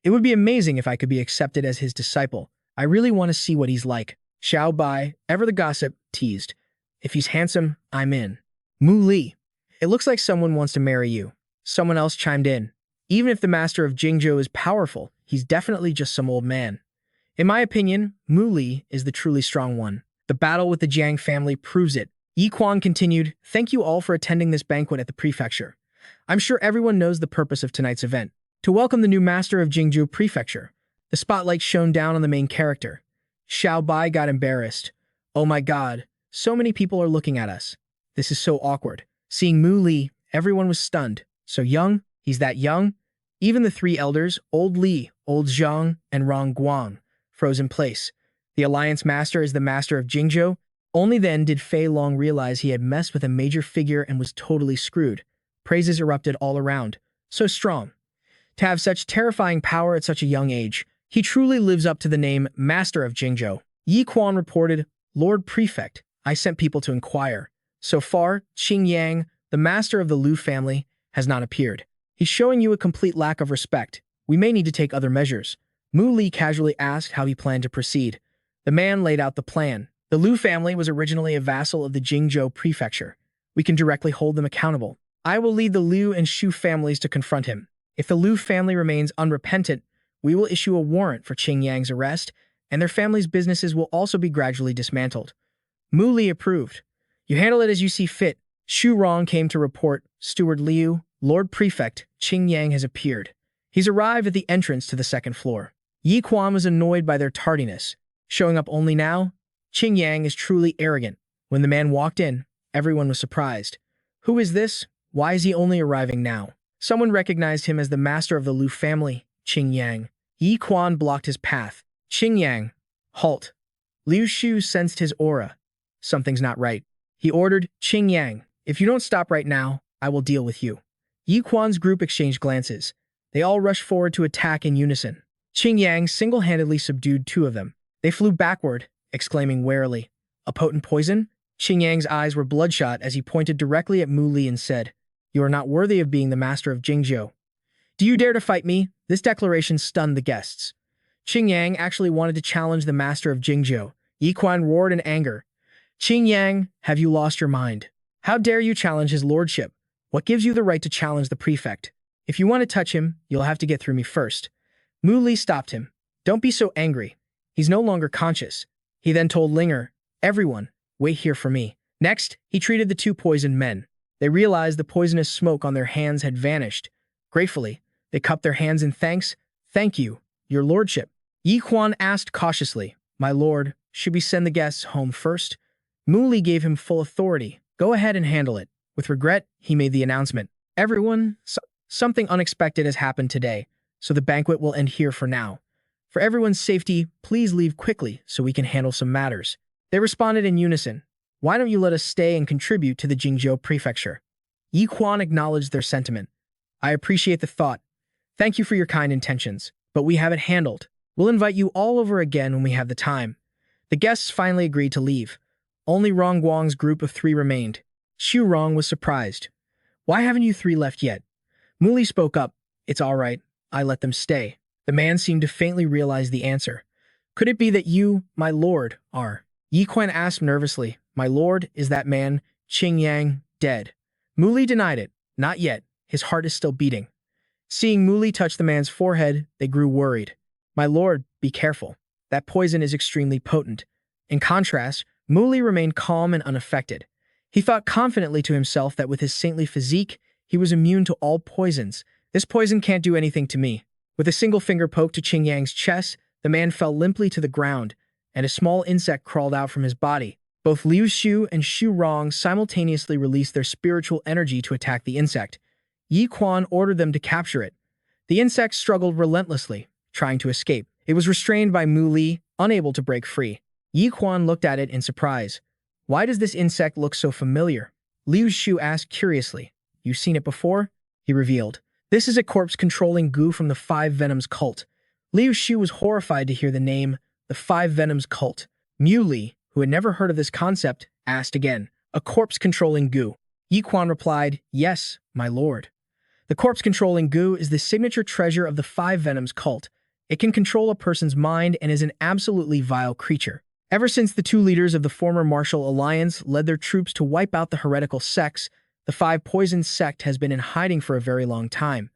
It would be amazing if I could be accepted as his disciple. I really want to see what he's like." Xiao Bai, ever the gossip, teased, "If he's handsome, I'm in." Mu Li, "It looks like someone wants to marry you." Someone else chimed in, "Even if the master of Jingzhou is powerful, he's definitely just some old man. In my opinion, Mu Li is the truly strong one. The battle with the Jiang family proves it." Yi Quan continued, "Thank you all for attending this banquet at the prefecture. I'm sure everyone knows the purpose of tonight's event, to welcome the new master of Jingzhou Prefecture. The spotlight shone down on the main character. Xiao Bai got embarrassed. Oh my god, so many people are looking at us. This is so awkward. Seeing Mu Li, everyone was stunned. So young? He's that young? Even the three elders, Old Li, Old Zhang, and Rong Guang, froze in place. The Alliance Master is the master of Jingzhou. Only then did Fei Long realize he had messed with a major figure and was totally screwed. Praises erupted all around. So strong. To have such terrifying power at such a young age, he truly lives up to the name Master of Jingzhou. Yi Quan reported, Lord Prefect, I sent people to inquire. So far, Qing Yang, the master of the Liu family, has not appeared. He's showing you a complete lack of respect. We may need to take other measures. Mu Li casually asked how he planned to proceed. The man laid out the plan. The Liu family was originally a vassal of the Jingzhou prefecture. We can directly hold them accountable. I will lead the Liu and Shu families to confront him. If the Liu family remains unrepentant, we will issue a warrant for Qing Yang's arrest, and their family's businesses will also be gradually dismantled. Mu Li approved. You handle it as you see fit. Xu Rong came to report, Steward Liu, Lord Prefect, Qing Yang has appeared. He's arrived at the entrance to the second floor. Yi Quan was annoyed by their tardiness. Showing up only now? Qing Yang is truly arrogant. When the man walked in, everyone was surprised. Who is this? Why is he only arriving now? Someone recognized him as the master of the Liu family, Qing Yang. Yi Quan blocked his path. Qing Yang, halt. Liu Shu sensed his aura. Something's not right. He ordered, Qing Yang, if you don't stop right now, I will deal with you. Yi Quan's group exchanged glances. They all rushed forward to attack in unison. Qing Yang single-handedly subdued two of them. They flew backward, exclaiming warily, a potent poison? Qing Yang's eyes were bloodshot as he pointed directly at Mu Li and said, You are not worthy of being the master of Jingzhou. Do you dare to fight me? This declaration stunned the guests. Qing Yang actually wanted to challenge the master of Jingzhou. Yi Quan roared in anger. Qing Yang, have you lost your mind? How dare you challenge his lordship? What gives you the right to challenge the prefect? If you want to touch him, you'll have to get through me first. Mu Li stopped him. Don't be so angry. He's no longer conscious. He then told Linger, Everyone, wait here for me. Next, he treated the two poisoned men. They realized the poisonous smoke on their hands had vanished. Gratefully, they cupped their hands in thanks. Thank you, your lordship. Yi Quan asked cautiously, My lord, should we send the guests home first? Mu Li gave him full authority. Go ahead and handle it. With regret, he made the announcement. Everyone, something unexpected has happened today, so the banquet will end here for now. For everyone's safety, please leave quickly so we can handle some matters. They responded in unison. Why don't you let us stay and contribute to the Jingzhou prefecture? Yi Quan acknowledged their sentiment. I appreciate the thought. Thank you for your kind intentions, but we have it handled. We'll invite you all over again when we have the time. The guests finally agreed to leave. Only Rong Guang's group of three remained. Xu Rong was surprised. Why haven't you three left yet? Mu Li spoke up. It's all right. I let them stay. The man seemed to faintly realize the answer. Could it be that you, my lord, are? Yi Quan asked nervously. My lord, is that man, Qing Yang, dead? Mu Li denied it. Not yet. His heart is still beating. Seeing Mu Li touch the man's forehead, they grew worried. My lord, be careful. That poison is extremely potent. In contrast, Mu Li remained calm and unaffected. He thought confidently to himself that with his saintly physique, he was immune to all poisons. This poison can't do anything to me. With a single finger poke to Qing Yang's chest, the man fell limply to the ground, and a small insect crawled out from his body. Both Liu Shu and Xu Rong simultaneously released their spiritual energy to attack the insect. Yi Quan ordered them to capture it. The insect struggled relentlessly, trying to escape. It was restrained by Mu Li, unable to break free. Yi Quan looked at it in surprise. Why does this insect look so familiar? Liu Shu asked curiously. You've seen it before? He revealed. This is a corpse-controlling goo from the Five Venoms cult. Liu Shu was horrified to hear the name, the Five Venoms cult. Mu Li, who had never heard of this concept, asked again. A corpse-controlling goo. Yi Quan replied, Yes, my lord. The corpse-controlling goo is the signature treasure of the Five Venoms cult. It can control a person's mind and is an absolutely vile creature. Ever since the two leaders of the former martial alliance led their troops to wipe out the heretical sects, the Five Poisons sect has been in hiding for a very long time.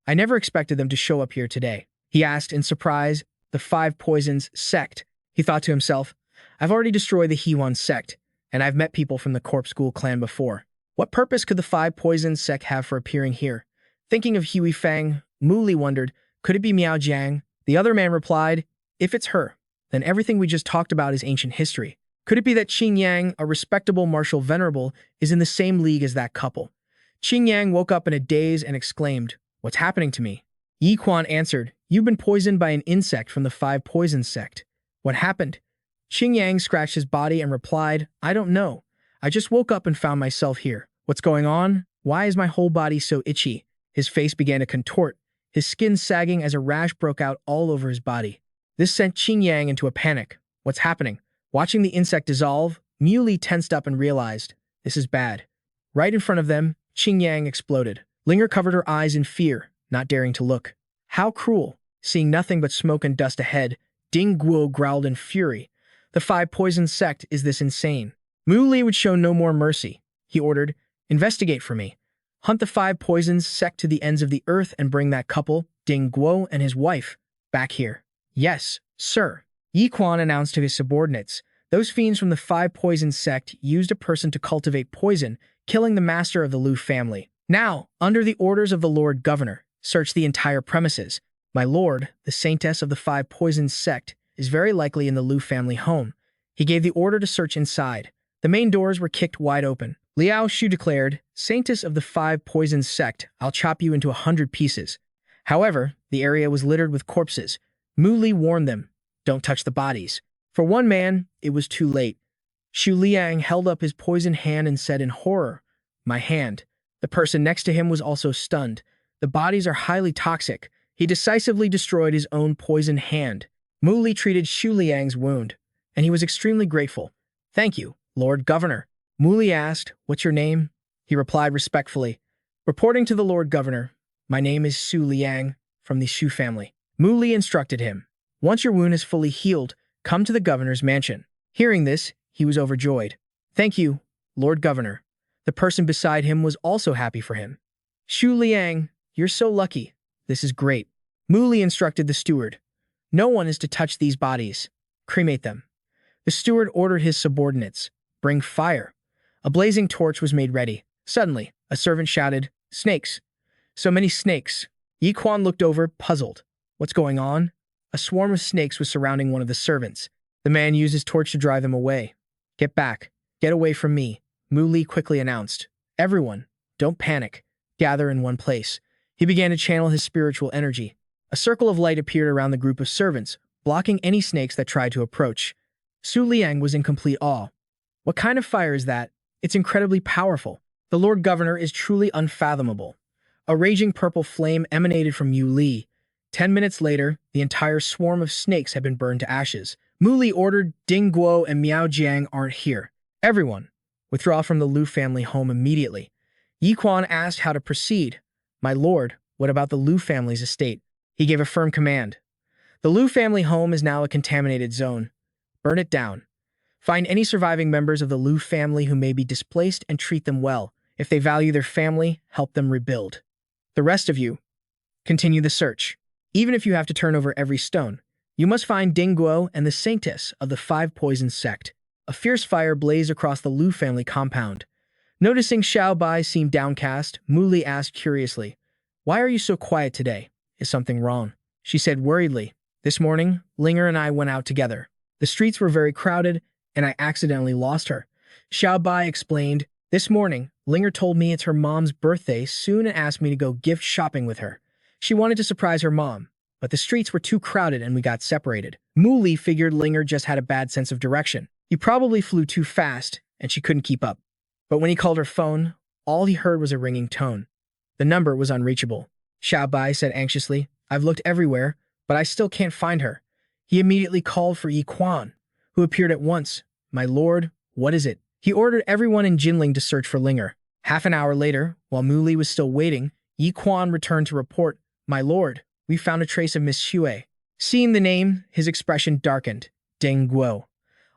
I never expected them to show up here today. He asked in surprise. The Five Poisons sect. He thought to himself, I've already destroyed the Hewan sect, and I've met people from the Corpse School clan before. What purpose could the Five Poisons sect have for appearing here? Thinking of Huey Fang, Mu Li wondered, could it be Miao Jiang, The other man replied, if it's her, then everything we just talked about is ancient history. Could it be that Qing Yang, a respectable martial venerable, is in the same league as that couple? Qing Yang woke up in a daze and exclaimed, what's happening to me? Yi Quan answered, you've been poisoned by an insect from the Five Poisons sect. What happened? Qing Yang scratched his body and replied, I don't know. I just woke up and found myself here. What's going on? Why is my whole body so itchy? His face began to contort, his skin sagging as a rash broke out all over his body. This sent Qing Yang into a panic. What's happening? Watching the insect dissolve, Muley tensed up and realized, this is bad. Right in front of them, Qing Yang exploded. Linger covered her eyes in fear, not daring to look. How cruel! Seeing nothing but smoke and dust ahead, Ding Guo growled in fury. The Five Poisons sect is this insane. Mu Li would show no more mercy. He ordered, investigate for me. Hunt the Five Poisons sect to the ends of the earth and bring that couple, Ding Guo and his wife, back here. Yes, sir. Yi Quan announced to his subordinates. Those fiends from the Five Poisons sect used a person to cultivate poison, killing the master of the Liu family. Now, under the orders of the Lord Governor, search the entire premises. My lord, the saintess of the Five Poisons sect, is very likely in the Liu family home. He gave the order to search inside. The main doors were kicked wide open. Liao Shu declared, Saintess of the Five Poisons sect, I'll chop you into 100 pieces. However, the area was littered with corpses. Mu Li warned them, don't touch the bodies. For one man, it was too late. Shu Liang held up his poisoned hand and said in horror, my hand. The person next to him was also stunned. The bodies are highly toxic. He decisively destroyed his own poisoned hand. Mu Li treated Shu Liang's wound, and he was extremely grateful. Thank you, Lord Governor. Mu Li asked, what's your name? He replied respectfully, reporting to the Lord Governor, my name is Su Liang, from the Shu family. Mu Li instructed him, once your wound is fully healed, come to the governor's mansion. Hearing this, he was overjoyed. Thank you, Lord Governor. The person beside him was also happy for him. Shu Liang, you're so lucky. This is great. Mu Li instructed the steward. No one is to touch these bodies. Cremate them. The steward ordered his subordinates. Bring fire. A blazing torch was made ready. Suddenly, a servant shouted, snakes. So many snakes. Yi Quan looked over, puzzled. What's going on? A swarm of snakes was surrounding one of the servants. The man used his torch to drive them away. Get back. Get away from me. Mu Li quickly announced. Everyone, don't panic. Gather in one place. He began to channel his spiritual energy. A circle of light appeared around the group of servants, blocking any snakes that tried to approach. Su Liang was in complete awe. What kind of fire is that? It's incredibly powerful. The Lord Governor is truly unfathomable. A raging purple flame emanated from Mu Li. 10 minutes later, the entire swarm of snakes had been burned to ashes. Mu Li ordered Ding Guo and Miao Jiang aren't here. Everyone, withdraw from the Liu family home immediately. Yi Quan asked how to proceed. My lord, what about the Liu family's estate? He gave a firm command. The Liu family home is now a contaminated zone. Burn it down. Find any surviving members of the Liu family who may be displaced and treat them well. If they value their family, help them rebuild. The rest of you, continue the search. Even if you have to turn over every stone, you must find Ding Guo and the saintess of the Five Poisons sect. A fierce fire blazed across the Liu family compound. Noticing Xiao Bai seemed downcast, Mu Li asked curiously, why are you so quiet today? Is something wrong? She said worriedly, this morning, Linger and I went out together. The streets were very crowded, and I accidentally lost her. Xiao Bai explained, this morning, Linger told me it's her mom's birthday soon and asked me to go gift shopping with her. She wanted to surprise her mom, but the streets were too crowded and we got separated. Mu Li figured Linger just had a bad sense of direction. He probably flew too fast, and she couldn't keep up. But when he called her phone, all he heard was a ringing tone. The number was unreachable. Xiao Bai said anxiously, I've looked everywhere, but I still can't find her. He immediately called for Yi Quan, who appeared at once. My lord, what is it? He ordered everyone in Jinling to search for Linger. Half an hour later, while Mu Li was still waiting, Yi Quan returned to report, my lord, we found a trace of Miss Xue. Seeing the name, his expression darkened. Ding Guo.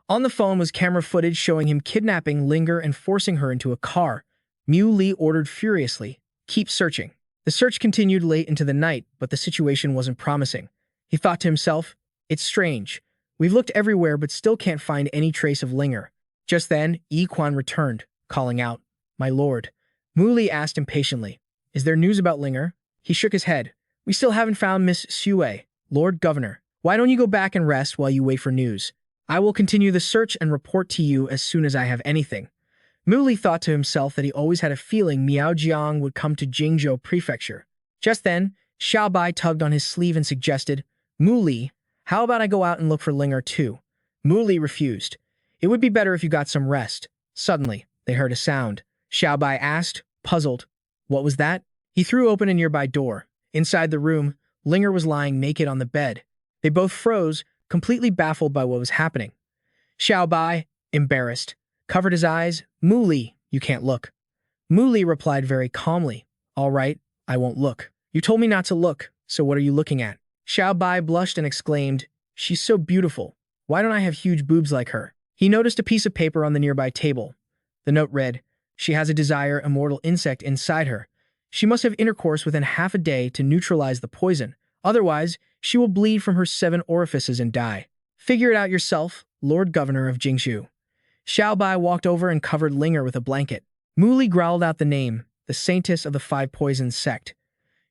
On the phone was camera footage showing him kidnapping Linger and forcing her into a car. Mu Li ordered furiously, keep searching. The search continued late into the night, but the situation wasn't promising. He thought to himself, it's strange. We've looked everywhere but still can't find any trace of Linger. Just then, Yi Quan returned, calling out, my lord. Mu Li asked impatiently, is there news about Linger? He shook his head. We still haven't found Miss Xue. Lord Governor, why don't you go back and rest while you wait for news? I will continue the search and report to you as soon as I have anything. Muli thought to himself that he always had a feeling Miao Jiang would come to Jingzhou Prefecture. Just then, Xiao Bai tugged on his sleeve and suggested, Muli, how about I go out and look for Linger too? Muli refused. It would be better if you got some rest. Suddenly, they heard a sound. Xiao Bai asked, puzzled, what was that? He threw open a nearby door. Inside the room, Linger was lying naked on the bed. They both froze, completely baffled by what was happening. Xiao Bai, embarrassed, covered his eyes. Muli, you can't look. Muli replied very calmly, all right, I won't look. You told me not to look, so what are you looking at? Xiao Bai blushed and exclaimed, she's so beautiful. Why don't I have huge boobs like her? He noticed a piece of paper on the nearby table. The note read, she has a desire immortal insect inside her. She must have intercourse within half a day to neutralize the poison. Otherwise, she will bleed from her 7 orifices and die. Figure it out yourself, Lord Governor of Jingzhou. Xiao Bai walked over and covered Linger with a blanket. Muli growled out the name, the saintess of the 5 poisons sect.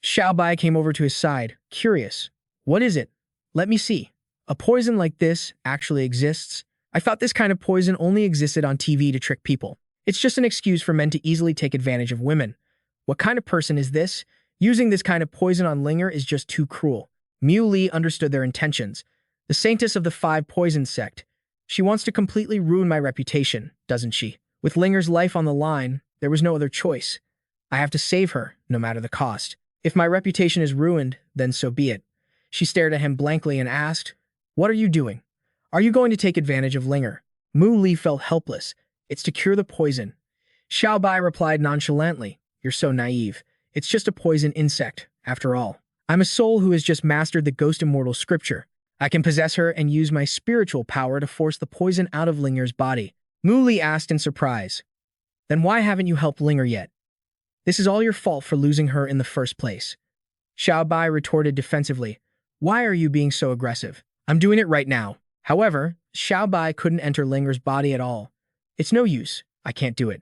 Xiao Bai came over to his side, curious. What is it? Let me see. A poison like this actually exists? I thought this kind of poison only existed on TV to trick people. It's just an excuse for men to easily take advantage of women. What kind of person is this? Using this kind of poison on Linger is just too cruel. Muli understood their intentions. The saintess of the 5 poison sect. She wants to completely ruin my reputation, doesn't she? With Linger's life on the line, there was no other choice. I have to save her, no matter the cost. If my reputation is ruined, then so be it. She stared at him blankly and asked, what are you doing? Are you going to take advantage of Linger? Muli felt helpless. It's to cure the poison. Xiao Bai replied nonchalantly, you're so naive. It's just a poison insect, after all. I'm a soul who has just mastered the Ghost Immortal scripture. I can possess her and use my spiritual power to force the poison out of Linger's body. Muli asked in surprise, then why haven't you helped Linger yet? This is all your fault for losing her in the first place. Xiao Bai retorted defensively, why are you being so aggressive? I'm doing it right now. However, Xiao Bai couldn't enter Linger's body at all. It's no use. I can't do it.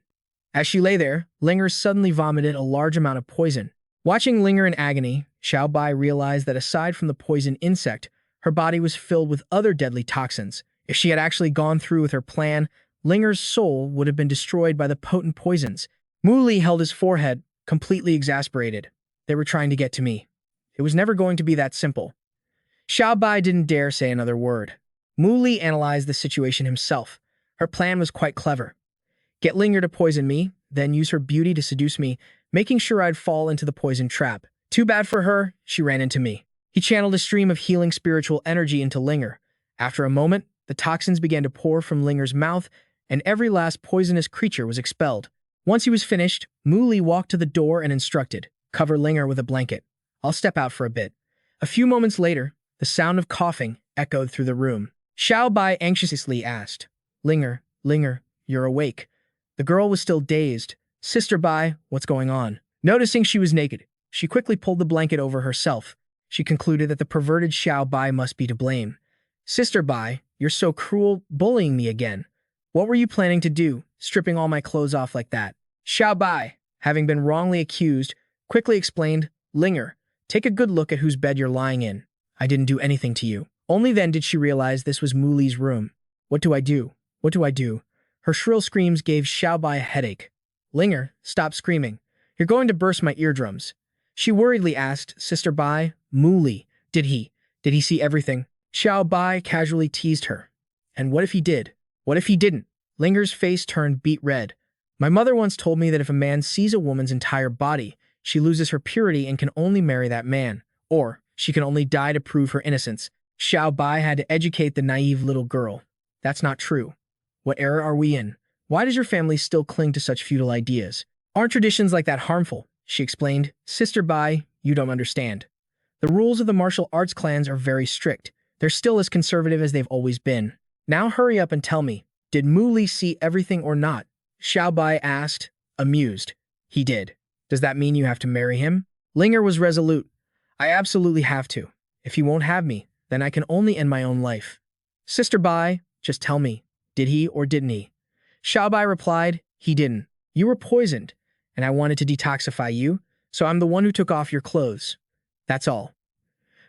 As she lay there, Linger suddenly vomited a large amount of poison. Watching Linger in agony, Xiao Bai realized that aside from the poison insect, her body was filled with other deadly toxins. If she had actually gone through with her plan, Linger's soul would have been destroyed by the potent poisons. Muli held his forehead, completely exasperated. They were trying to get to me. It was never going to be that simple. Xiao Bai didn't dare say another word. Muli analyzed the situation himself. Her plan was quite clever. Get Linger to poison me, then use her beauty to seduce me, making sure I'd fall into the poison trap. Too bad for her, she ran into me. He channeled a stream of healing spiritual energy into Linger. After a moment, the toxins began to pour from Linger's mouth, and every last poisonous creature was expelled. Once he was finished, Muli walked to the door and instructed, cover Linger with a blanket. I'll step out for a bit. A few moments later, the sound of coughing echoed through the room. Xiao Bai anxiously asked, Linger, you're awake. The girl was still dazed. Sister Bai, what's going on? Noticing she was naked, she quickly pulled the blanket over herself. She concluded that the perverted Xiao Bai must be to blame. Sister Bai, you're so cruel, bullying me again. What were you planning to do, stripping all my clothes off like that? Xiao Bai, having been wrongly accused, quickly explained, Linger, take a good look at whose bed you're lying in. I didn't do anything to you. Only then did she realize this was Muli's room. What do I do? What do I do? Her shrill screams gave Xiao Bai a headache. Linger, stop screaming. You're going to burst my eardrums. She worriedly asked Sister Bai, Muli, did he see everything? Xiao Bai casually teased her. And what if he did? What if he didn't? Linger's face turned beet red. My mother once told me that if a man sees a woman's entire body, she loses her purity and can only marry that man. Or she can only die to prove her innocence. Xiao Bai had to educate the naive little girl. That's not true. What era are we in? Why does your family still cling to such feudal ideas? Aren't traditions like that harmful? She explained. Sister Bai, you don't understand. The rules of the martial arts clans are very strict. They're still as conservative as they've always been. Now hurry up and tell me, did Muli see everything or not? Xiao Bai asked, amused. He did. Does that mean you have to marry him? Linger was resolute. I absolutely have to. If he won't have me, then I can only end my own life. Sister Bai, just tell me, did he or didn't he? Xiao Bai replied, he didn't. You were poisoned, and I wanted to detoxify you, so I'm the one who took off your clothes. That's all.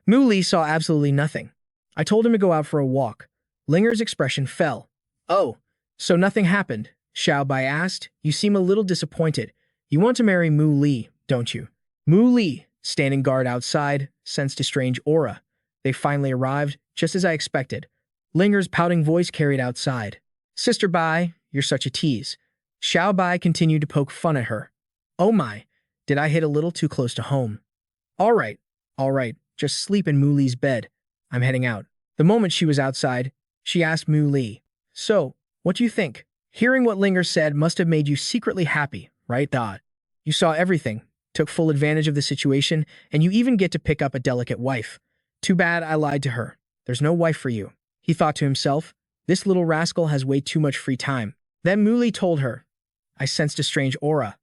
Mu Li saw absolutely nothing. I told him to go out for a walk. Linger's expression fell. Oh, so nothing happened? Xiao Bai asked. You seem a little disappointed. You want to marry Mu Li, don't you? Mu Li, standing guard outside, sensed a strange aura. They finally arrived, just as I expected. Linger's pouting voice carried outside. Sister Bai, you're such a tease. Xiao Bai continued to poke fun at her. Oh my, did I hit a little too close to home? All right, just sleep in Mu Li's bed. I'm heading out. The moment she was outside, she asked Mu Li, so, what do you think? Hearing what Linger said must have made you secretly happy, right, Dot? You saw everything, took full advantage of the situation, and you even get to pick up a delicate wife. Too bad I lied to her. There's no wife for you. He thought to himself, this little rascal has way too much free time. Then Mu Li told her, I sensed a strange aura.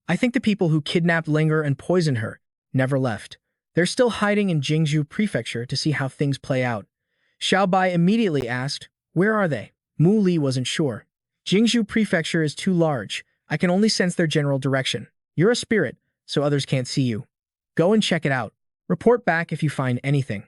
I think the people who kidnapped Linger and poisoned her never left. They're still hiding in Jingzhou Prefecture to see how things play out. Xiao Bai immediately asked, where are they? Mu Li wasn't sure. Jingzhou Prefecture is too large. I can only sense their general direction. You're a spirit, so others can't see you. Go and check it out. Report back if you find anything.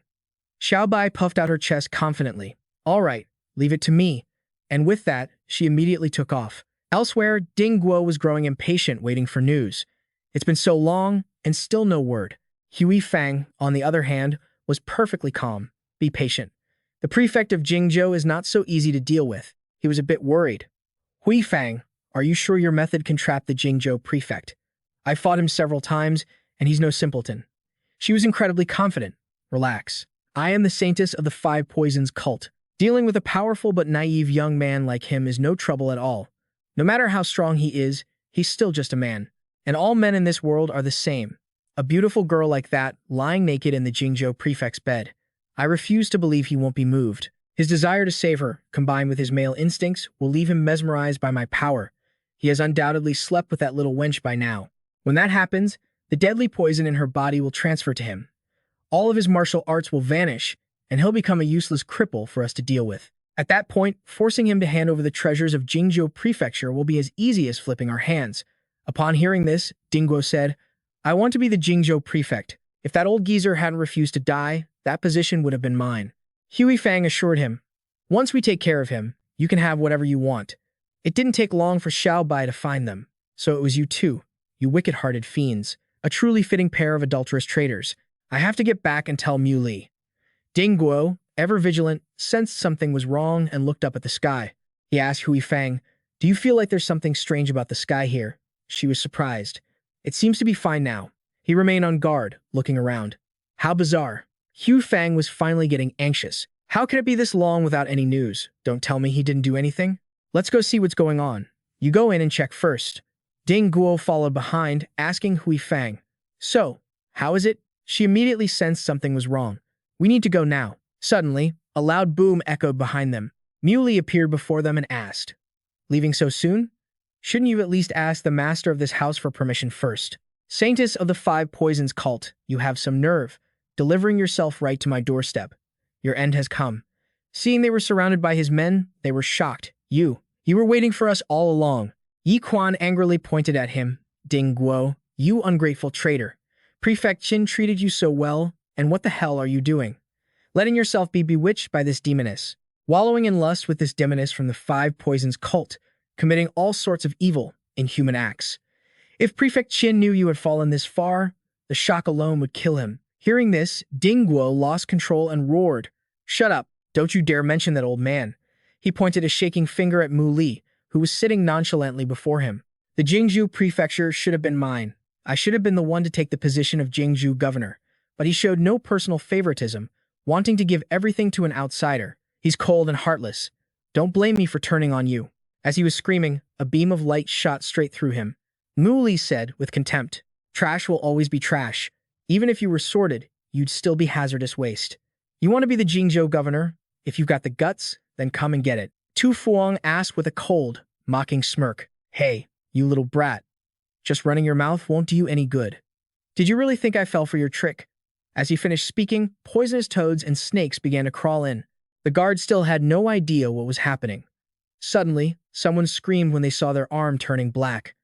Xiao Bai puffed out her chest confidently. All right, leave it to me. And with that, she immediately took off. Elsewhere, Ding Guo was growing impatient, waiting for news. It's been so long, and still no word. Hui Fangg, on the other hand, was perfectly calm. Be patient. The prefect of Jingzhou is not so easy to deal with. He was a bit worried. Hui Fangg, are you sure your method can trap the Jingzhou prefect? I fought him several times, and he's no simpleton. She was incredibly confident. Relax. I am the saintess of the Five Poisons cult. Dealing with a powerful but naive young man like him is no trouble at all. No matter how strong he is, he's still just a man. And all men in this world are the same. A beautiful girl like that, lying naked in the Jingzhou prefect's bed. I refuse to believe he won't be moved. His desire to save her, combined with his male instincts, will leave him mesmerized by my power. He has undoubtedly slept with that little wench by now. When that happens, the deadly poison in her body will transfer to him. All of his martial arts will vanish, and he'll become a useless cripple for us to deal with. At that point, forcing him to hand over the treasures of Jingzhou Prefecture will be as easy as flipping our hands. Upon hearing this, Dingguo said, I want to be the Jingzhou Prefect. If that old geezer hadn't refused to die, that position would have been mine. Hui Fangg assured him, once we take care of him, you can have whatever you want. It didn't take long for Xiao Bai to find them, so it was you too, you wicked-hearted fiends, a truly fitting pair of adulterous traitors. I have to get back and tell Mu Li. Ding Guo, ever vigilant, sensed something was wrong and looked up at the sky. He asked Hui Fangg, do you feel like there's something strange about the sky here? She was surprised. It seems to be fine now. He remained on guard, looking around. How bizarre. Hui Fangg was finally getting anxious. How can it be this long without any news? Don't tell me he didn't do anything. Let's go see what's going on. You go in and check first. Ding Guo followed behind, asking Hui Fangg, so, how is it? She immediately sensed something was wrong. We need to go now. Suddenly, a loud boom echoed behind them. Mu Li appeared before them and asked, leaving so soon? Shouldn't you at least ask the master of this house for permission first? Saintess of the Five Poisons cult, you have some nerve, delivering yourself right to my doorstep. Your end has come. Seeing they were surrounded by his men, they were shocked. You were waiting for us all along. Yi Quan angrily pointed at him. Ding Guo, you ungrateful traitor. Prefect Qin treated you so well, and what the hell are you doing? Letting yourself be bewitched by this demoness. Wallowing in lust with this demoness from the Five Poisons cult, committing all sorts of evil, inhuman acts. If Prefect Qin knew you had fallen this far, the shock alone would kill him. Hearing this, Ding Guo lost control and roared. Shut up, don't you dare mention that old man. He pointed a shaking finger at Mu Li, who was sitting nonchalantly before him. The Jingzhou Prefecture should have been mine. I should have been the one to take the position of Jingzhou governor. But he showed no personal favoritism, wanting to give everything to an outsider. He's cold and heartless. Don't blame me for turning on you. As he was screaming, a beam of light shot straight through him. Mu Li said with contempt, trash will always be trash. Even if you were sorted, you'd still be hazardous waste. You want to be the Jingzhou governor? If you've got the guts, then come and get it. Tu Fuang asked with a cold, mocking smirk. Hey, you little brat. Just running your mouth won't do you any good. Did you really think I fell for your trick? As he finished speaking, poisonous toads and snakes began to crawl in. The guards still had no idea what was happening. Suddenly, someone screamed when they saw their arm turning black.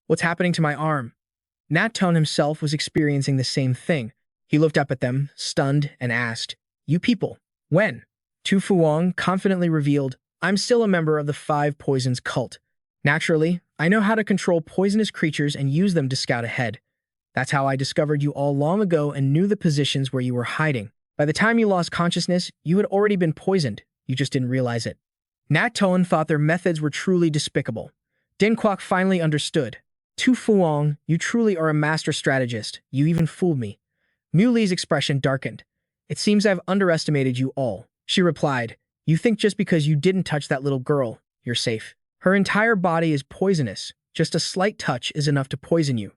What's happening to my arm? Nat Tone himself was experiencing the same thing. He looked up at them, stunned, and asked, "You people, when?" Tu Fuang confidently revealed, "I'm still a member of the Five Poisons cult. Naturally, I know how to control poisonous creatures and use them to scout ahead. That's how I discovered you all long ago and knew the positions where you were hiding. By the time you lost consciousness, you had already been poisoned. You just didn't realize it." Nat Toan thought their methods were truly despicable. Din Kwok finally understood. "Tu Fuang, you truly are a master strategist. You even fooled me." Mu Li's expression darkened. "It seems I've underestimated you all." She replied, "You think just because you didn't touch that little girl, you're safe. Her entire body is poisonous. Just a slight touch is enough to poison you.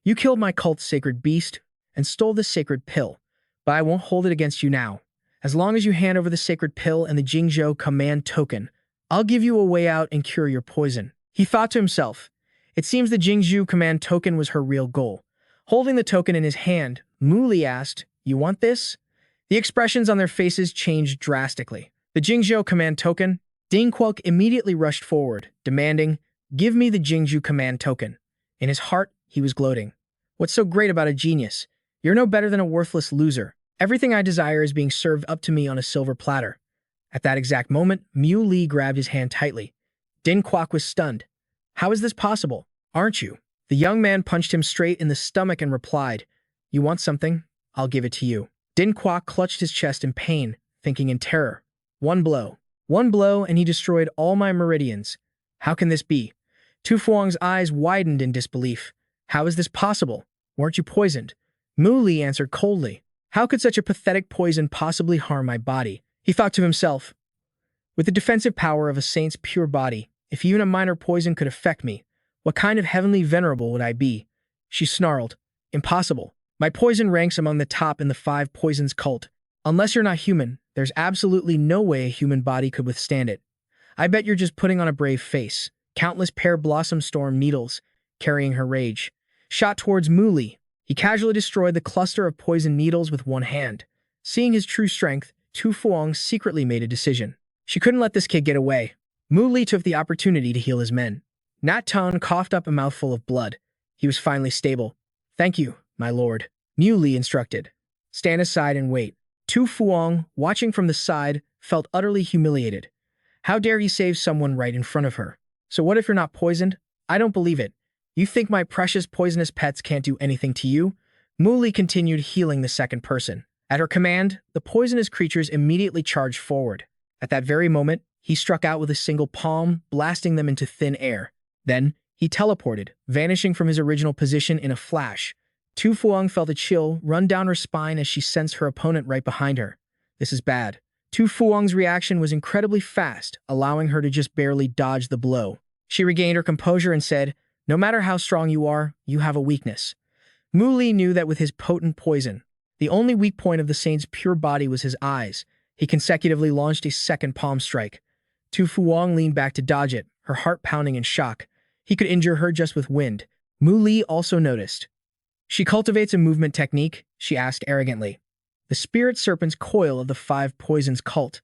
You killed my cult's sacred beast and stole the sacred pill, but I won't hold it against you now. As long as you hand over the sacred pill and the Jingzhou command token, I'll give you a way out and cure your poison." He thought to himself. It seems the Jingzhou command token was her real goal. Holding the token in his hand, Mu Li asked, "You want this?" The expressions on their faces changed drastically. The Jingzhou command token? Ding Kwok immediately rushed forward, demanding, "Give me the Jingzhou command token." In his heart, he was gloating. "What's so great about a genius? You're no better than a worthless loser. Everything I desire is being served up to me on a silver platter." At that exact moment, Mu Li grabbed his hand tightly. Din Kwok was stunned. "How is this possible? Aren't you?" The young man punched him straight in the stomach and replied, "You want something? I'll give it to you." Din Kwok clutched his chest in pain, thinking in terror. One blow, and he destroyed all my meridians. How can this be?" Tu Fuang's eyes widened in disbelief. "How is this possible? Weren't you poisoned?" Mu Li answered coldly, "How could such a pathetic poison possibly harm my body?" He thought to himself, "With the defensive power of a saint's pure body, if even a minor poison could affect me, what kind of heavenly venerable would I be?" She snarled, "Impossible. My poison ranks among the top in the Five Poisons cult. Unless you're not human, there's absolutely no way a human body could withstand it. I bet you're just putting on a brave face." Countless pear blossom storm needles, carrying her rage, shot towards Mu Li. He casually destroyed the cluster of poison needles with one hand. Seeing his true strength, Tu Fuang secretly made a decision. She couldn't let this kid get away. Mu Li took the opportunity to heal his men. Nat Tan coughed up a mouthful of blood. He was finally stable. "Thank you, my lord," Mu Li instructed. "Stand aside and wait." Tu Fuang, watching from the side, felt utterly humiliated. How dare he save someone right in front of her? "So what if you're not poisoned? I don't believe it. You think my precious poisonous pets can't do anything to you?" Mu Li continued healing the second person. At her command, the poisonous creatures immediately charged forward. At that very moment, he struck out with a single palm, blasting them into thin air. Then, he teleported, vanishing from his original position in a flash. Tu Fuang felt a chill run down her spine as she sensed her opponent right behind her. This is bad. Tu Fuang's reaction was incredibly fast, allowing her to just barely dodge the blow. She regained her composure and said, "No matter how strong you are, you have a weakness." Mu Li knew that with his potent poison, the only weak point of the saint's pure body was his eyes. He consecutively launched a second palm strike. Tu Fuang leaned back to dodge it, her heart pounding in shock. He could injure her just with wind. Mu Li also noticed. "She cultivates a movement technique?" she asked arrogantly. "The spirit serpent's coil of the Five Poisons cult.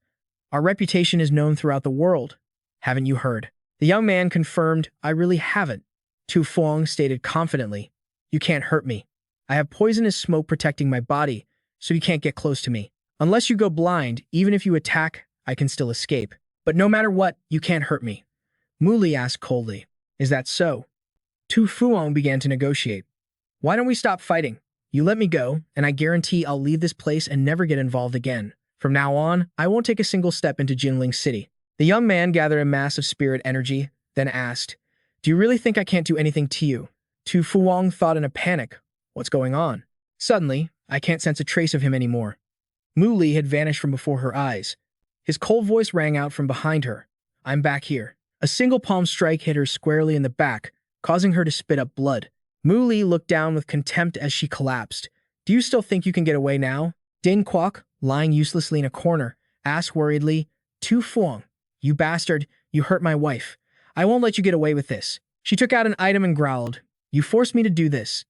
Our reputation is known throughout the world. Haven't you heard?" The young man confirmed, "I really haven't." Tu Fuang stated confidently, "You can't hurt me. I have poisonous smoke protecting my body, so you can't get close to me. Unless you go blind, even if you attack, I can still escape. But no matter what, you can't hurt me." Mu Li asked coldly, "Is that so?" Tu Fuang began to negotiate. "Why don't we stop fighting? You let me go, and I guarantee I'll leave this place and never get involved again. From now on, I won't take a single step into Jinling City." The young man gathered a mass of spirit energy, then asked, "Do you really think I can't do anything to you?" Tu Fuang thought in a panic, "What's going on?" Suddenly, I can't sense a trace of him anymore. Mu Li had vanished from before her eyes. His cold voice rang out from behind her. "I'm back here." A single palm strike hit her squarely in the back, causing her to spit up blood. Mu Li looked down with contempt as she collapsed. "Do you still think you can get away now?" Din Kwok, lying uselessly in a corner, asked worriedly, "Tu Fuang, you bastard, you hurt my wife. I won't let you get away with this." She took out an item and growled, "You forced me to do this."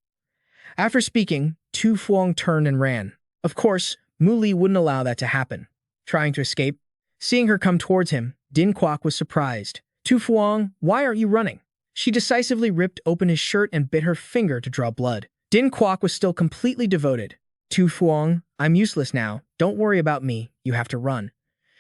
After speaking, Tu Fuang turned and ran. Of course, Mu Li wouldn't allow that to happen. Trying to escape, seeing her come towards him, Din Kwok was surprised. "Tu Fuang, why aren't you running?" She decisively ripped open his shirt and bit her finger to draw blood. Din Kwok was still completely devoted. Tu Fuang, I'm useless now. Don't worry about me. You have to run.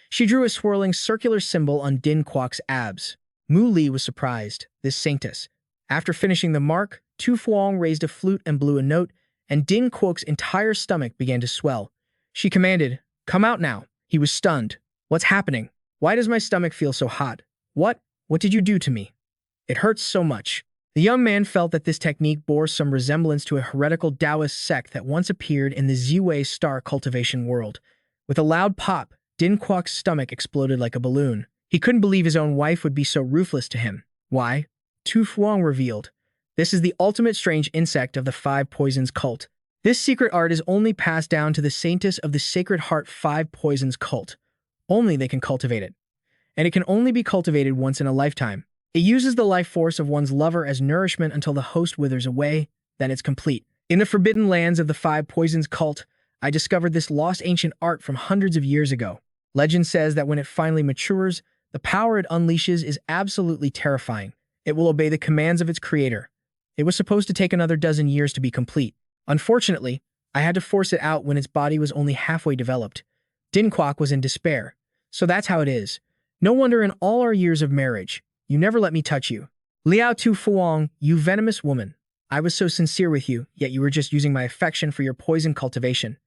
She drew a swirling circular symbol on Din Kwok's abs. Mu Li was surprised. This sanctus. After finishing the mark, Tu Fuang raised a flute and blew a note, and Din Kwok's entire stomach began to swell. She commanded, "Come out now." He was stunned. "What's happening? Why does my stomach feel so hot? What? What did you do to me? It hurts so much." The young man felt that this technique bore some resemblance to a heretical Taoist sect that once appeared in the Ziwei star cultivation world. With a loud pop, Din Kwok's stomach exploded like a balloon. He couldn't believe his own wife would be so ruthless to him. Why? Tu Fuang revealed. This is the ultimate strange insect of the Five Poisons cult. This secret art is only passed down to the saintess of the Sacred Heart Five Poisons cult. Only they can cultivate it. And it can only be cultivated once in a lifetime. It uses the life force of one's lover as nourishment until the host withers away, then it's complete. In the forbidden lands of the Five Poisons cult, I discovered this lost ancient art from hundreds of years ago. Legend says that when it finally matures, the power it unleashes is absolutely terrifying. It will obey the commands of its creator. It was supposed to take another dozen years to be complete. Unfortunately, I had to force it out when its body was only halfway developed. Din Kwok was in despair. So that's how it is. No wonder in all our years of marriage, you never let me touch you. Liao Tu Fuang, you venomous woman. I was so sincere with you, yet you were just using my affection for your poison cultivation.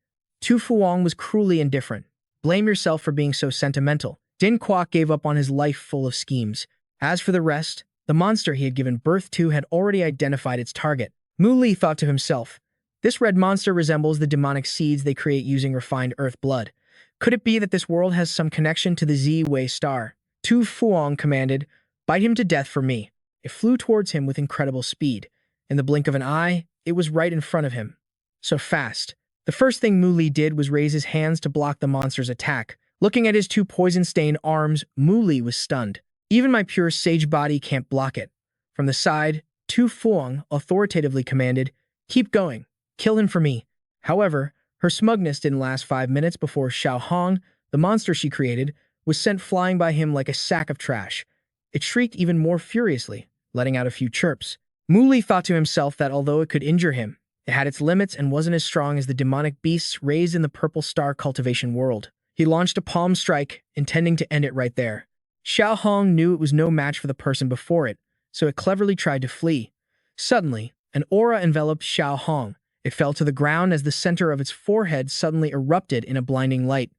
Tu Fuang was cruelly indifferent. Blame yourself for being so sentimental. Din Kwok gave up on his life full of schemes. As for the rest, the monster he had given birth to had already identified its target. Mu Li thought to himself, this red monster resembles the demonic seeds they create using refined earth blood. Could it be that this world has some connection to the Z-Wei star? Tu Fuang commanded, bite him to death for me. It flew towards him with incredible speed. In the blink of an eye, it was right in front of him. So fast. The first thing Mu Li did was raise his hands to block the monster's attack. Looking at his two poison-stained arms, Mu Li was stunned. Even my pure sage body can't block it. From the side, Tu Fuang authoritatively commanded, keep going. Kill him for me. However, her smugness didn't last 5 minutes before Xiao Hong, the monster she created, was sent flying by him like a sack of trash. It shrieked even more furiously, letting out a few chirps. Mu Li thought to himself that although it could injure him, it had its limits and wasn't as strong as the demonic beasts raised in the Purple Star cultivation world. He launched a palm strike, intending to end it right there. Xiao Hong knew it was no match for the person before it, so it cleverly tried to flee. Suddenly, an aura enveloped Xiao Hong. It fell to the ground as the center of its forehead suddenly erupted in a blinding light.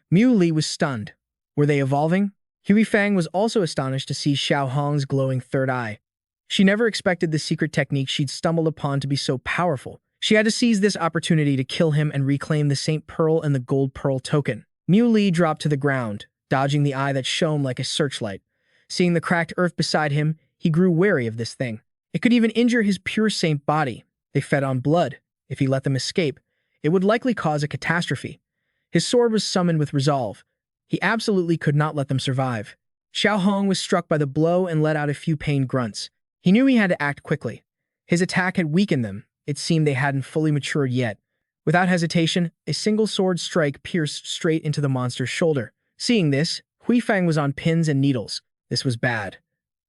Mu Li was stunned. Were they evolving? Hui Fang was also astonished to see Xiao Hong's glowing third eye. She never expected the secret technique she'd stumbled upon to be so powerful. She had to seize this opportunity to kill him and reclaim the Saint Pearl and the Gold Pearl token. Mu Li dropped to the ground, dodging the eye that shone like a searchlight. Seeing the cracked earth beside him, he grew wary of this thing. It could even injure his pure saint body. They fed on blood. If he let them escape, it would likely cause a catastrophe. His sword was summoned with resolve. He absolutely could not let them survive. Xiao Hong was struck by the blow and let out a few pained grunts. He knew he had to act quickly. His attack had weakened them. It seemed they hadn't fully matured yet. Without hesitation, a single sword strike pierced straight into the monster's shoulder. Seeing this, Hui Fang was on pins and needles. This was bad.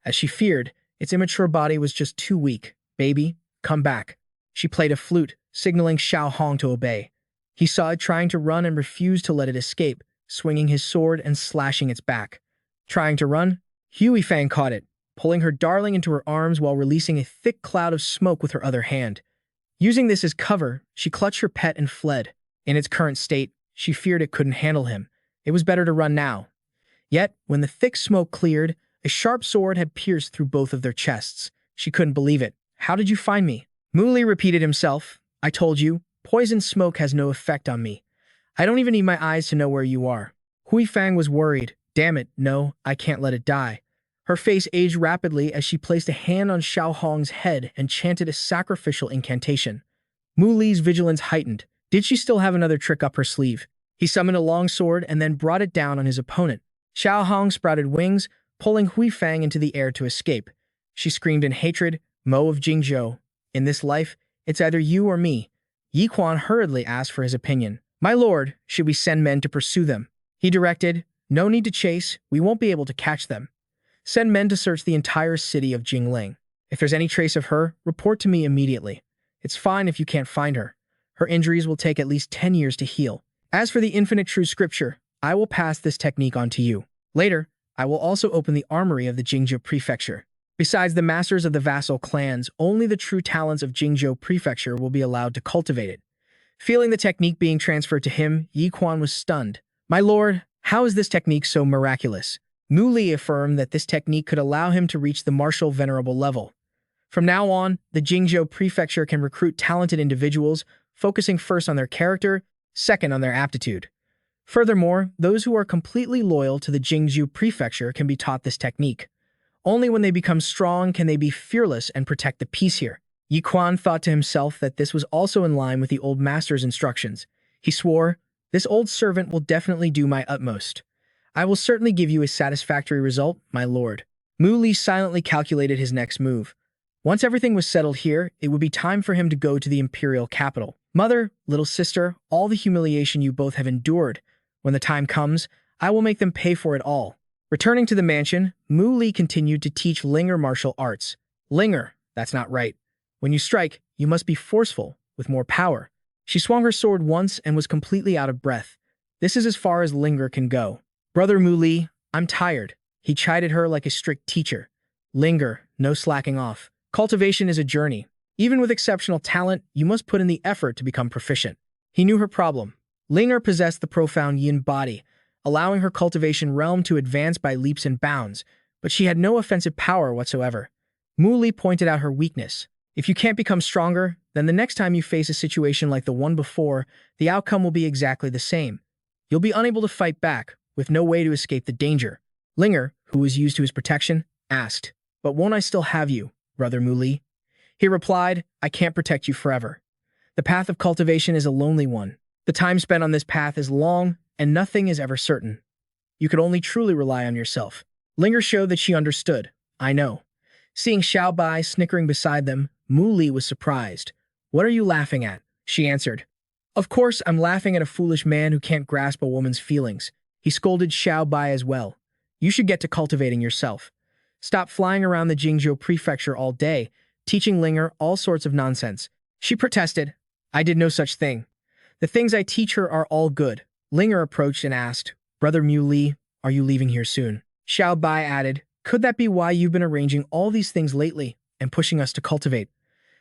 As she feared, its immature body was just too weak. Baby, come back. She played a flute, signaling Xiao Hong to obey. He saw it trying to run and refused to let it escape, swinging his sword and slashing its back. Trying to run, Hui Fang caught it, pulling her darling into her arms while releasing a thick cloud of smoke with her other hand. Using this as cover, she clutched her pet and fled. In its current state, she feared it couldn't handle him. It was better to run now. Yet, when the thick smoke cleared, a sharp sword had pierced through both of their chests. She couldn't believe it. How did you find me? Mu Li repeated himself. I told you, poison smoke has no effect on me. I don't even need my eyes to know where you are. Hui Fang was worried. Damn it, no, I can't let it die. Her face aged rapidly as she placed a hand on Xiao Hong's head and chanted a sacrificial incantation. Mu Li's vigilance heightened. Did she still have another trick up her sleeve? He summoned a long sword and then brought it down on his opponent. Xiao Hong sprouted wings, pulling Hui Fang into the air to escape. She screamed in hatred, Mo of Jingzhou. In this life, it's either you or me. Yi Quan hurriedly asked for his opinion. My lord, should we send men to pursue them? He directed, no need to chase, we won't be able to catch them. Send men to search the entire city of Jingling. If there's any trace of her, report to me immediately. It's fine if you can't find her. Her injuries will take at least 10 years to heal. As for the infinite true scripture, I will pass this technique on to you. Later, I will also open the armory of the Jingzhou Prefecture. Besides the masters of the vassal clans, only the true talents of Jingzhou Prefecture will be allowed to cultivate it. Feeling the technique being transferred to him, Yi Quan was stunned. My lord, how is this technique so miraculous? Mu Li affirmed that this technique could allow him to reach the martial venerable level. From now on, the Jingzhou Prefecture can recruit talented individuals, focusing first on their character, second on their aptitude. Furthermore, those who are completely loyal to the Jingzhou Prefecture can be taught this technique. Only when they become strong can they be fearless and protect the peace here. Yi Quan thought to himself that this was also in line with the old master's instructions. He swore, "This old servant will definitely do my utmost. I will certainly give you a satisfactory result, my lord." Mu Li silently calculated his next move. Once everything was settled here, it would be time for him to go to the imperial capital. Mother, little sister, all the humiliation you both have endured. When the time comes, I will make them pay for it all. Returning to the mansion, Mu Li continued to teach Linger martial arts. Linger, that's not right. When you strike, you must be forceful, with more power. She swung her sword once and was completely out of breath. This is as far as Linger can go. Brother Mu Li, I'm tired. He chided her like a strict teacher. Linger, no slacking off. Cultivation is a journey. Even with exceptional talent, you must put in the effort to become proficient. He knew her problem. Linger possessed the profound yin body, allowing her cultivation realm to advance by leaps and bounds, but she had no offensive power whatsoever. Mu Li pointed out her weakness. If you can't become stronger, then the next time you face a situation like the one before, the outcome will be exactly the same. You'll be unable to fight back, with no way to escape the danger. Linger, who was used to his protection, asked, "But won't I still have you, Brother Mu Li?" He replied, "I can't protect you forever. The path of cultivation is a lonely one. The time spent on this path is long, and nothing is ever certain. You could only truly rely on yourself." Linger showed that she understood. "I know." Seeing Xiao Bai snickering beside them, Mu Li was surprised. "What are you laughing at?" she answered. "Of course, I'm laughing at a foolish man who can't grasp a woman's feelings." He scolded Xiao Bai as well. "You should get to cultivating yourself. Stop flying around the Jingzhou Prefecture all day, teaching Linger all sorts of nonsense." She protested. "I did no such thing. The things I teach her are all good." Linger approached and asked, "Brother Mu Li, are you leaving here soon?" Xiao Bai added, "Could that be why you've been arranging all these things lately and pushing us to cultivate?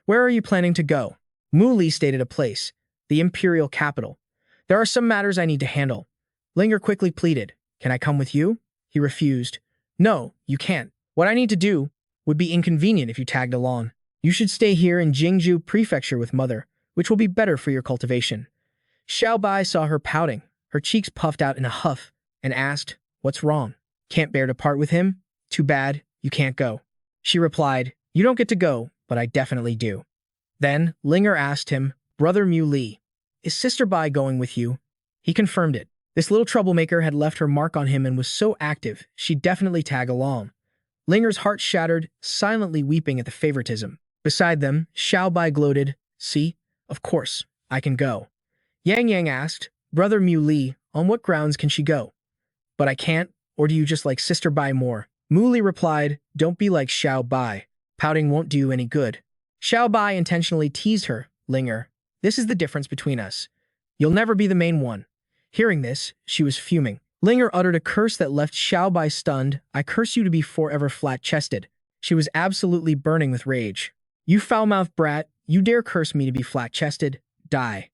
Where are you planning to go?" Mu Li stated a place, the imperial capital. "There are some matters I need to handle." Linger quickly pleaded, "Can I come with you?" He refused. "No, you can't. What I need to do would be inconvenient if you tagged along. You should stay here in Jingzhou Prefecture with Mother, which will be better for your cultivation." Xiao Bai saw her pouting, her cheeks puffed out in a huff, and asked, "What's wrong? Can't bear to part with him? Too bad, you can't go." She replied, "You don't get to go, but I definitely do." Then Linger asked him, "Brother Mu Li, is Sister Bai going with you?" He confirmed it. This little troublemaker had left her mark on him and was so active, she'd definitely tag along. Linger's heart shattered, silently weeping at the favoritism. Beside them, Xiao Bai gloated, "See, of course, I can go." Yang Yang asked, "Brother Mu Li, on what grounds can she go?" "But I can't, or do you just like Sister Bai more?" Mu Li replied, "Don't be like Xiao Bai. Pouting won't do you any good." Xiao Bai intentionally teased her, "Linger, this is the difference between us. You'll never be the main one." Hearing this, she was fuming. Linger uttered a curse that left Xiao Bai stunned. "I curse you to be forever flat-chested." She was absolutely burning with rage. "You foul-mouthed brat, you dare curse me to be flat-chested? Die."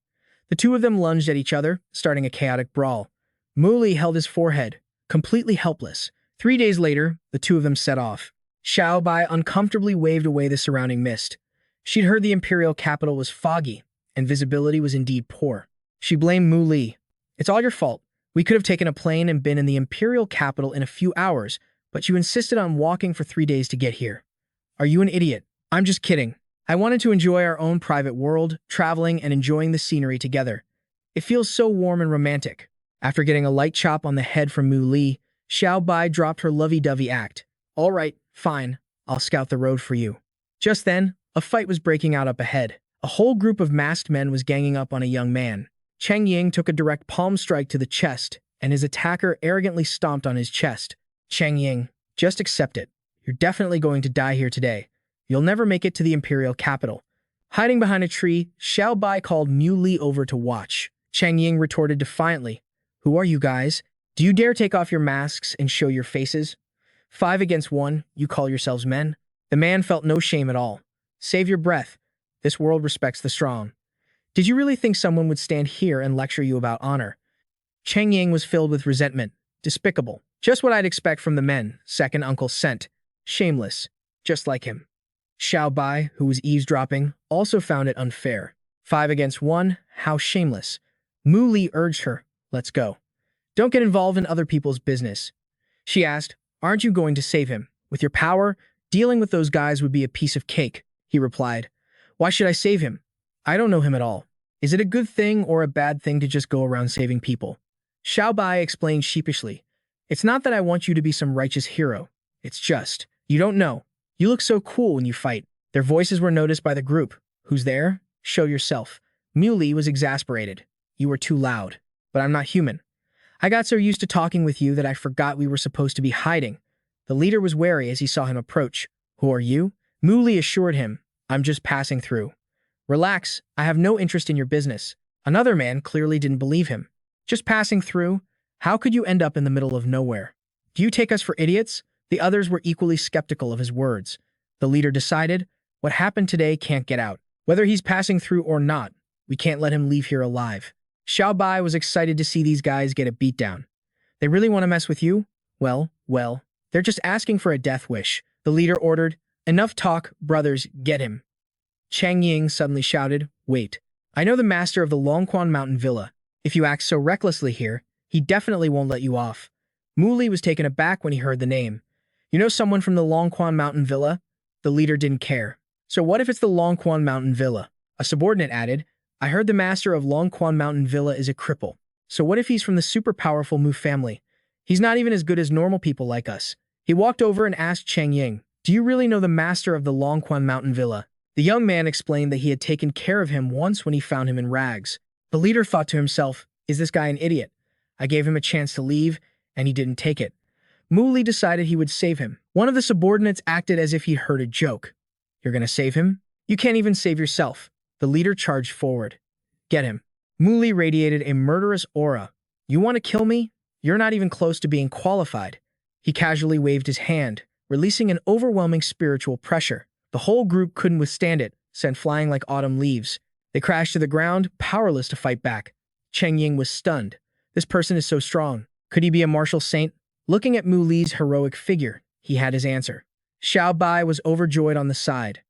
The two of them lunged at each other, starting a chaotic brawl. Mu Li held his forehead, completely helpless. 3 days later, the two of them set off. Xiao Bai uncomfortably waved away the surrounding mist. She'd heard the imperial capital was foggy, and visibility was indeed poor. She blamed Mu Li. "It's all your fault. We could have taken a plane and been in the imperial capital in a few hours, but you insisted on walking for 3 days to get here. Are you an idiot?" "I'm just kidding. I wanted to enjoy our own private world, traveling and enjoying the scenery together. It feels so warm and romantic." After getting a light chop on the head from Mu Li, Xiao Bai dropped her lovey-dovey act. "All right, fine. I'll scout the road for you." Just then, a fight was breaking out up ahead. A whole group of masked men was ganging up on a young man. Cheng Ying took a direct palm strike to the chest, and his attacker arrogantly stomped on his chest. "Cheng Ying, just accept it. You're definitely going to die here today. You'll never make it to the imperial capital. Hiding behind a tree, Xiao Bai called Mu Li over to watch. Cheng Ying retorted defiantly, "Who are you guys? Do you dare take off your masks and show your faces? 5 against 1, you call yourselves men?" The man felt no shame at all. "Save your breath. This world respects the strong. Did you really think someone would stand here and lecture you about honor?" Cheng Ying was filled with resentment. Despicable. Just what I'd expect from the men second uncle sent. Shameless. Just like him. Xiao Bai, who was eavesdropping, also found it unfair. 5 against 1, how shameless. Mu Li urged her, "Let's go. Don't get involved in other people's business." She asked, "Aren't you going to save him? With your power, dealing with those guys would be a piece of cake." He replied, "Why should I save him? I don't know him at all. Is it a good thing or a bad thing to just go around saving people?" Xiao Bai explained sheepishly, "It's not that I want you to be some righteous hero. It's just, you don't know. You look so cool when you fight." Their voices were noticed by the group. "Who's there? Show yourself." Mu Li was exasperated. "You were too loud. But I'm not human. I got so used to talking with you that I forgot we were supposed to be hiding." The leader was wary as he saw him approach. "Who are you?" Mu Li assured him, "I'm just passing through." "Relax, I have no interest in your business." Another man clearly didn't believe him. "Just passing through? How could you end up in the middle of nowhere? Do you take us for idiots?" The others were equally skeptical of his words. The leader decided, "What happened today can't get out. Whether he's passing through or not, we can't let him leave here alive." Xiao Bai was excited to see these guys get a beatdown. "They really want to mess with you? Well, they're just asking for a death wish." The leader ordered, "Enough talk, brothers, get him." Cheng Ying suddenly shouted, "Wait. I know the master of the Longquan Mountain Villa. If you act so recklessly here, he definitely won't let you off." Mu Li was taken aback when he heard the name. "You know someone from the Longquan Mountain Villa?" The leader didn't care. "So what if it's the Longquan Mountain Villa?" A subordinate added, "I heard the master of Longquan Mountain Villa is a cripple. So what if he's from the super powerful Mu family? He's not even as good as normal people like us." He walked over and asked Cheng Ying, "Do you really know the master of the Longquan Mountain Villa?" The young man explained that he had taken care of him once when he found him in rags. The leader thought to himself, "Is this guy an idiot? I gave him a chance to leave, and he didn't take it." Mu Li decided he would save him. One of the subordinates acted as if he'd heard a joke. "You're gonna save him? You can't even save yourself." The leader charged forward. "Get him." Mu Li radiated a murderous aura. "You want to kill me? You're not even close to being qualified." He casually waved his hand, releasing an overwhelming spiritual pressure. The whole group couldn't withstand it, sent flying like autumn leaves. They crashed to the ground, powerless to fight back. Cheng Ying was stunned. This person is so strong. Could he be a martial saint? Looking at Mu Li's heroic figure, he had his answer. Xiao Bai was overjoyed on the side.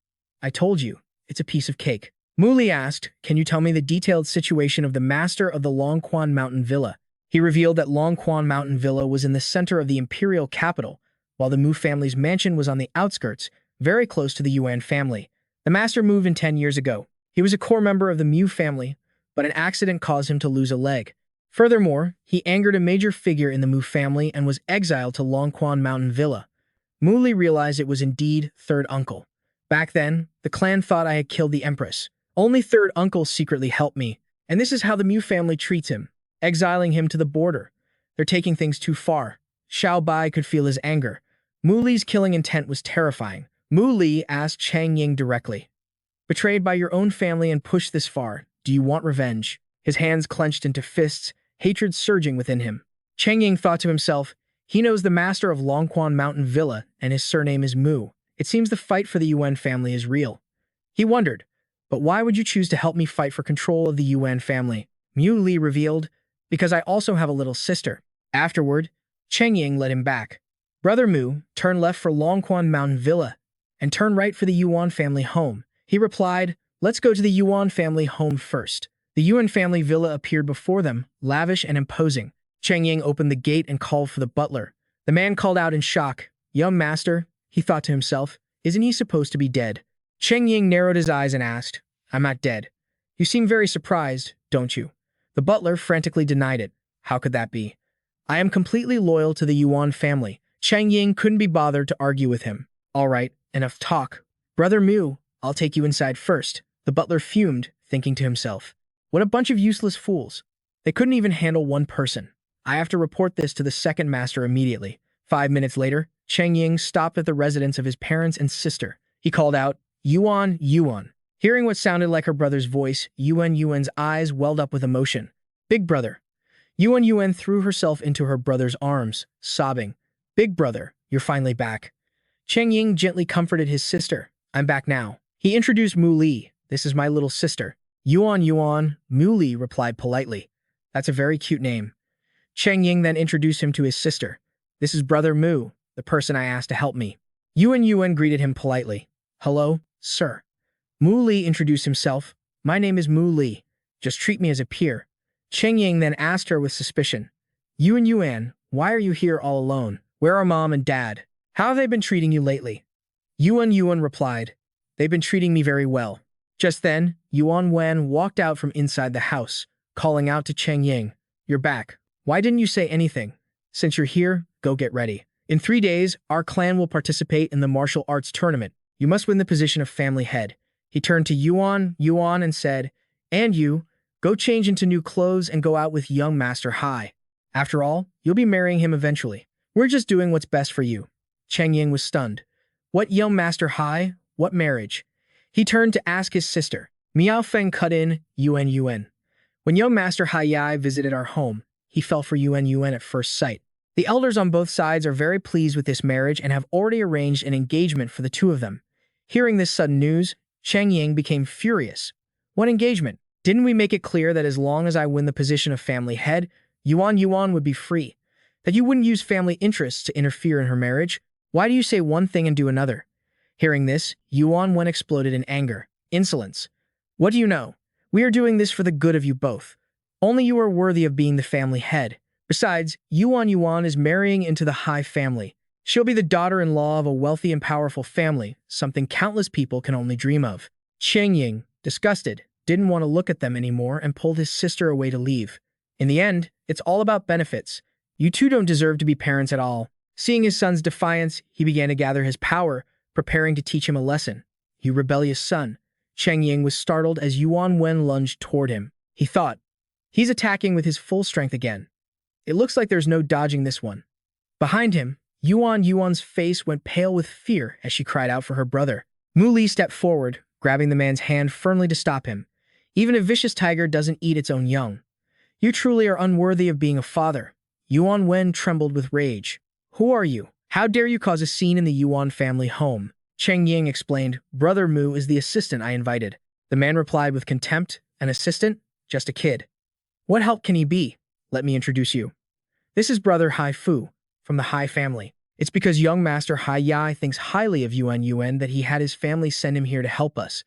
"I told you, it's a piece of cake." Mu Li asked, "Can you tell me the detailed situation of the master of the Longquan Mountain Villa?" He revealed that Longquan Mountain Villa was in the center of the imperial capital, while the Mu family's mansion was on the outskirts, very close to the Yuan family. The master moved in 10 years ago. He was a core member of the Mu family, but an accident caused him to lose a leg. Furthermore, he angered a major figure in the Mu family and was exiled to Longquan Mountain Villa. Mu Li realized it was indeed third uncle. Back then, the clan thought I had killed the empress. Only third uncle secretly helped me, and this is how the Mu family treats him, exiling him to the border. They're taking things too far. Xiao Bai could feel his anger. Mu Li's killing intent was terrifying. Mu Li asked Cheng Ying directly, "Betrayed by your own family and pushed this far, do you want revenge?" His hands clenched into fists, hatred surging within him. Cheng Ying thought to himself, he knows the master of Longquan Mountain Villa, and his surname is Mu. It seems the fight for the Yuan family is real. He wondered, "But why would you choose to help me fight for control of the Yuan family?" Mu Li revealed, "Because I also have a little sister." Afterward, Cheng Ying led him back. "Brother Mu, turn left for Longquan Mountain Villa, and turn right for the Yuan family home." He replied, "Let's go to the Yuan family home first." The Yuan family villa appeared before them, lavish and imposing. Cheng Ying opened the gate and called for the butler. The man called out in shock, "Young master," he thought to himself, "isn't he supposed to be dead?" Cheng Ying narrowed his eyes and asked, "I'm not dead. You seem very surprised, don't you?" The butler frantically denied it. "How could that be? I am completely loyal to the Yuan family." Cheng Ying couldn't be bothered to argue with him. "All right, enough talk. Brother Mu, I'll take you inside first." The butler fumed, thinking to himself, "What a bunch of useless fools. They couldn't even handle one person. I have to report this to the second master immediately." 5 minutes later, Cheng Ying stopped at the residence of his parents and sister. He called out, "Yuan, Yuan." Hearing what sounded like her brother's voice, Yuan's eyes welled up with emotion. Big brother. Yuan threw herself into her brother's arms, sobbing. Big brother, you're finally back. Cheng Ying gently comforted his sister. I'm back now. He introduced Mu Li. This is my little sister. Yuan, Mu Li replied politely. That's a very cute name. Cheng Ying then introduced him to his sister. This is brother Mu, the person I asked to help me. Yuan greeted him politely. Hello, sir. Mu Li introduced himself. My name is Mu Li. Just treat me as a peer. Cheng Ying then asked her with suspicion. Yuan, why are you here all alone? Where are mom and dad? How have they been treating you lately? Yuan replied. They've been treating me very well. Just then, Yuan Wen walked out from inside the house, calling out to Cheng Ying. You're back. Why didn't you say anything? Since you're here, go get ready. In 3 days, our clan will participate in the martial arts tournament. You must win the position of family head. He turned to Yuan and said, and you, go change into new clothes and go out with young Master Hai. After all, you'll be marrying him eventually. We're just doing what's best for you. Cheng Ying was stunned. What young Master Hai? What marriage? He turned to ask his sister. Miao Feng cut in, Yuan. When young Master Hai Yai visited our home, he fell for Yuan at first sight. The elders on both sides are very pleased with this marriage and have already arranged an engagement for the two of them. Hearing this sudden news, Cheng Ying became furious. What engagement? Didn't we make it clear that as long as I win the position of family head, Yuan would be free? That you wouldn't use family interests to interfere in her marriage? Why do you say one thing and do another? Hearing this, Yuan exploded in anger. Insolence. What do you know? We are doing this for the good of you both. Only you are worthy of being the family head. Besides, Yuan is marrying into the Hai family. She'll be the daughter-in-law of a wealthy and powerful family, something countless people can only dream of. Cheng Ying, disgusted, didn't want to look at them anymore and pulled his sister away to leave. In the end, it's all about benefits. You two don't deserve to be parents at all. Seeing his son's defiance, he began to gather his power, preparing to teach him a lesson. You rebellious son. Cheng Ying was startled as Yuan lunged toward him. He thought, he's attacking with his full strength again. It looks like there's no dodging this one. Behind him, Yuan's face went pale with fear as she cried out for her brother. Mu Li stepped forward, grabbing the man's hand firmly to stop him. Even a vicious tiger doesn't eat its own young. You truly are unworthy of being a father. Yuan trembled with rage. Who are you? How dare you cause a scene in the Yuan family home? Cheng Ying explained, Brother Mu is the assistant I invited. The man replied with contempt, an assistant? Just a kid. What help can he be? Let me introduce you. This is Brother Hai Fu, from the Hai family. It's because young Master Hai Yai thinks highly of Yuan that he had his family send him here to help us.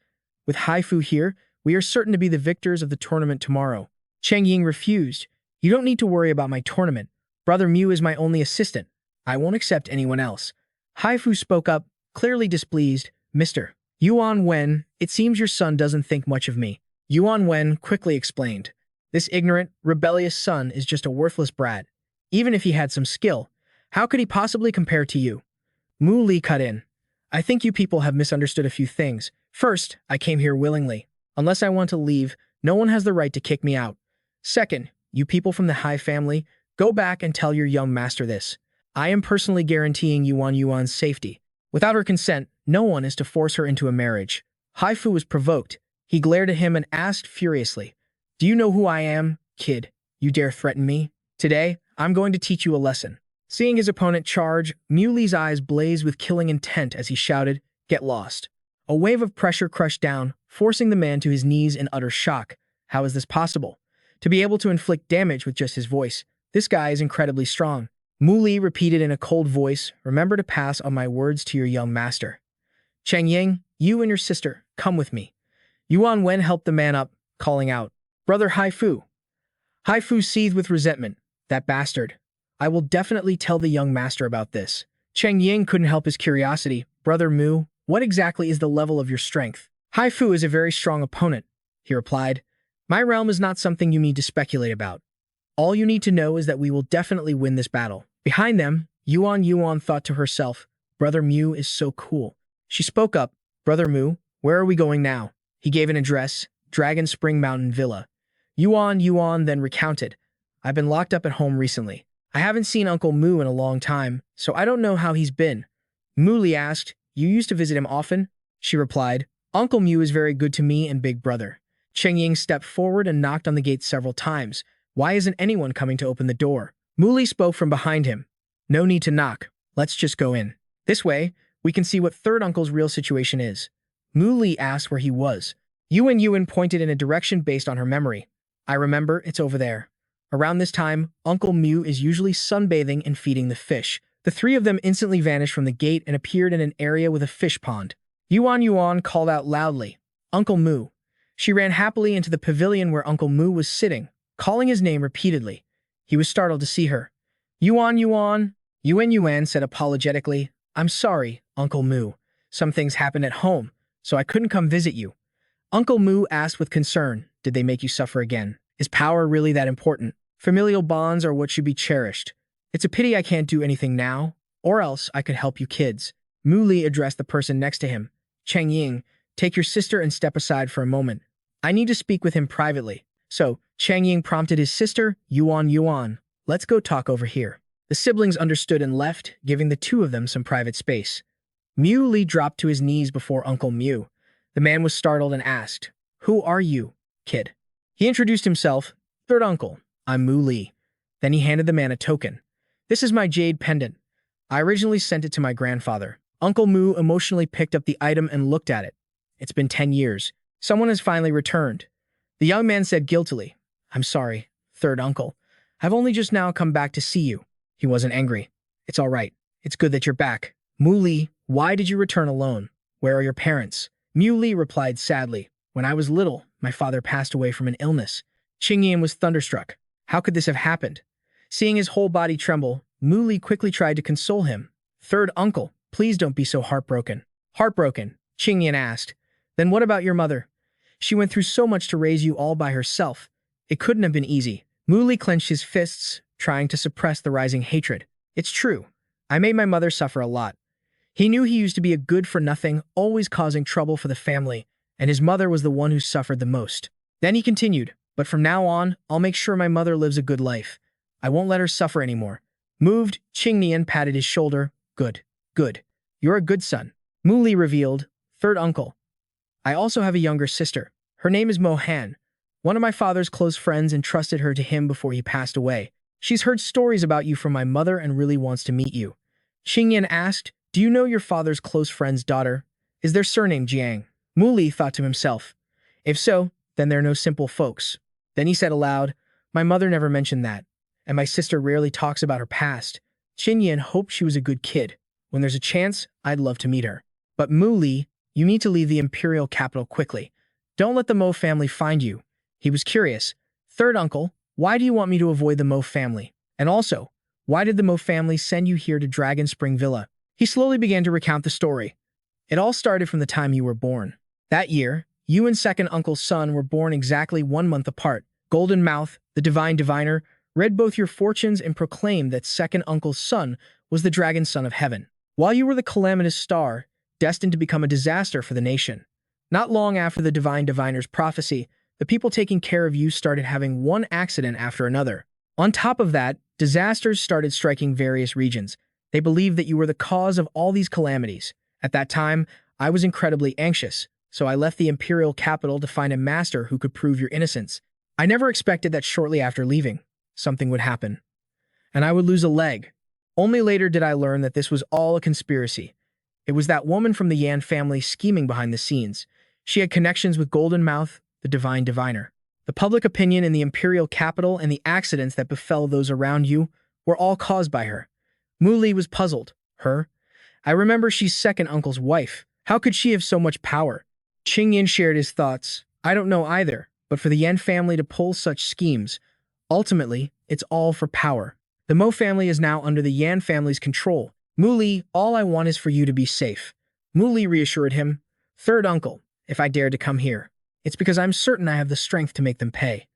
With Hai Fu here, we are certain to be the victors of the tournament tomorrow. Cheng Ying refused. You don't need to worry about my tournament. Brother Mu is my only assistant. I won't accept anyone else. Hai Fu spoke up, clearly displeased. Mr. Yuan, it seems your son doesn't think much of me. Yuan quickly explained. This ignorant, rebellious son is just a worthless brat. Even if he had some skill, how could he possibly compare to you? Mu Li cut in. I think you people have misunderstood a few things. First, I came here willingly. Unless I want to leave, no one has the right to kick me out. Second, you people from the Hai family, go back and tell your young master this. I am personally guaranteeing Yuan's safety. Without her consent, no one is to force her into a marriage. Hai Fu was provoked. He glared at him and asked furiously, Do you know who I am, kid? You dare threaten me? Today, I'm going to teach you a lesson. Seeing his opponent charge, Mu Li's eyes blazed with killing intent as he shouted, Get lost. A wave of pressure crushed down, forcing the man to his knees in utter shock. How is this possible? To be able to inflict damage with just his voice, this guy is incredibly strong. Mu Li repeated in a cold voice, Remember to pass on my words to your young master. Cheng Ying, you and your sister, come with me. Yuan helped the man up, calling out, Brother Hai Fu. Hai Fu seethed with resentment. That bastard. I will definitely tell the young master about this. Cheng Ying couldn't help his curiosity. Brother Mu, what exactly is the level of your strength? Hai Fu is a very strong opponent, he replied. My realm is not something you need to speculate about. All you need to know is that we will definitely win this battle. Behind them, Yuan thought to herself, Brother Mu is so cool. She spoke up, Brother Mu, where are we going now? He gave an address, Dragon Spring Mountain Villa. Yuan then recounted, I've been locked up at home recently. I haven't seen Uncle Mu in a long time, so I don't know how he's been. Mu Li asked, You used to visit him often? She replied, Uncle Mu is very good to me and big brother. Cheng Ying stepped forward and knocked on the gate several times. Why isn't anyone coming to open the door? Muli spoke from behind him. No need to knock. Let's just go in. This way, we can see what third uncle's real situation is. Muli asked where he was. Yuan pointed in a direction based on her memory. I remember, it's over there. Around this time, Uncle Mu is usually sunbathing and feeding the fish. The three of them instantly vanished from the gate and appeared in an area with a fish pond. Yuan called out loudly, Uncle Mu. She ran happily into the pavilion where Uncle Mu was sitting, calling his name repeatedly. He was startled to see her. Yuan said apologetically, I'm sorry, Uncle Mu. Some things happened at home, so I couldn't come visit you. Uncle Mu asked with concern, did they make you suffer again? Is power really that important? Familial bonds are what should be cherished. It's a pity I can't do anything now, or else I could help you kids. Muli addressed the person next to him. Cheng Ying, take your sister and step aside for a moment. I need to speak with him privately. So, Cheng Ying prompted his sister, Yuan, let's go talk over here. The siblings understood and left, giving the two of them some private space. Muli dropped to his knees before Uncle Mu. The man was startled and asked, Who are you, kid? He introduced himself, Third Uncle, I'm Muli. Then he handed the man a token. This is my jade pendant. I originally sent it to my grandfather. Uncle Mu emotionally picked up the item and looked at it. It's been 10 years. Someone has finally returned. The young man said guiltily, I'm sorry, Third Uncle. I've only just now come back to see you. He wasn't angry. It's all right. It's good that you're back. Muli, why did you return alone? Where are your parents? Muli replied sadly, When I was little, my father passed away from an illness. Qingyan was thunderstruck. How could this have happened? Seeing his whole body tremble, Muli quickly tried to console him. Third Uncle, please don't be so heartbroken. Heartbroken? Qingyan asked. Then what about your mother? She went through so much to raise you all by herself. It couldn't have been easy. Muli clenched his fists, trying to suppress the rising hatred. It's true. I made my mother suffer a lot. He knew he used to be a good-for-nothing, always causing trouble for the family, and his mother was the one who suffered the most. Then he continued, but from now on, I'll make sure my mother lives a good life. I won't let her suffer anymore. Moved, Qingnian patted his shoulder. Good. You're a good son. Muli revealed, Third Uncle. I also have a younger sister. Her name is Mohan. One of my father's close friends entrusted her to him before he passed away. She's heard stories about you from my mother and really wants to meet you. Qingyan asked, Do you know your father's close friend's daughter? Is their surname Jiang? Muli thought to himself. If so, then they're no simple folks. Then he said aloud, My mother never mentioned that, and my sister rarely talks about her past. Qingyan hoped she was a good kid. When there's a chance, I'd love to meet her. But Muli, you need to leave the imperial capital quickly. Don't let the Mo family find you. He was curious. Third Uncle, why do you want me to avoid the Mo family? And also, why did the Mo family send you here to Dragon Spring Villa? He slowly began to recount the story. It all started from the time you were born. That year, you and Second Uncle's son were born exactly 1 month apart. Golden Mouth, the divine diviner, read both your fortunes and proclaimed that Second Uncle's son was the dragon son of heaven, while you were the calamitous star, destined to become a disaster for the nation. Not long after the divine diviner's prophecy, the people taking care of you started having one accident after another. On top of that, disasters started striking various regions. They believed that you were the cause of all these calamities. At that time, I was incredibly anxious, so I left the imperial capital to find a master who could prove your innocence. I never expected that shortly after leaving, something would happen, and I would lose a leg. Only later did I learn that this was all a conspiracy. It was that woman from the Yan family scheming behind the scenes. She had connections with Golden Mouth, the divine diviner. The public opinion in the imperial capital and the accidents that befell those around you were all caused by her. Muli was puzzled. Her? I remember she's Second Uncle's wife. How could she have so much power? Qingyan shared his thoughts. I don't know either, but for the Yan family to pull such schemes, ultimately, it's all for power. The Mo family is now under the Yan family's control. Muli, all I want is for you to be safe. Muli reassured him. Third Uncle, if I dared to come here, it's because I'm certain I have the strength to make them pay.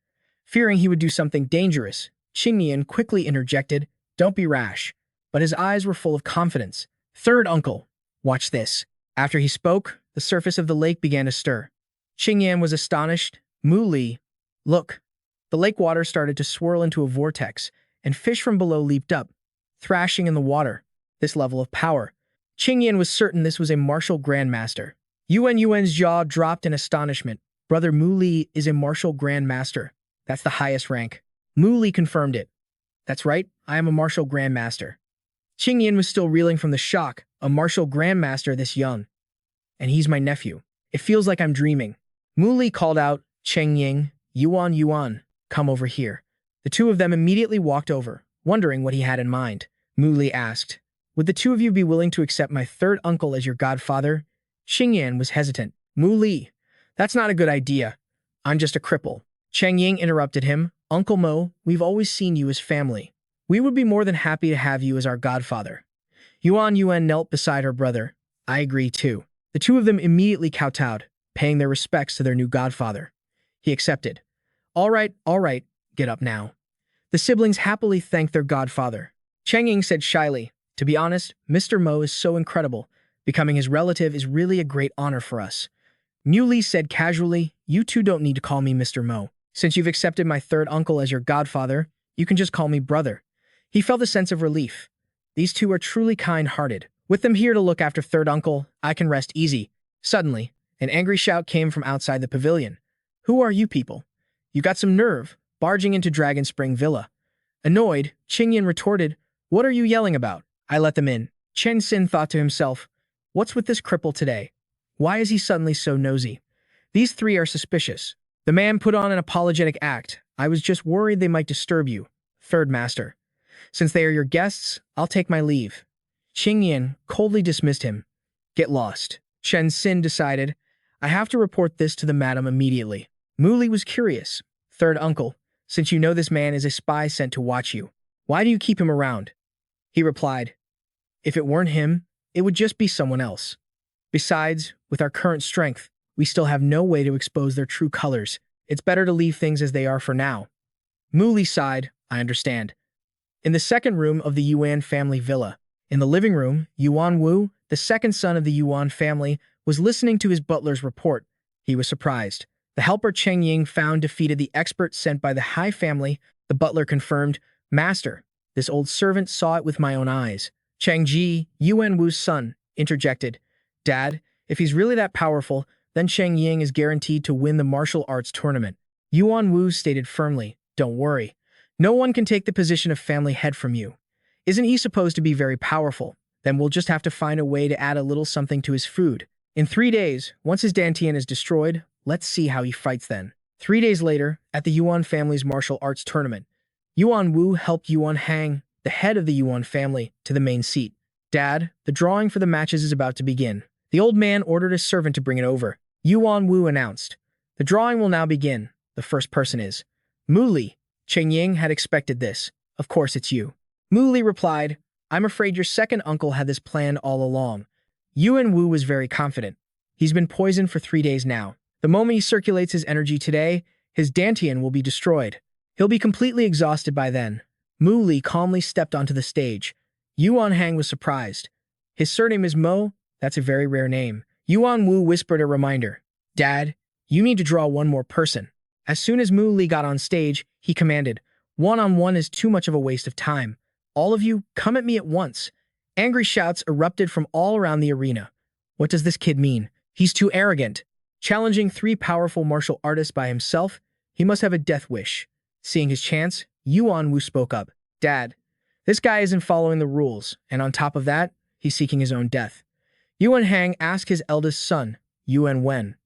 Fearing he would do something dangerous, Qingyan quickly interjected, Don't be rash. But his eyes were full of confidence. Third Uncle, watch this. After he spoke, the surface of the lake began to stir. Qingyan was astonished. Muli, look. The lake water started to swirl into a vortex, and fish from below leaped up, thrashing in the water. This level of power. Qingyan was certain this was a martial grandmaster. Yun's jaw dropped in astonishment. Brother Mu Li is a martial grandmaster. That's the highest rank. Mu Li confirmed it. That's right, I am a martial grandmaster. Qingyan was still reeling from the shock. A martial grandmaster this young. And he's my nephew. It feels like I'm dreaming. Mu Li called out, Qingying, Yuan, come over here. The two of them immediately walked over, wondering what he had in mind. Mu Li asked, would the two of you be willing to accept my third uncle as your godfather? Qingyan was hesitant. Mu Li, that's not a good idea. I'm just a cripple. Cheng Ying interrupted him. Uncle Mo, we've always seen you as family. We would be more than happy to have you as our godfather. Yuan knelt beside her brother. I agree too. The two of them immediately kowtowed, paying their respects to their new godfather. He accepted. All right, get up now. The siblings happily thanked their godfather. Cheng Ying said shyly, to be honest, Mr. Mo is so incredible. Becoming his relative is really a great honor for us. Mu Li said casually, you two don't need to call me Mr. Mo. Since you've accepted my third uncle as your godfather, you can just call me brother. He felt a sense of relief. These two are truly kind-hearted. With them here to look after third uncle, I can rest easy. Suddenly, an angry shout came from outside the pavilion. Who are you people? You got some nerve, barging into Dragon Spring Villa. Annoyed, Qingyan retorted, what are you yelling about? I let them in. Chen Xin thought to himself, what's with this cripple today? Why is he suddenly so nosy? These three are suspicious. The man put on an apologetic act. I was just worried they might disturb you. Third master. Since they are your guests, I'll take my leave. Qingyan coldly dismissed him. Get lost. Chen Xin decided, I have to report this to the madam immediately. Mu Li was curious. Third uncle, since you know this man is a spy sent to watch you, why do you keep him around? He replied, if it weren't him, it would just be someone else. Besides, with our current strength, we still have no way to expose their true colors. It's better to leave things as they are for now. Mu Li sighed, I understand. In the second room of the Yuan family villa, in the living room, Yuan Wu, the second son of the Yuan family, was listening to his butler's report. He was surprised. The helper Cheng Ying found defeated the expert sent by the Hai family. The butler confirmed, Master, this old servant saw it with my own eyes. Cheng Ji, Yuan Wu's son, interjected, Dad, if he's really that powerful, then Cheng Ying is guaranteed to win the martial arts tournament. Yuan Wu stated firmly, don't worry. No one can take the position of family head from you. Isn't he supposed to be very powerful? Then we'll just have to find a way to add a little something to his food. In 3 days, once his dantian is destroyed, let's see how he fights then. 3 days later, at the Yuan family's martial arts tournament, Yuan Wu helped Yuan Hang, the head of the Yuan family, to the main seat. Dad, the drawing for the matches is about to begin. The old man ordered his servant to bring it over. Yuan Wu announced, the drawing will now begin. The first person is Mu Li. Cheng Ying had expected this. Of course it's you. Mu Li replied, I'm afraid your second uncle had this planned all along. Yuan Wu was very confident. He's been poisoned for 3 days now. The moment he circulates his energy today, his dantian will be destroyed. He'll be completely exhausted by then. Mu Li calmly stepped onto the stage. Yuan Hang was surprised. His surname is Mo. That's a very rare name. Yuan Wu whispered a reminder. Dad, you need to draw one more person. As soon as Mu Li got on stage, he commanded, one-on-one is too much of a waste of time. All of you, come at me at once. Angry shouts erupted from all around the arena. What does this kid mean? He's too arrogant. Challenging 3 powerful martial artists by himself, he must have a death wish. Seeing his chance, Yuan Wu spoke up. Dad, this guy isn't following the rules, and on top of that, he's seeking his own death. Yuan Hang asked his eldest son, Yuan Wen,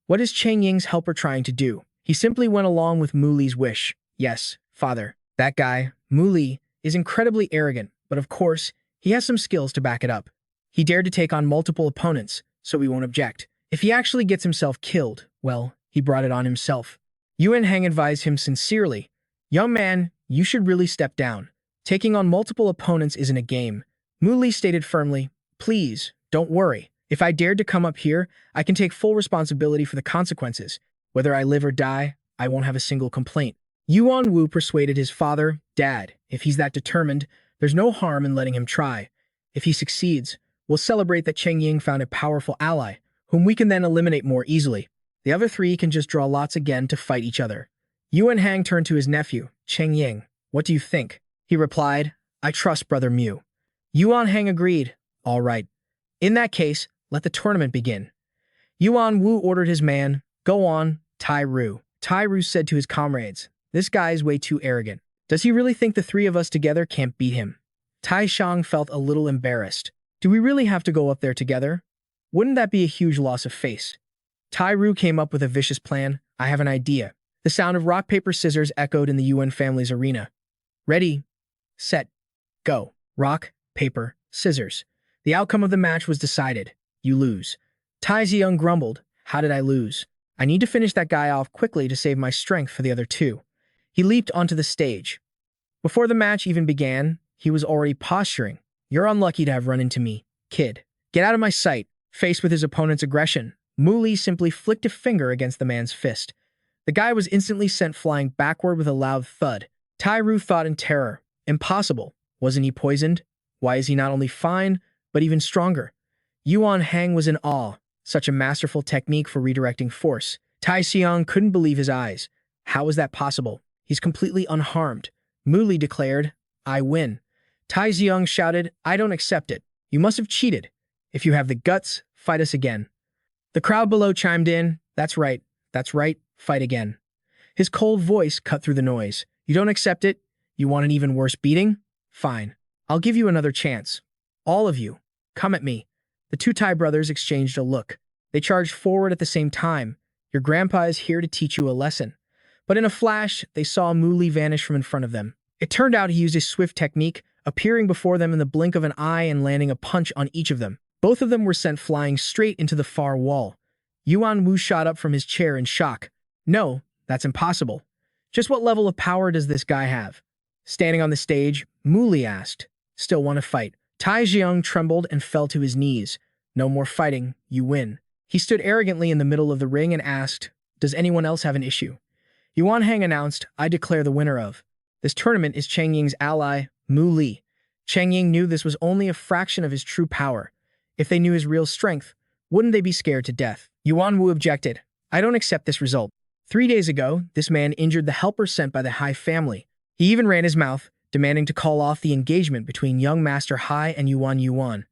what is Cheng Ying's helper trying to do? He simply went along with Mu Li's wish. Yes, father, that guy, Mu Li, is incredibly arrogant, but of course, he has some skills to back it up. He dared to take on multiple opponents, so we won't object. If he actually gets himself killed, well, he brought it on himself. Yuan Hang advised him sincerely, young man, you should really step down. Taking on multiple opponents isn't a game. Mu Li stated firmly, please, don't worry. If I dared to come up here, I can take full responsibility for the consequences. Whether I live or die, I won't have a single complaint. Yuan Wu persuaded his father, Dad, if he's that determined, there's no harm in letting him try. If he succeeds, we'll celebrate that Cheng Ying found a powerful ally, whom we can then eliminate more easily. The other 3 can just draw lots again to fight each other. Yuan Hang turned to his nephew, Cheng Ying. What do you think? He replied, I trust Brother Mu. Yuan Hang agreed. All right. In that case, let the tournament begin. Yuan Wu ordered his man, "Go on, Tai Ru." Tai Ru said to his comrades, "This guy is way too arrogant. Does he really think the three of us together can't beat him?" Tai Shang felt a little embarrassed. Do we really have to go up there together? Wouldn't that be a huge loss of face? Tai Ru came up with a vicious plan. "I have an idea." The sound of rock, paper, scissors echoed in the Yuan family's arena. Ready, set, go. Rock, paper, scissors. The outcome of the match was decided. You lose. Tai Xiong grumbled. "How did I lose? I need to finish that guy off quickly to save my strength for the other two." He leaped onto the stage. Before the match even began, he was already posturing. "You're unlucky to have run into me, kid. Get out of my sight." Faced with his opponent's aggression, Mu Li simply flicked a finger against the man's fist. The guy was instantly sent flying backward with a loud thud. Tai Ru thought in terror. Impossible. Wasn't he poisoned? Why is he not only fine, but even stronger? Yuan Hang was in awe. Such a masterful technique for redirecting force. Tai Xiong couldn't believe his eyes. How is that possible? He's completely unharmed. Mu Li declared, "I win." Tai Xiong shouted, "I don't accept it. You must have cheated. If you have the guts, fight us again." The crowd below chimed in, "That's right. That's right. Fight again." His cold voice cut through the noise. "You don't accept it? You want an even worse beating? Fine. I'll give you another chance. All of you, come at me." The two Tai brothers exchanged a look. They charged forward at the same time. "Your grandpa is here to teach you a lesson." But in a flash, they saw Mu Li vanish from in front of them. It turned out he used a swift technique, appearing before them in the blink of an eye and landing a punch on each of them. Both of them were sent flying straight into the far wall. Yuan Wu shot up from his chair in shock. "No, that's impossible. Just what level of power does this guy have?" Standing on the stage, Mu Li asked, "Still want to fight?" Tai Xiong trembled and fell to his knees. "No more fighting, you win." He stood arrogantly in the middle of the ring and asked, "Does anyone else have an issue?" Yuan Hang announced, "I declare the winner of this tournament is Cheng Ying's ally, Mu Li." Cheng Ying knew this was only a fraction of his true power. If they knew his real strength, wouldn't they be scared to death? Yuan Wu objected, "I don't accept this result. 3 days ago, this man injured the helper sent by the Hai family. He even ran his mouth, demanding to call off the engagement between young Master Hai and Yuan.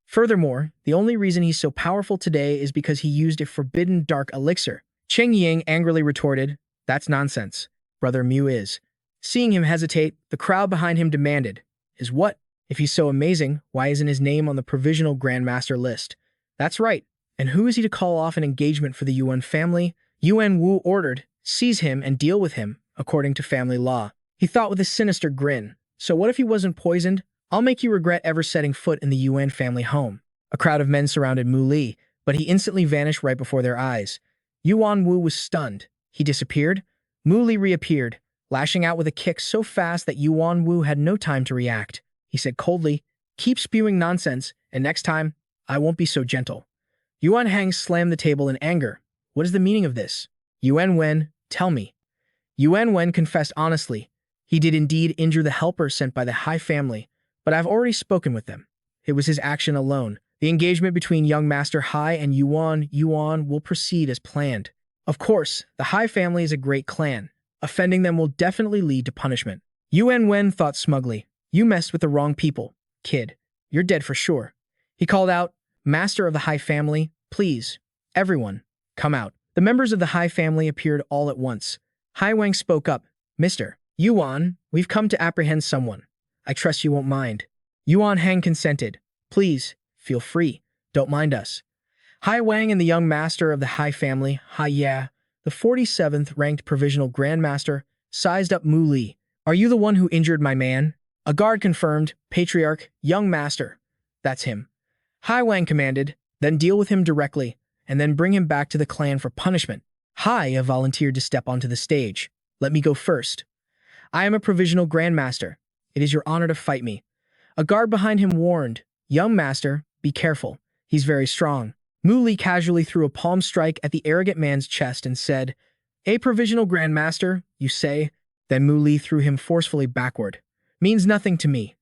Furthermore, the only reason he's so powerful today is because he used a forbidden dark elixir." Cheng Ying angrily retorted, "That's nonsense. Brother Mu is." Seeing him hesitate, the crowd behind him demanded, "Is what? If he's so amazing, why isn't his name on the provisional Grandmaster list?" "That's right. And who is he to call off an engagement for the Yuan family?" Yuan Wu ordered, "Seize him and deal with him, according to family law." He thought with a sinister grin, "So what if he wasn't poisoned? I'll make you regret ever setting foot in the Yuan family home." A crowd of men surrounded Mu Li, but he instantly vanished right before their eyes. Yuan Wu was stunned. He disappeared. Mu Li reappeared, lashing out with a kick so fast that Yuan Wu had no time to react. He said coldly, "Keep spewing nonsense, and next time, I won't be so gentle." Yuan Hang slammed the table in anger. "What is the meaning of this? Yuan Wen, tell me." Yuan Wen confessed honestly. He did indeed injure the helper sent by the Hai family, but I've already spoken with them. It was his action alone. The engagement between young Master Hai and Yuan will proceed as planned. Of course, the Hai family is a great clan. Offending them will definitely lead to punishment. Yuan Wen thought smugly, "You messed with the wrong people, kid. You're dead for sure." He called out, "Master of the Hai family, please, everyone, come out." The members of the Hai family appeared all at once. Hai Wang spoke up, "Mr. Yuan, we've come to apprehend someone. I trust you won't mind." Yuan Hang consented. "Please, feel free. Don't mind us." Hai Wang and the young master of the Hai family, Hai Ya, the 47th ranked provisional grandmaster, sized up Mu Li. "Are you the one who injured my man?" A guard confirmed, "Patriarch, young master. That's him." Hai Wang commanded, "Then deal with him directly, and then bring him back to the clan for punishment." Hai volunteered to step onto the stage. "Let me go first. I am a provisional grandmaster. It is your honor to fight me." A guard behind him warned, "Young master, be careful. He's very strong." Mu Li casually threw a palm strike at the arrogant man's chest and said, "A provisional grandmaster, you say?" Then Mu Li threw him forcefully backward. "Means nothing to me."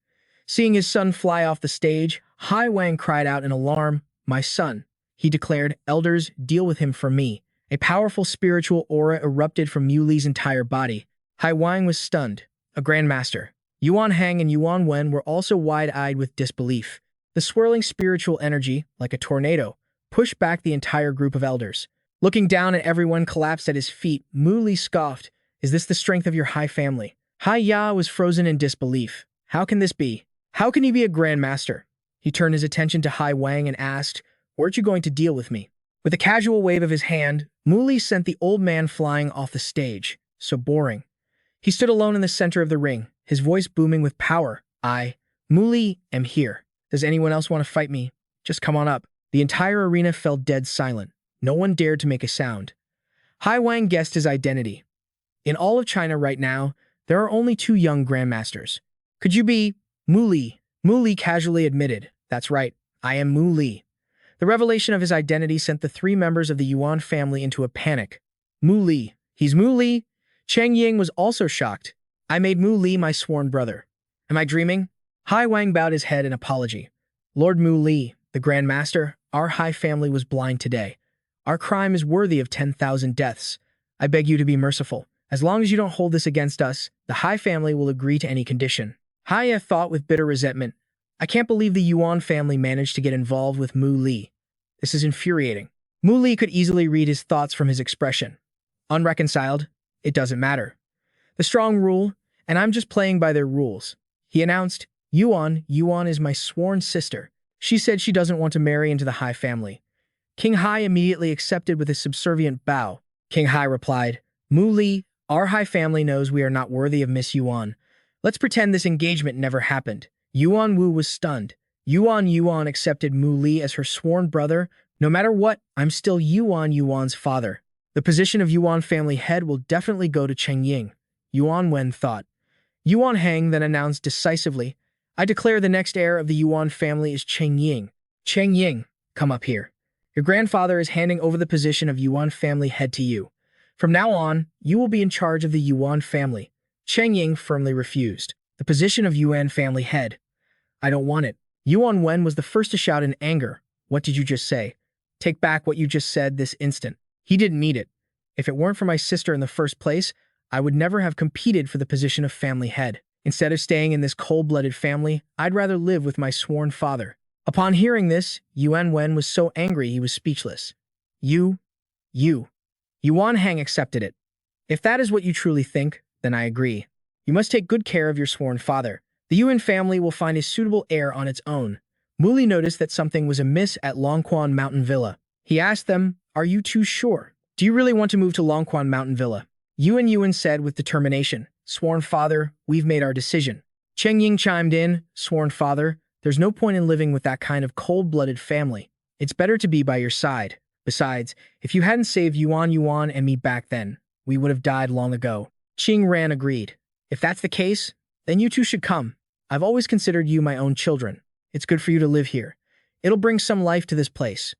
Seeing his son fly off the stage, Hai Wang cried out in alarm, "My son," he declared, "elders, deal with him for me." A powerful spiritual aura erupted from Mu Li's entire body. Hai Wang was stunned. A grandmaster. Yuan Hang and Yuan Wen were also wide-eyed with disbelief. The swirling spiritual energy, like a tornado, pushed back the entire group of elders. Looking down at everyone collapsed at his feet, Mu Li scoffed, "Is this the strength of your high family?" Hai Ya was frozen in disbelief. "How can this be? How can you be a Grand Master?" He turned his attention to Hai Wang and asked, "Weren't you going to deal with me?" With a casual wave of his hand, Mu Li sent the old man flying off the stage. So boring. He stood alone in the center of the ring, his voice booming with power. "I, Mu Li, am here. Does anyone else want to fight me? Just come on up." The entire arena fell dead silent. No one dared to make a sound. Hai Wang guessed his identity. In all of China right now, there are only 2 young grandmasters. "Could you be Mu Li?" Mu Li casually admitted, "That's right, I am Mu Li." The revelation of his identity sent the 3 members of the Yuan family into a panic. "Mu Li? He's Mu Li?" Cheng Ying was also shocked. "I made Mu Li my sworn brother. Am I dreaming?" Hai Wang bowed his head in apology. "Lord Mu Li, the Grand Master, our Hai family was blind today. Our crime is worthy of 10,000 deaths. I beg you to be merciful. As long as you don't hold this against us, the Hai family will agree to any condition." Hai thought with bitter resentment, "I can't believe the Yuan family managed to get involved with Mu Li. This is infuriating." Mu Li could easily read his thoughts from his expression. Unreconciled, it doesn't matter. The strong rule, and I'm just playing by their rules. He announced, Yuan is my sworn sister. She said she doesn't want to marry into the Hai family." King Hai immediately accepted with a subservient bow. King Hai replied, "Mu Li, our Hai family knows we are not worthy of Miss Yuan. Let's pretend this engagement never happened." Yuan Wu was stunned. Yuan accepted Mu Li as her sworn brother. "No matter what, I'm still Yuan's father. The position of Yuan family head will definitely go to Cheng Ying." Yuan Wen thought. Yuan Hang then announced decisively, "I declare the next heir of the Yuan family is Cheng Ying. Cheng Ying, come up here. Your grandfather is handing over the position of Yuan family head to you. From now on, you will be in charge of the Yuan family." Cheng Ying firmly refused. "The position of Yuan family head? I don't want it." Yuan Wen was the first to shout in anger. "What did you just say? Take back what you just said this instant." He didn't need it. "If it weren't for my sister in the first place, I would never have competed for the position of family head. Instead of staying in this cold-blooded family, I'd rather live with my sworn father." Upon hearing this, Yuan Wen was so angry he was speechless. You. Yuan Hang accepted it. "If that is what you truly think, then I agree. You must take good care of your sworn father. The Yuan family will find a suitable heir on its own." Mu Li noticed that something was amiss at Longquan Mountain Villa. He asked them, "Are you too sure? Do you really want to move to Longquan Mountain Villa?" Yuan said with determination, "Sworn father, we've made our decision." Cheng Ying chimed in, "Sworn father, there's no point in living with that kind of cold-blooded family. It's better to be by your side. Besides, if you hadn't saved Yuan and me back then, we would have died long ago." Qing Ran agreed. "If that's the case, then you two should come. I've always considered you my own children. It's good for you to live here. It'll bring some life to this place."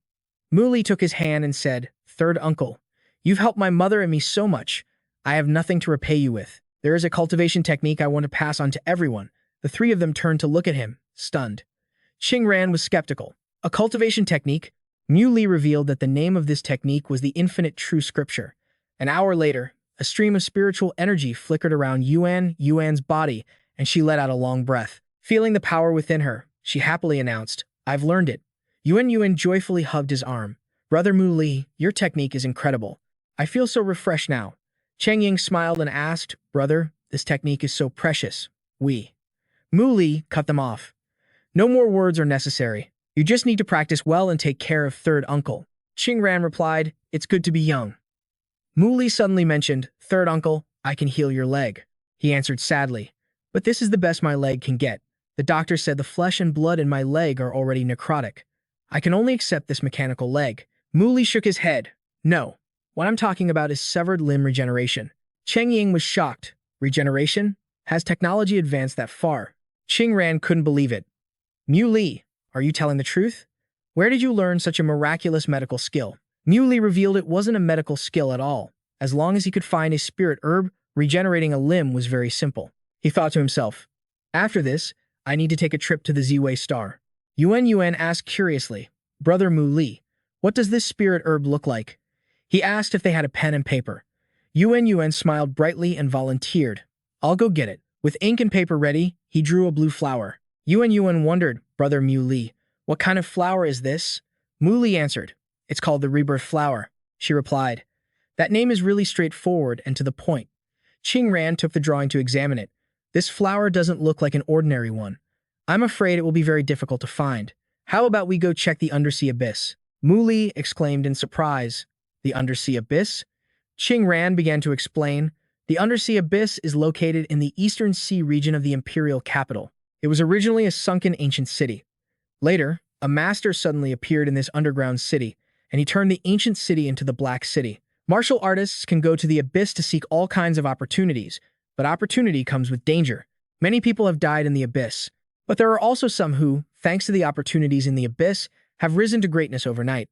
Mu Li took his hand and said, "Third uncle, you've helped my mother and me so much. I have nothing to repay you with. There is a cultivation technique I want to pass on to everyone." The 3 of them turned to look at him, stunned. Qing Ran was skeptical. "A cultivation technique?" Mu Li revealed that the name of this technique was the Infinite True Scripture. An hour later, a stream of spiritual energy flickered around Yuan's body, and she let out a long breath. Feeling the power within her, she happily announced, "I've learned it." Yuan joyfully hugged his arm. "Brother Mu Li, your technique is incredible. I feel so refreshed now." Cheng Ying smiled and asked, "Brother, this technique is so precious. Mu Li cut them off. "No more words are necessary. You just need to practice well and take care of third uncle." Qing Ran replied, "It's good to be young." Mu Li suddenly mentioned, "Third uncle, I can heal your leg." He answered sadly, "But this is the best my leg can get. The doctor said the flesh and blood in my leg are already necrotic. I can only accept this mechanical leg." Mu Li shook his head. "No, what I'm talking about is severed limb regeneration." Cheng Ying was shocked. "Regeneration? Has technology advanced that far?" Qing Ran couldn't believe it. "Mu Li, are you telling the truth? Where did you learn such a miraculous medical skill?" Mu Li revealed it wasn't a medical skill at all. As long as he could find a spirit herb, regenerating a limb was very simple. He thought to himself, "After this, I need to take a trip to the Ziwei Star." Yuan asked curiously, "Brother Mu Li, what does this spirit herb look like?" He asked if they had a pen and paper. Yuan smiled brightly and volunteered, "I'll go get it." With ink and paper ready, he drew a blue flower. Yuan wondered, "Brother Mu Li, what kind of flower is this?" Mu Li answered, It's called the Rebirth flower, she replied. That name is really straightforward and to the point. Qingran took the drawing to examine it. This flower doesn't look like an ordinary one. I'm afraid it will be very difficult to find. How about we go check the undersea abyss? Muli exclaimed in surprise. The undersea abyss? Qingran began to explain. The undersea abyss is located in the eastern sea region of the imperial capital. It was originally a sunken ancient city. Later, a master suddenly appeared in this underground city, and he turned the ancient city into the Black City. Martial artists can go to the abyss to seek all kinds of opportunities, but opportunity comes with danger. Many people have died in the abyss, but there are also some who, thanks to the opportunities in the abyss, have risen to greatness overnight.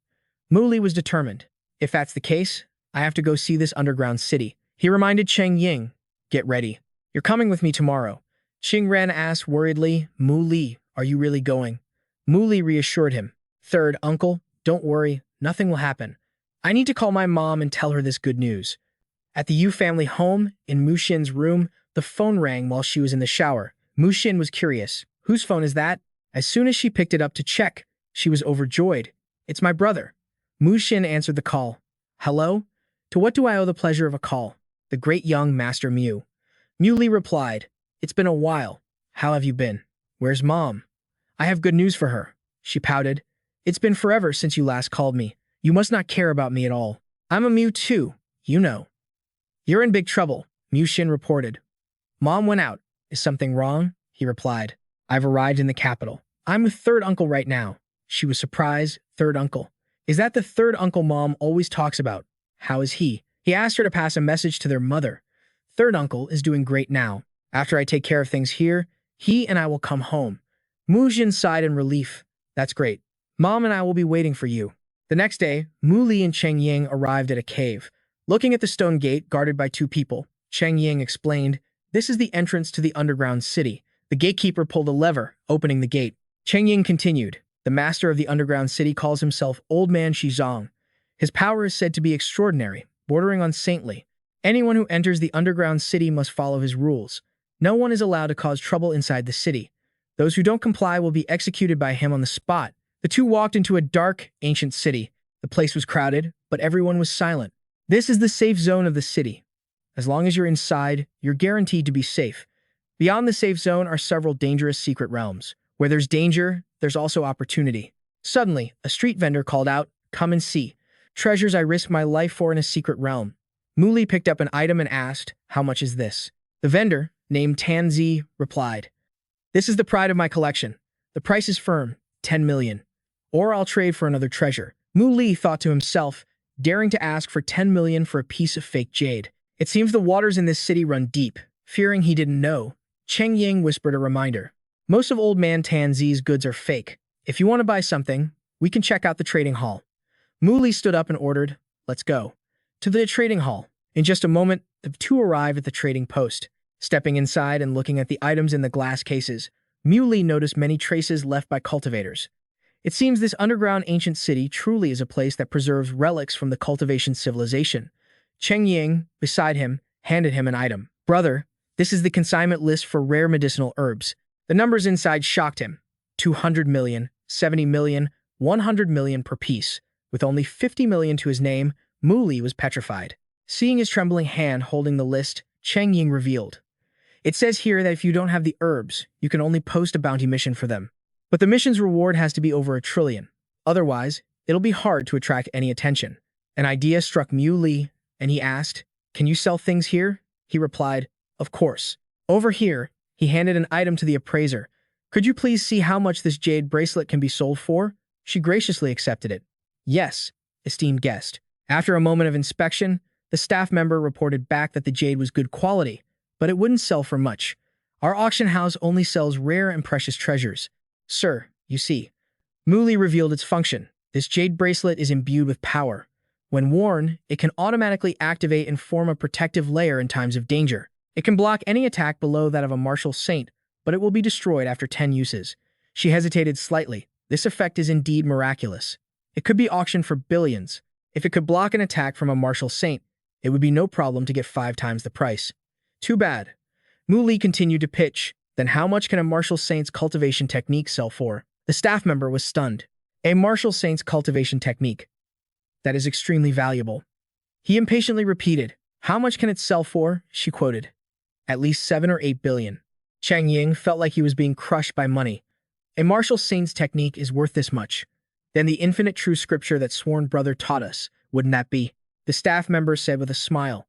Muli was determined. If that's the case, I have to go see this underground city. He reminded Cheng Ying, get ready. You're coming with me tomorrow. Qingran asked worriedly, Muli, are you really going? Muli reassured him. Third, uncle, don't worry, nothing will happen. I need to call my mom and tell her this good news. At the Yu family home, in Muxin's room, the phone rang while she was in the shower. Muxin was curious. Whose phone is that? As soon as she picked it up to check, she was overjoyed. It's my brother. Muxin answered the call. Hello? To what do I owe the pleasure of a call? The great young Master Mu. Muley replied, It's been a while. How have you been? Where's Mom? I have good news for her. She pouted. It's been forever since you last called me. You must not care about me at all. I'm a Mu too, you know. You're in big trouble, Muxin reported. Mom went out. Is something wrong? He replied. I've arrived in the capital. I'm with third uncle right now. She was surprised. Third uncle. Is that the third uncle Mom always talks about? How is he? He asked her to pass a message to their mother. Third uncle is doing great now. After I take care of things here, he and I will come home. Muxin sighed in relief. That's great. Mom and I will be waiting for you. The next day, Muli and Cheng Ying arrived at a cave. Looking at the stone gate guarded by two people, Cheng Ying explained, This is the entrance to the underground city. The gatekeeper pulled a lever, opening the gate. Cheng Ying continued, The master of the underground city calls himself Old Man Shizong. His power is said to be extraordinary, bordering on saintly. Anyone who enters the underground city must follow his rules. No one is allowed to cause trouble inside the city. Those who don't comply will be executed by him on the spot. The two walked into a dark, ancient city. The place was crowded, but everyone was silent. This is the safe zone of the city. As long as you're inside, you're guaranteed to be safe. Beyond the safe zone are several dangerous secret realms. Where there's danger, there's also opportunity. Suddenly, a street vendor called out, Come and see. Treasures I risk my life for in a secret realm. Muli picked up an item and asked, How much is this? The vendor, named Tanzi, replied, This is the pride of my collection. The price is firm, 10 million. Or I'll trade for another treasure. Muli thought to himself, daring to ask for 10 million for a piece of fake jade. It seems the waters in this city run deep. Fearing he didn't know, Cheng Ying whispered a reminder. Most of Old Man Tanzi's goods are fake. If you want to buy something, we can check out the trading hall. Muli stood up and ordered, Let's go. To the trading hall. In just a moment, the two arrived at the trading post. Stepping inside and looking at the items in the glass cases, Muli noticed many traces left by cultivators. It seems this underground ancient city truly is a place that preserves relics from the cultivation civilization. Cheng Ying, beside him, handed him an item. Brother, this is the consignment list for rare medicinal herbs. The numbers inside shocked him. 200 million, 70 million, 100 million per piece. With only 50 million to his name, Muli was petrified. Seeing his trembling hand holding the list, Cheng Ying revealed. It says here that if you don't have the herbs, you can only post a bounty mission for them. But the mission's reward has to be over 1 trillion. Otherwise, it'll be hard to attract any attention. An idea struck Muli, and he asked, Can you sell things here? He replied, Of course. Over here, he handed an item to the appraiser. Could you please see how much this jade bracelet can be sold for? She graciously accepted it. Yes, esteemed guest. After a moment of inspection, the staff member reported back that the jade was good quality, but it wouldn't sell for much. Our auction house only sells rare and precious treasures. Sir, you see. Muli revealed its function. This jade bracelet is imbued with power. When worn, it can automatically activate and form a protective layer in times of danger. It can block any attack below that of a martial saint, but it will be destroyed after 10 uses. She hesitated slightly. This effect is indeed miraculous. It could be auctioned for billions. If it could block an attack from a martial saint, it would be no problem to get 5 times the price. Too bad. Muli continued to pitch. Then how much can a martial saint's cultivation technique sell for? The staff member was stunned. A martial saint's cultivation technique. That is extremely valuable. He impatiently repeated, "How much can it sell for?" She quoted. "At least 7 or 8 billion." Chang Ying felt like he was being crushed by money. A martial saint's technique is worth this much. Then the infinite true scripture that sworn brother taught us, wouldn't that be? The staff member said with a smile.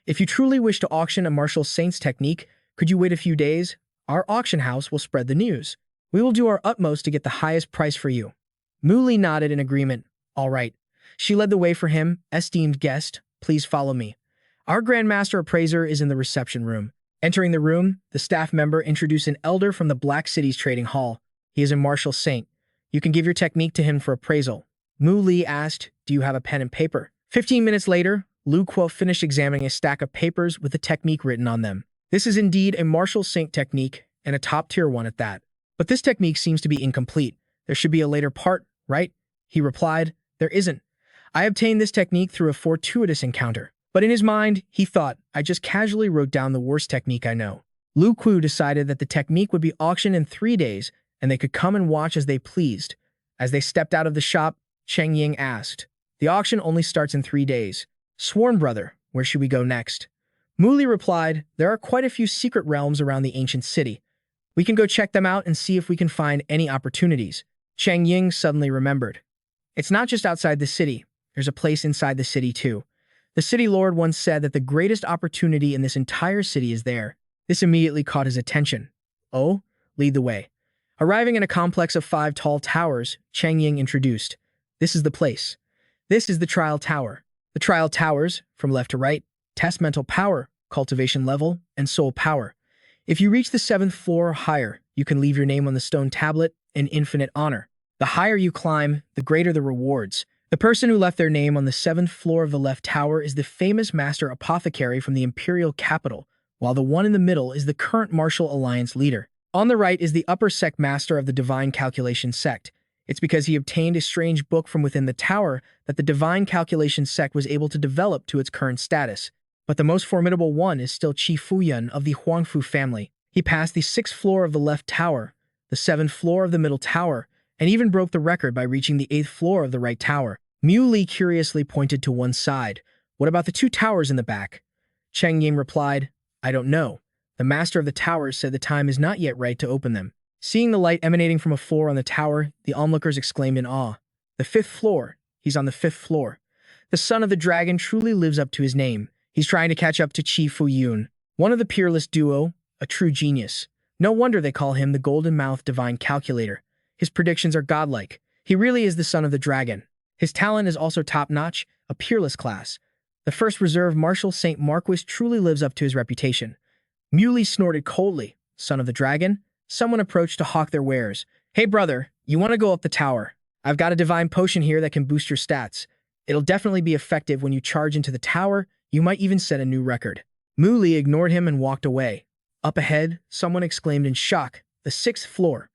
If you truly wish to auction a martial saint's technique, could you wait a few days? Our auction house will spread the news. We will do our utmost to get the highest price for you. Mu Li nodded in agreement. All right. She led the way for him. Esteemed guest, please follow me. Our Grandmaster Appraiser is in the reception room. Entering the room, the staff member introduced an elder from the Black City's trading hall. He is a martial saint. You can give your technique to him for appraisal. Mu Li asked, "Do you have a pen and paper?" 15 minutes later, Lu Kuo finished examining a stack of papers with the technique written on them. This is indeed a martial saint technique, and a top-tier one at that. But this technique seems to be incomplete. There should be a later part, right? He replied, "There isn't. I obtained this technique through a fortuitous encounter." But in his mind, he thought, "I just casually wrote down the worst technique I know." Lu Kuo decided that the technique would be auctioned in 3 days, and they could come and watch as they pleased. As they stepped out of the shop, Cheng Ying asked, "The auction only starts in 3 days. Sworn brother, where should we go next?" Mu Li replied, "There are quite a few secret realms around the ancient city. We can go check them out and see if we can find any opportunities." Cheng Ying suddenly remembered. It's not just outside the city. There's a place inside the city too. The city lord once said that the greatest opportunity in this entire city is there. This immediately caught his attention. "Oh, lead the way." Arriving in a complex of 5 tall towers, Cheng Ying introduced, "This is the place. This is the trial tower. The trial towers, from left to right, test mental power, cultivation level, and soul power. If you reach the 7th floor or higher, you can leave your name on the stone tablet in infinite honor. The higher you climb, the greater the rewards. The person who left their name on the 7th floor of the left tower is the famous master apothecary from the imperial capital, while the one in the middle is the current martial alliance leader. On the right is the upper sect master of the divine calculation sect. It's because he obtained a strange book from within the tower that the divine calculation sect was able to develop to its current status. But the most formidable one is still Qi Fuyun of the Huangfu family. He passed the 6th floor of the left tower, the 7th floor of the middle tower, and even broke the record by reaching the 8th floor of the right tower." Mu Li curiously pointed to one side. "What about the 2 towers in the back?" Cheng Ying replied, "I don't know. The master of the towers said the time is not yet right to open them." Seeing the light emanating from a floor on the tower, the onlookers exclaimed in awe. "The 5th floor. He's on the 5th floor. The son of the dragon truly lives up to his name. He's trying to catch up to Qi Fuyun, one of the peerless duo, a true genius. No wonder they call him the golden-mouthed divine calculator. His predictions are godlike. He really is the son of the dragon. His talent is also top-notch, a peerless class. The first reserve martial Saint Marquis truly lives up to his reputation." Mu Li snorted coldly. "Son of the dragon?" Someone approached to hawk their wares. "Hey brother, you want to go up the tower? I've got a divine potion here that can boost your stats. It'll definitely be effective when you charge into the tower. You might even set a new record." Mu Li ignored him and walked away. Up ahead, someone exclaimed in shock, "The 6th floor."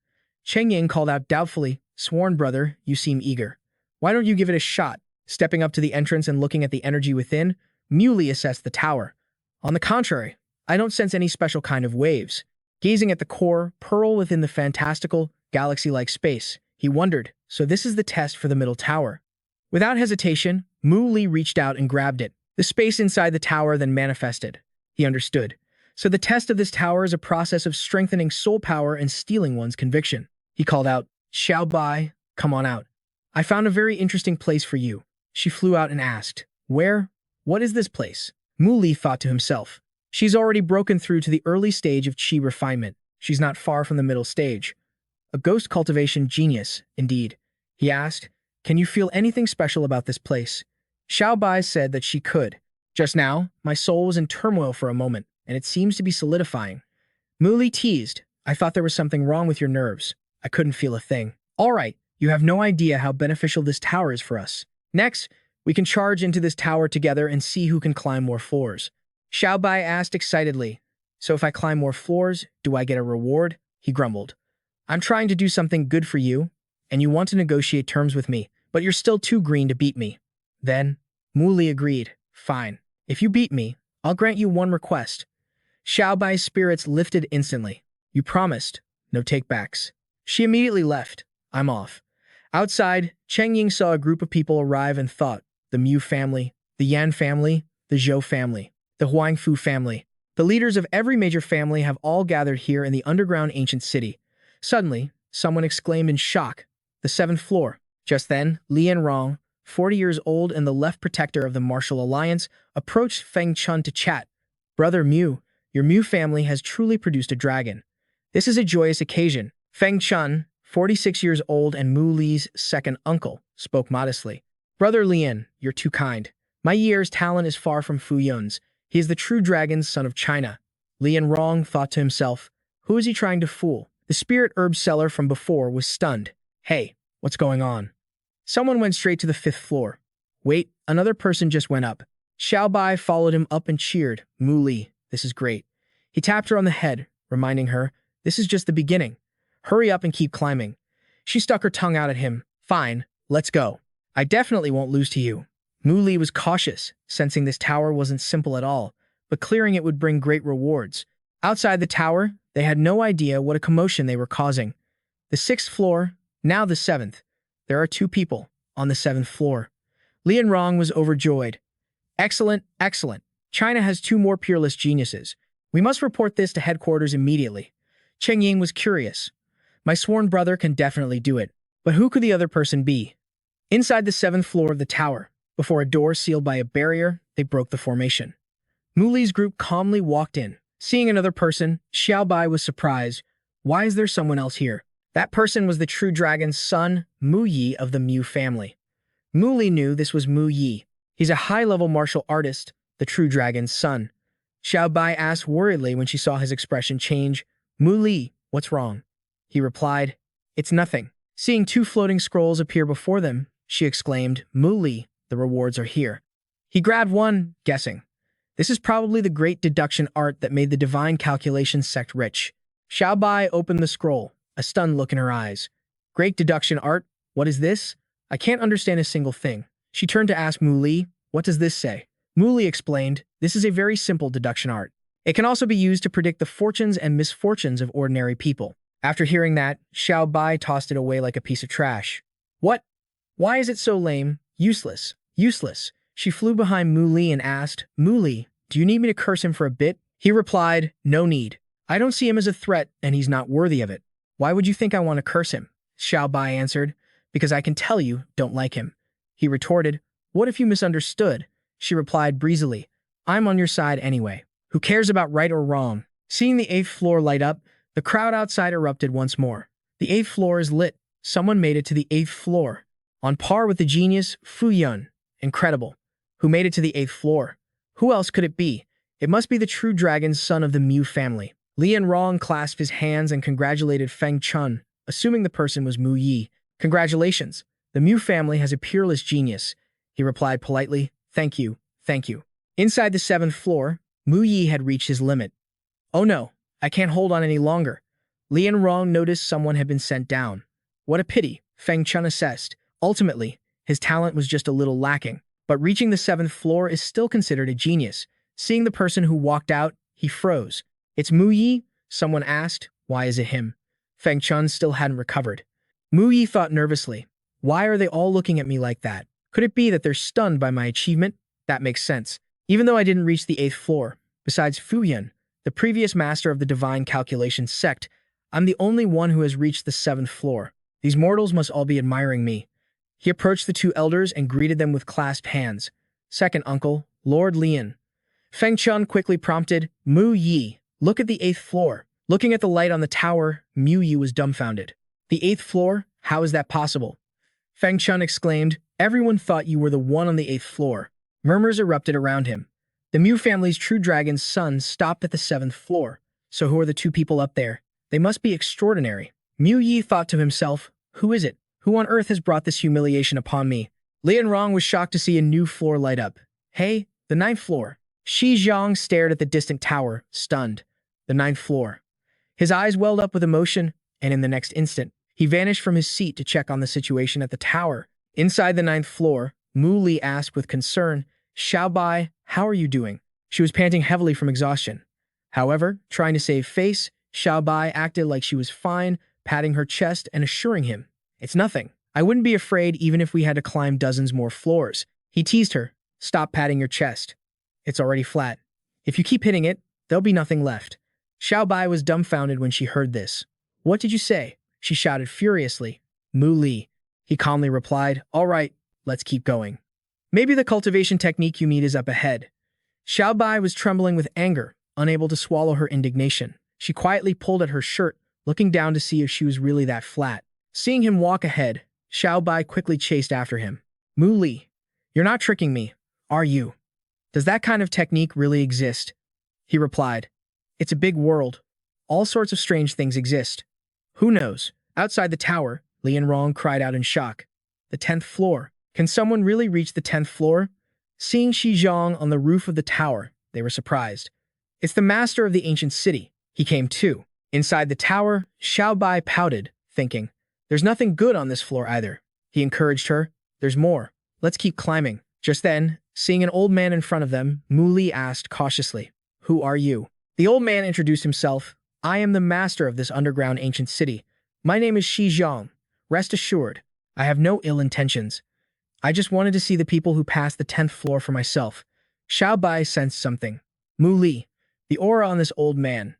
Cheng Ying called out doubtfully, "Sworn brother, you seem eager. Why don't you give it a shot?" Stepping up to the entrance and looking at the energy within, Mu Li assessed the tower. "On the contrary, I don't sense any special kind of waves." Gazing at the core, pearl within the fantastical, galaxy-like space, he wondered, so this is the test for the middle tower. Without hesitation, Mu Li reached out and grabbed it. The space inside the tower then manifested. He understood. So the test of this tower is a process of strengthening soul power and stealing one's conviction. He called out, "Xiao Bai, come on out. I found a very interesting place for you." She flew out and asked, "Where? What is this place?" Mu Li thought to himself. She's already broken through to the early stage of Qi refinement. She's not far from the middle stage. A ghost cultivation genius, indeed. He asked, "Can you feel anything special about this place?" Xiao Bai said that she could. "Just now, my soul was in turmoil for a moment, and it seems to be solidifying." Mu Li teased, "I thought there was something wrong with your nerves. I couldn't feel a thing." "All right, you have no idea how beneficial this tower is for us. Next, we can charge into this tower together and see who can climb more floors." Xiao Bai asked excitedly, "So if I climb more floors, do I get a reward?" He grumbled. "I'm trying to do something good for you, and you want to negotiate terms with me, but you're still too green to beat me." Then, Mu Li agreed, "Fine. If you beat me, I'll grant you one request." Xiao Bai's spirits lifted instantly. "You promised. No takebacks." She immediately left. "I'm off." Outside, Cheng Ying saw a group of people arrive and thought, the Mu family, the Yan family, the Zhou family, the Huangfu family. The leaders of every major family have all gathered here in the underground ancient city. Suddenly, someone exclaimed in shock, "The seventh floor." Just then, Lian Rong, 40 years old and the left protector of the martial alliance, approached Feng Chun to chat. "Brother Mu, your Mu family has truly produced a dragon. This is a joyous occasion." Feng Chun, 46 years old and Mu Li's second uncle, spoke modestly. "Brother Lian, you're too kind. My year's talent is far from Fu Yun's. He is the true dragon's son of China." Lian Rong thought to himself, who is he trying to fool? The spirit herb seller from before was stunned. "Hey, what's going on?" Someone went straight to the fifth floor. Wait, another person just went up. Xiao Bai followed him up and cheered. "Mu Li, this is great." He tapped her on the head, reminding her, "This is just the beginning. Hurry up and keep climbing." She stuck her tongue out at him. "Fine, let's go. I definitely won't lose to you." Mu Li was cautious, sensing this tower wasn't simple at all, but clearing it would bring great rewards. Outside the tower, they had no idea what a commotion they were causing. The sixth floor, now the seventh. There are two people on the seventh floor. Lian Rong was overjoyed. "Excellent, excellent. China has two more peerless geniuses. We must report this to headquarters immediately." Cheng Ying was curious. "My sworn brother can definitely do it. But who could the other person be?" Inside the seventh floor of the tower, before a door sealed by a barrier, they broke the formation. Mu Li's group calmly walked in. Seeing another person, Xiao Bai was surprised. "Why is there someone else here?" That person was the true dragon's son, Mu Yi of the Mu family. Mu Li knew this was Mu Yi. He's a high-level martial artist, the true dragon's son. Xiao Bai asked worriedly when she saw his expression change, "Mu Li, what's wrong?" He replied, "It's nothing." Seeing two floating scrolls appear before them, she exclaimed, "Mu Li, the rewards are here." He grabbed one, guessing. This is probably the great deduction art that made the divine calculation sect rich. Xiao Bai opened the scroll, a stunned look in her eyes. "Great deduction art? What is this? I can't understand a single thing." She turned to ask Mu Li, "What does this say?" Mu Li explained, "This is a very simple deduction art. It can also be used to predict the fortunes and misfortunes of ordinary people." After hearing that, Xiao Bai tossed it away like a piece of trash. "What? Why is it so lame? Useless. Useless." She flew behind Mu Li and asked, "Mu Li, do you need me to curse him for a bit?" He replied, "No need. I don't see him as a threat and he's not worthy of it." "Why would you think I want to curse him?" Xiao Bai answered, "Because I can tell you don't like him." He retorted, "What if you misunderstood?" She replied breezily, "I'm on your side anyway. Who cares about right or wrong?" Seeing the eighth floor light up, the crowd outside erupted once more. The eighth floor is lit. Someone made it to the eighth floor. On par with the genius, Fu Yun. Incredible. Who made it to the eighth floor? Who else could it be? It must be the true dragon's son of the Mu family. Lian Rong clasped his hands and congratulated Feng Chun, assuming the person was Mu Yi. "Congratulations. The Mu family has a peerless genius." He replied politely, "Thank you, thank you." Inside the seventh floor, Mu Yi had reached his limit. "Oh no, I can't hold on any longer." Lian Rong noticed someone had been sent down. "What a pity," Feng Chun assessed. Ultimately, his talent was just a little lacking, but reaching the seventh floor is still considered a genius. Seeing the person who walked out, he froze. "It's Mu Yi?" Someone asked. "Why is it him?" Feng Chun still hadn't recovered. Mu Yi thought nervously. "Why are they all looking at me like that? Could it be that they're stunned by my achievement? That makes sense. Even though I didn't reach the eighth floor, besides Fu Yun, the previous master of the divine calculation sect, I'm the only one who has reached the seventh floor. These mortals must all be admiring me." He approached the two elders and greeted them with clasped hands. "Second uncle, Lord Lian." Feng Chun quickly prompted, "Mu Yi, look at the eighth floor." Looking at the light on the tower, Mu Yi was dumbfounded. "The eighth floor? How is that possible?" Feng Chun exclaimed, "Everyone thought you were the one on the eighth floor." Murmurs erupted around him. The Mu family's true dragon's son stopped at the seventh floor. So who are the two people up there? They must be extraordinary. Mu Yi thought to himself, who is it? Who on earth has brought this humiliation upon me? Lian Rong was shocked to see a new floor light up. "Hey, the ninth floor." Shi Zhang stared at the distant tower, stunned. The ninth floor. His eyes welled up with emotion, and in the next instant, he vanished from his seat to check on the situation at the tower. Inside the ninth floor, Mu Li asked with concern, "Xiao Bai, how are you doing?" She was panting heavily from exhaustion. However, trying to save face, Xiao Bai acted like she was fine, patting her chest and assuring him, "It's nothing. I wouldn't be afraid even if we had to climb dozens more floors." He teased her. Stop patting your chest. It's already flat. If you keep hitting it, there'll be nothing left. Xiaobai was dumbfounded when she heard this. What did you say? She shouted furiously. Mu Li. He calmly replied, all right, let's keep going. Maybe the cultivation technique you meet is up ahead. Xiaobai was trembling with anger, unable to swallow her indignation. She quietly pulled at her shirt, looking down to see if she was really that flat. Seeing him walk ahead, Xiaobai quickly chased after him. Mu Li, you're not tricking me, are you? Does that kind of technique really exist? He replied. It's a big world. All sorts of strange things exist. Who knows? Outside the tower, Li and Rong cried out in shock. The 10th floor. Can someone really reach the 10th floor? Seeing Shi Zhang on the roof of the tower, they were surprised. It's the master of the ancient city. He came too. Inside the tower, Xiaobai pouted, thinking, there's nothing good on this floor either. He encouraged her. There's more. Let's keep climbing. Just then, seeing an old man in front of them, Mu Li asked cautiously, who are you? The old man introduced himself. I am the master of this underground ancient city. My name is Shi Zhang. Rest assured, I have no ill intentions. I just wanted to see the people who passed the 10th floor for myself. Xiaobai sensed something. Mu Li, the aura on this old man.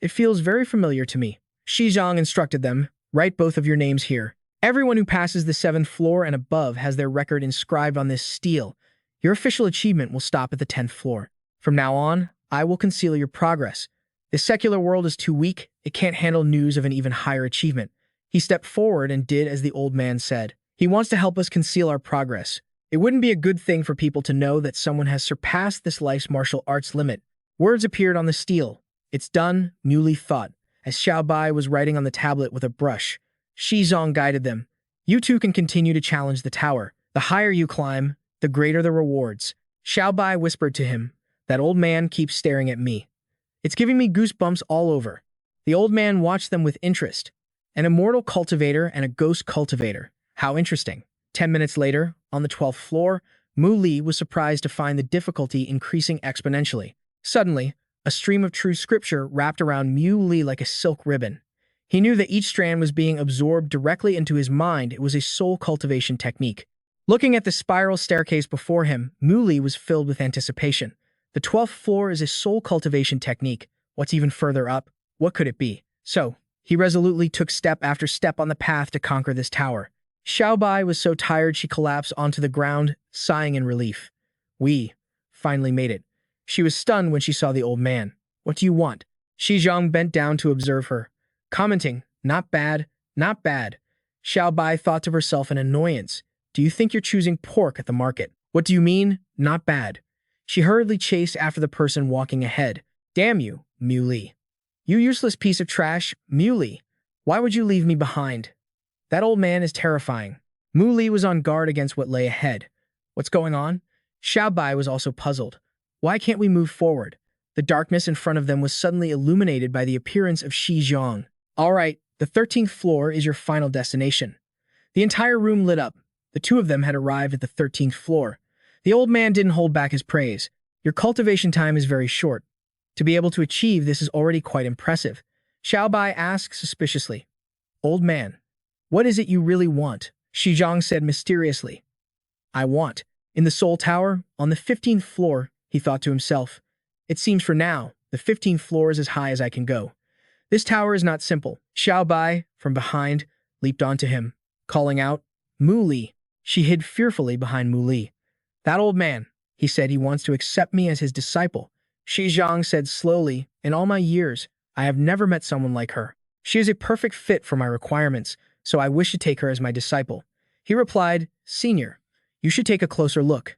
It feels very familiar to me. Shi Zhang instructed them, write both of your names here. Everyone who passes the 7th floor and above has their record inscribed on this stele. Your official achievement will stop at the 10th floor. From now on, I will conceal your progress. This secular world is too weak. It can't handle news of an even higher achievement. He stepped forward and did as the old man said. He wants to help us conceal our progress. It wouldn't be a good thing for people to know that someone has surpassed this life's martial arts limit. Words appeared on the stele. It's done, Mu Li thought, as Xiaobai was writing on the tablet with a brush. Shi Zhang guided them. You two can continue to challenge the tower. The higher you climb, the greater the rewards. Xiaobai whispered to him. That old man keeps staring at me. It's giving me goosebumps all over. The old man watched them with interest. An immortal cultivator and a ghost cultivator. How interesting. 10 minutes later, on the 12th floor, Mu Li was surprised to find the difficulty increasing exponentially. Suddenly, a stream of true scripture wrapped around Mu Li like a silk ribbon. He knew that each strand was being absorbed directly into his mind. It was a soul cultivation technique. Looking at the spiral staircase before him, Mu Li was filled with anticipation. The 12th floor is a soul cultivation technique. What's even further up? What could it be? So, he resolutely took step after step on the path to conquer this tower. Xiaobai was so tired she collapsed onto the ground, sighing in relief. We finally made it. She was stunned when she saw the old man. What do you want? Shi Zhang bent down to observe her, commenting, not bad, not bad. Xiaobai thought to herself in annoyance. Do you think you're choosing pork at the market? What do you mean, not bad? She hurriedly chased after the person walking ahead. Damn you, Mu Li. You useless piece of trash, Mu Li. Why would you leave me behind? That old man is terrifying. Mu Li was on guard against what lay ahead. What's going on? Xiaobai was also puzzled. Why can't we move forward? The darkness in front of them was suddenly illuminated by the appearance of Shi Zhang. All right, the 13th floor is your final destination. The entire room lit up. The two of them had arrived at the 13th floor. The old man didn't hold back his praise. Your cultivation time is very short. To be able to achieve this is already quite impressive. Xiaobai asked suspiciously. Old man, what is it you really want? Shi Zhang said mysteriously. I want. In the Soul Tower, on the 15th floor, he thought to himself. It seems for now, the 15th floor is as high as I can go. This tower is not simple. Xiaobai, from behind, leaped onto him, calling out, Mu Li. She hid fearfully behind Mu Li. That old man, he said he wants to accept me as his disciple. Shi Zhang said slowly, in all my years, I have never met someone like her. She is a perfect fit for my requirements, so I wish to take her as my disciple. He replied, Senior, you should take a closer look.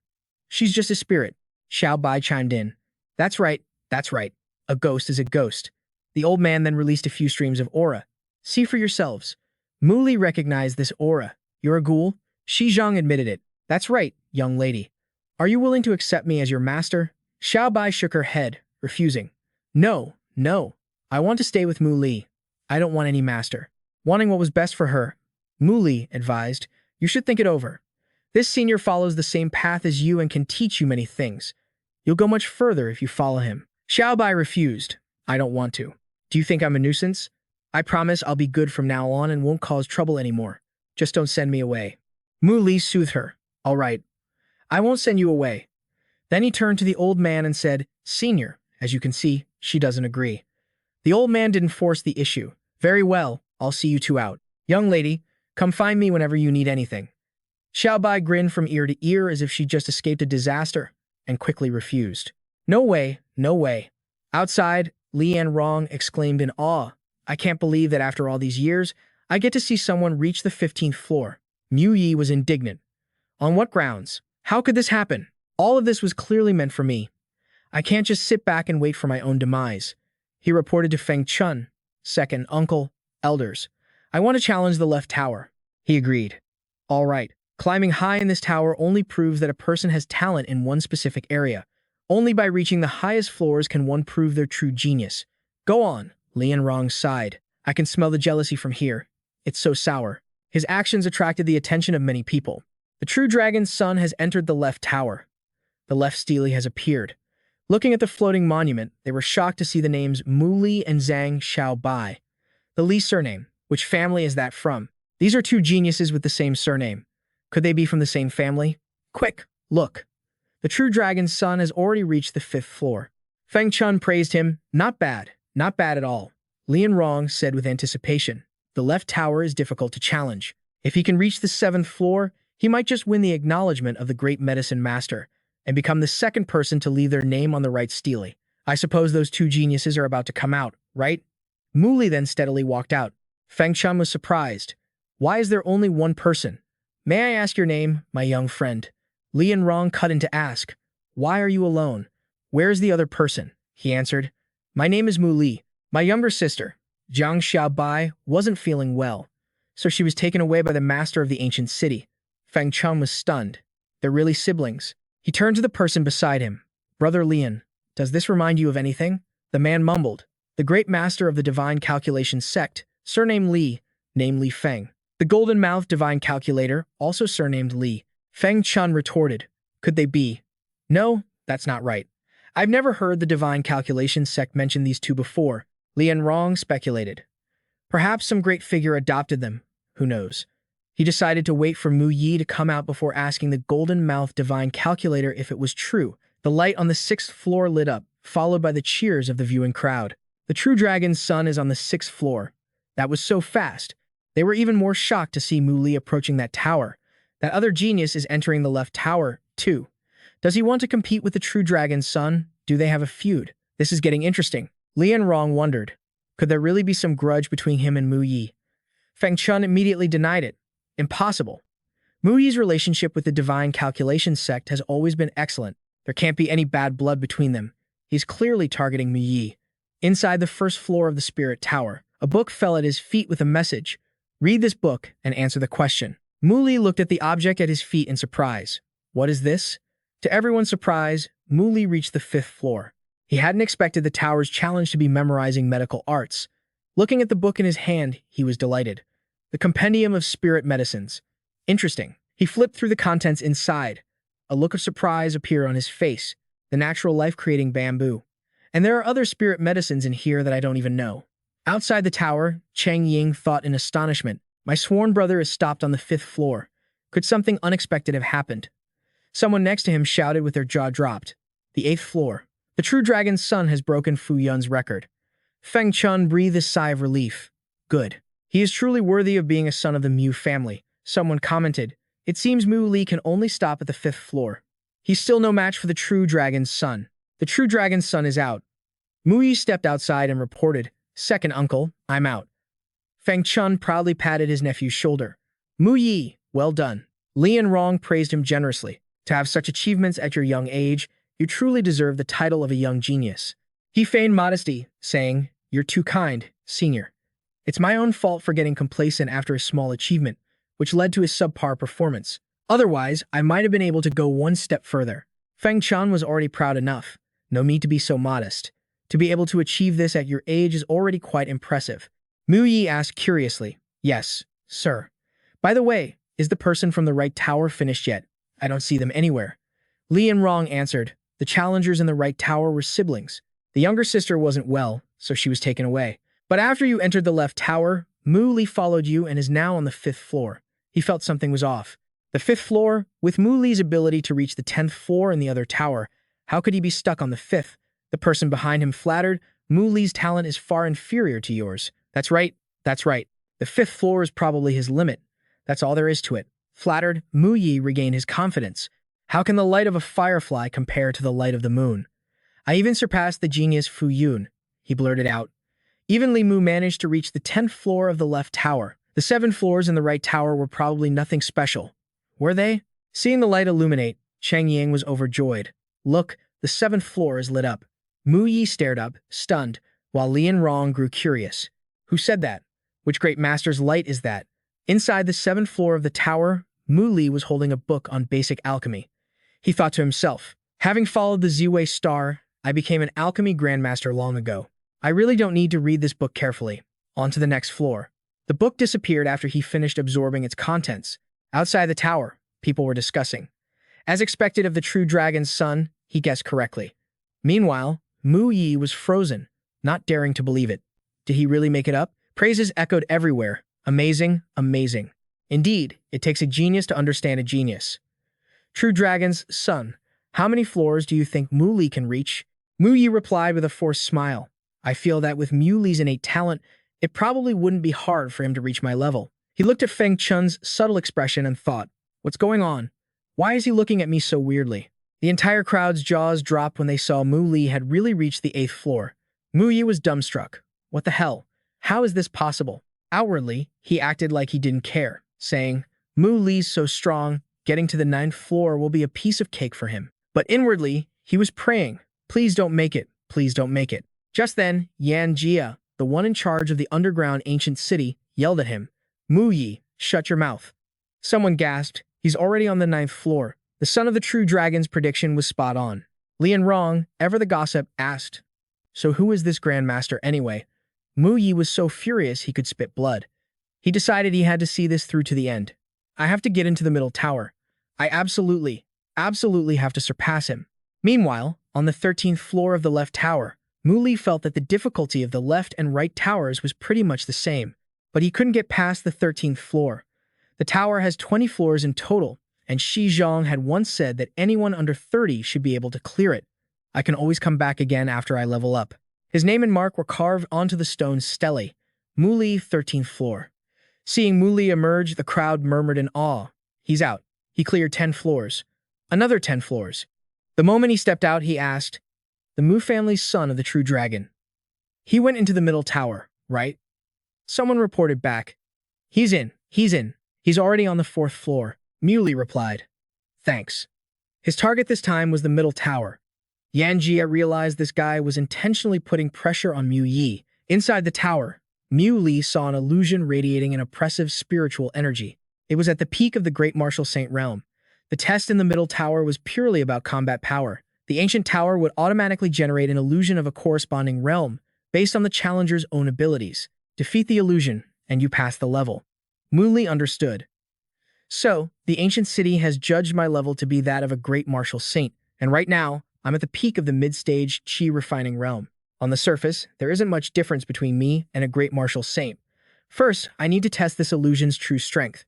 She's just a spirit. Xiaobai chimed in. That's right, that's right. A ghost is a ghost. The old man then released a few streams of aura. See for yourselves. Mu Li recognized this aura. You're a ghoul? Shi Zhang admitted it. That's right, young lady. Are you willing to accept me as your master? Xiaobai shook her head, refusing. No, no. I want to stay with Mu Li. I don't want any master. Wanting what was best for her, Mu Li advised, you should think it over. This senior follows the same path as you and can teach you many things. You'll go much further if you follow him. Xiaobai refused. I don't want to. Do you think I'm a nuisance? I promise I'll be good from now on and won't cause trouble anymore. Just don't send me away. Mu Li soothed her. All right. I won't send you away." Then he turned to the old man and said, "Senior, as you can see, she doesn't agree." The old man didn't force the issue. "Very well, I'll see you two out. Young lady, come find me whenever you need anything." Xiaobai grinned from ear to ear as if she just escaped a disaster, and quickly refused. "No way, no way." Outside, Li Yanrong exclaimed in awe, "I can't believe that after all these years, I get to see someone reach the 15th floor." Mu Yi was indignant. "On what grounds? How could this happen? All of this was clearly meant for me. I can't just sit back and wait for my own demise." He reported to Feng Chun, second uncle, elders. "I want to challenge the left tower." He agreed. "All right. Climbing high in this tower only proves that a person has talent in one specific area. Only by reaching the highest floors can one prove their true genius. Go on." Li Yanrong sighed. "I can smell the jealousy from here. It's so sour." His actions attracted the attention of many people. The true dragon's son has entered the left tower. The left stele has appeared. Looking at the floating monument, they were shocked to see the names Mu Li and Zhang Xiaobai. The Li surname. Which family is that from? These are two geniuses with the same surname. Could they be from the same family? Quick, look. The true dragon's son has already reached the 5th floor. Feng Chun praised him. "Not bad. Not bad at all." Li Yanrong said with anticipation, "The left tower is difficult to challenge. If he can reach the 7th floor, he might just win the acknowledgement of the great medicine master and become the second person to leave their name on the right stele. I suppose those two geniuses are about to come out, right?" Mu Li then steadily walked out. Feng Chun was surprised. "Why is there only one person? May I ask your name, my young friend?" Li Yanrong cut in to ask, "Why are you alone? Where's the other person?" He answered, "My name is Mu Li. My younger sister, Zhang Xiaobai, wasn't feeling well, so she was taken away by the master of the ancient city." Feng Chun was stunned. "They're really siblings." He turned to the person beside him. "Brother Lian, does this remind you of anything?" The man mumbled. "The great master of the divine calculation sect, surnamed Li, named Li Feng. The golden-mouthed divine calculator, also surnamed Li." Feng Chun retorted, "Could they be?" "No, that's not right. I've never heard the divine calculation sect mention these two before." Li Yanrong speculated. "Perhaps some great figure adopted them. Who knows?" He decided to wait for Mu Yi to come out before asking the golden-mouthed divine calculator if it was true. The light on the 6th floor lit up, followed by the cheers of the viewing crowd. The true dragon's son is on the 6th floor. That was so fast. They were even more shocked to see Mu Li approaching that tower. That other genius is entering the left tower, too. Does he want to compete with the true dragon's son? Do they have a feud? This is getting interesting. Li Yanrong wondered. Could there really be some grudge between him and Mu Yi? Feng Chun immediately denied it. Impossible. Mu Yi's relationship with the divine calculation sect has always been excellent. There can't be any bad blood between them. He's clearly targeting Mu Yi. Inside the 1st floor of the spirit tower, a book fell at his feet with a message. "Read this book and answer the question." Mu Li looked at the object at his feet in surprise. "What is this?" To everyone's surprise, Mu Li reached the 5th floor. He hadn't expected the tower's challenge to be memorizing medical arts. Looking at the book in his hand, he was delighted. The Compendium of Spirit Medicines. Interesting. He flipped through the contents inside. A look of surprise appeared on his face. The natural life-creating bamboo. And there are other spirit medicines in here that I don't even know. Outside the tower, Cheng Ying thought in astonishment. My sworn brother is stopped on the 5th floor. Could something unexpected have happened? Someone next to him shouted with their jaw dropped. The 8th floor. The true dragon's son has broken Fu Yun's record. Feng Chun breathed a sigh of relief. Good. He is truly worthy of being a son of the Mu family. Someone commented. It seems Mu Li can only stop at the 5th floor. He's still no match for the true dragon's son. The true dragon's son is out. Mu Yi stepped outside and reported, "Second uncle, I'm out." Feng Chun proudly patted his nephew's shoulder. "Mu Yi, well done." Li Yanrong praised him generously. "To have such achievements at your young age, you truly deserve the title of a young genius." He feigned modesty, saying, "You're too kind, senior. It's my own fault for getting complacent after a small achievement, which led to his subpar performance. Otherwise, I might have been able to go one step further." Feng Chun was already proud enough. No need to be so modest. To be able to achieve this at your age is already quite impressive. Mu Yi asked curiously, "Yes, sir. By the way, is the person from the right tower finished yet? I don't see them anywhere." Li Yanrong answered, "The challengers in the right tower were siblings. The younger sister wasn't well, so she was taken away. But after you entered the left tower, Mu Li followed you and is now on the 5th floor." He felt something was off. The fifth floor, with Mu Li's ability to reach the 10th floor in the other tower, how could he be stuck on the fifth? The person behind him flattered, Mu Li's talent is far inferior to yours. That's right, that's right. The fifth floor is probably his limit. That's all there is to it. Flattered, Mu Yi regained his confidence. How can the light of a firefly compare to the light of the moon? I even surpassed the genius Fu Yun, he blurted out. Even Li Mu managed to reach the 10th floor of the left tower. The 7 floors in the right tower were probably nothing special. Were they? Seeing the light illuminate, Cheng Ying was overjoyed. Look, the 7th floor is lit up. Mu Yi stared up, stunned, while Lian Rong grew curious. Who said that? Which great master's light is that? Inside the 7th floor of the tower, Mu Li was holding a book on basic alchemy. He thought to himself, having followed the Ziwei star, I became an alchemy grandmaster long ago. I really don't need to read this book carefully. On to the next floor. The book disappeared after he finished absorbing its contents. Outside the tower, people were discussing. As expected of the true dragon's son, he guessed correctly. Meanwhile, Mu Yi was frozen, not daring to believe it. Did he really make it up? Praises echoed everywhere. Amazing, amazing. Indeed, it takes a genius to understand a genius. True dragon's son, how many floors do you think Mu Li can reach? Mu Yi replied with a forced smile. I feel that with Mu Li's innate talent, it probably wouldn't be hard for him to reach my level. He looked at Feng Chun's subtle expression and thought, what's going on? Why is he looking at me so weirdly? The entire crowd's jaws dropped when they saw Mu Li had really reached the 8th floor. Mu Yi was dumbstruck. What the hell? How is this possible? Outwardly, he acted like he didn't care, saying, Mu Li's so strong, getting to the 9th floor will be a piece of cake for him. But inwardly, he was praying, please don't make it, please don't make it. Just then, Yan Jia, the one in charge of the underground ancient city, yelled at him, Mu Yi, shut your mouth. Someone gasped, he's already on the 9th floor. The son of the true dragon's prediction was spot on. Lian Rong, ever the gossip, asked, so who is this grandmaster anyway? Mu Yi was so furious he could spit blood. He decided he had to see this through to the end. I have to get into the middle tower. I absolutely have to surpass him. Meanwhile, on the 13th floor of the left tower, Mu Li felt that the difficulty of the left and right towers was pretty much the same, but he couldn't get past the 13th floor. The tower has 20 floors in total, and Xi Zhang had once said that anyone under 30 should be able to clear it. I can always come back again after I level up. His name and mark were carved onto the stone stele. Mu Li, 13th floor. Seeing Mu Li emerge, the crowd murmured in awe. He's out. He cleared 10 floors. Another 10 floors. The moment he stepped out, he asked, the Mu family's son of the true dragon. He went into the middle tower, right? Someone reported back. He's in. He's already on the 4th floor. Mu Li replied. Thanks. His target this time was the middle tower. Yan Jia realized this guy was intentionally putting pressure on Mu Yi. Inside the tower, Mu Li saw an illusion radiating an oppressive spiritual energy. It was at the peak of the great martial saint realm. The test in the middle tower was purely about combat power. The ancient tower would automatically generate an illusion of a corresponding realm based on the challenger's own abilities. Defeat the illusion, and you pass the level. Mu Li understood. So, the ancient city has judged my level to be that of a great martial saint, and right now, I'm at the peak of the mid-stage chi refining realm. On the surface, there isn't much difference between me and a great martial saint. First, I need to test this illusion's true strength.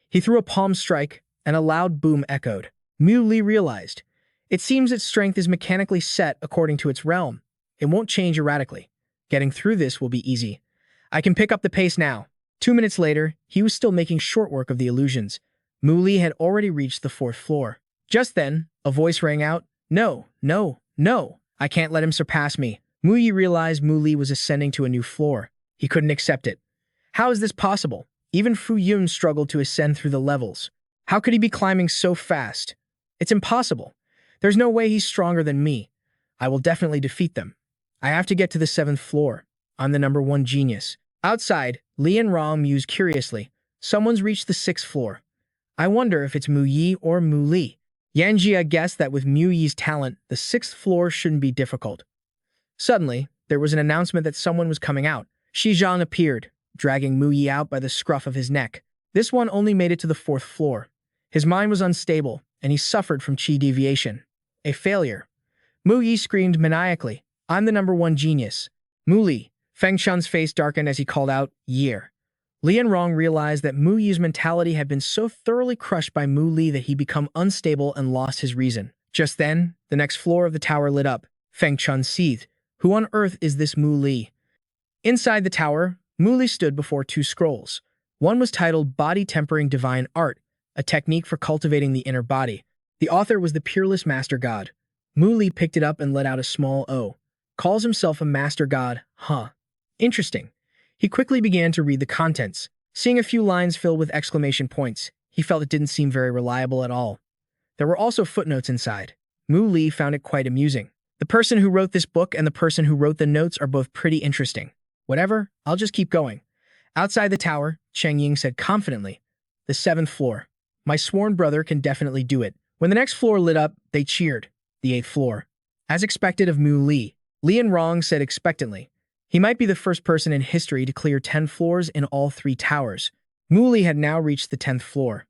He threw a palm strike, and a loud boom echoed. Mu Li realized. It seems its strength is mechanically set according to its realm. It won't change erratically. Getting through this will be easy. I can pick up the pace now. 2 minutes later, he was still making short work of the illusions. Mu Li had already reached the 4th floor. Just then, a voice rang out, No, I can't let him surpass me. Mu Yi realized Mu Li was ascending to a new floor. He couldn't accept it. How is this possible? Even Fu Yun struggled to ascend through the levels. How could he be climbing so fast? It's impossible. There's no way he's stronger than me. I will definitely defeat them. I have to get to the 7th floor. I'm the #1 genius. Outside, Lian Rong mused curiously. Someone's reached the 6th floor. I wonder if it's Mu Yi or Mu Li. Yan Jia guessed that with Mu Yi's talent, the 6th floor shouldn't be difficult. Suddenly, there was an announcement that someone was coming out. Xi Zhang appeared, dragging Mu Yi out by the scruff of his neck. This one only made it to the 4th floor. His mind was unstable, and he suffered from chi deviation. A failure. Mu Yi screamed maniacally, I'm the #1 genius. Mu Li. Feng Chun's face darkened as he called out, Year. Li and Rong realized that Mu Yi's mentality had been so thoroughly crushed by Mu Li that he become unstable and lost his reason. Just then, the next floor of the tower lit up. Feng Chun seethed. Who on earth is this Mu Li? Inside the tower, Mu Li stood before two scrolls. One was titled Body Tempering Divine Art, a technique for cultivating the inner body. The author was the peerless master god. Mu Li picked it up and let out a small O. Calls himself a master god, huh? Interesting. He quickly began to read the contents. Seeing a few lines filled with exclamation points, he felt it didn't seem very reliable at all. There were also footnotes inside. Mu Li found it quite amusing. The person who wrote this book and the person who wrote the notes are both pretty interesting. Whatever, I'll just keep going. Outside the tower, Cheng Ying said confidently, "The 7th floor. My sworn brother can definitely do it." When the next floor lit up, they cheered. The 8th floor. As expected of Mu Li, Li and Rong said expectantly, he might be the first person in history to clear 10 floors in all 3 towers. Mu Li had now reached the 10th floor.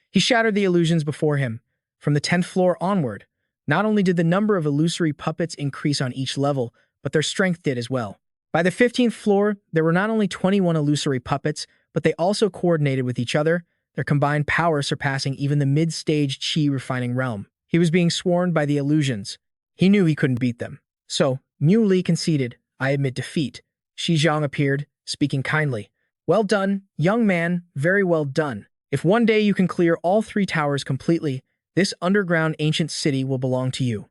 He shattered the illusions before him. From the 10th floor onward, not only did the number of illusory puppets increase on each level, but their strength did as well. By the 15th floor, there were not only 21 illusory puppets, but they also coordinated with each other, their combined power surpassing even the mid-stage Qi refining realm. He was being sworn by the illusions. He knew he couldn't beat them. So, Mu Li conceded, "I admit defeat." Shi Zhang appeared, speaking kindly. "Well done, young man, very well done. If one day you can clear all 3 towers completely, this underground ancient city will belong to you."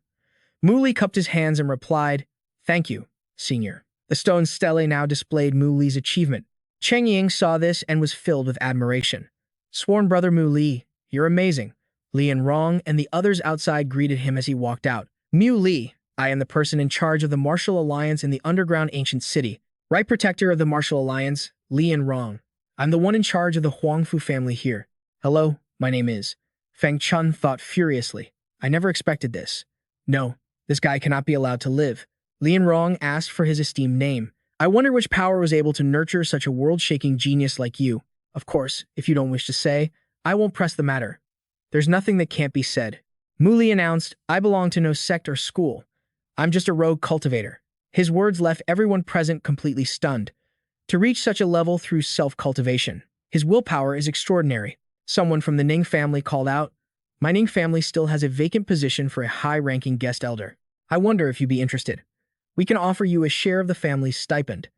Mu Li cupped his hands and replied, "Thank you, senior." The stone stele now displayed Mu Li's achievement. Cheng Ying saw this and was filled with admiration. "Sworn brother Mu Li, you're amazing." Li and Rong and the others outside greeted him as he walked out. "Mu Li, I am the person in charge of the martial alliance in the underground ancient city. Right protector of the martial alliance, Li and Rong. I'm the one in charge of the Huangfu family here. Hello, my name is." Feng Chun thought furiously. "I never expected this. No, this guy cannot be allowed to live." Li and Rong asked for his esteemed name. "I wonder which power was able to nurture such a world-shaking genius like you. Of course, if you don't wish to say, I won't press the matter. There's nothing that can't be said." Mu Li announced, "I belong to no sect or school. I'm just a rogue cultivator." His words left everyone present completely stunned. To reach such a level through self-cultivation, his willpower is extraordinary. Someone from the Ning family called out, "My Ning family still has a vacant position for a high-ranking guest elder. I wonder if you'd be interested. We can offer you a share of the family's stipend."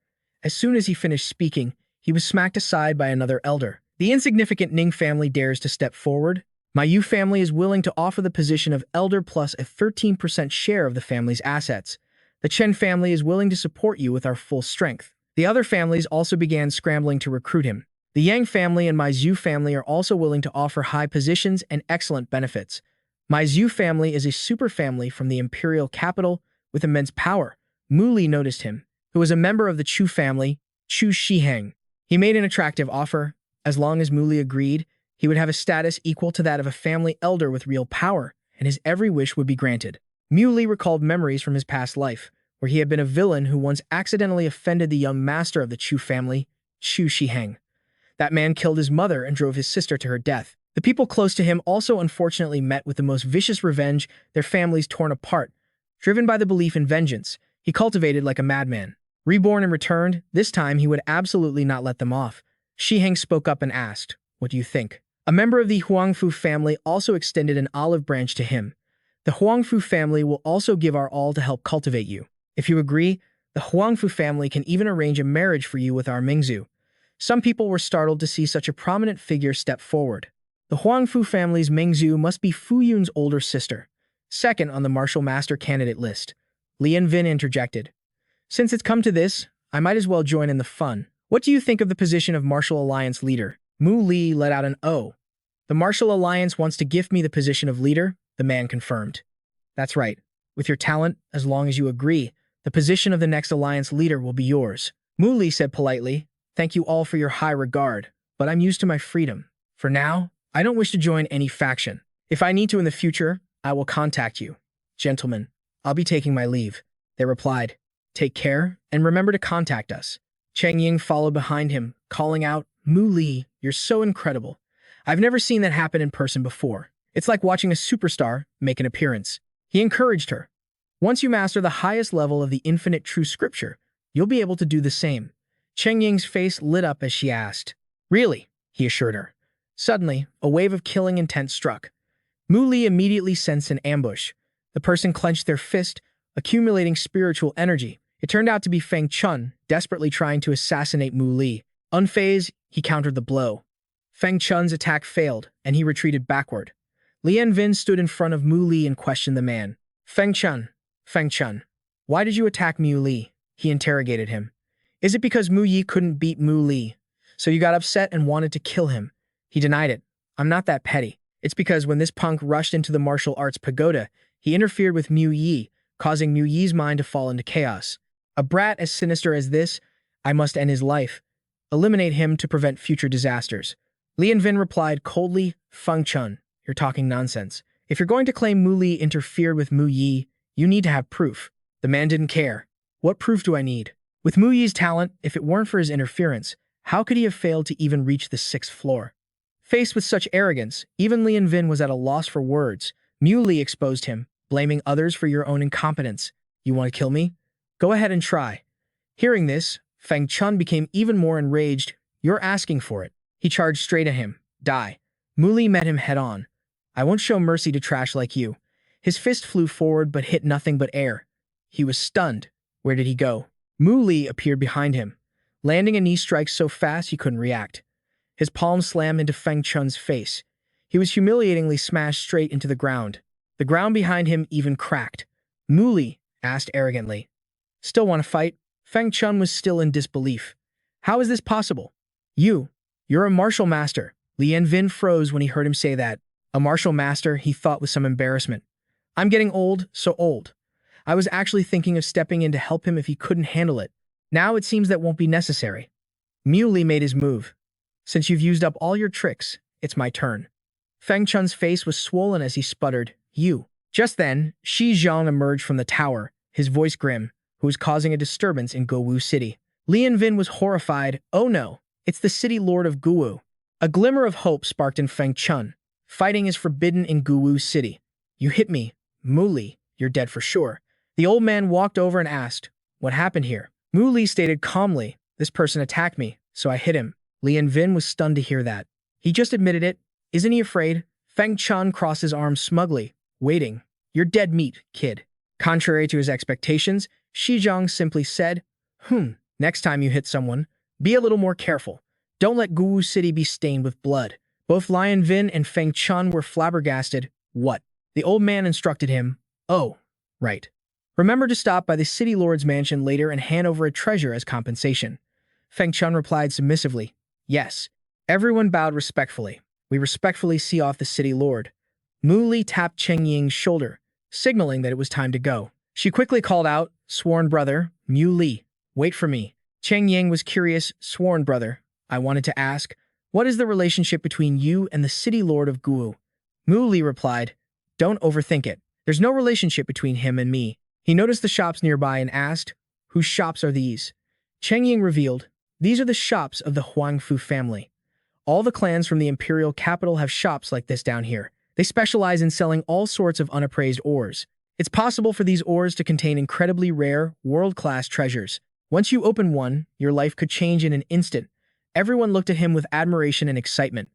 As soon as he finished speaking, he was smacked aside by another elder. "The insignificant Ning family dares to step forward. My Yu family is willing to offer the position of elder plus a 13% share of the family's assets. The Chen family is willing to support you with our full strength." The other families also began scrambling to recruit him. The Yang family and my Zhu family are also willing to offer high positions and excellent benefits. My Zhu family is a super family from the imperial capital with immense power. Mu Li noticed him, who was a member of the Chu family, Chu Shiheng. He made an attractive offer. As long as Mu Li agreed, he would have a status equal to that of a family elder with real power, and his every wish would be granted. Mu Li recalled memories from his past life, where he had been a villain who once accidentally offended the young master of the Chu family, Chu Shiheng. That man killed his mother and drove his sister to her death. The people close to him also unfortunately met with the most vicious revenge, their families torn apart. Driven by the belief in vengeance, he cultivated like a madman. Reborn and returned, this time he would absolutely not let them off. Shiheng spoke up and asked, "What do you think?" A member of the Huangfu family also extended an olive branch to him. "The Huangfu family will also give our all to help cultivate you. If you agree, the Huangfu family can even arrange a marriage for you with our Mingzhu." Some people were startled to see such a prominent figure step forward. The Huangfu family's Mingzhu must be Fu Yun's older sister, second on the martial master candidate list. Lian Vin interjected, "Since it's come to this, I might as well join in the fun. What do you think of the position of Martial Alliance leader?" Mu Li let out an "Oh." "The Martial Alliance wants to gift me the position of leader," the man confirmed. "That's right. With your talent, as long as you agree, the position of the next alliance leader will be yours." Mu Li said politely, "Thank you all for your high regard, but I'm used to my freedom. For now, I don't wish to join any faction. If I need to in the future, I will contact you. Gentlemen, I'll be taking my leave." They replied, "Take care, and remember to contact us." Cheng Ying followed behind him, calling out, "Mu Li, you're so incredible. I've never seen that happen in person before. It's like watching a superstar make an appearance." He encouraged her. "Once you master the highest level of the infinite true scripture, you'll be able to do the same." Cheng Ying's face lit up as she asked, Really, he assured her. Suddenly, a wave of killing intent struck. Mu Li immediately sensed an ambush. The person clenched their fist, accumulating spiritual energy. It turned out to be Fang Chun, desperately trying to assassinate Mu Li. Unfazed, he countered the blow. Fang Chun's attack failed, and he retreated backward. Lian Vin stood in front of Mu Li and questioned the man. Fang Chun, why did you attack Mu Li? He interrogated him. Is it because Mu Yi couldn't beat Mu Li, so you got upset and wanted to kill him? He denied it. I'm not that petty. It's because when this punk rushed into the martial arts pagoda, he interfered with Mu Yi, causing Mu Yi's mind to fall into chaos. A brat as sinister as this, I must end his life. Eliminate him to prevent future disasters. Lian Vin replied coldly, Feng Chun, you're talking nonsense. If you're going to claim Mu Li interfered with Mu Yi, you need to have proof. The man didn't care. What proof do I need? With Mu Yi's talent, if it weren't for his interference, how could he have failed to even reach the 6th floor? Faced with such arrogance, even Lian Vin was at a loss for words. Mu Li exposed him, blaming others for your own incompetence. You want to kill me? Go ahead and try. Hearing this, Fang Chun became even more enraged. You're asking for it. He charged straight at him. Die. Mu Li met him head-on. I won't show mercy to trash like you. His fist flew forward but hit nothing but air. He was stunned. Where did he go? Mu Li appeared behind him, landing a knee strike so fast he couldn't react. His palm slammed into Fang Chun's face. He was humiliatingly smashed straight into the ground. The ground behind him even cracked. Mu Li asked arrogantly, Still want to fight? Fang Chun was still in disbelief. How is this possible? You're a martial master. Lian Vin froze when he heard him say that. A martial master, he thought with some embarrassment. I'm getting old, so old. I was actually thinking of stepping in to help him if he couldn't handle it. Now it seems that won't be necessary. Mu Li made his move. Since you've used up all your tricks, it's my turn. Fang Chun's face was swollen as he sputtered, You. Just then, Shi Zhang emerged from the tower, his voice grim, who was causing a disturbance in Guwu City. Lian Vin was horrified. Oh no, it's the city lord of Guwu. A glimmer of hope sparked in Fang Chun. Fighting is forbidden in Guwu City. You hit me. Mu Li, you're dead for sure. The old man walked over and asked, What happened here? Mu Li stated calmly, This person attacked me, so I hit him. Lian Vin was stunned to hear that. He just admitted it. Isn't he afraid? Fang Chun crossed his arms smugly, waiting. You're dead meat, kid. Contrary to his expectations, Shi Zhang simply said, Next time you hit someone, be a little more careful. Don't let Guwu City be stained with blood. Both Lian Vin and Fang Chun were flabbergasted. What? The old man instructed him. Oh, right. Remember to stop by the city lord's mansion later and hand over a treasure as compensation. Fang Chun replied submissively. Yes. Everyone bowed respectfully. We respectfully see off the city lord. Mu Li tapped Cheng Ying's shoulder, signaling that it was time to go. She quickly called out, Sworn brother, Mu Li, wait for me. Cheng Ying was curious. Sworn brother, I wanted to ask, what is the relationship between you and the city lord of Guwu? Mu Li replied, Don't overthink it. There's no relationship between him and me. He noticed the shops nearby and asked, Whose shops are these? Cheng Ying revealed, These are the shops of the Huangfu family. All the clans from the imperial capital have shops like this down here. They specialize in selling all sorts of unappraised ores. It's possible for these ores to contain incredibly rare, world-class treasures. Once you open one, your life could change in an instant. Everyone looked at him with admiration and excitement.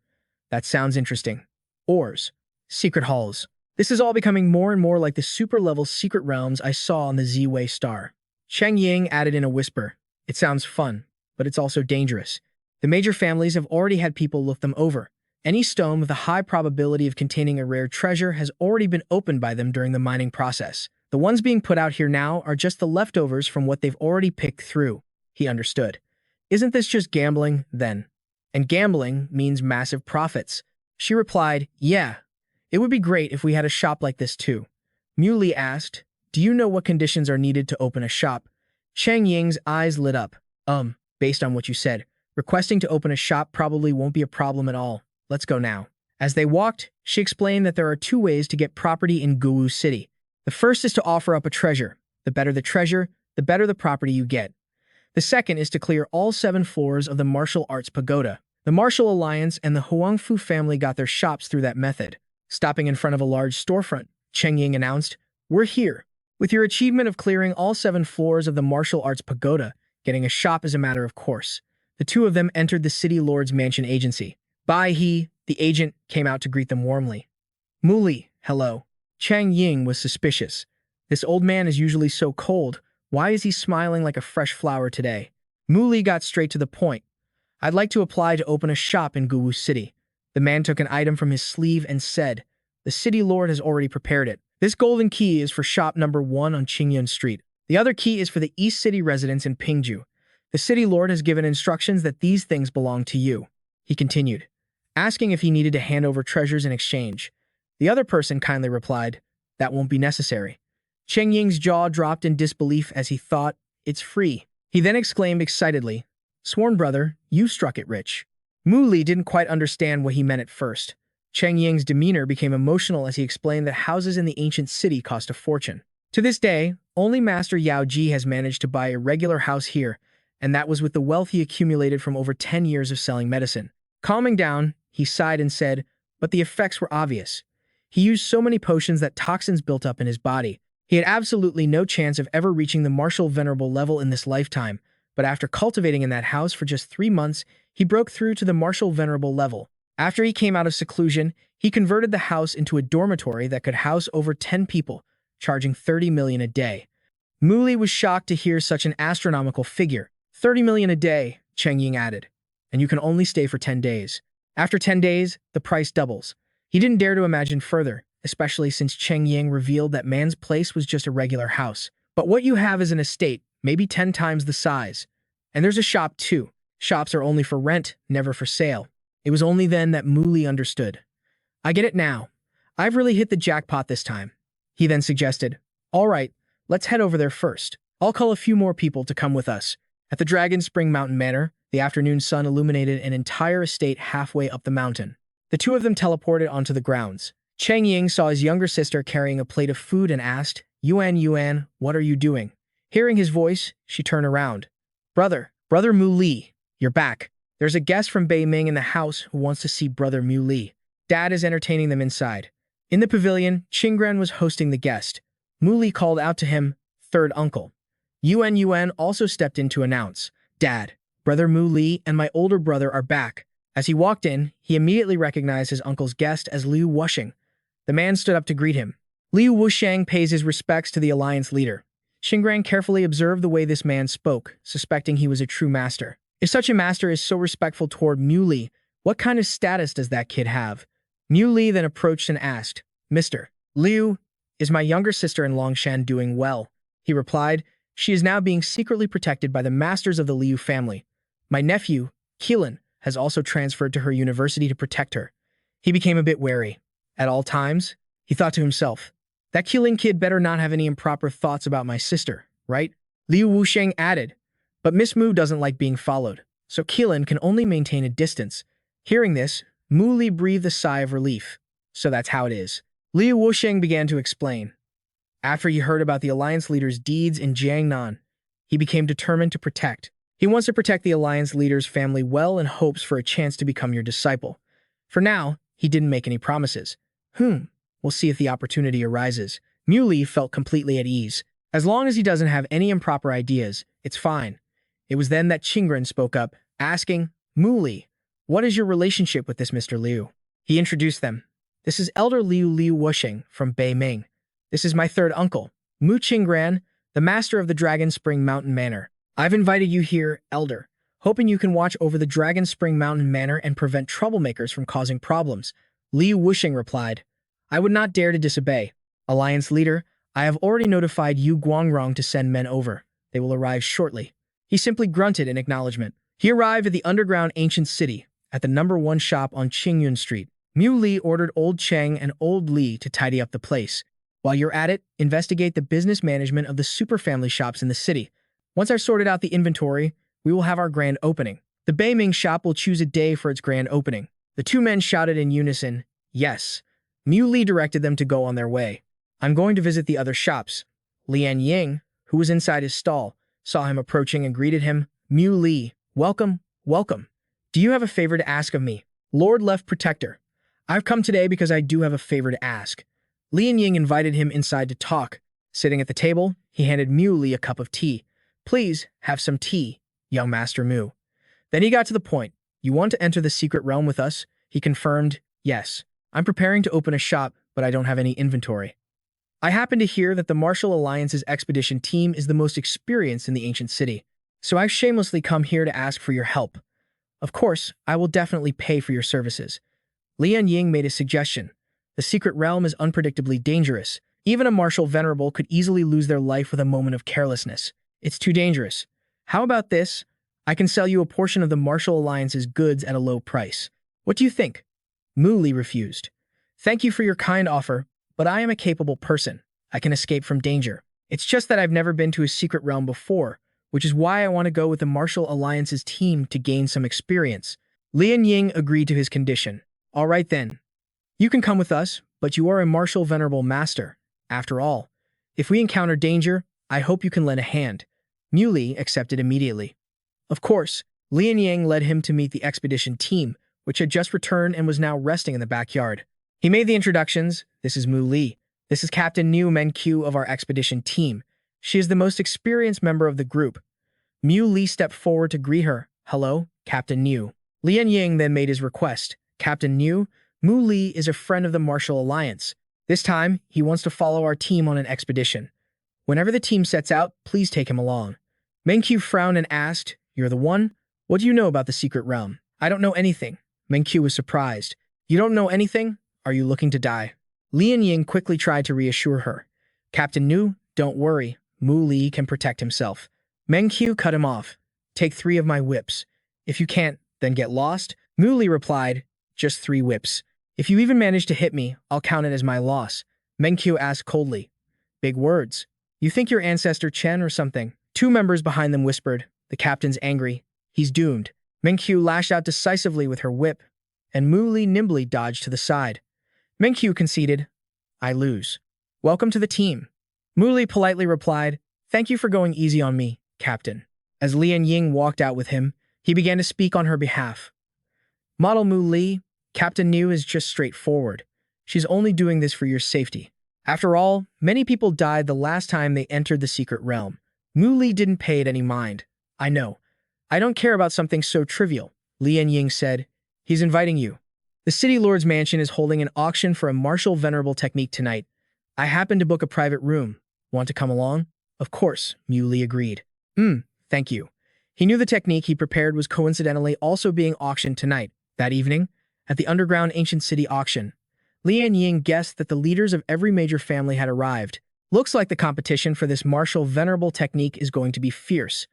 That sounds interesting. Ores. Secret halls. This is all becoming more and more like the super-level secret realms I saw on the Z-Way star. Cheng Ying added in a whisper. It sounds fun, but it's also dangerous. The major families have already had people look them over. Any stone with a high probability of containing a rare treasure has already been opened by them during the mining process. The ones being put out here now are just the leftovers from what they've already picked through. He understood. Isn't this just gambling, then? And gambling means massive profits. She replied, Yeah. It would be great if we had a shop like this too. Mu Li asked, Do you know what conditions are needed to open a shop? Cheng Ying's eyes lit up. Based on what you said, requesting to open a shop probably won't be a problem at all. Let's go now. As they walked, she explained that there are 2 ways to get property in Guwu City. The first is to offer up a treasure. The better the treasure, the better the property you get. The second is to clear all 7 floors of the martial arts pagoda. The Martial Alliance and the Huangfu family got their shops through that method. Stopping in front of a large storefront, Cheng Ying announced, We're here. With your achievement of clearing all 7 floors of the martial arts pagoda, getting a shop is a matter of course. The two of them entered the city lord's mansion agency. Bai He, the agent, came out to greet them warmly. Muli, hello. Chang Ying was suspicious. This old man is usually so cold. Why is he smiling like a fresh flower today? Muli got straight to the point. I'd like to apply to open a shop in Guwu City. The man took an item from his sleeve and said, the city lord has already prepared it. This golden key is for shop number 1 on Qingyun Street. The other key is for the East City residents in Pingju. The city lord has given instructions that these things belong to you. He continued, asking if he needed to hand over treasures in exchange. The other person kindly replied, that won't be necessary. Cheng Ying's jaw dropped in disbelief as he thought, it's free. He then exclaimed excitedly, sworn brother, you struck it rich. Mu Li didn't quite understand what he meant at first. Cheng Ying's demeanor became emotional as he explained that houses in the ancient city cost a fortune. To this day, only Master Yao Ji has managed to buy a regular house here, and that was with the wealth he accumulated from over 10 years of selling medicine. Calming down, he sighed and said, but the effects were obvious. He used so many potions that toxins built up in his body. He had absolutely no chance of ever reaching the martial venerable level in this lifetime, but after cultivating in that house for just 3 months, he broke through to the martial venerable level. After he came out of seclusion, he converted the house into a dormitory that could house over 10 people, charging 30 million a day. Muli was shocked to hear such an astronomical figure. 30 million a day, Cheng Ying added, and you can only stay for 10 days. After 10 days, the price doubles. He didn't dare to imagine further, especially since Cheng Ying revealed that man's place was just a regular house. But what you have is an estate, maybe 10 times the size. And there's a shop too. Shops are only for rent, never for sale. It was only then that Muli understood. I get it now. I've really hit the jackpot this time. He then suggested, all right, let's head over there first. I'll call a few more people to come with us. At the Dragon Spring Mountain Manor, the afternoon sun illuminated an entire estate halfway up the mountain. The two of them teleported onto the grounds. Cheng Ying saw his younger sister carrying a plate of food and asked, Yuan, what are you doing? Hearing his voice, she turned around. Brother Mu Li, you're back. There's a guest from Beiming in the house who wants to see Brother Mu Li. Dad is entertaining them inside. In the pavilion, Qingren was hosting the guest. Mu Li called out to him, third uncle. Yuan also stepped in to announce, Dad, Brother Mu Li and my older brother are back. As he walked in, he immediately recognized his uncle's guest as Liu Wusheng. The man stood up to greet him. Liu Wusheng pays his respects to the alliance leader. Qingren carefully observed the way this man spoke, suspecting he was a true master. If such a master is so respectful toward Mu Li, what kind of status does that kid have? Mu Li then approached and asked, Mr. Liu, is my younger sister in Longshan doing well? He replied, she is now being secretly protected by the masters of the Liu family. My nephew, Qilin, has also transferred to her university to protect her. He became a bit wary. At all times, he thought to himself, that Qilin kid better not have any improper thoughts about my sister, right? Liu Wusheng added, but Miss Mu doesn't like being followed, so Qilin can only maintain a distance. Hearing this, Mu Li breathed a sigh of relief. So that's how it is. Liu Wusheng began to explain. After he heard about the alliance leader's deeds in Jiangnan, he became determined to protect. He wants to protect the alliance leader's family well and hopes for a chance to become your disciple. For now, he didn't make any promises. We'll see if the opportunity arises. Mu Li felt completely at ease. As long as he doesn't have any improper ideas, it's fine. It was then that Qingren spoke up, asking, Mu Li, what is your relationship with this Mr. Liu? He introduced them. This is Elder Liu Wusheng from Beiming. This is my third uncle, Mu Qingren, the master of the Dragon Spring Mountain Manor. I've invited you here, Elder, hoping you can watch over the Dragon Spring Mountain Manor and prevent troublemakers from causing problems. Liu Wusheng replied, I would not dare to disobey. Alliance leader, I have already notified Yu Guangrong to send men over. They will arrive shortly. He simply grunted in acknowledgement. He arrived at the underground ancient city, at the number 1 shop on Qingyun Street. Mu Li ordered Old Cheng and Old Li to tidy up the place. While you're at it, investigate the business management of the super family shops in the city. Once I've sorted out the inventory, we will have our grand opening. The Beiming shop will choose a day for its grand opening. The two men shouted in unison, yes. Mu Li directed them to go on their way. I'm going to visit the other shops. Lian Ying, who was inside his stall, saw him approaching and greeted him. Mu Li, welcome. Do you have a favor to ask of me? Lord Left Protector. I've come today because I do have a favor to ask. Lian Ying invited him inside to talk. Sitting at the table, he handed Mu Li a cup of tea. Please, have some tea, young Master Mu. Then he got to the point. You want to enter the secret realm with us? He confirmed, yes. I'm preparing to open a shop, but I don't have any inventory. I happen to hear that the Martial Alliance's expedition team is the most experienced in the ancient city, so I've shamelessly come here to ask for your help. Of course, I will definitely pay for your services. Lian Ying made a suggestion. The secret realm is unpredictably dangerous. Even a martial venerable could easily lose their life with a moment of carelessness. It's too dangerous. How about this? I can sell you a portion of the Martial Alliance's goods at a low price. What do you think? Mu Li refused. Thank you for your kind offer, but I am a capable person. I can escape from danger. It's just that I've never been to a secret realm before, which is why I want to go with the Martial Alliance's team to gain some experience. Lian Ying agreed to his condition. All right then. You can come with us, but you are a martial venerable master. After all, if we encounter danger, I hope you can lend a hand. Mu Li accepted immediately. Of course, Lian Ying led him to meet the expedition team, which had just returned and was now resting in the backyard. He made the introductions. This is Mu Li. This is Captain Niu Menqiu of our expedition team. She is the most experienced member of the group. Mu Li stepped forward to greet her. Hello, Captain Niu. Lian Ying then made his request. Captain Niu, Mu Li is a friend of the Martial Alliance. This time, he wants to follow our team on an expedition. Whenever the team sets out, please take him along. Menqiu frowned and asked, You're the one? What do you know about the secret realm? I don't know anything. Menqiu was surprised. You don't know anything? Are you looking to die? Lian Ying quickly tried to reassure her. Captain Niu, don't worry. Mu Li can protect himself. Menqiu cut him off. Take 3 of my whips. If you can't, then get lost. Mu Li replied, just 3 whips. If you even manage to hit me, I'll count it as my loss. Menqiu asked coldly. Big words. You think you're ancestor Chen or something? 2 members behind them whispered. The captain's angry. He's doomed. Menqiu lashed out decisively with her whip, and Mu Li nimbly dodged to the side. Menqiu conceded, I lose. Welcome to the team. Mu Li politely replied, Thank you for going easy on me, Captain. As Lian Ying walked out with him, he began to speak on her behalf. Model Mu Li, Captain Niu is just straightforward. She's only doing this for your safety. After all, many people died the last time they entered the secret realm. Mu Li didn't pay it any mind. I know. I don't care about something so trivial, Lian Ying said. He's inviting you. The City Lord's mansion is holding an auction for a martial venerable technique tonight. I happen to book a private room. Want to come along? Of course, Mu Li agreed. Thank you. He knew the technique he prepared was coincidentally also being auctioned tonight. That evening, at the underground ancient city auction, Lian Ying guessed that the leaders of every major family had arrived. Looks like the competition for this martial venerable technique is going to be fierce.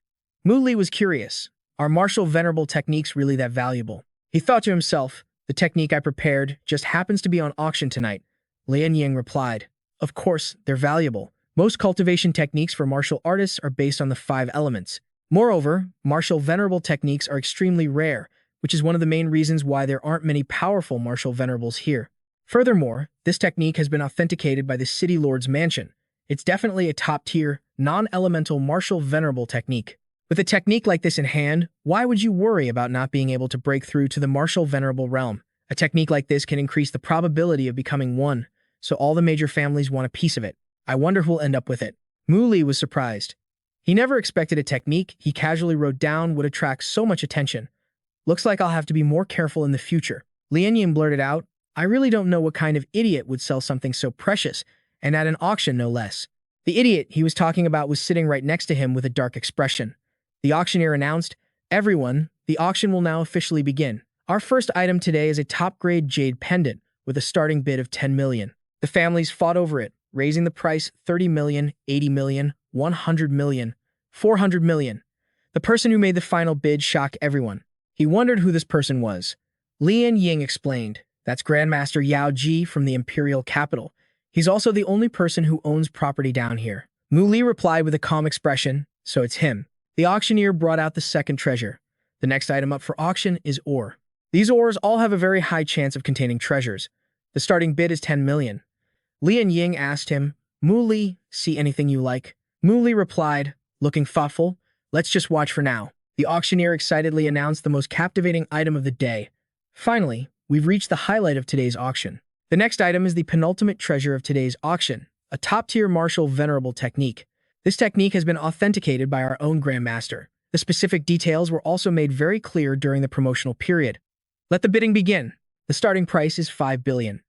Mu Li was curious. Are martial venerable techniques really that valuable? He thought to himself, the technique I prepared just happens to be on auction tonight. Lian Ying replied, Of course, they're valuable. Most cultivation techniques for martial artists are based on the 5 elements. Moreover, martial venerable techniques are extremely rare, which is one of the main reasons why there aren't many powerful martial venerables here. Furthermore, this technique has been authenticated by the City Lord's mansion. It's definitely a top-tier, non-elemental martial venerable technique. With a technique like this in hand, why would you worry about not being able to break through to the martial venerable realm? A technique like this can increase the probability of becoming one, so all the major families want a piece of it. I wonder who'll end up with it. Mu Li was surprised. He never expected a technique he casually wrote down would attract so much attention. Looks like I'll have to be more careful in the future. Lian Ying blurted out, I really don't know what kind of idiot would sell something so precious, and at an auction no less. The idiot he was talking about was sitting right next to him with a dark expression. The auctioneer announced, Everyone, the auction will now officially begin. Our first item today is a top-grade jade pendant with a starting bid of 10 million. The families fought over it, raising the price 30 million, 80 million, 100 million, 400 million. The person who made the final bid shocked everyone. He wondered who this person was. Lian Ying explained, That's Grandmaster Yao Ji from the Imperial Capital. He's also the only person who owns property down here. Mu Li replied with a calm expression, So it's him. The auctioneer brought out the second treasure. The next item up for auction is ore. These ores all have a very high chance of containing treasures. The starting bid is 10 million. Lian Ying asked him, Mu Li, see anything you like? Mu Li replied, looking thoughtful, Let's just watch for now. The auctioneer excitedly announced the most captivating item of the day. Finally, we've reached the highlight of today's auction. The next item is the penultimate treasure of today's auction, a top-tier martial venerable technique. This technique has been authenticated by our own Grandmaster. The specific details were also made very clear during the promotional period. Let the bidding begin. The starting price is 5 billion.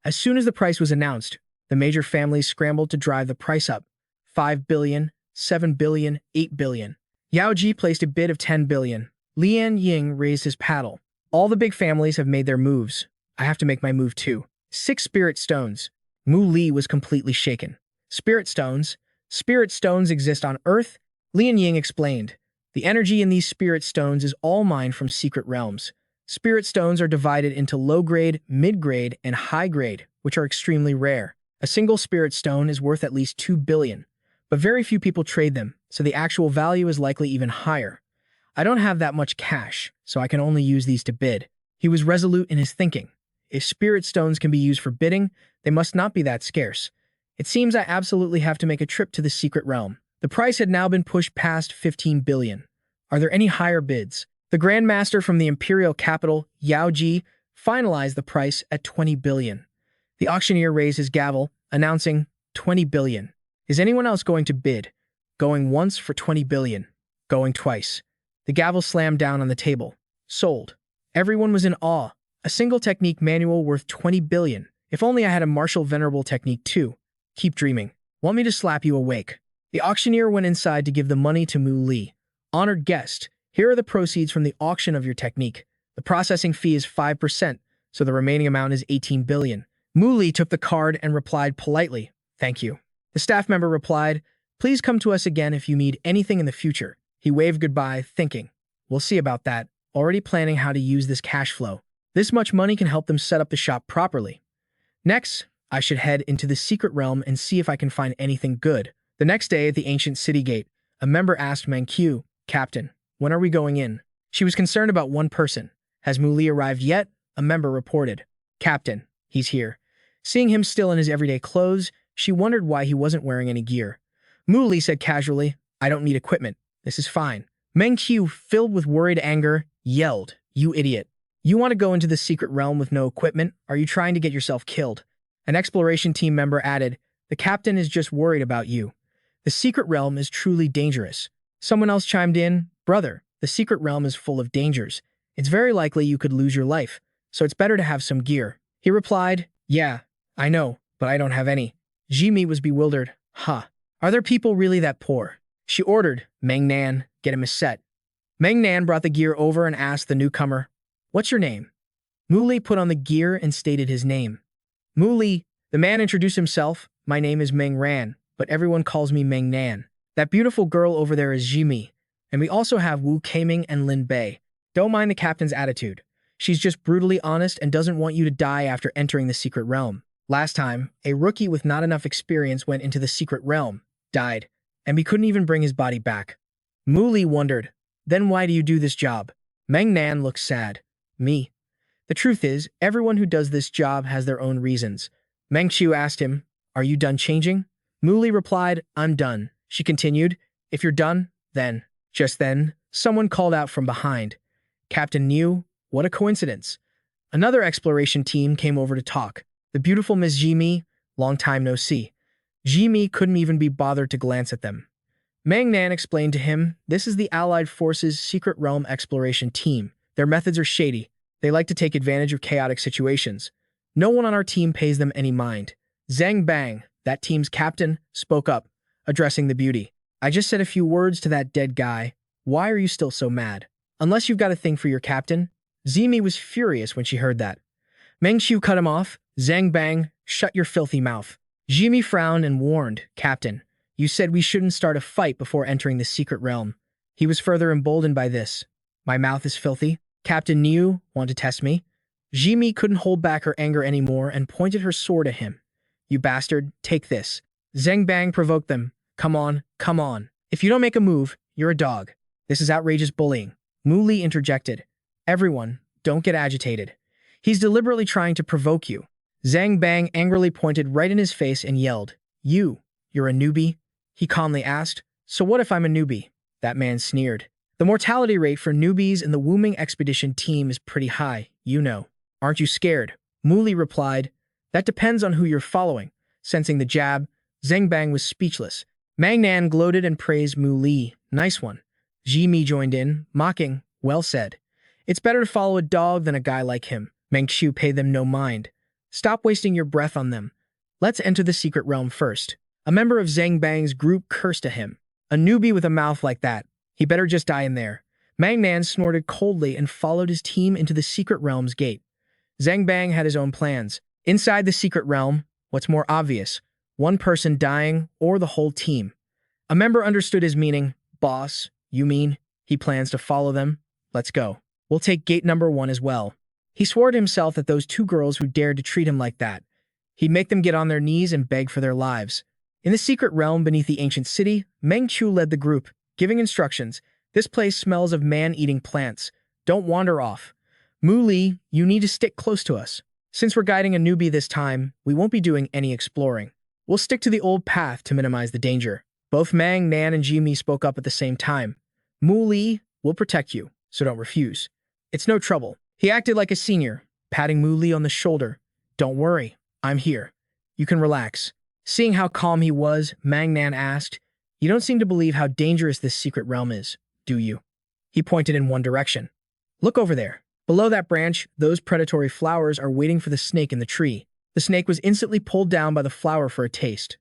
As soon as the price was announced, the major families scrambled to drive the price up. 5 billion, 7 billion, 8 billion. Yao Ji placed a bid of 10 billion. Lian Ying raised his paddle. All the big families have made their moves. I have to make my move too. 6 spirit stones. Mu Li was completely shaken. Spirit stones? Spirit stones exist on Earth? Lian Ying explained. The energy in these spirit stones is all mined from secret realms. Spirit stones are divided into low-grade, mid-grade, and high-grade, which are extremely rare. A single spirit stone is worth at least 2 billion, but very few people trade them, so the actual value is likely even higher. I don't have that much cash, so I can only use these to bid. He was resolute in his thinking. If spirit stones can be used for bidding, they must not be that scarce. It seems I absolutely have to make a trip to the secret realm. The price had now been pushed past 15 billion. Are there any higher bids? The Grand Master from the imperial capital, Yao Ji, finalized the price at 20 billion. The auctioneer raised his gavel, announcing 20 billion. Is anyone else going to bid? Going once for 20 billion. Going twice. The gavel slammed down on the table. Sold. Everyone was in awe. A single technique manual worth 20 billion. If only I had a martial venerable technique too. Keep dreaming. Want me to slap you awake? The auctioneer went inside to give the money to Mu Li. Honored guest, here are the proceeds from the auction of your technique. The processing fee is 5%, so the remaining amount is 18 billion. Mu Li took the card and replied politely, "Thank you." The staff member replied, "Please come to us again if you need anything in the future." He waved goodbye, thinking, "We'll see about that," already planning how to use this cash flow. This much money can help them set up the shop properly. Next, I should head into the secret realm and see if I can find anything good. The next day at the ancient city gate, a member asked Fangg Xi, "Captain, when are we going in?" She was concerned about one person. "Has Mu Li arrived yet?" A member reported. "Captain, he's here." Seeing him still in his everyday clothes, she wondered why he wasn't wearing any gear. Mu Li said casually, "I don't need equipment. This is fine." Fangg Xi, filled with worried anger, yelled, "You idiot. You want to go into the secret realm with no equipment? Are you trying to get yourself killed?" An exploration team member added, "The captain is just worried about you. The secret realm is truly dangerous." Someone else chimed in, "Brother, the secret realm is full of dangers. It's very likely you could lose your life, so it's better to have some gear." He replied, "Yeah, I know, but I don't have any." Jimmy was bewildered. "Huh. Are there people really that poor?" She ordered, "Meng Nan, get him a set." Meng Nan brought the gear over and asked the newcomer, "What's your name?" Mu Li put on the gear and stated his name. Mu Li, the man introduced himself. "My name is Meng Ran, but everyone calls me Meng Nan. That beautiful girl over there is Jimmy, and we also have Wu Kaming and Lin Bei. Don't mind the captain's attitude. She's just brutally honest and doesn't want you to die after entering the secret realm. Last time, a rookie with not enough experience went into the secret realm, died, and we couldn't even bring his body back." Mu Li wondered, "Then why do you do this job?" Meng Nan looked sad. "Me? The truth is, everyone who does this job has their own reasons." Fangg Xi asked him, "Are you done changing?" Mu Li replied, "I'm done." She continued, "If you're done, then." Just then, someone called out from behind, "Captain Niu, what a coincidence." Another exploration team came over to talk. The beautiful Miss Jimmy, long time no see. Jimmy couldn't even be bothered to glance at them. Meng Nan explained to him, "This is the Allied Forces Secret Realm Exploration Team. Their methods are shady. They like to take advantage of chaotic situations. No one on our team pays them any mind." Zhang Bang, that team's captain, spoke up, addressing the beauty. "I just said a few words to that dead guy. Why are you still so mad? Unless you've got a thing for your captain?" Zimi was furious when she heard that. Meng Xiu cut him off. "Zhang Bang, shut your filthy mouth." Jimmy frowned and warned, "Captain, you said we shouldn't start a fight before entering the secret realm." He was further emboldened by this. "My mouth is filthy? Captain Niu, want to test me?" Jimmy couldn't hold back her anger anymore and pointed her sword at him. "You bastard, take this." Zhang Bang provoked them. Come on, come on. If you don't make a move, you're a dog. This is outrageous bullying." Mu Li interjected, "Everyone, don't get agitated. He's deliberately trying to provoke you." Zhang Bang angrily pointed right in his face and yelled, You're a newbie?" He calmly asked, "So what if I'm a newbie?" That man sneered. "The mortality rate for newbies in the Wuming expedition team is pretty high, you know. Aren't you scared?" Mu Li replied, "That depends on who you're following." Sensing the jab, Zhang Bang was speechless. Meng Nan gloated and praised Mu Li. "Nice one. Ji joined in, mocking, well said. It's better to follow a dog than a guy like him. Fangg Xi paid them no mind. Stop wasting your breath on them. Let's enter the secret realm first. A member of Zhang Bang's group cursed at him. A newbie with a mouth like that. He better just die in there. Mang Nan snorted coldly and followed his team into the secret realm's gate. Zhang Bang had his own plans. Inside the secret realm, what's more obvious? One person dying or the whole team. A member understood his meaning. Boss, you mean he plans to follow them? Let's go. We'll take gate number 1 as well. He swore to himself that those 2 girls who dared to treat him like that, he'd make them get on their knees and beg for their lives. In the secret realm beneath the ancient city, Meng Qiu led the group, giving instructions. This place smells of man-eating plants. Don't wander off. Mu Li, you need to stick close to us. Since we're guiding a newbie this time, we won't be doing any exploring. We'll stick to the old path to minimize the danger. Both Mang Nan and Ji spoke up at the same time. Mu Li will protect you, so don't refuse. It's no trouble. He acted like a senior, patting Mu Li on the shoulder. Don't worry, I'm here. You can relax. Seeing how calm he was, Mang Nan asked, You don't seem to believe how dangerous this secret realm is, do you? He pointed in one direction. Look over there. Below that branch, those predatory flowers are waiting for the snake in the tree. The snake was instantly pulled down by the flower for a taste.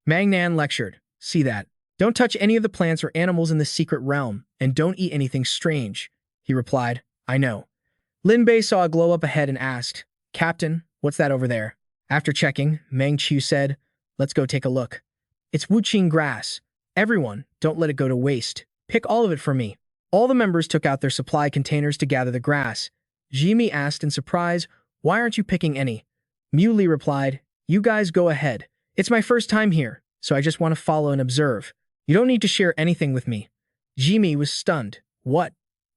Mang Nan lectured, See that? Don't touch any of the plants or animals in the secret realm, and don't eat anything strange. He replied, I know. Lin Bei saw a glow up ahead and asked, Captain, what's that over there? After checking, Meng Qiu said, Let's go take a look. It's Wuqing grass. Everyone, don't let it go to waste. Pick all of it for me. All the members took out their supply containers to gather the grass. Ji asked in surprise, Why aren't you picking any? Mu Li replied, You guys go ahead. It's my first time here, so I just want to follow and observe. You don't need to share anything with me. Ji was stunned. What?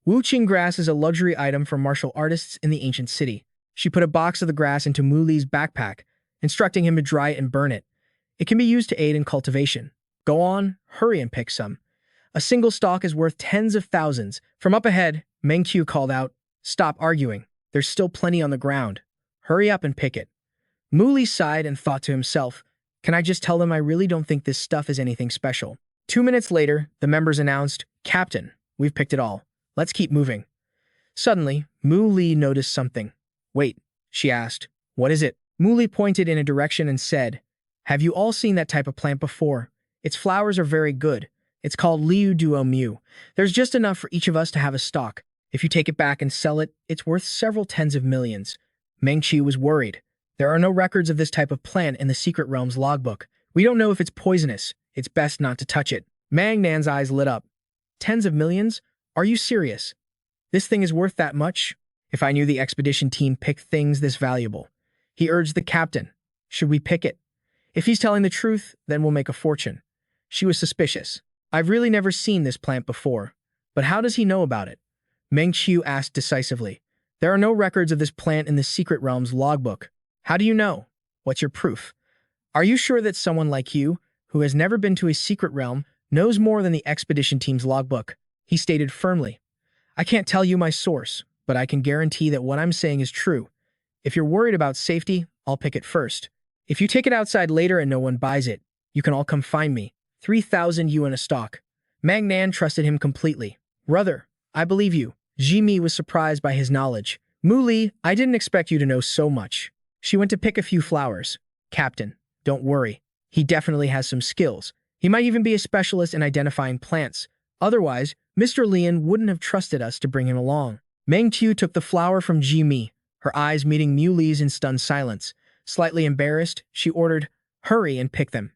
Wuqing grass is a luxury item for martial artists in the ancient city. She put a box of the grass into Mu Li's backpack, instructing him to dry it and burn it. It can be used to aid in cultivation. Go on, hurry and pick some. A single stalk is worth tens of thousands. From up ahead, Meng Qiu called out, Stop arguing. There's still plenty on the ground. Hurry up and pick it. Mu Li sighed and thought to himself, Can I just tell them I really don't think this stuff is anything special? 2 minutes later, the members announced, Captain, we've picked it all. Let's keep moving. Suddenly, Mu Li noticed something. Wait, she asked. What is it? Mu Li pointed in a direction and said, Have you all seen that type of plant before? Its flowers are very good. It's called Liu Duo Mu. There's just enough for each of us to have a stalk. If you take it back and sell it, it's worth several tens of millions. Meng Qiu was worried. There are no records of this type of plant in the Secret Realm's logbook. We don't know if it's poisonous. It's best not to touch it. Mang Nan's eyes lit up. Tens of millions? Are you serious? This thing is worth that much? If I knew the expedition team picked things this valuable. He urged the captain. Should we pick it? If he's telling the truth, then we'll make a fortune. She was suspicious. I've really never seen this plant before. But how does he know about it? Meng Qiu asked decisively. There are no records of this plant in the Secret Realm's logbook. How do you know? What's your proof? Are you sure that someone like you, who has never been to a secret realm, knows more than the expedition team's logbook? He stated firmly. I can't tell you my source, but I can guarantee that what I'm saying is true. If you're worried about safety, I'll pick it first. If you take it outside later and no one buys it, you can all come find me. 3,000 yuan a stalk. Mang Nan trusted him completely. Brother, I believe you. Ji was surprised by his knowledge. Mu Li, I didn't expect you to know so much. She went to pick a few flowers. Captain, don't worry. He definitely has some skills. He might even be a specialist in identifying plants. Otherwise, Mr. Lian wouldn't have trusted us to bring him along. Meng Qiu took the flower from Ji her eyes meeting Mu Li's in stunned silence. Slightly embarrassed, she ordered, Hurry and pick them.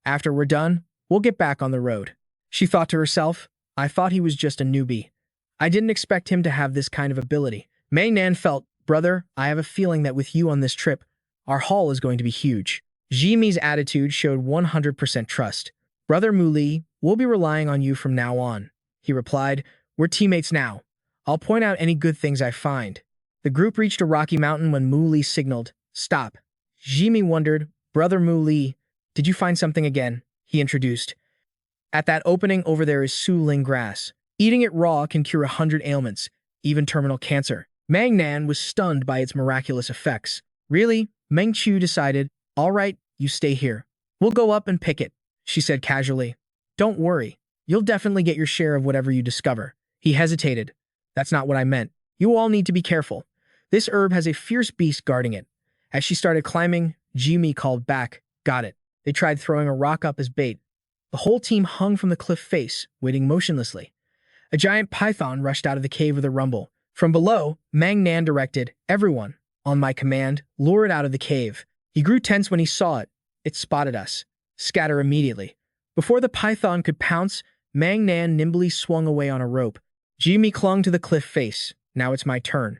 After we're done, we'll get back on the road. She thought to herself, I thought he was just a newbie. I didn't expect him to have this kind of ability. Mei Nan felt, Brother, I have a feeling that with you on this trip, our haul is going to be huge. Ji attitude showed 100% trust. Brother Mu Li, we'll be relying on you from now on. He replied, We're teammates now. I'll point out any good things I find. The group reached a rocky mountain when Mu Li signaled, Stop. Ji wondered, Brother Mu Li, did you find something again? He introduced. At that opening over there is Su Ling grass. Eating it raw can cure 100 ailments, even terminal cancer. Mang Nan was stunned by its miraculous effects. Really? Meng Qiu decided, All right, you stay here. We'll go up and pick it, she said casually. Don't worry. You'll definitely get your share of whatever you discover. He hesitated. That's not what I meant. You all need to be careful. This herb has a fierce beast guarding it. As she started climbing, Jimmy called back, got it. They tried throwing a rock up as bait. The whole team hung from the cliff face, waiting motionlessly. A giant python rushed out of the cave with a rumble. From below, Mang Nan directed, everyone, on my command, lure it out of the cave. He grew tense when he saw it. It spotted us. Scatter immediately. Before the python could pounce, Mang Nan nimbly swung away on a rope. Jimmy clung to the cliff face. Now it's my turn.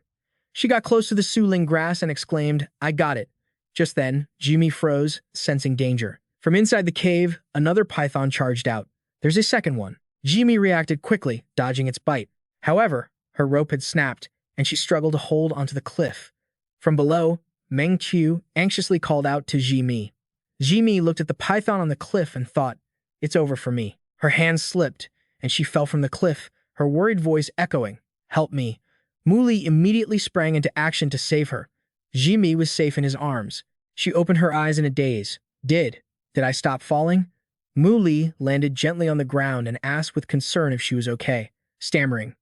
She got close to the suling grass and exclaimed, I got it. Just then, Jimmy froze, sensing danger. From inside the cave, another python charged out. There's a second one. Jimmy reacted quickly, dodging its bite. However, her rope had snapped, and she struggled to hold onto the cliff. From below, Meng Qiu anxiously called out to Jimmy. Jimmy looked at the python on the cliff and thought, it's over for me. Her hands slipped, and she fell from the cliff, her worried voice echoing, help me. Muli immediately sprang into action to save her. Jimmy was safe in his arms. She opened her eyes in a daze. Did I stop falling? Muli landed gently on the ground and asked with concern if she was okay, stammering.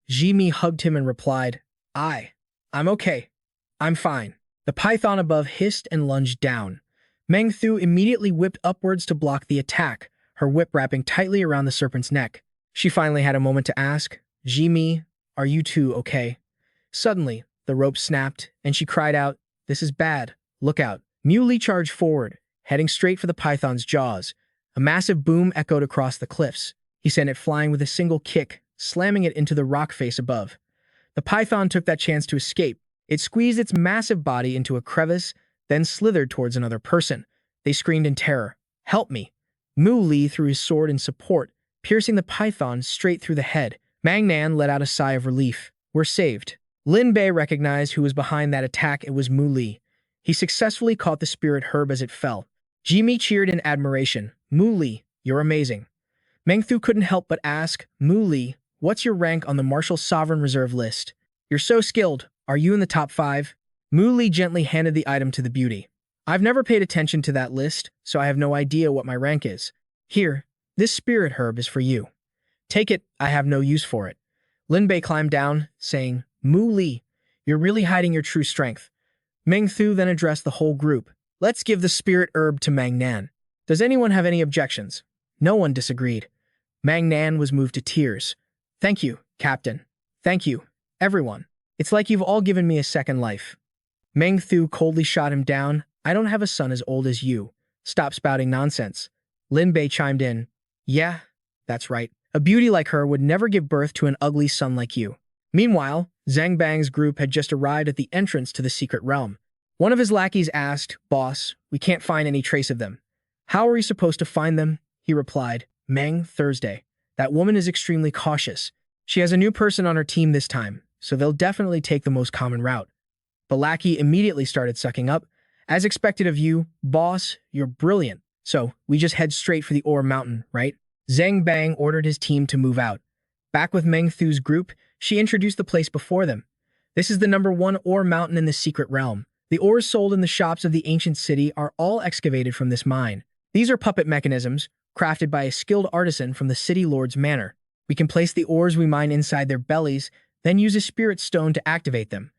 Jimmy hugged him and replied, I'm okay. I'm fine. The python above hissed and lunged down. Meng Thu immediately whipped upwards to block the attack, her whip wrapping tightly around the serpent's neck. She finally had a moment to ask, Jimmy, are you two okay? Suddenly, the rope snapped, and she cried out, this is bad. Look out. Muley charged forward, heading straight for the python's jaws. A massive boom echoed across the cliffs. He sent it flying with a single kick, slamming it into the rock face above. The python took that chance to escape. It squeezed its massive body into a crevice, then slithered towards another person. They screamed in terror. Help me. Mu Li threw his sword in support, piercing the python straight through the head. Mang Nan let out a sigh of relief. We're saved. Lin Bei recognized who was behind that attack. It was Mu Li. He successfully caught the spirit herb as it fell. Jimmy cheered in admiration. Mu Li, you're amazing. Meng Thu couldn't help but ask, Mu Li, what's your rank on the Martial Sovereign Reserve list? You're so skilled. Are you in the top 5? Mu Li gently handed the item to the beauty. I've never paid attention to that list, so I have no idea what my rank is. Here, this spirit herb is for you. Take it, I have no use for it. Lin Bei climbed down, saying, Mu Li, you're really hiding your true strength. Meng Thu then addressed the whole group. Let's give the spirit herb to Mang Nan. Does anyone have any objections? No one disagreed. Mang Nan was moved to tears. Thank you, Captain. Thank you, everyone. It's like you've all given me a second life. Meng Thu coldly shot him down. I don't have a son as old as you. Stop spouting nonsense. Lin Bei chimed in. Yeah, that's right. A beauty like her would never give birth to an ugly son like you. Meanwhile, Zhang Bang's group had just arrived at the entrance to the secret realm. One of his lackeys asked, Boss, we can't find any trace of them. How are we supposed to find them? He replied, Meng, Thursday. That woman is extremely cautious. She has a new person on her team this time, so they'll definitely take the most common route. The lackey immediately started sucking up. As expected of you, boss, you're brilliant. So, we just head straight for the Ore Mountain, right? Zhang Bang ordered his team to move out. Back with Meng Thu's group, she introduced the place before them. This is the #1 ore mountain in the secret realm. The ores sold in the shops of the ancient city are all excavated from this mine. These are puppet mechanisms, crafted by a skilled artisan from the city lord's manor. We can place the ores we mine inside their bellies, then use a spirit stone to activate them.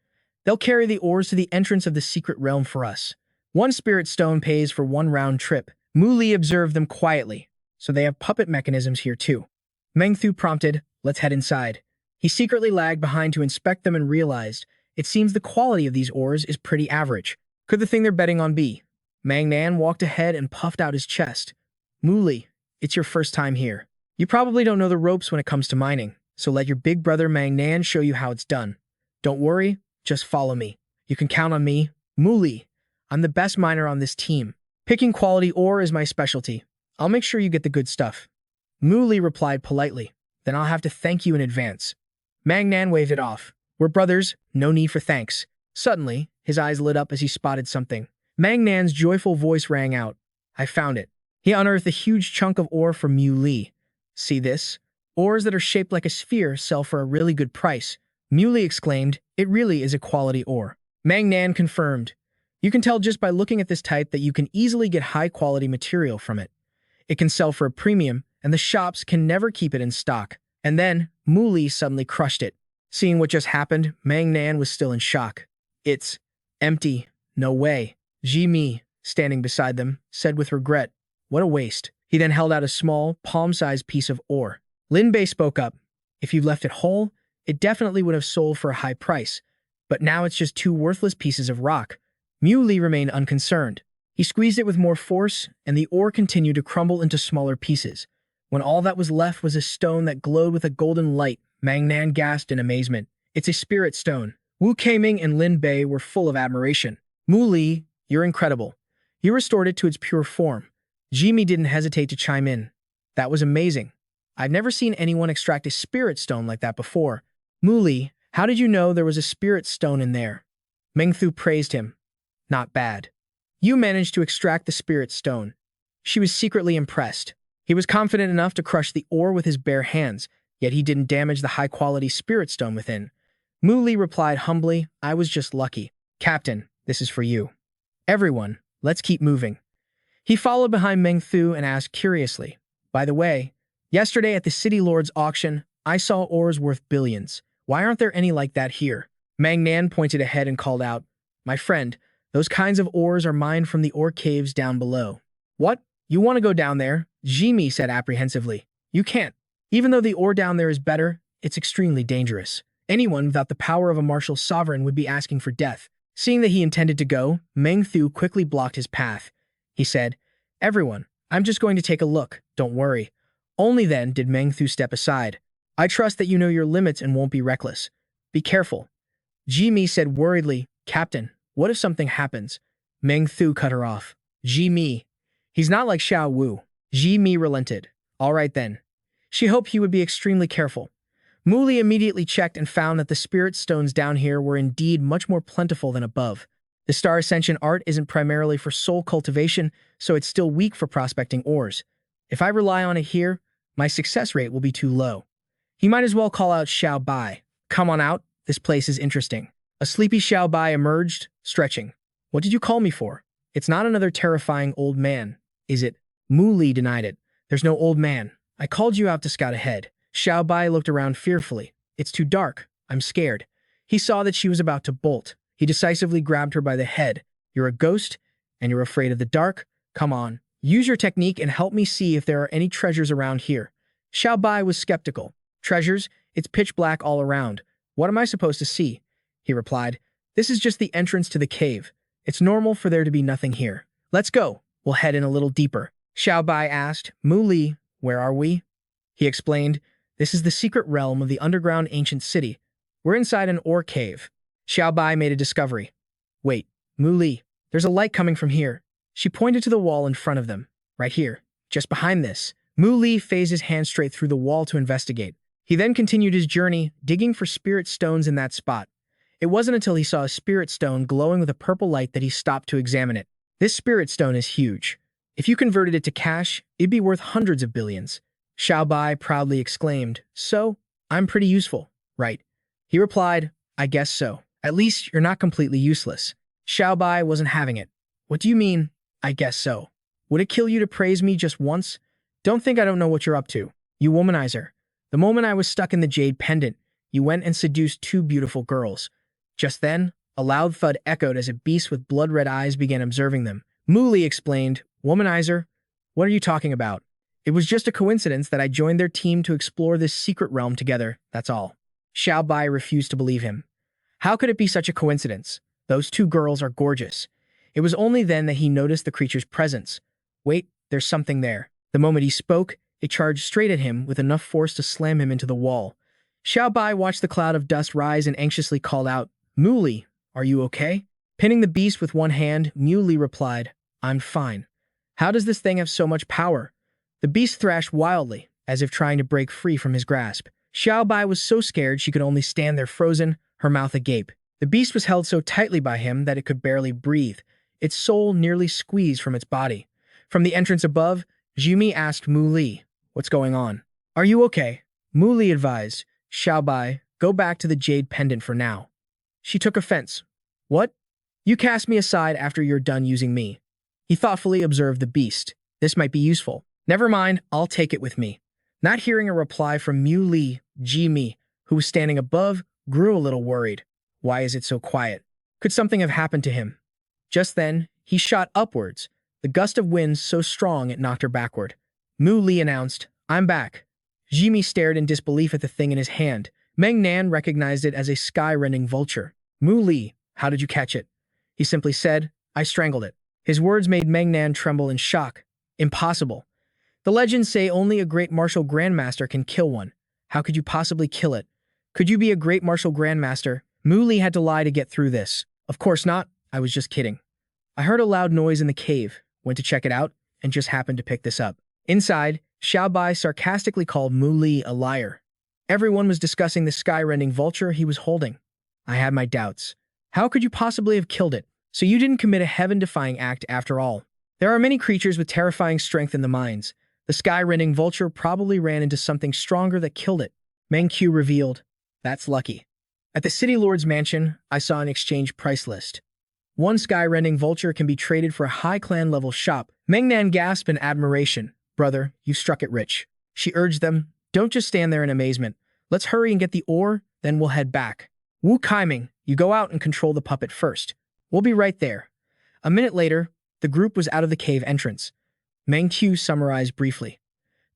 They'll carry the ores to the entrance of the secret realm for us. 1 spirit stone pays for 1 round trip. Mu Li observed them quietly, so they have puppet mechanisms here too. Meng Thu prompted, let's head inside. He secretly lagged behind to inspect them and realized, it seems the quality of these ores is pretty average. Could the thing they're betting on be? Mang Nan walked ahead and puffed out his chest. Mu Li, it's your first time here. You probably don't know the ropes when it comes to mining, so let your big brother Mang Nan show you how it's done. Don't worry, just follow me. You can count on me. Mu Li, I'm the best miner on this team. Picking quality ore is my specialty. I'll make sure you get the good stuff. Mu Li replied politely, then I'll have to thank you in advance. Mang Nan waved it off. We're brothers, no need for thanks. Suddenly, his eyes lit up as he spotted something. Mang Nan's joyful voice rang out. I found it. He unearthed a huge chunk of ore from Mu Li. See this? Ores that are shaped like a sphere sell for a really good price. Mu Li exclaimed, it really is a quality ore. Mang Nan confirmed. You can tell just by looking at this type that you can easily get high-quality material from it. It can sell for a premium, and the shops can never keep it in stock. And then, Mu Li suddenly crushed it. Seeing what just happened, Mang Nan was still in shock. It's empty. No way. Ji Mi, standing beside them, said with regret, "What a waste." He then held out a small, palm-sized piece of ore. Lin Bei spoke up. "If you'd left it whole, it definitely would have sold for a high price. But now it's just two worthless pieces of rock." Mu Li remained unconcerned. He squeezed it with more force, and the ore continued to crumble into smaller pieces. When all that was left was a stone that glowed with a golden light, Mang Nan gasped in amazement. "It's a spirit stone." Wu Keiming and Lin Bei were full of admiration. "Mu Li, you're incredible. You restored it to its pure form." Jimmy didn't hesitate to chime in. "That was amazing. I've never seen anyone extract a spirit stone like that before." "Mu Li, how did you know there was a spirit stone in there?" Meng Thu praised him. "Not bad. You managed to extract the spirit stone." She was secretly impressed. He was confident enough to crush the ore with his bare hands, yet he didn't damage the high-quality spirit stone within. Mu Li replied humbly, "I was just lucky." "Captain, this is for you." "Everyone, let's keep moving." He followed behind Meng Thu and asked curiously, "By the way, yesterday at the City Lord's auction, I saw ores worth billions. Why aren't there any like that here?" Mang Nan pointed ahead and called out, "My friend, those kinds of ores are mined from the ore caves down below." "What? You want to go down there?" Jimmy said apprehensively. "You can't. Even though the ore down there is better, it's extremely dangerous. Anyone without the power of a martial sovereign would be asking for death." Seeing that he intended to go, Meng Thu quickly blocked his path. He said, "Everyone, I'm just going to take a look, don't worry." Only then did Meng Thu step aside. "I trust that you know your limits and won't be reckless. Be careful." Jimmy said worriedly, "Captain, what if something happens?" Meng Thu cut her off. "Jimmy, he's not like Xiao Wu." Jimmy relented. "All right then." She hoped he would be extremely careful. Mu Li immediately checked and found that the spirit stones down here were indeed much more plentiful than above. The Star Ascension art isn't primarily for soul cultivation, so it's still weak for prospecting ores. If I rely on it here, my success rate will be too low. He might as well call out Xiao Bai. "Come on out, this place is interesting." A sleepy Xiao Bai emerged, stretching. "What did you call me for? It's not another terrifying old man, is it?" Mu Li denied it. "There's no old man. I called you out to scout ahead." Xiao Bai looked around fearfully. "It's too dark. I'm scared." He saw that she was about to bolt. He decisively grabbed her by the head. "You're a ghost, and you're afraid of the dark? Come on, use your technique and help me see if there are any treasures around here." Xiao Bai was skeptical. "Treasures? It's pitch black all around. What am I supposed to see?" He replied, "This is just the entrance to the cave. It's normal for there to be nothing here. Let's go. We'll head in a little deeper." Xiao Bai asked, "Mu Li, where are we?" He explained, "This is the secret realm of the underground ancient city. We're inside an ore cave." Xiao Bai made a discovery. "Wait, Mu Li, there's a light coming from here." She pointed to the wall in front of them. "Right here, just behind this." Mu Li phased his hand straight through the wall to investigate. He then continued his journey, digging for spirit stones in that spot. It wasn't until he saw a spirit stone glowing with a purple light that he stopped to examine it. This spirit stone is huge. If you converted it to cash, it'd be worth hundreds of billions. Xiao Bai proudly exclaimed, "So, I'm pretty useful, right?" He replied, "I guess so. At least you're not completely useless." Xiao Bai wasn't having it. "What do you mean, I guess so? Would it kill you to praise me just once? Don't think I don't know what you're up to. You womanizer. The moment I was stuck in the jade pendant, you went and seduced two beautiful girls." Just then, a loud thud echoed as a beast with blood-red eyes began observing them. Mu Li explained, "Womanizer? What are you talking about? It was just a coincidence that I joined their team to explore this secret realm together, that's all." Xiao Bai refused to believe him. How could it be such a coincidence? Those two girls are gorgeous. It was only then that he noticed the creature's presence. Wait, there's something there. The moment he spoke, it charged straight at him with enough force to slam him into the wall. Xiao Bai watched the cloud of dust rise and anxiously called out, "Mu Li, are you okay?" Pinning the beast with one hand, Mu Li replied, "I'm fine." "How does this thing have so much power?" The beast thrashed wildly, as if trying to break free from his grasp. Xiao Bai was so scared she could only stand there frozen, her mouth agape. The beast was held so tightly by him that it could barely breathe, its soul nearly squeezed from its body. From the entrance above, Jimmy asked Mu Li, "What's going on?" "Are you okay?" Mu Li advised, "Xiao Bai, go back to the jade pendant for now." She took offense. "What? You cast me aside after you're done using me." He thoughtfully observed the beast. "This might be useful." Never mind, I'll take it with me. Not hearing a reply from Mu Li, Ji, who was standing above, grew a little worried. Why is it so quiet? Could something have happened to him? Just then, he shot upwards, the gust of wind so strong it knocked her backward. Mu Li announced, I'm back. Jimmy stared in disbelief at the thing in his hand. Meng Nan recognized it as a sky-rending vulture. Mu Li, how did you catch it? He simply said, I strangled it. His words made Meng Nan tremble in shock. Impossible. The legends say only a great martial grandmaster can kill one. How could you possibly kill it? Could you be a great martial grandmaster? Mu Li had to lie to get through this. Of course not, I was just kidding. I heard a loud noise in the cave, went to check it out, and just happened to pick this up. Inside, Xiaobai sarcastically called Mu Li a liar. Everyone was discussing the sky-rending vulture he was holding. I had my doubts. How could you possibly have killed it? So you didn't commit a heaven-defying act after all. There are many creatures with terrifying strength in the mines. The sky-rending vulture probably ran into something stronger that killed it. Meng Qiu revealed, that's lucky. At the City Lord's mansion, I saw an exchange price list. One sky-rending vulture can be traded for a high clan-level shop. Meng Nan gasped in admiration. Brother, you struck it rich. She urged them, don't just stand there in amazement. Let's hurry and get the ore, then we'll head back. Wu Kaiming, you go out and control the puppet first. We'll be right there. A minute later, the group was out of the cave entrance. Meng Qiu summarized briefly.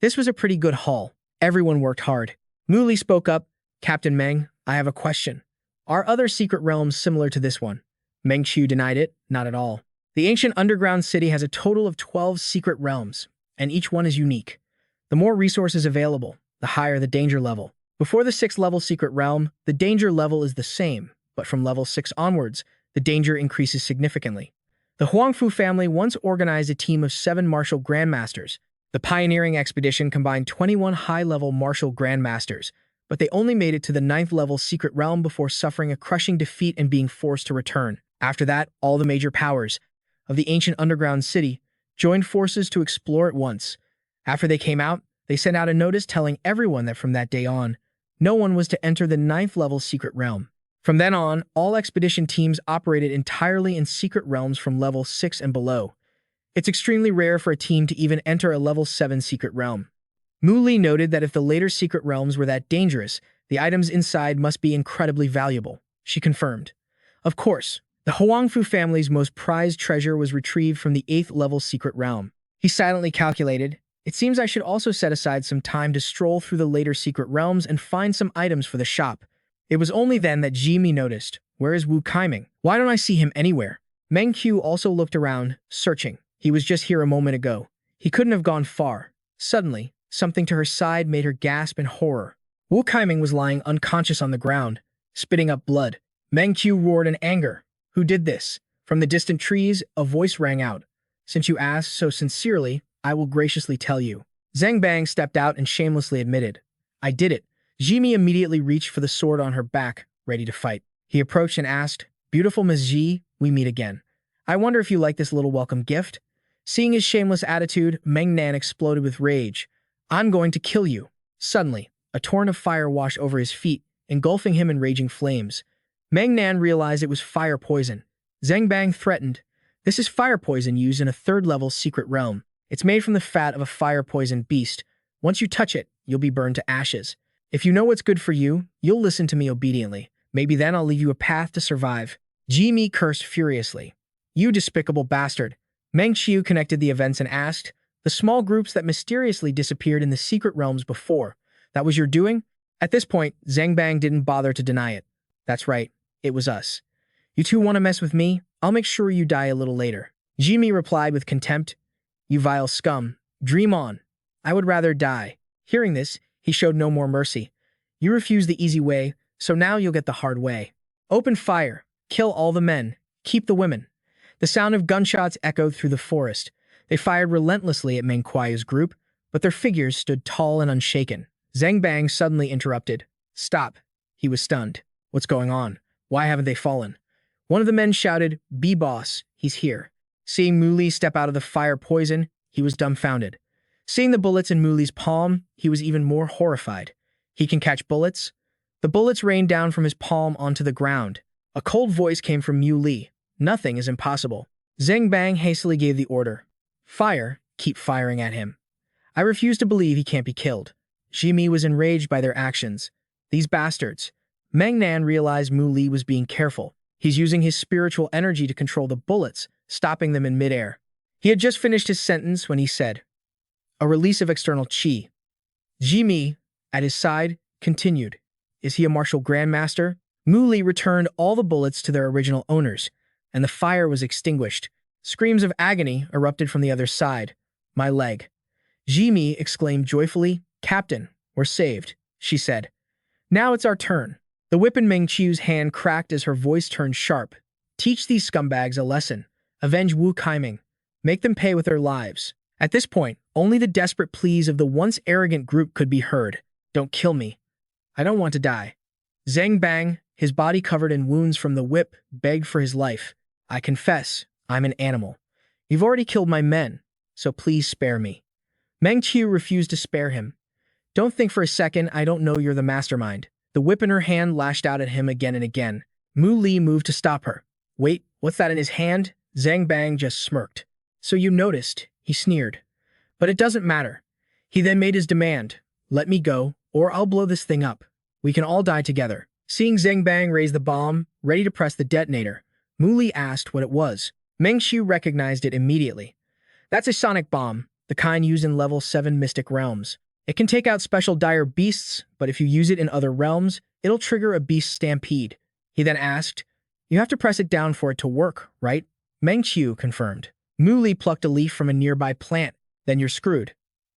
This was a pretty good haul. Everyone worked hard. Mu Li spoke up. Captain Meng, I have a question. Are other secret realms similar to this one? Meng Qiu denied it, not at all. The ancient underground city has a total of 12 secret realms, and each one is unique. The more resources available, the higher the danger level. Before the 6th level secret realm, the danger level is the same, but from level 6 onwards, the danger increases significantly. The Huangfu family once organized a team of 7 martial grandmasters. The pioneering expedition combined 21 high-level martial grandmasters, but they only made it to the 9th level secret realm before suffering a crushing defeat and being forced to return. After that, all the major powers of the ancient underground city joined forces to explore it once. After they came out, they sent out a notice telling everyone that from that day on, no one was to enter the 9th level secret realm. From then on, all expedition teams operated entirely in secret realms from level 6 and below. It's extremely rare for a team to even enter a level 7 secret realm. Mu Li noted that if the later secret realms were that dangerous, the items inside must be incredibly valuable. She confirmed. Of course, the Huangfu family's most prized treasure was retrieved from the 8th level secret realm. He silently calculated, it seems I should also set aside some time to stroll through the later secret realms and find some items for the shop. It was only then that Jimmy noticed, where is Wu Kaiming? Why don't I see him anywhere? Meng Qiu also looked around, searching. He was just here a moment ago. He couldn't have gone far. Suddenly, something to her side made her gasp in horror. Wu Kaiming was lying unconscious on the ground, spitting up blood. Meng Qiu roared in anger. Who did this? From the distant trees, a voice rang out. Since you asked so sincerely, I will graciously tell you. Zhang Bang stepped out and shamelessly admitted. I did it. Jimmy immediately reached for the sword on her back, ready to fight. He approached and asked, Beautiful Ms. Ji, we meet again. I wonder if you like this little welcome gift? Seeing his shameless attitude, Meng Nan exploded with rage. I'm going to kill you. Suddenly, a torrent of fire washed over his feet, engulfing him in raging flames. Meng Nan realized it was fire poison. Zhang Bang threatened, This is fire poison used in a 3rd level secret realm. It's made from the fat of a fire-poisoned beast. Once you touch it, you'll be burned to ashes. If you know what's good for you, you'll listen to me obediently. Maybe then I'll leave you a path to survive. Jimmy cursed furiously. You despicable bastard. Meng Qiu connected the events and asked, The small groups that mysteriously disappeared in the secret realms before, that was your doing? At this point, Zhang Bang didn't bother to deny it. That's right, it was us. You two want to mess with me? I'll make sure you die a little later. Jimmy replied with contempt, You vile scum. Dream on. I would rather die. Hearing this, he showed no more mercy. You refused the easy way, so now you'll get the hard way. Open fire. Kill all the men. Keep the women. The sound of gunshots echoed through the forest. They fired relentlessly at Meng Qiu's group, but their figures stood tall and unshaken. Zhang Bang suddenly interrupted. Stop. He was stunned. What's going on? Why haven't they fallen? One of the men shouted, B-boss, he's here. Seeing Mu Li step out of the fire poison, he was dumbfounded. Seeing the bullets in Mu Li's palm, he was even more horrified. He can catch bullets? The bullets rained down from his palm onto the ground. A cold voice came from Mu Li. Nothing is impossible. Zhang Bang hastily gave the order. Fire, keep firing at him. I refuse to believe he can't be killed. Jimmy was enraged by their actions. These bastards. Meng Nan realized Mu Li was being careful. He's using his spiritual energy to control the bullets, stopping them in midair. He had just finished his sentence when he said, "A release of external qi." Jimmy, at his side, continued, "Is he a martial grandmaster?" Mu Li returned all the bullets to their original owners, and the fire was extinguished. Screams of agony erupted from the other side. "My leg." Jimmy exclaimed joyfully, "Captain, we're saved," she said. "Now it's our turn." The whip in Meng Qiu's hand cracked as her voice turned sharp. "Teach these scumbags a lesson. Avenge Wu Kaiming. Make them pay with their lives." At this point, only the desperate pleas of the once arrogant group could be heard. "Don't kill me. I don't want to die." Zhang Bang, his body covered in wounds from the whip, begged for his life. "I confess, I'm an animal. You've already killed my men, so please spare me." Meng Qiu refused to spare him. "Don't think for a second I don't know you're the mastermind." The whip in her hand lashed out at him again and again. Mu Li moved to stop her. "Wait, what's that in his hand?" Zhang Bang just smirked. "So you noticed," he sneered. "But it doesn't matter." He then made his demand. "Let me go, or I'll blow this thing up. We can all die together." Seeing Zhang Bang raise the bomb, ready to press the detonator, Mu Li asked what it was. Meng Qiu recognized it immediately. "That's a sonic bomb, the kind used in level 7 Mystic Realms. It can take out special dire beasts, but if you use it in other realms, it'll trigger a beast stampede." He then asked, "You have to press it down for it to work, right?" Meng Qiu confirmed. Mu Li plucked a leaf from a nearby plant. "Then you're screwed."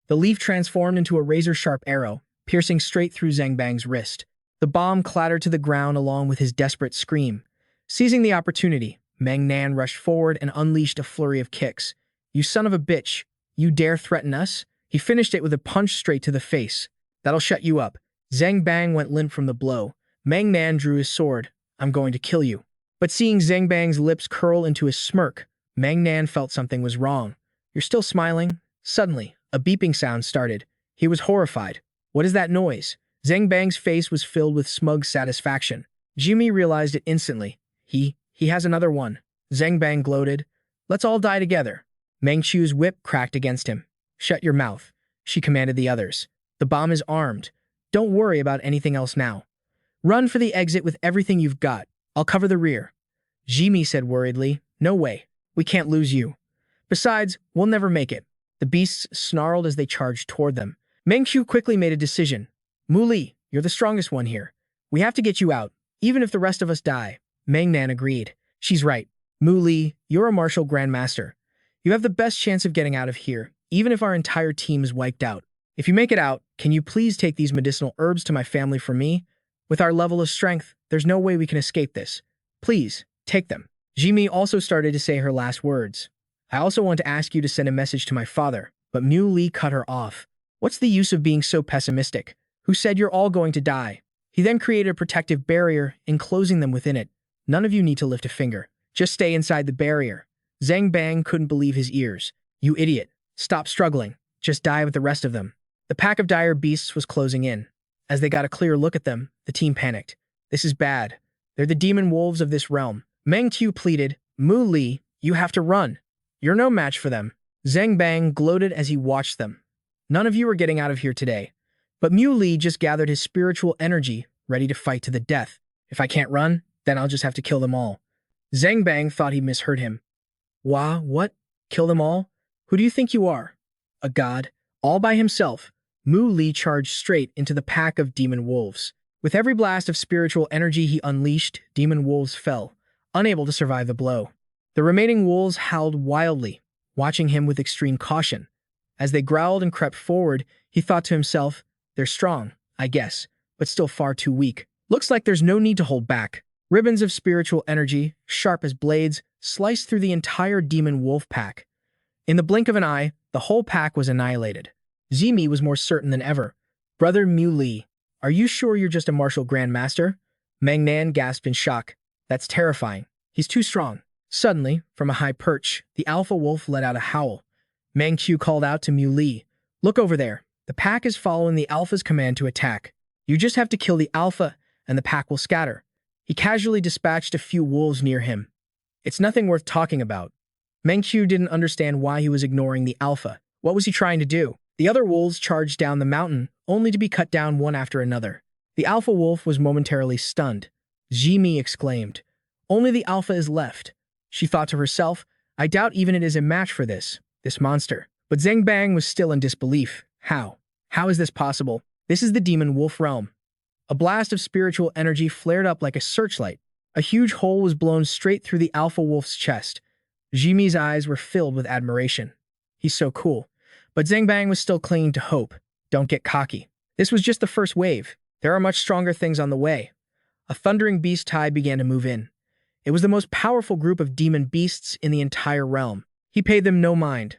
The leaf transformed into a razor-sharp arrow, piercing straight through Zhang Bang's wrist. The bomb clattered to the ground along with his desperate scream. Seizing the opportunity, Meng Nan rushed forward and unleashed a flurry of kicks. "You son of a bitch! You dare threaten us?" He finished it with a punch straight to the face. "That'll shut you up." Zhang Bang went limp from the blow. Meng Nan drew his sword. "I'm going to kill you." But seeing Zhang Bang's lips curl into a smirk, Meng Nan felt something was wrong. "You're still smiling?" Suddenly, a beeping sound started. He was horrified. "What is that noise?" Zhang Bang's face was filled with smug satisfaction. Jimmy realized it instantly. He has another one." Zhang Bang gloated. "Let's all die together." Meng Qiu's whip cracked against him. "Shut your mouth," she commanded the others. "The bomb is armed. Don't worry about anything else now. Run for the exit with everything you've got. I'll cover the rear." Jimmy said worriedly, "No way. We can't lose you. Besides, we'll never make it." The beasts snarled as they charged toward them. Meng Qiu quickly made a decision. "Mu Li, you're the strongest one here. We have to get you out, even if the rest of us die." Meng Nan agreed. "She's right. Mu Li, you're a martial grandmaster. You have the best chance of getting out of here, even if our entire team is wiped out. If you make it out, can you please take these medicinal herbs to my family for me? With our level of strength, there's no way we can escape this. Please, take them." Jimmy also started to say her last words. "I also want to ask you to send a message to my father," but Mu Li cut her off. "What's the use of being so pessimistic? Who said you're all going to die?" He then created a protective barrier, enclosing them within it. "None of you need to lift a finger. Just stay inside the barrier." Zhang Bang couldn't believe his ears. "You idiot. Stop struggling. Just die with the rest of them." The pack of dire beasts was closing in. As they got a clear look at them, the team panicked. "This is bad. They're the demon wolves of this realm." Meng Qiu pleaded, "Mu Li, you have to run. You're no match for them." Zhang Bang gloated as he watched them. "None of you are getting out of here today." But Mu Li just gathered his spiritual energy, ready to fight to the death. "If I can't run, then I'll just have to kill them all." Zhang Bang thought he misheard him. What? Kill them all? Who do you think you are? A god?" All by himself, Mu Li charged straight into the pack of demon wolves. With every blast of spiritual energy he unleashed, demon wolves fell, unable to survive the blow. The remaining wolves howled wildly, watching him with extreme caution. As they growled and crept forward, he thought to himself, "They're strong, I guess, but still far too weak. Looks like there's no need to hold back." Ribbons of spiritual energy, sharp as blades, sliced through the entire demon wolf pack. In the blink of an eye, the whole pack was annihilated. Zimi was more certain than ever. "Brother Mu Li, are you sure you're just a martial grandmaster?" Meng Nan gasped in shock. "That's terrifying. He's too strong." Suddenly, from a high perch, the alpha wolf let out a howl. Meng Qiu called out to Mu Li, "Look over there. The pack is following the alpha's command to attack. You just have to kill the alpha, and the pack will scatter." He casually dispatched a few wolves near him. "It's nothing worth talking about." Meng Qiu didn't understand why he was ignoring the alpha. What was he trying to do? The other wolves charged down the mountain, only to be cut down one after another. The alpha wolf was momentarily stunned. Jimmy exclaimed, "Only the alpha is left." She thought to herself, "I doubt even it is a match for this monster." But Zhang Bang was still in disbelief. How? How is this possible? This is the demon wolf realm. A blast of spiritual energy flared up like a searchlight. A huge hole was blown straight through the alpha wolf's chest. Jimmy's eyes were filled with admiration. He's so cool. But Zhang Bang was still clinging to hope. Don't get cocky. This was just the first wave. There are much stronger things on the way. A thundering beast tide began to move in. It was the most powerful group of demon beasts in the entire realm. He paid them no mind.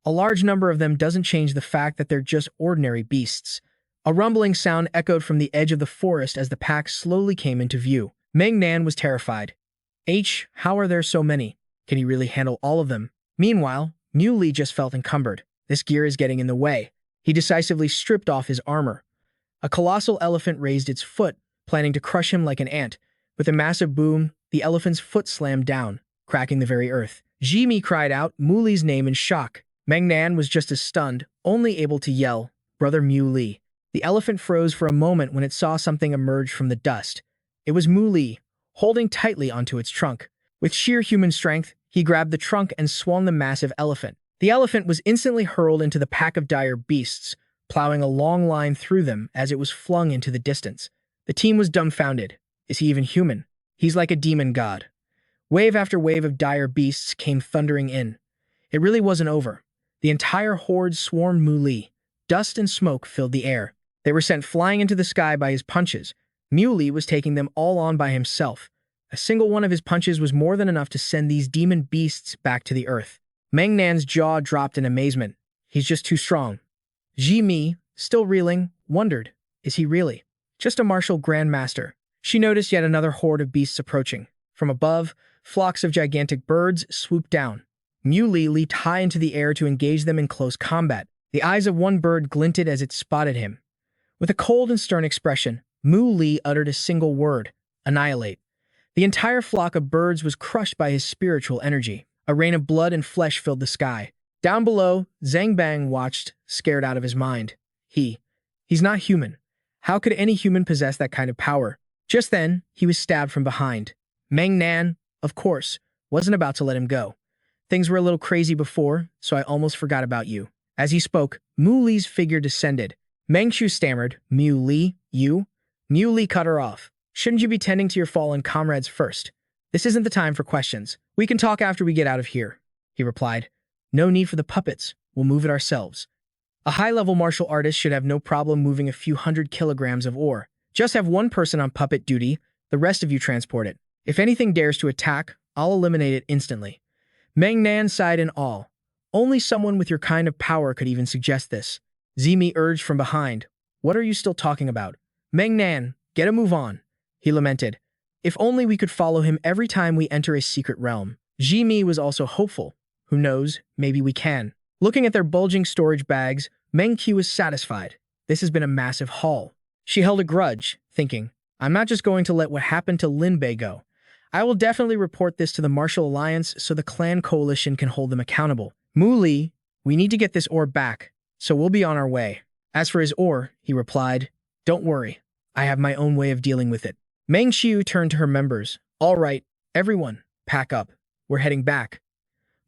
A large number of them doesn't change the fact that they're just ordinary beasts. A rumbling sound echoed from the edge of the forest as the pack slowly came into view. Meng Nan was terrified. How are there so many? Can he really handle all of them? Meanwhile, Muley just felt encumbered. This gear is getting in the way. He decisively stripped off his armor. A colossal elephant raised its foot, planning to crush him like an ant. With a massive boom, the elephant's foot slammed down, cracking the very earth. Jimmy cried out Muley's name in shock. Meng Nan was just as stunned, only able to yell, "Brother Muley." The elephant froze for a moment when it saw something emerge from the dust. It was Muley, holding tightly onto its trunk. With sheer human strength, he grabbed the trunk and swung the massive elephant. The elephant was instantly hurled into the pack of dire beasts, plowing a long line through them as it was flung into the distance. The team was dumbfounded. Is he even human? He's like a demon god. Wave after wave of dire beasts came thundering in. It really wasn't over. The entire horde swarmed Muley. Dust and smoke filled the air. They were sent flying into the sky by his punches. Muley was taking them all on by himself. A single one of his punches was more than enough to send these demon beasts back to the earth. Meng Nan's jaw dropped in amazement. He's just too strong. Jimmy, still reeling, wondered, is he really just a martial grandmaster? She noticed yet another horde of beasts approaching. From above, flocks of gigantic birds swooped down. Muley leaped high into the air to engage them in close combat. The eyes of one bird glinted as it spotted him. With a cold and stern expression, Muley uttered a single word, annihilate. The entire flock of birds was crushed by his spiritual energy. A rain of blood and flesh filled the sky. Down below, Zhang Bang watched, scared out of his mind. He's not human. How could any human possess that kind of power? Just then, he was stabbed from behind. Meng Nan, of course, wasn't about to let him go. Things were a little crazy before, so I almost forgot about you. As he spoke, Muley's figure descended. Meng Shu stammered, Muley, you? Muley cut her off. Shouldn't you be tending to your fallen comrades first? This isn't the time for questions. We can talk after we get out of here, he replied. No need for the puppets. We'll move it ourselves. A high-level martial artist should have no problem moving a few 100 kilograms of ore. Just have one person on puppet duty, the rest of you transport it. If anything dares to attack, I'll eliminate it instantly. Meng Nan sighed in awe. Only someone with your kind of power could even suggest this. Zimi urged from behind. What are you still talking about? Meng Nan, get a move on, he lamented. If only we could follow him every time we enter a secret realm. Jimmy was also hopeful. Who knows, maybe we can. Looking at their bulging storage bags, Meng Q was satisfied. This has been a massive haul. She held a grudge, thinking, I'm not just going to let what happened to Lin Bei go. I will definitely report this to the Martial Alliance so the clan coalition can hold them accountable. Muley, we need to get this ore back, so we'll be on our way. As for his ore, he replied, don't worry, I have my own way of dealing with it. Meng Xiu turned to her members. All right, everyone, pack up. We're heading back.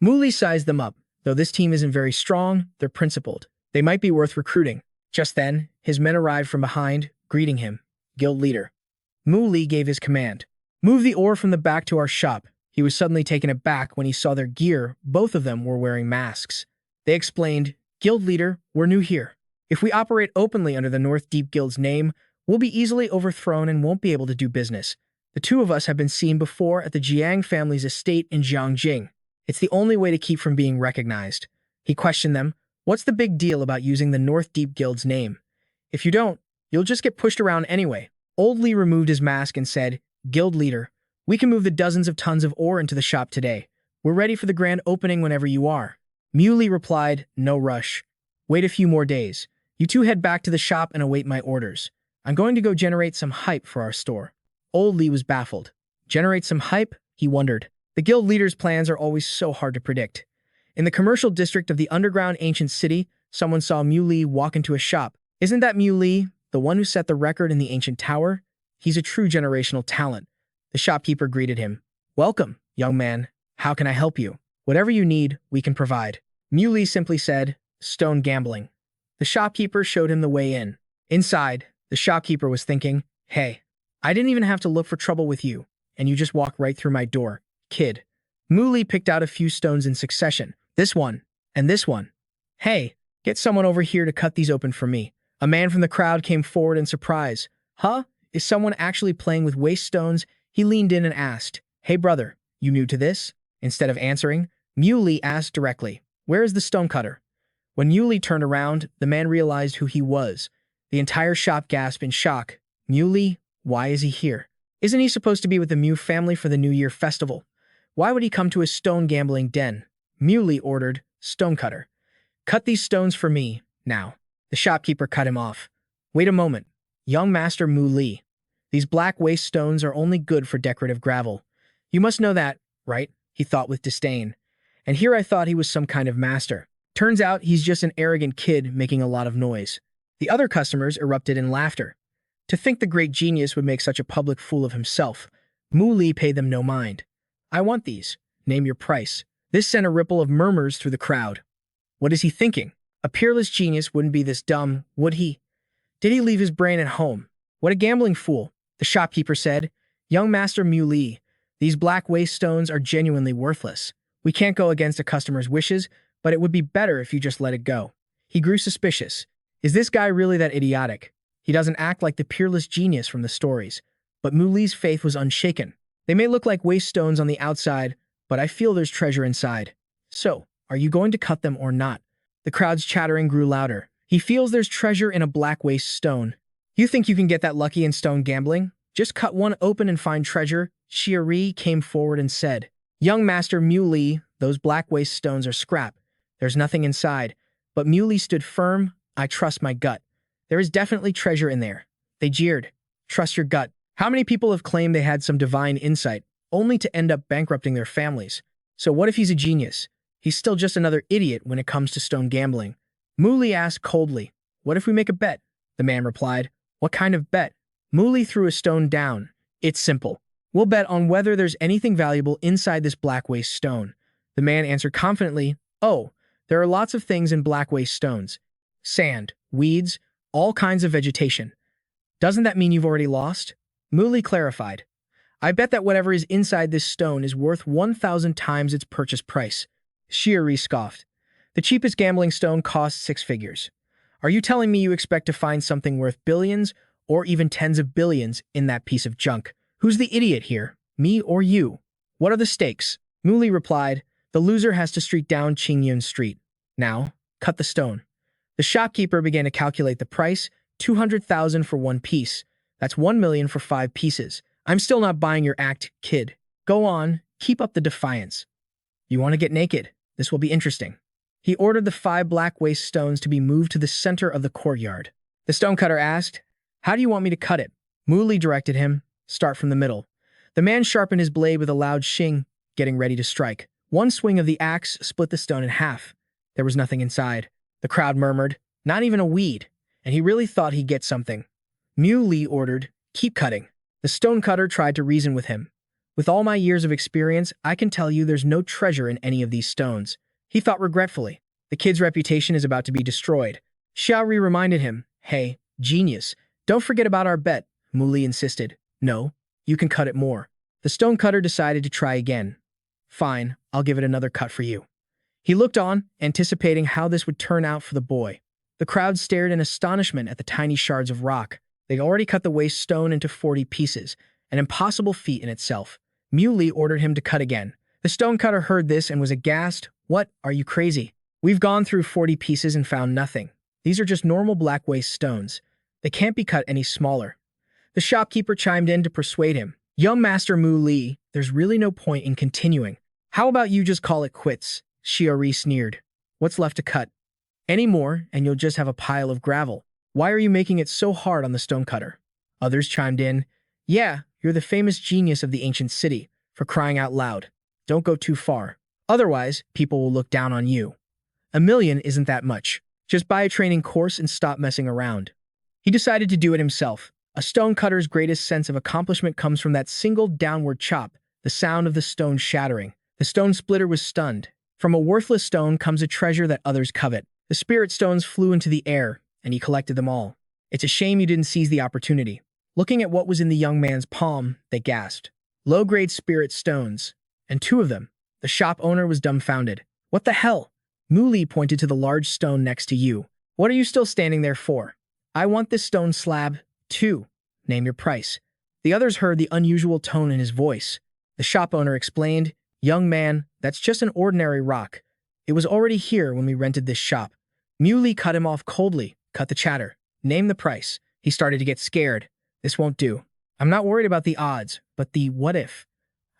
Muley sized them up. Though this team isn't very strong, they're principled. They might be worth recruiting. Just then, his men arrived from behind, greeting him. Guild leader. Muley gave his command. Move the ore from the back to our shop. He was suddenly taken aback when he saw their gear. Both of them were wearing masks. They explained, Guild leader, we're new here. If we operate openly under the North Deep Guild's name, we'll be easily overthrown and won't be able to do business. The two of us have been seen before at the Jiang family's estate in Jiangjing. It's the only way to keep from being recognized. He questioned them, what's the big deal about using the North Deep Guild's name? If you don't, you'll just get pushed around anyway. Old Lee removed his mask and said, Guild leader, we can move the dozens of tons of ore into the shop today. We're ready for the grand opening whenever you are. Muley replied, no rush. Wait a few more days. You two head back to the shop and await my orders. I'm going to go generate some hype for our store. Old Lee was baffled. Generate some hype? He wondered. The guild leader's plans are always so hard to predict. In the commercial district of the underground ancient city, someone saw Mu Li walk into a shop. Isn't that Mu Li, the one who set the record in the ancient tower? He's a true generational talent. The shopkeeper greeted him. Welcome, young man. How can I help you? Whatever you need, we can provide. Mu Li simply said, stone gambling. The shopkeeper showed him the way in. Inside, the shopkeeper was thinking, hey, I didn't even have to look for trouble with you, and you just walked right through my door. Kid. Mu Li picked out a few stones in succession. This one, and this one. Hey, get someone over here to cut these open for me. A man from the crowd came forward in surprise. Huh? Is someone actually playing with waste stones? He leaned in and asked, hey brother, you new to this? Instead of answering, Mu Li asked directly, where is the stonecutter? When Mu Li turned around, the man realized who he was. The entire shop gasped in shock. Mu Li? Why is he here? Isn't he supposed to be with the Mu family for the New Year festival? Why would he come to a stone gambling den? Mu Li ordered, stonecutter. Cut these stones for me, now. The shopkeeper cut him off. Wait a moment. Young Master Mu Li. These black waste stones are only good for decorative gravel. You must know that, right? He thought with disdain. And here I thought he was some kind of master. Turns out he's just an arrogant kid making a lot of noise. The other customers erupted in laughter. To think the great genius would make such a public fool of himself, Mu Li paid them no mind. I want these. Name your price. This sent a ripple of murmurs through the crowd. What is he thinking? A peerless genius wouldn't be this dumb, would he? Did he leave his brain at home? What a gambling fool, the shopkeeper said. Young Master Mu Li, these black waste stones are genuinely worthless. We can't go against a customer's wishes, but it would be better if you just let it go. He grew suspicious. Is this guy really that idiotic? He doesn't act like the peerless genius from the stories. But Mu Li's faith was unshaken. They may look like waste stones on the outside, but I feel there's treasure inside. So, are you going to cut them or not? The crowd's chattering grew louder. He feels there's treasure in a black waste stone. You think you can get that lucky in stone gambling? Just cut one open and find treasure. Xi came forward and said, Young Master Mu Li, those black waste stones are scrap. There's nothing inside. But Mu Li stood firm. I trust my gut. There is definitely treasure in there. They jeered. Trust your gut. How many people have claimed they had some divine insight, only to end up bankrupting their families? So what if he's a genius? He's still just another idiot when it comes to stone gambling. Mu Li asked coldly, what if we make a bet? The man replied, what kind of bet? Mu Li threw a stone down. It's simple. We'll bet on whether there's anything valuable inside this black waste stone. The man answered confidently, oh, there are lots of things in black waste stones. Sand, weeds, all kinds of vegetation. Doesn't that mean you've already lost? Mu Li clarified. I bet that whatever is inside this stone is worth 1,000 times its purchase price. Xi scoffed. The cheapest gambling stone costs 6 figures. Are you telling me you expect to find something worth billions or even tens of billions in that piece of junk? Who's the idiot here, me or you? What are the stakes? Mu Li replied, the loser has to streak down Qingyun Street. Now, cut the stone. The shopkeeper began to calculate the price, 200,000 for one piece. That's 1 million for 5 pieces. I'm still not buying your act, kid. Go on, keep up the defiance. You want to get naked? This will be interesting. He ordered the 5 black waste stones to be moved to the center of the courtyard. The stonecutter asked, how do you want me to cut it? Mu Li directed him, start from the middle. The man sharpened his blade with a loud shing, getting ready to strike. One swing of the axe split the stone in half. There was nothing inside. The crowd murmured, not even a weed, and he really thought he'd get something. Mu Li ordered, keep cutting. The stonecutter tried to reason with him. With all my years of experience, I can tell you there's no treasure in any of these stones. He thought regretfully. The kid's reputation is about to be destroyed. Xiaori reminded him, hey, genius, don't forget about our bet. Mu Li insisted. No, you can cut it more. The stonecutter decided to try again. Fine, I'll give it another cut for you. He looked on, anticipating how this would turn out for the boy. The crowd stared in astonishment at the tiny shards of rock. They'd already cut the waste stone into 40 pieces, an impossible feat in itself. Mu Li ordered him to cut again. The stonecutter heard this and was aghast. What? Are you crazy? We've gone through 40 pieces and found nothing. These are just normal black waste stones. They can't be cut any smaller. The shopkeeper chimed in to persuade him. Young Master Mu Li, there's really no point in continuing. How about you just call it quits? Xiaori sneered. What's left to cut? Any more, and you'll just have a pile of gravel. Why are you making it so hard on the stonecutter? Others chimed in. Yeah, you're the famous genius of the ancient city, for crying out loud. Don't go too far. Otherwise, people will look down on you. 1 million isn't that much. Just buy a training course and stop messing around. He decided to do it himself. A stonecutter's greatest sense of accomplishment comes from that single downward chop, the sound of the stone shattering. The stone splitter was stunned. From a worthless stone comes a treasure that others covet. The spirit stones flew into the air, and he collected them all. It's a shame you didn't seize the opportunity. Looking at what was in the young man's palm, they gasped. Low-grade spirit stones, and 2 of them. The shop owner was dumbfounded. What the hell? Muli pointed to the large stone next to you. What are you still standing there for? I want this stone slab, too. Name your price. The others heard the unusual tone in his voice. The shop owner explained, Young man, that's just an ordinary rock. It was already here when we rented this shop. Muli cut him off coldly. Cut the chatter. Name the price. He started to get scared. This won't do. I'm not worried about the odds, but the what if.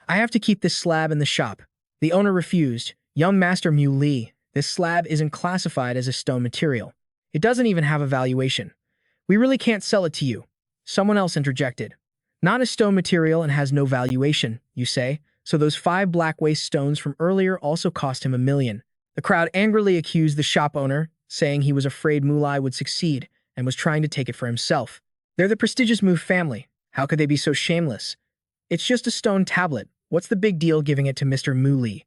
I have to keep this slab in the shop. The owner refused. Young Master Muli, this slab isn't classified as a stone material. It doesn't even have a valuation. We really can't sell it to you. Someone else interjected. Not a stone material and has no valuation, you say? So those 5 black waste stones from earlier also cost him $1 million. The crowd angrily accused the shop owner, saying he was afraid Muli would succeed and was trying to take it for himself. They're the prestigious Mu family. How could they be so shameless? It's just a stone tablet. What's the big deal giving it to Mr. Muli?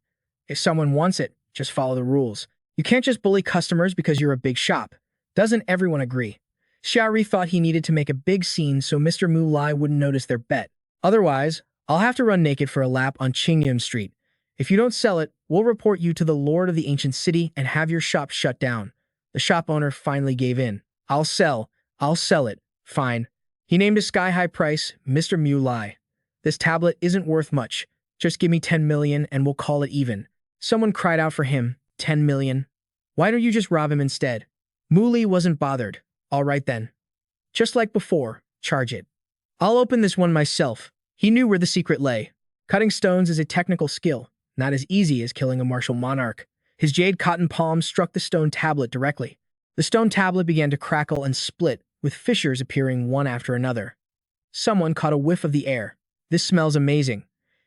If someone wants it, just follow the rules. You can't just bully customers because you're a big shop. Doesn't everyone agree? Xiaori thought he needed to make a big scene so Mr. Muli wouldn't notice their bet. Otherwise, I'll have to run naked for a lap on Qingyun Street. If you don't sell it, we'll report you to the Lord of the Ancient City and have your shop shut down. The shop owner finally gave in. I'll sell it. Fine. He named a sky-high price, Mr. Muli. This tablet isn't worth much. Just give me 10 million and we'll call it even. Someone cried out for him. 10 million? Why don't you just rob him instead? Muli wasn't bothered. All right then. Just like before, charge it. I'll open this one myself. He knew where the secret lay. Cutting stones is a technical skill, not as easy as killing a martial monarch. His jade cotton palm struck the stone tablet directly. The stone tablet began to crackle and split, with fissures appearing one after another. Someone caught a whiff of the air. This smells amazing.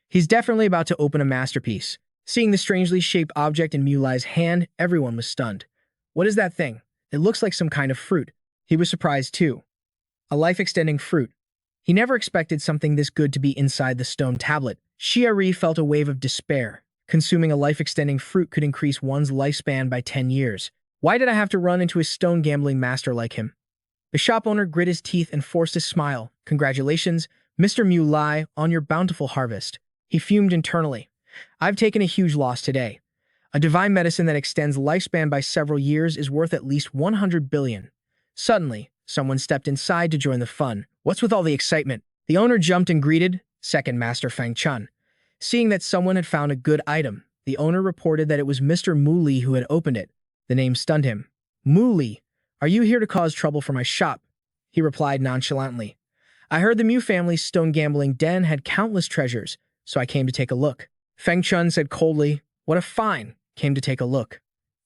He's definitely about to open a masterpiece. Seeing the strangely shaped object in Muli's hand, everyone was stunned. What is that thing? It looks like some kind of fruit. He was surprised too. A life-extending fruit. He never expected something this good to be inside the stone tablet. Xiaori felt a wave of despair. Consuming a life-extending fruit could increase one's lifespan by 10 years. Why did I have to run into a stone gambling master like him? The shop owner grit his teeth and forced a smile. Congratulations, Mr. Muli, on your bountiful harvest. He fumed internally. I've taken a huge loss today. A divine medicine that extends lifespan by several years is worth at least 100 billion. Suddenly, someone stepped inside to join the fun. What's with all the excitement? The owner jumped and greeted Second Master Fangg Xi. Seeing that someone had found a good item, the owner reported that it was Mr. Muli who had opened it. The name stunned him. Muli, are you here to cause trouble for my shop? He replied nonchalantly. I heard the Mu family's stone gambling den had countless treasures, so I came to take a look. Fangg Xi said coldly, What a fine, came to take a look.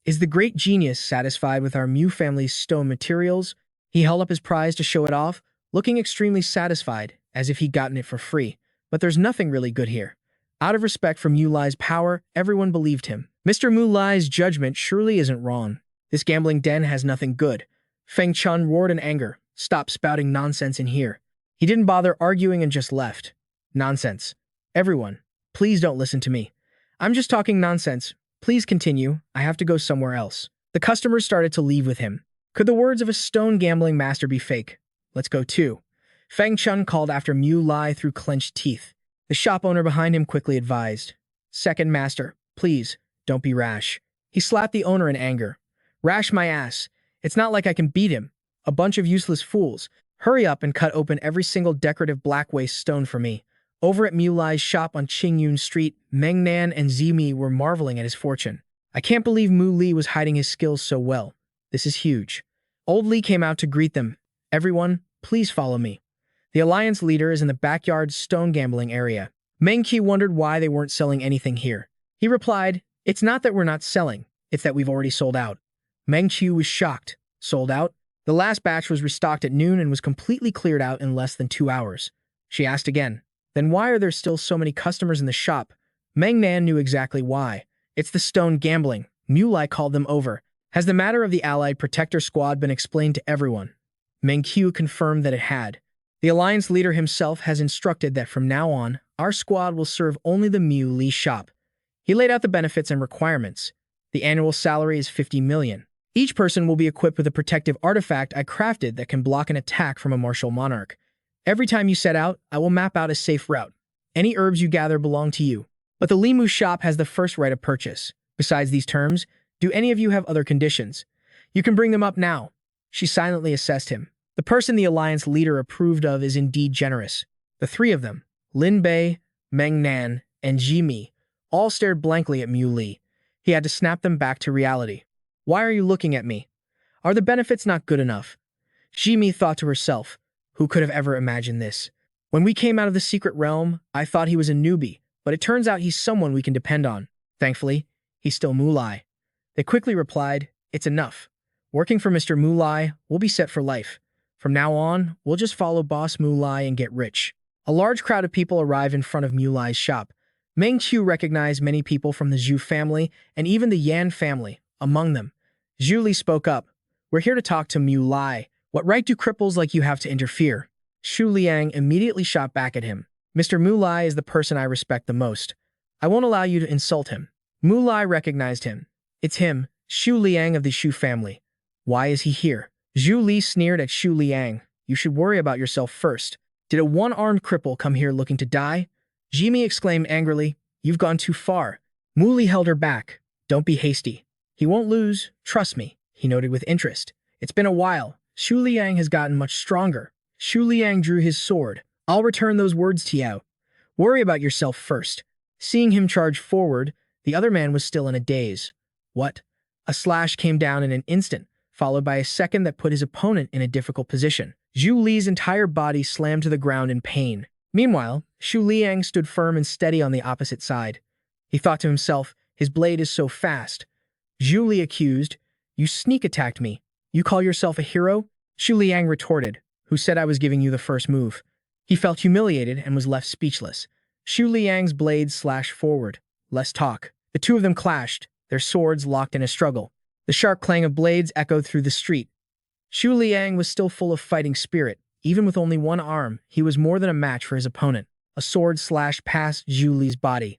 Is the great genius satisfied with our Mu family's stone materials? He held up his prize to show it off, looking extremely satisfied, as if he'd gotten it for free. But there's nothing really good here. Out of respect for Muli's power, everyone believed him. Mr. Muli's judgment surely isn't wrong. This gambling den has nothing good. Fangg Xi roared in anger. Stop spouting nonsense in here. He didn't bother arguing and just left. Nonsense. Everyone, please don't listen to me. I'm just talking nonsense. Please continue. I have to go somewhere else. The customers started to leave with him. Could the words of a stone gambling master be fake? Let's go too. Fangg Xi called after Muli through clenched teeth. The shop owner behind him quickly advised. Second master, please, don't be rash. He slapped the owner in anger. Rash my ass. It's not like I can beat him. A bunch of useless fools. Hurry up and cut open every single decorative black waste stone for me. Over at Muli's shop on Qingyun Street, Mengnan and Zimi were marveling at his fortune. I can't believe Muli was hiding his skills so well. This is huge. Old Li came out to greet them. Everyone, please follow me. The alliance leader is in the backyard stone gambling area. Meng Qi wondered why they weren't selling anything here. He replied, It's not that we're not selling, it's that we've already sold out. Meng Qi was shocked. Sold out? The last batch was restocked at noon and was completely cleared out in less than 2 hours. She asked again, Then why are there still so many customers in the shop? Meng Nan knew exactly why. It's the stone gambling. Muli called them over. Has the matter of the Allied Protector Squad been explained to everyone? Meng Qiu confirmed that it had. The Alliance leader himself has instructed that from now on, our squad will serve only the Mu Li shop. He laid out the benefits and requirements. The annual salary is 50 million. Each person will be equipped with a protective artifact I crafted that can block an attack from a martial monarch. Every time you set out, I will map out a safe route. Any herbs you gather belong to you. But the Limu shop has the first right of purchase. Besides these terms, do any of you have other conditions? You can bring them up now. She silently assessed him. The person the Alliance leader approved of is indeed generous. The three of them, Lin Bei, Meng Nan, and Ji Mi, all stared blankly at Mu Li. He had to snap them back to reality. Why are you looking at me? Are the benefits not good enough? Ji Mi thought to herself, who could have ever imagined this? When we came out of the secret realm, I thought he was a newbie, but it turns out he's someone we can depend on. Thankfully, he's still Mu Lai. They quickly replied, it's enough. Working for Mr. Mu Lai, we'll be set for life. From now on, we'll just follow Boss Mu Lai and get rich. A large crowd of people arrived in front of Mu Lai's shop. Meng Qiu recognized many people from the Zhu family and even the Yan family. Among them, Zhu Li spoke up. We're here to talk to Mu Lai. What right do cripples like you have to interfere? Shu Liang immediately shot back at him. Mr. Mu Lai is the person I respect the most. I won't allow you to insult him. Mu Lai recognized him. It's him, Shu Liang of the Shu family. Why is he here? Zhu Li sneered at Shu Liang. You should worry about yourself first. Did a one-armed cripple come here looking to die? Jimmy exclaimed angrily. You've gone too far. Mu Li held her back. Don't be hasty. He won't lose, trust me, he noted with interest. It's been a while. Shu Liang has gotten much stronger. Shu Liang drew his sword. I'll return those words to you. Worry about yourself first. Seeing him charge forward, the other man was still in a daze. What? A slash came down in an instant, followed by a second that put his opponent in a difficult position. Zhu Li's entire body slammed to the ground in pain. Meanwhile, Shu Liang stood firm and steady on the opposite side. He thought to himself, his blade is so fast. Zhu Li accused, you sneak attacked me. You call yourself a hero? Shu Liang retorted, who said I was giving you the first move. He felt humiliated and was left speechless. Shu Liang's blade slashed forward. Less talk. The two of them clashed, their swords locked in a struggle. The sharp clang of blades echoed through the street. Shu Liang was still full of fighting spirit. Even with only one arm, he was more than a match for his opponent. A sword slashed past Zhu Li's body.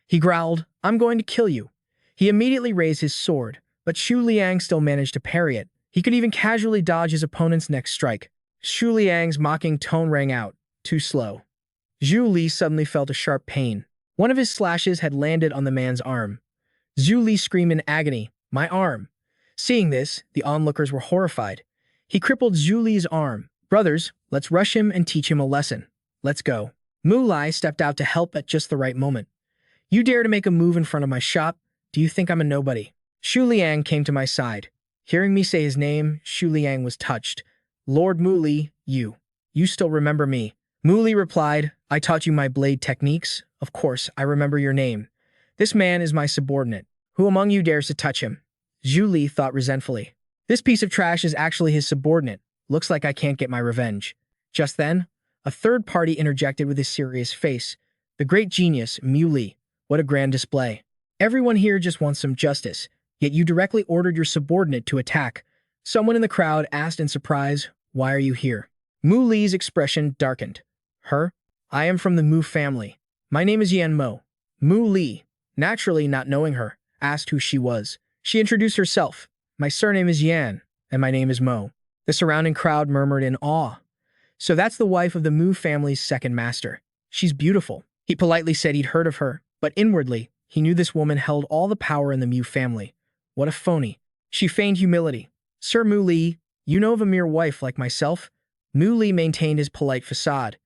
He growled, I'm going to kill you. He immediately raised his sword, but Shu Liang still managed to parry it. He could even casually dodge his opponent's next strike. Shu Liang's mocking tone rang out. Too slow. Zhu Li suddenly felt a sharp pain. One of his slashes had landed on the man's arm. Zhu Li screamed in agony, my arm. Seeing this, the onlookers were horrified. He crippled Zhu Li's arm. Brothers, let's rush him and teach him a lesson. Let's go. Mu Lai stepped out to help at just the right moment. You dare to make a move in front of my shop? Do you think I'm a nobody? Shu Liang came to my side. Hearing me say his name, Shu Liang was touched. Lord Mu Li, you still remember me. Mu Li replied, I taught you my blade techniques. Of course, I remember your name. This man is my subordinate. Who among you dares to touch him? Zhu Li thought resentfully. This piece of trash is actually his subordinate. Looks like I can't get my revenge. Just then, a third party interjected with a serious face. The great genius, Mu Li. What a grand display. Everyone here just wants some justice, yet you directly ordered your subordinate to attack. Someone in the crowd asked in surprise, why are you here? Mu Li's expression darkened. Her? I am from the Mu family. My name is Yan Mo. Mu Li, naturally not knowing her, asked who she was. She introduced herself. My surname is Yan, and my name is Mo. The surrounding crowd murmured in awe. So that's the wife of the Mu family's second master. She's beautiful. He politely said he'd heard of her, but inwardly, he knew this woman held all the power in the Mu family. What a phony. She feigned humility. Sir Mu Li, you know of a mere wife like myself? Mu Li maintained his polite facade.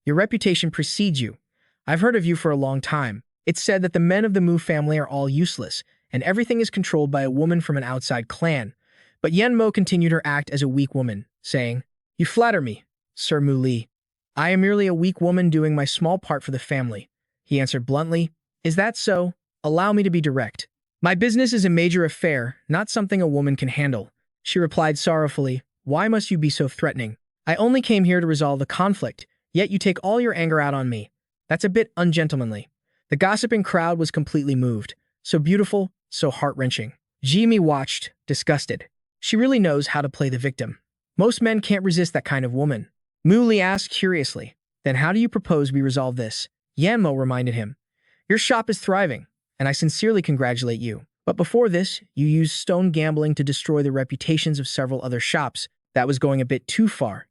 Your reputation precedes you. I've heard of you for a long time. It's said that the men of the Mu family are all useless, and everything is controlled by a woman from an outside clan. But Yan Mo continued her act as a weak woman, saying, You flatter me, Sir Mu Li. I am merely a weak woman doing my small part for the family. He answered bluntly, Is that so? Allow me to be direct. My business is a major affair, not something a woman can handle. She replied sorrowfully, Why must you be so threatening? I only came here to resolve the conflict, yet you take all your anger out on me. That's a bit ungentlemanly. The gossiping crowd was completely moved. So beautiful, so heart-wrenching. Jimmy watched, disgusted. She really knows how to play the victim. Most men can't resist that kind of woman. Muli asked curiously, then how do you propose we resolve this? Yanmo reminded him. Your shop is thriving, and I sincerely congratulate you. But before this, you used stone gambling to destroy the reputations of several other shops. That was going a bit too far.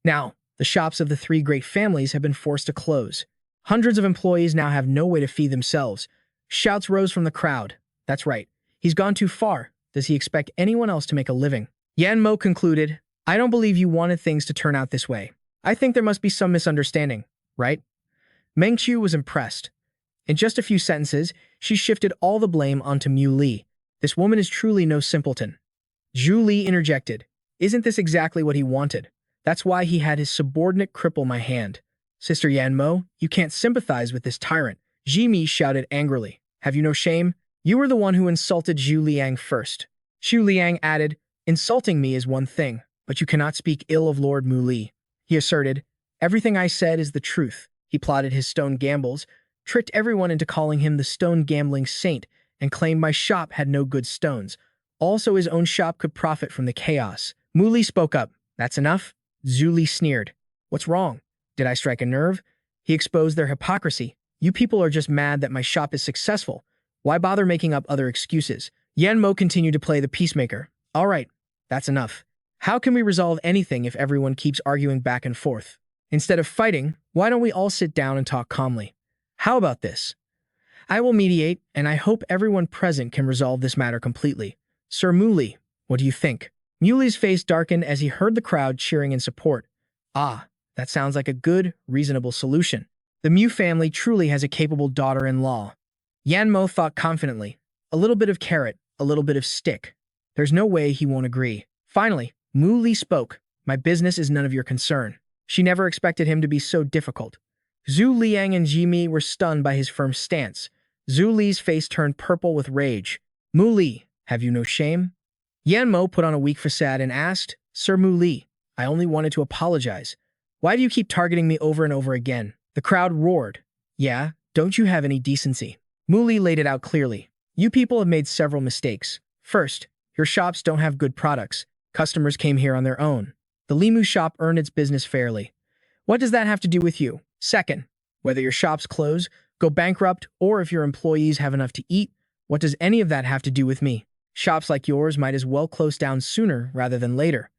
Now, the shops of the three great families have been forced to close. Hundreds of employees now have no way to feed themselves. Shouts rose from the crowd. That's right. He's gone too far. Does he expect anyone else to make a living? Yanmo concluded, I don't believe you wanted things to turn out this way. I think there must be some misunderstanding, right? Meng Qiu was impressed. In just a few sentences, she shifted all the blame onto Mu Li. This woman is truly no simpleton. Zhu Li interjected. Isn't this exactly what he wanted? That's why he had his subordinate cripple my hand. Sister Yanmo, you can't sympathize with this tyrant. Jimmy shouted angrily. Have you no shame? You were the one who insulted Zhu Liang first. Xu Liang added, insulting me is one thing, but you cannot speak ill of Lord Mu Li. He asserted, everything I said is the truth. He plotted his stone gambles, tricked everyone into calling him the stone gambling saint, and claimed my shop had no good stones. Also, his own shop could profit from the chaos. Mu Li spoke up. That's enough? Zhu Li sneered. What's wrong? Did I strike a nerve? He exposed their hypocrisy. You people are just mad that my shop is successful. Why bother making up other excuses? Yanmo continued to play the peacemaker. All right, that's enough. How can we resolve anything if everyone keeps arguing back and forth? Instead of fighting, why don't we all sit down and talk calmly? How about this? I will mediate, and I hope everyone present can resolve this matter completely. Sir Muli, what do you think? Muli's face darkened as he heard the crowd cheering in support. Ah, that sounds like a good, reasonable solution. The Mu family truly has a capable daughter-in-law. Yanmo thought confidently. A little bit of carrot, a little bit of stick. There's no way he won't agree. Finally, Mu Li spoke. My business is none of your concern. She never expected him to be so difficult. Zhu Liang and Jimmy were stunned by his firm stance. Zhu Li's face turned purple with rage. Mu Li, have you no shame? Yanmo put on a weak facade and asked, Sir Mu Li, I only wanted to apologize. Why do you keep targeting me over and over again? The crowd roared. Yeah, don't you have any decency? Mu Li laid it out clearly. You people have made several mistakes. First, your shops don't have good products. Customers came here on their own. The Limu shop earned its business fairly. What does that have to do with you? Second, whether your shops close, go bankrupt, or if your employees have enough to eat, what does any of that have to do with me? Shops like yours might as well close down sooner rather than later.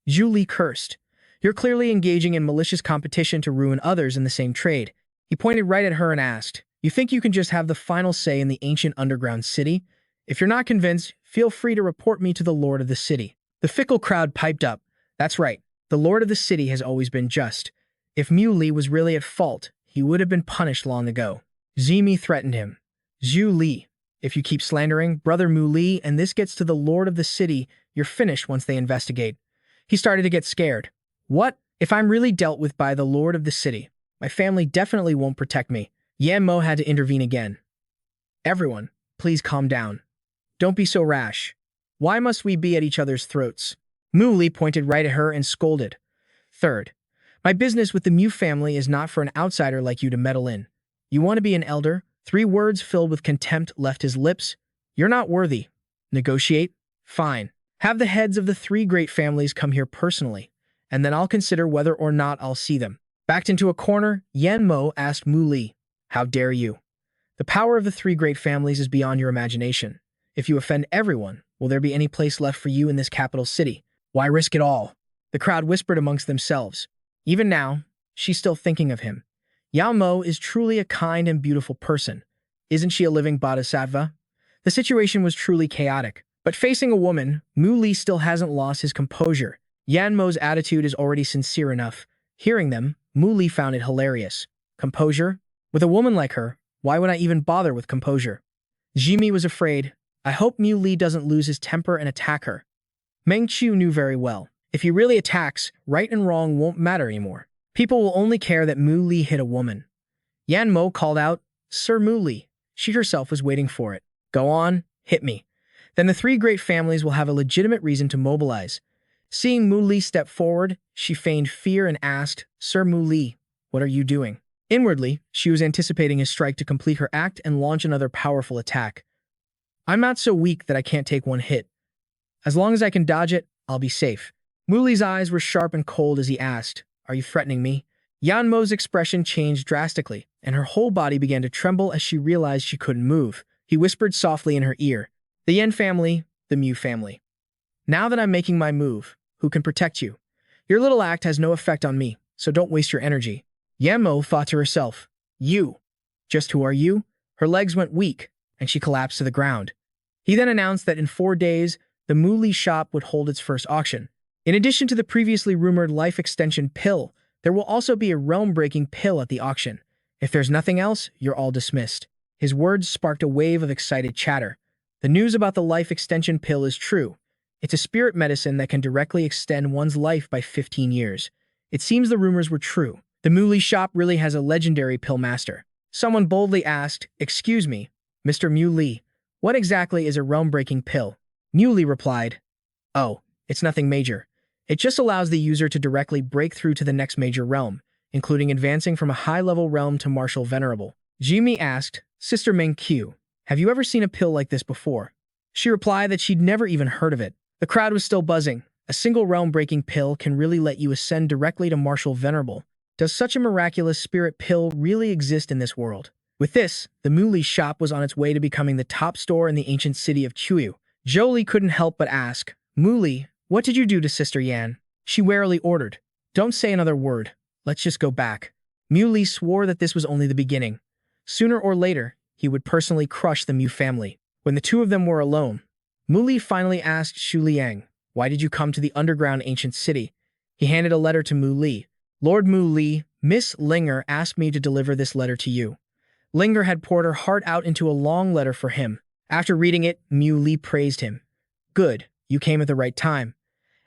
Zhu Li cursed. You're clearly engaging in malicious competition to ruin others in the same trade. He pointed right at her and asked, you think you can just have the final say in the ancient underground city? If you're not convinced, feel free to report me to the Lord of the City. The fickle crowd piped up. That's right. The Lord of the City has always been just. If Mu Li was really at fault, he would have been punished long ago. Zimi threatened him. Zhu Li, if you keep slandering Brother Mu Li and this gets to the Lord of the City, you're finished once they investigate. He started to get scared. What? If I'm really dealt with by the Lord of the City, my family definitely won't protect me. Yanmo had to intervene again. Everyone, please calm down. Don't be so rash. Why must we be at each other's throats? Mu Li pointed right at her and scolded. Third, my business with the Mu family is not for an outsider like you to meddle in. You want to be an elder? 3 words filled with contempt left his lips. You're not worthy. Negotiate? Fine. Have the heads of the 3 great families come here personally, and then I'll consider whether or not I'll see them. Backed into a corner, Yanmo asked Mu Li, how dare you? The power of the 3 great families is beyond your imagination. If you offend everyone, will there be any place left for you in this capital city? Why risk it all? The crowd whispered amongst themselves. Even now, she's still thinking of him. Yanmo is truly a kind and beautiful person. Isn't she a living bodhisattva? The situation was truly chaotic. But facing a woman, Mu Li still hasn't lost his composure. Yanmo's attitude is already sincere enough. Hearing them, Mu Li found it hilarious. Composure? With a woman like her, why would I even bother with composure? Jimmy was afraid. I hope Mu Li doesn't lose his temper and attack her. Meng Qiu knew very well. If he really attacks, right and wrong won't matter anymore. People will only care that Mu Li hit a woman. Yanmo called out, Sir Mu Li. She herself was waiting for it. Go on, hit me. Then the 3 great families will have a legitimate reason to mobilize. Seeing Mu Li step forward, she feigned fear and asked, Sir Mu Li, what are you doing? Inwardly, she was anticipating his strike to complete her act and launch another powerful attack. I'm not so weak that I can't take one hit. As long as I can dodge it, I'll be safe. Mu Li's eyes were sharp and cold as he asked, "Are you threatening me?" Yan Mo's expression changed drastically, and her whole body began to tremble as she realized she couldn't move. He whispered softly in her ear, "The Yan family, the Mu family. Now that I'm making my move, who can protect you? Your little act has no effect on me, so don't waste your energy." Yan Mo thought to herself, "You? Just who are you?" Her legs went weak, and she collapsed to the ground. He then announced that in 4 days, the Mu Li shop would hold its first auction. In addition to the previously rumored life extension pill, there will also be a realm-breaking pill at the auction. If there's nothing else, you're all dismissed. His words sparked a wave of excited chatter. The news about the life extension pill is true. It's a spirit medicine that can directly extend one's life by 15 years. It seems the rumors were true. The Mu Li shop really has a legendary pill master. Someone boldly asked, "Excuse me, Mr. Mu Li, what exactly is a realm-breaking pill?" Mu Li replied, "Oh, it's nothing major. It just allows the user to directly break through to the next major realm, including advancing from a high-level realm to martial venerable." Jimmy asked, "Sister Meng Q, have you ever seen a pill like this before?" She replied that she'd never even heard of it. The crowd was still buzzing. A single realm-breaking pill can really let you ascend directly to martial venerable. Does such a miraculous spirit pill really exist in this world? With this, the Mu Li shop was on its way to becoming the top store in the ancient city of Chuyu. Jolie couldn't help but ask, "Mu Li, what did you do to Sister Yan?" She warily ordered, "Don't say another word. Let's just go back." Mu Li swore that this was only the beginning. Sooner or later, he would personally crush the Mu family. When the two of them were alone, Mu Li finally asked Shu Liang, "Why did you come to the underground ancient city?" He handed a letter to Mu Li. "Lord Mu Li, Miss Linger asked me to deliver this letter to you." Linger had poured her heart out into a long letter for him. After reading it, Mu Li praised him. "Good, you came at the right time.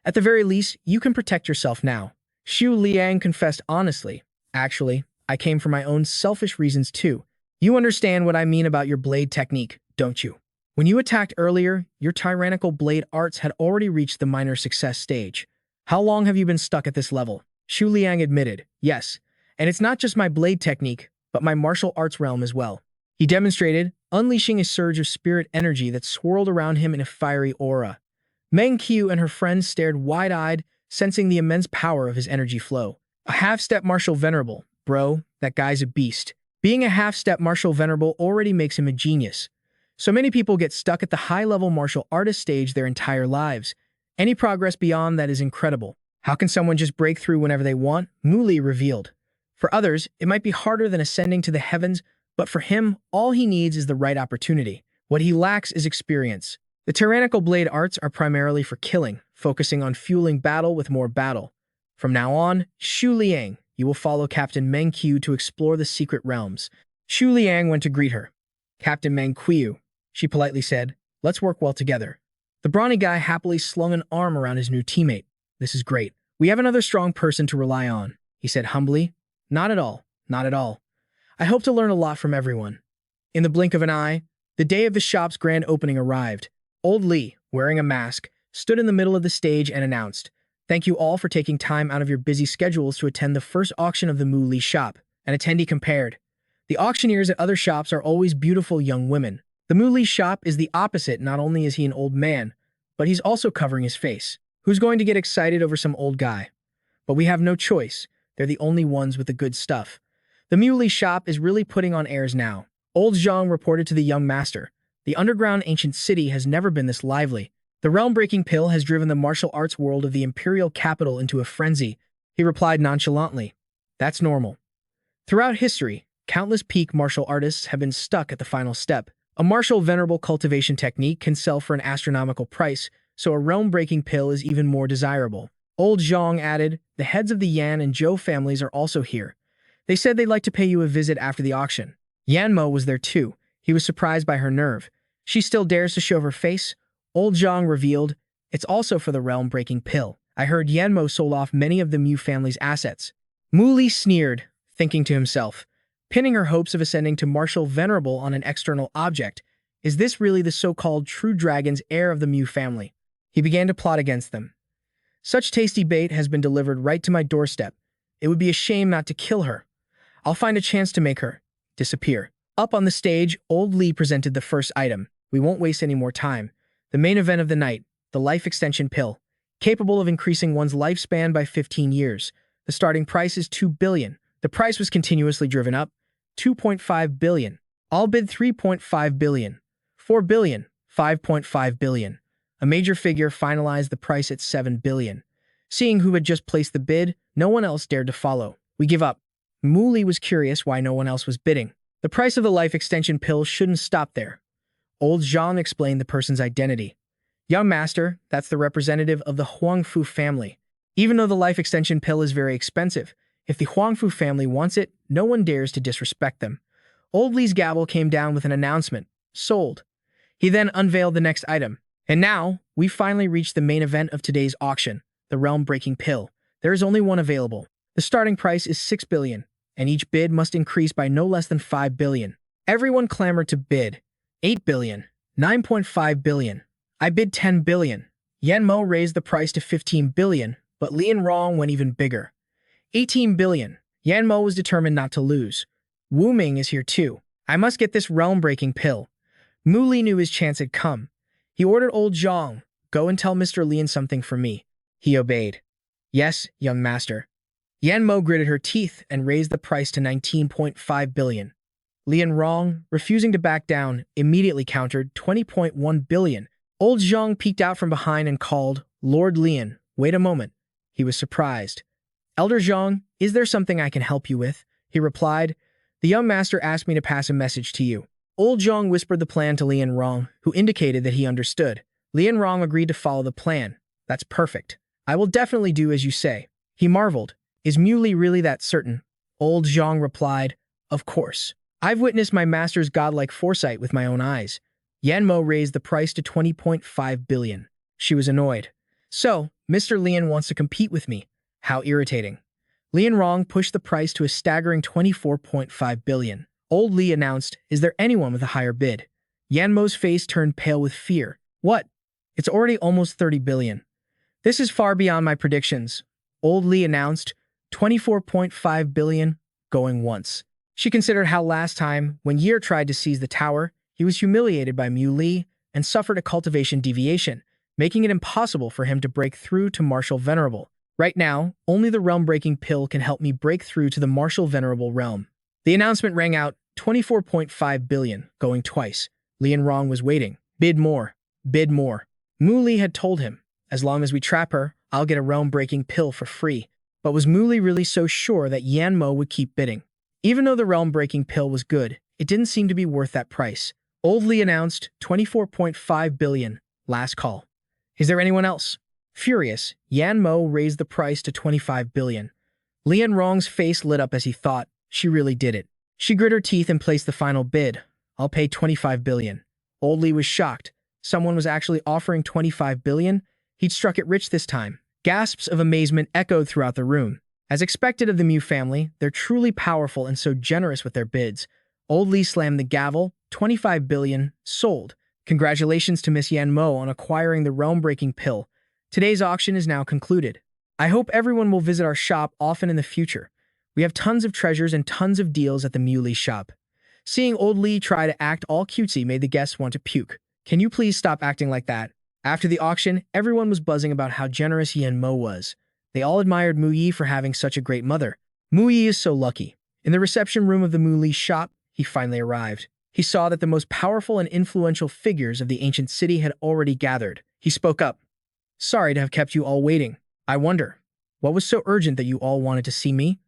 At the very least, you can protect yourself now." Shu Liang confessed honestly, "Actually, I came for my own selfish reasons too. You understand what I mean about your blade technique, don't you? When you attacked earlier, your tyrannical blade arts had already reached the minor success stage. How long have you been stuck at this level?" Shu Liang admitted, "Yes, and it's not just my blade technique, but my martial arts realm as well." He demonstrated, unleashing a surge of spirit energy that swirled around him in a fiery aura. Meng Qiu and her friends stared wide-eyed, sensing the immense power of his energy flow. "A half-step martial venerable. Bro, that guy's a beast. Being a half-step martial venerable already makes him a genius. So many people get stuck at the high-level martial artist stage their entire lives. Any progress beyond that is incredible. How can someone just break through whenever they want?" Mu Li revealed. "For others, it might be harder than ascending to the heavens, but for him, all he needs is the right opportunity. What he lacks is experience. The tyrannical blade arts are primarily for killing, focusing on fueling battle with more battle. From now on, Shu Liang, you will follow Captain Meng Qiu to explore the secret realms." Shu Liang went to greet her. "Captain Meng Qiu," she politely said, "let's work well together." The brawny guy happily slung an arm around his new teammate. "This is great. We have another strong person to rely on," he said humbly. "Not at all, not at all. I hope to learn a lot from everyone." In the blink of an eye, the day of the shop's grand opening arrived. Old Li, wearing a mask, stood in the middle of the stage and announced, "Thank you all for taking time out of your busy schedules to attend the first auction of the Mu Li shop." An attendee compared, "The auctioneers at other shops are always beautiful young women. The Mu Li shop is the opposite. Not only is he an old man, but he's also covering his face. Who's going to get excited over some old guy? But we have no choice. They're the only ones with the good stuff. The Mu Li shop is really putting on airs now." Old Zhang reported to the young master, "The underground ancient city has never been this lively. The realm-breaking pill has driven the martial arts world of the imperial capital into a frenzy." He replied nonchalantly, "That's normal. Throughout history, countless peak martial artists have been stuck at the final step. A martial venerable cultivation technique can sell for an astronomical price, so a realm-breaking pill is even more desirable." Old Zhang added, "The heads of the Yan and Zhou families are also here. They said they'd like to pay you a visit after the auction." Yan Mo was there too. He was surprised by her nerve. "She still dares to show her face?" Old Zhang revealed, "It's also for the realm-breaking pill. I heard Yan Mo sold off many of the Mu family's assets." Mu Li sneered, thinking to himself, pinning her hopes of ascending to martial venerable on an external object. Is this really the so-called true dragon's heir of the Mu family? He began to plot against them. "Such tasty bait has been delivered right to my doorstep. It would be a shame not to kill her. I'll find a chance to make her disappear." Up on the stage, Old Li presented the first item. We won't waste any more time. The main event of the night, the life extension pill, capable of increasing one's lifespan by 15 years. The starting price is 2 billion. The price was continuously driven up. 2.5 billion. All bid 3.5 billion. 4 billion. 5.5 billion. A major figure finalized the price at 7 billion. Seeing who had just placed the bid, no one else dared to follow. We give up. Muli was curious why no one else was bidding. The price of the life extension pill shouldn't stop there. Old Zhang explained the person's identity. Young master, that's the representative of the Huangfu family. Even though the life extension pill is very expensive, if the Huangfu family wants it, no one dares to disrespect them. Old Li's gavel came down with an announcement. Sold. He then unveiled the next item. And now, we finally reached the main event of today's auction, the realm-breaking pill. There is only one available. The starting price is 6 billion, and each bid must increase by no less than 5 billion. Everyone clamored to bid. 8 billion. 9.5 billion. I bid 10 billion. Yan Mo raised the price to 15 billion, but Lian Rong went even bigger. 18 billion. Yan Mo was determined not to lose. Wu Ming is here too. I must get this realm-breaking pill. Mu Li knew his chance had come. He ordered old Zhang, go and tell Mr. Lian something for me. He obeyed. Yes, young master. Yan Mo gritted her teeth and raised the price to 19.5 billion. Lian Rong, refusing to back down, immediately countered 20.1 billion. Old Zhang peeked out from behind and called, Lord Lian, wait a moment. He was surprised. Elder Zhang, is there something I can help you with? He replied, the young master asked me to pass a message to you. Old Zhang whispered the plan to Lian Rong, who indicated that he understood. Lian Rong agreed to follow the plan. That's perfect. I will definitely do as you say. He marveled. Is Mu Li really that certain? Old Zhang replied, of course. I've witnessed my master's godlike foresight with my own eyes. Yan Mo raised the price to 20.5 billion. She was annoyed. So, Mr. Lian wants to compete with me. How irritating. Lian Rong pushed the price to a staggering 24.5 billion. Old Li announced, is there anyone with a higher bid? Yan Mo's face turned pale with fear. What? It's already almost 30 billion. This is far beyond my predictions. Old Li announced, 24.5 billion, going once. She considered how last time, when Year tried to seize the tower, he was humiliated by Mu Li and suffered a cultivation deviation, making it impossible for him to break through to Martial Venerable. Right now, only the realm-breaking pill can help me break through to the Martial Venerable realm. The announcement rang out, 24.5 billion, going twice. Lian Rong was waiting. Bid more. Bid more. Mu Li had told him, as long as we trap her, I'll get a realm-breaking pill for free. But was Mu Li really so sure that Yan Mo would keep bidding? Even though the realm-breaking pill was good, it didn't seem to be worth that price. Old Li announced, 24.5 billion, last call. Is there anyone else? Furious, Yan Mo raised the price to 25 billion. Lian Rong's face lit up as he thought, she really did it. She grit her teeth and placed the final bid. I'll pay 25 billion. Old Li was shocked. Someone was actually offering 25 billion? He'd struck it rich this time. Gasps of amazement echoed throughout the room. As expected of the Mu family, they're truly powerful and so generous with their bids. Old Li slammed the gavel, 25 billion, sold. Congratulations to Miss Yan Mo on acquiring the realm-breaking pill. Today's auction is now concluded. I hope everyone will visit our shop often in the future. We have tons of treasures and tons of deals at the Mu Li shop. Seeing Old Li try to act all cutesy made the guests want to puke. Can you please stop acting like that? After the auction, everyone was buzzing about how generous Yan Mo was. They all admired Mu Yi for having such a great mother. Mu Yi is so lucky. In the reception room of the Mu Li shop, he finally arrived. He saw that the most powerful and influential figures of the ancient city had already gathered. He spoke up. Sorry to have kept you all waiting. I wonder, what was so urgent that you all wanted to see me?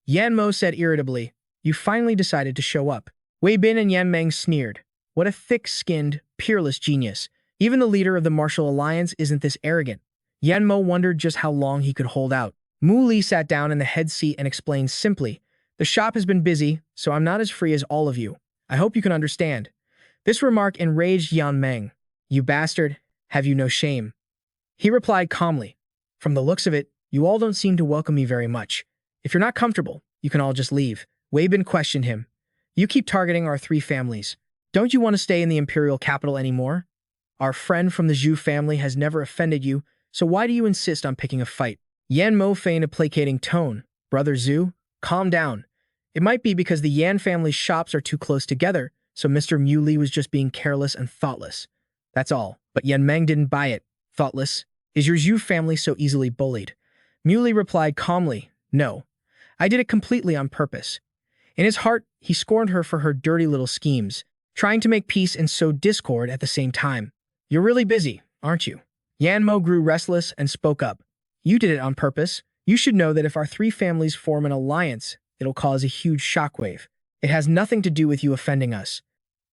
Yan Mo said irritably, you finally decided to show up. Wei Bin and Yan Meng sneered. What a thick-skinned, peerless genius. Even the leader of the martial alliance isn't this arrogant. Yan Mo wondered just how long he could hold out. Mu Li sat down in the head seat and explained simply, the shop has been busy, so I'm not as free as all of you. I hope you can understand. This remark enraged Yan Meng. You bastard, have you no shame? He replied calmly. From the looks of it, you all don't seem to welcome me very much. If you're not comfortable, you can all just leave. Wei Bin questioned him. You keep targeting our three families. Don't you want to stay in the imperial capital anymore? Our friend from the Zhu family has never offended you, so why do you insist on picking a fight? Yan Mo feigned a placating tone. Brother Zhu, calm down. It might be because the Yan family's shops are too close together, So Mr. Muley was just being careless and thoughtless. That's all. But Yan Meng didn't buy it. Thoughtless? Is your Zhu family so easily bullied? Muley replied calmly, no. I did it completely on purpose. In his heart, he scorned her for her dirty little schemes, trying to make peace and sow discord at the same time. You're really busy, aren't you? Yan Mo grew restless and spoke up. You did it on purpose. You should know that if our three families form an alliance, it'll cause a huge shockwave. It has nothing to do with you offending us.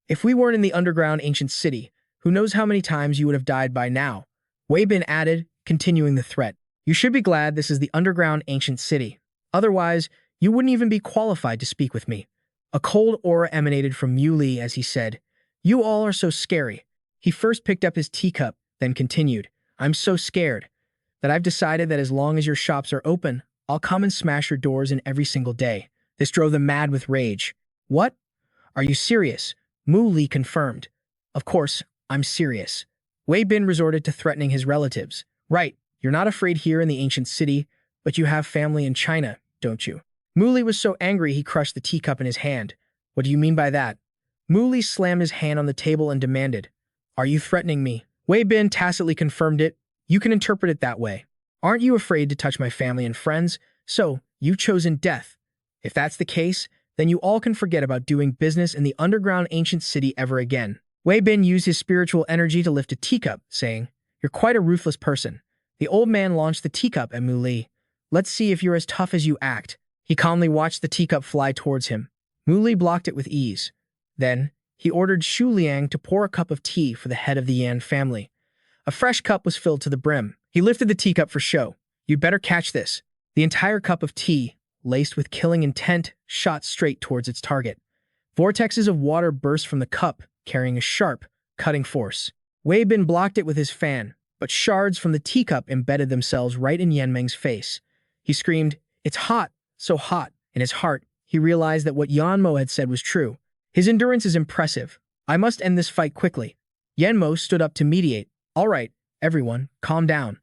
If we weren't in the underground ancient city, who knows how many times you would have died by now? Wei Bin added, continuing the threat. You should be glad this is the underground ancient city. Otherwise, you wouldn't even be qualified to speak with me. A cold aura emanated from Muley as he said, You all are so scary. He first picked up his teacup, then continued, I'm so scared that I've decided that as long as your shops are open, I'll come and smash your doors in every single day. This drove them mad with rage. What? Are you serious? Mu Li confirmed. Of course, I'm serious. Wei Bin resorted to threatening his relatives. Right, you're not afraid here in the ancient city, but you have family in China, don't you? Mu Li was so angry he crushed the teacup in his hand. What do you mean by that? Mu Li slammed his hand on the table and demanded, Are you threatening me? Wei Bin tacitly confirmed it. You can interpret it that way. Aren't you afraid to touch my family and friends? So, you've chosen death. If that's the case, then you all can forget about doing business in the underground ancient city ever again. Wei Bin used his spiritual energy to lift a teacup, saying, You're quite a ruthless person. The old man launched the teacup at Mu Li. Let's see if you're as tough as you act. He calmly watched the teacup fly towards him. Mu Li blocked it with ease. Then, he ordered Shu Liang to pour a cup of tea for the head of the Yan family. A fresh cup was filled to the brim. He lifted the teacup for show. You'd better catch this. The entire cup of tea, laced with killing intent, shot straight towards its target. Vortexes of water burst from the cup, carrying a sharp, cutting force. Wei Bin blocked it with his fan, but shards from the teacup embedded themselves right in Yan Meng's face. He screamed, It's hot, so hot. In his heart, he realized that what Yan Mo had said was true. His endurance is impressive. I must end this fight quickly. Yan Mo stood up to mediate. All right, everyone, calm down.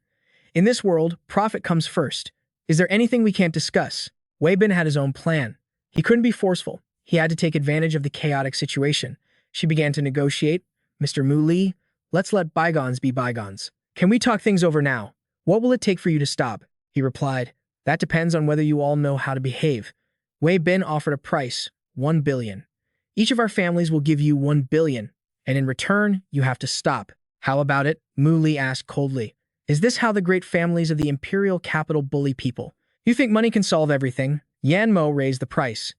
In this world, profit comes first. Is there anything we can't discuss? Wei Bin had his own plan. He couldn't be forceful. He had to take advantage of the chaotic situation. She began to negotiate. Mr. Mu Li, let's let bygones be bygones. Can we talk things over now? What will it take for you to stop? He replied. That depends on whether you all know how to behave. Wei Bin offered a price, 1 billion. Each of our families will give you 1 billion, and in return, you have to stop. How about it? Mu Li asked coldly. Is this how the great families of the imperial capital bully people? You think money can solve everything? Yan Mo raised the price.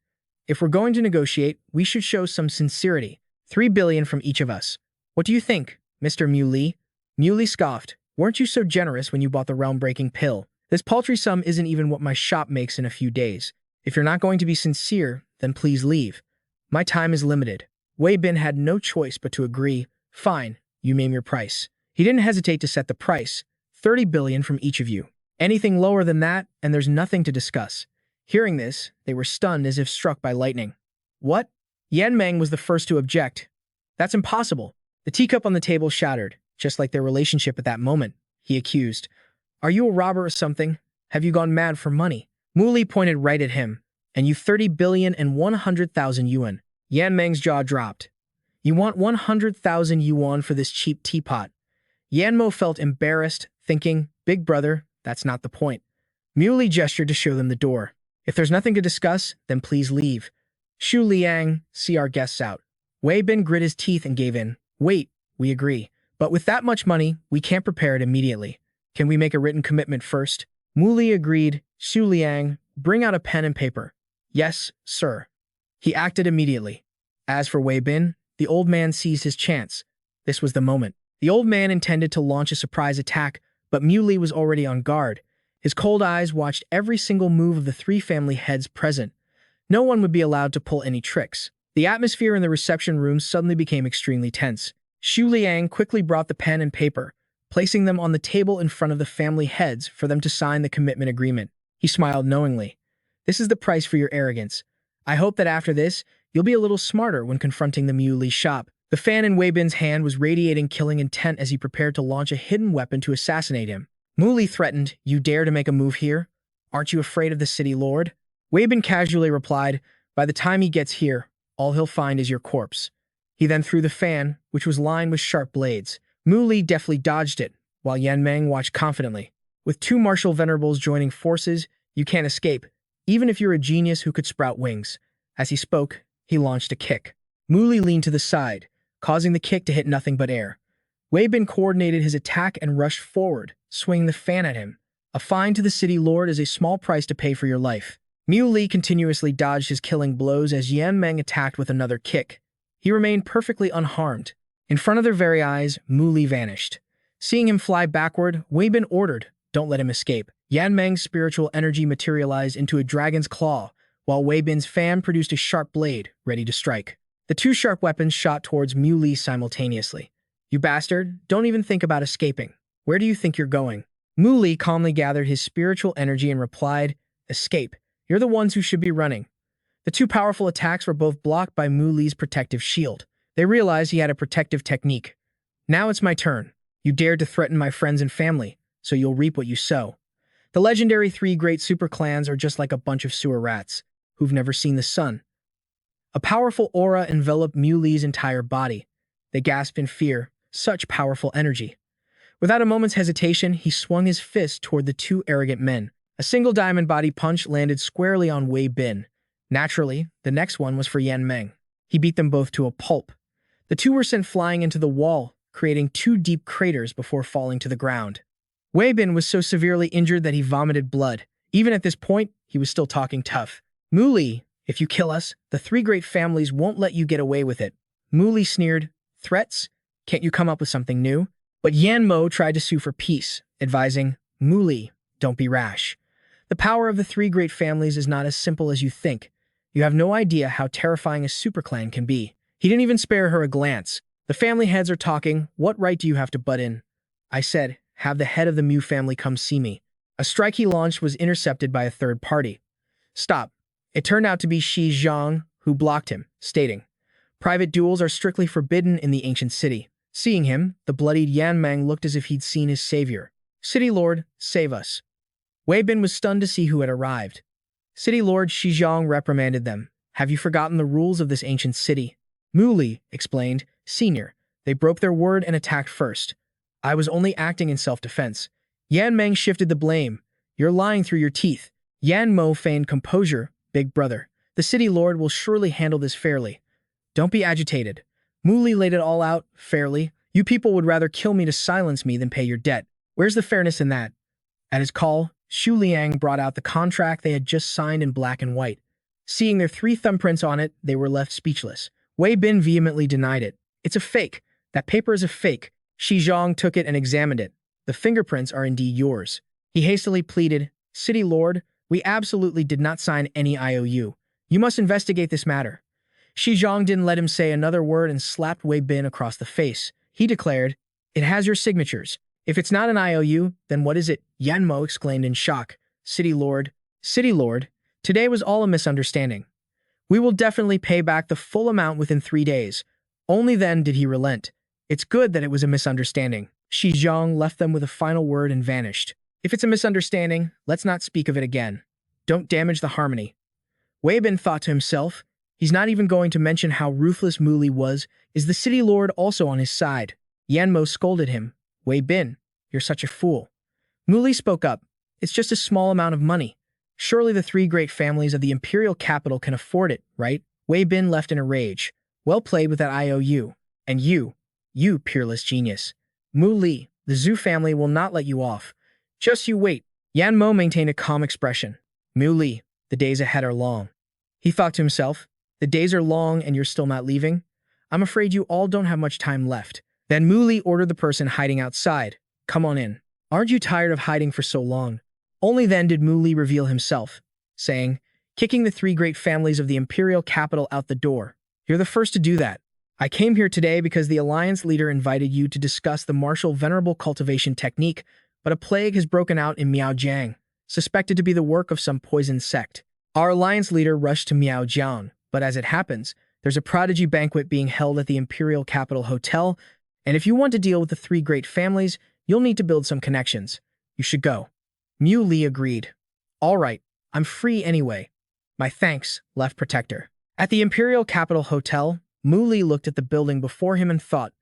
If we're going to negotiate, we should show some sincerity. 3 billion from each of us. What do you think, Mr. Mu Li? Mu Li scoffed. Weren't you so generous when you bought the realm-breaking pill? This paltry sum isn't even what my shop makes in a few days. If you're not going to be sincere, then please leave. My time is limited. Wei Bin had no choice but to agree. Fine, you name your price. He didn't hesitate to set the price. 30 billion from each of you. Anything lower than that, and there's nothing to discuss. Hearing this, they were stunned as if struck by lightning. What? Yan Meng was the first to object. That's impossible. The teacup on the table shattered, just like their relationship at that moment. He accused. Are you a robber or something? Have you gone mad for money? Mu Li pointed right at him. And you 30 billion and 100,000 yuan. Yan Meng's jaw dropped. You want 100,000 yuan for this cheap teapot? Yan Mo felt embarrassed, thinking, Big brother, that's not the point. Mu Li gestured to show them the door. If there's nothing to discuss, then please leave. Shu Liang, see our guests out. Wei Bin grit his teeth and gave in. Wait, we agree. But with that much money, we can't prepare it immediately. Can we make a written commitment first? Mu Li agreed. Shu Liang, bring out a pen and paper. Yes, sir. He acted immediately. As for Wei Bin, the old man seized his chance. This was the moment. The old man intended to launch a surprise attack, but Mu Li was already on guard. His cold eyes watched every single move of the three family heads present. No one would be allowed to pull any tricks. The atmosphere in the reception room suddenly became extremely tense. Shu Liang quickly brought the pen and paper, placing them on the table in front of the family heads for them to sign the commitment agreement. He smiled knowingly. This is the price for your arrogance. I hope that after this, you'll be a little smarter when confronting the Mu Li shop. The fan in Wei Bin's hand was radiating killing intent as he prepared to launch a hidden weapon to assassinate him. Mu Li threatened, You dare to make a move here? Aren't you afraid of the city lord? Wei Bin casually replied, By the time he gets here, all he'll find is your corpse. He then threw the fan, which was lined with sharp blades. Mu Li deftly dodged it, while Yan Meng watched confidently. With two martial venerables joining forces, you can't escape, even if you're a genius who could sprout wings. As he spoke, he launched a kick. Mu Li leaned to the side, causing the kick to hit nothing but air. Wei Bin coordinated his attack and rushed forward, swinging the fan at him. A fine to the city lord is a small price to pay for your life. Mu Li continuously dodged his killing blows as Yan Meng attacked with another kick. He remained perfectly unharmed. In front of their very eyes, Mu Li vanished. Seeing him fly backward, Wei Bin ordered, "Don't let him escape." Yan Meng's spiritual energy materialized into a dragon's claw, while Wei Bin's fan produced a sharp blade, ready to strike. The two sharp weapons shot towards Mu Li simultaneously. "You bastard, don't even think about escaping. Where do you think you're going?" Mu Li calmly gathered his spiritual energy and replied, "Escape. You're the ones who should be running." The two powerful attacks were both blocked by Mu Li's protective shield. They realized he had a protective technique. "Now it's my turn. You dared to threaten my friends and family, so you'll reap what you sow." The legendary three great super clans are just like a bunch of sewer rats who've never seen the sun. A powerful aura enveloped Mu Li's entire body. They gasped in fear, such powerful energy. Without a moment's hesitation, he swung his fist toward the two arrogant men. A single diamond body punch landed squarely on Wei Bin. Naturally, the next one was for Yan Meng. He beat them both to a pulp. The two were sent flying into the wall, creating two deep craters before falling to the ground. Wei Bin was so severely injured that he vomited blood. Even at this point, he was still talking tough. "Mu Li, if you kill us, the three great families won't let you get away with it." Mu Li sneered, "Threats? Can't you come up with something new?" But Yan Mo tried to sue for peace, advising, "Mu Li, don't be rash. The power of the three great families is not as simple as you think. You have no idea how terrifying a superclan can be." He didn't even spare her a glance. "The family heads are talking. What right do you have to butt in?" I said, "Have the head of the Mu family come see me." A strike he launched was intercepted by a third party. "Stop." It turned out to be Shi Zhang, who blocked him, stating, "Private duels are strictly forbidden in the ancient city." Seeing him, the bloodied Yan Meng looked as if he'd seen his savior. "City Lord, save us." Wei Bin was stunned to see who had arrived. City Lord Shi Zhang reprimanded them. "Have you forgotten the rules of this ancient city?" Mu Li explained, "Senior, they broke their word and attacked first. I was only acting in self-defense." Yan Meng shifted the blame. "You're lying through your teeth." Yan Mo feigned composure. "Big brother, the city lord will surely handle this fairly. Don't be agitated." Mu Li laid it all out, fairly. "You people would rather kill me to silence me than pay your debt. Where's the fairness in that?" At his call, Xu Liang brought out the contract they had just signed in black and white. Seeing their three thumbprints on it, they were left speechless. Wei Bin vehemently denied it. "It's a fake. That paper is a fake." Shi Zhang took it and examined it. "The fingerprints are indeed yours." He hastily pleaded, "City Lord, we absolutely did not sign any IOU. You must investigate this matter." Shi Zhang didn't let him say another word and slapped Wei Bin across the face. He declared, "It has your signatures. If it's not an IOU, then what is it?" Yan Mo exclaimed in shock. City Lord, today was all a misunderstanding. We will definitely pay back the full amount within 3 days." Only then did he relent. "It's good that it was a misunderstanding." Shi Zhang left them with a final word and vanished. "If it's a misunderstanding, let's not speak of it again. Don't damage the harmony." Wei Bin thought to himself, he's not even going to mention how ruthless Mu Li was. Is the city lord also on his side? Yan Mo scolded him. "Wei Bin, you're such a fool." Mu Li spoke up. "It's just a small amount of money. Surely the three great families of the imperial capital can afford it, right?" Wei Bin left in a rage. "Well played with that IOU. And you peerless genius. Mu Li, the Zhu family will not let you off. Just you wait." Yan Mo maintained a calm expression. "Mu Li, the days ahead are long." He thought to himself, "The days are long and you're still not leaving? I'm afraid you all don't have much time left." Then Mu Li ordered the person hiding outside, "Come on in. Aren't you tired of hiding for so long?" Only then did Mu Li reveal himself, saying, "Kicking the three great families of the imperial capital out the door. You're the first to do that. I came here today because the alliance leader invited you to discuss the martial venerable cultivation technique, but a plague has broken out in Miaojiang, suspected to be the work of some poisoned sect. Our alliance leader rushed to Miaojiang, but as it happens, there's a prodigy banquet being held at the imperial capital hotel, and if you want to deal with the three great families, you'll need to build some connections. You should go." Mu Li agreed. "All right, I'm free anyway. My thanks, Left Protector." At the imperial capital hotel, Mu Li looked at the building before him and thought,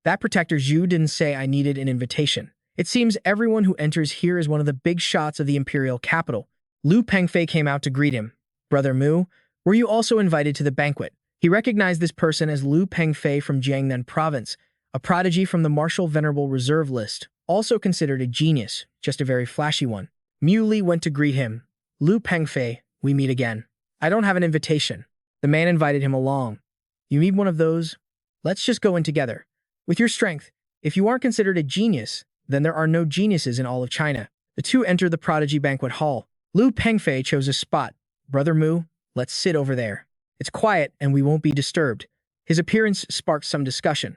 that protector Zhu didn't say I needed an invitation. It seems everyone who enters here is one of the big shots of the imperial capital. Lu Pengfei came out to greet him. Brother Mu, were you also invited to the banquet? He recognized this person as Lu Pengfei from Jiangnan province, a prodigy from the Martial Venerable Reserve list, also considered a genius, just a very flashy one. Mu Li went to greet him. Lu Pengfei, we meet again. I don't have an invitation. The man invited him along. You need one of those? Let's just go in together. With your strength, if you aren't considered a genius, then there are no geniuses in all of China. The two entered the prodigy banquet hall. Lu Pengfei chose a spot. Brother Mu, let's sit over there. It's quiet and we won't be disturbed. His appearance sparked some discussion.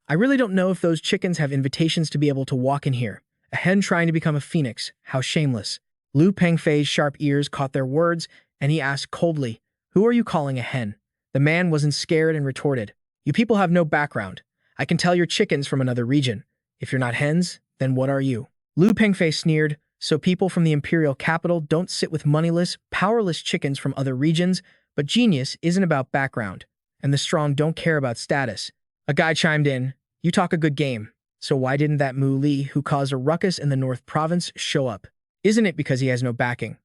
I really don't know if those chickens have invitations to be able to walk in here. A hen trying to become a phoenix. How shameless. Lu Pengfei's sharp ears caught their words, and he asked coldly, who are you calling a hen? The man wasn't scared and retorted, you people have no background. I can tell you're chickens from another region. If you're not hens, then what are you? Lu Pengfei sneered, so people from the imperial capital don't sit with moneyless, powerless chickens from other regions, but genius isn't about background, and the strong don't care about status. A guy chimed in, you talk a good game, so why didn't that Mu Li, who caused a ruckus in the North Province, show up? Isn't it because he has no backing?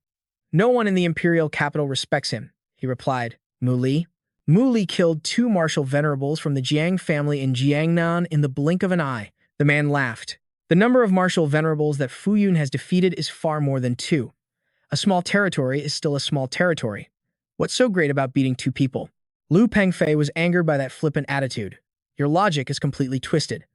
No one in the imperial capital respects him, he replied. Mu Li? Mu Li killed 2 martial venerables from the Jiang family in Jiangnan in the blink of an eye. The man laughed. The number of martial venerables that Fu Yun has defeated is far more than 2. A small territory is still a small territory. What's so great about beating 2 people? Lu Pengfei was angered by that flippant attitude. Your logic is completely twisted.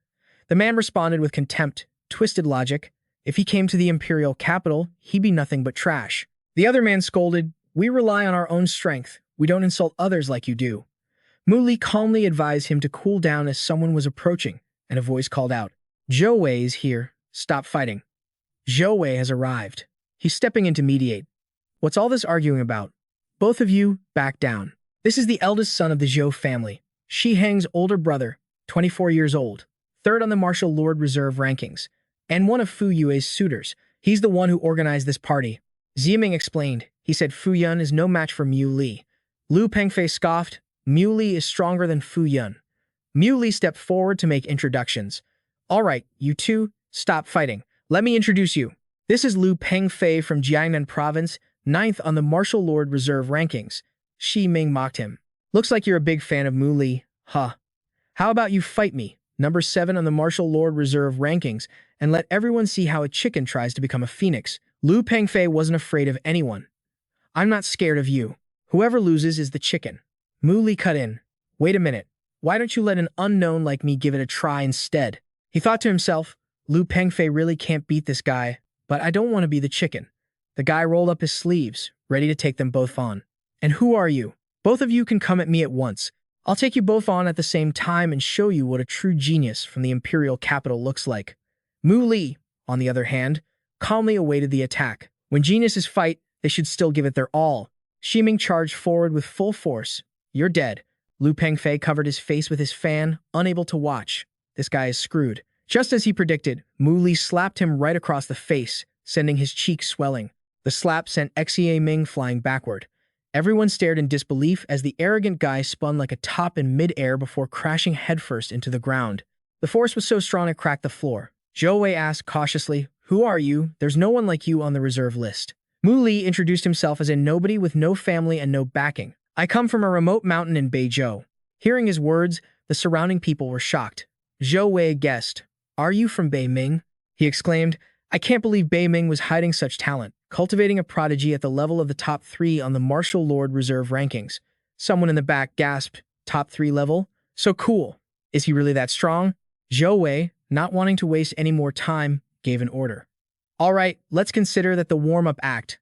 The man responded with contempt. Twisted logic? If he came to the imperial capital, he'd be nothing but trash. The other man scolded, we rely on our own strength. We don't insult others like you do. Mu Li calmly advised him to cool down as someone was approaching, and a voice called out, Zhou Wei is here. Stop fighting. Zhou Wei has arrived. He's stepping in to mediate. What's all this arguing about? Both of you, back down. This is the eldest son of the Zhou family. Shi Heng's older brother, 24 years old, 3rd on the Martial Lord Reserve rankings, and one of Fu Yue's suitors. He's the one who organized this party. Zieming explained. He said Fu Yun is no match for Mu Li. Lu Pengfei scoffed. Mu Li is stronger than Fu Yun. Mu Li stepped forward to make introductions. All right, you two, stop fighting. Let me introduce you. This is Lu Pengfei from Jiangnan province, 9th on the Martial Lord Reserve rankings. Shi Ming mocked him. Looks like you're a big fan of Mu Li, huh? How about you fight me, number 7 on the Martial Lord Reserve rankings, and let everyone see how a chicken tries to become a phoenix. Lu Pengfei wasn't afraid of anyone. I'm not scared of you. Whoever loses is the chicken. Mu Li cut in. Wait a minute. Why don't you let an unknown like me give it a try instead? He thought to himself, Lu Pengfei really can't beat this guy, but I don't want to be the chicken. The guy rolled up his sleeves, ready to take them both on. And who are you? Both of you can come at me at once. I'll take you both on at the same time and show you what a true genius from the imperial capital looks like. Mu Li, on the other hand, calmly awaited the attack. When geniuses fight, they should still give it their all. Shi Ming charged forward with full force. You're dead. Lu Pengfei covered his face with his fan, unable to watch. This guy is screwed. Just as he predicted, Mu Li slapped him right across the face, sending his cheeks swelling. The slap sent Xie Ming flying backward. Everyone stared in disbelief as the arrogant guy spun like a top in mid-air before crashing headfirst into the ground. The force was so strong it cracked the floor. Zhou Wei asked cautiously, Who are you? There's no one like you on the reserve list. Mu Li introduced himself as a nobody with no family and no backing. I come from a remote mountain in Beizhou. Hearing his words, the surrounding people were shocked. Zhou Wei guessed. Are you from Beiming? He exclaimed. I can't believe Beiming was hiding such talent, cultivating a prodigy at the level of the top 3 on the Martial Lord Reserve rankings. Someone in the back gasped, top 3 level? So cool. Is he really that strong? Zhou Wei, not wanting to waste any more time, gave an order. All right, let's consider that the warm-up act.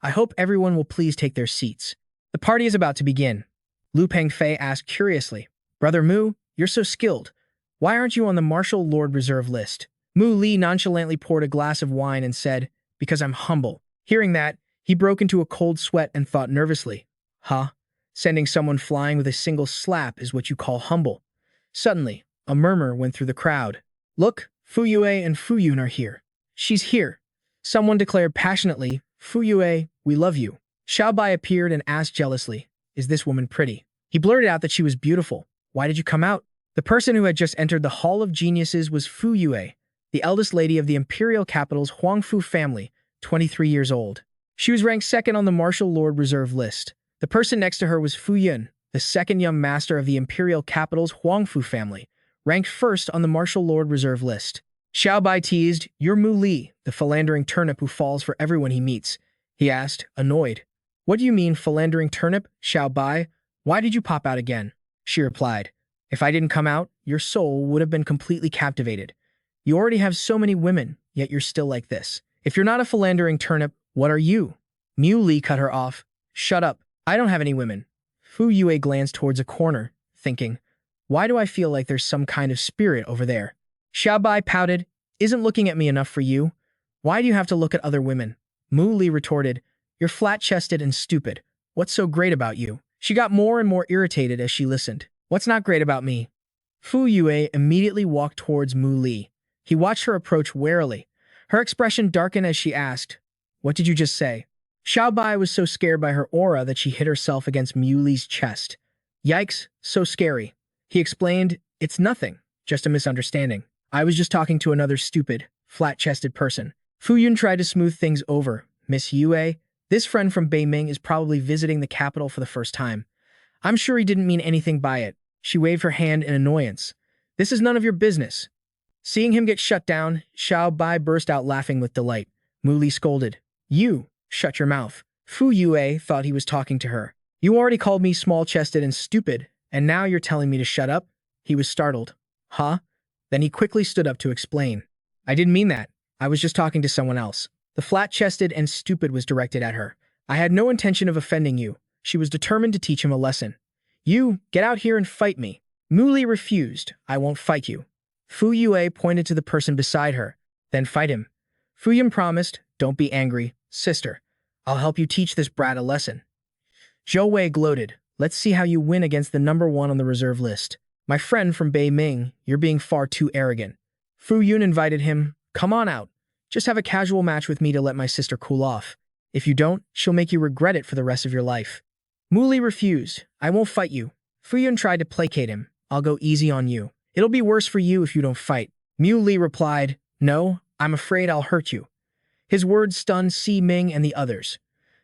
I hope everyone will please take their seats. The party is about to begin. Lu Pengfei asked curiously, Brother Mu, you're so skilled. Why aren't you on the Martial Lord Reserve list? Mu Li nonchalantly poured a glass of wine and said, Because I'm humble. Hearing that, he broke into a cold sweat and thought nervously, Huh? Sending someone flying with a single slap is what you call humble. Suddenly, a murmur went through the crowd. Look, Fu Yue and Fu Yun are here. She's here. Someone declared passionately, Fu Yue, we love you. Xiao Bai appeared and asked jealously, Is this woman pretty? He blurted out that she was beautiful. Why did you come out? The person who had just entered the Hall of Geniuses was Fu Yue, the eldest lady of the imperial capital's Huangfu family, 23 years old. She was ranked second on the Martial Lord Reserve list. The person next to her was Fu Yun, the second young master of the imperial capital's Huangfu family, ranked first on the Martial Lord Reserve list. Xiao Bai teased, "You're Mu Li, the philandering turnip who falls for everyone he meets," he asked, annoyed. "What do you mean, philandering turnip, Xiao Bai? Why did you pop out again?" She replied, "If I didn't come out, your soul would have been completely captivated. You already have so many women, yet you're still like this. If you're not a philandering turnip, what are you?" Mu Li cut her off. "Shut up. I don't have any women." Fu Yue glanced towards a corner, thinking, "Why do I feel like there's some kind of spirit over there?" Xiao Bai pouted, "Isn't looking at me enough for you? Why do you have to look at other women?" Mu Li retorted, "You're flat-chested and stupid. What's so great about you?" She got more and more irritated as she listened. "What's not great about me?" Fu Yue immediately walked towards Mu Li. He watched her approach warily. Her expression darkened as she asked, "What did you just say?" Xiao Bai was so scared by her aura that she hit herself against Mu Li's chest. "Yikes, so scary." He explained, "It's nothing, just a misunderstanding. I was just talking to another stupid, flat-chested person." Fu Yun tried to smooth things over. "Miss Yue, this friend from Beiming is probably visiting the capital for the first time. I'm sure he didn't mean anything by it." She waved her hand in annoyance. "This is none of your business." Seeing him get shut down, Xiao Bai burst out laughing with delight. Mu Li scolded, "You, shut your mouth." Fu Yue thought he was talking to her. "You already called me small-chested and stupid, and now you're telling me to shut up?" He was startled. "Huh?" Then he quickly stood up to explain. "I didn't mean that. I was just talking to someone else." The flat-chested and stupid was directed at her. "I had no intention of offending you." She was determined to teach him a lesson. "You, get out here and fight me." Mu Li refused. "I won't fight you." Fu Yue pointed to the person beside her. "Then fight him." Fu Yun promised, "Don't be angry, sister. I'll help you teach this brat a lesson." Zhou Wei gloated, "Let's see how you win against the number one on the reserve list." "My friend from Beiming, you're being far too arrogant." Fu Yun invited him, "Come on out. Just have a casual match with me to let my sister cool off. If you don't, she'll make you regret it for the rest of your life." Mu Li refused. "I won't fight you." Fu Yun tried to placate him. "I'll go easy on you. It'll be worse for you if you don't fight." Mu Li replied, "No, I'm afraid I'll hurt you." His words stunned Si Ming and the others.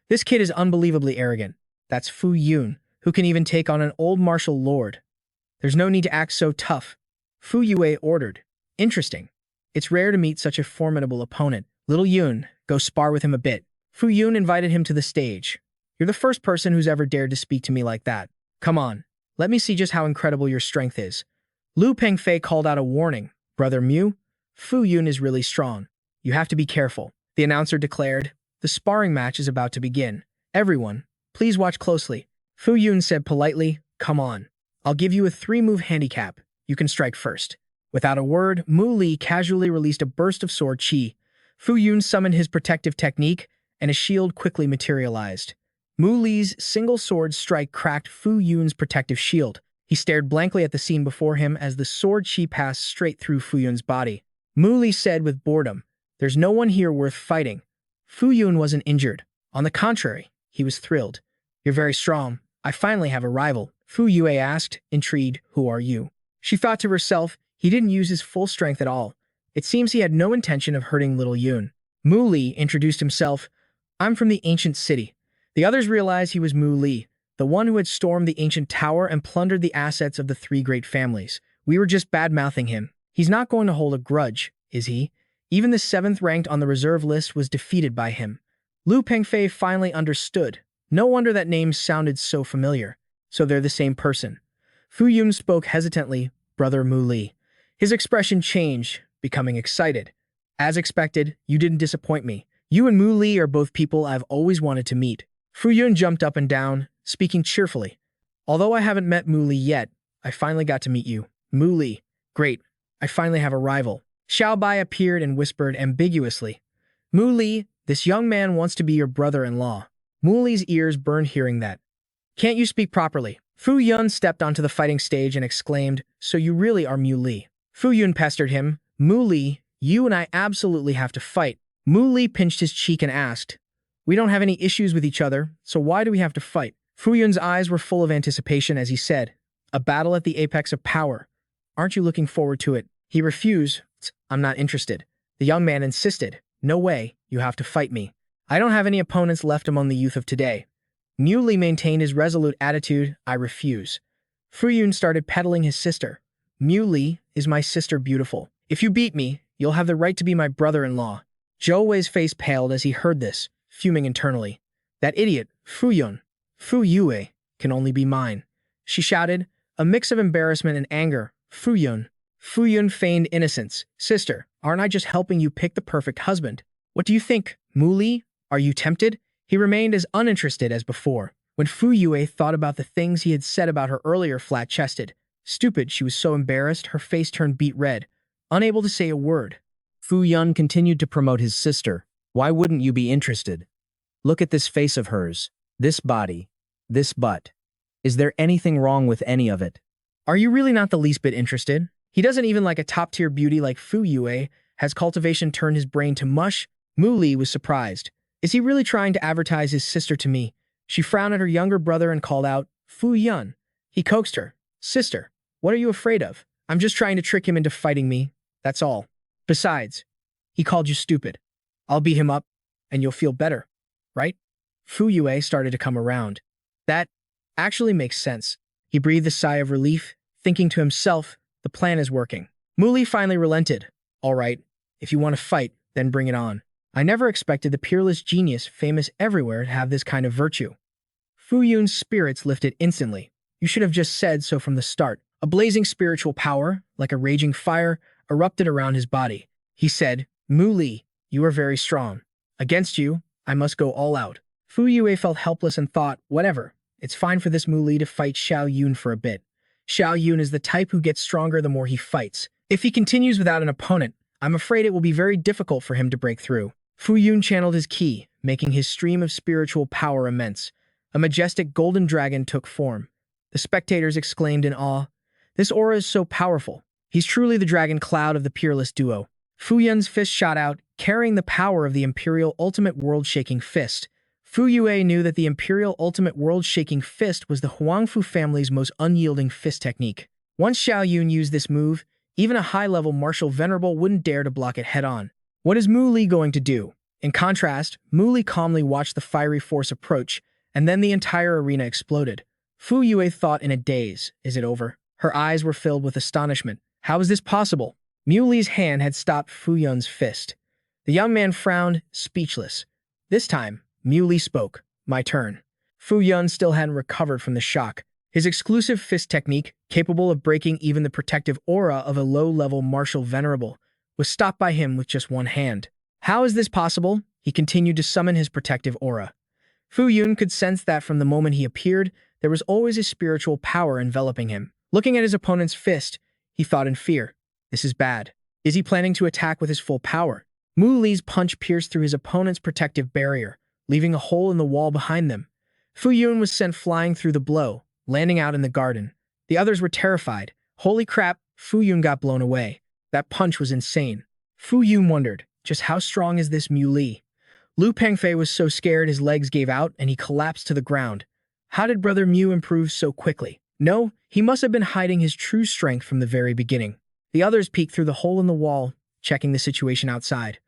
This kid is unbelievably arrogant. That's Fu Yun, who can even take on an old martial lord. There's no need to act so tough. Fu Yue ordered. "Interesting. It's rare to meet such a formidable opponent. Little Yun, go spar with him a bit." Fu Yun invited him to the stage. "You're the first person who's ever dared to speak to me like that. Come on, let me see just how incredible your strength is." Lu Pengfei called out a warning. "Brother Mu, Fu Yun is really strong. You have to be careful." The announcer declared, "The sparring match is about to begin. Everyone, please watch closely." Fu Yun said politely, "Come on. I'll give you a 3-move handicap. You can strike first." Without a word, Mu Li casually released a burst of sword chi. Fu Yun summoned his protective technique, and a shield quickly materialized. Mu Li's single sword strike cracked Fu Yun's protective shield. He stared blankly at the scene before him as the sword chi passed straight through Fu Yun's body. Mu Li said with boredom, "There's no one here worth fighting." Fu Yun wasn't injured. On the contrary, he was thrilled. "You're very strong. I finally have a rival." Fu Yue asked, intrigued, "Who are you?" She thought to herself, he didn't use his full strength at all. It seems he had no intention of hurting little Yun. Mu Li introduced himself. "I'm from the ancient city." The others realized he was Mu Li, the one who had stormed the ancient tower and plundered the assets of the 3 great families. "We were just bad-mouthing him. He's not going to hold a grudge, is he?" Even the 7th ranked on the reserve list was defeated by him. Lu Pengfei finally understood. No wonder that name sounded so familiar. So they're the same person. Fu Yun spoke hesitantly, "Brother Mu Li." His expression changed, becoming excited. "As expected, you didn't disappoint me. You and Mu Li are both people I've always wanted to meet." Fu Yun jumped up and down, speaking cheerfully. "Although I haven't met Mu Li yet, I finally got to meet you." Mu Li, "Great. I finally have a rival." Xiao Bai appeared and whispered ambiguously, "Mu Li, this young man wants to be your brother-in-law." Mu Li's ears burned hearing that. "Can't you speak properly?" Fu Yun stepped onto the fighting stage and exclaimed, "So you really are Mu Li." Fu Yun pestered him, "Mu Li, you and I absolutely have to fight." Mu Li pinched his cheek and asked, "We don't have any issues with each other, so why do we have to fight?" Fu Yun's eyes were full of anticipation as he said, A battle at the apex of power. Aren't you looking forward to it? He refused. I'm not interested. The young man insisted. No way, you have to fight me. I don't have any opponents left among the youth of today. Muley maintained his resolute attitude. I refuse. Fu Yun started peddling his sister. Muley, is my sister beautiful? If you beat me, you'll have the right to be my brother-in-law. Zhou Wei's face paled as he heard this, fuming internally. That idiot, Fu Yun, Fu Yue, can only be mine. She shouted, a mix of embarrassment and anger. Fu Yun. Fu Yun feigned innocence. Sister, aren't I just helping you pick the perfect husband? What do you think, Muley? Are you tempted? He remained as uninterested as before. When Fu Yue thought about the things he had said about her earlier, flat-chested, stupid, she was so embarrassed, her face turned beet red, unable to say a word. Fu Yun continued to promote his sister. Why wouldn't you be interested? Look at this face of hers, this body, this butt. Is there anything wrong with any of it? Are you really not the least bit interested? He doesn't even like a top-tier beauty like Fu Yue. Has Cultivation turned his brain to mush? Muley was surprised. Is he really trying to advertise his sister to me? She frowned at her younger brother and called out, Fu Yun. He coaxed her. Sister, what are you afraid of? I'm just trying to trick him into fighting me. That's all. Besides, he called you stupid. I'll beat him up, and you'll feel better, right? Fu Yue started to come around. That actually makes sense. He breathed a sigh of relief, thinking to himself, the plan is working. Muley finally relented. All right, if you want to fight, then bring it on. I never expected the peerless genius, famous everywhere, to have this kind of virtue. Fu Yun's spirits lifted instantly. You should have just said so from the start. A blazing spiritual power, like a raging fire, erupted around his body. He said, Muley, you are very strong. Against you, I must go all out. Fu Yue felt helpless and thought, whatever. It's fine for this Muley to fight Xiao Yun for a bit. Xiao Yun is the type who gets stronger the more he fights. If he continues without an opponent, I'm afraid it will be very difficult for him to break through. Fu Yun channeled his ki, making his stream of spiritual power immense. A majestic golden dragon took form. The spectators exclaimed in awe, this aura is so powerful. He's truly the dragon cloud of the peerless duo. Fu Yun's fist shot out, carrying the power of the Imperial Ultimate World-Shaking Fist. Fu Yue knew that the Imperial Ultimate World-Shaking Fist was the Huangfu family's most unyielding fist technique. Once Xiao Yun used this move, even a high-level martial venerable wouldn't dare to block it head-on. What is Mu Li going to do? In contrast, Mu Li calmly watched the fiery force approach, and then the entire arena exploded. Fu Yue thought in a daze, is it over? Her eyes were filled with astonishment. How is this possible? Mu Li's hand had stopped Fu Yun's fist. The young man frowned, speechless. This time, Mu Li spoke. My turn. Fu Yun still hadn't recovered from the shock. His exclusive fist technique, capable of breaking even the protective aura of a low-level martial venerable, was stopped by him with just one hand. How is this possible? He continued to summon his protective aura. Fu Yun could sense that from the moment he appeared, there was always a spiritual power enveloping him. Looking at his opponent's fist, he thought in fear. This is bad. Is he planning to attack with his full power? Mu Li's punch pierced through his opponent's protective barrier, leaving a hole in the wall behind them. Fu Yun was sent flying through the blow, landing out in the garden. The others were terrified. Holy crap, Fu Yun got blown away. That punch was insane. Fu Yun wondered, just how strong is this Mu Li? Lu Pengfei was so scared his legs gave out and he collapsed to the ground. How did Brother Mu improve so quickly? No, he must have been hiding his true strength from the very beginning. The others peeked through the hole in the wall, checking the situation outside.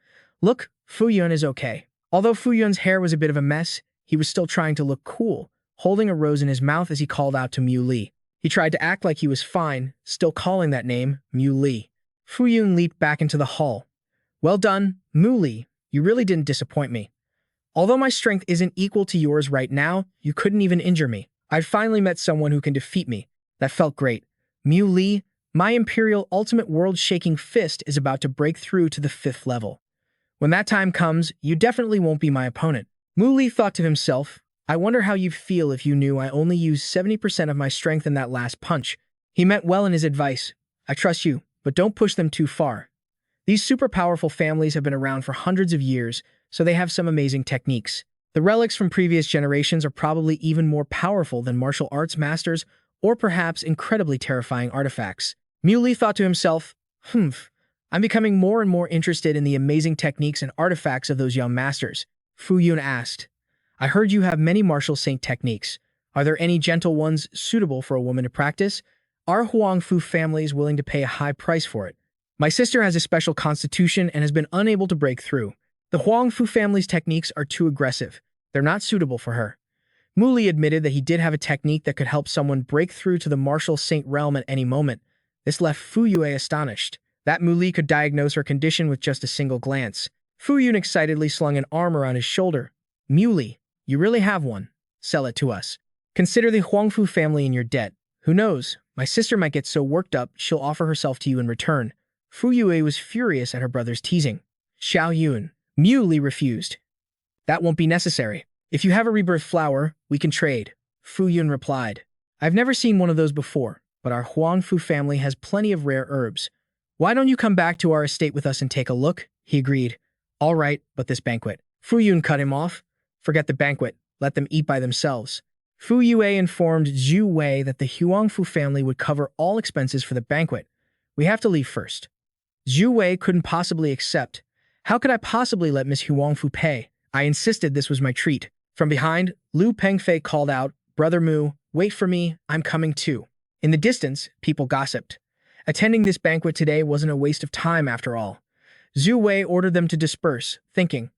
Look, Fu Yun is okay. Although Fu Yun's hair was a bit of a mess, he was still trying to look cool, holding a rose in his mouth as he called out to Mu Li. He tried to act like he was fine, still calling that name, Mu Li. Fu Yun leaped back into the hall. Well done, Mu Li. You really didn't disappoint me. Although my strength isn't equal to yours right now, you couldn't even injure me. I've finally met someone who can defeat me. That felt great. Mu Li, my Imperial Ultimate World-Shaking Fist is about to break through to the 5th level. When that time comes, you definitely won't be my opponent. Mu Li thought to himself, I wonder how you'd feel if you knew I only used 70% of my strength in that last punch. He meant well in his advice. I trust you, but don't push them too far. These super powerful families have been around for hundreds of years, so they have some amazing techniques. The relics from previous generations are probably even more powerful than martial arts masters or perhaps incredibly terrifying artifacts. Mu Li thought to himself, I'm becoming more and more interested in the amazing techniques and artifacts of those young masters. Fu Yun asked, I heard you have many martial saint techniques. Are there any gentle ones suitable for a woman to practice? Our Huangfu family is willing to pay a high price for it. My sister has a special constitution and has been unable to break through. The Huangfu family's techniques are too aggressive. They're not suitable for her. Muli admitted that he did have a technique that could help someone break through to the martial saint realm at any moment. This left Fu Yue astonished. That Muli could diagnose her condition with just a single glance. Fu Yun excitedly slung an arm around his shoulder. Muli, you really have one. Sell it to us. Consider the Huangfu family in your debt. Who knows? My sister might get so worked up she'll offer herself to you in return. Fu Yue was furious at her brother's teasing. Xiao Yun. Muli refused. That won't be necessary. If you have a rebirth flower, we can trade. Fu Yun replied. I've never seen one of those before, but our Huangfu family has plenty of rare herbs. Why don't you come back to our estate with us and take a look? He agreed. All right, but this banquet. Fu Yun cut him off. Forget the banquet. Let them eat by themselves. Fu Yue informed Zhu Wei that the Huangfu family would cover all expenses for the banquet. We have to leave first. Zhu Wei couldn't possibly accept. How could I possibly let Miss Huangfu pay? I insisted this was my treat. From behind, Lu Pengfei called out, Brother Mu, wait for me, I'm coming too. In the distance, people gossiped. Attending this banquet today wasn't a waste of time after all. Zhu Wei ordered them to disperse, thinking,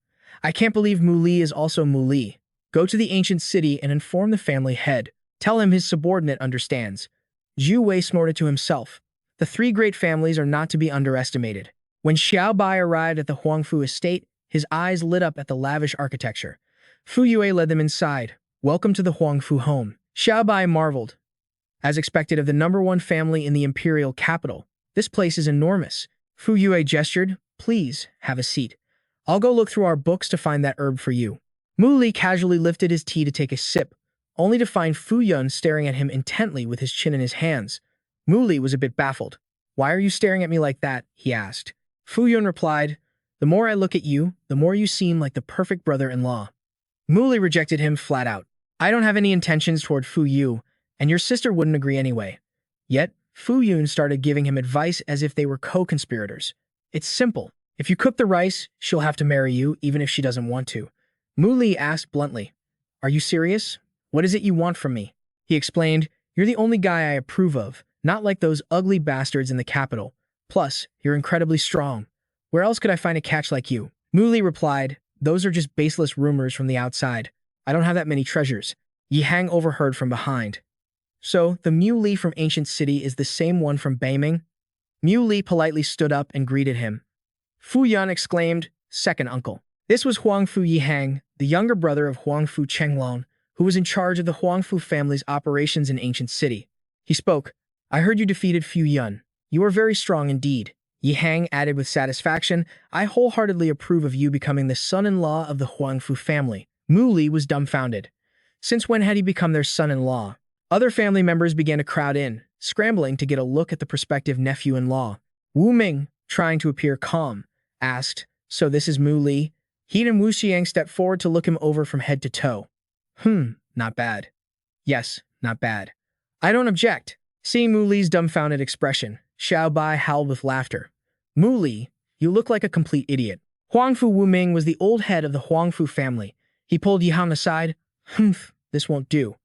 I can't believe Mu Li is also Mu Li. Go to the ancient city and inform the family head. Tell him his subordinate understands. Zhu Wei snorted to himself. The three great families are not to be underestimated. When Xiao Bai arrived at the Huangfu estate, his eyes lit up at the lavish architecture. Fu Yue led them inside. Welcome to the Huangfu home. Xiao Bai marveled. As expected of the #1 family in the imperial capital, this place is enormous. Fu Yue gestured. Please, have a seat. I'll go look through our books to find that herb for you. Mu Li casually lifted his tea to take a sip, only to find Fu Yun staring at him intently with his chin in his hands. Mu Li was a bit baffled. Why are you staring at me like that? He asked. Fu Yun replied, the more I look at you, the more you seem like the perfect brother-in-law. Mu Li rejected him flat out. I don't have any intentions toward Fu Yu, and your sister wouldn't agree anyway. Yet, Fu Yun started giving him advice as if they were co-conspirators. It's simple. If you cook the rice, she'll have to marry you, even if she doesn't want to. Mu Li asked bluntly, Are you serious? What is it you want from me? He explained, You're the only guy I approve of, not like those ugly bastards in the capital. Plus, you're incredibly strong. Where else could I find a catch like you? Mu Li replied, Those are just baseless rumors from the outside. I don't have that many treasures. Yi Hang overheard from behind. So, the Mu Li from Ancient City is the same one from Beiming? Mu Li politely stood up and greeted him. Fu Yun exclaimed, Second uncle. This was Huangfu Yi Hang, the younger brother of Huangfu Chenglong, who was in charge of the Huangfu family's operations in Ancient City. He spoke, I heard you defeated Fu Yun. You are very strong indeed. Yi Hang added with satisfaction, I wholeheartedly approve of you becoming the son-in-law of the Huangfu family. Mu Li was dumbfounded. Since when had he become their son-in-law? Other family members began to crowd in, scrambling to get a look at the prospective nephew-in-law. Wu Ming, trying to appear calm, asked, So this is Mu Li? He and Wu Xiang stepped forward to look him over from head to toe. Not bad. Yes, not bad. I don't object. Seeing Mu Li's dumbfounded expression, Xiao Bai howled with laughter. Mu Li, you look like a complete idiot. Huangfu Wu Ming was the old head of the Huangfu family. He pulled Yi Hang aside. This won't do.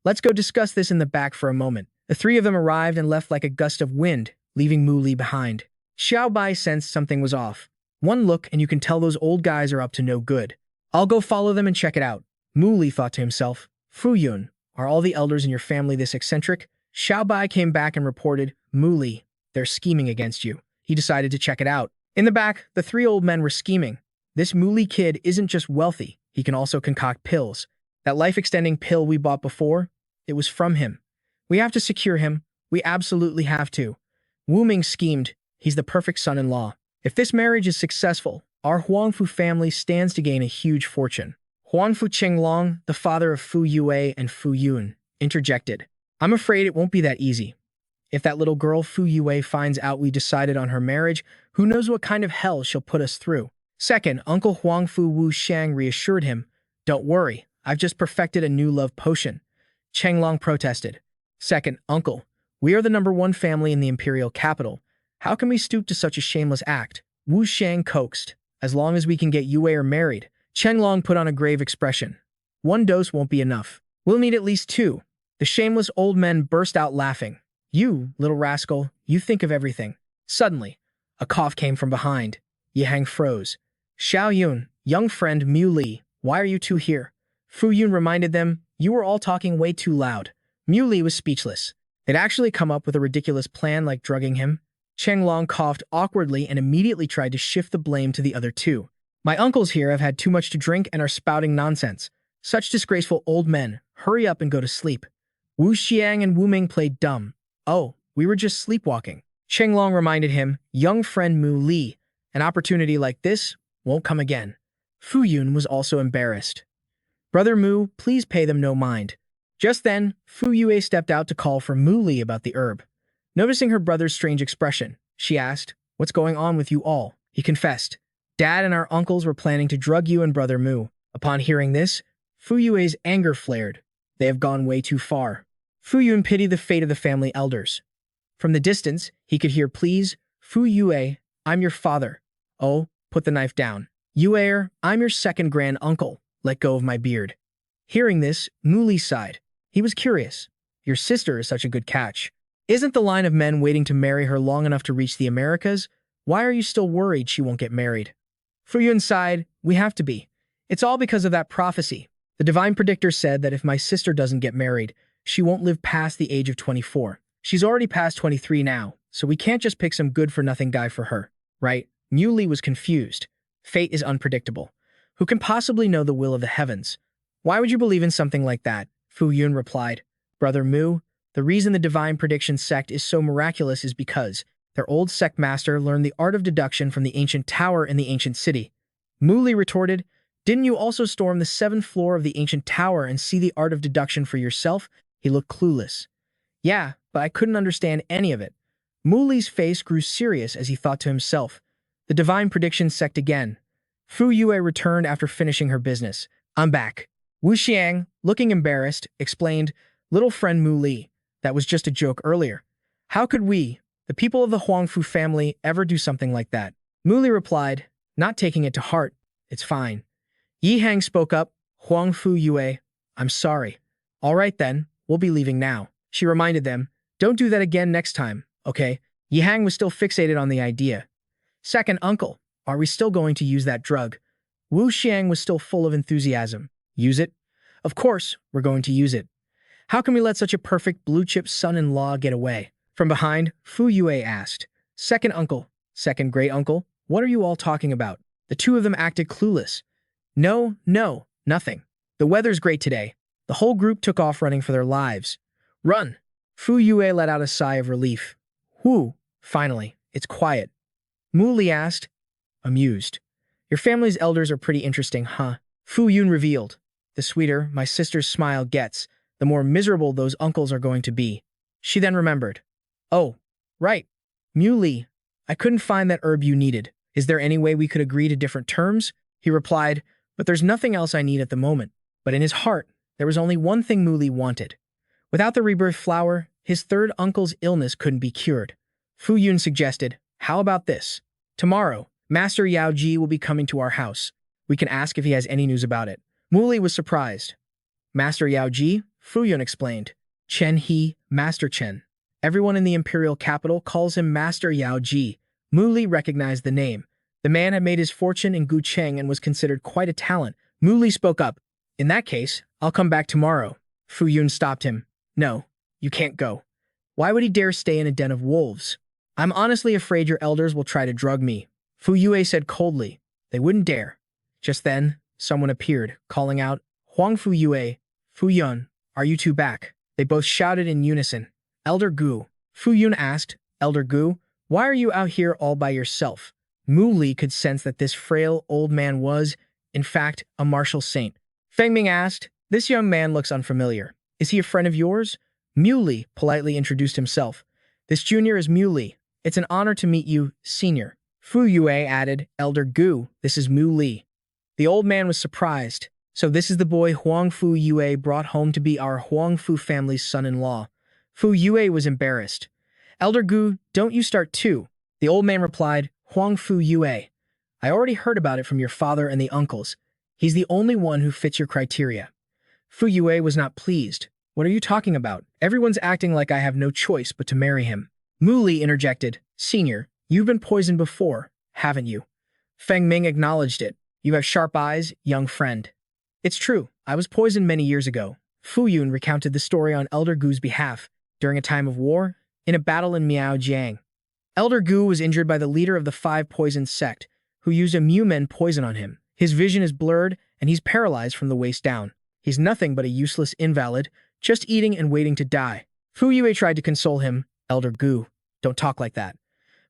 Let's go discuss this in the back for a moment. The three of them arrived and left like a gust of wind, leaving Mu Li behind. Xiao Bai sensed something was off. One look and you can tell those old guys are up to no good. I'll go follow them and check it out. Mu Li thought to himself. Fu Yun, are all the elders in your family this eccentric? Xiao Bai came back and reported, Mu Li, they're scheming against you. He decided to check it out. In the back, the three old men were scheming. This Mu Li kid isn't just wealthy, he can also concoct pills. That life-extending pill we bought before, it was from him. We have to secure him. We absolutely have to. Wu Ming schemed. He's the perfect son-in-law. If this marriage is successful, our Huangfu family stands to gain a huge fortune. Huangfu Chenglong, the father of Fu Yue and Fu Yun, interjected. I'm afraid it won't be that easy. If that little girl Fu Yue finds out we decided on her marriage, who knows what kind of hell she'll put us through. Second, Uncle Huangfu Wu Xiang reassured him, Don't worry, I've just perfected a new love potion. Chenglong protested. Second, Uncle, we are the #1 family in the imperial capital. How can we stoop to such a shameless act? Wu Xiang coaxed. As long as we can get Yue married. Chenglong put on a grave expression. One dose won't be enough. We'll need at least 2. The shameless old men burst out laughing. You, little rascal, you think of everything. Suddenly, a cough came from behind. Yihang froze. Xiao Yun, young friend Mu Li, why are you two here? Fu Yun reminded them, you were all talking way too loud. Mu Li was speechless. They'd actually come up with a ridiculous plan like drugging him. Cheng Long coughed awkwardly and immediately tried to shift the blame to the other two. My uncles here have had too much to drink and are spouting nonsense. Such disgraceful old men. Hurry up and go to sleep. Wu Xiang and Wu Ming played dumb. Oh, we were just sleepwalking. Cheng Long reminded him, young friend Mu Li, an opportunity like this won't come again. Fu Yun was also embarrassed. Brother Mu, please pay them no mind. Just then, Fu Yue stepped out to call for Mu Li about the herb. Noticing her brother's strange expression, she asked, what's going on with you all? He confessed, Dad and our uncles were planning to drug you and Brother Mu. Upon hearing this, Fu Yue's anger flared. They have gone way too far. Fu Yun pitied the fate of the family elders. From the distance, he could hear pleas, Fu Yue, I'm your father. Oh, put the knife down. Yue, I'm your second grand uncle. Let go of my beard. Hearing this, Mu Li sighed. He was curious. Your sister is such a good catch. Isn't the line of men waiting to marry her long enough to reach the Americas? Why are you still worried she won't get married? Fu Yun sighed, we have to be. It's all because of that prophecy. The divine predictor said that if my sister doesn't get married, she won't live past the age of 24. She's already past 23 now, so we can't just pick some good-for-nothing guy for her, right? Mu Li was confused. Fate is unpredictable. Who can possibly know the will of the heavens? Why would you believe in something like that? Fu Yun replied, Brother Mu, the reason the divine prediction sect is so miraculous is because their old sect master learned the art of deduction from the ancient tower in the ancient city. Mu Li retorted, didn't you also storm the 7th floor of the ancient tower and see the art of deduction for yourself? He looked clueless. Yeah, but I couldn't understand any of it. Mu Li's face grew serious as he thought to himself, the divine prediction sect again. Fu Yue returned after finishing her business. I'm back. Wu Xiang, looking embarrassed, explained, little friend Mu Li, that was just a joke earlier. How could we, the people of the Huangfu family, ever do something like that? Mu Li replied, not taking it to heart, it's fine. Yi Hang spoke up, Huangfu Yue, I'm sorry. All right then, we'll be leaving now. She reminded them, don't do that again next time, okay? Yi Hang was still fixated on the idea. Second uncle, are we still going to use that drug? Wu Xiang was still full of enthusiasm. Use it? Of course, we're going to use it. How can we let such a perfect blue-chip son-in-law get away? From behind, Fu Yue asked, second uncle, second great-uncle, what are you all talking about? The two of them acted clueless. No, nothing. The weather's great today. The whole group took off running for their lives. Run! Fu Yue let out a sigh of relief. Whew, finally, it's quiet. Mu Li asked, amused. Your family's elders are pretty interesting, huh? Fu Yun revealed. The sweeter my sister's smile gets, the more miserable those uncles are going to be. She then remembered. Oh, right. Mu Li, I couldn't find that herb you needed. Is there any way we could agree to different terms? He replied, but there's nothing else I need at the moment. But in his heart, there was only one thing Mu Li wanted. Without the rebirth flower, his third uncle's illness couldn't be cured. Fu Yun suggested, how about this? Tomorrow, Master Yao Ji will be coming to our house. We can ask if he has any news about it. Mu Li was surprised. Master Yao Ji? Fu Yun explained. Chen He, Master Chen. Everyone in the imperial capital calls him Master Yao Ji. Mu Li recognized the name. The man had made his fortune in Gucheng and was considered quite a talent. Mu Li spoke up. In that case, I'll come back tomorrow. Fu Yun stopped him. No, you can't go. Why would he dare stay in a den of wolves? I'm honestly afraid your elders will try to drug me. Fu Yue said coldly. They wouldn't dare. Just then, someone appeared, calling out, Huangfu Yue, Fu Yun, are you two back? They both shouted in unison. Elder Gu. Fu Yun asked, Elder Gu, why are you out here all by yourself? Mu Li could sense that this frail old man was, in fact, a martial saint. Feng Ming asked, this young man looks unfamiliar. Is he a friend of yours? Mu Li politely introduced himself. This junior is Mu Li. It's an honor to meet you, senior. Fu Yue added, Elder Gu, this is Mu Li. The old man was surprised. So this is the boy Huangfu Yue brought home to be our Huangfu family's son-in-law. Fu Yue was embarrassed. Elder Gu, don't you start too. The old man replied, Huangfu Yue. I already heard about it from your father and the uncles. He's the only one who fits your criteria. Fu Yue was not pleased. What are you talking about? Everyone's acting like I have no choice but to marry him. Mu Li interjected. Senior, you've been poisoned before, haven't you? Feng Ming acknowledged it. You have sharp eyes, young friend. It's true, I was poisoned many years ago. Fu Yun recounted the story on Elder Gu's behalf, during a time of war, in a battle in Miaojiang. Elder Gu was injured by the leader of the Five Poisoned sect, who used a Mu Men poison on him. His vision is blurred, and he's paralyzed from the waist down. He's nothing but a useless invalid, just eating and waiting to die. Fu Yue tried to console him. Elder Gu, don't talk like that.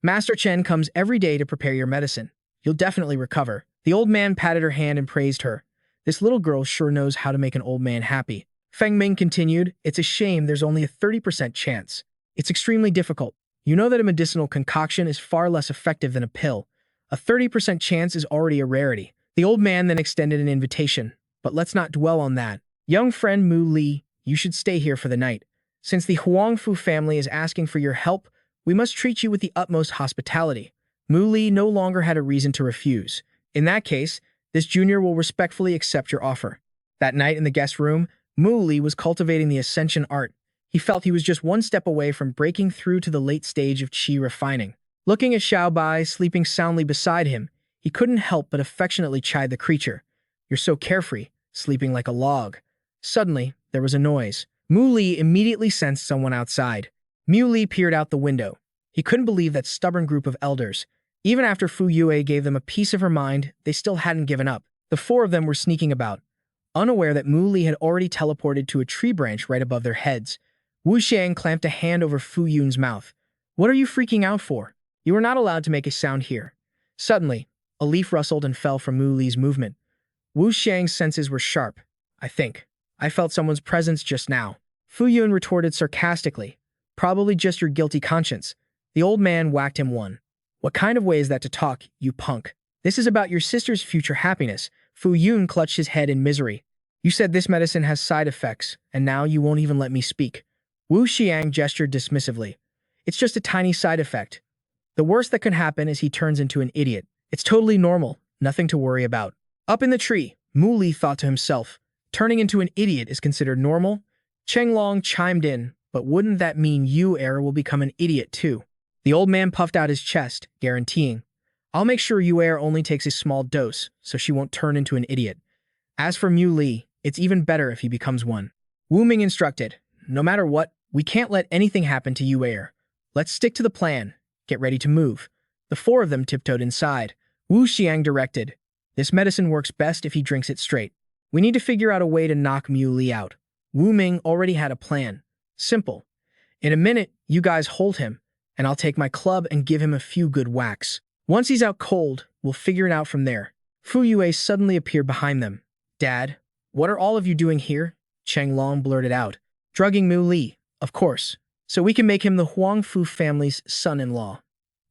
Master Chen comes every day to prepare your medicine. You'll definitely recover. The old man patted her hand and praised her. This little girl sure knows how to make an old man happy. Feng Ming continued, it's a shame there's only a 30% chance. It's extremely difficult. You know that a medicinal concoction is far less effective than a pill. A 30% chance is already a rarity. The old man then extended an invitation. But let's not dwell on that. Young friend Mu Li, you should stay here for the night. Since the Huangfu family is asking for your help, we must treat you with the utmost hospitality. Mu Li no longer had a reason to refuse. In that case, this junior will respectfully accept your offer. That night in the guest room, Mu Li was cultivating the ascension art. He felt he was just one step away from breaking through to the late stage of qi refining. Looking at Xiao Bai sleeping soundly beside him, he couldn't help but affectionately chide the creature. You're so carefree, sleeping like a log. Suddenly, there was a noise. Mu Li immediately sensed someone outside. Mu Li peered out the window. He couldn't believe that stubborn group of elders. Even after Fu Yue gave them a piece of her mind, they still hadn't given up. The four of them were sneaking about, unaware that Mu Li had already teleported to a tree branch right above their heads. Wu Xiang clamped a hand over Fu Yun's mouth. What are you freaking out for? You are not allowed to make a sound here. Suddenly, a leaf rustled and fell from Mu Li's movement. Wu Xiang's senses were sharp. I think. I felt someone's presence just now. Fu Yun retorted sarcastically. Probably just your guilty conscience. The old man whacked him one. What kind of way is that to talk, you punk? This is about your sister's future happiness. Fu Yun clutched his head in misery. You said this medicine has side effects, and now you won't even let me speak. Wu Xiang gestured dismissively. It's just a tiny side effect. The worst that could happen is he turns into an idiot. It's totally normal, nothing to worry about. Up in the tree, Mu Li thought to himself, turning into an idiot is considered normal? Cheng Long chimed in, but wouldn't that mean you, heir, will become an idiot too? The old man puffed out his chest, guaranteeing, I'll make sure Yu heir only takes a small dose, so she won't turn into an idiot. As for Mu Li, it's even better if he becomes one. Wu Ming instructed, no matter what, we can't let anything happen to Yu heir. Let's stick to the plan. Get ready to move. The four of them tiptoed inside. Wu Xiang directed, this medicine works best if he drinks it straight. We need to figure out a way to knock Mu Li out. Wu Ming already had a plan. Simple. In a minute, you guys hold him, and I'll take my club and give him a few good whacks. Once he's out cold, we'll figure it out from there. Fu Yue suddenly appeared behind them. Dad, what are all of you doing here? Cheng Long blurted out. Drugging Mu Li, of course, so we can make him the Huangfu family's son-in-law.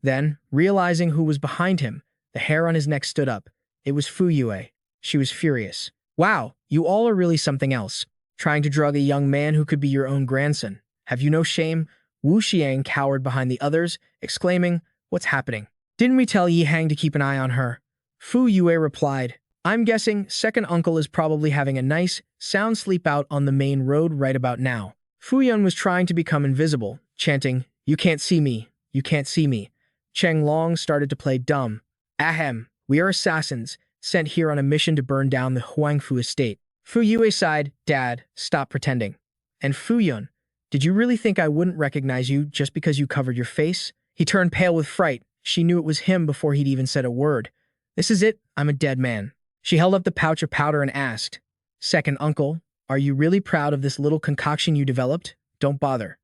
Then, realizing who was behind him, the hair on his neck stood up. It was Fu Yue. She was furious. Wow, you all are really something else. Trying to drug a young man who could be your own grandson. Have you no shame? Wu Xiang cowered behind the others, exclaiming, what's happening? Didn't we tell Yi Hang to keep an eye on her? Fu Yue replied, I'm guessing second uncle is probably having a nice, sound sleep out on the main road right about now. Fu Yun was trying to become invisible, chanting, you can't see me, you can't see me. Cheng Long started to play dumb. Ahem, we are assassins, sent here on a mission to burn down the Huangfu estate. Fu Yue sighed, Dad, stop pretending. And Fu Yun, did you really think I wouldn't recognize you just because you covered your face? He turned pale with fright. She knew it was him before he'd even said a word. This is it, I'm a dead man. She held up the pouch of powder and asked, Second uncle, are you really proud of this little concoction you developed? Don't bother.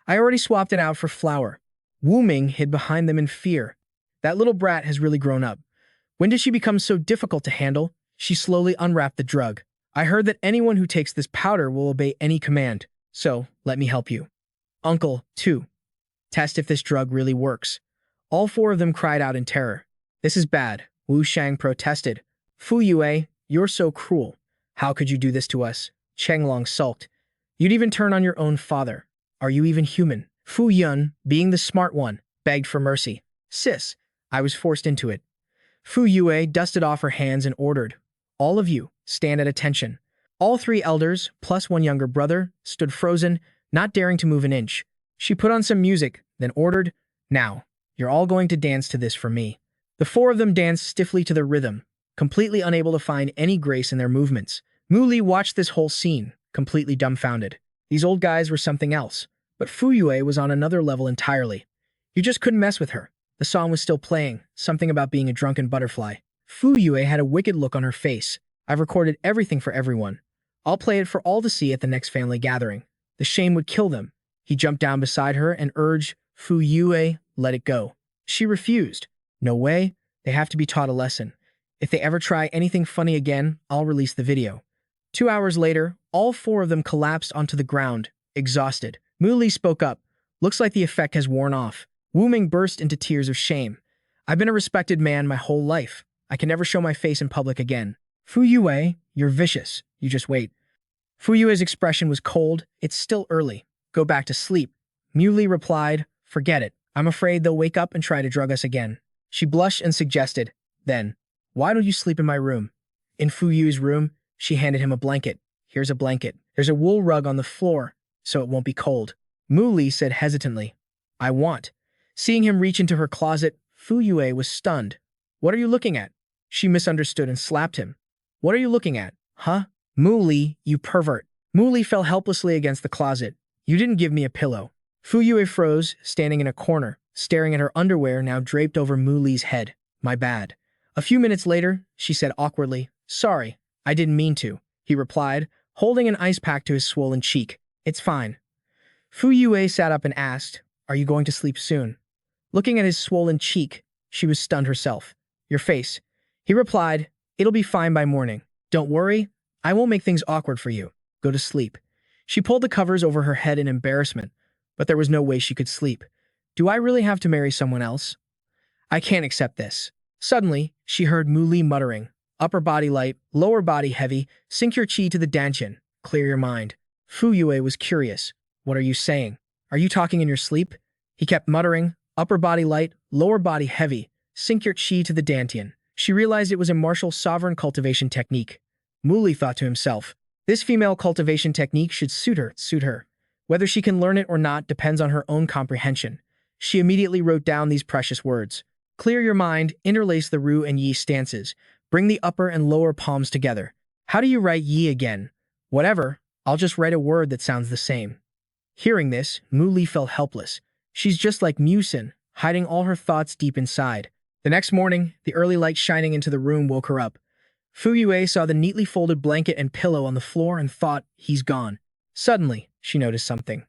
I already swapped it out for flour. Wu Ming hid behind them in fear. That little brat has really grown up. When did she become so difficult to handle? She slowly unwrapped the drug. I heard that anyone who takes this powder will obey any command. So, let me help you. Uncle, too. Test if this drug really works. All four of them cried out in terror. This is bad, Wu Xiang protested. Fu Yue, you're so cruel. How could you do this to us? Cheng Long sulked. You'd even turn on your own father. Are you even human? Fu Yun, being the smart one, begged for mercy. Sis, I was forced into it. Fu Yue dusted off her hands and ordered, all of you, stand at attention. All three elders, plus one younger brother, stood frozen, not daring to move an inch. She put on some music, then ordered, "Now, you're all going to dance to this for me." The four of them danced stiffly to the rhythm, completely unable to find any grace in their movements. Mu Li watched this whole scene, completely dumbfounded. These old guys were something else, but Fu Yue was on another level entirely. You just couldn't mess with her. The song was still playing, something about being a drunken butterfly. Fu Yue had a wicked look on her face. "I've recorded everything for everyone. I'll play it for all to see at the next family gathering. The shame would kill them." He jumped down beside her and urged Fu Yue, "Let it go." She refused. "No way. They have to be taught a lesson. If they ever try anything funny again, I'll release the video." 2 hours later, all four of them collapsed onto the ground, exhausted. Mu Li spoke up. "Looks like the effect has worn off." Wu Ming burst into tears of shame. "I've been a respected man my whole life. I can never show my face in public again." "Fu Yue, you're vicious. You just wait." Fu Yue's expression was cold. "It's still early. Go back to sleep." Mu Li replied, "Forget it. I'm afraid they'll wake up and try to drug us again." She blushed and suggested, "Then, why don't you sleep in my room?" In Fu Yue's room, she handed him a blanket. "Here's a blanket. There's a wool rug on the floor, so it won't be cold." Mu Li said hesitantly, "I want." Seeing him reach into her closet, Fu Yue was stunned. "What are you looking at?" She misunderstood and slapped him. "What are you looking at? Huh? Mu Li, you pervert." Mu Li fell helplessly against the closet. "You didn't give me a pillow." Fu Yue froze, standing in a corner, staring at her underwear now draped over Mu Li's head. "My bad." A few minutes later, she said awkwardly, "Sorry, I didn't mean to," he replied, holding an ice pack to his swollen cheek. "It's fine." Fu Yue sat up and asked, "Are you going to sleep soon?" Looking at his swollen cheek, she was stunned herself. "Your face." He replied, "It'll be fine by morning. Don't worry, I won't make things awkward for you. Go to sleep." She pulled the covers over her head in embarrassment, but there was no way she could sleep. "Do I really have to marry someone else? I can't accept this." Suddenly, she heard Mu Li muttering, "Upper body light, lower body heavy, sink your chi to the dantian, clear your mind." Fu Yue was curious. "What are you saying? Are you talking in your sleep?" He kept muttering, "Upper body light, lower body heavy, sink your chi to the dantian." She realized it was a martial sovereign cultivation technique. Mu Li thought to himself, "This female cultivation technique should suit her. Whether she can learn it or not depends on her own comprehension." She immediately wrote down these precious words. "Clear your mind, interlace the Ru and Yi stances. Bring the upper and lower palms together." How do you write Yi again? Whatever, I'll just write a word that sounds the same. Hearing this, Mu Li felt helpless. She's just like Musin, hiding all her thoughts deep inside. The next morning, the early light shining into the room woke her up. Fu Yue saw the neatly folded blanket and pillow on the floor and thought, he's gone. Suddenly, she noticed something.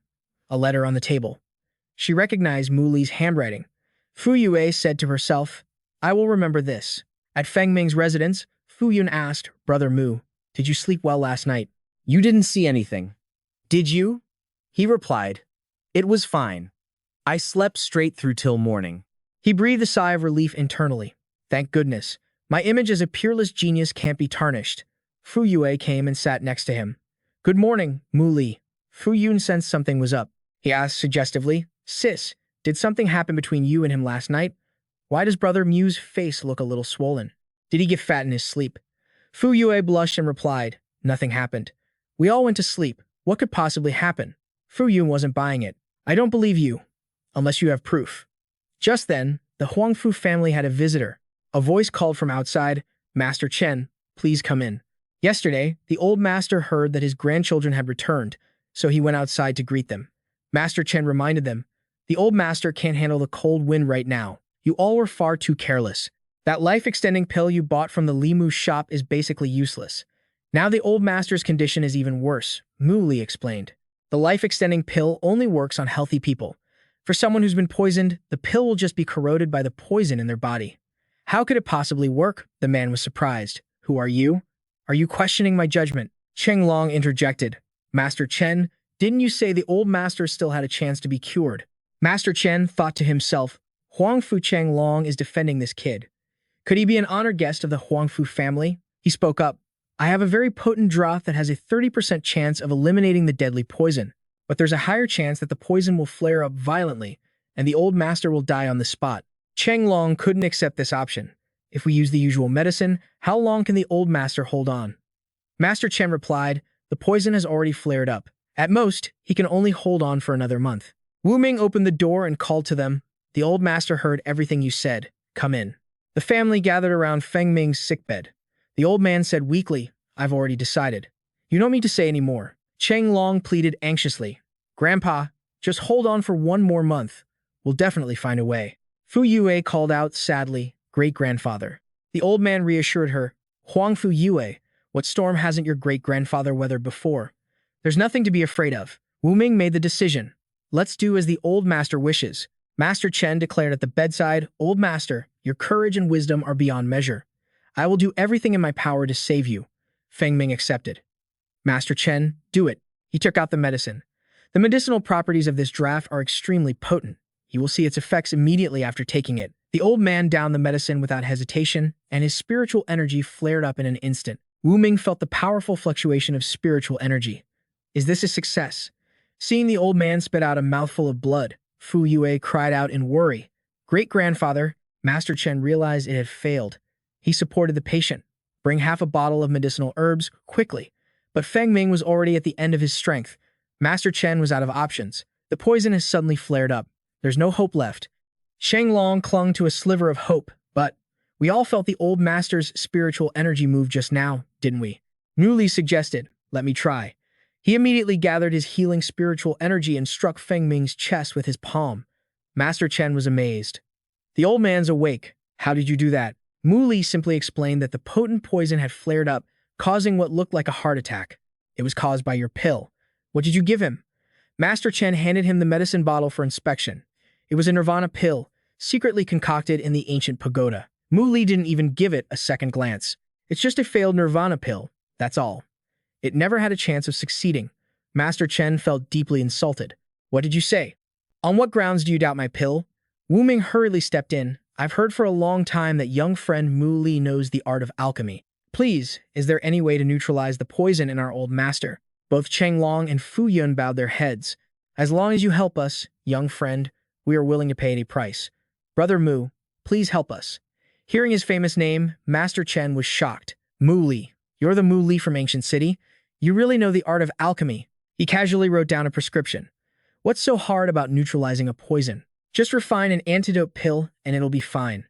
A letter on the table. She recognized Mu Li's handwriting. Fu Yue said to herself, I will remember this. At Feng Ming's residence, Fu Yun asked, Brother Mu, did you sleep well last night? You didn't see anything. Did you? He replied, It was fine. I slept straight through till morning. He breathed a sigh of relief internally. Thank goodness. My image as a peerless genius can't be tarnished. Fu Yue came and sat next to him. Good morning, Mu Li. Fu Yun sensed something was up. He asked suggestively, Sis, did something happen between you and him last night? Why does Brother Mu's face look a little swollen? Did he get fat in his sleep? Fu Yue blushed and replied, Nothing happened. We all went to sleep. What could possibly happen? Fu Yun wasn't buying it. I don't believe you, unless you have proof. Just then, the Huangfu family had a visitor. A voice called from outside, Master Chen, please come in. Yesterday, the old master heard that his grandchildren had returned, so he went outside to greet them. Master Chen reminded them, the old master can't handle the cold wind right now. You all were far too careless. That life-extending pill you bought from the Limu shop is basically useless. Now the old master's condition is even worse, Mu Li explained. The life-extending pill only works on healthy people. For someone who's been poisoned, the pill will just be corroded by the poison in their body. How could it possibly work? The man was surprised. Who are you? Are you questioning my judgment? Cheng Long interjected. Master Chen, didn't you say the old master still had a chance to be cured? Master Chen thought to himself, Huangfu Cheng Long is defending this kid. Could he be an honored guest of the Huangfu family? He spoke up. I have a very potent draught that has a 30% chance of eliminating the deadly poison, but there's a higher chance that the poison will flare up violently, and the old master will die on the spot. Cheng Long couldn't accept this option. If we use the usual medicine, how long can the old master hold on? Master Chen replied, the poison has already flared up. At most, he can only hold on for another month. Wu Ming opened the door and called to them. The old master heard everything you said. Come in. The family gathered around Feng Ming's sickbed. The old man said weakly, I've already decided. You don't need to say any more. Cheng Long pleaded anxiously. Grandpa, just hold on for one more month. We'll definitely find a way. Fu Yue called out sadly, great-grandfather. The old man reassured her, Huang Fu Yue, what storm hasn't your great-grandfather weathered before? There's nothing to be afraid of. Wu Ming made the decision. Let's do as the old master wishes. Master Chen declared at the bedside, Old master, your courage and wisdom are beyond measure. I will do everything in my power to save you. Feng Ming accepted. Master Chen, do it. He took out the medicine. The medicinal properties of this draft are extremely potent. You will see its effects immediately after taking it. The old man downed the medicine without hesitation, and his spiritual energy flared up in an instant. Wu Ming felt the powerful fluctuation of spiritual energy. Is this a success? Seeing the old man spit out a mouthful of blood, Fu Yue cried out in worry. Great-grandfather, Master Chen realized it had failed. He supported the patient. Bring half a bottle of medicinal herbs, quickly. But Feng Ming was already at the end of his strength. Master Chen was out of options. The poison has suddenly flared up. There's no hope left. Sheng Long clung to a sliver of hope, but we all felt the old master's spiritual energy move just now, didn't we? Newly suggested, let me try. He immediately gathered his healing spiritual energy and struck Feng Ming's chest with his palm. Master Chen was amazed. The old man's awake. How did you do that? Mu Li simply explained that the potent poison had flared up, causing what looked like a heart attack. It was caused by your pill. What did you give him? Master Chen handed him the medicine bottle for inspection. It was a nirvana pill, secretly concocted in the ancient pagoda. Mu Li didn't even give it a second glance. It's just a failed nirvana pill, that's all. It never had a chance of succeeding. Master Chen felt deeply insulted. What did you say? On what grounds do you doubt my pill? Wu Ming hurriedly stepped in. I've heard for a long time that young friend Mu Li knows the art of alchemy. Please, is there any way to neutralize the poison in our old master? Both Cheng Long and Fu Yun bowed their heads. As long as you help us, young friend, we are willing to pay any price. Brother Mu, please help us. Hearing his famous name, Master Chen was shocked. Mu Li, you're the Mu Li from Ancient City? You really know the art of alchemy. He casually wrote down a prescription. What's so hard about neutralizing a poison? Just refine an antidote pill and it'll be fine.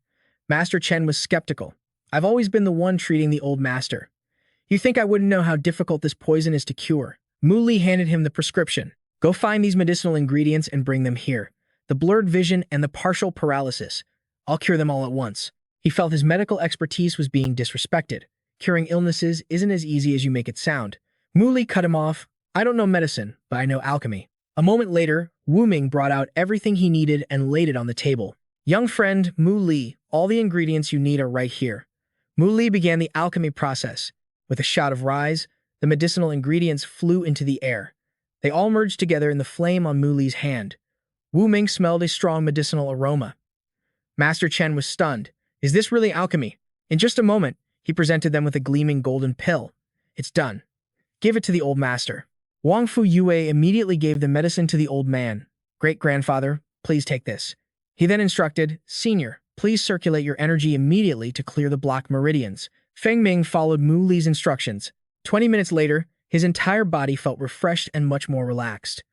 Master Chen was skeptical. I've always been the one treating the old master. You think I wouldn't know how difficult this poison is to cure? Mu Li handed him the prescription. Go find these medicinal ingredients and bring them here. The blurred vision and the partial paralysis. I'll cure them all at once. He felt his medical expertise was being disrespected. Curing illnesses isn't as easy as you make it sound. Mu Li cut him off. I don't know medicine, but I know alchemy. A moment later, Wu Ming brought out everything he needed and laid it on the table. Young friend Mu Li, all the ingredients you need are right here. Mu Li began the alchemy process. With a shout of rise, the medicinal ingredients flew into the air. They all merged together in the flame on Mu Li's hand. Wu Ming smelled a strong medicinal aroma. Master Chen was stunned. Is this really alchemy? In just a moment, he presented them with a gleaming golden pill. It's done. Give it to the old master. Wang Fu Yue immediately gave the medicine to the old man. Great-grandfather, please take this. He then instructed, Senior, please circulate your energy immediately to clear the blocked meridians. Feng Ming followed Mu Li's instructions. 20 minutes later, his entire body felt refreshed and much more relaxed.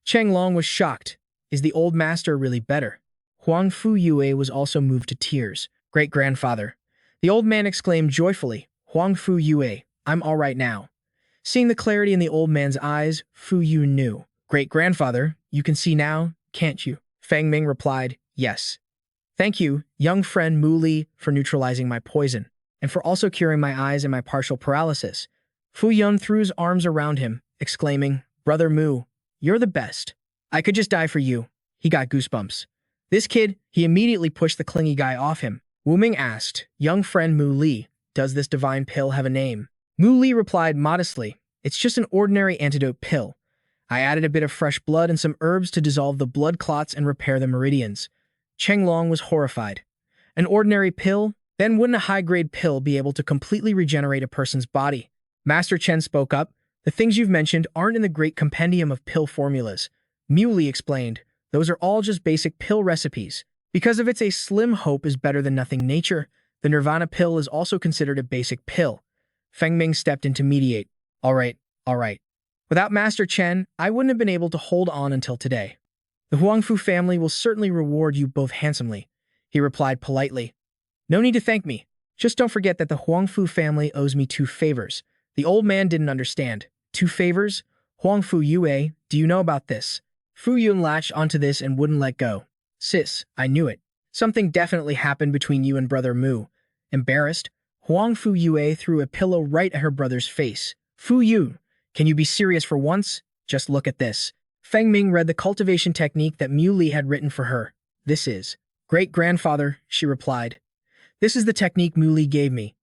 Cheng Long was shocked. Is the old master really better? Huang Fu Yue was also moved to tears. Great-grandfather. The old man exclaimed joyfully, Huang Fu Yue, I'm all right now. Seeing the clarity in the old man's eyes, Fu Yu knew. Great-grandfather, you can see now, can't you? Feng Ming replied, yes. Thank you, young friend Mu Li, for neutralizing my poison, and for also curing my eyes and my partial paralysis. Fu Yun threw his arms around him, exclaiming, Brother Mu, you're the best. I could just die for you. He got goosebumps. This kid, he immediately pushed the clingy guy off him. Wu Ming asked, young friend Mu Li, does this divine pill have a name? Mu Li replied modestly, it's just an ordinary antidote pill. I added a bit of fresh blood and some herbs to dissolve the blood clots and repair the meridians. Cheng Long was horrified. An ordinary pill? Then wouldn't a high-grade pill be able to completely regenerate a person's body? Master Chen spoke up. The things you've mentioned aren't in the great compendium of pill formulas. Mu Li explained, those are all just basic pill recipes. Because of its a slim hope is better than nothing nature, the Nirvana pill is also considered a basic pill. Feng Ming stepped in to mediate. All right, all right. Without Master Chen, I wouldn't have been able to hold on until today. The Huangfu family will certainly reward you both handsomely, he replied politely. No need to thank me. Just don't forget that the Huangfu family owes me 2 favors. The old man didn't understand. 2 favors? Huangfu Yue, do you know about this? Fu Yun latched onto this and wouldn't let go. Sis, I knew it. Something definitely happened between you and Brother Mu. Embarrassed, Huangfu Yue threw a pillow right at her brother's face. Fu Yun, can you be serious for once? Just look at this. Feng Ming read the cultivation technique that Mu Li had written for her. This is. Great-grandfather, she replied. This is the technique Mu Li gave me.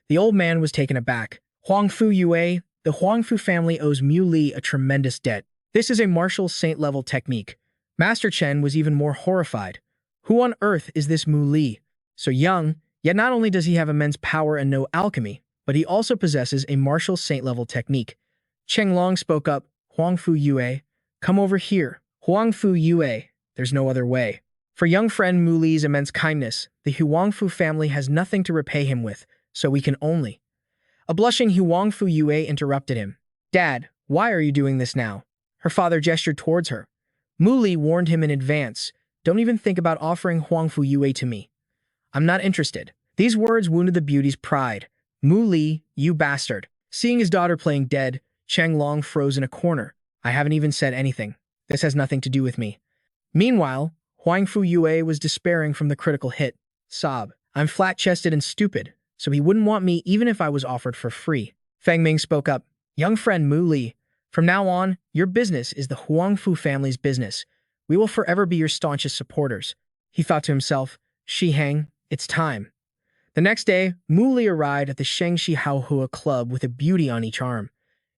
The old man was taken aback. Huangfu Yue, the Huangfu family owes Mu Li a tremendous debt. This is a martial saint-level technique. Master Chen was even more horrified. Who on earth is this Mu Li? So young, yet not only does he have immense power and know alchemy, but he also possesses a martial saint-level technique. Cheng Long spoke up. Huangfu Yue, come over here. Huangfu Yue, there's no other way. For young friend Mu Li's immense kindness, the Huangfu family has nothing to repay him with, so we can only. A blushing Huangfu Yue interrupted him. Dad, why are you doing this now? Her father gestured towards her. Mu Li warned him in advance, don't even think about offering Huangfu Yue to me. I'm not interested. These words wounded the beauty's pride. Mu Li, you bastard. Seeing his daughter playing dead, Cheng Long froze in a corner. I haven't even said anything. This has nothing to do with me. Meanwhile, Huangfu Yue was despairing from the critical hit. Sob. I'm flat-chested and stupid, so he wouldn't want me even if I was offered for free. Feng Ming spoke up. Young friend Mu Li, from now on, your business is the Huangfu family's business. We will forever be your staunchest supporters. He thought to himself, Shi Hang, it's time. The next day, Mu Li arrived at the Shangxi Haohua Club with a beauty on each arm.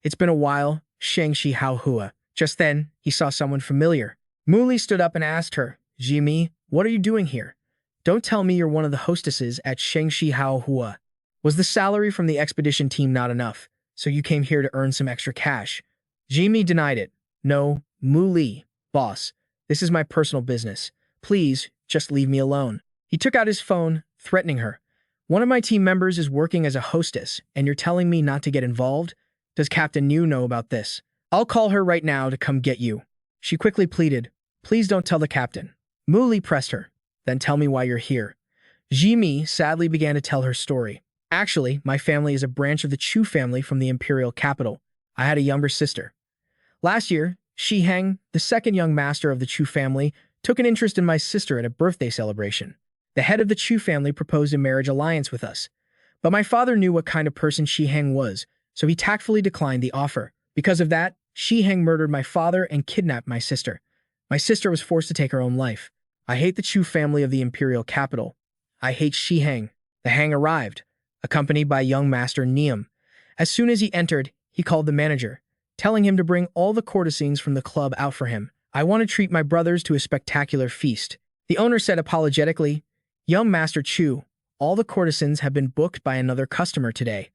It's been a while, Shangxi Haohua. Just then, he saw someone familiar. Mu Li stood up and asked her, Jimi, what are you doing here? Don't tell me you're one of the hostesses at Shangxi Haohua. Was the salary from the expedition team not enough, so you came here to earn some extra cash? Jimi denied it. No, Mu Li, boss, this is my personal business. Please, just leave me alone. He took out his phone, threatening her. One of my team members is working as a hostess, and you're telling me not to get involved? Does Captain Niu know about this? I'll call her right now to come get you. She quickly pleaded, please don't tell the captain. Mu Li pressed her. Then tell me why you're here. Jimi sadly began to tell her story. Actually, my family is a branch of the Chu family from the imperial capital. I had a younger sister. Last year, Shi Heng, the second young master of the Chu family, took an interest in my sister at a birthday celebration. The head of the Chu family proposed a marriage alliance with us. But my father knew what kind of person Shi Heng was, so he tactfully declined the offer. Because of that, Shi Heng murdered my father and kidnapped my sister. My sister was forced to take her own life. I hate the Chu family of the imperial capital. I hate Shi Heng. The Hang arrived, accompanied by young master Niam. As soon as he entered, he called the manager, telling him to bring all the courtesans from the club out for him. I want to treat my brothers to a spectacular feast. The owner said apologetically, Young Master Chu, all the courtesans have been booked by another customer today.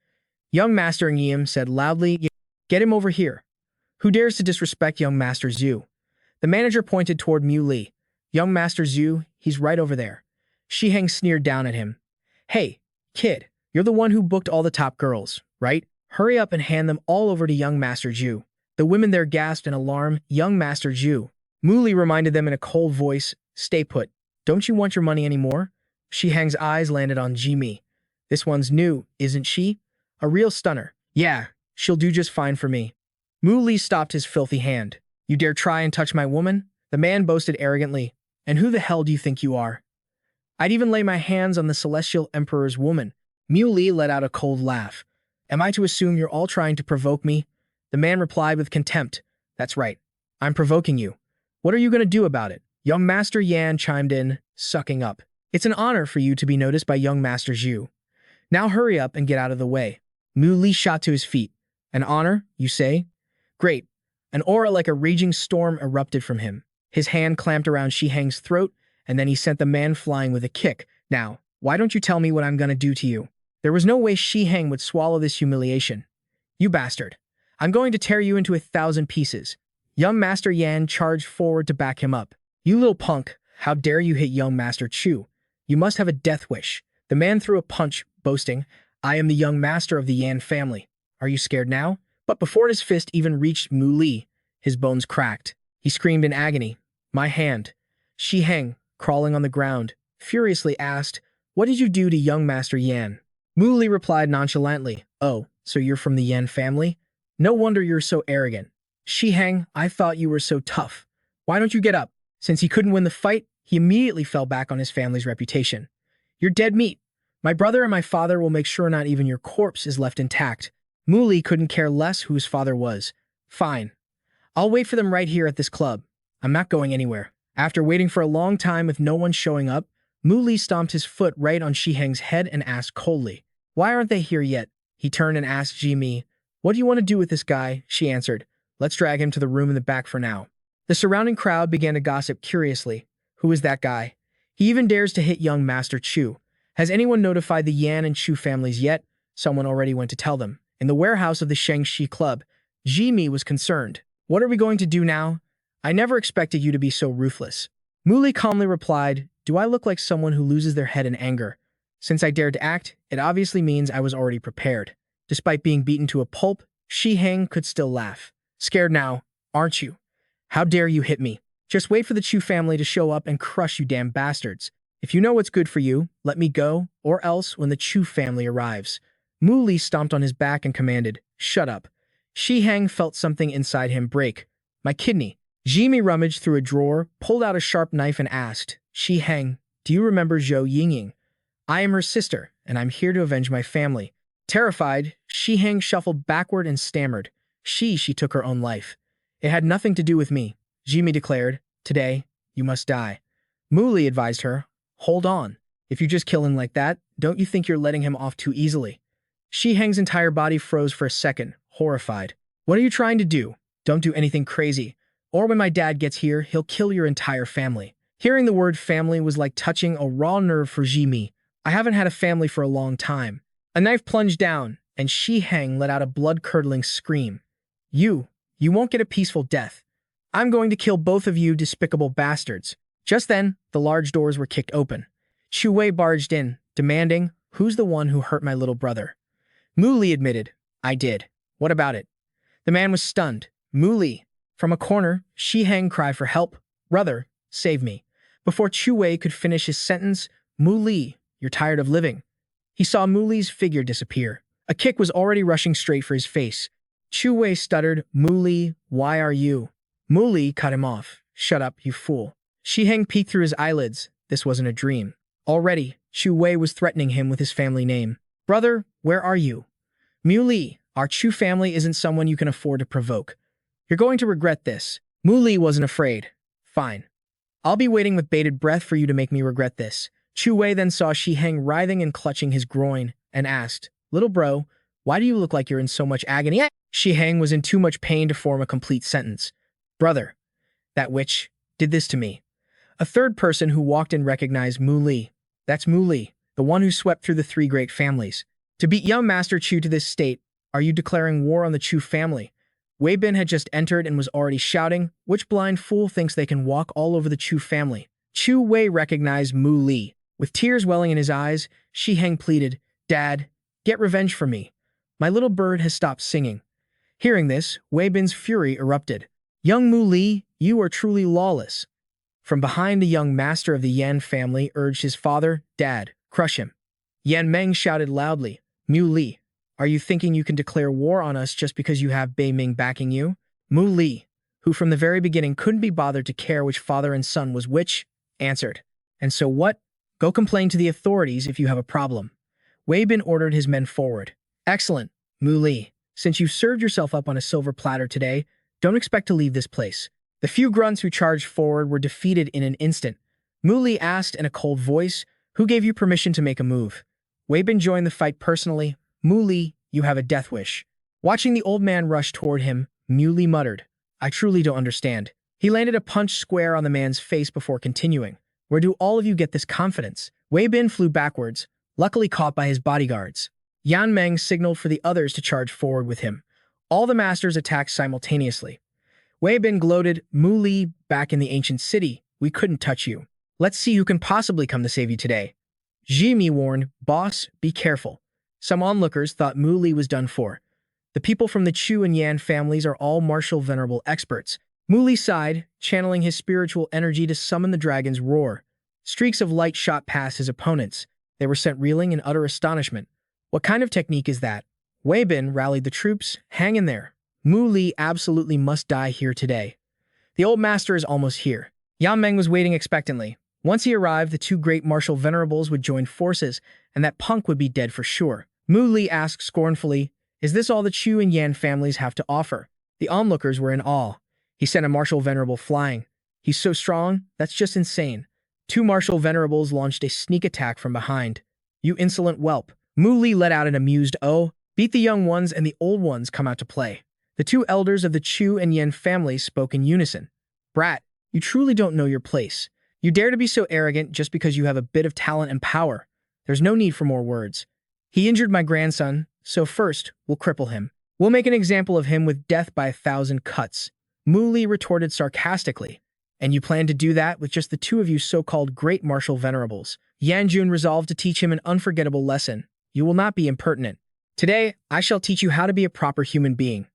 Young Master Niam said loudly, get him over here. Who dares to disrespect young Master Zhu? The manager pointed toward Mu Li. Young Master Zhu, he's right over there. Shi Heng sneered down at him. Hey, kid, you're the one who booked all the top girls, right? Hurry up and hand them all over to young Master Zhu. The women there gasped in alarm, young Master Zhu. Mu Li reminded them in a cold voice, stay put. Don't you want your money anymore? Shi Heng's eyes landed on Jimi. This one's new, isn't she? A real stunner. Yeah, she'll do just fine for me. Mu Li stopped his filthy hand. You dare try and touch my woman? The man boasted arrogantly. And who the hell do you think you are? I'd even lay my hands on the Celestial Emperor's woman. Mu Li let out a cold laugh. Am I to assume you're all trying to provoke me? The man replied with contempt. That's right. I'm provoking you. What are you going to do about it? Young Master Yan chimed in, sucking up. It's an honor for you to be noticed by young Master Zhu. Now hurry up and get out of the way. Mu Li shot to his feet. An honor, you say? Great. An aura like a raging storm erupted from him. His hand clamped around Shi Heng's throat, and then he sent the man flying with a kick. Now, why don't you tell me what I'm going to do to you? There was no way Shi Heng would swallow this humiliation. You bastard. I'm going to tear you into 1,000 pieces. Young Master Yan charged forward to back him up. You little punk, how dare you hit young Master Chu? You must have a death wish. The man threw a punch, boasting, I am the young master of the Yan family. Are you scared now? But before his fist even reached Mu Li, his bones cracked. He screamed in agony. My hand. Shi Heng, crawling on the ground, furiously asked, What did you do to young Master Yan? Mu Li replied nonchalantly, Oh, so you're from the Yan family? No wonder you're so arrogant. Shi Heng, I thought you were so tough. Why don't you get up? Since he couldn't win the fight, he immediately fell back on his family's reputation. You're dead meat. My brother and my father will make sure not even your corpse is left intact. Mu Li couldn't care less who his father was. Fine. I'll wait for them right here at this club. I'm not going anywhere. After waiting for a long time with no one showing up, Mu Li stomped his foot right on Shi Heng's head and asked coldly, Why aren't they here yet? He turned and asked Ji Mi, What do you want to do with this guy? She answered, Let's drag him to the room in the back for now. The surrounding crowd began to gossip curiously. Who is that guy? He even dares to hit young Master Chu. Has anyone notified the Yan and Chu families yet? Someone already went to tell them. In the warehouse of the Fangg Xi club, Ji Mi was concerned. What are we going to do now? I never expected you to be so ruthless. Mu Li calmly replied, Do I look like someone who loses their head in anger? Since I dared to act, it obviously means I was already prepared. Despite being beaten to a pulp, Shi Heng could still laugh. Scared now, aren't you? How dare you hit me? Just wait for the Chu family to show up and crush you damn bastards. If you know what's good for you, let me go, or else when the Chu family arrives. Mu Li stomped on his back and commanded, Shut up. Shi Heng felt something inside him break. My kidney. Ji Mi rummaged through a drawer, pulled out a sharp knife and asked, Shi Heng, do you remember Zhou Yingying? I am her sister, and I'm here to avenge my family. Terrified, Shi Heng shuffled backward and stammered. She took her own life. It had nothing to do with me, Ji Mi declared. Today, you must die. Mu Li advised her, Hold on. If you just kill him like that, don't you think you're letting him off too easily? Shi Heng's entire body froze for a second, horrified. What are you trying to do? Don't do anything crazy. Or when my dad gets here, he'll kill your entire family. Hearing the word family was like touching a raw nerve for Ji Mi. I haven't had a family for a long time. A knife plunged down, and Shi Heng let out a blood-curdling scream. You won't get a peaceful death. I'm going to kill both of you despicable bastards. Just then, the large doors were kicked open. Chu Wei barged in, demanding, Who's the one who hurt my little brother? Mu Li admitted, I did. What about it? The man was stunned. Mu Li. From a corner, Shi Heng cried for help. Brother, save me. Before Chu Wei could finish his sentence, Mu Li, you're tired of living. He saw Mu Li's figure disappear. A kick was already rushing straight for his face. Chu Wei stuttered, Mu Li, why are you? Mu Li cut him off. Shut up, you fool. Shi Heng peeked through his eyelids. This wasn't a dream. Already, Chu Wei was threatening him with his family name. Brother, where are you? Mu Li, our Chu family isn't someone you can afford to provoke. You're going to regret this. Mu Li wasn't afraid. Fine. I'll be waiting with bated breath for you to make me regret this. Chu Wei then saw Shi Heng writhing and clutching his groin, and asked, Little bro, why do you look like you're in so much agony? Shi Heng was in too much pain to form a complete sentence. Brother, that witch did this to me. A third person who walked in recognized Mu Li. That's Mu Li, the one who swept through the three great families. To beat young Master Chu to this state, are you declaring war on the Chu family? Wei Bin had just entered and was already shouting, Which blind fool thinks they can walk all over the Chu family? Chu Wei recognized Mu Li. With tears welling in his eyes, Shi Heng pleaded, Dad, get revenge for me. My little bird has stopped singing. Hearing this, Wei Bin's fury erupted. Young Mu Li, you are truly lawless. From behind, the young master of the Yan family urged his father, Dad, crush him. Yan Meng shouted loudly, Mu Li, are you thinking you can declare war on us just because you have Bei Ming backing you? Mu Li, who from the very beginning couldn't be bothered to care which father and son was which, answered, And so what? Go complain to the authorities if you have a problem. Wei Bin ordered his men forward. Excellent, Mu Li. Since you've served yourself up on a silver platter today, don't expect to leave this place. The few grunts who charged forward were defeated in an instant. Mu Li asked in a cold voice, Who gave you permission to make a move? Wei Bin joined the fight personally. Mu Li, you have a death wish. Watching the old man rush toward him, Mu Li muttered, I truly don't understand. He landed a punch square on the man's face before continuing. Where do all of you get this confidence? Wei Bin flew backwards, luckily caught by his bodyguards. Yan Meng signaled for the others to charge forward with him. All the masters attacked simultaneously. Wei Bin gloated, Mu Li, back in the ancient city, we couldn't touch you. Let's see who can possibly come to save you today. Ji Mi warned, Boss, be careful. Some onlookers thought Mu Li was done for. The people from the Chu and Yan families are all martial venerable experts. Mu Li sighed, channeling his spiritual energy to summon the dragon's roar. Streaks of light shot past his opponents. They were sent reeling in utter astonishment. What kind of technique is that? Wei Bin rallied the troops. Hang in there. Mu Li absolutely must die here today. The old master is almost here. Yan Meng was waiting expectantly. Once he arrived, the two great martial venerables would join forces, and that punk would be dead for sure. Mu Li asked scornfully, "Is this all the Chu and Yan families have to offer?" The onlookers were in awe. He sent a martial venerable flying. "He's so strong, that's just insane." Two martial venerables launched a sneak attack from behind. "You insolent whelp." Mu Li let out an amused "Oh." "Beat the young ones and the old ones come out to play." The two elders of the Chu and Yan families spoke in unison. "Brat, you truly don't know your place. You dare to be so arrogant just because you have a bit of talent and power. There's no need for more words. He injured my grandson, so first, we'll cripple him. We'll make an example of him with death by 1,000 cuts." Mu Li retorted sarcastically. "And you plan to do that with just the two of you so-called great martial venerables?" Yan Jun resolved to teach him an unforgettable lesson. "You will not be impertinent. Today, I shall teach you how to be a proper human being."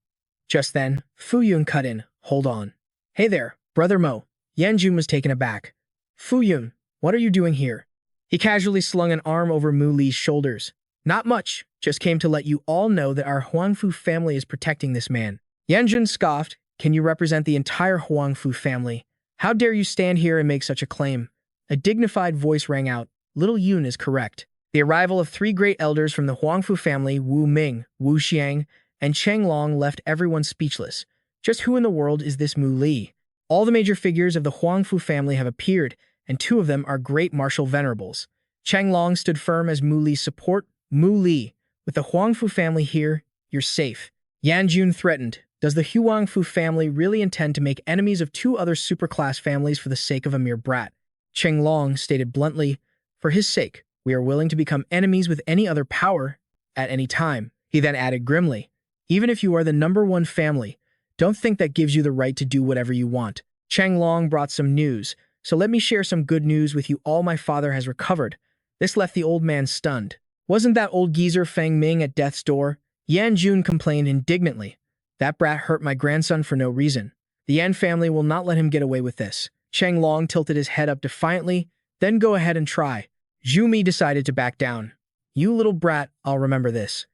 Just then, Fu Yun cut in. "Hold on. Hey there, Brother Mo." Yan Jun was taken aback. "Fu Yun, what are you doing here?" He casually slung an arm over Mu Li's shoulders. "Not much, just came to let you all know that our Huangfu family is protecting this man." Yan Jun scoffed. "Can you represent the entire Huangfu family? How dare you stand here and make such a claim?" A dignified voice rang out. "Little Yun is correct." The arrival of three great elders from the Huangfu family, Wu Ming, Wu Xiang, and Cheng Long, left everyone speechless. Just who in the world is this Mu Li? All the major figures of the Huangfu family have appeared, and two of them are great martial venerables. Cheng Long stood firm as Mu Li's support. "Mu Li, with the Huangfu family here, you're safe." Yan Jun threatened. "Does the Huangfu family really intend to make enemies of two other superclass families for the sake of a mere brat?" Cheng Long stated bluntly, "For his sake, we are willing to become enemies with any other power at any time." He then added grimly, "Even if you are the #1 family, don't think that gives you the right to do whatever you want." Cheng Long brought some news, so let me share some good news with you all. My father has recovered. This left the old man stunned. "Wasn't that old geezer Fang Ming at death's door?" Yan Jun complained indignantly. "That brat hurt my grandson for no reason. The Yan family will not let him get away with this." Cheng Long tilted his head up defiantly. "Then go ahead and try." Zhu Mi decided to back down. "You little brat, I'll remember this.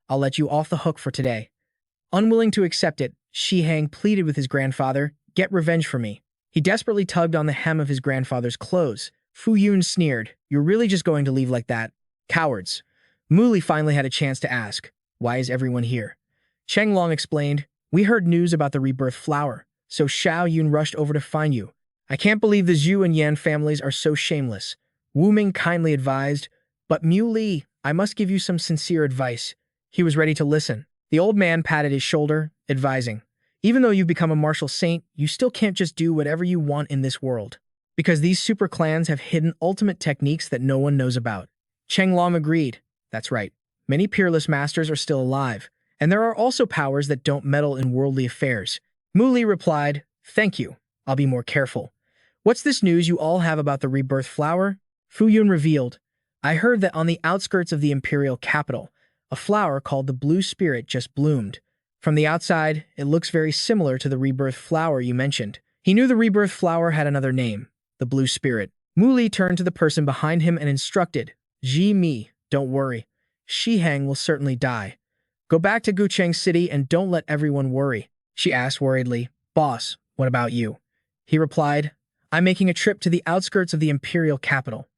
I'll let you off the hook for today." Unwilling to accept it, Shi Hang pleaded with his grandfather, "Get revenge for me." He desperately tugged on the hem of his grandfather's clothes. Fu Yun sneered, "You're really just going to leave like that? Cowards." Mu Li finally had a chance to ask, "Why is everyone here?" Cheng Long explained, "We heard news about the Rebirth flower, so Xiao Yun rushed over to find you. I can't believe the Zhu and Yan families are so shameless." Wu Ming kindly advised, "But Mu Li, I must give you some sincere advice." He was ready to listen. The old man patted his shoulder, advising, "Even though you've become a martial saint, you still can't just do whatever you want in this world. Because these super clans have hidden ultimate techniques that no one knows about." Cheng Long agreed. "That's right. Many peerless masters are still alive, and there are also powers that don't meddle in worldly affairs." Mu Li replied, "Thank you. I'll be more careful. What's this news you all have about the Rebirth flower?" Fu Yun revealed, "I heard that on the outskirts of the imperial capital, a flower called the Blue Spirit just bloomed. From the outside, it looks very similar to the Rebirth flower you mentioned." He knew the Rebirth flower had another name, the Blue Spirit. Mu Li turned to the person behind him and instructed, "Ji Mi, don't worry. Shi Hang will certainly die. Go back to Gucheng City and don't let everyone worry." She asked worriedly, "Boss, what about you?" He replied, "I'm making a trip to the outskirts of the imperial capital."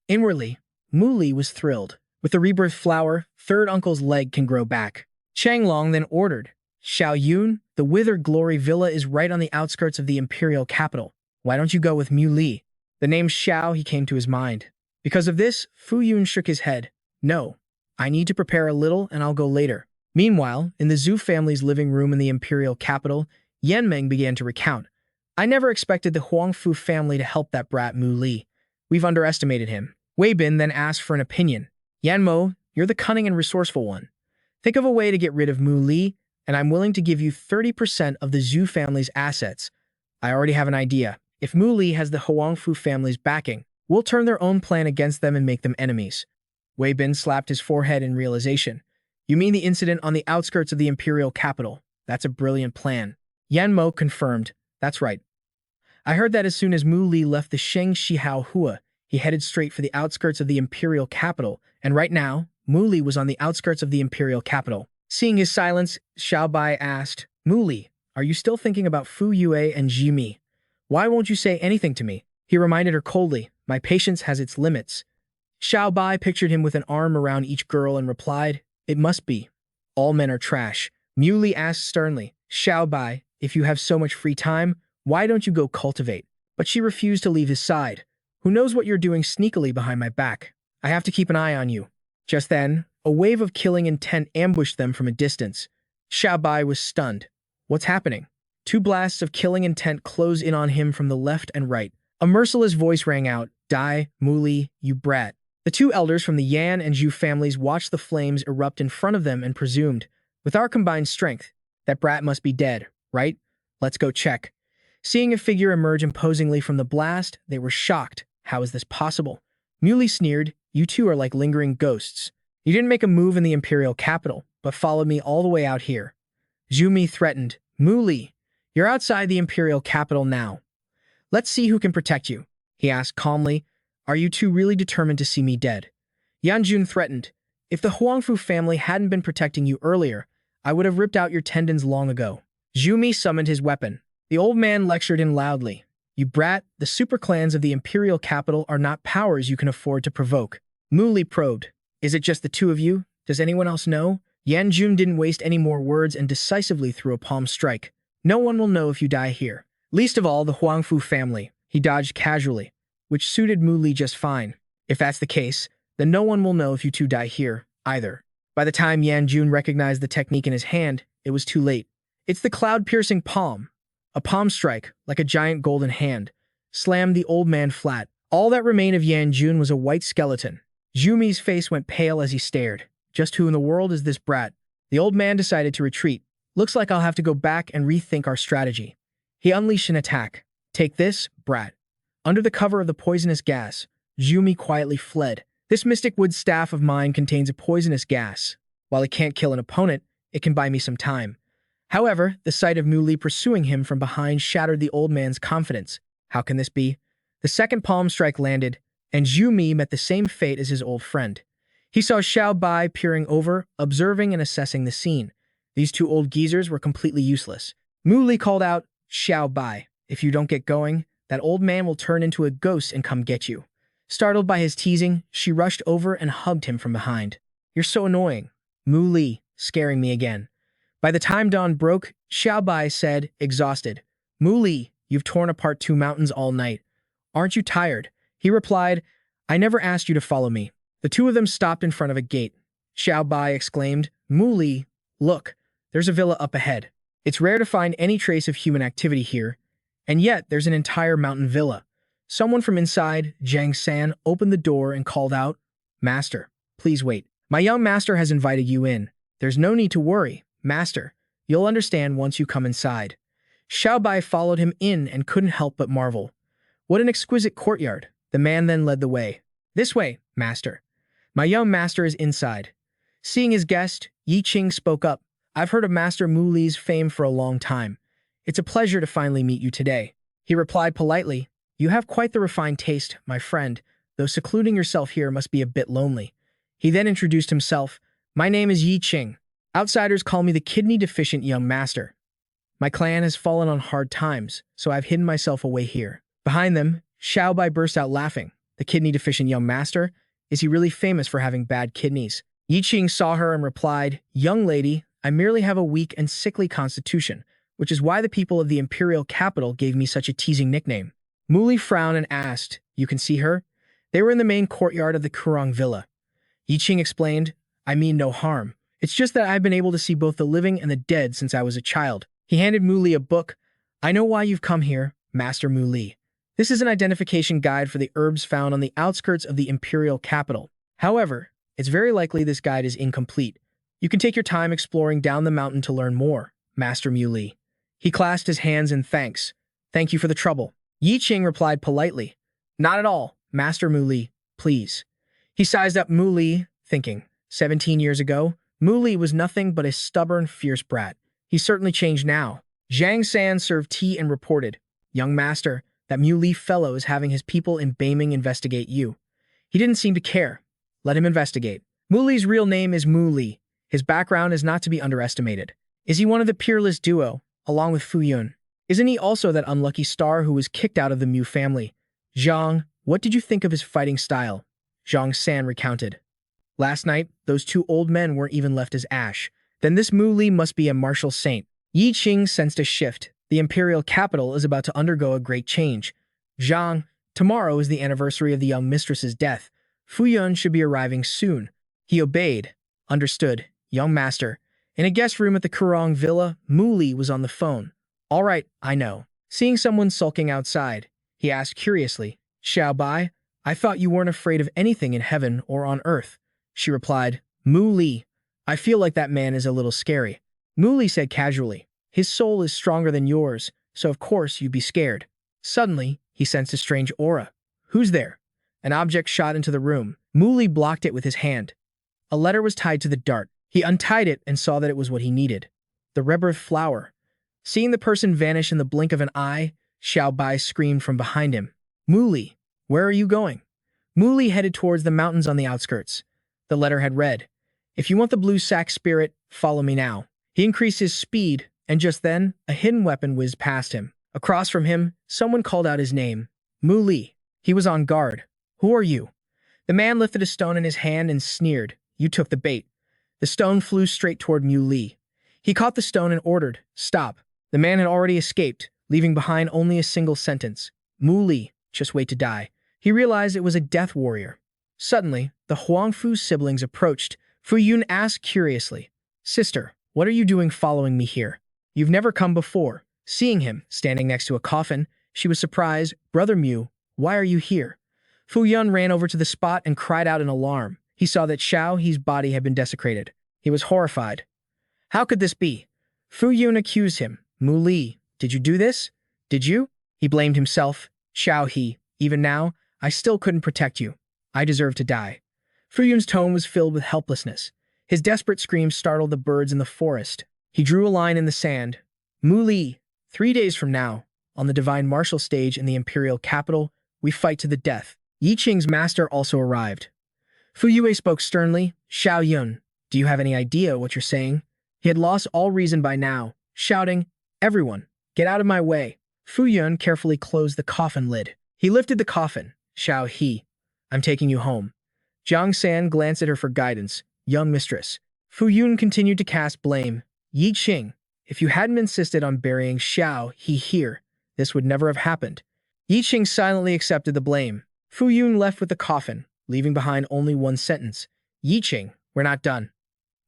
Inwardly, Mu Li was thrilled. With the Rebirth flower, third uncle's leg can grow back. Cheng Long then ordered, "Xiao Yun, the Withered Glory Villa is right on the outskirts of the imperial capital. Why don't you go with Mu Li?" The name Xiao he came to his mind. Because of this, Fu Yun shook his head. "No, I need to prepare a little and I'll go later." Meanwhile, in the Zhu family's living room in the imperial capital, Yan Meng began to recount. "I never expected the Huangfu family to help that brat Mu Li. We've underestimated him." Wei Bin then asked for an opinion. "Yan Mo, you're the cunning and resourceful one. Think of a way to get rid of Mu Li, and I'm willing to give you 30% of the Zhu family's assets. I already have an idea. If Mu Li has the Huangfu family's backing, we'll turn their own plan against them and make them enemies." Wei Bin slapped his forehead in realization. You mean the incident on the outskirts of the imperial capital? That's a brilliant plan. Yan Mo confirmed. That's right. I heard that as soon as Mu Li left the Sheng Shihao Hua, he headed straight for the outskirts of the imperial capital, and right now, Mu Li was on the outskirts of the imperial capital. Seeing his silence, Xiao Bai asked, Mu Li, are you still thinking about Fu Yue and Ji Mi? Why won't you say anything to me? He reminded her coldly, my patience has its limits. Xiao Bai pictured him with an arm around each girl and replied, it must be. All men are trash. Mu Li asked sternly, Xiao Bai, if you have so much free time, why don't you go cultivate? But she refused to leave his side. Who knows what you're doing sneakily behind my back? I have to keep an eye on you. Just then, a wave of killing intent ambushed them from a distance. Xiao Bai was stunned. What's happening? Two blasts of killing intent closed in on him from the left and right. A merciless voice rang out, Die, Mu Li, you brat. The two elders from the Yan and Zhu families watched the flames erupt in front of them and presumed, with our combined strength, that brat must be dead, right? Let's go check. Seeing a figure emerge imposingly from the blast, they were shocked. How is this possible? Mu Li sneered, you two are like lingering ghosts. You didn't make a move in the imperial capital, but followed me all the way out here. Zhu Mi threatened, Mu Li, you're outside the imperial capital now. Let's see who can protect you, he asked calmly. Are you two really determined to see me dead? Yan Jun threatened, if the Huangfu family hadn't been protecting you earlier, I would have ripped out your tendons long ago. Zhu Mi summoned his weapon. The old man lectured him loudly. You brat, the super clans of the imperial capital are not powers you can afford to provoke. Mu Li probed. Is it just the two of you? Does anyone else know? Yan Jun didn't waste any more words and decisively threw a palm strike. No one will know if you die here. Least of all the Huangfu family. He dodged casually, which suited Mu Li just fine. If that's the case, then no one will know if you two die here, either. By the time Yan Jun recognized the technique in his hand, it was too late. It's the cloud-piercing palm. A palm strike, like a giant golden hand, slammed the old man flat. All that remained of Yan Jun was a white skeleton. Zhu Mi's face went pale as he stared. Just who in the world is this brat? The old man decided to retreat. Looks like I'll have to go back and rethink our strategy. He unleashed an attack. Take this, brat. Under the cover of the poisonous gas, Zhu Mi quietly fled. This mystic wood staff of mine contains a poisonous gas. While it can't kill an opponent, it can buy me some time. However, the sight of Mu Li pursuing him from behind shattered the old man's confidence. How can this be? The second palm strike landed, and Zhu Mi met the same fate as his old friend. He saw Xiao Bai peering over, observing and assessing the scene. These two old geezers were completely useless. Mu Li called out, Xiao Bai, if you don't get going, that old man will turn into a ghost and come get you. Startled by his teasing, she rushed over and hugged him from behind. You're so annoying. Mu Li, scaring me again. By the time dawn broke, Xiao Bai said, exhausted, Mu Li, you've torn apart two mountains all night. Aren't you tired? He replied, I never asked you to follow me. The two of them stopped in front of a gate. Xiao Bai exclaimed, Mu Li, look, there's a villa up ahead. It's rare to find any trace of human activity here, and yet there's an entire mountain villa. Someone from inside, Zhang San, opened the door and called out, Master, please wait. My young master has invited you in. There's no need to worry, Master. You'll understand once you come inside. Xiao Bai followed him in and couldn't help but marvel. What an exquisite courtyard. The man then led the way. This way, Master. My young master is inside. Seeing his guest, Yi Qing spoke up. I've heard of Master Mu Li's fame for a long time. It's a pleasure to finally meet you today. He replied politely, You have quite the refined taste, my friend, though secluding yourself here must be a bit lonely. He then introduced himself. My name is Yi Qing. Outsiders call me the kidney-deficient young master. My clan has fallen on hard times, so I've hidden myself away here. Behind them, Xiao Bai burst out laughing. The kidney-deficient young master? Is he really famous for having bad kidneys? Yi Qing saw her and replied, Young lady, I merely have a weak and sickly constitution, which is why the people of the imperial capital gave me such a teasing nickname. Mu Li frowned and asked, You can see her? They were in the main courtyard of the Kurong Villa. Yi Qing explained, I mean no harm. It's just that I've been able to see both the living and the dead since I was a child. He handed Mu Li a book. I know why you've come here, Master Mu Li. This is an identification guide for the herbs found on the outskirts of the imperial capital. However, it's very likely this guide is incomplete. You can take your time exploring down the mountain to learn more, Master Mu Li. He clasped his hands in thanks. Thank you for the trouble. Yi Qing replied politely. Not at all, Master Mu Li, please. He sized up Mu Li, thinking, 17 years ago, Mu Li was nothing but a stubborn, fierce brat. He's certainly changed now. Zhang San served tea and reported, "Young master, that Mu Li fellow is having his people in Beiming investigate you." He didn't seem to care. Let him investigate. Mu Li's real name is Mu Li. His background is not to be underestimated. Is he one of the peerless duo, along with Fu Yun? Isn't he also that unlucky star who was kicked out of the Mu family? Zhang, what did you think of his fighting style? Zhang San recounted. Last night, those two old men weren't even left as ash. Then this Mu Li must be a martial saint. Yi Qing sensed a shift. The imperial capital is about to undergo a great change. Zhang, tomorrow is the anniversary of the young mistress's death. Fu Yun should be arriving soon. He obeyed. Understood, young master. In a guest room at the Kurong Villa, Mu Li was on the phone. All right, I know. Seeing someone sulking outside, he asked curiously, Xiao Bai, I thought you weren't afraid of anything in heaven or on earth. She replied, Mu Li, I feel like that man is a little scary. Mu Li said casually, his soul is stronger than yours, so of course you'd be scared. Suddenly, he sensed a strange aura. Who's there? An object shot into the room. Mu Li blocked it with his hand. A letter was tied to the dart. He untied it and saw that it was what he needed. The Rebirth flower. Seeing the person vanish in the blink of an eye, Xiao Bai screamed from behind him. Mu Li, where are you going? Mu Li headed towards the mountains on the outskirts. The letter had read, If you want the blue sack spirit, follow me now. He increased his speed, and just then, a hidden weapon whizzed past him. Across from him, someone called out his name. Mu Li. He was on guard. Who are you? The man lifted a stone in his hand and sneered. You took the bait. The stone flew straight toward Mu Li. He caught the stone and ordered, Stop. The man had already escaped, leaving behind only a single sentence. Mu Li, just wait to die. He realized it was a death warrior. Suddenly, the Huangfu siblings approached. Fu Yun asked curiously, Sister, what are you doing following me here? You've never come before. Seeing him, standing next to a coffin, she was surprised. Brother Mu, why are you here? Fu Yun ran over to the spot and cried out in alarm. He saw that Xiao He's body had been desecrated. He was horrified. How could this be? Fu Yun accused him. Mu Li, did you do this? Did you? He blamed himself. Xiao He, even now, I still couldn't protect you. I deserve to die. Fu Yun's tone was filled with helplessness. His desperate screams startled the birds in the forest. He drew a line in the sand. Mu Li, 3 days from now, on the divine martial stage in the imperial capital, we fight to the death. Yi Qing's master also arrived. Fu Yue spoke sternly. Xiao Yun, do you have any idea what you're saying? He had lost all reason by now, shouting, Everyone, get out of my way. Fu Yun carefully closed the coffin lid. He lifted the coffin. Xiao He, I'm taking you home. Zhang San glanced at her for guidance. Young mistress. Fu Yun continued to cast blame. Yi Qing, if you hadn't insisted on burying Xiao He here, this would never have happened. Yi Qing silently accepted the blame. Fu Yun left with the coffin, leaving behind only one sentence. Yi Qing, we're not done.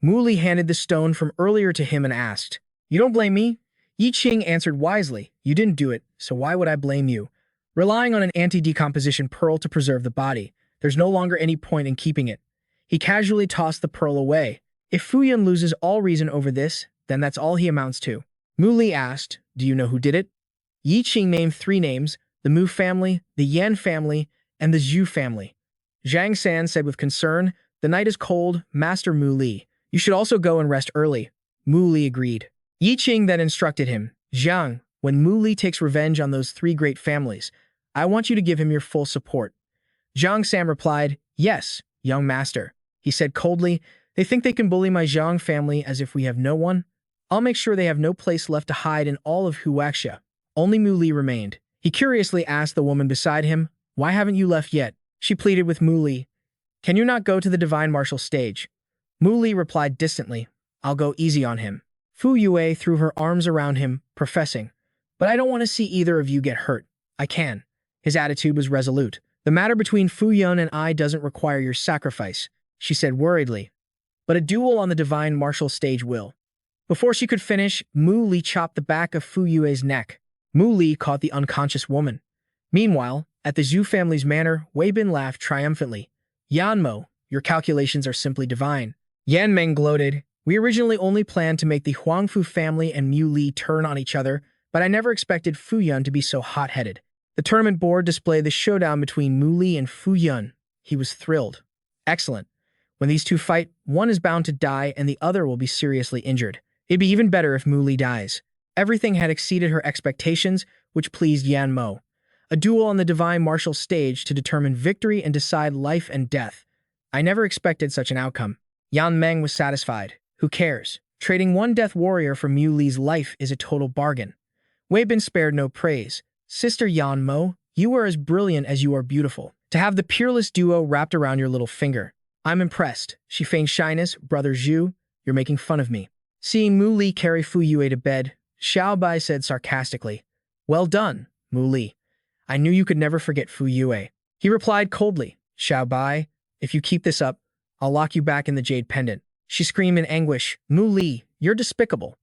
Mu Li handed the stone from earlier to him and asked, You don't blame me? Yi Qing answered wisely, You didn't do it, so why would I blame you? Relying on an anti-decomposition pearl to preserve the body, there's no longer any point in keeping it. He casually tossed the pearl away. If Fu Yun loses all reason over this, then that's all he amounts to. Mu Li asked, Do you know who did it? Yi Qing named 3 names, the Mu family, the Yan family, and the Zhu family. Zhang San said with concern, The night is cold, Master Mu Li. You should also go and rest early. Mu Li agreed. Yi Qing then instructed him, Zhang, when Mu Li takes revenge on those 3 great families, I want you to give him your full support. Zhang San replied, Yes, young master. He said coldly, They think they can bully my Zhang family as if we have no one. I'll make sure they have no place left to hide in all of Huaxia. Only Mu Li remained. He curiously asked the woman beside him, Why haven't you left yet? She pleaded with Mu Li. Can you not go to the divine martial stage? Mu Li replied distantly, I'll go easy on him. Fu Yue threw her arms around him, professing, But I don't want to see either of you get hurt. I can. His attitude was resolute. The matter between Fu Yun and I doesn't require your sacrifice, she said worriedly. But a duel on the divine martial stage will. Before she could finish, Mu Li chopped the back of Fu Yue's neck. Mu Li caught the unconscious woman. Meanwhile, at the Zhu family's manor, Wei Bin laughed triumphantly. Yanmo, your calculations are simply divine. Yan Meng gloated. We originally only planned to make the Huangfu family and Mu Li turn on each other, but I never expected Fu Yun to be so hot-headed. The tournament board displayed the showdown between Mu Li and Fu Yun. He was thrilled. Excellent. When these two fight, one is bound to die and the other will be seriously injured. It'd be even better if Mu Li dies. Everything had exceeded her expectations, which pleased Yan Mo. A duel on the divine martial stage to determine victory and decide life and death. I never expected such an outcome. Yan Meng was satisfied. Who cares? Trading one death warrior for Mu Li's life is a total bargain. Wei Bin spared no praise. Sister Yan Mo, you are as brilliant as you are beautiful. To have the peerless duo wrapped around your little finger. I'm impressed. She feigned shyness. Brother Zhu, you're making fun of me. Seeing Mu Li carry Fu Yue to bed, Xiao Bai said sarcastically, Well done, Mu Li. I knew you could never forget Fu Yue. He replied coldly, Xiao Bai, if you keep this up, I'll lock you back in the jade pendant. She screamed in anguish, Mu Li, you're despicable.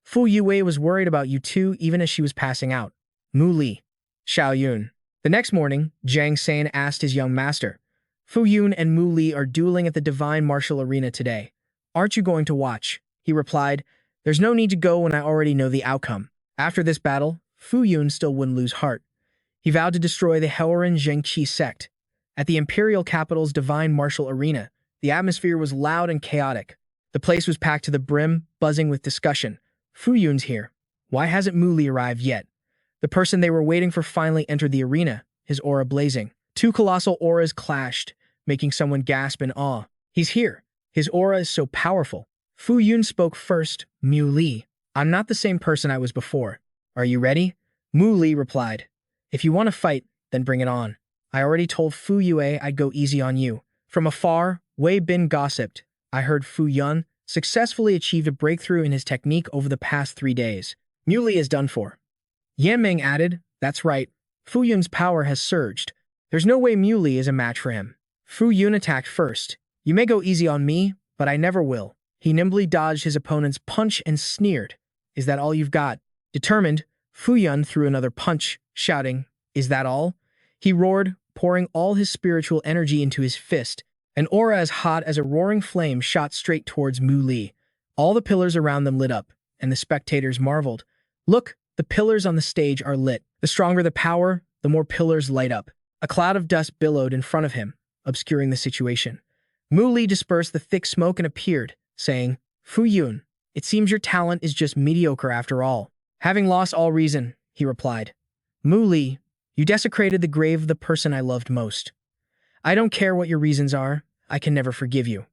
Fu Yue was worried about you too even as she was passing out. Mu Li. Xiao Yun. The next morning, Zhang San asked his young master, Fu Yun and Mu Li are dueling at the Divine Martial Arena today. Aren't you going to watch? He replied, There's no need to go when I already know the outcome. After this battle, Fu Yun still wouldn't lose heart. He vowed to destroy the Helleran Zhengqi sect. At the imperial capital's Divine Martial Arena, the atmosphere was loud and chaotic. The place was packed to the brim, buzzing with discussion. Fu Yun's here. Why hasn't Mu Li arrived yet? The person they were waiting for finally entered the arena, his aura blazing. Two colossal auras clashed, making someone gasp in awe. He's here. His aura is so powerful. Fu Yun spoke first, Mu Li. I'm not the same person I was before. Are you ready? Mu Li replied. If you want to fight, then bring it on. I already told Fu Yue I'd go easy on you. From afar, Wei Bin gossiped. I heard Fu Yun successfully achieved a breakthrough in his technique over the past 3 days. Mu Li is done for. Yan Meng added, That's right. Fu Yun's power has surged. There's no way Mu Li is a match for him. Fu Yun attacked first. You may go easy on me, but I never will. He nimbly dodged his opponent's punch and sneered. Is that all you've got? Determined, Fu Yun threw another punch, shouting, Is that all? He roared, pouring all his spiritual energy into his fist. An aura as hot as a roaring flame shot straight towards Mu Li. All the pillars around them lit up, and the spectators marveled. Look, the pillars on the stage are lit. The stronger the power, the more pillars light up. A cloud of dust billowed in front of him, obscuring the situation. Mu Li dispersed the thick smoke and appeared, saying, Fu Yun, it seems your talent is just mediocre after all. Having lost all reason, he replied. Mu Li, you desecrated the grave of the person I loved most. I don't care what your reasons are, I can never forgive you.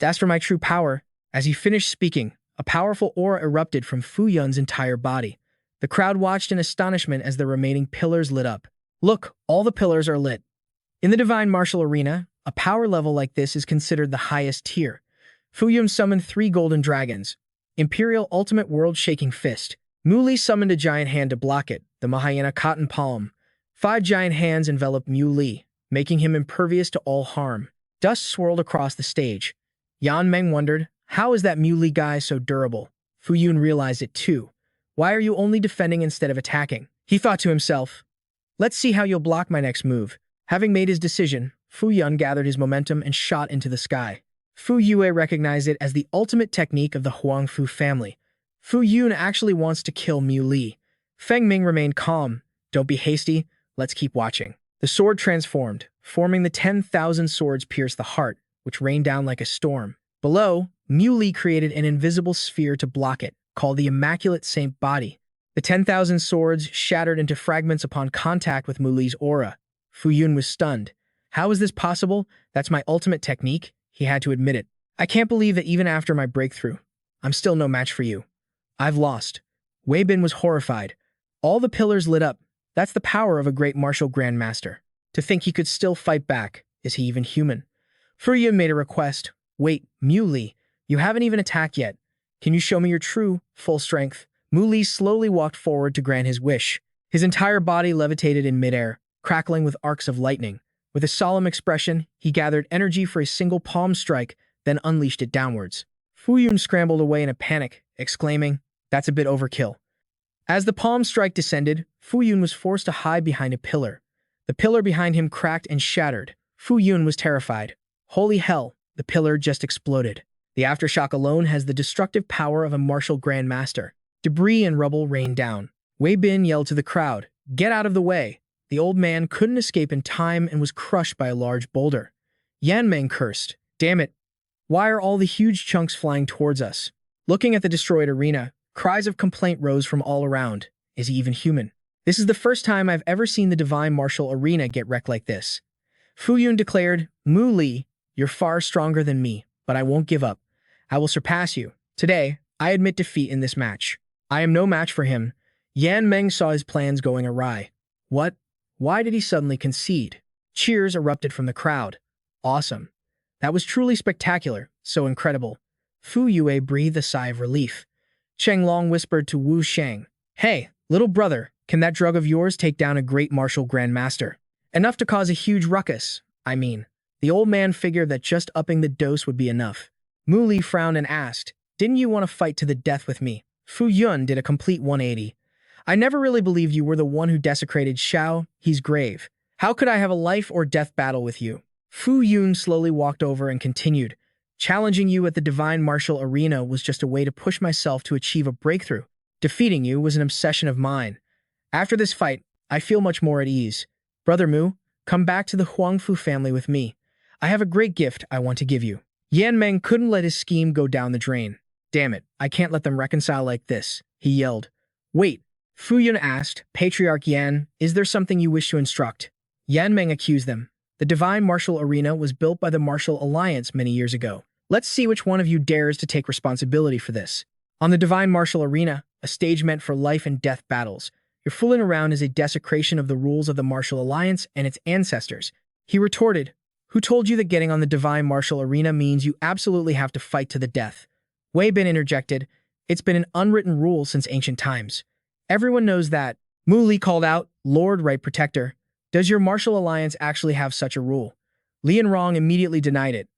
As for my true power, as he finished speaking, a powerful aura erupted from Fu Yun's entire body. The crowd watched in astonishment as the remaining pillars lit up. Look, all the pillars are lit. In the Divine Martial Arena, a power level like this is considered the highest tier. Fu Yun summoned 3 golden dragons. Imperial Ultimate World-Shaking Fist. Mu Li summoned a giant hand to block it, the Mahayana Cotton Palm. 5 giant hands enveloped Mu Li, making him impervious to all harm. Dust swirled across the stage. Yan Meng wondered, how is that Mu Li guy so durable? Fu Yun realized it too. Why are you only defending instead of attacking? He thought to himself, let's see how you'll block my next move. Having made his decision, Fu Yun gathered his momentum and shot into the sky. Fu Yue recognized it as the ultimate technique of the Huangfu family. Fu Yun actually wants to kill Mu Li. Feng Ming remained calm. Don't be hasty, let's keep watching. The sword transformed, forming the 10,000 swords pierce the heart, which rained down like a storm. Below, Mu Li created an invisible sphere to block it, called the Immaculate Saint Body. The 10,000 swords shattered into fragments upon contact with Mu Li's aura. Fu Yun was stunned. How is this possible? That's my ultimate technique, he had to admit it. I can't believe that even after my breakthrough, I'm still no match for you. I've lost. Wei Bin was horrified. All the pillars lit up. That's the power of a great martial grandmaster. To think he could still fight back. Is he even human? Fu Yun made a request. Wait, Mu Li, you haven't even attacked yet. Can you show me your true, full strength? Mu Li slowly walked forward to grant his wish. His entire body levitated in midair, crackling with arcs of lightning. With a solemn expression, he gathered energy for a single palm strike, then unleashed it downwards. Fu Yun scrambled away in a panic, exclaiming, That's a bit overkill. As the palm strike descended, Fu Yun was forced to hide behind a pillar. The pillar behind him cracked and shattered. Fu Yun was terrified. Holy hell, the pillar just exploded. The aftershock alone has the destructive power of a martial grandmaster. Debris and rubble rained down. Wei Bin yelled to the crowd, Get out of the way! The old man couldn't escape in time and was crushed by a large boulder. Yan Meng cursed. Damn it. Why are all the huge chunks flying towards us? Looking at the destroyed arena, cries of complaint rose from all around. Is he even human? This is the first time I've ever seen the divine martial arena get wrecked like this. Fu Yun declared, Mu Li, you're far stronger than me, but I won't give up. I will surpass you. Today, I admit defeat in this match. I am no match for him. Yan Meng saw his plans going awry. What? Why did he suddenly concede? Cheers erupted from the crowd. Awesome. That was truly spectacular, so incredible. Fu Yue breathed a sigh of relief. Cheng Long whispered to Wu Shang, Hey, little brother, can that drug of yours take down a great martial grandmaster? Enough to cause a huge ruckus, I mean. The old man figured that just upping the dose would be enough. Mu Li frowned and asked, Didn't you want to fight to the death with me? Fu Yun did a complete 180. I never really believed you were the one who desecrated Xiao, he's grave. How could I have a life or death battle with you? Fu Yun slowly walked over and continued, Challenging you at the divine martial arena was just a way to push myself to achieve a breakthrough. Defeating you was an obsession of mine. After this fight, I feel much more at ease. Brother Mu, come back to the Huangfu family with me. I have a great gift I want to give you. Yan Meng couldn't let his scheme go down the drain. Damn it, I can't let them reconcile like this, he yelled. Wait, Fu Yun asked, Patriarch Yan, is there something you wish to instruct? Yan Meng accused them. The divine martial arena was built by the Martial Alliance many years ago. Let's see which one of you dares to take responsibility for this. On the divine martial arena, a stage meant for life and death battles, your fooling around is a desecration of the rules of the Martial Alliance and its ancestors. He retorted, Who told you that getting on the divine martial arena means you absolutely have to fight to the death? Wei Bin interjected, It's been an unwritten rule since ancient times. Everyone knows that. Mu Li called out, Lord Right Protector, does your Martial Alliance actually have such a rule? Lian Rong immediately denied it.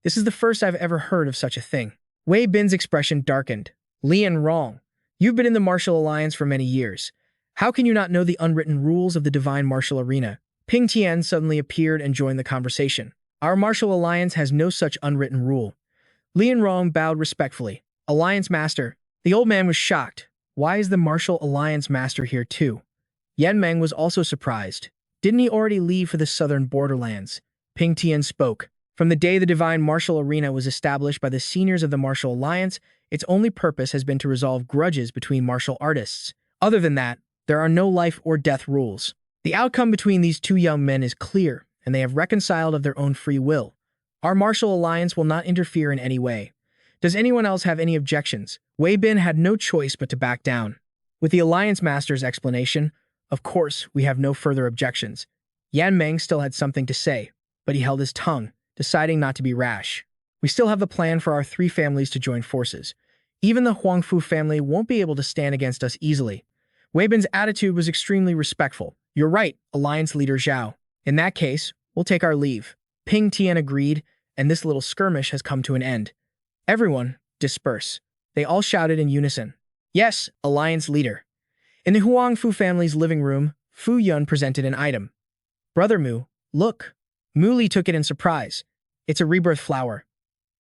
This is the first I've ever heard of such a thing. Wei Bin's expression darkened. Lian Rong, you've been in the Martial Alliance for many years. How can you not know the unwritten rules of the divine martial arena? Ping Tian suddenly appeared and joined the conversation. Our Martial Alliance has no such unwritten rule. Lian Rong bowed respectfully. Alliance Master. The old man was shocked. Why is the Martial Alliance Master here too? Yan Meng was also surprised. Didn't he already leave for the southern borderlands? Ping Tian spoke. From the day the Divine Martial Arena was established by the seniors of the Martial Alliance, its only purpose has been to resolve grudges between martial artists. Other than that, there are no life or death rules. The outcome between these two young men is clear, and they have reconciled of their own free will. Our Martial Alliance will not interfere in any way. Does anyone else have any objections? Wei Bin had no choice but to back down. With the Alliance Master's explanation, of course, we have no further objections. Yan Meng still had something to say, but he held his tongue, deciding not to be rash. We still have the plan for our three families to join forces. Even the Huangfu family won't be able to stand against us easily. Wei Bin's attitude was extremely respectful. You're right, Alliance Leader Zhao. In that case, we'll take our leave. Ping Tian agreed, and this little skirmish has come to an end. Everyone, disperse. They all shouted in unison. Yes, Alliance Leader. In the Huangfu family's living room, Fu Yun presented an item. Brother Mu, look. Mu Li took it in surprise. It's a rebirth flower.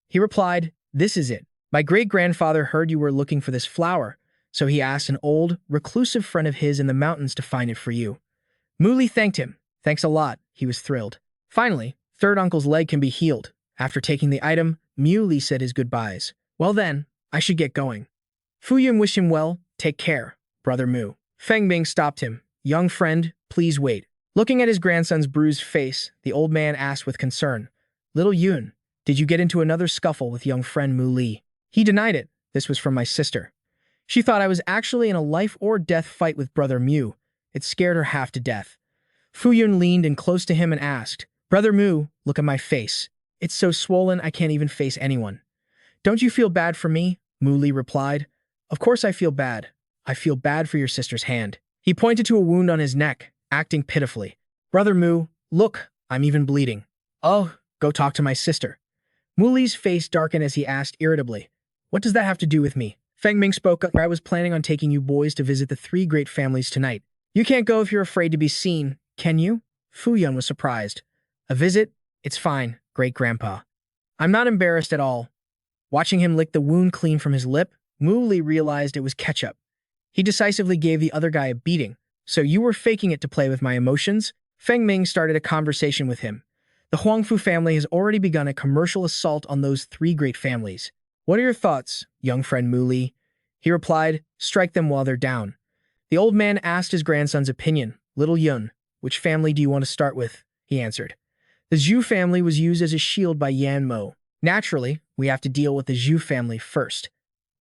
He replied, This is it. My great-grandfather heard you were looking for this flower, so he asked an old, reclusive friend of his in the mountains to find it for you. Mu Li thanked him. Thanks a lot. He was thrilled. Finally, third uncle's leg can be healed. After taking the item, Mu Li said his goodbyes. Well then, I should get going. Fu Yun wished him well. Take care, Brother Mu. Feng Ming stopped him. Young friend, please wait. Looking at his grandson's bruised face, the old man asked with concern, Little Yun, did you get into another scuffle with young friend Mu Li? He denied it. This was from my sister. She thought I was actually in a life-or-death fight with Brother Mu. It scared her half to death. Fu Yun leaned in close to him and asked, Brother Mu, look at my face. It's so swollen I can't even face anyone. Don't you feel bad for me? Mu Li replied. Of course I feel bad. I feel bad for your sister's hand. He pointed to a wound on his neck, acting pitifully. Brother Mu, look, I'm even bleeding. Oh, go talk to my sister. Mu Li's face darkened as he asked irritably, What does that have to do with me? Feng Ming spoke up. I was planning on taking you boys to visit the three great families tonight. You can't go if you're afraid to be seen, can you? Fu Yun was surprised. A visit? It's fine, great-grandpa. I'm not embarrassed at all. Watching him lick the wound clean from his lip, Mu Li realized it was ketchup. He decisively gave the other guy a beating. So you were faking it to play with my emotions? Feng Ming started a conversation with him. The Huangfu family has already begun a commercial assault on those three great families. What are your thoughts, young friend Mu Li? He replied, strike them while they're down. The old man asked his grandson's opinion. Little Yun, which family do you want to start with? He answered. The Zhu family was used as a shield by Yan Mo. Naturally, we have to deal with the Zhu family first.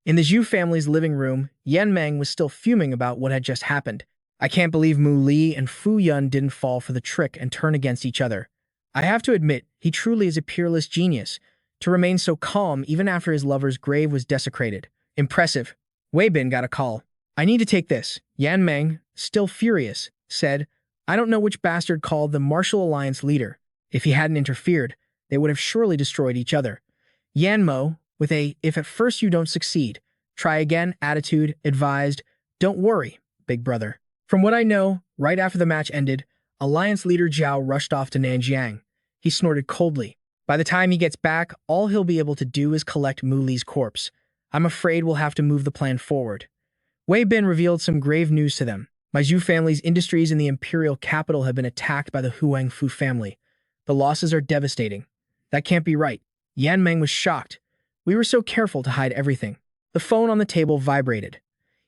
In the Zhu family's living room, Yan Meng was still fuming about what had just happened. I can't believe Mu Li and Fu Yun didn't fall for the trick and turn against each other. I have to admit, he truly is a peerless genius, to remain so calm even after his lover's grave was desecrated. Impressive. Wei Bin got a call. I need to take this. Yan Meng, still furious, said, I don't know which bastard called the Martial Alliance leader. If he hadn't interfered, they would have surely destroyed each other. Yan Mo, with a, if at first you don't succeed, try again attitude, advised, don't worry, big brother. From what I know, right after the match ended, Alliance leader Zhao rushed off to Nanjiang. He snorted coldly. By the time he gets back, all he'll be able to do is collect Mu Li's corpse. I'm afraid we'll have to move the plan forward. Wei Bin revealed some grave news to them. My Zhu family's industries in the imperial capital have been attacked by the Huangfu family. The losses are devastating. That can't be right. Yan Meng was shocked. We were so careful to hide everything. The phone on the table vibrated.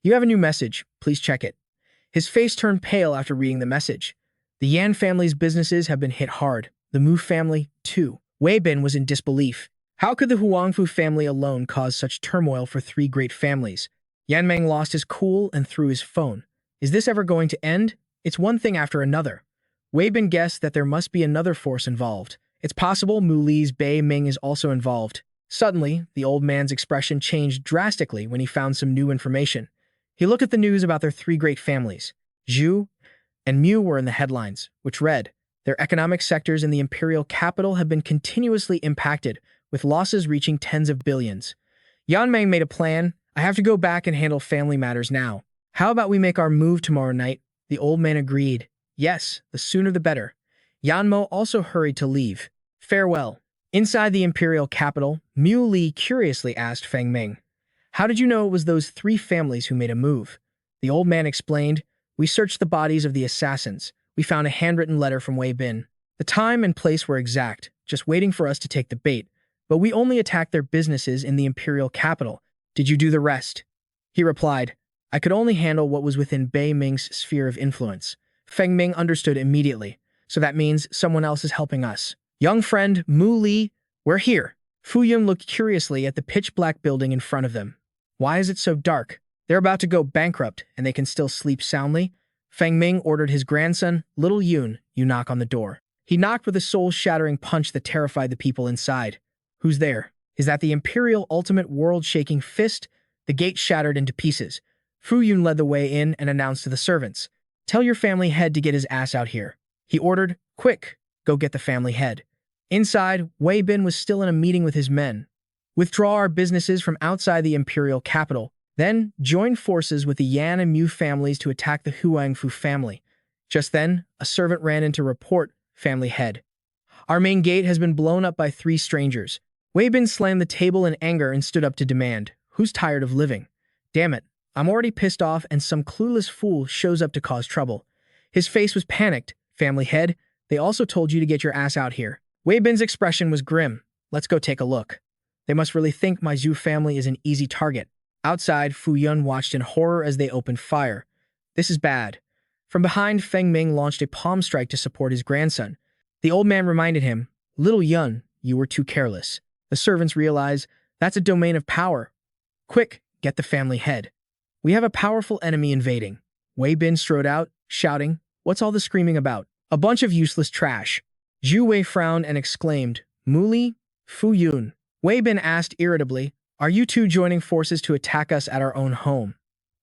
You have a new message. Please check it. His face turned pale after reading the message. The Yan family's businesses have been hit hard. The Mu family, too. Wei Bin was in disbelief. How could the Huangfu family alone cause such turmoil for three great families? Yan Meng lost his cool and threw his phone. Is this ever going to end? It's one thing after another. Wei Bin guessed that there must be another force involved. It's possible Mu Li's Bei Ming is also involved. Suddenly, the old man's expression changed drastically when he found some new information. He looked at the news about their three great families. Zhu and Mu were in the headlines, which read, their economic sectors in the imperial capital have been continuously impacted, with losses reaching tens of billions. Yan Meng made a plan. I have to go back and handle family matters now. How about we make our move tomorrow night? The old man agreed. Yes, the sooner the better. Yan Mo also hurried to leave. Farewell. Inside the imperial capital, Mu Li curiously asked Feng Ming, how did you know it was those three families who made a move? The old man explained, we searched the bodies of the assassins. We found a handwritten letter from Wei Bin. The time and place were exact, just waiting for us to take the bait. But we only attacked their businesses in the imperial capital. Did you do the rest? He replied, I could only handle what was within Bei Ming's sphere of influence. Feng Ming understood immediately. So that means someone else is helping us. Young friend, Mu Li, we're here. Fu Yun looked curiously at the pitch-black building in front of them. Why is it so dark? They're about to go bankrupt, and they can still sleep soundly? Feng Ming ordered his grandson, Little Yun, you knock on the door. He knocked with a soul-shattering punch that terrified the people inside. Who's there? Is that the imperial ultimate world-shaking fist? The gate shattered into pieces. Fu Yun led the way in and announced to the servants, tell your family head to get his ass out here. He ordered, quick, go get the family head. Inside, Wei Bin was still in a meeting with his men. Withdraw our businesses from outside the imperial capital, then join forces with the Yan and Mu families to attack the Huangfu family. Just then, a servant ran in to report, family head. Our main gate has been blown up by three strangers. Wei Bin slammed the table in anger and stood up to demand, who's tired of living? Damn it, I'm already pissed off and some clueless fool shows up to cause trouble. His face was panicked. Family head, they also told you to get your ass out here. Wei Bin's expression was grim. Let's go take a look. They must really think my Zhu family is an easy target. Outside, Fu Yun watched in horror as they opened fire. This is bad. From behind, Feng Ming launched a palm strike to support his grandson. The old man reminded him, Little Yun, you were too careless. The servants realized, that's a domain of power. Quick, get the family head. We have a powerful enemy invading. Wei Bin strode out, shouting, what's all the screaming about? A bunch of useless trash. Zhu Wei frowned and exclaimed, Mu Li, Fu Yun. Wei Bin asked irritably, are you two joining forces to attack us at our own home?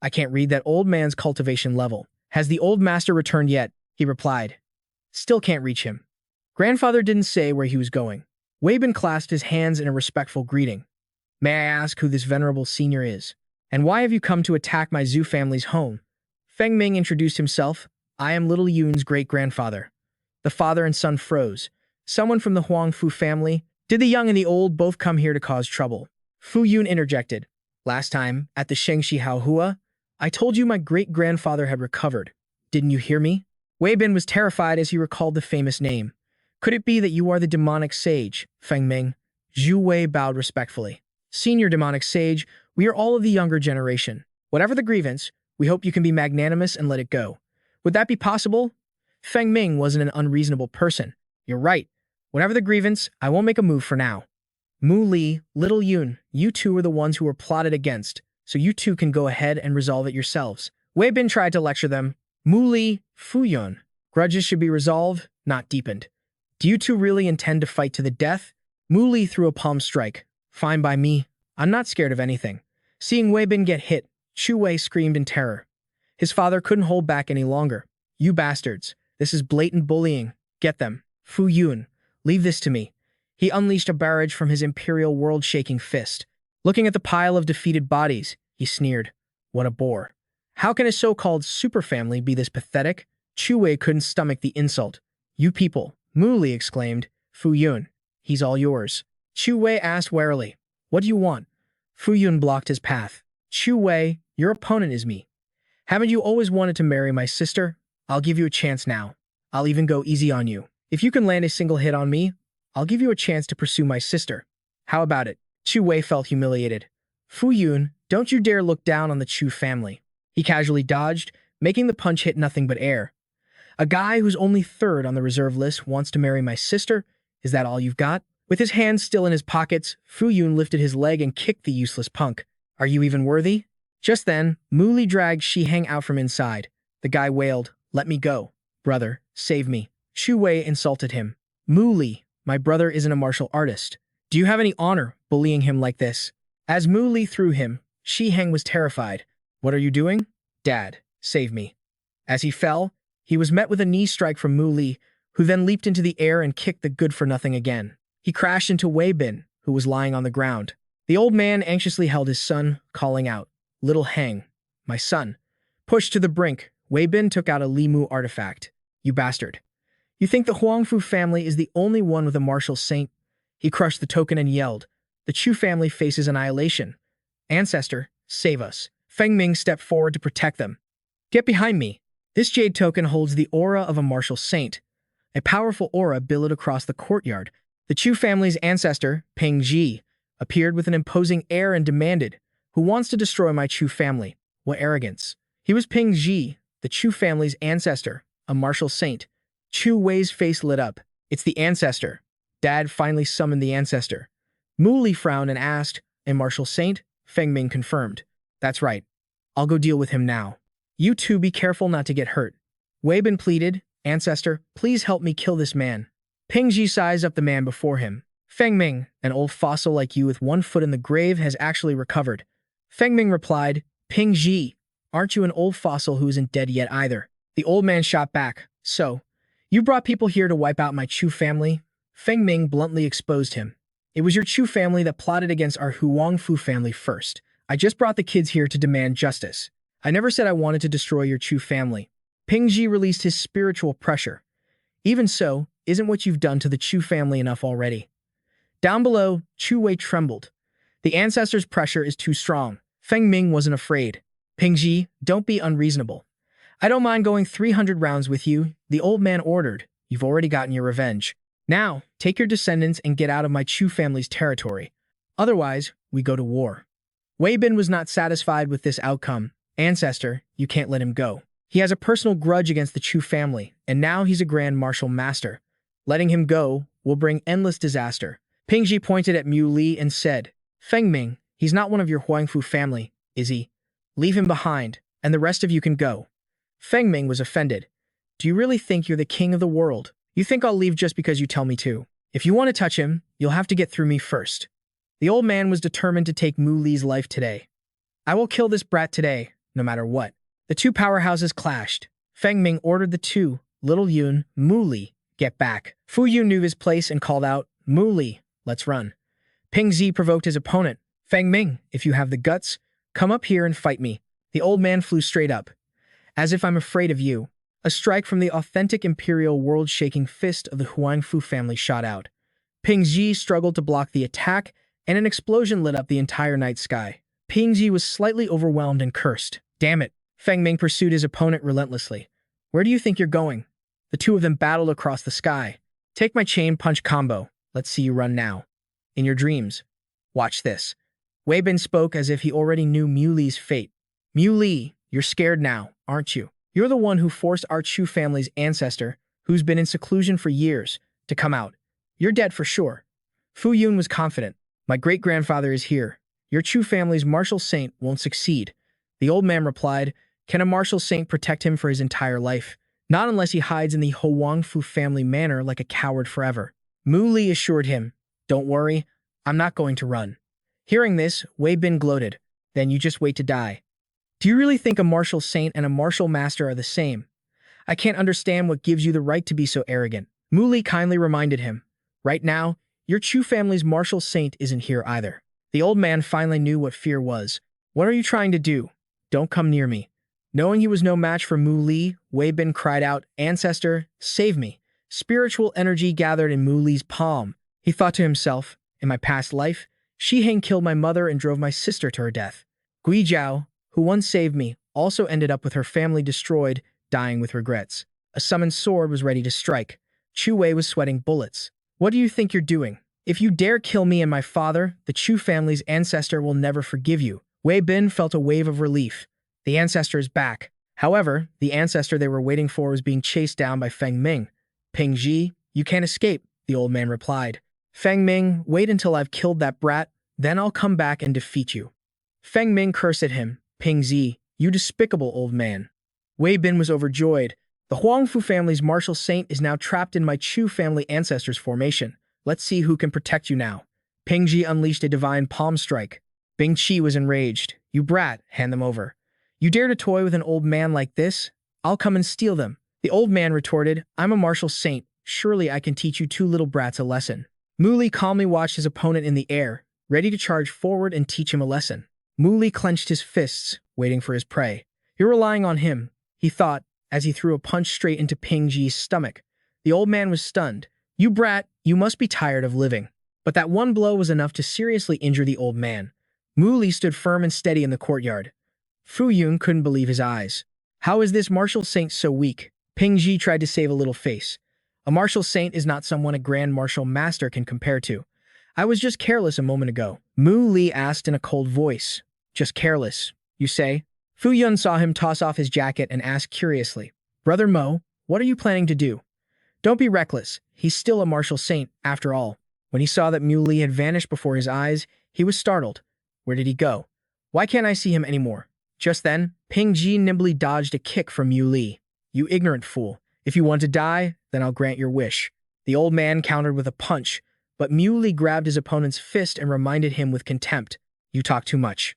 I can't read that old man's cultivation level. Has the old master returned yet? He replied. Still can't reach him. Grandfather didn't say where he was going. Wei Bin clasped his hands in a respectful greeting. May I ask who this venerable senior is? And why have you come to attack my Zhu family's home? Feng Ming introduced himself. I am Little Yun's great-grandfather. The father and son froze. Someone from the Huangfu family? Did the young and the old both come here to cause trouble? Fu Yun interjected. Last time, at the Shengxi Haohua, I told you my great-grandfather had recovered. Didn't you hear me? Wei Bin was terrified as he recalled the famous name. Could it be that you are the demonic sage, Feng Ming? Zhu Wei bowed respectfully. Senior demonic sage, we are all of the younger generation. Whatever the grievance, we hope you can be magnanimous and let it go. Would that be possible? Feng Ming wasn't an unreasonable person. You're right. Whatever the grievance, I won't make a move for now. Mu Li, Little Yun, you two are the ones who were plotted against, so you two can go ahead and resolve it yourselves. Wei Bin tried to lecture them. Mu Li, Fu Yun, grudges should be resolved, not deepened. Do you two really intend to fight to the death? Mu Li threw a palm strike. Fine by me. I'm not scared of anything. Seeing Wei Bin get hit, Chu Wei screamed in terror. His father couldn't hold back any longer. You bastards. This is blatant bullying. Get them. Fu Yun, leave this to me. He unleashed a barrage from his imperial world-shaking fist. Looking at the pile of defeated bodies, he sneered. What a bore. How can a so-called superfamily be this pathetic? Chu Wei couldn't stomach the insult. You people, Mu Li exclaimed. Fu Yun, he's all yours. Chu Wei asked warily. What do you want? Fu Yun blocked his path. Chu Wei, your opponent is me. Haven't you always wanted to marry my sister? I'll give you a chance now. I'll even go easy on you. If you can land a single hit on me, I'll give you a chance to pursue my sister. How about it? Chu Wei felt humiliated. Fu Yun, don't you dare look down on the Chu family. He casually dodged, making the punch hit nothing but air. A guy who's only third on the reserve list wants to marry my sister? Is that all you've got? With his hands still in his pockets, Fu Yun lifted his leg and kicked the useless punk. Are you even worthy? Just then, Mu Li dragged Shi Hang out from inside. The guy wailed, Let me go. Brother, save me. Chu Wei insulted him. Mu Li, my brother isn't a martial artist. Do you have any honor bullying him like this? As Mu Li threw him, Shi Hang was terrified. What are you doing? Dad, save me. As he fell, he was met with a knee strike from Mu Li, who then leaped into the air and kicked the good-for-nothing again. He crashed into Wei Bin, who was lying on the ground. The old man anxiously held his son, calling out, Little Hang, my son. Pushed to the brink, Wei Bin took out a Li Mu artifact. You bastard. You think the Huangfu family is the only one with a martial saint? He crushed the token and yelled, The Chu family faces annihilation. Ancestor, save us. Feng Ming stepped forward to protect them. Get behind me. This jade token holds the aura of a martial saint. A powerful aura billowed across the courtyard. The Chu family's ancestor, Fangg Xi, appeared with an imposing air and demanded, Who wants to destroy my Chu family? What arrogance. He was Fangg Xi, the Chu family's ancestor, a martial saint. Chu Wei's face lit up. It's the ancestor. Dad finally summoned the ancestor. Mu Li frowned and asked, A martial saint? Feng Ming confirmed. That's right. I'll go deal with him now. You two be careful not to get hurt. Wei Bin pleaded, Ancestor, please help me kill this man. Fangg Xi sized up the man before him. Feng Ming, an old fossil like you with one foot in the grave, has actually recovered. Feng Ming replied, Fangg Xi, aren't you an old fossil who isn't dead yet either? The old man shot back. So, you brought people here to wipe out my Chu family? Feng Ming bluntly exposed him. It was your Chu family that plotted against our Huangfu family first. I just brought the kids here to demand justice. I never said I wanted to destroy your Chu family. Fangg Xi released his spiritual pressure. Even so, isn't what you've done to the Chu family enough already? Down below, Chu Wei trembled. The ancestor's pressure is too strong. Feng Ming wasn't afraid. Fangg Xi, don't be unreasonable. I don't mind going 300 rounds with you, the old man ordered. You've already gotten your revenge. Now, take your descendants and get out of my Chu family's territory. Otherwise, we go to war. Wei Bin was not satisfied with this outcome. Ancestor, you can't let him go. He has a personal grudge against the Chu family, and now he's a grand martial master. Letting him go will bring endless disaster. Fangg Xi pointed at Mu Li and said, Feng Ming, he's not one of your Huangfu family, is he? Leave him behind, and the rest of you can go. Feng Ming was offended. Do you really think you're the king of the world? You think I'll leave just because you tell me to? If you want to touch him, you'll have to get through me first. The old man was determined to take Mu Li's life today. I will kill this brat today, no matter what. The two powerhouses clashed. Feng Ming ordered the two, Little Yun, Mu Li, get back. Fu Yun knew his place and called out, Mu Li, let's run. Fangg Xi provoked his opponent. Feng Ming, if you have the guts, come up here and fight me. The old man flew straight up. As if I'm afraid of you. A strike from the authentic imperial world-shaking fist of the Huangfu family shot out. Fangg Xi struggled to block the attack, and an explosion lit up the entire night sky. Fangg Xi was slightly overwhelmed and cursed. Damn it. Feng Ming pursued his opponent relentlessly. Where do you think you're going? The two of them battled across the sky. Take my chain punch combo. Let's see you run now. In your dreams. Watch this. Wei Bin spoke as if he already knew Mu Li's fate. Mu Li, you're scared now, aren't you? You're the one who forced our Chu family's ancestor, who's been in seclusion for years, to come out. You're dead for sure. Fu Yun was confident. My great-grandfather is here. Your Chu family's martial saint won't succeed. The old man replied, can a martial saint protect him for his entire life? Not unless he hides in the Huangfu family manor like a coward forever. Mu Li assured him, don't worry, I'm not going to run. Hearing this, Wei Bin gloated. Then you just wait to die. Do you really think a martial saint and a martial master are the same? I can't understand what gives you the right to be so arrogant. Mu Li kindly reminded him. Right now, your Chu family's martial saint isn't here either. The old man finally knew what fear was. What are you trying to do? Don't come near me. Knowing he was no match for Mu Li, Wei Bin cried out, Ancestor, save me. Spiritual energy gathered in Mu Li's palm. He thought to himself, in my past life, Shi Heng killed my mother and drove my sister to her death. Gui Zhao, who once saved me, also ended up with her family destroyed, dying with regrets. A summoned sword was ready to strike. Chu Wei was sweating bullets. What do you think you're doing? If you dare kill me and my father, the Chu family's ancestor will never forgive you. Wei Bin felt a wave of relief. The ancestor is back. However, the ancestor they were waiting for was being chased down by Fangg Ming. Ping Xi, you can't escape, the old man replied. Fangg Ming, wait until I've killed that brat, then I'll come back and defeat you. Fangg Ming cursed at him. Ping Xi, you despicable old man. Wei Bin was overjoyed. The Huangfu family's martial saint is now trapped in my Chu family ancestors' formation. Let's see who can protect you now. Ping Xi unleashed a divine palm strike. Bing Qi was enraged. You brat, hand them over. You dare to toy with an old man like this? I'll come and steal them. The old man retorted, I'm a martial saint. Surely I can teach you two little brats a lesson. Mu Li calmly watched his opponent in the air, ready to charge forward and teach him a lesson. Mu Li clenched his fists, waiting for his prey. You're relying on him, he thought, as he threw a punch straight into Ping Xi's stomach. The old man was stunned. You brat, you must be tired of living. But that one blow was enough to seriously injure the old man. Mu Li stood firm and steady in the courtyard. Fu Yun couldn't believe his eyes. How is this martial saint so weak? Ping Xi tried to save a little face. A martial saint is not someone a grand martial master can compare to. I was just careless a moment ago. Mu Li asked in a cold voice. Just careless, you say? Fu Yun saw him toss off his jacket and asked curiously, Brother Mo, what are you planning to do? Don't be reckless. He's still a martial saint, after all. When he saw that Mu Li had vanished before his eyes, he was startled. Where did he go? Why can't I see him anymore? Just then, Ping Xi nimbly dodged a kick from Mu Li. You ignorant fool. If you want to die, then I'll grant your wish. The old man countered with a punch, but Mu Li grabbed his opponent's fist and reminded him with contempt. You talk too much.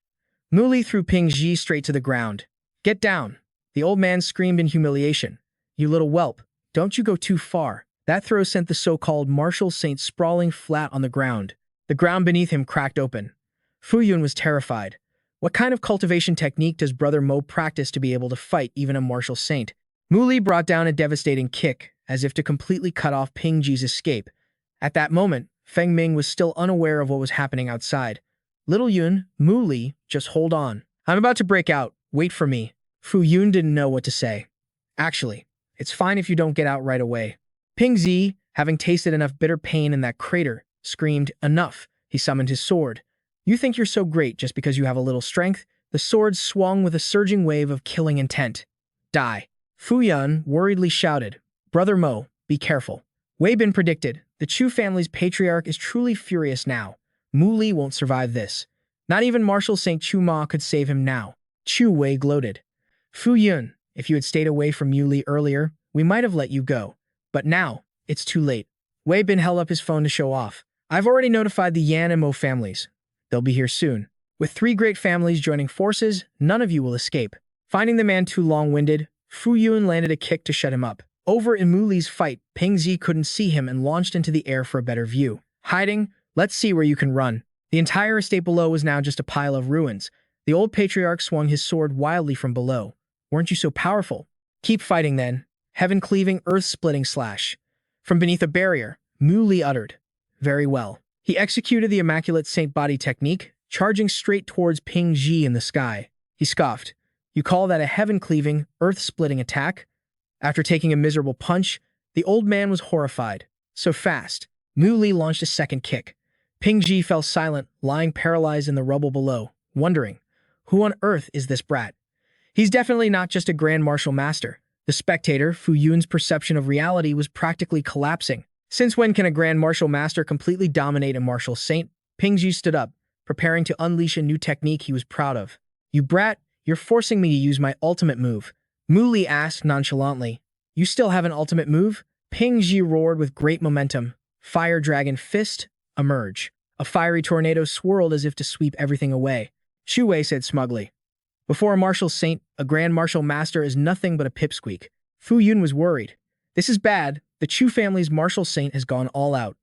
Mu Li threw Ping Xi straight to the ground. Get down. The old man screamed in humiliation. You little whelp, don't you go too far. That throw sent the so-called martial saint sprawling flat on the ground. The ground beneath him cracked open. Fu Yun was terrified. What kind of cultivation technique does Brother Mo practice to be able to fight even a martial saint? Mu Li brought down a devastating kick, as if to completely cut off Ping Xi's escape. At that moment, Fangg Ming was still unaware of what was happening outside. Little Yun, Mu Li, just hold on. I'm about to break out. Wait for me. Fu Yun didn't know what to say. Actually, it's fine if you don't get out right away. Ping Xi, having tasted enough bitter pain in that crater, screamed, enough. He summoned his sword. You think you're so great just because you have a little strength? The sword swung with a surging wave of killing intent. Die. Fu Yun worriedly shouted, Brother Mo, be careful. Wei Bin predicted, the Chu family's patriarch is truly furious now. Mu Li won't survive this. Not even Martial Saint Chu Ma could save him now. Chu Wei gloated. Fu Yun, if you had stayed away from Mu Li earlier, we might have let you go. But now, it's too late. Wei Bin held up his phone to show off. I've already notified the Yan and Mo families. They'll be here soon. With 3 great families joining forces, none of you will escape. Finding the man too long-winded, Fu Yun landed a kick to shut him up. Over in Mu Li's fight, Ping Xi couldn't see him and launched into the air for a better view. Hiding, let's see where you can run. The entire estate below was now just a pile of ruins. The old patriarch swung his sword wildly from below. Weren't you so powerful? Keep fighting then. Heaven-cleaving, earth-splitting slash. From beneath a barrier, Mu Li uttered. Very well. He executed the Immaculate Saint Body technique, charging straight towards Ping Xi in the sky. He scoffed. You call that a heaven-cleaving, earth-splitting attack? After taking a miserable punch, the old man was horrified. So fast. Mu Li launched a second kick. Fangg Xi fell silent, lying paralyzed in the rubble below, wondering, who on earth is this brat? He's definitely not just a Grand Martial Master. The spectator, Fu Yun's perception of reality was practically collapsing. Since when can a Grand Martial Master completely dominate a martial saint? Fangg Xi stood up, preparing to unleash a new technique he was proud of. You brat, you're forcing me to use my ultimate move. Mu Li asked nonchalantly. You still have an ultimate move? Fangg Xi roared with great momentum. Fire Dragon Fist, emerge. A fiery tornado swirled as if to sweep everything away. Shu Wei said smugly. Before a martial saint, a Grand Martial Master is nothing but a pipsqueak. Fu Yun was worried. This is bad. The Chu family's martial saint has gone all out.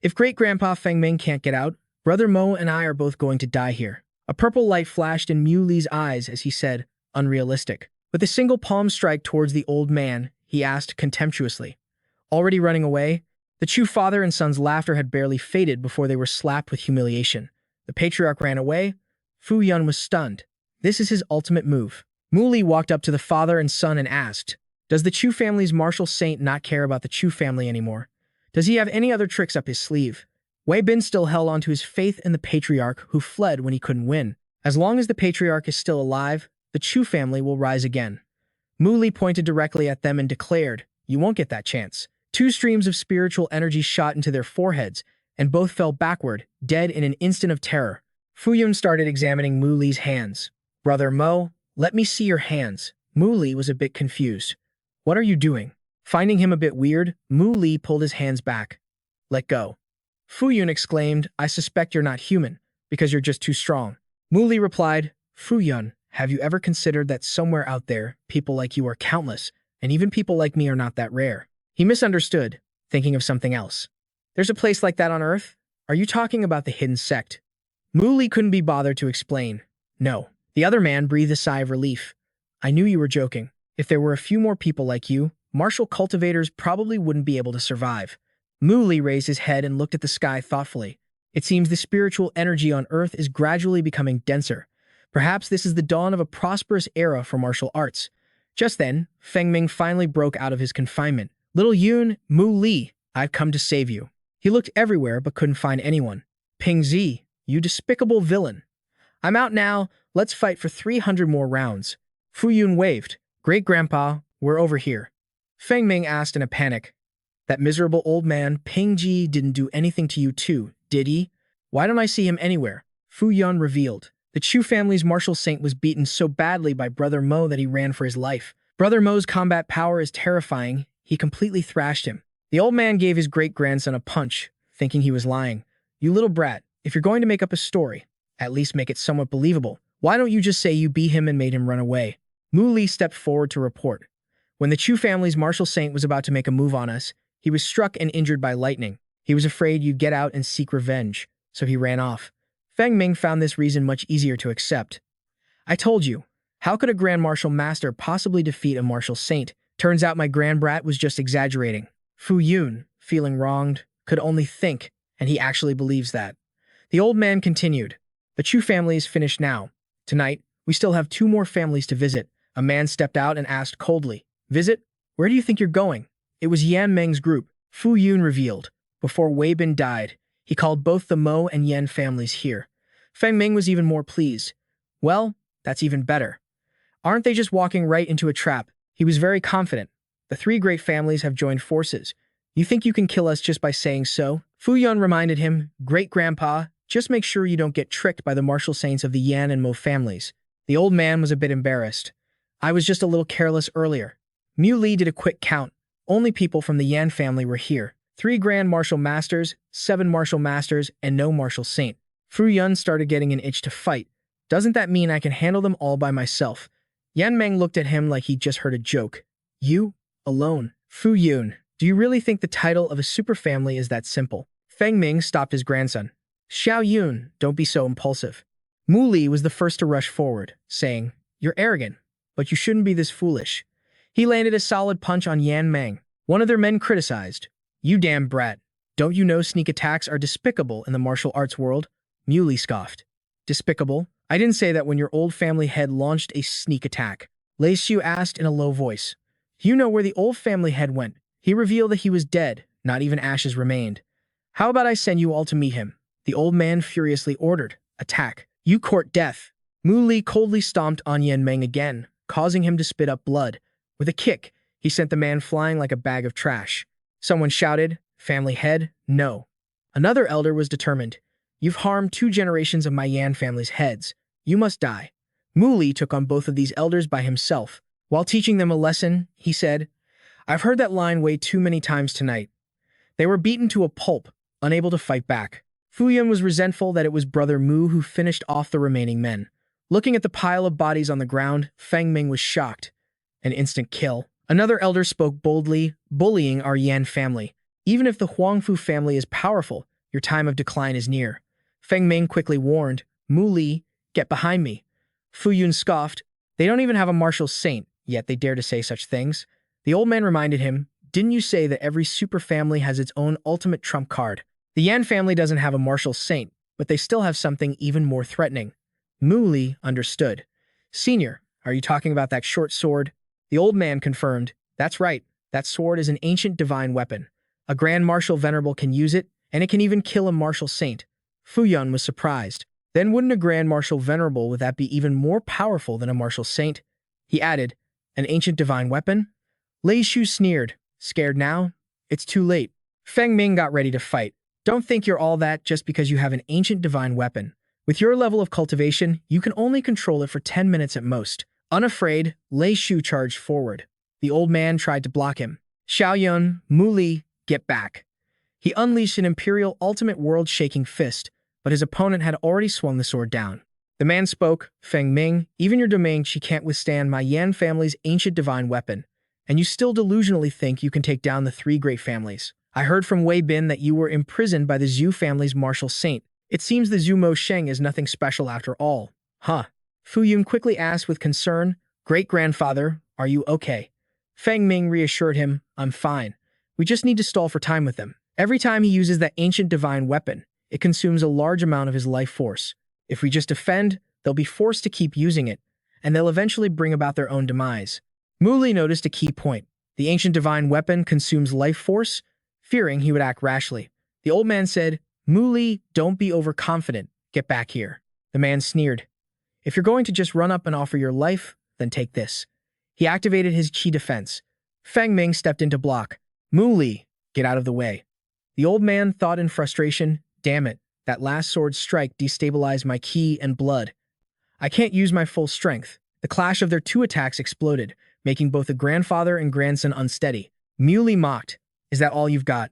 If great-grandpa Feng Ming can't get out, Brother Mo and I are both going to die here. A purple light flashed in Mu Li's eyes as he said, unrealistic. With a single palm strike towards the old man, he asked contemptuously. Already running away? The Chu father and son's laughter had barely faded before they were slapped with humiliation. The patriarch ran away. Fu Yun was stunned. This is his ultimate move. Mu Li walked up to the father and son and asked, does the Chu family's martial saint not care about the Chu family anymore? Does he have any other tricks up his sleeve? Wei Bin still held on to his faith in the patriarch who fled when he couldn't win. As long as the patriarch is still alive, the Chu family will rise again. Mu Li pointed directly at them and declared, you won't get that chance. Two streams of spiritual energy shot into their foreheads, and both fell backward, dead in an instant of terror. Fu Yun started examining Mu Li's hands. Brother Mo, let me see your hands. Mu Li was a bit confused. What are you doing? Finding him a bit weird, Mu Li pulled his hands back. Let go. Fu Yun exclaimed, I suspect you're not human, because you're just too strong. Mu Li replied, Fu Yun, have you ever considered that somewhere out there, people like you are countless, and even people like me are not that rare? He misunderstood, thinking of something else. There's a place like that on Earth? Are you talking about the hidden sect? Mu Li couldn't be bothered to explain. No. The other man breathed a sigh of relief. I knew you were joking. If there were a few more people like you, martial cultivators probably wouldn't be able to survive. Mu Li raised his head and looked at the sky thoughtfully. It seems the spiritual energy on Earth is gradually becoming denser. Perhaps this is the dawn of a prosperous era for martial arts. Just then, Feng Ming finally broke out of his confinement. Little Yun, Mu Li, I've come to save you. He looked everywhere but couldn't find anyone. Fangg Xi, you despicable villain. I'm out now. Let's fight for 300 more rounds. Fu Yun waved. Great-grandpa, we're over here. Feng Ming asked in a panic. That miserable old man, Fangg Xi, didn't do anything to you too, did he? Why don't I see him anywhere? Fu Yun revealed. The Chu family's martial saint was beaten so badly by Brother Mo that he ran for his life. Brother Mo's combat power is terrifying. He completely thrashed him. The old man gave his great-grandson a punch, thinking he was lying. You little brat, if you're going to make up a story, at least make it somewhat believable. Why don't you just say you beat him and made him run away? Mu Li stepped forward to report. When the Chu family's martial saint was about to make a move on us, he was struck and injured by lightning. He was afraid you'd get out and seek revenge, so he ran off. Feng Ming found this reason much easier to accept. I told you. How could a Grand Martial Master possibly defeat a martial saint? Turns out my grand brat was just exaggerating. Fu Yun, feeling wronged, could only think, and he actually believes that. The old man continued. The Chu family is finished now. Tonight, we still have 2 more families to visit. A man stepped out and asked coldly, Visit? Where do you think you're going? It was Yan Meng's group, Fu Yun revealed. Before Wei Bin died, he called both the Mo and Yan families here. Feng Ming was even more pleased. Well, that's even better. Aren't they just walking right into a trap? He was very confident. The 3 great families have joined forces. You think you can kill us just by saying so? Fu Yun reminded him, Great-grandpa, just make sure you don't get tricked by the martial saints of the Yan and Mo families. The old man was a bit embarrassed. I was just a little careless earlier. Mu Li did a quick count. Only people from the Yan family were here. 3 Grand Martial Masters, 7 Martial Masters, and no Martial Saint. Fu Yun started getting an itch to fight. Doesn't that mean I can handle them all by myself? Yan Meng looked at him like he'd just heard a joke. You? Alone? Fu Yun, do you really think the title of a super family is that simple? Feng Ming stopped his grandson. Xiao Yun, don't be so impulsive. Mu Li was the first to rush forward, saying, You're arrogant, but you shouldn't be this foolish. He landed a solid punch on Yan Meng. One of their men criticized, You damn brat. Don't you know sneak attacks are despicable in the martial arts world? Mu Li scoffed. Despicable? I didn't say that when your old family head launched a sneak attack. Lei Xiu asked in a low voice. You know where the old family head went. He revealed that he was dead, Not even ashes remained. How about I send you all to meet him? The old man furiously ordered. Attack. You court death. Mu Li coldly stomped on Yan Meng again, causing him to spit up blood. With a kick, he sent the man flying like a bag of trash. Someone shouted, "Family head, no." Another elder was determined. You've harmed 2 generations of my Yan family's heads. You must die. Mu Li took on both of these elders by himself. While teaching them a lesson, he said, I've heard that line way too many times tonight. They were beaten to a pulp, unable to fight back. Fu Yun was resentful that it was Brother Mu who finished off the remaining men. Looking at the pile of bodies on the ground, Feng Ming was shocked. An instant kill. Another elder spoke boldly, bullying our Yan family. Even if the Huangfu family is powerful, your time of decline is near. Feng Ming quickly warned, Mu Li, get behind me. Fu Yun scoffed. They don't even have a martial saint, yet they dare to say such things. The old man reminded him, didn't you say that every super family has its own ultimate trump card? The Yan family doesn't have a martial saint, but they still have something even more threatening. Mu Li understood. Senior, are you talking about that short sword? The old man confirmed, that's right, that sword is an ancient divine weapon. A grand martial venerable can use it, and it can even kill a martial saint. Fu Yun was surprised. Then wouldn't a grand martial venerable with that be even more powerful than a martial saint? He added, an ancient divine weapon? Lei Shu sneered. Scared now? It's too late. Feng Ming got ready to fight. Don't think you're all that just because you have an ancient divine weapon. With your level of cultivation, you can only control it for 10 minutes at most. Unafraid, Lei Shu charged forward. The old man tried to block him. Xiaoyun, Mu Li, get back. He unleashed an imperial ultimate world-shaking fist, but his opponent had already swung the sword down. The man spoke, Feng Ming, even your domain she can't withstand my Yan family's ancient divine weapon. And you still delusionally think you can take down the 3 great families. I heard from Wei Bin that you were imprisoned by the Zhu family's martial saint. It seems the Zhu Mo Sheng is nothing special after all. Huh? Fu Yun quickly asked with concern, Great-grandfather, are you okay? Feng Ming reassured him, I'm fine. We just need to stall for time with them. Every time he uses that ancient divine weapon, it consumes a large amount of his life force. If we just defend, they'll be forced to keep using it, and they'll eventually bring about their own demise. Mu Li noticed a key point. The ancient divine weapon consumes life force, fearing he would act rashly. The old man said, Mu Li, don't be overconfident. Get back here. The man sneered. If you're going to just run up and offer your life, then take this. He activated his chi defense. Feng Ming stepped in to block. Mu Li, get out of the way. The old man thought in frustration, damn it, that last sword strike destabilized my ki and blood. I can't use my full strength. The clash of their 2 attacks exploded, making both the grandfather and grandson unsteady. Mu Li mocked, is that all you've got?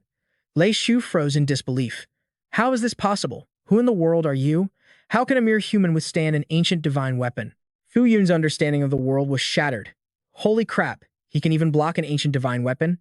Lei Shu froze in disbelief. How is this possible? Who in the world are you? How can a mere human withstand an ancient divine weapon? Fu Yun's understanding of the world was shattered. Holy crap, he can even block an ancient divine weapon?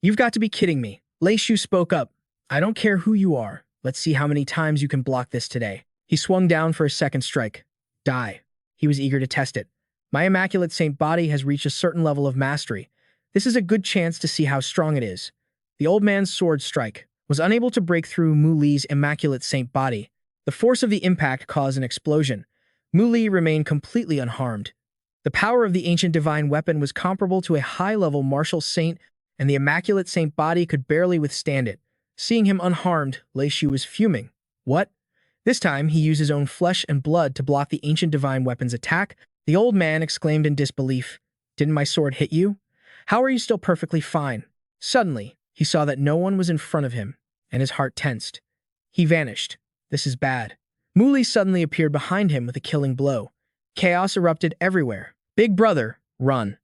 You've got to be kidding me. Lei Shu spoke up. I don't care who you are. Let's see how many times you can block this today. He swung down for a second strike. Die. He was eager to test it. My Immaculate Saint body has reached a certain level of mastery. This is a good chance to see how strong it is. The old man's sword strike was unable to break through Mu Li's Immaculate Saint body. The force of the impact caused an explosion. Mu Li remained completely unharmed. The power of the ancient divine weapon was comparable to a high-level martial saint, and the Immaculate Saint body could barely withstand it. Seeing him unharmed, Lei Shu was fuming. What? This time, he used his own flesh and blood to block the ancient divine weapon's attack. The old man exclaimed in disbelief, Didn't my sword hit you? How are you still perfectly fine? Suddenly, he saw that no one was in front of him, and his heart tensed. He vanished. This is bad. Mu Li suddenly appeared behind him with a killing blow. Chaos erupted everywhere. Big brother, run.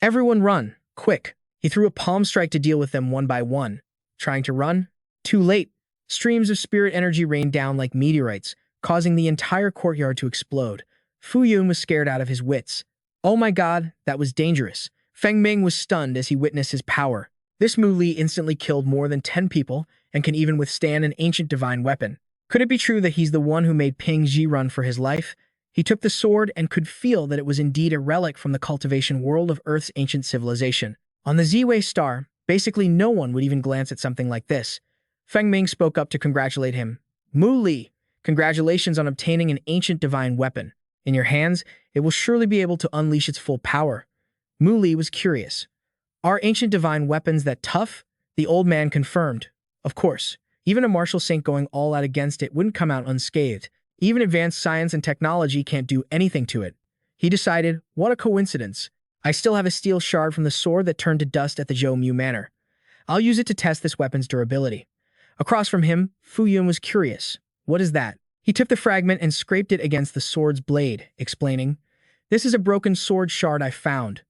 Everyone run, quick. He threw a palm strike to deal with them one by one. Trying to run? Too late. Streams of spirit energy rained down like meteorites, causing the entire courtyard to explode. Fu Yun was scared out of his wits. Oh my god, that was dangerous. Feng Ming was stunned as he witnessed his power. This Mu Li instantly killed more than 10 people and can even withstand an ancient divine weapon. Could it be true that he's the one who made Fangg Xi run for his life? He took the sword and could feel that it was indeed a relic from the cultivation world of Earth's ancient civilization. On the Z-Way star, basically no one would even glance at something like this. Feng Ming spoke up to congratulate him. Mu Li, congratulations on obtaining an ancient divine weapon. In your hands, it will surely be able to unleash its full power. Mu Li was curious. Are ancient divine weapons that tough? The old man confirmed. Of course, even a martial saint going all out against it wouldn't come out unscathed. Even advanced science and technology can't do anything to it. He decided, what a coincidence. I still have a steel shard from the sword that turned to dust at the Zhou Mu Manor. I'll use it to test this weapon's durability. Across from him, Fu Yun was curious. What is that? He took the fragment and scraped it against the sword's blade, explaining, this is a broken sword shard I found.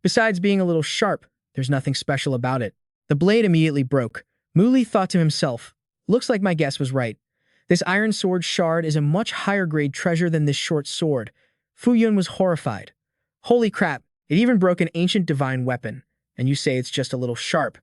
Besides being a little sharp, there's nothing special about it. The blade immediately broke. Mu Li thought to himself, looks like my guess was right. This iron sword shard is a much higher grade treasure than this short sword. Fu Yun was horrified. Holy crap, it even broke an ancient divine weapon. And you say it's just a little sharp.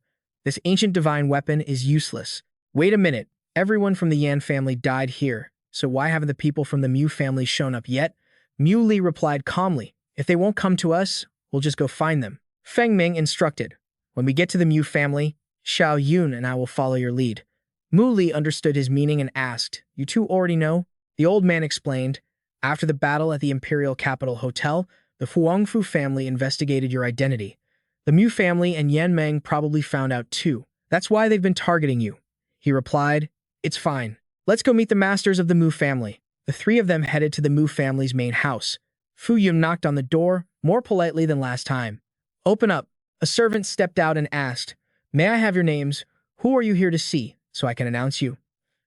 This ancient divine weapon is useless. Wait a minute, everyone from the Yan family died here, so why haven't the people from the Mu family shown up yet? Mu Li replied calmly, if they won't come to us, we'll just go find them. Feng Ming instructed, when we get to the Mu family, Xiao Yun and I will follow your lead. Mu Li understood his meaning and asked, you two already know? The old man explained, after the battle at the Imperial Capital Hotel, the Huangfu family investigated your identity. The Mu family and Yan Meng probably found out too. That's why they've been targeting you. He replied, it's fine. Let's go meet the masters of the Mu family. The three of them headed to the Mu family's main house. Fu Yun knocked on the door, more politely than last time. Open up. A servant stepped out and asked, may I have your names? Who are you here to see, so I can announce you?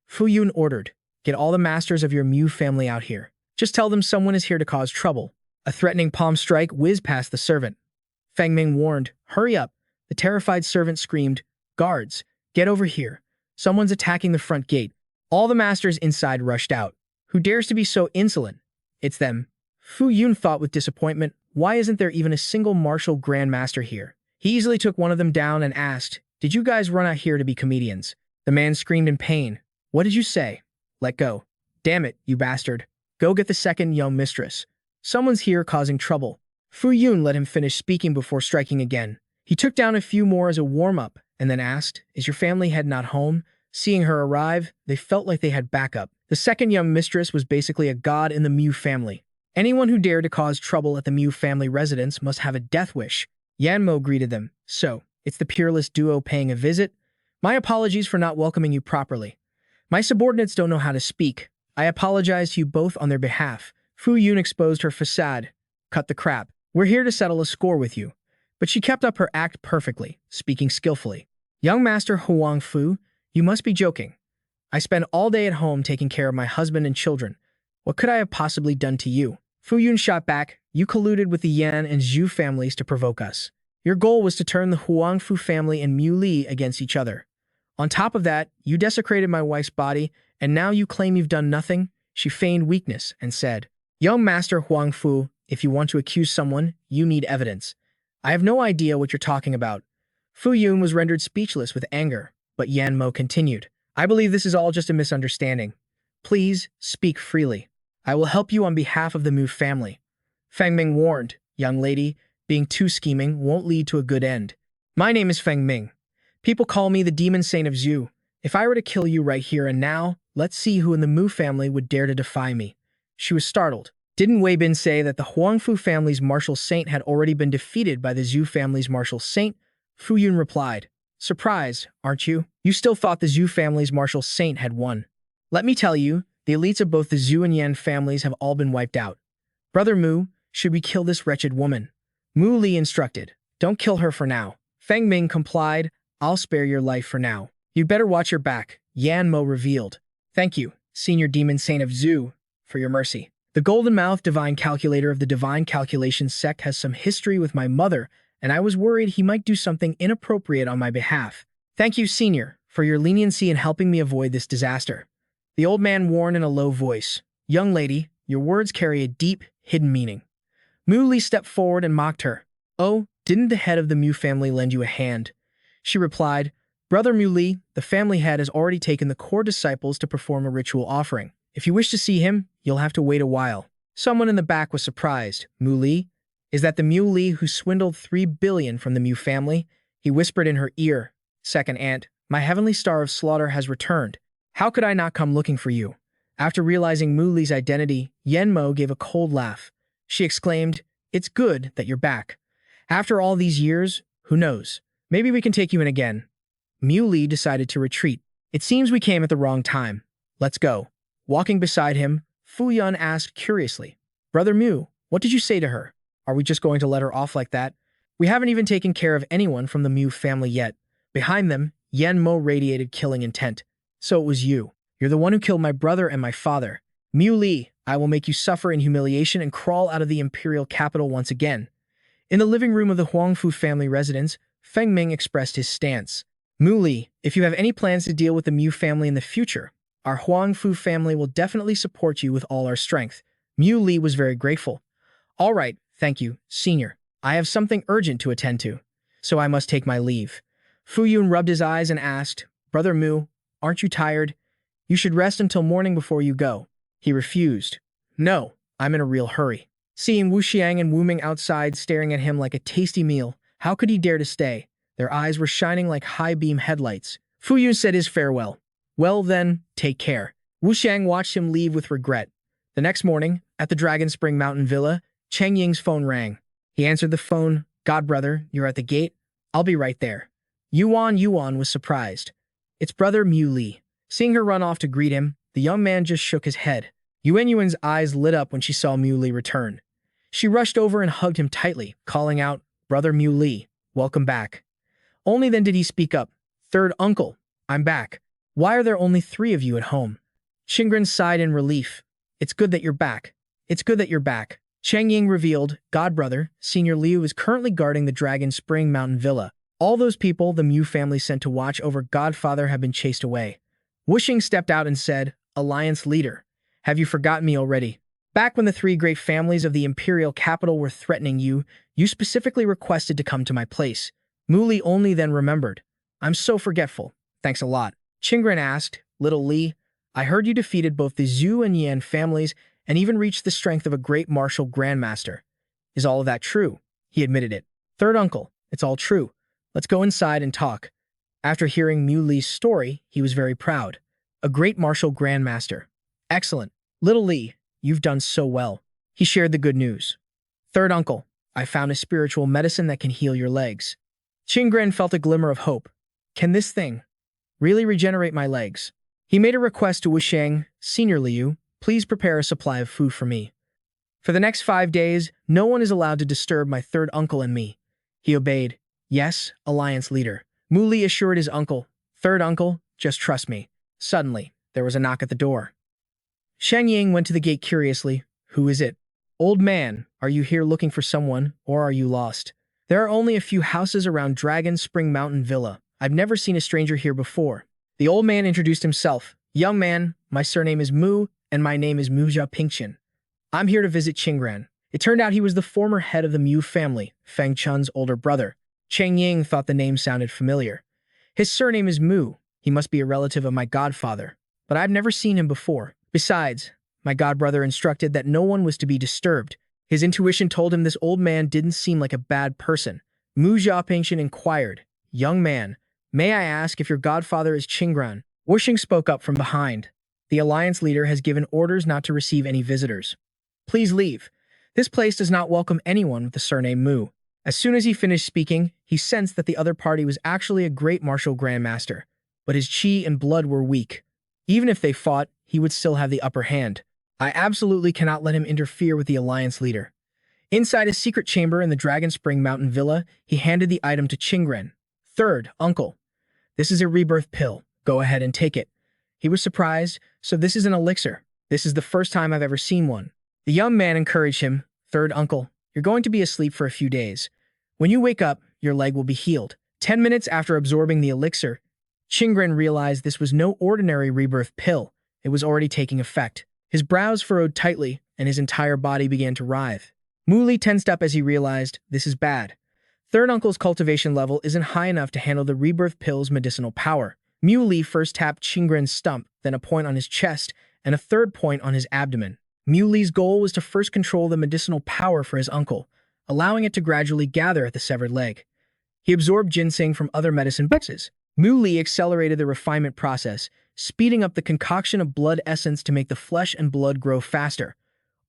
Fu Yun ordered, get all the masters of your Mu family out here. Just tell them someone is here to cause trouble. A threatening palm strike whizzed past the servant. Feng Ming warned, hurry up. The terrified servant screamed, guards, get over here. Someone's attacking the front gate. All the masters inside rushed out. Who dares to be so insolent? It's them. Fu Yun thought with disappointment, why isn't there even a single martial grandmaster here? He easily took one of them down and asked, did you guys run out here to be comedians? The man screamed in pain. What did you say? Let go. Damn it, you bastard. Go get the second young mistress. Someone's here causing trouble. Fu Yun let him finish speaking before striking again. He took down a few more as a warm-up and then asked, is your family head not home? Seeing her arrive, they felt like they had backup. The second young mistress was basically a god in the Mu family. Anyone who dared to cause trouble at the Mu family residence must have a death wish. Yan Mo greeted them. So, it's the peerless duo paying a visit? My apologies for not welcoming you properly. My subordinates don't know how to speak. I apologize to you both on their behalf. Fu Yun exposed her facade. Cut the crap. We're here to settle a score with you. But she kept up her act perfectly, speaking skillfully. Young Master Huang Fu, you must be joking. I spend all day at home taking care of my husband and children. What could I have possibly done to you? Fu Yun shot back, you colluded with the Yan and Zhu families to provoke us. Your goal was to turn the Huangfu family and Mu Li against each other. On top of that, you desecrated my wife's body, and now you claim you've done nothing? She feigned weakness and said, Young Master Huangfu, if you want to accuse someone, you need evidence. I have no idea what you're talking about. Fu Yun was rendered speechless with anger, but Yan Mo continued. I believe this is all just a misunderstanding. Please, speak freely. I will help you on behalf of the Mu family. Feng Ming warned, young lady, being too scheming won't lead to a good end. My name is Feng Ming. People call me the Demon Saint of Zhu. If I were to kill you right here and now, let's see who in the Mu family would dare to defy me. She was startled. Didn't Wei Bin say that the Huangfu family's martial saint had already been defeated by the Zhu family's martial saint? Fu Yun replied, surprised, aren't you? You still thought the Zhu family's martial saint had won. Let me tell you, the elites of both the Zhu and Yan families have all been wiped out. Brother Mu, should we kill this wretched woman? Mu Li instructed, don't kill her for now. Feng Ming complied, I'll spare your life for now. You'd better watch your back, Yan Mo revealed. Thank you, Senior Demon Saint of Zhu, for your mercy. The golden-mouthed divine calculator of the divine calculation sect has some history with my mother, and I was worried he might do something inappropriate on my behalf. Thank you, Senior, for your leniency in helping me avoid this disaster. The old man warned in a low voice, Young lady, your words carry a deep, hidden meaning. Mu Li stepped forward and mocked her. Oh, didn't the head of the Mu family lend you a hand? She replied, Brother Mu Li, the family head has already taken the core disciples to perform a ritual offering. If you wish to see him, you'll have to wait a while. Someone in the back was surprised. Mu Li? Is that the Mu Li who swindled 3 billion from the Mu family? He whispered in her ear. Second aunt, my heavenly star of slaughter has returned. How could I not come looking for you? After realizing Mu Li's identity, Yan Mo gave a cold laugh. She exclaimed, It's good that you're back. After all these years, who knows? Maybe we can take you in again. Muley decided to retreat. It seems we came at the wrong time. Let's go. Walking beside him, Fu Yun asked curiously, Brother Mu, what did you say to her? Are we just going to let her off like that? We haven't even taken care of anyone from the Mu family yet. Behind them, Yen Mo radiated killing intent. So it was you. You're the one who killed my brother and my father. Mu Li, I will make you suffer in humiliation and crawl out of the imperial capital once again. In the living room of the Huangfu family residence, Feng Ming expressed his stance. Mu Li, if you have any plans to deal with the Mu family in the future, our Huangfu family will definitely support you with all our strength. Mu Li was very grateful. All right, thank you, senior. I have something urgent to attend to, so I must take my leave. Fu Yun rubbed his eyes and asked, Brother Mu, aren't you tired? You should rest until morning before you go. He refused. No, I'm in a real hurry. Seeing Wu Xiang and Wu Ming outside staring at him like a tasty meal, how could he dare to stay? Their eyes were shining like high-beam headlights. Fu Yun said his farewell. Well then, take care. Wu Xiang watched him leave with regret. The next morning, at the Dragon Spring Mountain Villa, Cheng Ying's phone rang. He answered the phone. God, brother, you're at the gate? I'll be right there. Yuan was surprised. It's brother Mu Li. Seeing her run off to greet him, the young man just shook his head. Yuan's eyes lit up when she saw Mu Li return. She rushed over and hugged him tightly, calling out, Brother Mu Li, welcome back. Only then did he speak up. Third uncle, I'm back. Why are there only 3 of you at home? Qinggren sighed in relief. It's good that you're back. It's good that you're back. Cheng Ying revealed, Godbrother, Senior Liu is currently guarding the Dragon Spring Mountain Villa. All those people the Mu family sent to watch over Godfather have been chased away. Wuxing stepped out and said, Alliance leader, have you forgotten me already? Back when the 3 great families of the imperial capital were threatening you, you specifically requested to come to my place. Mu Li only then remembered. I'm so forgetful. Thanks a lot. Qinggren asked, Little Li, I heard you defeated both the Zhu and Yan families and even reached the strength of a great martial grandmaster. Is all of that true? He admitted it. Third uncle, it's all true. Let's go inside and talk. After hearing Mu Li's story, he was very proud. A great martial grandmaster. Excellent. Little Li, you've done so well. He shared the good news. Third uncle, I found a spiritual medicine that can heal your legs. Qinggren felt a glimmer of hope. Can this thing really regenerate my legs? He made a request to Wuxiang, Senior Liu, please prepare a supply of food for me. For the next 5 days, no one is allowed to disturb my third uncle and me. He obeyed. Yes, Alliance leader. Mu Li assured his uncle. Third uncle, just trust me. Suddenly, there was a knock at the door. Sheng Ying went to the gate curiously. Who is it? Old man, are you here looking for someone, or are you lost? There are only a few houses around Dragon Spring Mountain Villa. I've never seen a stranger here before. The old man introduced himself. Young man, my surname is Mu, and my name is Muja Pingqian. I'm here to visit Qinggren. It turned out he was the former head of the Mu family, Fang Chun's older brother. Cheng Ying thought the name sounded familiar. His surname is Mu. He must be a relative of my godfather, but I've never seen him before. Besides, my godbrother instructed that no one was to be disturbed. His intuition told him this old man didn't seem like a bad person. Mu Xiaopingxian inquired, Young man, may I ask if your godfather is Qinggren? Wuxing spoke up from behind. The alliance leader has given orders not to receive any visitors. Please leave. This place does not welcome anyone with the surname Mu. As soon as he finished speaking, he sensed that the other party was actually a great martial grandmaster, but his chi and blood were weak. Even if they fought, he would still have the upper hand. I absolutely cannot let him interfere with the alliance leader. Inside his secret chamber in the Dragon Spring Mountain Villa, he handed the item to Qinggren. Third, uncle. This is a rebirth pill. Go ahead and take it. He was surprised, so this is an elixir. This is the first time I've ever seen one. The young man encouraged him. Third, uncle, you're going to be asleep for a few days. When you wake up, your leg will be healed. 10 minutes after absorbing the elixir, Qinggren realized this was no ordinary rebirth pill. It was already taking effect. His brows furrowed tightly, and his entire body began to writhe. Mu Li tensed up as he realized, this is bad. Third uncle's cultivation level isn't high enough to handle the rebirth pill's medicinal power. Mu Li first tapped Qinggren's stump, then a point on his chest, and a third point on his abdomen. Mu Li's goal was to first control the medicinal power for his uncle, allowing it to gradually gather at the severed leg. He absorbed ginseng from other medicine boxes. Mu Li accelerated the refinement process, speeding up the concoction of blood essence to make the flesh and blood grow faster.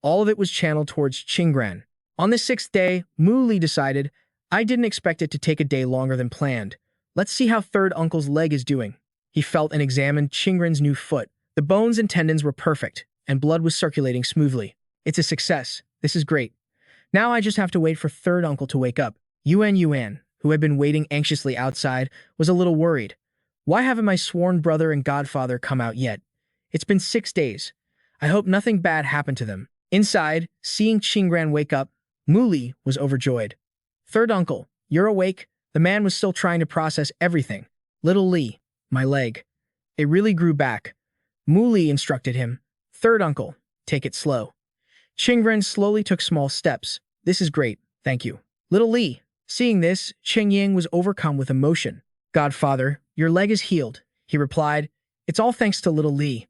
All of it was channeled towards Qinggren. On the 6th day, Mu Li decided, I didn't expect it to take a day longer than planned. Let's see how third uncle's leg is doing. He felt and examined Qingren's new foot. The bones and tendons were perfect, and blood was circulating smoothly. It's a success. This is great. Now I just have to wait for third uncle to wake up. Yuan, who had been waiting anxiously outside, was a little worried. Why haven't my sworn brother and godfather come out yet? It's been 6 days. I hope nothing bad happened to them. Inside, seeing Qingren wake up, Muli was overjoyed. Third uncle, you're awake? The man was still trying to process everything. Little Li, my leg. It really grew back. Muli instructed him. Third uncle, take it slow. Qingren slowly took small steps. This is great, thank you. Little Li. Seeing this, Qingying was overcome with emotion. Godfather, your leg is healed, he replied. It's all thanks to little Li.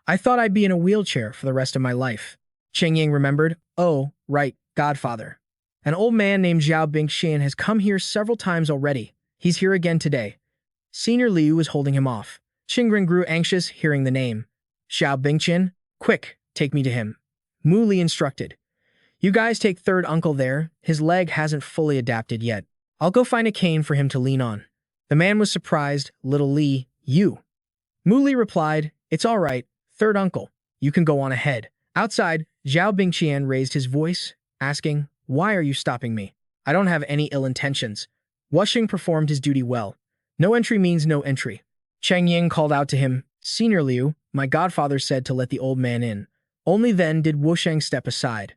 I thought I'd be in a wheelchair for the rest of my life. Qingying remembered. Oh, right, Godfather. An old man named Zhao Bingxian has come here several times already. He's here again today. Senior Liu was holding him off. Qingren grew anxious hearing the name. Zhao Bingxian, quick, take me to him. Mu Li instructed. You guys take third uncle there. His leg hasn't fully adapted yet. I'll go find a cane for him to lean on. The man was surprised. Little Li, you. Mu Li replied, it's all right, third uncle. You can go on ahead. Outside, Zhao Bingxian raised his voice, asking, why are you stopping me? I don't have any ill intentions. Wuxing performed his duty well. No entry means no entry. Cheng Ying called out to him, Senior Liu, my godfather said to let the old man in. Only then did Wuxing step aside.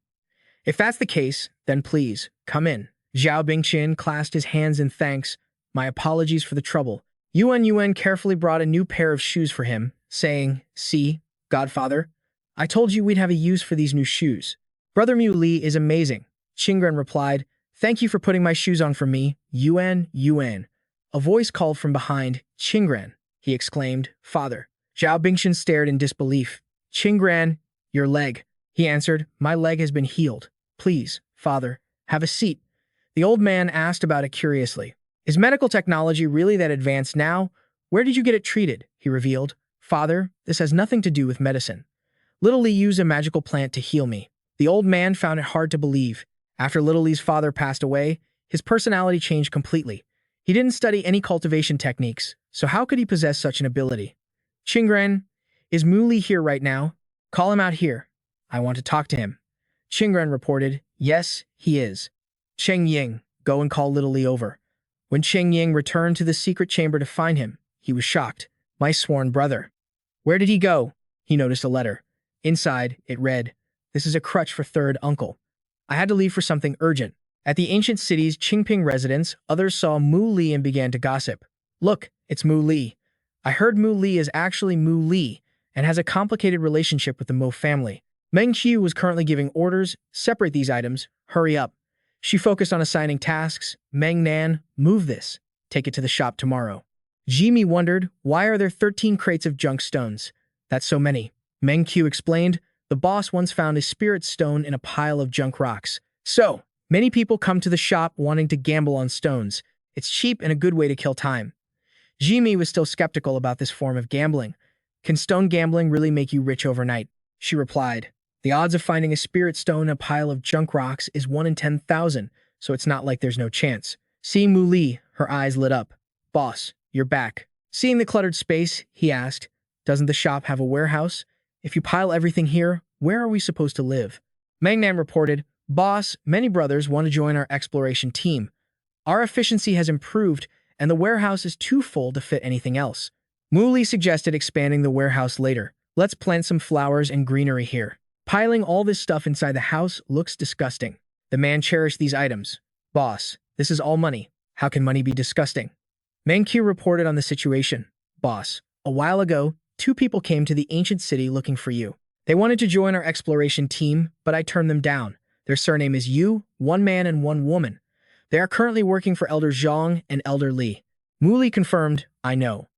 If that's the case, then please, come in. Zhao Bingxian clasped his hands in thanks. My apologies for the trouble. Yuan carefully brought a new pair of shoes for him, saying, see, godfather, I told you we'd have a use for these new shoes. Brother Mu Li is amazing. Qingren replied, thank you for putting my shoes on for me, Yuan. A voice called from behind, Qingren, he exclaimed, Father. Zhao Bingxian stared in disbelief. Qingren, your leg. He answered, my leg has been healed. Please, father, have a seat. The old man asked about it curiously. Is medical technology really that advanced now? Where did you get it treated? He revealed. Father, this has nothing to do with medicine. Little Li used a magical plant to heal me. The old man found it hard to believe. After Little Li's father passed away, his personality changed completely. He didn't study any cultivation techniques, so how could he possess such an ability? Qingren, is Mu Li here right now? Call him out here. I want to talk to him. Qingren reported, yes, he is. Cheng Ying, go and call Little Li over. When Cheng Ying returned to the secret chamber to find him, he was shocked. My sworn brother. Where did he go? He noticed a letter. Inside, it read, this is a crutch for third uncle. I had to leave for something urgent. At the ancient city's Qingping residence, others saw Mu Li and began to gossip. Look, it's Mu Li. I heard Mu Li is actually Mu Li and has a complicated relationship with the Mo family. Meng Qiu was currently giving orders, separate these items, hurry up. She focused on assigning tasks. Meng Nan, move this. Take it to the shop tomorrow. Jimmy wondered, why are there 13 crates of junk stones? That's so many. Meng Qiu explained, the boss once found a spirit stone in a pile of junk rocks. So, many people come to the shop wanting to gamble on stones. It's cheap and a good way to kill time. Jimmy was still skeptical about this form of gambling. Can stone gambling really make you rich overnight? She replied, the odds of finding a spirit stone in a pile of junk rocks is 1 in 10,000, so it's not like there's no chance. Seeing Mu Li, her eyes lit up. Boss, you're back. Seeing the cluttered space, he asked, doesn't the shop have a warehouse? If you pile everything here, where are we supposed to live? Meng Nan reported, Boss, many brothers want to join our exploration team. Our efficiency has improved, and the warehouse is too full to fit anything else. Mu Li suggested expanding the warehouse later. Let's plant some flowers and greenery here. Piling all this stuff inside the house looks disgusting. The man cherished these items. Boss, this is all money. How can money be disgusting? Meng Qiu reported on the situation. Boss, a while ago, 2 people came to the ancient city looking for you. They wanted to join our exploration team, but I turned them down. Their surname is Yu, 1 man and 1 woman. They are currently working for Elder Zhang and Elder Li. Mu Li confirmed, I know.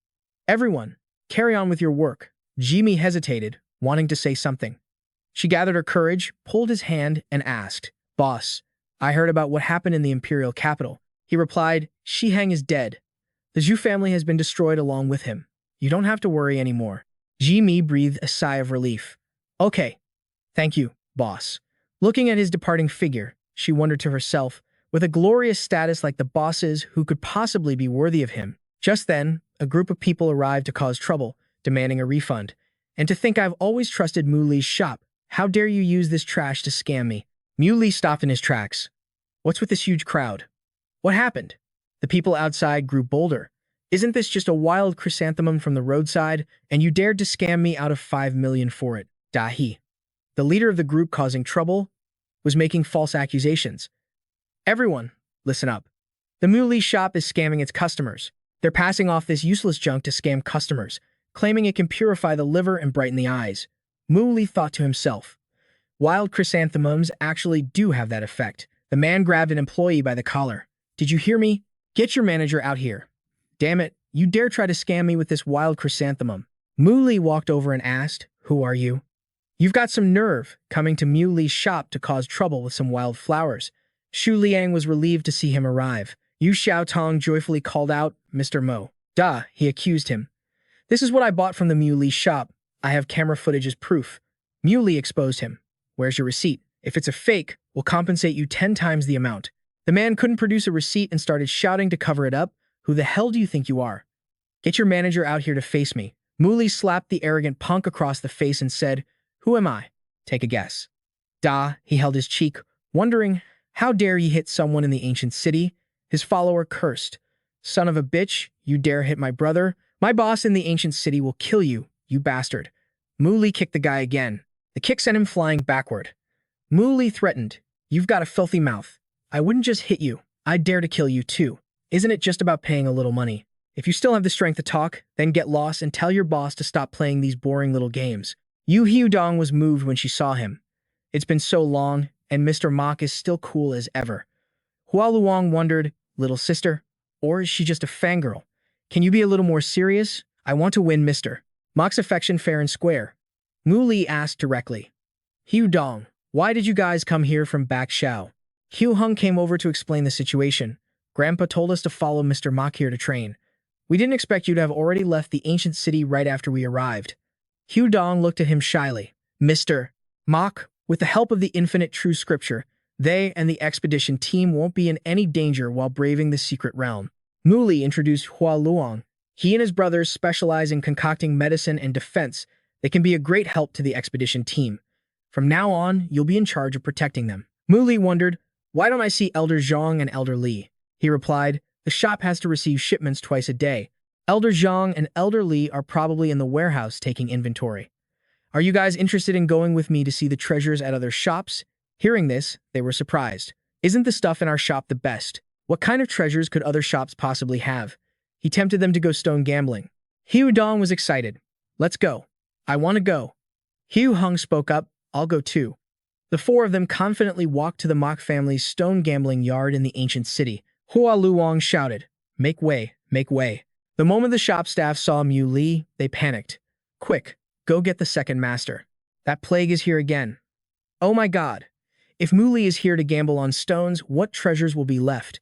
Everyone, carry on with your work. Jimmy hesitated, wanting to say something. She gathered her courage, pulled his hand, and asked, Boss, I heard about what happened in the imperial capital. He replied, Shihang is dead. The Zhu family has been destroyed along with him. You don't have to worry anymore. Jimmy breathed a sigh of relief. Okay. Thank you, boss. Looking at his departing figure, she wondered to herself, with a glorious status like the bosses who could possibly be worthy of him. Just then, a group of people arrived to cause trouble, demanding a refund. And to think I've always trusted Mu Li's shop. How dare you use this trash to scam me? Mu Li stopped in his tracks. What's with this huge crowd? What happened? The people outside grew bolder. Isn't this just a wild chrysanthemum from the roadside, and you dared to scam me out of 5 million for it? Dahi. The leader of the group causing trouble was making false accusations. Everyone, listen up. The Mu Li shop is scamming its customers. They're passing off this useless junk to scam customers, claiming it can purify the liver and brighten the eyes. Mu Li thought to himself, wild chrysanthemums actually do have that effect. The man grabbed an employee by the collar. Did you hear me? Get your manager out here. Damn it, you dare try to scam me with this wild chrysanthemum. Mu Li walked over and asked, who are you? You've got some nerve, coming to Mu Li's shop to cause trouble with some wild flowers. Shu Liang was relieved to see him arrive. Yu Xiaotong joyfully called out, Mr. Mo. Duh, he accused him. This is what I bought from the Mu Li shop. I have camera footage as proof. Mu Li exposed him. Where's your receipt? If it's a fake, we'll compensate you 10 times the amount. The man couldn't produce a receipt and started shouting to cover it up. Who the hell do you think you are? Get your manager out here to face me. Mu Li slapped the arrogant punk across the face and said, who am I? Take a guess. Da, he held his cheek, wondering, how dare you hit someone in the ancient city? His follower cursed. Son of a bitch, you dare hit my brother? My boss in the ancient city will kill you, you bastard. Mu Li kicked the guy again. The kick sent him flying backward. Mu Li threatened, you've got a filthy mouth. I wouldn't just hit you, I'd dare to kill you too. Isn't it just about paying a little money? If you still have the strength to talk, then get lost and tell your boss to stop playing these boring little games. Yu Hyudong was moved when she saw him. It's been so long, and Mr. Mok is still cool as ever. Hua Luong wondered, little sister? Or is she just a fangirl? Can you be a little more serious? I want to win Mr. Mok's affection fair and square. Mu Li asked directly. Hyudong, why did you guys come here from Back Shao? Hugh Hung came over to explain the situation. Grandpa told us to follow Mr. Mok here to train. We didn't expect you to have already left the ancient city right after we arrived. Hugh Dong looked at him shyly. Mr. Mok, with the help of the infinite true scripture, they and the expedition team won't be in any danger while braving the secret realm. Mu Li introduced Hua Luong. He and his brothers specialize in concocting medicine and defense that can be a great help to the expedition team. From now on, you'll be in charge of protecting them. Mu Li wondered, why don't I see Elder Zhang and Elder Li? He replied, the shop has to receive shipments twice a day. Elder Zhang and Elder Li are probably in the warehouse taking inventory. Are you guys interested in going with me to see the treasures at other shops? Hearing this, they were surprised. Isn't the stuff in our shop the best? What kind of treasures could other shops possibly have? He tempted them to go stone gambling. Hugh Dong was excited. Let's go. I want to go. Hugh Hung spoke up, I'll go too. The four of them confidently walked to the Mok family's stone gambling yard in the ancient city. Hua Luong shouted, make way, make way. The moment the shop staff saw Mu Li, they panicked. Quick, go get the second master. That plague is here again. Oh my god. If Mu Li is here to gamble on stones, what treasures will be left?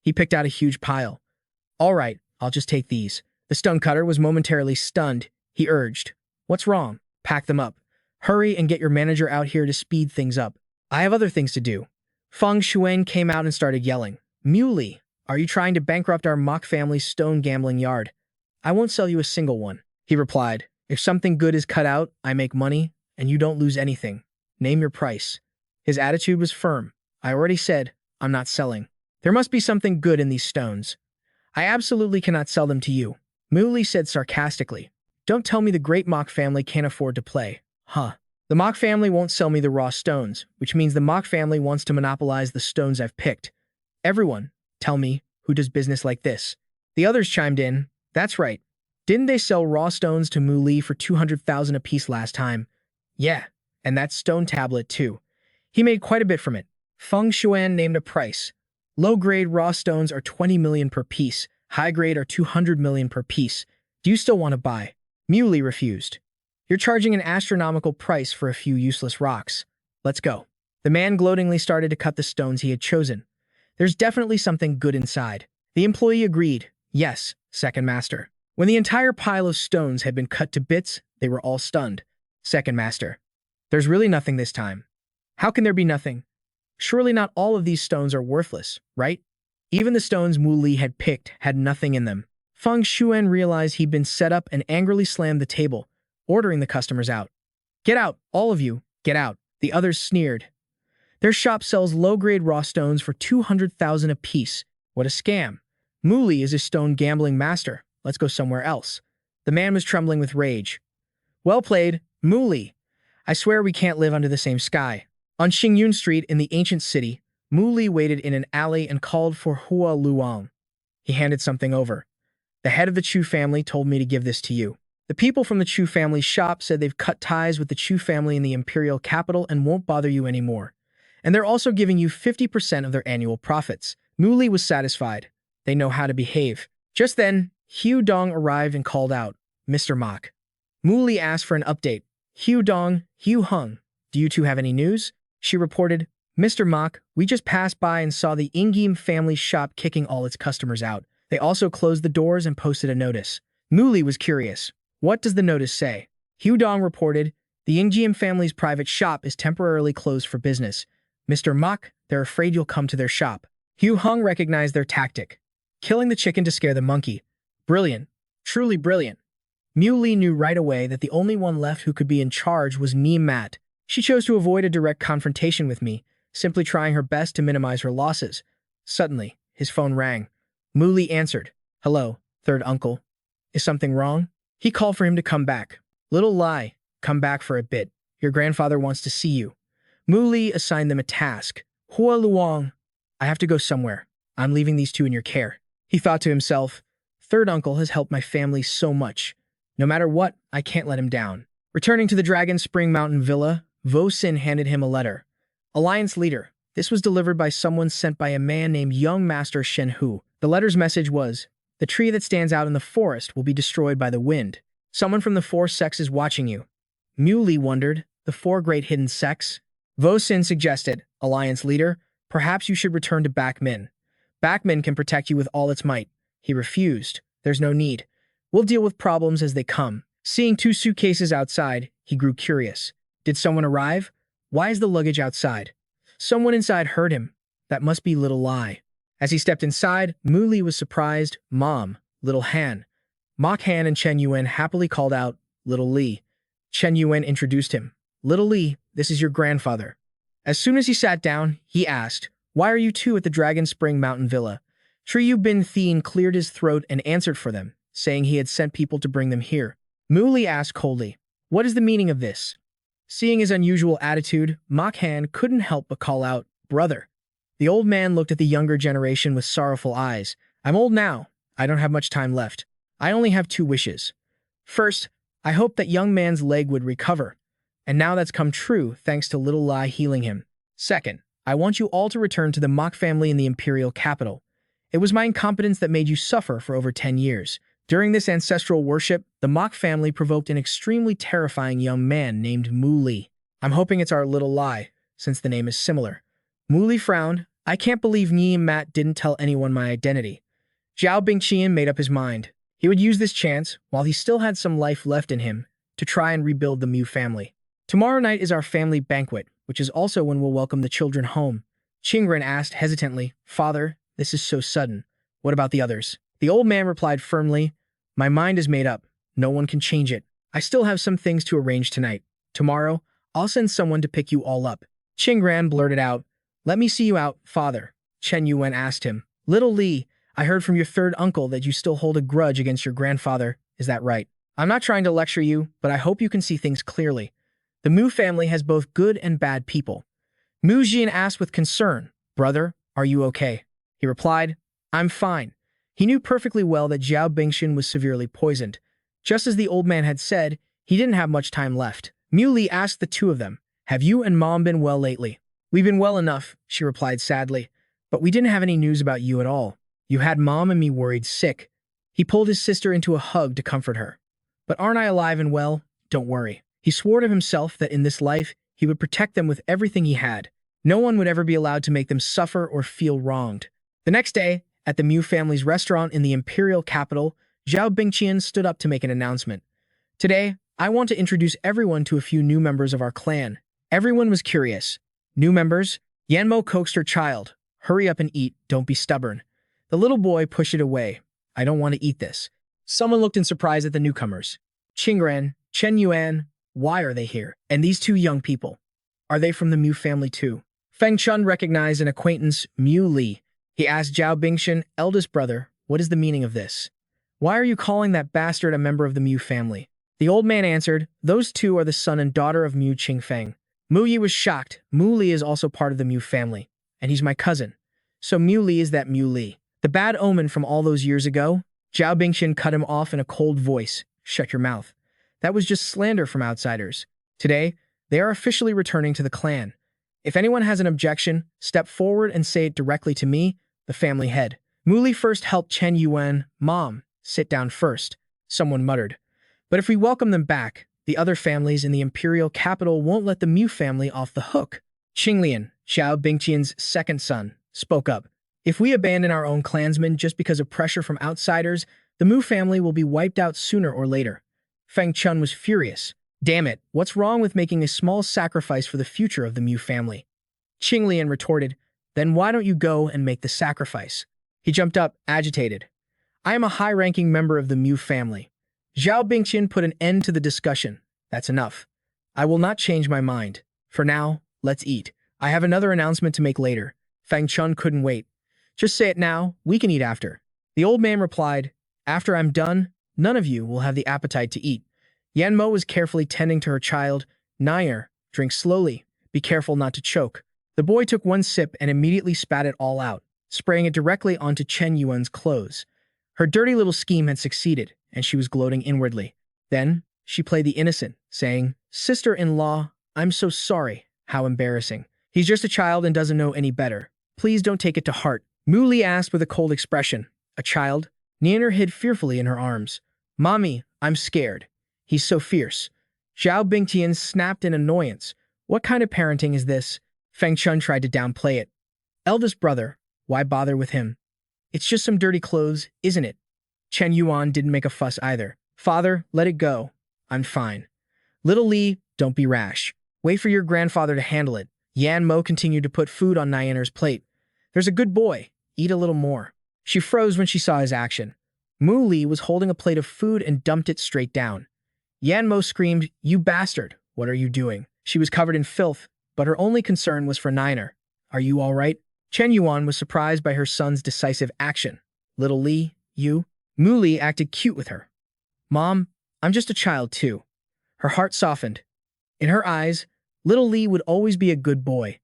He picked out a huge pile. All right, I'll just take these. The stonecutter was momentarily stunned. He urged, what's wrong? Pack them up. Hurry and get your manager out here to speed things up. I have other things to do. Fangg Xi came out and started yelling. Mu Li, are you trying to bankrupt our Mok family's stone gambling yard? I won't sell you a single one. He replied, if something good is cut out, I make money, and you don't lose anything. Name your price. His attitude was firm. I already said, I'm not selling. There must be something good in these stones. I absolutely cannot sell them to you. Mu Li said sarcastically. Don't tell me the great Mok family can't afford to play. Huh. The Mok family won't sell me the raw stones, which means the Mok family wants to monopolize the stones I've picked. Everyone, tell me, who does business like this? The others chimed in. That's right. Didn't they sell raw stones to Mu Li for 200,000 apiece last time? Yeah, and that stone tablet too. He made quite a bit from it. Feng Xuan named a price. Low-grade raw stones are 20 million per piece. High-grade are 200 million per piece. Do you still want to buy? Mu Li refused. You're charging an astronomical price for a few useless rocks. Let's go. The man gloatingly started to cut the stones he had chosen. There's definitely something good inside. The employee agreed. Yes, second master. When the entire pile of stones had been cut to bits, they were all stunned. Second master. There's really nothing this time. How can there be nothing? Surely not all of these stones are worthless, right? Even the stones Mu Li had picked had nothing in them. Fangg Xi realized he'd been set up and angrily slammed the table, ordering the customers out. Get out, all of you, get out. The others sneered. Their shop sells low-grade raw stones for 200,000 apiece. What a scam. Mu Li is a stone gambling master. Let's go somewhere else. The man was trembling with rage. Well played, Mu Li. I swear we can't live under the same sky. On Xingyun Street in the ancient city, Mu Li waited in an alley and called for Hua Luang. He handed something over. The head of the Chu family told me to give this to you. The people from the Chu family's shop said they've cut ties with the Chu family in the imperial capital and won't bother you anymore. And they're also giving you 50% of their annual profits. Mu Li was satisfied. They know how to behave. Just then, Hu Dong arrived and called out, Mr. Mok. Mu Li asked for an update. Hu Dong, Hu Hung, do you two have any news? She reported, Mr. Mok, we just passed by and saw the Ingim family's shop kicking all its customers out. They also closed the doors and posted a notice. Mu Li was curious. What does the notice say? Hu Dong reported, the Ingim family's private shop is temporarily closed for business. Mr. Mok, they're afraid you'll come to their shop. Hu Hung recognized their tactic. Killing the chicken to scare the monkey. Brilliant. Truly brilliant. Mu Li knew right away that the only one left who could be in charge was Ni Mat. She chose to avoid a direct confrontation with me, simply trying her best to minimize her losses. Suddenly, his phone rang. Mu Li answered. Hello, third uncle. Is something wrong? He called for him to come back. Little lie, come back for a bit. Your grandfather wants to see you. Mu Li assigned them a task. Hua Luang, I have to go somewhere. I'm leaving these two in your care. He thought to himself, third uncle has helped my family so much. No matter what, I can't let him down. Returning to the Dragon Spring Mountain Villa, Vo Sin handed him a letter. Alliance leader, this was delivered by someone sent by a man named Young Master Shen Hu. The letter's message was, the tree that stands out in the forest will be destroyed by the wind. Someone from the four sects is watching you. Mu Li wondered, the four great hidden sects? Vo Sin suggested, Alliance leader, perhaps you should return to Backmin. Backmin can protect you with all its might. He refused. There's no need. We'll deal with problems as they come. Seeing two suitcases outside, he grew curious. Did someone arrive? Why is the luggage outside? Someone inside heard him. That must be Little Lai. As he stepped inside, Mu Li was surprised. Mom, Little Han. Mok Han and Chen Yuen happily called out, Little Li. Chen Yuen introduced him. Little Li, this is your grandfather. As soon as he sat down, he asked, why are you two at the Dragon Spring Mountain Villa? Triyu Bin Thien cleared his throat and answered for them, saying he had sent people to bring them here. Mu Li asked coldly, what is the meaning of this? Seeing his unusual attitude, Mok Han couldn't help but call out, brother. The old man looked at the younger generation with sorrowful eyes. I'm old now. I don't have much time left. I only have two wishes. First, I hope that young man's leg would recover. And now that's come true thanks to Little Lai healing him. Second, I want you all to return to the Mok family in the imperial capital. It was my incompetence that made you suffer for over 10 years. During this ancestral worship, the Mok family provoked an extremely terrifying young man named Mu Li. I'm hoping it's our Little Lai, since the name is similar. Mu Li frowned. I can't believe Ni and Matt didn't tell anyone my identity. Zhao Bingqian made up his mind. He would use this chance, while he still had some life left in him, to try and rebuild the Mu family. Tomorrow night is our family banquet, which is also when we'll welcome the children home. Qingren asked hesitantly, Father, this is so sudden. What about the others? The old man replied firmly, my mind is made up. No one can change it. I still have some things to arrange tonight. Tomorrow, I'll send someone to pick you all up. Qingren blurted out, let me see you out, father. Chen Yuen asked him, Little Li, I heard from your third uncle that you still hold a grudge against your grandfather. Is that right? I'm not trying to lecture you, but I hope you can see things clearly. The Mu family has both good and bad people. Mu Jin asked with concern, brother, are you okay? He replied, I'm fine. He knew perfectly well that Zhao Bingqian was severely poisoned. Just as the old man had said, he didn't have much time left. Mu Li asked the two of them, have you and Mom been well lately? We've been well enough, she replied sadly, but we didn't have any news about you at all. You had Mom and me worried sick. He pulled his sister into a hug to comfort her. But aren't I alive and well? Don't worry. He swore to himself that in this life, he would protect them with everything he had. No one would ever be allowed to make them suffer or feel wronged. The next day, at the Mu family's restaurant in the imperial capital, Zhao Bingqian stood up to make an announcement. Today, I want to introduce everyone to a few new members of our clan. Everyone was curious. New members? Yanmo coaxed her child. Hurry up and eat, don't be stubborn. The little boy pushed it away. I don't want to eat this. Someone looked in surprise at the newcomers. Qingren, Chen Yuan, why are they here? And these two young people, are they from the Mu family too? Feng Chun recognized an acquaintance, Mu Li. He asked Zhao Bingxian, eldest brother, what is the meaning of this? Why are you calling that bastard a member of the Mu family? The old man answered, those two are the son and daughter of Mu Qingfeng. Mu Yi was shocked. Mu Li is also part of the Mu family, and he's my cousin. So Mu Li is that Mu Li. The bad omen from all those years ago? Zhao Bingxian cut him off in a cold voice. Shut your mouth. That was just slander from outsiders. Today, they are officially returning to the clan. If anyone has an objection, step forward and say it directly to me, the family head. Mu Li first helped Chen Yuan. Mom, sit down first, someone muttered. But if we welcome them back, the other families in the imperial capital won't let the Mu family off the hook. Qinglian, Zhao Bingqian's second son, spoke up. If we abandon our own clansmen just because of pressure from outsiders, the Mu family will be wiped out sooner or later. Feng Chun was furious. Damn it, what's wrong with making a small sacrifice for the future of the Mu family? Qinglian retorted, then why don't you go and make the sacrifice? He jumped up, agitated. I am a high-ranking member of the Mu family. Zhao Bingqian put an end to the discussion. That's enough. I will not change my mind. For now, let's eat. I have another announcement to make later. Feng Chun couldn't wait. Just say it now, we can eat after. The old man replied, after I'm done, none of you will have the appetite to eat. Yanmo was carefully tending to her child. Linger, drink slowly. Be careful not to choke. The boy took one sip and immediately spat it all out, spraying it directly onto Chen Yuan's clothes. Her dirty little scheme had succeeded, and she was gloating inwardly. Then, she played the innocent, saying, sister-in-law, I'm so sorry. How embarrassing. He's just a child and doesn't know any better. Please don't take it to heart. Mu Li asked with a cold expression. A child? Linger hid fearfully in her arms. Mommy, I'm scared. He's so fierce. Zhao Bingqian snapped in annoyance. What kind of parenting is this? Feng Chun tried to downplay it. Eldest brother, why bother with him? It's just some dirty clothes, isn't it? Chen Yuan didn't make a fuss either. Father, let it go. I'm fine. Little Li, don't be rash. Wait for your grandfather to handle it. Yanmo continued to put food on Linger's plate. There's a good boy. Eat a little more. She froze when she saw his action. Mu Li was holding a plate of food and dumped it straight down. Yanmo screamed, you bastard, what are you doing? She was covered in filth, but her only concern was for Linger. Are you all right? Chen Yuan was surprised by her son's decisive action. Little Li, you? Mu Li acted cute with her. Mom, I'm just a child too. Her heart softened. In her eyes, little Li would always be a good boy.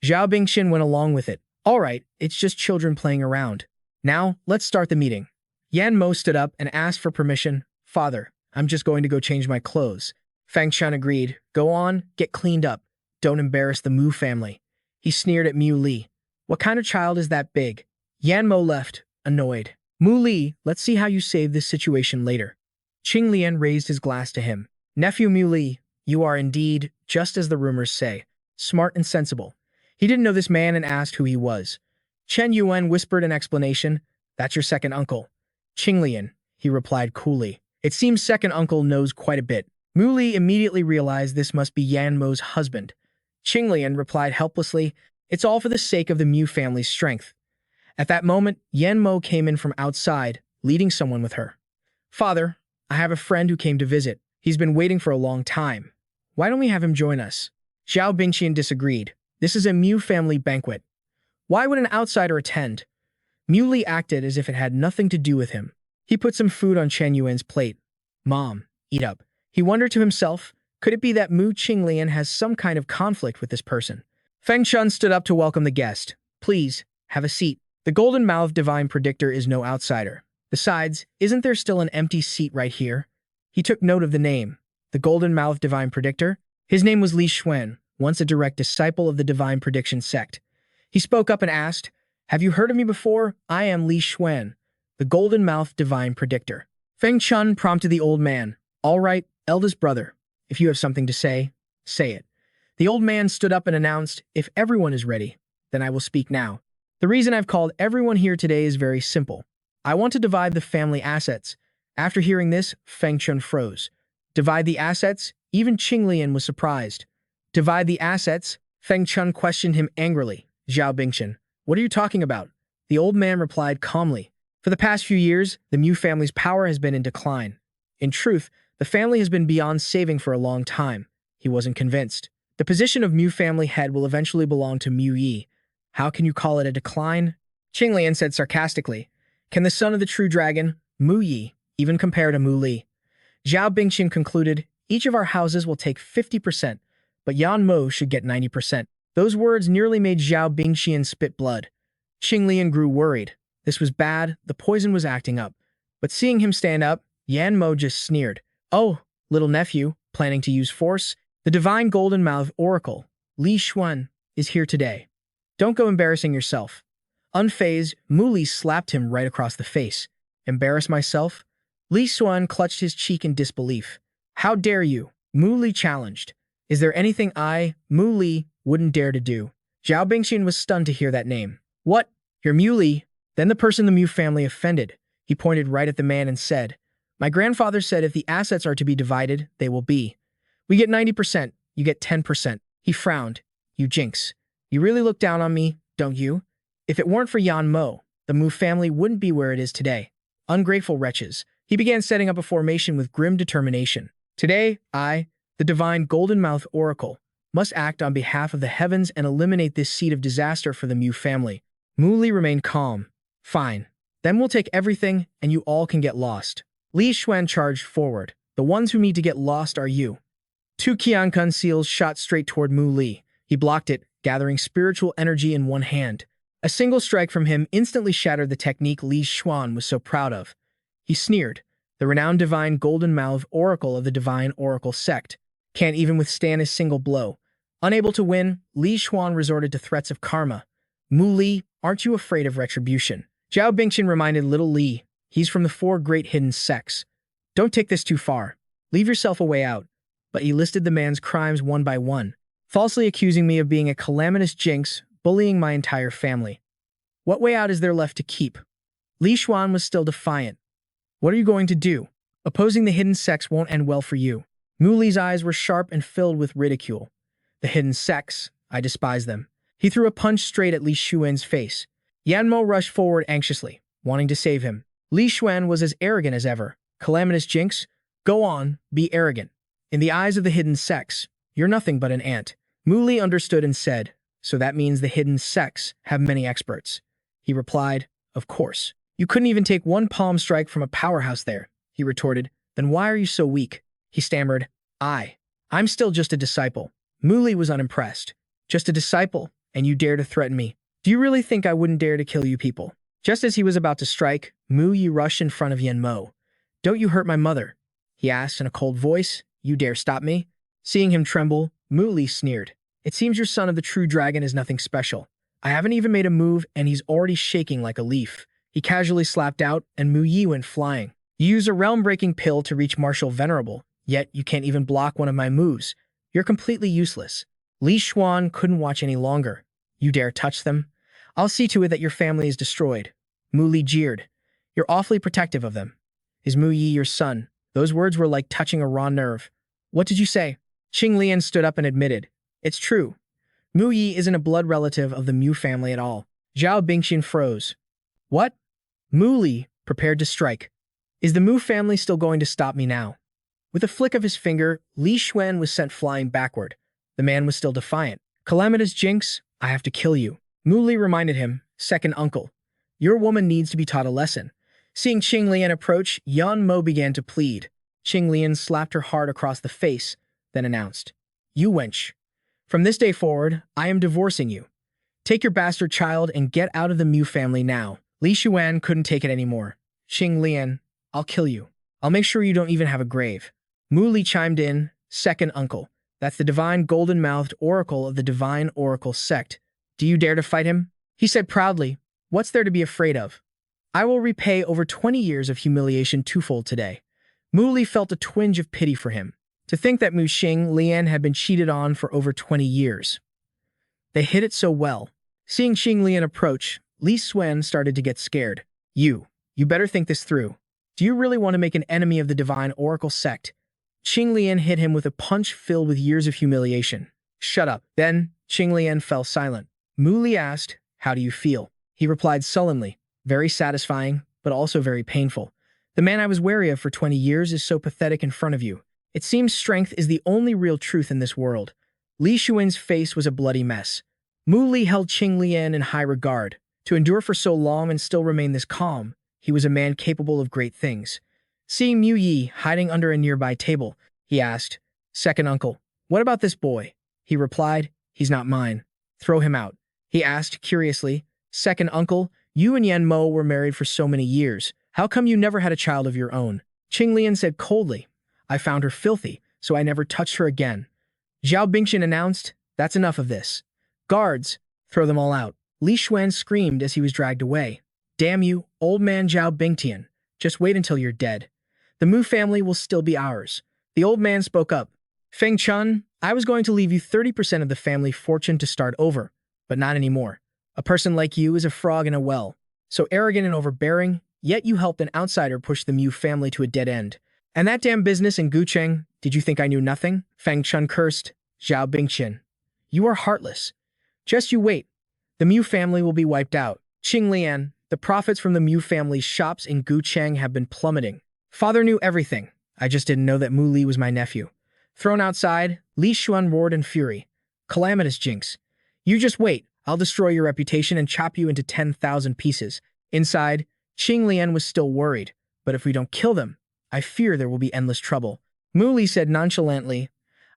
Zhao Bingxian went along with it. All right, it's just children playing around. Now, let's start the meeting. Yanmo stood up and asked for permission. Father, I'm just going to go change my clothes. Feng Chun agreed. Go on, get cleaned up. Don't embarrass the Mu family. He sneered at Mu Li. What kind of child is that big? Yanmo left, annoyed. Mu Li, let's see how you save this situation later. Qinglian raised his glass to him. Nephew Mu Li, you are indeed, just as the rumors say, smart and sensible. He didn't know this man and asked who he was. Chen Yuan whispered an explanation. That's your second uncle. Qinglian, he replied coolly. It seems second uncle knows quite a bit. Mu Li immediately realized this must be Yanmo's husband. Qinglian replied helplessly, it's all for the sake of the Mu family's strength. At that moment, Yanmo came in from outside, leading someone with her. Father, I have a friend who came to visit. He's been waiting for a long time. Why don't we have him join us? Zhao Bingqian disagreed. This is a Mu family banquet. Why would an outsider attend? Mu Li acted as if it had nothing to do with him. He put some food on Chen Yuan's plate. Mom, eat up. He wondered to himself, could it be that Mu Qinglian has some kind of conflict with this person? Feng Chun stood up to welcome the guest. Please, have a seat. The golden-mouthed divine predictor is no outsider. Besides, isn't there still an empty seat right here? He took note of the name. The golden-mouthed divine predictor? His name was Li Xuan, once a direct disciple of the divine prediction sect. He spoke up and asked, have you heard of me before? I am Li Xuan, the golden-mouthed divine predictor. Feng Chun prompted the old man. All right, eldest brother, if you have something to say, say it. The old man stood up and announced, if everyone is ready, then I will speak now. The reason I've called everyone here today is very simple. I want to divide the family assets. After hearing this, Feng Chun froze. Divide the assets? Even Qinglian was surprised. Divide the assets? Feng Chun questioned him angrily. Zhao Bingchen, what are you talking about? The old man replied calmly. For the past few years, the Mu family's power has been in decline. In truth, the family has been beyond saving for a long time. He wasn't convinced. The position of Mu family head will eventually belong to Mu Yi. How can you call it a decline? Qing Lian said sarcastically. Can the son of the true dragon, Mu Yi, even compare to Mu Li? Zhao Bingchen concluded, each of our houses will take 50%, but Yan Mo should get 90%. Those words nearly made Zhao Bingchen spit blood. Qing Lian grew worried. This was bad, the poison was acting up. But seeing him stand up, Yan Mo just sneered. Oh, little nephew, planning to use force? The divine golden mouth oracle, Li Xuan, is here today. Don't go embarrassing yourself. Unfazed, Mu Li slapped him right across the face. Embarrass myself? Li Xuan clutched his cheek in disbelief. How dare you? Mu Li challenged. Is there anything I, Mu Li, wouldn't dare to do? Zhao Bingxian was stunned to hear that name. What? You're Mu Li? Then the person the Mu family offended. He pointed right at the man and said, my grandfather said if the assets are to be divided, they will be. We get 90%, you get 10%. He frowned. You jinx. You really look down on me, don't you? If it weren't for Yan Mo, the Mu family wouldn't be where it is today. Ungrateful wretches. He began setting up a formation with grim determination. Today, I, the divine golden mouth oracle, must act on behalf of the heavens and eliminate this seed of disaster for the Mu family. Mu Li remained calm. Fine. Then we'll take everything and you all can get lost. Li Xuan charged forward. The ones who need to get lost are you. Two Qiankun seals shot straight toward Mu Li. He blocked it, gathering spiritual energy in one hand. A single strike from him instantly shattered the technique Li Xuan was so proud of. He sneered. The renowned divine golden mouth oracle of the divine oracle sect can't even withstand a single blow. Unable to win, Li Xuan resorted to threats of karma. Mu Li, aren't you afraid of retribution? Zhao Bingchen reminded little Li, he's from the 4 great hidden sects. Don't take this too far. Leave yourself a way out. But he listed the man's crimes one by one, falsely accusing me of being a calamitous jinx, bullying my entire family. What way out is there left to keep? Li Xuan was still defiant. What are you going to do? Opposing the hidden sects won't end well for you. Mu Li's eyes were sharp and filled with ridicule. The hidden sects, I despise them. He threw a punch straight at Li Xuan's face. Yan Mo rushed forward anxiously, wanting to save him. Li Xuan was as arrogant as ever. Calamitous jinx? Go on, be arrogant. In the eyes of the hidden sects, you're nothing but an ant. Mu Li understood and said, so that means the hidden sects have many experts. He replied, of course. You couldn't even take one palm strike from a powerhouse there, he retorted. Then why are you so weak? He stammered, I'm still just a disciple. Mu Li was unimpressed. Just a disciple, and you dare to threaten me. Do you really think I wouldn't dare to kill you people? Just as he was about to strike, Mu Yi rushed in front of Yan Mo. Don't you hurt my mother? He asked in a cold voice. You dare stop me? Seeing him tremble, Mu Li sneered. It seems your son of the true dragon is nothing special. I haven't even made a move and he's already shaking like a leaf. He casually slapped out and Mu Yi went flying. You use a realm-breaking pill to reach Martial Venerable, yet you can't even block one of my moves. You're completely useless. Li Xuan couldn't watch any longer. You dare touch them? I'll see to it that your family is destroyed. Mu Li jeered. You're awfully protective of them. Is Mu Yi your son? Those words were like touching a raw nerve. What did you say? Qing Lian stood up and admitted. It's true. Mu Yi isn't a blood relative of the Mu family at all. Zhao Bingxian froze. What? Mu Li prepared to strike. Is the Mu family still going to stop me now? With a flick of his finger, Li Xuan was sent flying backward. The man was still defiant. Calamitous jinx, I have to kill you. Mu Li reminded him, second uncle. Your woman needs to be taught a lesson. Seeing Qing Lian approach, Yan Mo began to plead. Qing Lian slapped her hard across the face, then announced, You wench. From this day forward, I am divorcing you. Take your bastard child and get out of the Mu family now. Li Xuan couldn't take it anymore. Qing Lian, I'll kill you. I'll make sure you don't even have a grave. Mu Li chimed in, second uncle. That's the divine golden-mouthed oracle of the divine oracle sect. Do you dare to fight him? He said proudly, What's there to be afraid of? I will repay over 20 years of humiliation twofold today. Mu Li felt a twinge of pity for him. To think that Mu Xing Lian had been cheated on for over 20 years. They hid it so well. Seeing Qing Lian approach, Li Xuan started to get scared. You better think this through. Do you really want to make an enemy of the divine oracle sect? Qing Lian hit him with a punch filled with years of humiliation. Shut up. Then, Qing Lian fell silent. Mu Li asked, "How do you feel?" He replied sullenly, "Very satisfying, but also very painful. The man I was wary of for 20 years is so pathetic in front of you. It seems strength is the only real truth in this world." Li Xuan's face was a bloody mess. Mu Li held Qing Lian in high regard. To endure for so long and still remain this calm, he was a man capable of great things. Seeing Mu Yi hiding under a nearby table, he asked, "Second uncle, what about this boy?" He replied, "He's not mine." "Throw him out." He asked curiously, "Second uncle, you and Yan Mo were married for so many years. How come you never had a child of your own?" Qing Lian said coldly, "I found her filthy, so I never touched her again." Zhao Bingqian announced, "That's enough of this. Guards, throw them all out." Li Xuan screamed as he was dragged away. "Damn you, old man Zhao Bingqian. Just wait until you're dead. The Mu family will still be ours." The old man spoke up. "Feng Chun, I was going to leave you 30% of the family fortune to start over, but not anymore. A person like you is a frog in a well. So arrogant and overbearing, yet you helped an outsider push the Mu family to a dead end. And that damn business in Gucheng, did you think I knew nothing?" Feng Chun cursed. "Zhao Bingqian, you are heartless. Just you wait. The Mu family will be wiped out." Qing Lian, the profits from the Mu family's shops in Gucheng have been plummeting. "Father knew everything. I just didn't know that Mu Li was my nephew." Thrown outside, Li Xuan roared in fury. "Calamitous jinx. You just wait. I'll destroy your reputation and chop you into 10,000 pieces." Inside, Qing Lian was still worried. "But if we don't kill them, I fear there will be endless trouble." Mu Li said nonchalantly,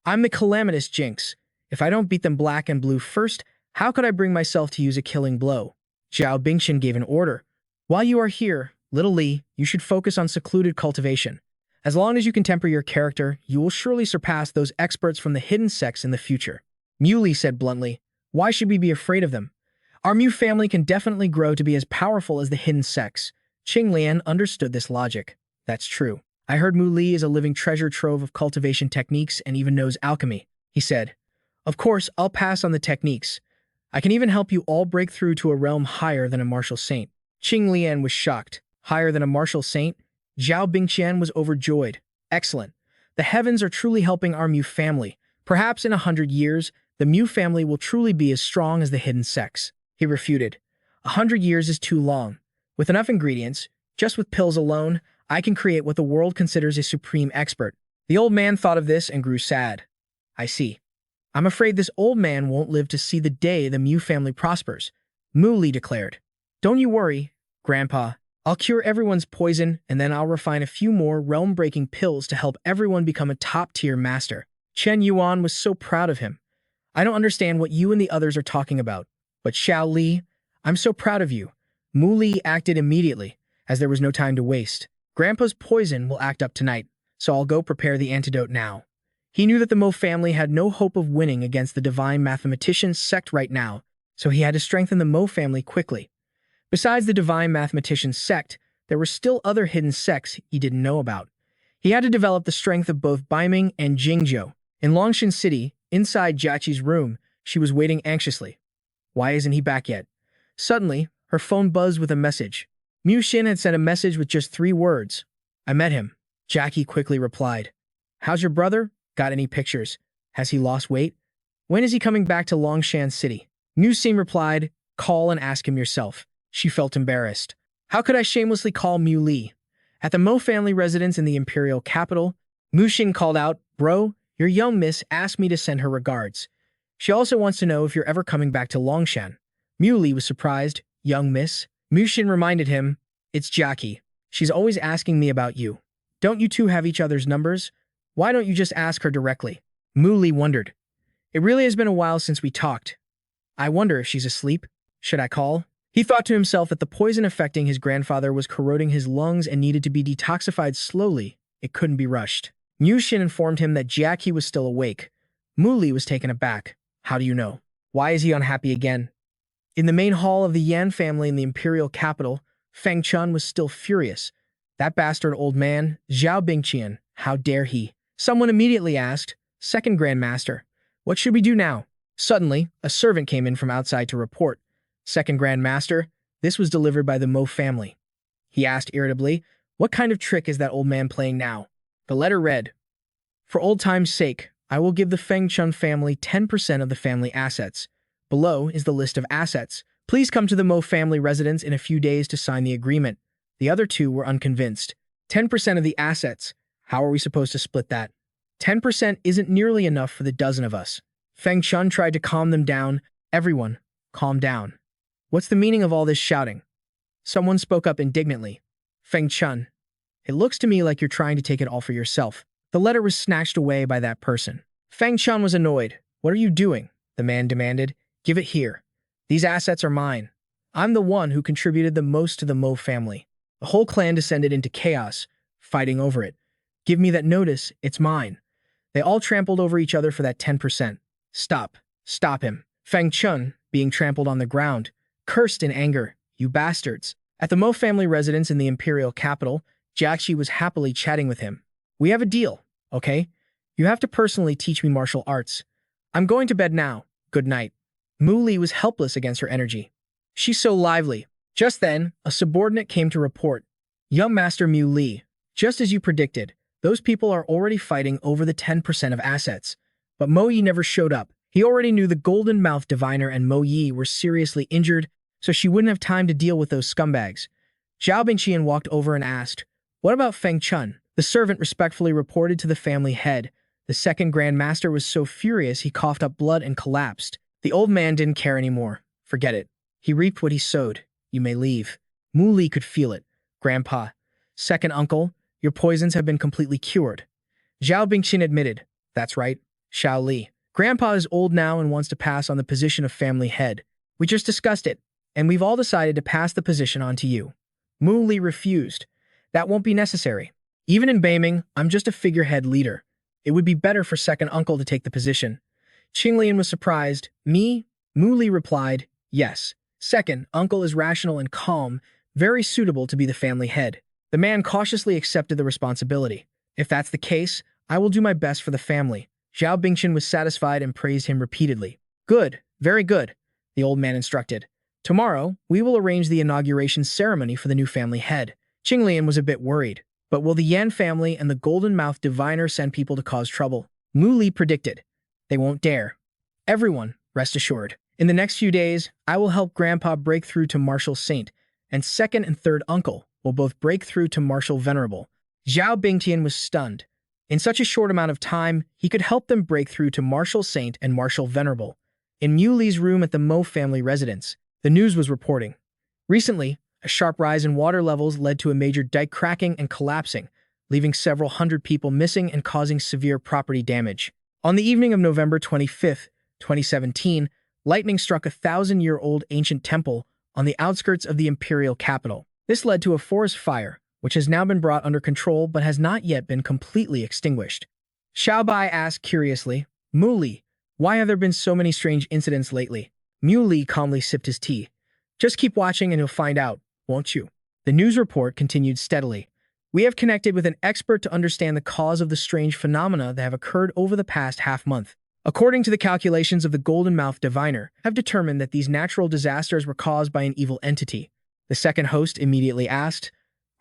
"I'm the calamitous jinx. If I don't beat them black and blue first, how could I bring myself to use a killing blow?" Zhao Bingqian gave an order. "While you are here, little Li, you should focus on secluded cultivation. As long as you can temper your character, you will surely surpass those experts from the hidden sects in the future." Mu Li said bluntly, "Why should we be afraid of them? Our Mu family can definitely grow to be as powerful as the hidden sects." Qing Lian understood this logic. "That's true. I heard Mu Li is a living treasure trove of cultivation techniques and even knows alchemy," he said. "Of course, I'll pass on the techniques. I can even help you all break through to a realm higher than a martial saint." Qing Lian was shocked. Higher than a martial saint? Zhao Bingqian was overjoyed. "Excellent. The heavens are truly helping our Mu family. Perhaps in 100 years, the Mu family will truly be as strong as the hidden sects." He refuted. 100 years is too long. With enough ingredients, just with pills alone, I can create what the world considers a supreme expert. The old man thought of this and grew sad. "I see. I'm afraid this old man won't live to see the day the Mu family prospers," Mu Li declared. "Don't you worry, Grandpa. I'll cure everyone's poison, and then I'll refine a few more realm-breaking pills to help everyone become a top-tier master." Chen Yuan was so proud of him. "I don't understand what you and the others are talking about, but Xiao Li, I'm so proud of you." Mu Li acted immediately, as there was no time to waste. "Grandpa's poison will act up tonight, so I'll go prepare the antidote now." He knew that the Mo family had no hope of winning against the divine mathematician sect right now, so he had to strengthen the Mo family quickly. Besides the divine mathematician sect, there were still other hidden sects he didn't know about. He had to develop the strength of both Baiming and Jingzhou. In Longshan City, inside Jachi's room, she was waiting anxiously. Why isn't he back yet? Suddenly, her phone buzzed with a message. Mu Xin had sent a message with just 3 words. "I met him." Jachi quickly replied. "How's your brother? Got any pictures? Has he lost weight? When is he coming back to Longshan City?" Mu Xin replied, "Call and ask him yourself." She felt embarrassed. How could I shamelessly call Mu Li? At the Mo family residence in the imperial capital, Mu Xin called out, "Bro, your young miss asked me to send her regards. She also wants to know if you're ever coming back to Longshan." Mu Li was surprised. "Young miss?" Mu Xin reminded him, "It's Jachi. She's always asking me about you. Don't you two have each other's numbers? Why don't you just ask her directly?" Mu Li wondered. "It really has been a while since we talked. I wonder if she's asleep. Should I call?" He thought to himself that the poison affecting his grandfather was corroding his lungs and needed to be detoxified slowly. It couldn't be rushed. Mu Xin informed him that Jachi was still awake. Mu Li was taken aback. "How do you know? Why is he unhappy again?" In the main hall of the Yan family in the imperial capital, Feng Chun was still furious. "That bastard old man, Zhao Bingqian, how dare he?" Someone immediately asked, "Second Grandmaster, what should we do now?" Suddenly, a servant came in from outside to report. "Second Grandmaster, this was delivered by the Mo family." He asked irritably, "What kind of trick is that old man playing now?" The letter read, "For old time's sake, I will give the Fangg Xi family 10% of the family assets. Below is the list of assets. Please come to the Mo family residence in a few days to sign the agreement. The other two were unconvinced. 10% of the assets. How are we supposed to split that? 10% isn't nearly enough for the dozen of us. Fangg Xi tried to calm them down. Everyone, calm down. What's the meaning of all this shouting? Someone spoke up indignantly. Fangg Xi, it looks to me like you're trying to take it all for yourself. The letter was snatched away by that person. Fangg Xi was annoyed. What are you doing? The man demanded. Give it here. These assets are mine. I'm the one who contributed the most to the Mo family. The whole clan descended into chaos, fighting over it. Give me that notice, it's mine. They all trampled over each other for that 10%. Stop. Stop him. Fangg Xi, being trampled on the ground, cursed in anger. You bastards. At the Mo family residence in the imperial capital, Jachi was happily chatting with him. We have a deal, okay? You have to personally teach me martial arts. I'm going to bed now. Good night. Mu Li was helpless against her energy. She's so lively. Just then, a subordinate came to report. Young Master Mu Li, just as you predicted, those people are already fighting over the 10% of assets. But Mo Yi never showed up. He already knew the Golden Mouth Diviner and Mo Yi were seriously injured, so she wouldn't have time to deal with those scumbags. Zhao Bingqian walked over and asked, What about Fangg Xi? The servant respectfully reported to the family head. The second Grand Master was so furious he coughed up blood and collapsed. The old man didn't care anymore. Forget it. He reaped what he sowed. You may leave. Mu Li could feel it. Grandpa. Second uncle, your poisons have been completely cured. Zhao Bingqian admitted. That's right. Xiao Li. Grandpa is old now and wants to pass on the position of family head. We just discussed it, and we've all decided to pass the position on to you. Mu Li refused. That won't be necessary. Even in Beiming, I'm just a figurehead leader. It would be better for second uncle to take the position. Qinglian was surprised. Me? Mu Li replied, Yes. Second uncle is rational and calm, very suitable to be the family head. The man cautiously accepted the responsibility. If that's the case, I will do my best for the family. Zhao Bingqian was satisfied and praised him repeatedly. Good, very good, the old man instructed. Tomorrow, we will arrange the inauguration ceremony for the new family head. Qinglian was a bit worried. But will the Yan family and the Golden Mouth Diviner send people to cause trouble? Mu Li predicted. They won't dare. Everyone, rest assured. In the next few days, I will help Grandpa break through to Martial Saint, and second and third uncle will both break through to Martial Venerable. Zhao Bingqian was stunned. In such a short amount of time, he could help them break through to Martial Saint and Martial Venerable. In Mu Li's room at the Mo family residence, the news was reporting. Recently, a sharp rise in water levels led to a major dike cracking and collapsing, leaving several hundred people missing and causing severe property damage. On the evening of November 25, 2017, lightning struck a 1,000-year-old ancient temple on the outskirts of the imperial capital. This led to a forest fire, which has now been brought under control but has not yet been completely extinguished. Xiao Bai asked curiously, Mu Li, why have there been so many strange incidents lately? Mu Li calmly sipped his tea. Just keep watching and you'll find out, won't you? The news report continued steadily. We have connected with an expert to understand the cause of the strange phenomena that have occurred over the past half-month. According to the calculations of the Golden Mouth Diviner, have determined that these natural disasters were caused by an evil entity. The second host immediately asked,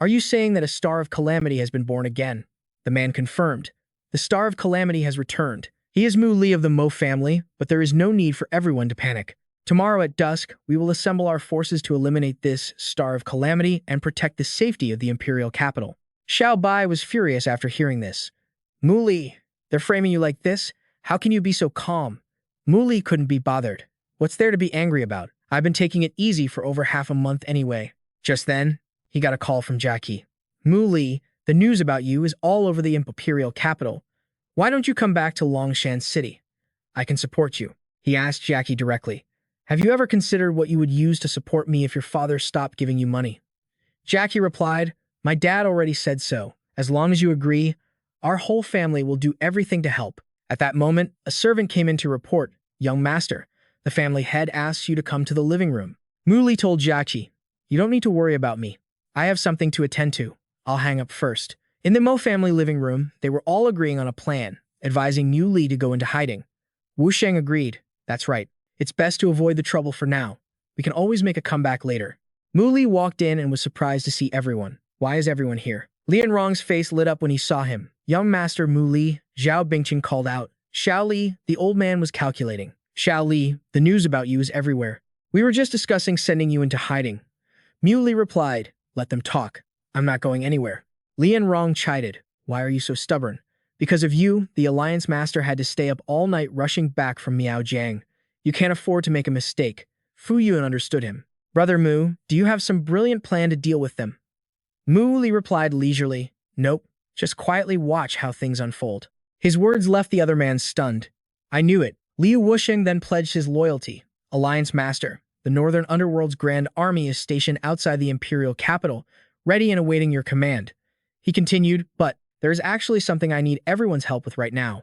Are you saying that a star of calamity has been born again? The man confirmed. The star of calamity has returned. He is Mu Li of the Mo family, but there is no need for everyone to panic. Tomorrow at dusk, we will assemble our forces to eliminate this star of calamity and protect the safety of the imperial capital. Xiao Bai was furious after hearing this. Mu Li, they're framing you like this? How can you be so calm? Mu Li couldn't be bothered. What's there to be angry about? I've been taking it easy for over half a month anyway. Just then, he got a call from Jachi. Mu Li, the news about you is all over the imperial capital. Why don't you come back to Longshan City? I can support you. He asked Jachi directly. Have you ever considered what you would use to support me if your father stopped giving you money? Jachi replied, My dad already said so. As long as you agree, our whole family will do everything to help. At that moment, a servant came in to report, Young Master, the family head asks you to come to the living room. Mu Li told Jachi, You don't need to worry about me. I have something to attend to. I'll hang up first. In the Mo family living room, they were all agreeing on a plan, advising Mu Li to go into hiding. Wu Sheng agreed. That's right. It's best to avoid the trouble for now. We can always make a comeback later. Mu Li walked in and was surprised to see everyone. Why is everyone here? Lian Rong's face lit up when he saw him. Young Master Mu Li, Zhao Bingqian called out. Xiao Li, the old man was calculating. Xiao Li, the news about you is everywhere. We were just discussing sending you into hiding. Mu Li replied, let them talk. I'm not going anywhere. Lian Rong chided, why are you so stubborn? Because of you, the Alliance Master had to stay up all night rushing back from Miaojiang. You can't afford to make a mistake. Fu Yun understood him. Brother Mu, do you have some brilliant plan to deal with them? Mu Li replied leisurely, nope, just quietly watch how things unfold. His words left the other man stunned. I knew it. Liu Wusheng then pledged his loyalty. Alliance Master, the Northern Underworld's Grand Army is stationed outside the Imperial capital, ready and awaiting your command. He continued, but there is actually something I need everyone's help with right now.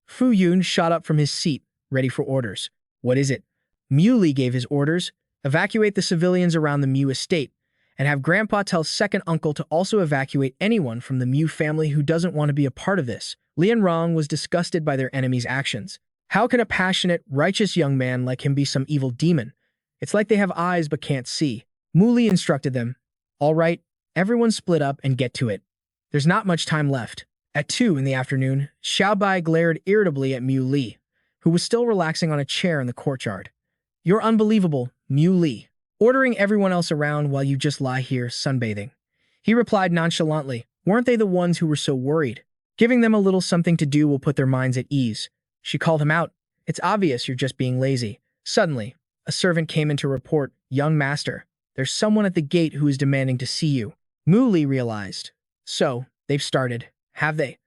Fu Yun shot up from his seat, ready for orders. What is it? Mu Li gave his orders. Evacuate the civilians around the Mu estate, and have Grandpa tell second uncle to also evacuate anyone from the Mu family who doesn't want to be a part of this. Lian Rong was disgusted by their enemy's actions. How can a passionate, righteous young man like him be some evil demon? It's like they have eyes but can't see. Mu Li instructed them, all right, everyone split up and get to it. There's not much time left. At 2 in the afternoon, Xiao Bai glared irritably at Mu Li, who was still relaxing on a chair in the courtyard. You're unbelievable, Mu Li, ordering everyone else around while you just lie here sunbathing. He replied nonchalantly, weren't they the ones who were so worried? Giving them a little something to do will put their minds at ease. She called him out. It's obvious you're just being lazy. Suddenly, a servant came in to report, young master, there's someone at the gate who is demanding to see you. Mu Li realized. So, they've started, have they?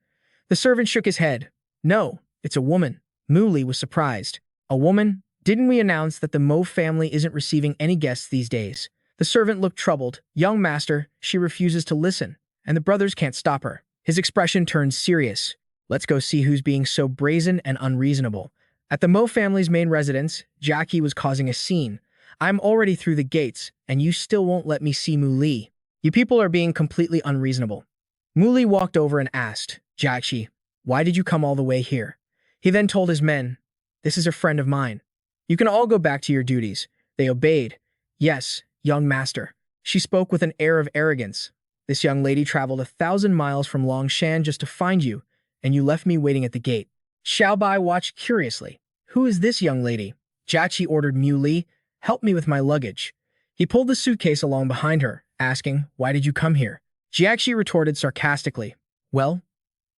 The servant shook his head. No, it's a woman. Mu Li was surprised. A woman? Didn't we announce that the Mo family isn't receiving any guests these days? The servant looked troubled. Young master, she refuses to listen, and the brothers can't stop her. His expression turned serious. Let's go see who's being so brazen and unreasonable. At the Mo family's main residence, Jackie was causing a scene. I'm already through the gates, and you still won't let me see Mu Li. You people are being completely unreasonable. Mu Li walked over and asked, Jackie, why did you come all the way here? He then told his men, this is a friend of mine. You can all go back to your duties. They obeyed. Yes, young master. She spoke with an air of arrogance. This young lady traveled 1,000 miles from Longshan just to find you, and you left me waiting at the gate. Xiao Bai watched curiously. Who is this young lady? Jachi ordered Mu Li, help me with my luggage. He pulled the suitcase along behind her, asking, why did you come here? Jiaxi retorted sarcastically, well,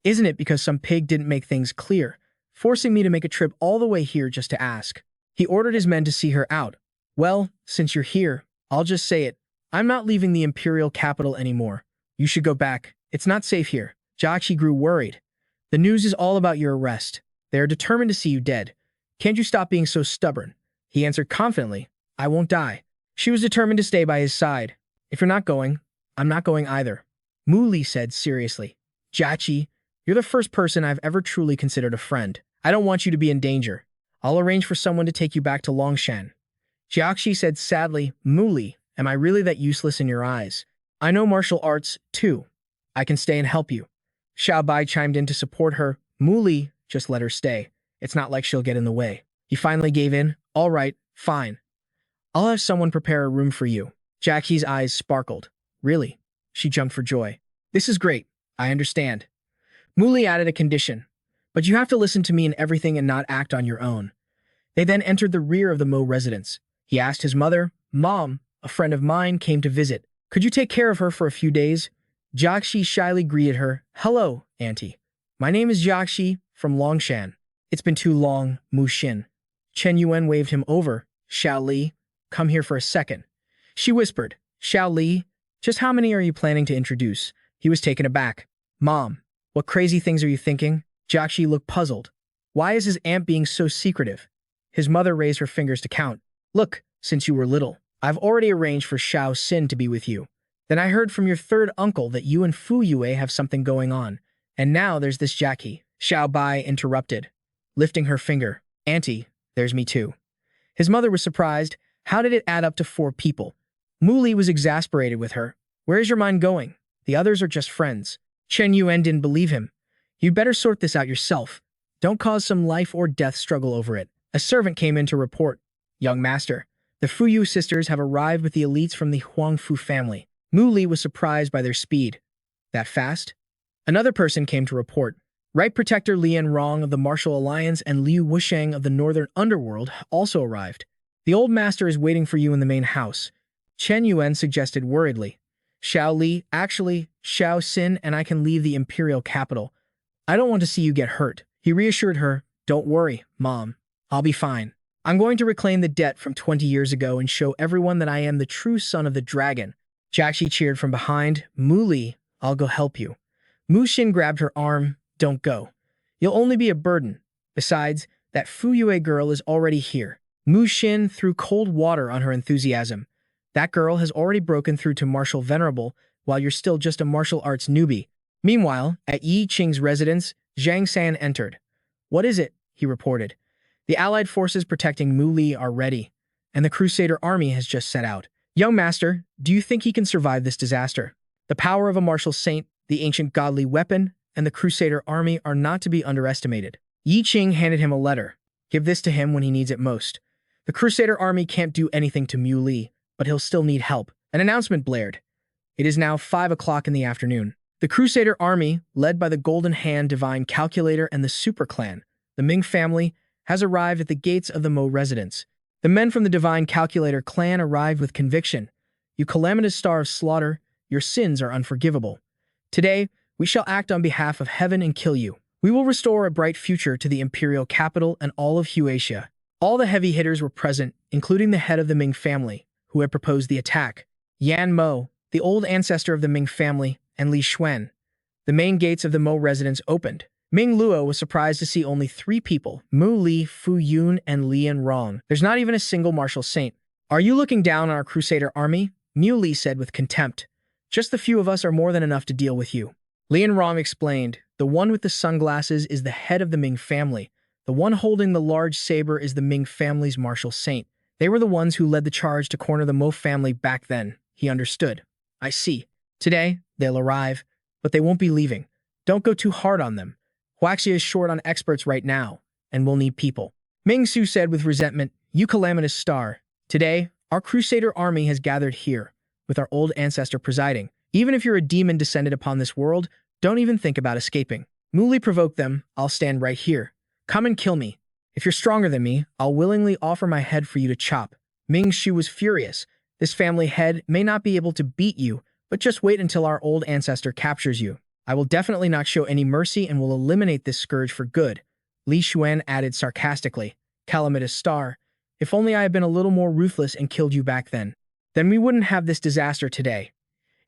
isn't it because some pig didn't make things clear, forcing me to make a trip all the way here just to ask? He ordered his men to see her out. Well, since you're here, I'll just say it. I'm not leaving the Imperial capital anymore. You should go back. It's not safe here. Jiaxi grew worried. The news is all about your arrest. They are determined to see you dead. Can't you stop being so stubborn? He answered confidently, I won't die. She was determined to stay by his side. If you're not going, I'm not going either. Mu Li said seriously, Jiaxi, you're the first person I've ever truly considered a friend. I don't want you to be in danger. I'll arrange for someone to take you back to Longshan. Jiaxi said sadly, Mu Li, am I really that useless in your eyes? I know martial arts, too. I can stay and help you. Xiao Bai chimed in to support her. Mu Li, just let her stay. It's not like she'll get in the way. He finally gave in. All right, fine. I'll have someone prepare a room for you. Jackie's eyes sparkled. Really? She jumped for joy. This is great. I understand. Mu Li added a condition. But you have to listen to me in everything and not act on your own. They then entered the rear of the Mo residence. He asked his mother, Mom, a friend of mine came to visit. Could you take care of her for a few days? Jiaxi shyly greeted her. Hello, Auntie. My name is Jiaxi from Longshan. It's been too long, Mu Xin. Chen Yuan waved him over. Xiao Li, come here for a second. She whispered, Xiao Li, just how many are you planning to introduce? He was taken aback. Mom, what crazy things are you thinking? Jiaxi looked puzzled. Why is his aunt being so secretive? His mother raised her fingers to count. Look, since you were little, I've already arranged for Xiao Xin to be with you. Then I heard from your third uncle that you and Fu Yue have something going on. And now there's this Jackie. Xiao Bai interrupted, lifting her finger. Auntie, there's me too. His mother was surprised. How did it add up to 4 people? Mu Li was exasperated with her. Where is your mind going? The others are just friends. Chen Yuan didn't believe him. You'd better sort this out yourself. Don't cause some life or death struggle over it. A servant came in to report. Young master, the Fu Yu sisters have arrived with the elites from the Huang Fu family. Mu Li was surprised by their speed. That fast? Another person came to report. Right Protector Lian Rong of the Martial Alliance and Liu Wusheng of the Northern Underworld also arrived. The old master is waiting for you in the main house, Chen Yuan suggested worriedly. Xiao Li, actually, Xiao Xin and I can leave the imperial capital. I don't want to see you get hurt. He reassured her, don't worry, Mom. I'll be fine. I'm going to reclaim the debt from 20 years ago and show everyone that I am the true son of the dragon. Jachi cheered from behind. Mu Li, I'll go help you. Mu Xin grabbed her arm. Don't go. You'll only be a burden. Besides, that Fu Yue girl is already here. Mu Xin threw cold water on her enthusiasm. That girl has already broken through to Martial Venerable, while you're still just a martial arts newbie. Meanwhile, at Yi Qing's residence, Zhang San entered. What is it? He reported. The allied forces protecting Mu Li are ready, and the Crusader army has just set out. Young master, do you think he can survive this disaster? The power of a martial saint, the ancient godly weapon, and the Crusader army are not to be underestimated. Yi Qing handed him a letter. Give this to him when he needs it most. The Crusader army can't do anything to Mu Li, but he'll still need help. An announcement blared. It is now 5 o'clock in the afternoon. The Crusader army, led by the Golden Hand Divine Calculator and the Super Clan, the Ming family, has arrived at the gates of the Mo residence. The men from the Divine Calculator clan arrived with conviction. You calamitous star of slaughter, your sins are unforgivable. Today, we shall act on behalf of heaven and kill you. We will restore a bright future to the imperial capital and all of Huatia. All the heavy hitters were present, including the head of the Ming family, who had proposed the attack. Yan Mo, the old ancestor of the Ming family, and Li Xuan. The main gates of the Mo residence opened. Ming Luo was surprised to see only 3 people, Mu Li, Fu Yun, and Lian Rong. There's not even a single martial saint. Are you looking down on our Crusader army? Mu Li said with contempt. Just the few of us are more than enough to deal with you. Lian Rong explained, the one with the sunglasses is the head of the Ming family. The one holding the large saber is the Ming family's martial saint. They were the ones who led the charge to corner the Mo family back then. He understood. I see. Today, they'll arrive, but they won't be leaving. Don't go too hard on them. Huaxia is short on experts right now, and we'll need people. Ming Su said with resentment, you calamitous star. Today, our Crusader army has gathered here, with our old ancestor presiding. Even if you're a demon descended upon this world, don't even think about escaping. Mu Li provoked them, I'll stand right here. Come and kill me. If you're stronger than me, I'll willingly offer my head for you to chop. Ming Shu was furious. This family head may not be able to beat you, but just wait until our old ancestor captures you. I will definitely not show any mercy and will eliminate this scourge for good. Li Xuan added sarcastically. Calamitous star, if only I had been a little more ruthless and killed you back then we wouldn't have this disaster today.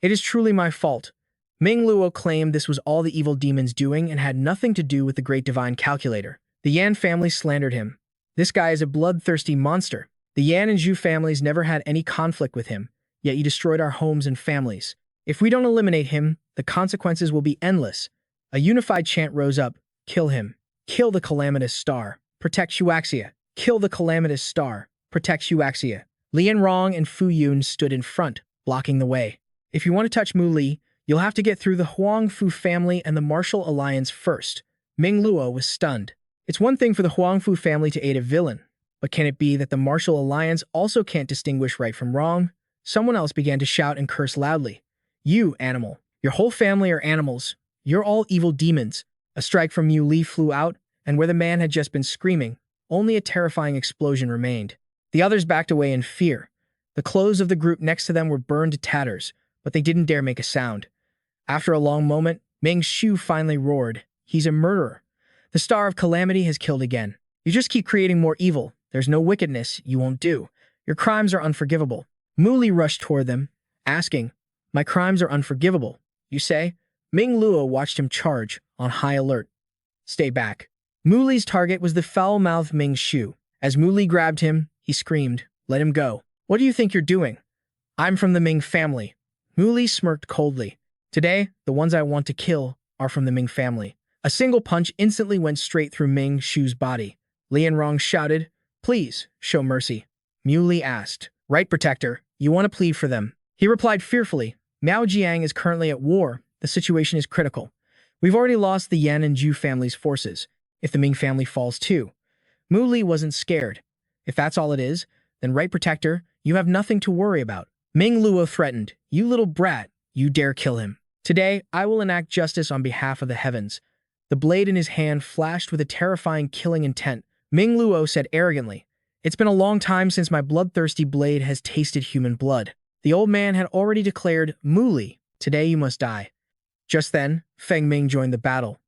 It is truly my fault. Ming Luo claimed this was all the evil demons doing and had nothing to do with the great divine calculator. The Yan family slandered him. This guy is a bloodthirsty monster. The Yan and Zhu families never had any conflict with him, yet he destroyed our homes and families. If we don't eliminate him, the consequences will be endless. A unified chant rose up. Kill him. Kill the calamitous star. Protect Huaxia. Kill the calamitous star. Protect Huaxia. Lian Rong and Fu Yun stood in front, blocking the way. If you want to touch Mu Li, you'll have to get through the Huang Fu family and the Martial Alliance first. Ming Luo was stunned. It's one thing for the Huang Fu family to aid a villain, but can it be that the Martial Alliance also can't distinguish right from wrong? Someone else began to shout and curse loudly. You, animal. Your whole family are animals. You're all evil demons. A strike from Mu Li flew out, and where the man had just been screaming, only a terrifying explosion remained. The others backed away in fear. The clothes of the group next to them were burned to tatters, but they didn't dare make a sound. After a long moment, Ming Shu finally roared, he's a murderer. The Star of Calamity has killed again. You just keep creating more evil. There's no wickedness you won't do. Your crimes are unforgivable. Mu Li rushed toward them, asking, my crimes are unforgivable, you say? Ming Luo watched him charge, on high alert. Stay back. Mu Li's target was the foul-mouthed Ming Shu. As Mu Li grabbed him, he screamed, let him go. What do you think you're doing? I'm from the Ming family. Mu Li smirked coldly. Today, the ones I want to kill are from the Ming family. A single punch instantly went straight through Ming Shu's body. Lian Rong shouted, please, show mercy. Mu Li asked, right protector, you want to plead for them? He replied fearfully, Miao Jiang is currently at war. The situation is critical. We've already lost the Yan and Zhu family's forces. If the Ming family falls too. Mu Li wasn't scared. If that's all it is, then right protector, you have nothing to worry about. Ming Luo threatened, you little brat, you dare kill him. Today, I will enact justice on behalf of the heavens. The blade in his hand flashed with a terrifying killing intent. Ming Luo said arrogantly, "It's been a long time since my bloodthirsty blade has tasted human blood." The old man had already declared, "Muli, today you must die." Just then, Feng Ming joined the battle.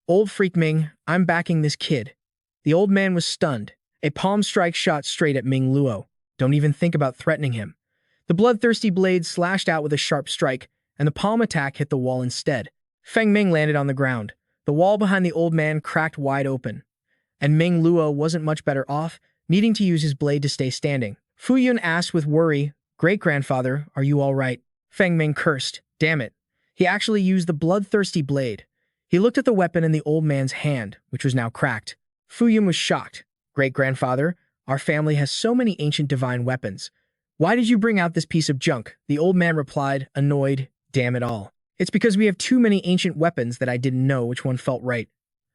"Old freak Ming, I'm backing this kid." The old man was stunned. A palm strike shot straight at Ming Luo. "Don't even think about threatening him." The bloodthirsty blade slashed out with a sharp strike, and the palm attack hit the wall instead. Feng Ming landed on the ground. The wall behind the old man cracked wide open, and Ming Luo wasn't much better off, needing to use his blade to stay standing. Fu Yun asked with worry, "Great-grandfather, are you all right?" Feng Ming cursed, "Damn it. He actually used the bloodthirsty blade." He looked at the weapon in the old man's hand, which was now cracked. Fu Yun was shocked. "Great-grandfather, our family has so many ancient divine weapons. Why did you bring out this piece of junk?" The old man replied, annoyed, "Damn it all. It's because we have too many ancient weapons that I didn't know which one felt right.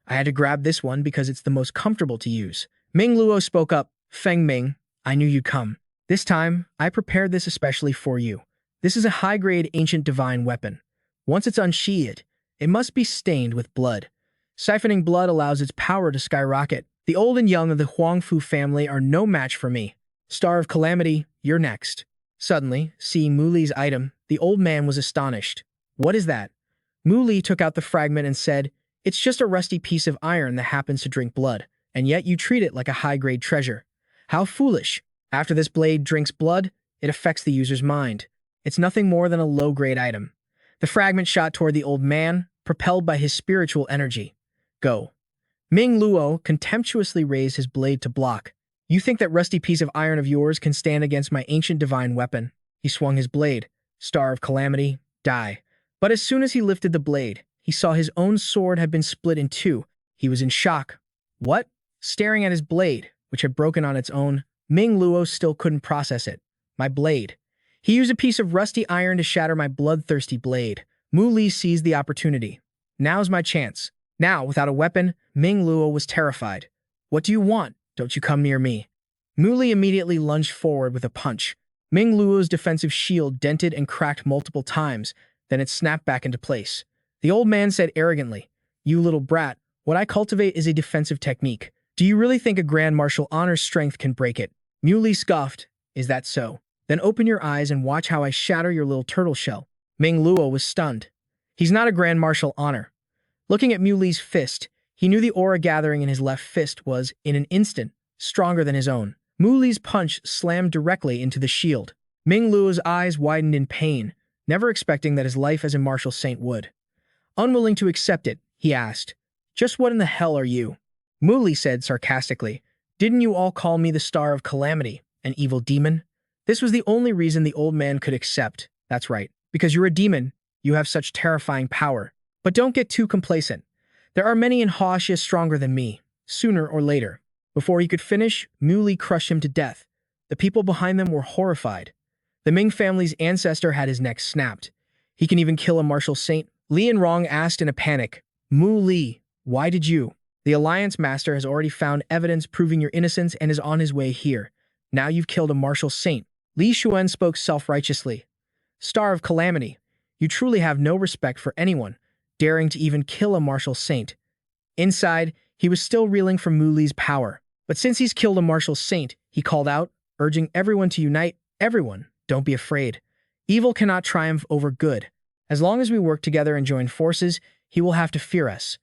I had to grab this one because it's the most comfortable to use." Ming Luo spoke up, "Feng Ming, I knew you'd come. This time, I prepared this especially for you. This is a high-grade ancient divine weapon. Once it's unsheathed, it must be stained with blood. Siphoning blood allows its power to skyrocket. The old and young of the Huangfu family are no match for me. Star of Calamity, you're next." Suddenly, seeing Muli's item, the old man was astonished. "What is that?" Muli took out the fragment and said, "It's just a rusty piece of iron that happens to drink blood, and yet you treat it like a high-grade treasure. How foolish. After this blade drinks blood, it affects the user's mind. It's nothing more than a low-grade item." The fragment shot toward the old man, propelled by his spiritual energy. "Go." Ming Luo contemptuously raised his blade to block. "You think that rusty piece of iron of yours can stand against my ancient divine weapon?" He swung his blade. "Star of Calamity, die." But as soon as he lifted the blade, he saw his own sword had been split in two. He was in shock. "What?" Staring at his blade, which had broken on its own, Ming Luo still couldn't process it. "My blade." He used a piece of rusty iron to shatter my bloodthirsty blade. Mu Li seized the opportunity. "Now's my chance." Now, without a weapon, Ming Luo was terrified. "What do you want? Don't you come near me." Mu Li immediately lunged forward with a punch. Ming Luo's defensive shield dented and cracked multiple times, then it snapped back into place. The old man said arrogantly, "You little brat, what I cultivate is a defensive technique. Do you really think a Grand Martial Honor's strength can break it?" Mu Li scoffed, "Is that so? Then open your eyes and watch how I shatter your little turtle shell." Ming Luo was stunned. He's not a Grand Martial Honor. Looking at Mu Li's fist, he knew the aura gathering in his left fist was, in an instant, stronger than his own. Mu Li's punch slammed directly into the shield. Ming Luo's eyes widened in pain, never expecting that his life as a martial saint would. Unwilling to accept it, he asked, "Just what in the hell are you?" Mu Li said sarcastically, "Didn't you all call me the Star of Calamity, an evil demon?" This was the only reason the old man could accept. "That's right. Because you're a demon, you have such terrifying power. But don't get too complacent. There are many in Haoxia stronger than me, sooner or later." Before he could finish, Mu Li crushed him to death. The people behind them were horrified. The Ming family's ancestor had his neck snapped. "He can even kill a martial saint?" Li and Rong asked in a panic. "Mu Li, why did you?" "The Alliance Master has already found evidence proving your innocence and is on his way here. Now you've killed a martial saint." Li Xuan spoke self-righteously. "Star of Calamity, you truly have no respect for anyone, daring to even kill a martial saint." Inside, he was still reeling from Mu Li's power. But since he's killed a martial saint, he called out, urging everyone to unite. "Everyone, don't be afraid. Evil cannot triumph over good. As long as we work together and join forces, he will have to fear us."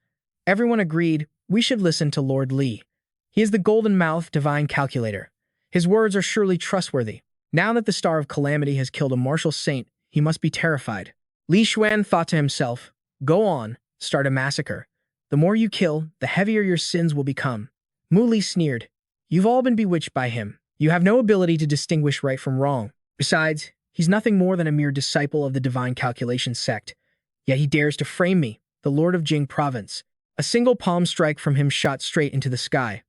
Everyone agreed, "We should listen to Lord Li. He is the golden-mouthed divine calculator. His words are surely trustworthy. Now that the Star of Calamity has killed a martial saint, he must be terrified." Li Xuan thought to himself, "Go on, start a massacre. The more you kill, the heavier your sins will become." Mu Li sneered, "You've all been bewitched by him. You have no ability to distinguish right from wrong. Besides, he's nothing more than a mere disciple of the Divine Calculation sect. Yet he dares to frame me, the Lord of Jing Province." A single palm strike from him shot straight into the sky.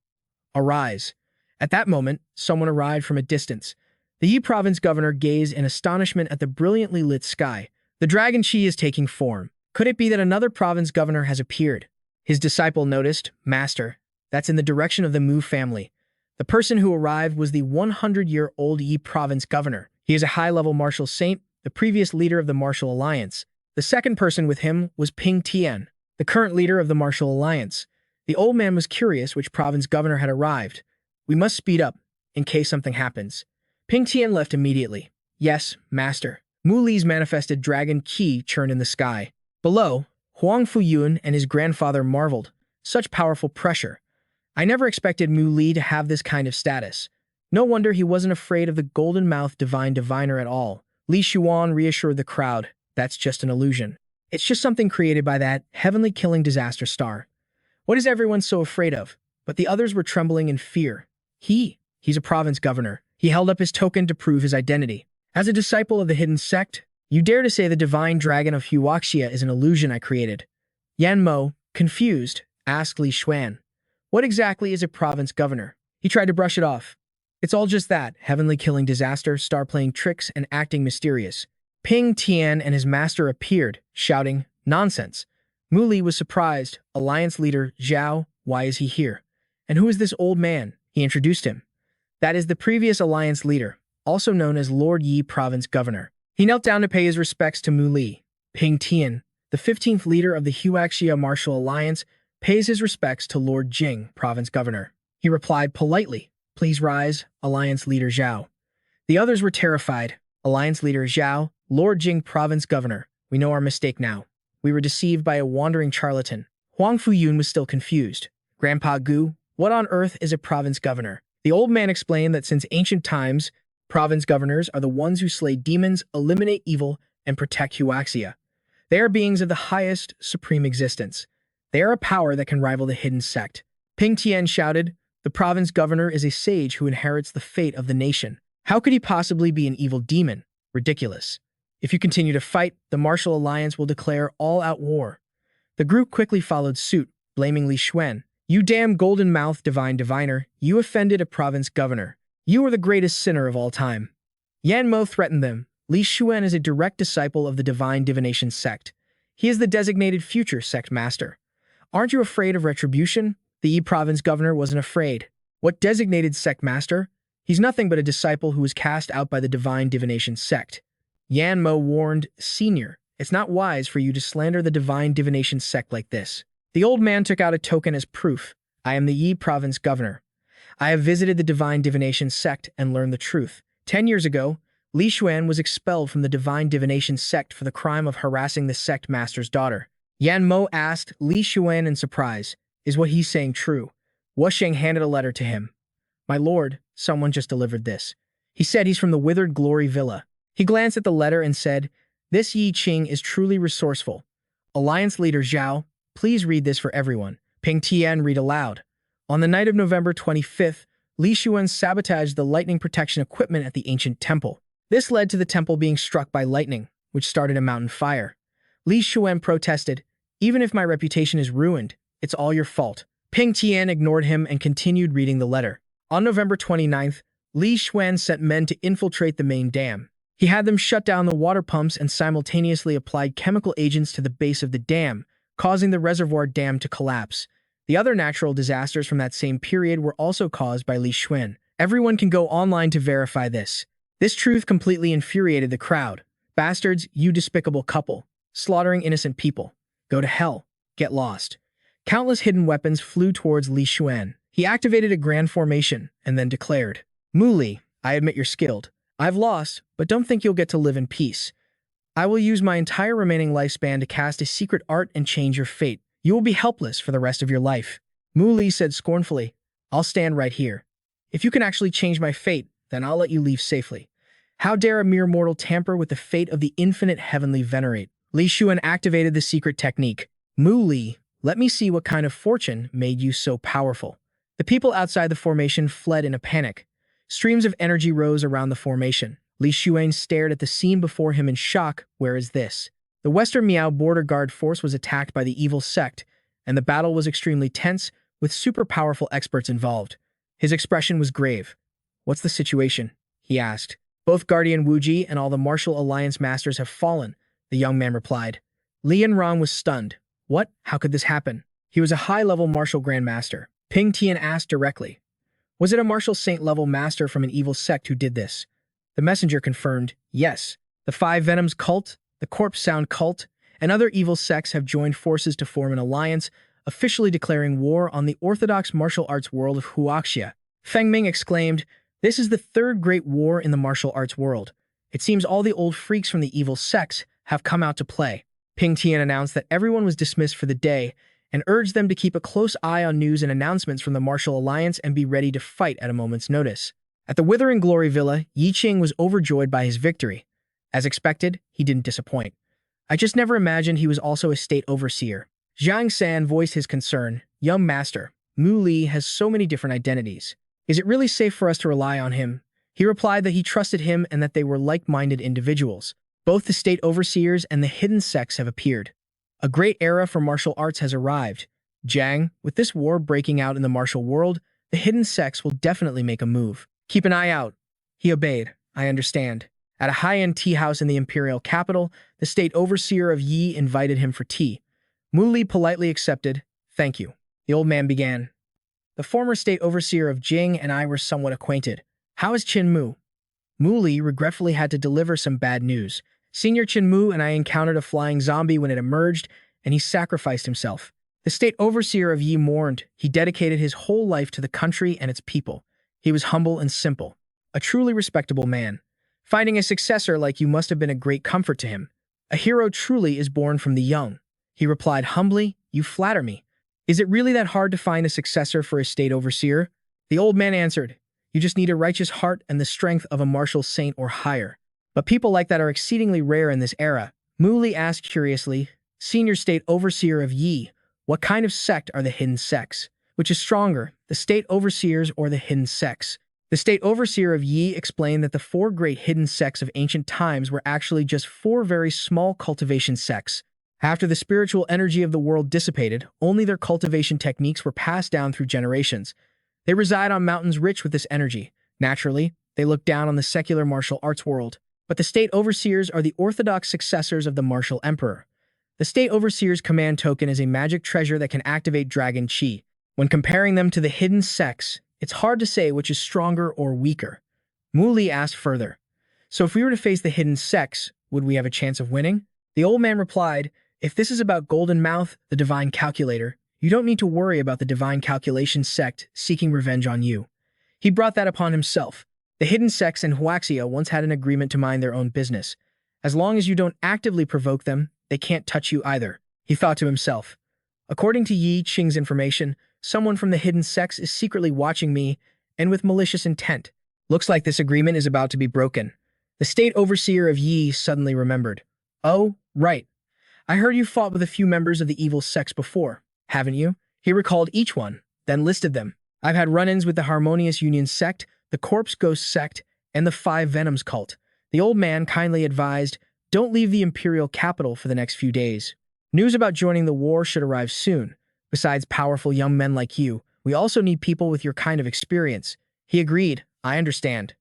"Arise." At that moment, someone arrived from a distance. The Yi Province governor gazed in astonishment at the brilliantly lit sky. The Dragon Chi is taking form. Could it be that another province governor has appeared? His disciple noticed, "Master, that's in the direction of the Mu family." The person who arrived was the 100-year-old Yi Province governor. He is a high-level martial saint, the previous leader of the Martial Alliance. The second person with him was Ping Tian, the current leader of the martial alliance. The old man was curious which province governor had arrived. We must speed up, in case something happens. Ping Tian left immediately. Yes, master. Mu Li's manifested dragon Qi churned in the sky. Below, Huang Fuyun and his grandfather marveled. Such powerful pressure. I never expected Mu Li to have this kind of status. No wonder he wasn't afraid of the golden-mouthed divine diviner at all. Li Xuan reassured the crowd. That's just an illusion. It's just something created by that heavenly killing disaster star. What is everyone so afraid of? But the others were trembling in fear. He's a province governor. He held up his token to prove his identity. As a disciple of the hidden sect, you dare to say the divine dragon of Huaxia is an illusion I created. Yan Mo, confused, asked Li Xuan, what exactly is a province governor? He tried to brush it off. It's all just that, heavenly killing disaster, star playing tricks and acting mysterious. Ping Tian and his master appeared, shouting, nonsense. Mu Li was surprised. Alliance leader Zhao, why is he here? And who is this old man? He introduced him. That is the previous alliance leader, also known as Lord Yi Province Governor. He knelt down to pay his respects to Mu Li. Ping Tian, the 15th leader of the Huaxia Martial Alliance, pays his respects to Lord Jing, Province Governor. He replied politely, please rise, Alliance Leader Zhao. The others were terrified. Alliance Leader Zhao, Lord Jing Province Governor, we know our mistake now. We were deceived by a wandering charlatan. Huang Fuyun was still confused. Grandpa Gu, what on earth is a province governor? The old man explained that since ancient times, province governors are the ones who slay demons, eliminate evil, and protect Huaxia. They are beings of the highest, supreme existence. They are a power that can rival the hidden sect. Ping Tian shouted, the province governor is a sage who inherits the fate of the nation. How could he possibly be an evil demon? Ridiculous. If you continue to fight, the martial alliance will declare all-out war. The group quickly followed suit, blaming Li Xuan. You damn golden-mouthed divine diviner, you offended a province governor. You are the greatest sinner of all time. Yan Mo threatened them. Li Xuan is a direct disciple of the divine divination sect. He is the designated future sect master. Aren't you afraid of retribution? The Yi province governor wasn't afraid. What designated sect master? He's nothing but a disciple who was cast out by the divine divination sect. Yan Mo warned, Senior, it's not wise for you to slander the divine divination sect like this. The old man took out a token as proof. I am the Yi province governor. I have visited the divine divination sect and learned the truth. 10 years ago, Li Xuan was expelled from the divine divination sect for the crime of harassing the sect master's daughter. Yan Mo asked Li Xuan in surprise, is what he's saying true? Wusheng handed a letter to him. My lord, someone just delivered this. He said he's from the Withered Glory Villa. He glanced at the letter and said, this Yi Qing is truly resourceful. Alliance leader Zhao, please read this for everyone. Ping Tian read aloud. On the night of November 25th, Li Xuan sabotaged the lightning protection equipment at the ancient temple. This led to the temple being struck by lightning, which started a mountain fire. Li Xuan protested, even if my reputation is ruined, it's all your fault. Ping Tian ignored him and continued reading the letter. On November 29th, Li Xuan sent men to infiltrate the main dam. He had them shut down the water pumps and simultaneously applied chemical agents to the base of the dam, causing the reservoir dam to collapse. The other natural disasters from that same period were also caused by Li Xuan. Everyone can go online to verify this. This truth completely infuriated the crowd. Bastards, you despicable couple. Slaughtering innocent people. Go to hell. Get lost. Countless hidden weapons flew towards Li Xuan. He activated a grand formation and then declared, Mu Li, I admit you're skilled. I've lost, but don't think you'll get to live in peace. I will use my entire remaining lifespan to cast a secret art and change your fate. You will be helpless for the rest of your life. Mu Li said scornfully, I'll stand right here. If you can actually change my fate, then I'll let you leave safely. How dare a mere mortal tamper with the fate of the infinite heavenly venerate? Li Xuan activated the secret technique. Mu Li, let me see what kind of fortune made you so powerful. The people outside the formation fled in a panic. Streams of energy rose around the formation. Li Xuan stared at the scene before him in shock. Where is this? The Western Miao border guard force was attacked by the evil sect, and the battle was extremely tense, with super powerful experts involved. His expression was grave. What's the situation? He asked. Both Guardian Wuji and all the martial alliance masters have fallen, the young man replied. Li Yanrong was stunned. What? How could this happen? He was a high-level martial grandmaster. Ping Tian asked directly. Was it a martial saint-level master from an evil sect who did this? The messenger confirmed, yes. The Five Venoms cult, the Corpse Sound cult, and other evil sects have joined forces to form an alliance, officially declaring war on the orthodox martial arts world of Huaxia. Feng Ming exclaimed, "This is the third great war in the martial arts world. It seems all the old freaks from the evil sects have come out to play." Ping Tian announced that everyone was dismissed for the day and urged them to keep a close eye on news and announcements from the martial alliance and be ready to fight at a moment's notice. At the Withering Glory Villa, Yi Qing was overjoyed by his victory. As expected, he didn't disappoint. "I just never imagined he was also a state overseer." Zhang San voiced his concern. "Young master, Mu Li has so many different identities. Is it really safe for us to rely on him?" He replied that he trusted him and that they were like-minded individuals. Both the state overseers and the hidden sects have appeared. A great era for martial arts has arrived. Jiang, with this war breaking out in the martial world, the hidden sects will definitely make a move. "Keep an eye out." He obeyed. "I understand." At a high-end tea house in the imperial capital, the state overseer of Yi invited him for tea. Mu Li politely accepted. "Thank you." The old man began. "The former state overseer of Jing and I were somewhat acquainted. How is Qin Mu?" Mu Li regretfully had to deliver some bad news. "Senior Qin Mu and I encountered a flying zombie when it emerged, and he sacrificed himself." The state overseer of Yi mourned. He dedicated his whole life to the country and its people. He was humble and simple. A truly respectable man. Finding a successor like you must have been a great comfort to him. "A hero truly is born from the young." He replied humbly, "You flatter me. Is it really that hard to find a successor for a state overseer?" The old man answered, "You just need a righteous heart and the strength of a martial saint or higher. But people like that are exceedingly rare in this era." Mu Li asked curiously, "Senior state overseer of Yi, what kind of sect are the hidden sects? Which is stronger, the state overseers or the hidden sects?" The state overseer of Yi explained that the four great hidden sects of ancient times were actually just four very small cultivation sects. After the spiritual energy of the world dissipated, only their cultivation techniques were passed down through generations. They reside on mountains rich with this energy. Naturally, they look down on the secular martial arts world. But the state overseers are the orthodox successors of the martial emperor. The state overseer's command token is a magic treasure that can activate dragon chi. When comparing them to the hidden sects, it's hard to say which is stronger or weaker. Mu Li asked further, "So if we were to face the hidden sects, would we have a chance of winning?" The old man replied, "If this is about Golden Mouth, the divine calculator, you don't need to worry about the divine calculation sect seeking revenge on you. He brought that upon himself. The hidden sects in Huaxia once had an agreement to mind their own business. As long as you don't actively provoke them, they can't touch you either." He thought to himself, "According to Yi Qing's information, someone from the hidden sects is secretly watching me and with malicious intent. Looks like this agreement is about to be broken." The state overseer of Yi suddenly remembered. "Oh, right. I heard you fought with a few members of the evil sects before, haven't you?" He recalled each one, then listed them. "I've had run-ins with the Harmonious Union sect, the Corpse Ghost sect, and the Five Venoms cult." The old man kindly advised, "Don't leave the imperial capital for the next few days. News about joining the war should arrive soon. Besides powerful young men like you, we also need people with your kind of experience." He agreed, "I understand.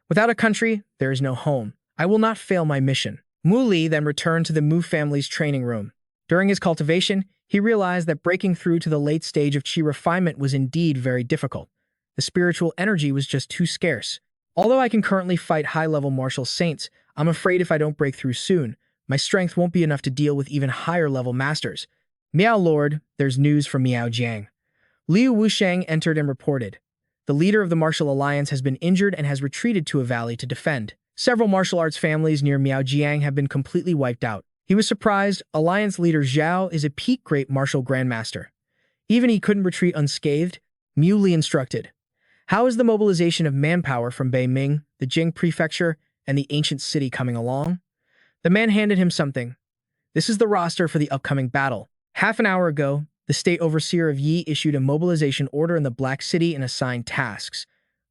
Without a country, there is no home. I will not fail my mission." Mu Li then returned to the Mu family's training room. During his cultivation, he realized that breaking through to the late stage of chi refinement was indeed very difficult. The spiritual energy was just too scarce. "Although I can currently fight high-level martial saints, I'm afraid if I don't break through soon, my strength won't be enough to deal with even higher-level masters." "Miao Lord, there's news from Miao Jiang." Liu Wusheng entered and reported. "The leader of the martial alliance has been injured and has retreated to a valley to defend. Several martial arts families near Miao Jiang have been completely wiped out." He was surprised. Alliance leader Zhao is a peak great martial grandmaster. Even he couldn't retreat unscathed. Mu Li instructed, "How is the mobilization of manpower from Beiming, the Jing prefecture, and the ancient city coming along?" The man handed him something. "This is the roster for the upcoming battle. Half an hour ago, the state overseer of Yi issued a mobilization order in the Black City and assigned tasks.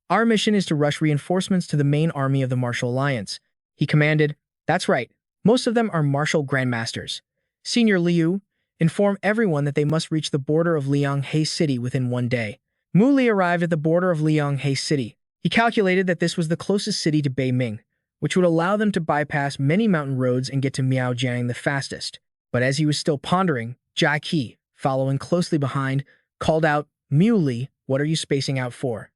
Our mission is to rush reinforcements to the main army of the Martial Alliance." He commanded, "That's right. Most of them are martial grandmasters. Senior Liu, inform everyone that they must reach the border of Lianghe City within 1 day." Mu Li arrived at the border of Lianghe City. He calculated that this was the closest city to Beiming, which would allow them to bypass many mountain roads and get to Miaojiang the fastest. But as he was still pondering, Jachi, following closely behind, called out, "Mu Li, what are you spacing out for?"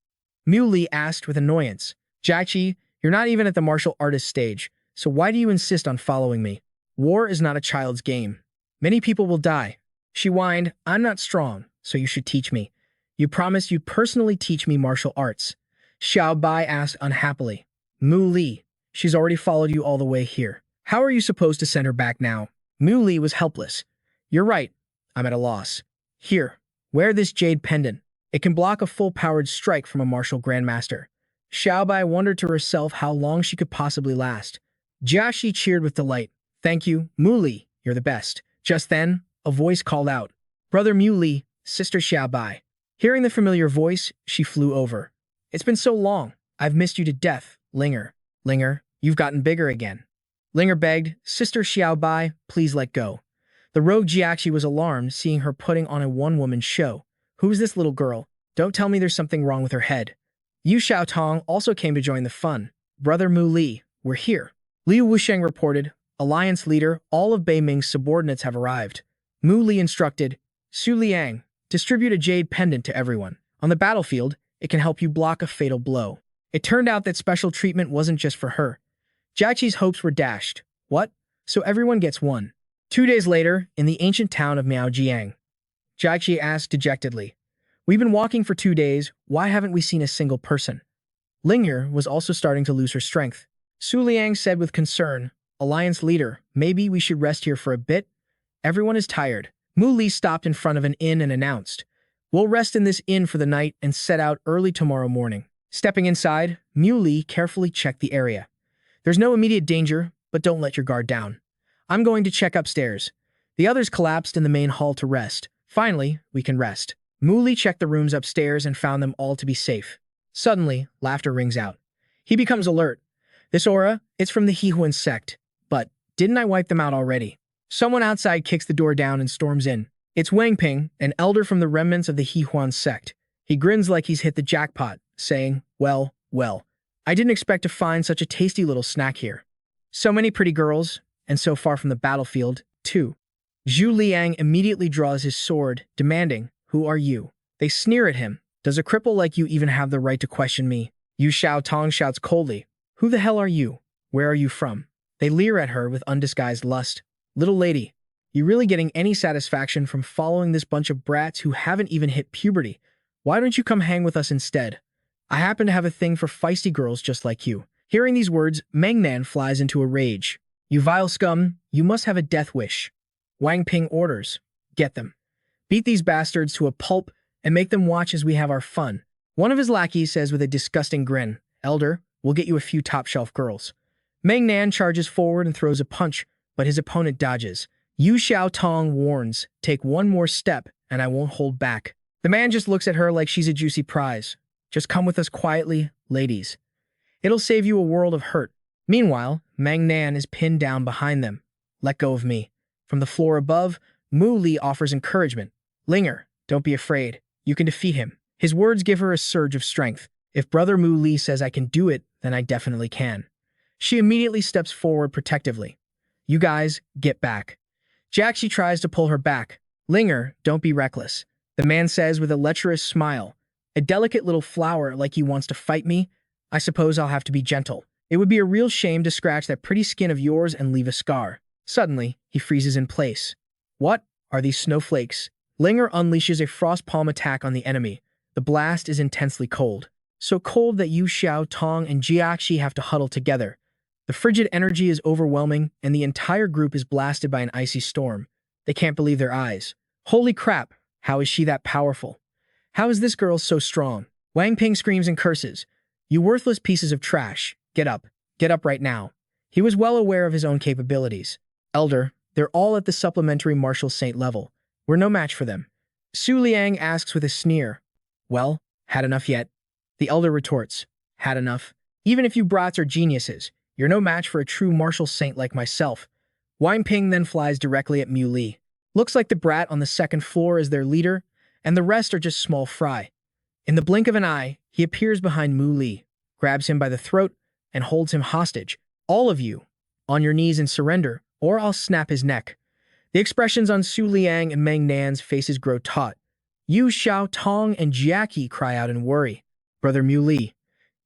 Mu Li asked with annoyance, "Jachi, you're not even at the martial artist stage, so why do you insist on following me? War is not a child's game." Many people will die. She whined, I'm not strong, so you should teach me. You promised you'd personally teach me martial arts. Xiao Bai asked unhappily. Mu Li, she's already followed you all the way here. How are you supposed to send her back now? Mu Li was helpless. You're right. I'm at a loss. Here, wear this jade pendant. It can block a full-powered strike from a martial grandmaster. Xiao Bai wondered to herself how long she could possibly last. Jachi cheered with delight. Thank you, Mu Li, you're the best. Just then, a voice called out. Brother Mu Li, Sister Xiao Bai. Hearing the familiar voice, she flew over. It's been so long. I've missed you to death, Linger. Linger, you've gotten bigger again. Linger begged, Sister Xiao Bai, please let go. The rogue Jiaxi was alarmed, seeing her putting on a one-woman show. Who's this little girl? Don't tell me there's something wrong with her head. Yu Xiaotong also came to join the fun. Brother Mu Li, we're here. Liu Wusheng reported, Alliance leader, all of Bei Ming's subordinates have arrived. Mu Li instructed, Su Liang, distribute a jade pendant to everyone. On the battlefield, it can help you block a fatal blow. It turned out that special treatment wasn't just for her. Jiaqi's hopes were dashed. What? So everyone gets one. 2 days later, in the ancient town of Miaojiang, Jiaqi asked dejectedly, We've been walking for 2 days, why haven't we seen a single person? Linger was also starting to lose her strength. Su Liang said with concern, Alliance leader, maybe we should rest here for a bit? Everyone is tired. Mu Li stopped in front of an inn and announced, We'll rest in this inn for the night and set out early tomorrow morning. Stepping inside, Mu Li carefully checked the area. There's no immediate danger, but don't let your guard down. I'm going to check upstairs. The others collapsed in the main hall to rest. Finally, we can rest. Mu Li checked the rooms upstairs and found them all to be safe. Suddenly, laughter rings out. He becomes alert. This aura, it's from the Hehuan sect. But, didn't I wipe them out already? Someone outside kicks the door down and storms in. It's Wang Ping, an elder from the remnants of the Hehuan sect. He grins like he's hit the jackpot, saying, well, I didn't expect to find such a tasty little snack here. So many pretty girls, and so far from the battlefield, too. Zhu Liang immediately draws his sword, demanding, Who are you? They sneer at him. Does a cripple like you even have the right to question me? Yu Xiaotong shouts coldly, Who the hell are you? Where are you from? They leer at her with undisguised lust. Little lady, you really getting any satisfaction from following this bunch of brats who haven't even hit puberty? Why don't you come hang with us instead? I happen to have a thing for feisty girls just like you. Hearing these words, Mengnan flies into a rage. You vile scum, you must have a death wish. Wang Ping orders, Get them. Beat these bastards to a pulp and make them watch as we have our fun. One of his lackeys says with a disgusting grin, Elder, we'll get you a few top-shelf girls. Mengnan charges forward and throws a punch, but his opponent dodges. Yu Xiaotong warns, Take one more step, and I won't hold back. The man just looks at her like she's a juicy prize. Just come with us quietly, ladies. It'll save you a world of hurt. Meanwhile, Mengnan is pinned down behind them. Let go of me. From the floor above, Mu Li offers encouragement. Linger, don't be afraid. You can defeat him. His words give her a surge of strength. If Brother Mu Li says I can do it, then I definitely can. She immediately steps forward protectively. You guys, get back. Jaxi tries to pull her back. Linger, don't be reckless. The man says with a lecherous smile. A delicate little flower like he wants to fight me? I suppose I'll have to be gentle. It would be a real shame to scratch that pretty skin of yours and leave a scar. Suddenly, he freezes in place. What are these snowflakes? Linger unleashes a frost palm attack on the enemy. The blast is intensely cold. So cold that Yu Xiaotong and Jiaxi have to huddle together. The frigid energy is overwhelming, and the entire group is blasted by an icy storm. They can't believe their eyes. Holy crap, how is she that powerful? How is this girl so strong? Wang Ping screams and curses. You worthless pieces of trash. Get up right now. He was well aware of his own capabilities. Elder, they're all at the supplementary martial saint level. We're no match for them. Su Liang asks with a sneer. Well, had enough yet? The elder retorts. Had enough? Even if you brats are geniuses, you're no match for a true martial saint like myself. Wang Ping then flies directly at Mu Li. Looks like the brat on the second floor is their leader, and the rest are just small fry. In the blink of an eye, he appears behind Mu Li, grabs him by the throat, and holds him hostage. All of you, on your knees and surrender, or I'll snap his neck. The expressions on Su Liang and Meng Nan's faces grow taut. Yu Xiaotong and Jiaqi cry out in worry. Brother Mu Li.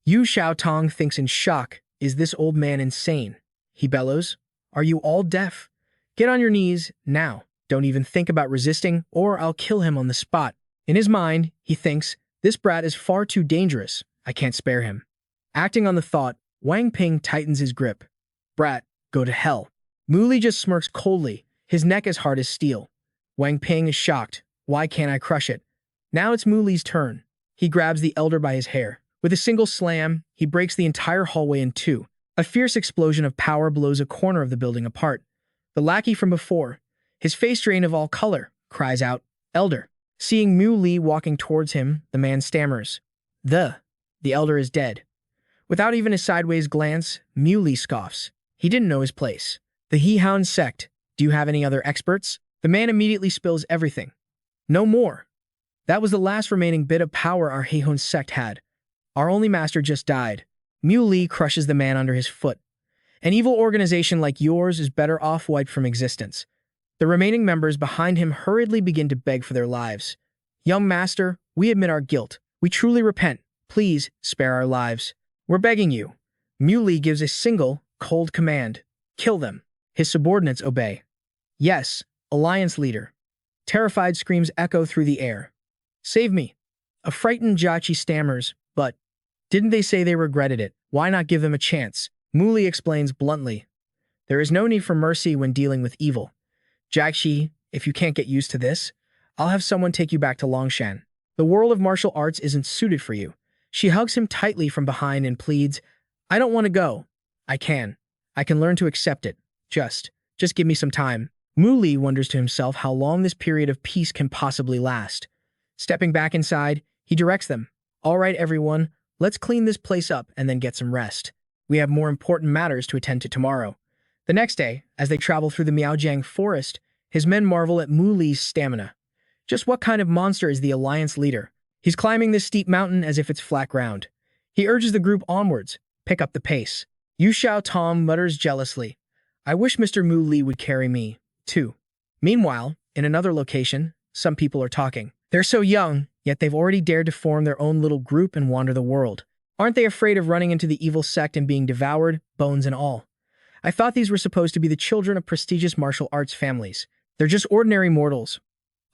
Yu Xiaotong thinks in shock, is this old man insane? He bellows, Are you all deaf? Get on your knees, now. Don't even think about resisting, or I'll kill him on the spot. In his mind, he thinks, this brat is far too dangerous. I can't spare him. Acting on the thought, Wang Ping tightens his grip. Brat, go to hell. Mu Li just smirks coldly, his neck as hard as steel. Wang Ping is shocked. Why can't I crush it? Now it's Mu Li's turn. He grabs the elder by his hair. With a single slam, he breaks the entire hallway in two. A fierce explosion of power blows a corner of the building apart. The lackey from before, his face drained of all color, cries out, Elder. Seeing Mu Li walking towards him, the man stammers. The elder is dead. Without even a sideways glance, Mu Li scoffs. He didn't know his place. The He-Hound sect. Do you have any other experts? The man immediately spills everything. No more. That was the last remaining bit of power our He-Hound sect had. Our only master just died. Mu Li crushes the man under his foot. An evil organization like yours is better off wiped from existence. The remaining members behind him hurriedly begin to beg for their lives. Young master, we admit our guilt. We truly repent. Please spare our lives. We're begging you. Mu Li gives a single, cold command. Kill them. His subordinates obey. Yes, Alliance leader. Terrified screams echo through the air. Save me. A frightened Jachi stammers, but didn't they say they regretted it? Why not give them a chance? Mu Li explains bluntly. There is no need for mercy when dealing with evil. Jachi, if you can't get used to this, I'll have someone take you back to Longshan. The world of martial arts isn't suited for you. She hugs him tightly from behind and pleads, I don't want to go. I can learn to accept it. Just give me some time. Mu Li wonders to himself how long this period of peace can possibly last. Stepping back inside, he directs them. All right, everyone, let's clean this place up and then get some rest. We have more important matters to attend to tomorrow. The next day, as they travel through the Miaojiang forest, his men marvel at Mu Li's stamina. Just what kind of monster is the Alliance leader? He's climbing this steep mountain as if it's flat ground. He urges the group onwards. Pick up the pace. Yu Xiao Tong mutters jealously. I wish Mr. Mu Li would carry me, too. Meanwhile, in another location, some people are talking. They're so young, yet they've already dared to form their own little group and wander the world. Aren't they afraid of running into the evil sect and being devoured, bones and all? I thought these were supposed to be the children of prestigious martial arts families. They're just ordinary mortals.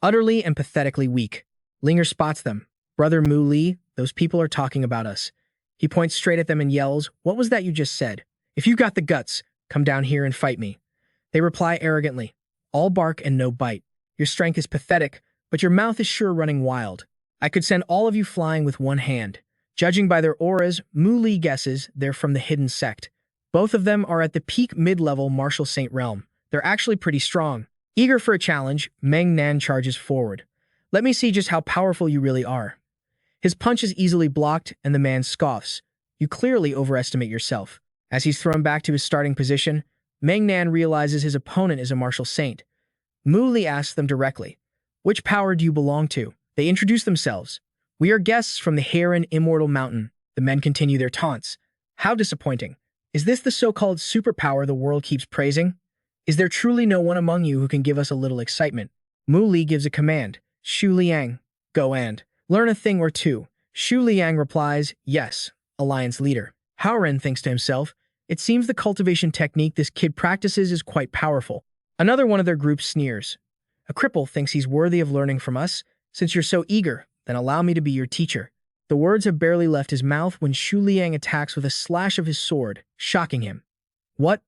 Utterly and pathetically weak. Linger spots them. Brother Mu Li, those people are talking about us. He points straight at them and yells, What was that you just said? If you got the guts, come down here and fight me. They reply arrogantly, all bark and no bite. Your strength is pathetic, but your mouth is sure running wild. I could send all of you flying with one hand. Judging by their auras, Mu Li guesses they're from the hidden sect. Both of them are at the peak mid-level martial saint realm. They're actually pretty strong. Eager for a challenge, Meng Nan charges forward. Let me see just how powerful you really are. His punch is easily blocked, and the man scoffs. You clearly overestimate yourself. As he's thrown back to his starting position, Meng Nan realizes his opponent is a martial saint. Mu Li asks them directly, Which power do you belong to? They introduce themselves. We are guests from the Heron Immortal Mountain. The men continue their taunts. How disappointing. Is this the so-called superpower the world keeps praising? Is there truly no one among you who can give us a little excitement? Mu Li gives a command. Shu Liang, go and learn a thing or two. Shu Liang replies, yes, Alliance leader. Hao Ren thinks to himself, it seems the cultivation technique this kid practices is quite powerful. Another one of their group sneers. A cripple thinks he's worthy of learning from us. Since you're so eager, then allow me to be your teacher. The words have barely left his mouth when Shu Liang attacks with a slash of his sword, shocking him. What?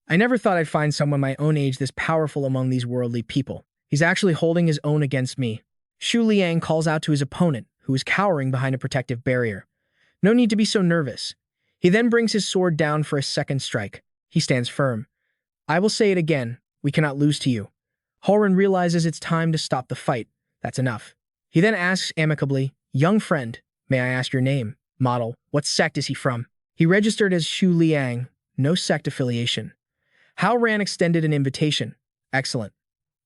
I never thought I'd find someone my own age this powerful among these worldly people. He's actually holding his own against me. Shu Liang calls out to his opponent, who is cowering behind a protective barrier. No need to be so nervous. He then brings his sword down for a second strike. He stands firm. I will say it again, we cannot lose to you. Horan realizes it's time to stop the fight. That's enough. He then asks amicably, young friend, may I ask your name? Model, what sect is he from? He registered as Shu Liang, no sect affiliation. Hao Ran extended an invitation. Excellent.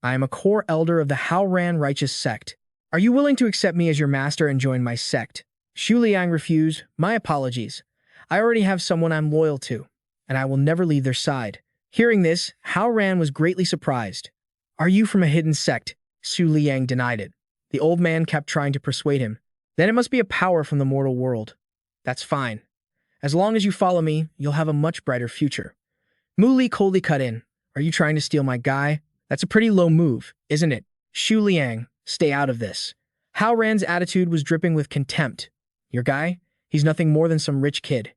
I am a core elder of the Hao Ran righteous sect. Are you willing to accept me as your master and join my sect? Shu Liang refused. My apologies. I already have someone I'm loyal to, and I will never leave their side. Hearing this, Hao Ran was greatly surprised. Are you from a hidden sect? Shu Liang denied it. The old man kept trying to persuade him. Then it must be a power from the mortal world. That's fine. As long as you follow me, you'll have a much brighter future. Mu Li coldly cut in. Are you trying to steal my guy? That's a pretty low move, isn't it? Xu Liang, stay out of this. Hao Ran's attitude was dripping with contempt. Your guy? He's nothing more than some rich kid.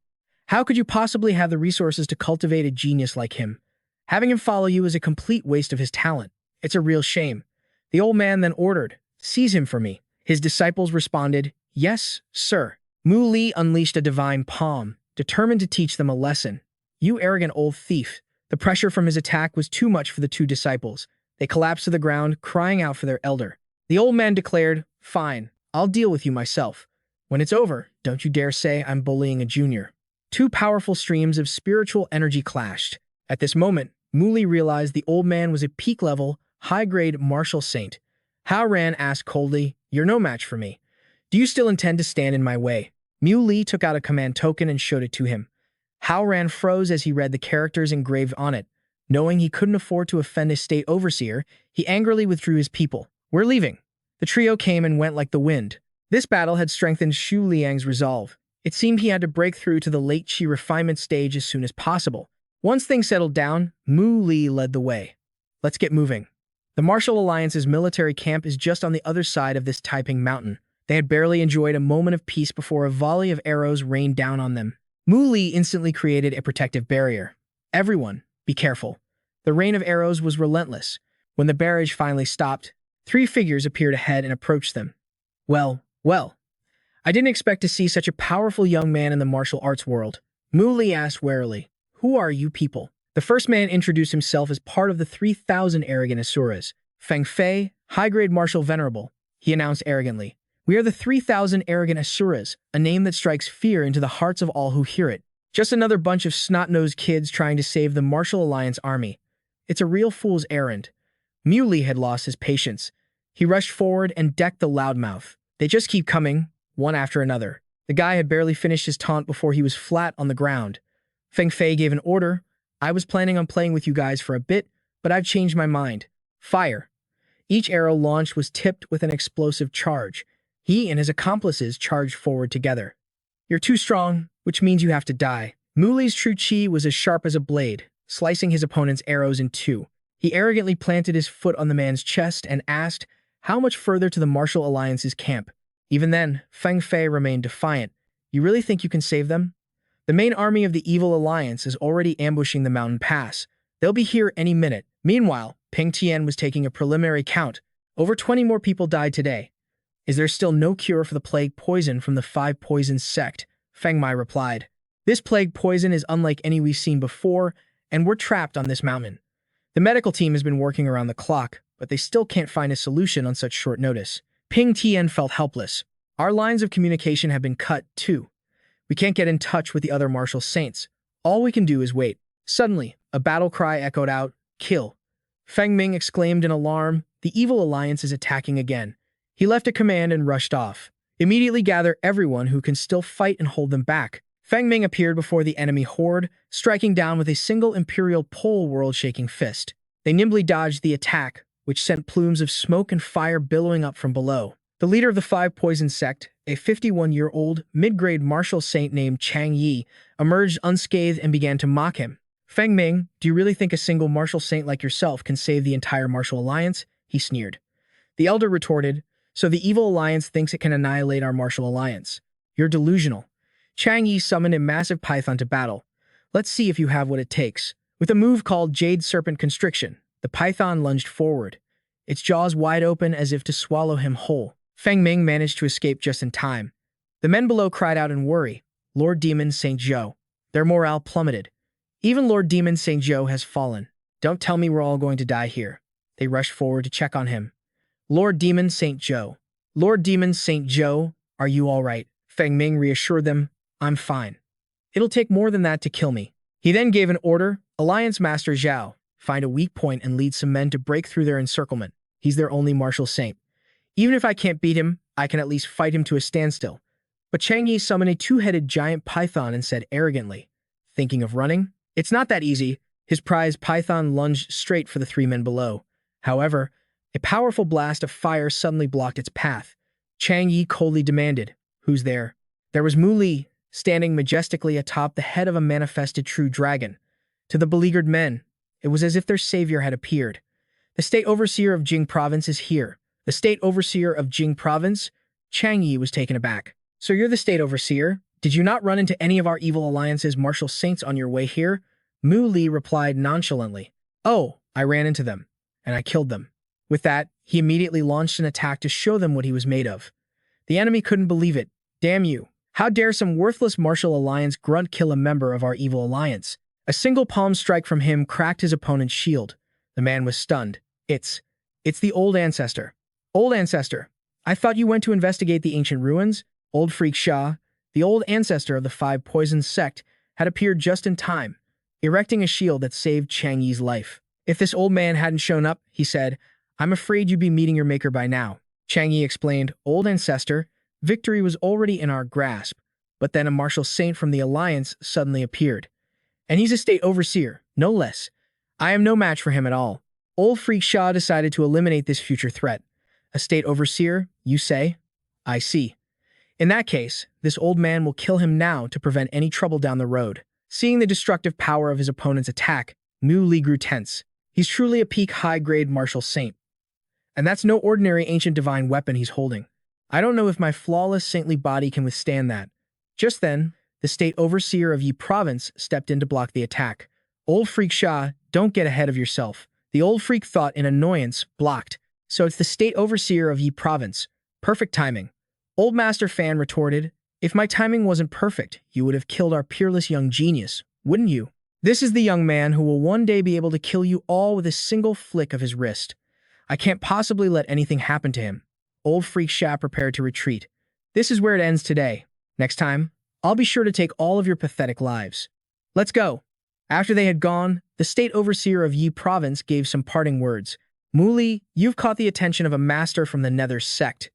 How could you possibly have the resources to cultivate a genius like him? Having him follow you is a complete waste of his talent. It's a real shame. The old man then ordered, seize him for me. His disciples responded, yes, sir. Mu Li unleashed a divine palm, determined to teach them a lesson. You arrogant old thief. The pressure from his attack was too much for the two disciples. They collapsed to the ground, crying out for their elder. The old man declared, fine, I'll deal with you myself. When it's over, don't you dare say I'm bullying a junior. Two powerful streams of spiritual energy clashed. At this moment, Mu Li realized the old man was a peak-level, high-grade martial saint. Hao Ran asked coldly, you're no match for me. Do you still intend to stand in my way? Mu Li took out a command token and showed it to him. Hao Ran froze as he read the characters engraved on it. Knowing he couldn't afford to offend his state overseer, he angrily withdrew his people. We're leaving. The trio came and went like the wind. This battle had strengthened Xu Liang's resolve. It seemed he had to break through to the late Qi refinement stage as soon as possible. Once things settled down, Mu Li led the way. Let's get moving. The Martial Alliance's military camp is just on the other side of this Taiping mountain. They had barely enjoyed a moment of peace before a volley of arrows rained down on them. Mu Li instantly created a protective barrier. Everyone, be careful. The rain of arrows was relentless. When the barrage finally stopped, three figures appeared ahead and approached them. Well, I didn't expect to see such a powerful young man in the martial arts world. Mu Li asked warily, who are you people? The first man introduced himself as part of the 3,000 arrogant Asuras. Fangg Xi, high-grade martial venerable, he announced arrogantly. We are the 3,000 arrogant Asuras, a name that strikes fear into the hearts of all who hear it. Just another bunch of snot-nosed kids trying to save the Martial Alliance army. It's a real fool's errand. Mu Li had lost his patience. He rushed forward and decked the loudmouth. They just keep coming, one after another. The guy had barely finished his taunt before he was flat on the ground. Fangg Xi gave an order. I was planning on playing with you guys for a bit, but I've changed my mind. Fire. Each arrow launched was tipped with an explosive charge. He and his accomplices charged forward together. You're too strong, which means you have to die. Mu Li's true chi was as sharp as a blade, slicing his opponent's arrows in two. He arrogantly planted his foot on the man's chest and asked, how much further to the Martial Alliance's camp? Even then, Fangg Xi remained defiant. You really think you can save them? The main army of the Evil Alliance is already ambushing the mountain pass. They'll be here any minute. Meanwhile, Ping Tian was taking a preliminary count. Over 20 more people died today. Is there still no cure for the plague poison from the 5 Poisons sect? Feng Mai replied. This plague poison is unlike any we've seen before, and we're trapped on this mountain. The medical team has been working around the clock, but they still can't find a solution on such short notice. Ping Tian felt helpless. Our lines of communication have been cut, too. We can't get in touch with the other martial saints. All we can do is wait. Suddenly, a battle cry echoed out, kill. Feng Ming exclaimed in alarm, the Evil Alliance is attacking again. He left a command and rushed off. Immediately gather everyone who can still fight and hold them back. Feng Ming appeared before the enemy horde, striking down with a single imperial pole world-shaking fist. They nimbly dodged the attack, which sent plumes of smoke and fire billowing up from below. The leader of the 5 Poison sect, a 51-year-old, mid-grade martial saint named Chang Yi, emerged unscathed and began to mock him. Feng Ming, do you really think a single martial saint like yourself can save the entire Martial Alliance? He sneered. The elder retorted, so the Evil Alliance thinks it can annihilate our Martial Alliance. You're delusional. Chang Yi summoned a massive python to battle. Let's see if you have what it takes. With a move called Jade Serpent Constriction, the python lunged forward, its jaws wide open as if to swallow him whole. Feng Ming managed to escape just in time. The men below cried out in worry. Lord Demon St. Zhou. Their morale plummeted. Even Lord Demon St. Zhou has fallen. Don't tell me we're all going to die here. They rushed forward to check on him. Lord Demon St. Zhou. Lord Demon St. Zhou, are you all right? Feng Ming reassured them. I'm fine. It'll take more than that to kill me. He then gave an order, Alliance Master Zhao, find a weak point and lead some men to break through their encirclement. He's their only martial saint. Even if I can't beat him, I can at least fight him to a standstill. But Chang Yi summoned a 2-headed giant python and said arrogantly, thinking of running? It's not that easy. His prized python lunged straight for the 3 men below. However, a powerful blast of fire suddenly blocked its path. Chang Yi coldly demanded, who's there? There was Mu Li, standing majestically atop the head of a manifested true dragon. To the beleaguered men, it was as if their savior had appeared. The state overseer of Jing province is here. The state overseer of Jing province? Chang Yi was taken aback. So you're the state overseer? Did you not run into any of our evil alliance's martial saints on your way here? Mu Li replied nonchalantly. Oh, I ran into them, and I killed them. With that, he immediately launched an attack to show them what he was made of. The enemy couldn't believe it. Damn you. How dare some worthless martial alliance grunt kill a member of our evil alliance? A single palm strike from him cracked his opponent's shield. The man was stunned. It's the old ancestor. Old ancestor. I thought you went to investigate the ancient ruins? Old Freak Xia, the old ancestor of the Five Poisons sect, had appeared just in time, erecting a shield that saved Chang Yi's life. If this old man hadn't shown up, he said, I'm afraid you'd be meeting your maker by now. Chang Yi explained, Old ancestor, victory was already in our grasp, but then a martial saint from the alliance suddenly appeared. And he's a state overseer, no less. I am no match for him at all. Old Freak Xia decided to eliminate this future threat. A state overseer, you say? I see. In that case, this old man will kill him now to prevent any trouble down the road. Seeing the destructive power of his opponent's attack, Mu Li grew tense. He's truly a peak high-grade martial saint. And that's no ordinary ancient divine weapon he's holding. I don't know if my flawless saintly body can withstand that. Just then, the state overseer of Yi province stepped in to block the attack. Old Freak Xia, don't get ahead of yourself. The old freak thought in annoyance, blocked. So it's the state overseer of Yi province. Perfect timing. Old Master Fan retorted, if my timing wasn't perfect, you would have killed our peerless young genius, wouldn't you? This is the young man who will one day be able to kill you all with a single flick of his wrist. I can't possibly let anything happen to him. Old Freak Xia prepared to retreat. This is where it ends today. Next time, I'll be sure to take all of your pathetic lives. Let's go. After they had gone, the state overseer of Yi province gave some parting words. Mu Li, you've caught the attention of a master from the Nether sect.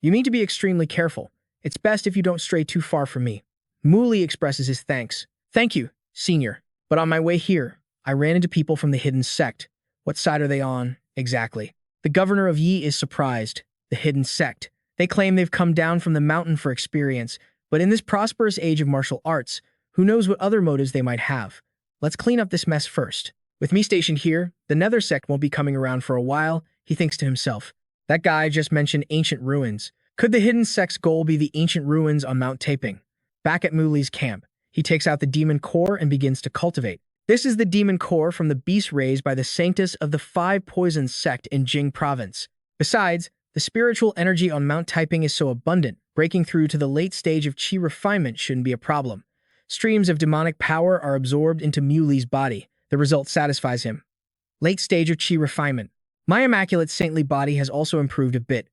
You need to be extremely careful. It's best if you don't stray too far from me. Mu Li expresses his thanks. Thank you, senior. But on my way here, I ran into people from the hidden sect. What side are they on, exactly? The governor of Yi is surprised. The hidden sect. They claim they've come down from the mountain for experience, but in this prosperous age of martial arts, who knows what other motives they might have? Let's clean up this mess first. With me stationed here, the Nether sect won't be coming around for a while, he thinks to himself. That guy just mentioned ancient ruins. Could the hidden sect's goal be the ancient ruins on Mount Taping? Back at Mu Li's camp, he takes out the demon core and begins to cultivate. This is the demon core from the beast raised by the sanctus of the Five Poisons sect in Jing province. Besides, the spiritual energy on Mount Taiping is so abundant, breaking through to the late stage of chi refinement shouldn't be a problem. Streams of demonic power are absorbed into Mu Li's body. The result satisfies him. Late stage of chi refinement. My immaculate saintly body has also improved a bit.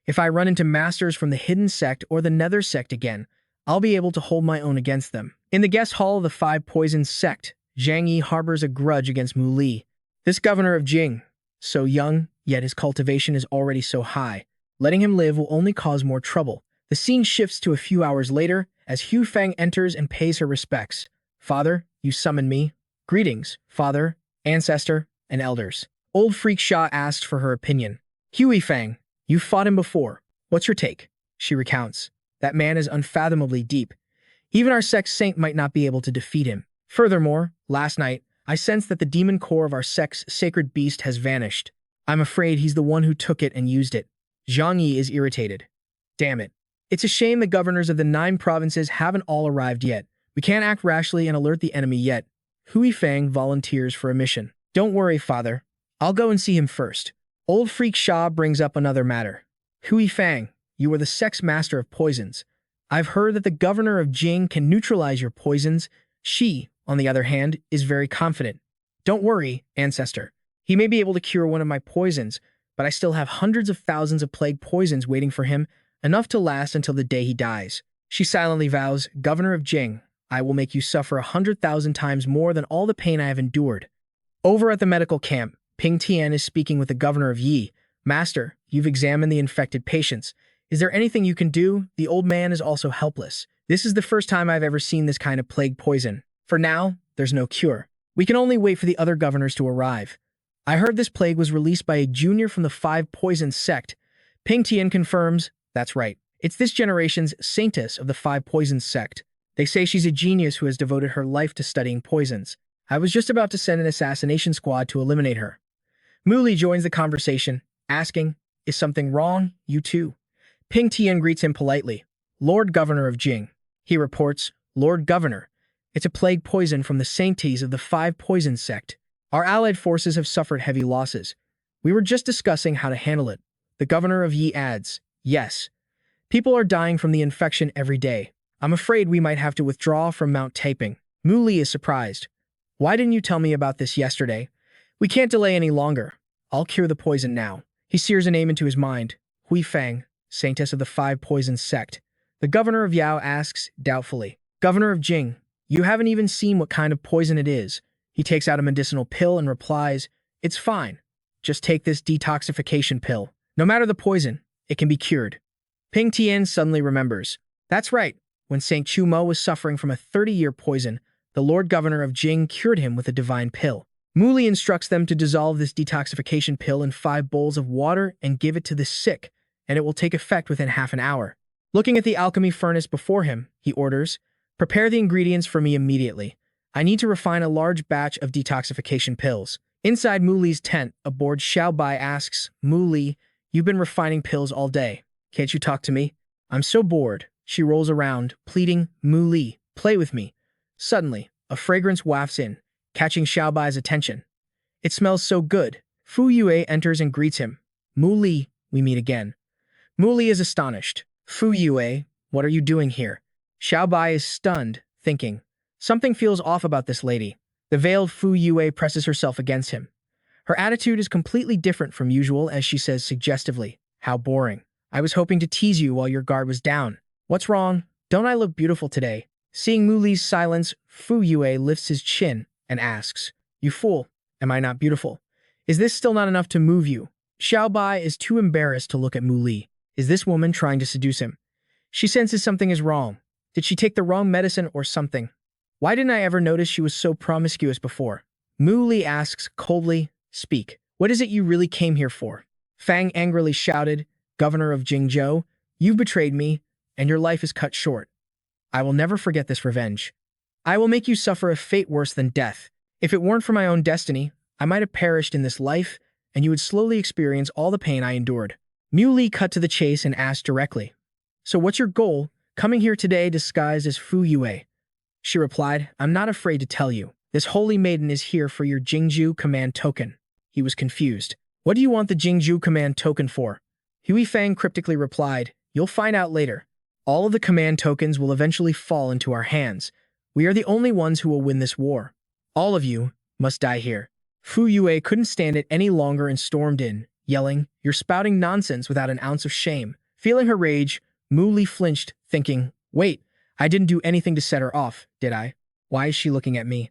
If I run into masters from the hidden sect or the Nether sect again, I'll be able to hold my own against them. In the guest hall of the Five Poisons sect, Zhang Yi harbors a grudge against Mu Li. This governor of Jing, so young, yet his cultivation is already so high. Letting him live will only cause more trouble. The scene shifts to a few hours later as Hu Fang enters and pays her respects. Father, you summon me? Greetings, father, ancestor, and elders. Old Freak Xia asked for her opinion. Hui Fang, you've fought him before. What's your take? She recounts. That man is unfathomably deep. Even our sect's saint might not be able to defeat him. Furthermore, last night, I sensed that the demon core of our sect's sacred beast has vanished. I'm afraid he's the one who took it and used it. Zhang Yi is irritated. Damn it. It's a shame the governors of the 9 provinces haven't all arrived yet. We can't act rashly and alert the enemy yet. Hui Fang volunteers for a mission. Don't worry, father. I'll go and see him first. Old Freak Xia brings up another matter. Hui Fang, you are the sect's master of poisons. I've heard that the governor of Jing can neutralize your poisons. She, on the other hand, is very confident. Don't worry, ancestor. He may be able to cure one of my poisons, but I still have hundreds of thousands of plague poisons waiting for him, enough to last until the day he dies. She silently vows, Governor of Jing, I will make you suffer 100,000 times more than all the pain I have endured. Over at the medical camp, Ping Tian is speaking with the governor of Yi. Master, you've examined the infected patients. Is there anything you can do? The old man is also helpless. This is the first time I've ever seen this kind of plague poison. For now, there's no cure. We can only wait for the other governors to arrive. I heard this plague was released by a junior from the Five Poisons sect. Ping Tian confirms, that's right. It's this generation's saintess of the Five Poisons sect. They say she's a genius who has devoted her life to studying poisons. I was just about to send an assassination squad to eliminate her. Mu Li joins the conversation, asking, "Is something wrong? You too?" Ping Tian greets him politely. "Lord Governor of Jing." He reports, "Lord Governor, it's a plague poison from the sancties of the Five Poison sect. Our allied forces have suffered heavy losses. We were just discussing how to handle it." The governor of Yi adds, "Yes. People are dying from the infection every day. I'm afraid we might have to withdraw from Mount Taiping." Mu Li is surprised. "Why didn't you tell me about this yesterday? We can't delay any longer. I'll cure the poison now." He sears a name into his mind. Hui Fang, saintess of the Five Poison sect. The governor of Yao asks, doubtfully, "Governor of Jing, you haven't even seen what kind of poison it is." He takes out a medicinal pill and replies, "It's fine. Just take this detoxification pill. No matter the poison, it can be cured." Ping Tian suddenly remembers. That's right. When Saint Chu Mo was suffering from a 30-year poison, the Lord Governor of Jing cured him with a divine pill. Mu Li instructs them to dissolve this detoxification pill in 5 bowls of water and give it to the sick, and it will take effect within half an hour. Looking at the alchemy furnace before him, he orders, "Prepare the ingredients for me immediately. I need to refine a large batch of detoxification pills." Inside Mu Li's tent, aboard Xiao Bai asks, "Mu Li, you've been refining pills all day. Can't you talk to me? I'm so bored." She rolls around, pleading, "Mu Li, play with me." Suddenly, a fragrance wafts in, catching Xiao Bai's attention. It smells so good. Fu Yue enters and greets him. "Mu Li, we meet again." Mu Li is astonished. "Fu Yue, what are you doing here?" Xiao Bai is stunned, thinking, something feels off about this lady. The veiled Fu Yue presses herself against him. Her attitude is completely different from usual as she says suggestively, "How boring. I was hoping to tease you while your guard was down. What's wrong? Don't I look beautiful today?" Seeing Mu Li's silence, Fu Yue lifts his chin and asks, "You fool, am I not beautiful? Is this still not enough to move you?" Xiao Bai is too embarrassed to look at Mu Li. Is this woman trying to seduce him? She senses something is wrong. Did she take the wrong medicine or something? Why didn't I ever notice she was so promiscuous before? Mu Li asks coldly, "Speak. What is it you really came here for?" Fangg angrily shouted, "Governor of Jingzhou, you've betrayed me, and your life is cut short. I will never forget this revenge. I will make you suffer a fate worse than death. If it weren't for my own destiny, I might have perished in this life, and you would slowly experience all the pain I endured." Mu Li cut to the chase and asked directly, "So what's your goal, coming here today disguised as Fu Yue?" She replied, "I'm not afraid to tell you. This holy maiden is here for your Jingzhou command token." He was confused. "What do you want the Jingzhou command token for?" Hui Fang cryptically replied, "You'll find out later. All of the command tokens will eventually fall into our hands. We are the only ones who will win this war. All of you must die here." Fu Yue couldn't stand it any longer and stormed in, yelling, "You're spouting nonsense without an ounce of shame." Feeling her rage, Mu Li flinched, thinking, "Wait, I didn't do anything to set her off, did I? Why is she looking at me?"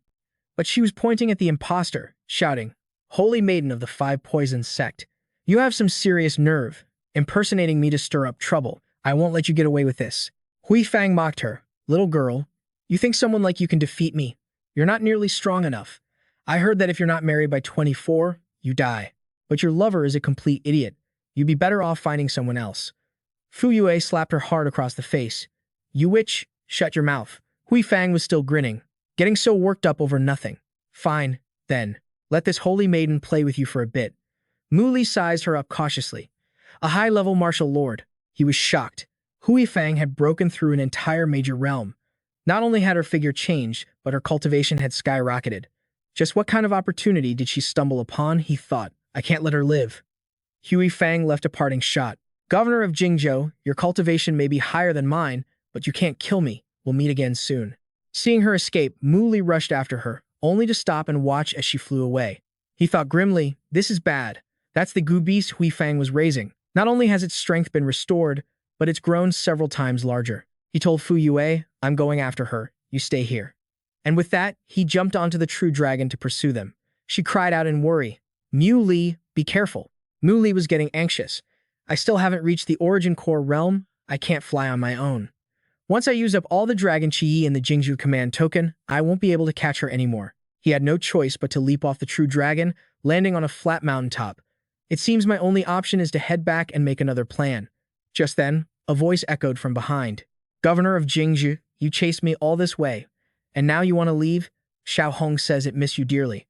But she was pointing at the imposter, shouting, "Holy maiden of the Five Poison sect, you have some serious nerve, impersonating me to stir up trouble. I won't let you get away with this." Hui Fang mocked her, "Little girl, you think someone like you can defeat me? You're not nearly strong enough. I heard that if you're not married by 24, you die. But your lover is a complete idiot. You'd be better off finding someone else." Fu Yue slapped her hard across the face. "You witch, shut your mouth." Hui Fang was still grinning, getting so worked up over nothing. "Fine, then. Let this holy maiden play with you for a bit." Mu Li sized her up cautiously. A high-level martial lord. He was shocked. Hui Fang had broken through an entire major realm. Not only had her figure changed, but her cultivation had skyrocketed. Just what kind of opportunity did she stumble upon, he thought. I can't let her live. Hui Fang left a parting shot. "Governor of Jingzhou, your cultivation may be higher than mine, but you can't kill me. We'll meet again soon." Seeing her escape, Mu Li rushed after her, only to stop and watch as she flew away. He thought grimly, this is bad. That's the goo beast Hui Fang was raising. Not only has its strength been restored, but it's grown several times larger. He told Fu Yue, "I'm going after her. You stay here." And with that, he jumped onto the true dragon to pursue them. She cried out in worry, "Mu Li, be careful." Mu Li was getting anxious. "I still haven't reached the origin core realm. I can't fly on my own. Once I use up all the dragon chi in the Jingzhou command token, I won't be able to catch her anymore." He had no choice but to leap off the true dragon, landing on a flat mountaintop. "It seems my only option is to head back and make another plan." Just then, a voice echoed from behind. "Governor of Jingzhou, you chased me all this way, and now you want to leave? Xiao Hong says it miss you dearly.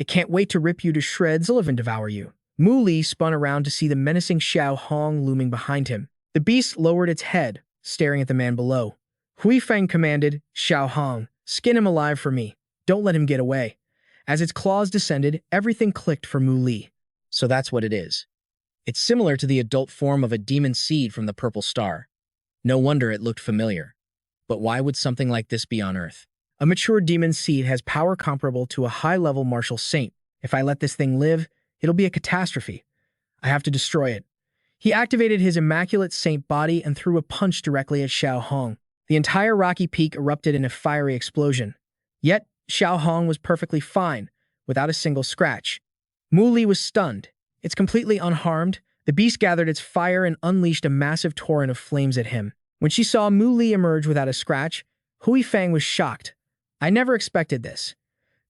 It can't wait to rip you to shreds or even devour you. Mu Li spun around to see the menacing Xiao Hong looming behind him. The beast lowered its head, staring at the man below. Hui Fang commanded, Xiao Hong, skin him alive for me. Don't let him get away. As its claws descended, everything clicked for Mu Li. So that's what it is. It's similar to the adult form of a demon seed from the Purple Star. No wonder it looked familiar. But why would something like this be on Earth? A mature demon seed has power comparable to a high-level martial saint. If I let this thing live, it'll be a catastrophe. I have to destroy it. He activated his immaculate saint body and threw a punch directly at Xiao Hong. The entire rocky peak erupted in a fiery explosion. Yet, Xiao Hong was perfectly fine, without a single scratch. Mu Li was stunned. It's completely unharmed. The beast gathered its fire and unleashed a massive torrent of flames at him. When she saw Mu Li emerge without a scratch, Hui Fang was shocked. I never expected this.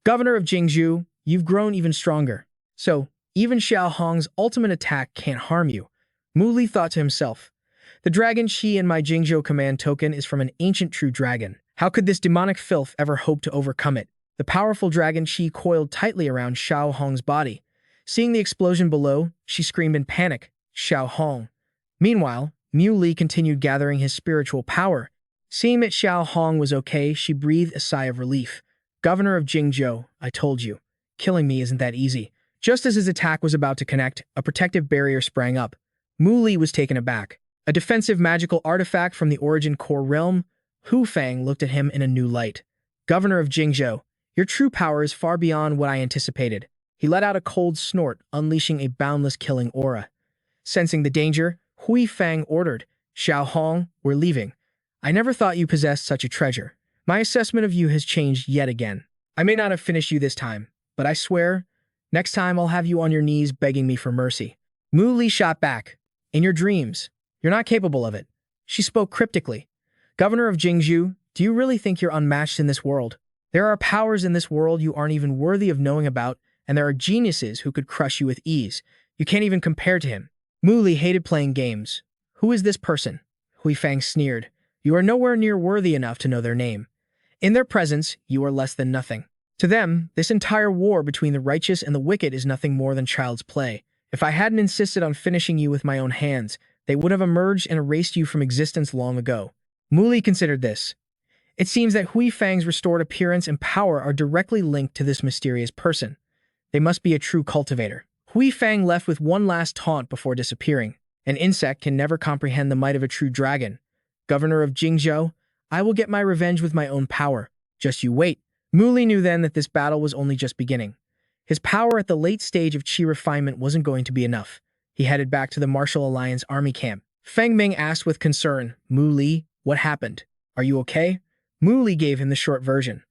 Governor of Jingzhou, you've grown even stronger. So, even Xiao Hong's ultimate attack can't harm you. Mu Li thought to himself. The dragon Qi in my Jingzhou command token is from an ancient true dragon. How could this demonic filth ever hope to overcome it? The powerful dragon Qi coiled tightly around Xiao Hong's body. Seeing the explosion below, she screamed in panic, Xiao Hong. Meanwhile, Mu Li continued gathering his spiritual power. Seeing that Xiao Hong was okay, she breathed a sigh of relief. Governor of Jingzhou, I told you. Killing me isn't that easy. Just as his attack was about to connect, a protective barrier sprang up. Mu Li was taken aback. A defensive magical artifact from the Origin Core realm, Hu Fang looked at him in a new light. Governor of Jingzhou, your true power is far beyond what I anticipated. He let out a cold snort, unleashing a boundless killing aura. Sensing the danger, Hui Fang ordered, Xiao Hong, we're leaving. I never thought you possessed such a treasure. My assessment of you has changed yet again. I may not have finished you this time, but I swear, next time I'll have you on your knees begging me for mercy. Mu Li shot back. In your dreams. You're not capable of it. She spoke cryptically. Governor of Jingzhou, do you really think you're unmatched in this world? There are powers in this world you aren't even worthy of knowing about, and there are geniuses who could crush you with ease. You can't even compare to him. Mu Li hated playing games. Who is this person? Hui Fang sneered. You are nowhere near worthy enough to know their name. In their presence, you are less than nothing. To them, this entire war between the righteous and the wicked is nothing more than child's play. If I hadn't insisted on finishing you with my own hands, they would have emerged and erased you from existence long ago. Mu Li considered this. It seems that Hui Fang's restored appearance and power are directly linked to this mysterious person. They must be a true cultivator. Hui Fang left with one last taunt before disappearing. An insect can never comprehend the might of a true dragon. Governor of Jingzhou, I will get my revenge with my own power. Just you wait. Mu Li knew then that this battle was only just beginning. His power at the late stage of Qi refinement wasn't going to be enough. He headed back to the Martial Alliance army camp. Feng Ming asked with concern, Mu Li, what happened? Are you okay? Mu Li gave him the short version.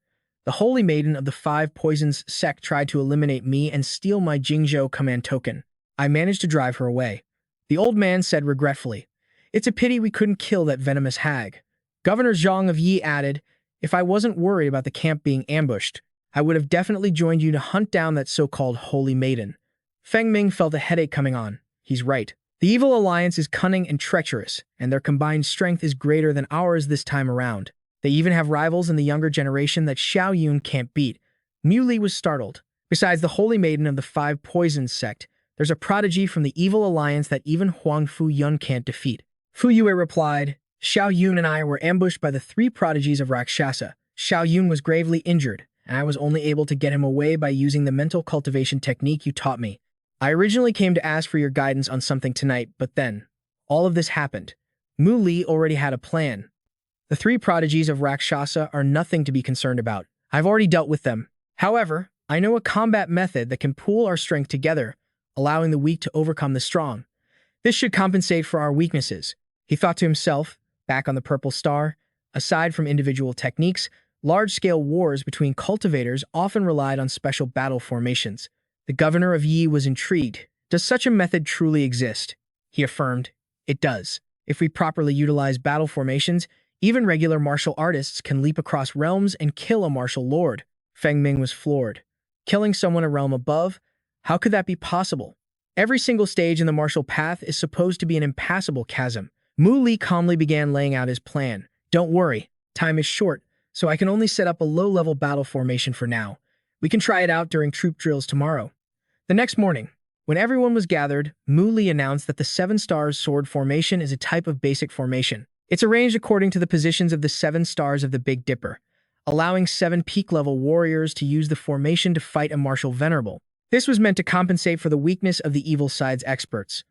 The Holy Maiden of the Five Poisons sect tried to eliminate me and steal my Jingzhou command token. I managed to drive her away. The old man said regretfully, it's a pity we couldn't kill that venomous hag. Governor Zhang of Yi added, if I wasn't worried about the camp being ambushed, I would have definitely joined you to hunt down that so-called Holy Maiden. Feng Ming felt a headache coming on. He's right. The evil alliance is cunning and treacherous, and their combined strength is greater than ours this time around. They even have rivals in the younger generation that Xiao Yun can't beat. Mu Li was startled. Besides the Holy Maiden of the Five Poisons sect, there's a prodigy from the evil alliance that even Huang Fu Yun can't defeat. Fu Yue replied, Xiao Yun and I were ambushed by the three prodigies of Rakshasa. Xiao Yun was gravely injured, and I was only able to get him away by using the mental cultivation technique you taught me. I originally came to ask for your guidance on something tonight, but then, all of this happened. Mu Li already had a plan. The three prodigies of Rakshasa are nothing to be concerned about. I've already dealt with them. However, I know a combat method that can pool our strength together, allowing the weak to overcome the strong. This should compensate for our weaknesses. He thought to himself, back on the Purple Star, aside from individual techniques, large-scale wars between cultivators often relied on special battle formations. The governor of Yi was intrigued. Does such a method truly exist? He affirmed, it does. If we properly utilize battle formations, even regular martial artists can leap across realms and kill a martial lord. Feng Ming was floored. Killing someone a realm above? How could that be possible? Every single stage in the martial path is supposed to be an impassable chasm. Mu Li calmly began laying out his plan. Don't worry, time is short, so I can only set up a low-level battle formation for now. We can try it out during troop drills tomorrow. The next morning, when everyone was gathered, Mu Li announced that the Seven Stars Sword Formation is a type of basic formation. It's arranged according to the positions of the 7 stars of the Big Dipper, allowing 7 peak-level warriors to use the formation to fight a martial venerable. This was meant to compensate for the weakness of the evil side's experts.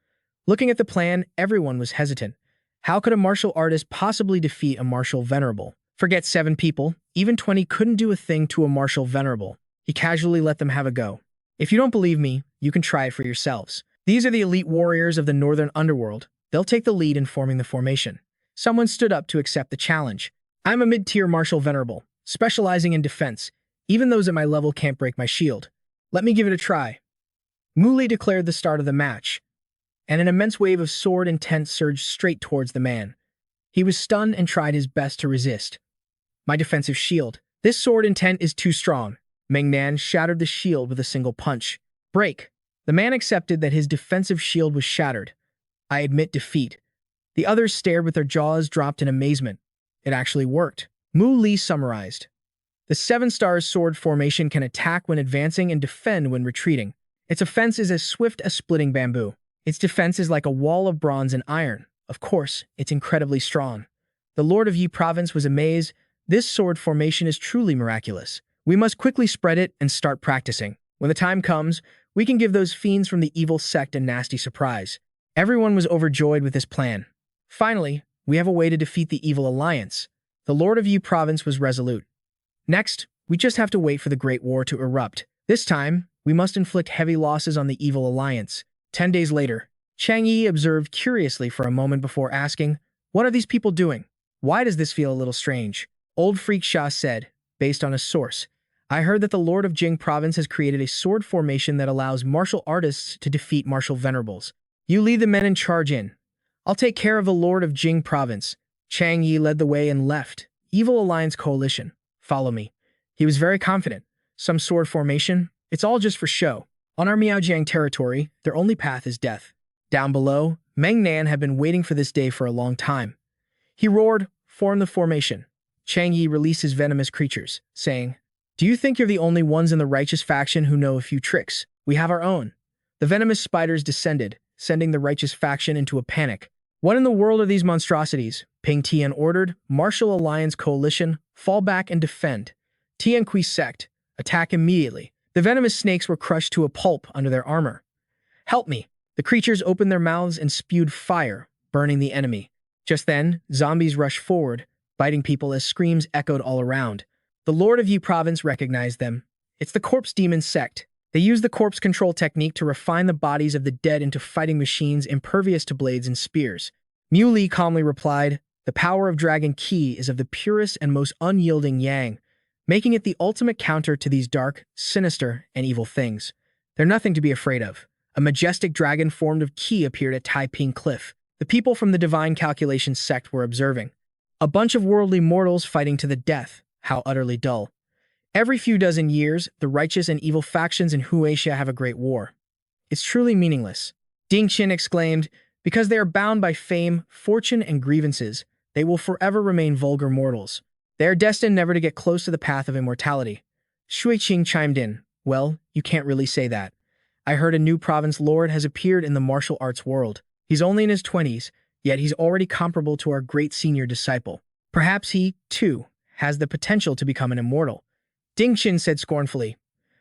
Looking at the plan, everyone was hesitant. How could a martial artist possibly defeat a martial venerable? Forget 7 people, even 20 couldn't do a thing to a martial venerable. He casually let them have a go. If you don't believe me, you can try it for yourselves. These are the elite warriors of the northern underworld. They'll take the lead in forming the formation. Someone stood up to accept the challenge. I'm a mid-tier martial venerable, specializing in defense. Even those at my level can't break my shield. Let me give it a try. Mu Li declared the start of the match, and an immense wave of sword intent surged straight towards the man. He was stunned and tried his best to resist. My defensive shield. This sword intent is too strong. Mengnan shattered the shield with a single punch. Break. The man accepted that his defensive shield was shattered. I admit defeat. The others stared with their jaws dropped in amazement. It actually worked. Mu Li summarized. The 7 stars sword formation can attack when advancing and defend when retreating. Its offense is as swift as splitting bamboo. Its defense is like a wall of bronze and iron. Of course, it's incredibly strong. The Lord of Yi province was amazed. This sword formation is truly miraculous. We must quickly spread it and start practicing. When the time comes, we can give those fiends from the evil sect a nasty surprise. Everyone was overjoyed with this plan. Finally, we have a way to defeat the evil alliance. The Lord of Yi province was resolute. Next, we just have to wait for the Great War to erupt. This time, we must inflict heavy losses on the evil alliance. 10 days later, Chang Yi observed curiously for a moment before asking, "What are these people doing? Why does this feel a little strange?" Old Fangg Xi said, based on a source, "I heard that the Lord of Jing province has created a sword formation that allows martial artists to defeat martial venerables. You lead the men in charge in. I'll take care of the Lord of Jing province." Chang Yi led the way and left. Evil Alliance Coalition. Follow me. He was very confident. Some sword formation? It's all just for show. On our Miaojiang territory, their only path is death. Down below, Meng Nan had been waiting for this day for a long time. He roared, "Form the formation." Chang Yi released his venomous creatures, saying, "Do you think you're the only ones in the righteous faction who know a few tricks? We have our own." The venomous spiders descended, sending the righteous faction into a panic. "What in the world are these monstrosities?" Ping Tian ordered. "Martial Alliance Coalition, fall back and defend. Tian Kui sect, attack immediately." The venomous snakes were crushed to a pulp under their armor. "Help me!" The creatures opened their mouths and spewed fire, burning the enemy. Just then, zombies rushed forward, biting people as screams echoed all around. The Lord of Yi province recognized them. It's the Corpse Demon sect. They use the corpse control technique to refine the bodies of the dead into fighting machines impervious to blades and spears. Mu Li calmly replied, "The power of Dragon Qi is of the purest and most unyielding yang, making it the ultimate counter to these dark, sinister, and evil things. They're nothing to be afraid of." A majestic dragon formed of Qi appeared at Taiping Cliff. The people from the Divine Calculation sect were observing. A bunch of worldly mortals fighting to the death. How utterly dull. Every few dozen years, the righteous and evil factions in Huaxia have a great war. It's truly meaningless. Ding Qin exclaimed, "Because they are bound by fame, fortune, and grievances, they will forever remain vulgar mortals. They are destined never to get close to the path of immortality." Shui Qing chimed in, "Well, you can't really say that. I heard a new province lord has appeared in the martial arts world. He's only in his 20s, yet he's already comparable to our great senior disciple. Perhaps he, too, has the potential to become an immortal." Ding Qin said scornfully,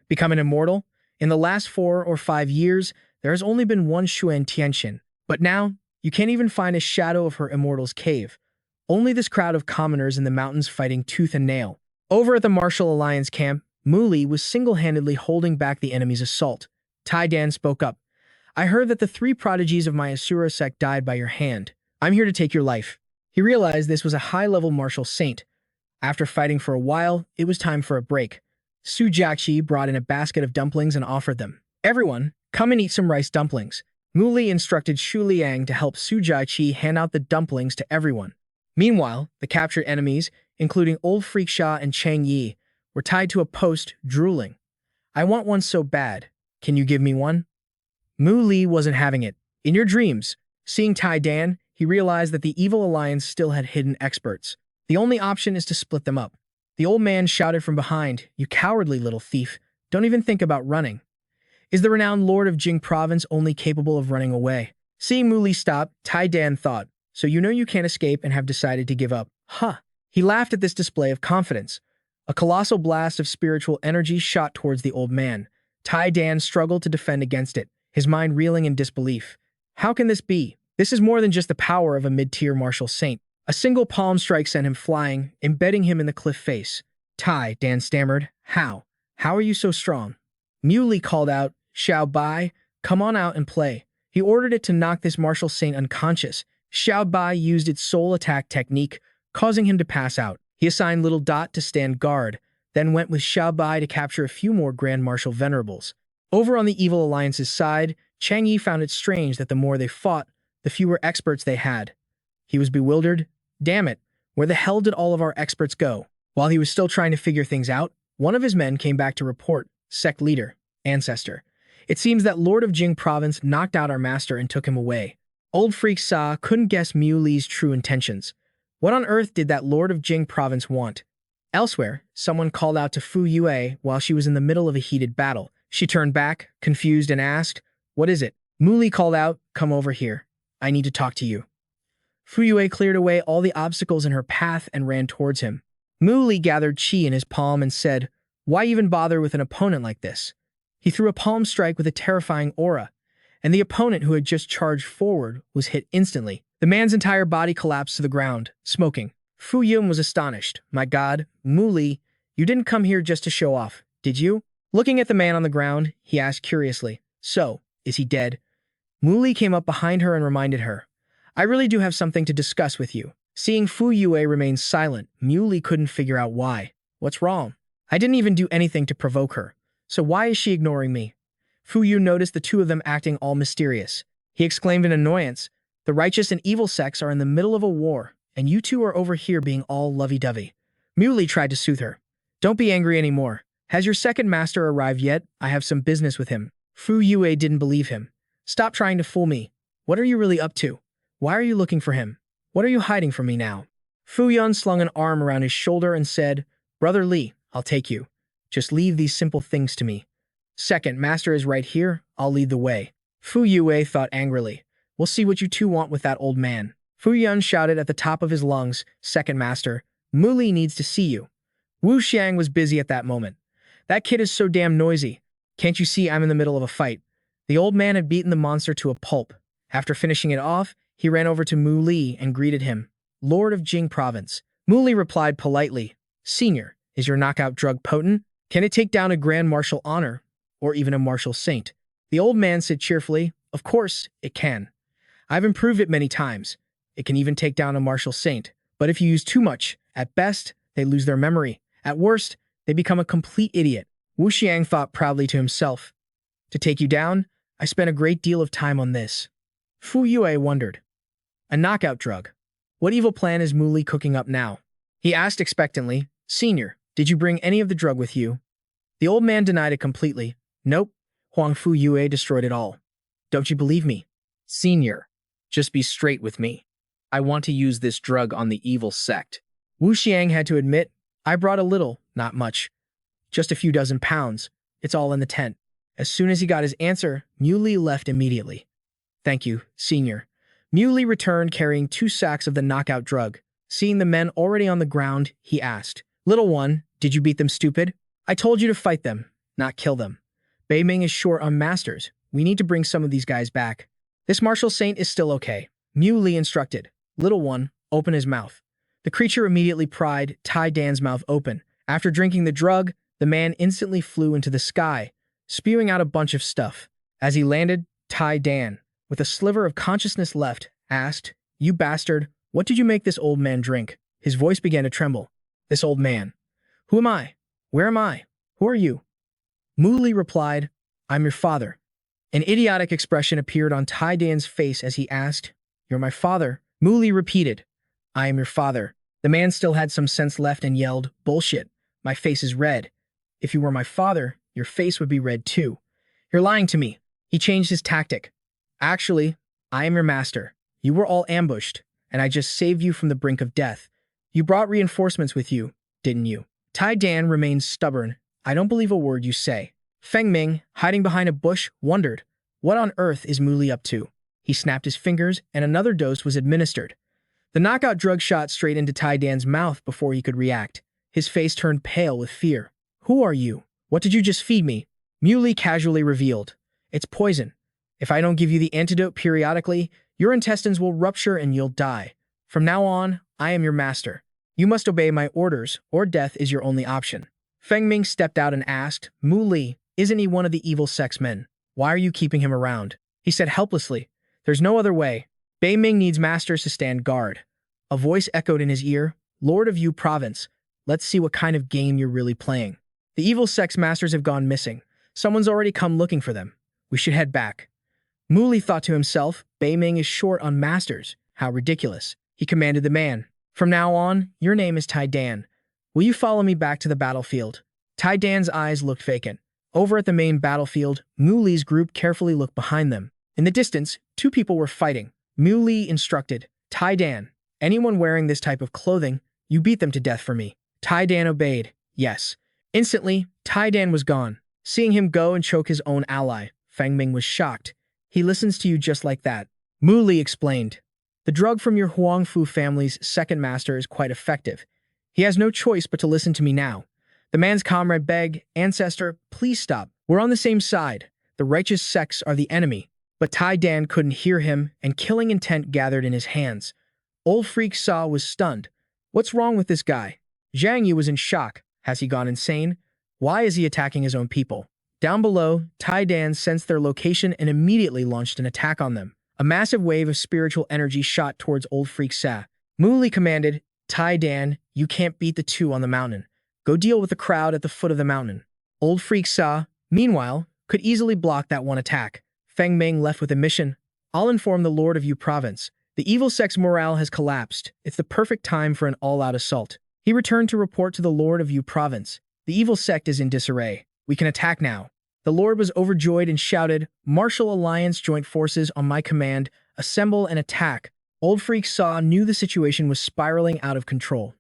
"Become an immortal? In the last 4 or 5 years, there has only been one Xuan Tianxin. But now, you can't even find a shadow of her immortal's cave. Only this crowd of commoners in the mountains fighting tooth and nail." Over at the Martial Alliance camp, Mu Li was single-handedly holding back the enemy's assault. Tai Dan spoke up, "I heard that the 3 prodigies of my Asura sect died by your hand. I'm here to take your life." He realized this was a high-level martial saint. After fighting for a while, it was time for a break. Su Jachi brought in a basket of dumplings and offered them. "Everyone, come and eat some rice dumplings." Mu Li instructed Shu Liang to help Su Jachi hand out the dumplings to everyone. Meanwhile, the captured enemies, including Old Fangg Xi and Chang Yi, were tied to a post, drooling. "I want one so bad. Can you give me one?" Mu Li wasn't having it. In your dreams. Seeing Tai Dan, he realized that the evil alliance still had hidden experts. The only option is to split them up. The old man shouted from behind, "You cowardly little thief. Don't even think about running. Is the renowned Lord of Jing Province only capable of running away? Seeing Mu Li stop, Tai Dan thought, so you know you can't escape and have decided to give up. Huh. He laughed at this display of confidence. A colossal blast of spiritual energy shot towards the old man. Tai Dan struggled to defend against it, his mind reeling in disbelief. How can this be? This is more than just the power of a mid-tier martial saint. A single palm strike sent him flying, embedding him in the cliff face. Tai, Dan stammered. How? How are you so strong? Mu Li called out, Xiao Bai, come on out and play. He ordered it to knock this martial saint unconscious. Xiao Bai used its soul attack technique, causing him to pass out. He assigned Little Dot to stand guard, then went with Xiao Bai to capture a few more Grand Martial Venerables. Over on the Evil Alliance's side, Chang Yi found it strange that the more they fought, the fewer experts they had. He was bewildered. Damn it, where the hell did all of our experts go? While he was still trying to figure things out, one of his men came back to report, sect leader, ancestor. It seems that Lord of Jing Province knocked out our master and took him away. Old Freak Sa couldn't guess Mu Li's true intentions. What on earth did that Lord of Jing Province want? Elsewhere, someone called out to Fu Yue while she was in the middle of a heated battle. She turned back, confused, and asked, What is it? Mu Li called out, Come over here. I need to talk to you. Fu Yue cleared away all the obstacles in her path and ran towards him. Mu Li gathered chi in his palm and said, Why even bother with an opponent like this? He threw a palm strike with a terrifying aura, and the opponent who had just charged forward was hit instantly. The man's entire body collapsed to the ground, smoking. Fu Yun was astonished. My God, Mu Li, you didn't come here just to show off, did you? Looking at the man on the ground, he asked curiously, So, is he dead? Mu Li came up behind her and reminded her, I really do have something to discuss with you. Seeing Fu Yue remain silent, Mu Li couldn't figure out why. What's wrong? I didn't even do anything to provoke her. So why is she ignoring me? Fu Yu noticed the two of them acting all mysterious. He exclaimed in annoyance, The righteous and evil sects are in the middle of a war, and you two are over here being all lovey-dovey. Mu Li tried to soothe her. Don't be angry anymore. Has your second master arrived yet? I have some business with him. Fu Yue didn't believe him. Stop trying to fool me. What are you really up to? Why are you looking for him? What are you hiding from me now? Fu Yun slung an arm around his shoulder and said, Brother Li, I'll take you. Just leave these simple things to me. Second master is right here. I'll lead the way. Fu Yue thought angrily. We'll see what you two want with that old man. Fu Yun shouted at the top of his lungs, Second master, Mu Li needs to see you. Wu Xiang was busy at that moment. That kid is so damn noisy. Can't you see I'm in the middle of a fight? The old man had beaten the monster to a pulp. After finishing it off, he ran over to Mu Li and greeted him. Lord of Jing Province. Mu Li replied politely, Senior, is your knockout drug potent? Can it take down a grand martial honor, or even a martial saint? The old man said cheerfully, Of course, it can. I've improved it many times. It can even take down a martial saint. But if you use too much, at best, they lose their memory. At worst, they become a complete idiot. Wu Xiang thought proudly to himself. To take you down, I spent a great deal of time on this. Fu Yue wondered. A knockout drug. What evil plan is Mu Li cooking up now? He asked expectantly, Senior, did you bring any of the drug with you? The old man denied it completely. Nope, Huang Fu Yue destroyed it all. Don't you believe me? Senior, just be straight with me. I want to use this drug on the evil sect. Wu Xiang had to admit, I brought a little, not much. Just a few dozen pounds. It's all in the tent. As soon as he got his answer, Mu Li left immediately. Thank you, Senior. Mu Li returned carrying 2 sacks of the knockout drug. Seeing the men already on the ground, he asked, Little one, did you beat them, stupid? I told you to fight them, not kill them. Bei Ming is short on masters. We need to bring some of these guys back. This martial saint is still okay. Mu Li instructed. Little one, open his mouth. The creature immediately pried Tai Dan's mouth open. After drinking the drug, the man instantly flew into the sky, spewing out a bunch of stuff. As he landed, Tai Dan, with a sliver of consciousness left, asked, You bastard, what did you make this old man drink? His voice began to tremble. This old man. Who am I? Where am I? Who are you? Mu Li replied, I'm your father. An idiotic expression appeared on Tai Dan's face as he asked, You're my father? Mu Li repeated, I am your father. The man still had some sense left and yelled, Bullshit. My face is red. If you were my father, your face would be red too. You're lying to me. He changed his tactic. Actually, I am your master. You were all ambushed, and I just saved you from the brink of death. You brought reinforcements with you, didn't you? Tai Dan remained stubborn. I don't believe a word you say. Feng Ming, hiding behind a bush, wondered, what on earth is Mu Li up to? He snapped his fingers, and another dose was administered. The knockout drug shot straight into Tai Dan's mouth before he could react. His face turned pale with fear. Who are you? What did you just feed me? Mu Li casually revealed. It's poison. If I don't give you the antidote periodically, your intestines will rupture and you'll die. From now on, I am your master. You must obey my orders, or death is your only option. Feng Ming stepped out and asked, Mu Li, isn't he one of the evil sects men? Why are you keeping him around? He said helplessly, there's no other way. Bei Ming needs masters to stand guard. A voice echoed in his ear, Lord of Yu Province, let's see what kind of game you're really playing. The evil sect's masters have gone missing. Someone's already come looking for them. We should head back. Mu Li thought to himself, Bei Ming is short on masters. How ridiculous. He commanded the man. From now on, your name is Tai Dan. Will you follow me back to the battlefield? Tai Dan's eyes looked vacant. Over at the main battlefield, Mu Li's group carefully looked behind them. In the distance, two people were fighting. Mu Li instructed, Tai Dan, anyone wearing this type of clothing, you beat them to death for me. Tai Dan obeyed. Yes. Instantly, Tai Dan was gone. Seeing him go and choke his own ally, Feng Ming was shocked. He listens to you just like that. Mu Li explained. The drug from your Huangfu family's second master is quite effective. He has no choice but to listen to me now. The man's comrade begged, Ancestor, please stop. We're on the same side. The righteous sects are the enemy. But Tai Dan couldn't hear him, and killing intent gathered in his hands. Old Freak Sa was stunned. What's wrong with this guy? Zhang Yu was in shock. Has he gone insane? Why is he attacking his own people? Down below, Tai Dan sensed their location and immediately launched an attack on them. A massive wave of spiritual energy shot towards Old Freak Sa. Mu Li commanded, Tai Dan, you can't beat the two on the mountain. Go deal with the crowd at the foot of the mountain. Old Freak Sa, meanwhile, could easily block that one attack. Feng Ming left with a mission. I'll inform the Lord of Yu Province. The evil sect's morale has collapsed. It's the perfect time for an all-out assault. He returned to report to the Lord of Yu Province. The evil sect is in disarray. We can attack now. The Lord was overjoyed and shouted, Martial Alliance joint forces on my command, assemble and attack. Old Freak Sa knew the situation was spiraling out of control.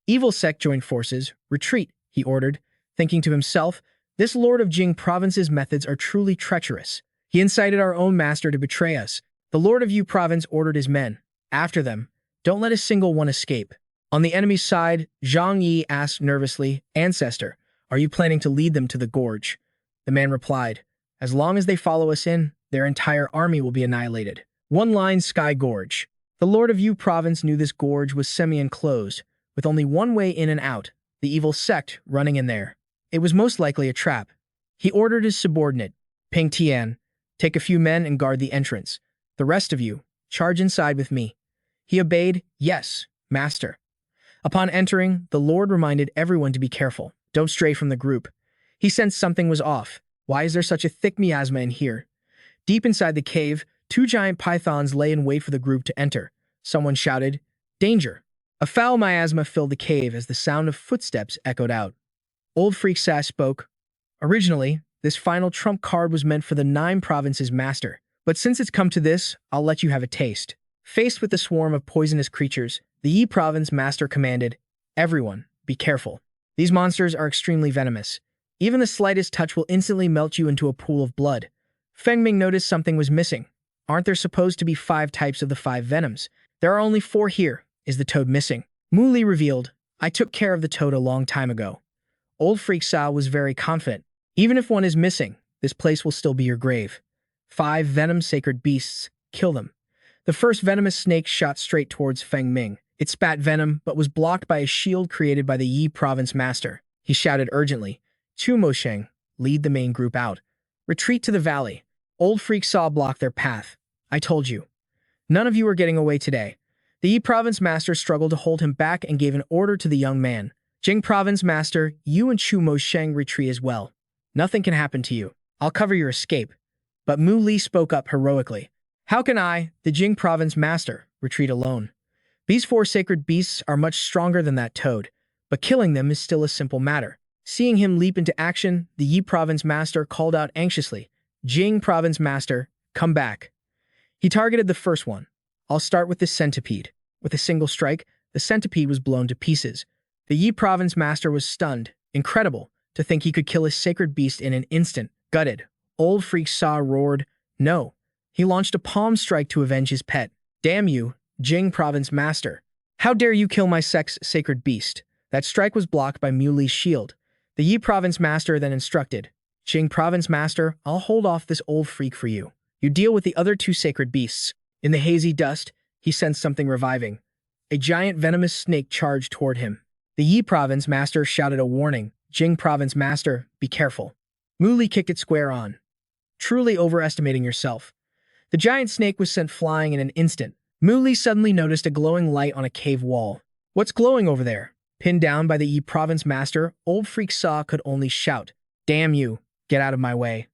Evil sect joint forces, retreat, he ordered, thinking to himself, this Lord of Jing Province's methods are truly treacherous. He incited our own master to betray us. The Lord of Yu Province ordered his men. After them, don't let a single one escape. On the enemy's side, Zhang Yi asked nervously, Ancestor, are you planning to lead them to the gorge? The man replied, as long as they follow us in, their entire army will be annihilated. One line Sky Gorge. The Lord of Yu Province knew this gorge was semi-enclosed, with only one way in and out, the evil sect running in there. It was most likely a trap. He ordered his subordinate, Ping Tian, take a few men and guard the entrance. The rest of you, charge inside with me. He obeyed, yes, master. Upon entering, the Lord reminded everyone to be careful. Don't stray from the group. He sensed something was off. Why is there such a thick miasma in here? Deep inside the cave, two giant pythons lay in wait for the group to enter. Someone shouted, Danger! A foul miasma filled the cave as the sound of footsteps echoed out. Old Freak Sass spoke. Originally, this final trump card was meant for the 9 provinces master. But since it's come to this, I'll let you have a taste. Faced with the swarm of poisonous creatures, the Yi province master commanded, Everyone, be careful. These monsters are extremely venomous. Even the slightest touch will instantly melt you into a pool of blood. Feng Ming noticed something was missing. Aren't there supposed to be 5 types of the 5 venoms? There are only 4 here. Is the toad missing? Mu Li revealed, I took care of the toad a long time ago. Old Freak Sa was very confident. Even if one is missing, this place will still be your grave. 5 venom sacred beasts. Kill them. The first venomous snake shot straight towards Feng Ming. It spat venom, but was blocked by a shield created by the Yi province master. He shouted urgently, Chu Mosheng, lead the main group out. Retreat to the valley. Old Freak Sa blocked their path. I told you. None of you are getting away today. The Yi province master struggled to hold him back and gave an order to the young man. Jing province master, you and Chu Mosheng retreat as well. Nothing can happen to you. I'll cover your escape. But Mu Li spoke up heroically. How can I, the Jing province master, retreat alone? These 4 sacred beasts are much stronger than that toad, but killing them is still a simple matter. Seeing him leap into action, the Yi province master called out anxiously, Jing province master, come back. He targeted the first one. I'll start with the centipede. With a single strike, the centipede was blown to pieces. The Yi province master was stunned. Incredible. To think he could kill his sacred beast in an instant. Gutted, old Fangg Xi roared, "No." He launched a palm strike to avenge his pet. "Damn you, Jing Province Master. How dare you kill my sect's sacred beast?" That strike was blocked by Mu Li's shield. The Yi Province Master then instructed, "Jing Province Master, I'll hold off this old freak for you. You deal with the other two sacred beasts." In the hazy dust, he sensed something reviving. A giant venomous snake charged toward him. The Yi Province Master shouted a warning, "Jing Province Master, be careful." Mu Li kicked it square on. "Truly overestimating yourself." The giant snake was sent flying in an instant. Mu Li suddenly noticed a glowing light on a cave wall. "What's glowing over there?" Pinned down by the Yi Province Master, old Fangg Xi could only shout, "Damn you, get out of my way."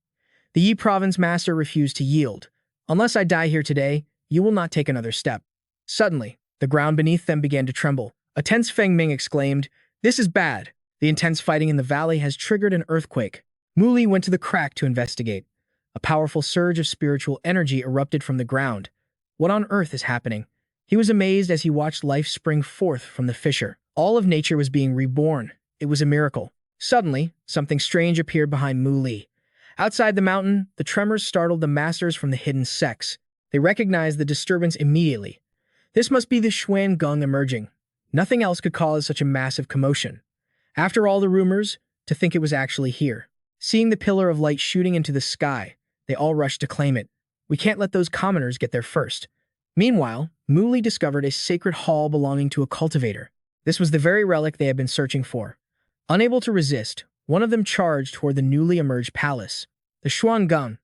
The Yi Province Master refused to yield. "Unless I die here today, you will not take another step." Suddenly, the ground beneath them began to tremble. A tense Feng Ming exclaimed, "This is bad. The intense fighting in the valley has triggered an earthquake." Mu Li went to the crack to investigate. A powerful surge of spiritual energy erupted from the ground. What on earth is happening? He was amazed as he watched life spring forth from the fissure. All of nature was being reborn. It was a miracle. Suddenly, something strange appeared behind Mu Li. Outside the mountain, the tremors startled the masters from the hidden sects. They recognized the disturbance immediately. This must be the Xuan Gong emerging. Nothing else could cause such a massive commotion. After all the rumors, to think it was actually here. Seeing the pillar of light shooting into the sky, they all rushed to claim it. "We can't let those commoners get there first." Meanwhile, Mu Li discovered a sacred hall belonging to a cultivator. This was the very relic they had been searching for. Unable to resist, one of them charged toward the newly emerged palace. The Xuan Gong,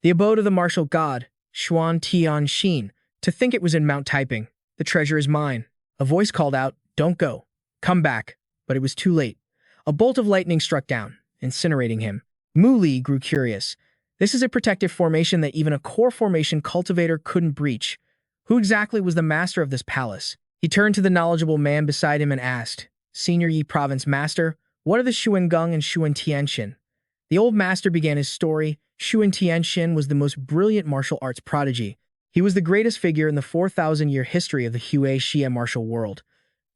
the abode of the martial god, Xuan Tianxin. To think it was in Mount Taiping. "The treasure is mine." A voice called out, "Don't go. Come back." But it was too late. A bolt of lightning struck down, incinerating him. Mu Li grew curious. This is a protective formation that even a core formation cultivator couldn't breach. Who exactly was the master of this palace? He turned to the knowledgeable man beside him and asked, "Senior Yi Province Master, what are the Xuan Gong and Xuan Tianxin?" The old master began his story. Xuan Tianxin was the most brilliant martial arts prodigy. He was the greatest figure in the 4,000-year history of the Hui Xia martial world.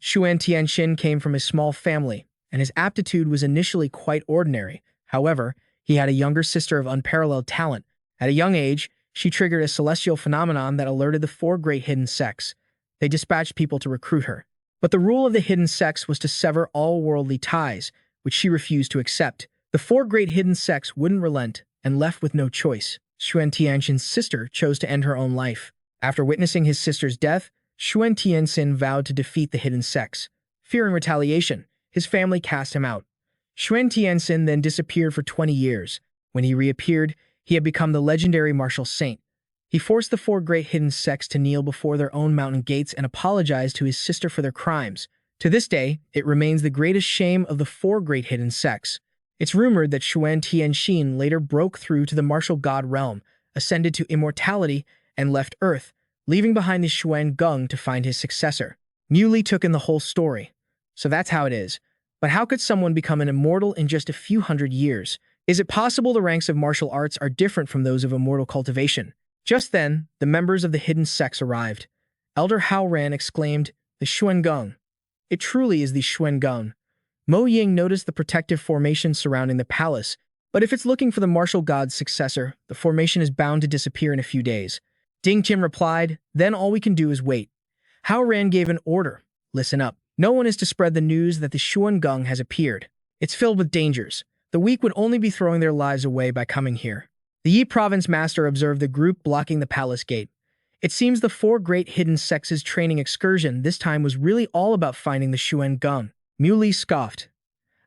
Xuan Tianxin came from a small family, and his aptitude was initially quite ordinary. However, he had a younger sister of unparalleled talent. At a young age, she triggered a celestial phenomenon that alerted the four great hidden sects. They dispatched people to recruit her. But the rule of the hidden sects was to sever all worldly ties, which she refused to accept. The four great hidden sects wouldn't relent, and left with no choice. Xuan Tianxin's sister chose to end her own life. After witnessing his sister's death, Xuan Tianxin vowed to defeat the hidden sects. Fearing retaliation, his family cast him out. Xuan Tianxin then disappeared for 20 years. When he reappeared, he had become the legendary martial saint. He forced the four great hidden sects to kneel before their own mountain gates and apologize to his sister for their crimes. To this day, it remains the greatest shame of the four great hidden sects. It's rumored that Xuan Tianxin later broke through to the martial god realm, ascended to immortality, and left Earth, leaving behind the Xuan Gong to find his successor. Mu Li took in the whole story. So that's how it is. But how could someone become an immortal in just a few hundred years? Is it possible the ranks of martial arts are different from those of immortal cultivation? Just then, the members of the hidden sects arrived. Elder Hao Ran exclaimed, "The Xuan Gong. It truly is the Xuan Gong." Mo Ying noticed the protective formation surrounding the palace, but if it's looking for the martial god's successor, the formation is bound to disappear in a few days. Ding Tim replied, "Then all we can do is wait." Hao Ran gave an order. "Listen up. No one is to spread the news that the Xuan Gong has appeared. It's filled with dangers. The weak would only be throwing their lives away by coming here." The Yi Province Master observed the group blocking the palace gate. It seems the four great hidden sects' training excursion this time was really all about finding the Xuan Gong. Mu Li scoffed.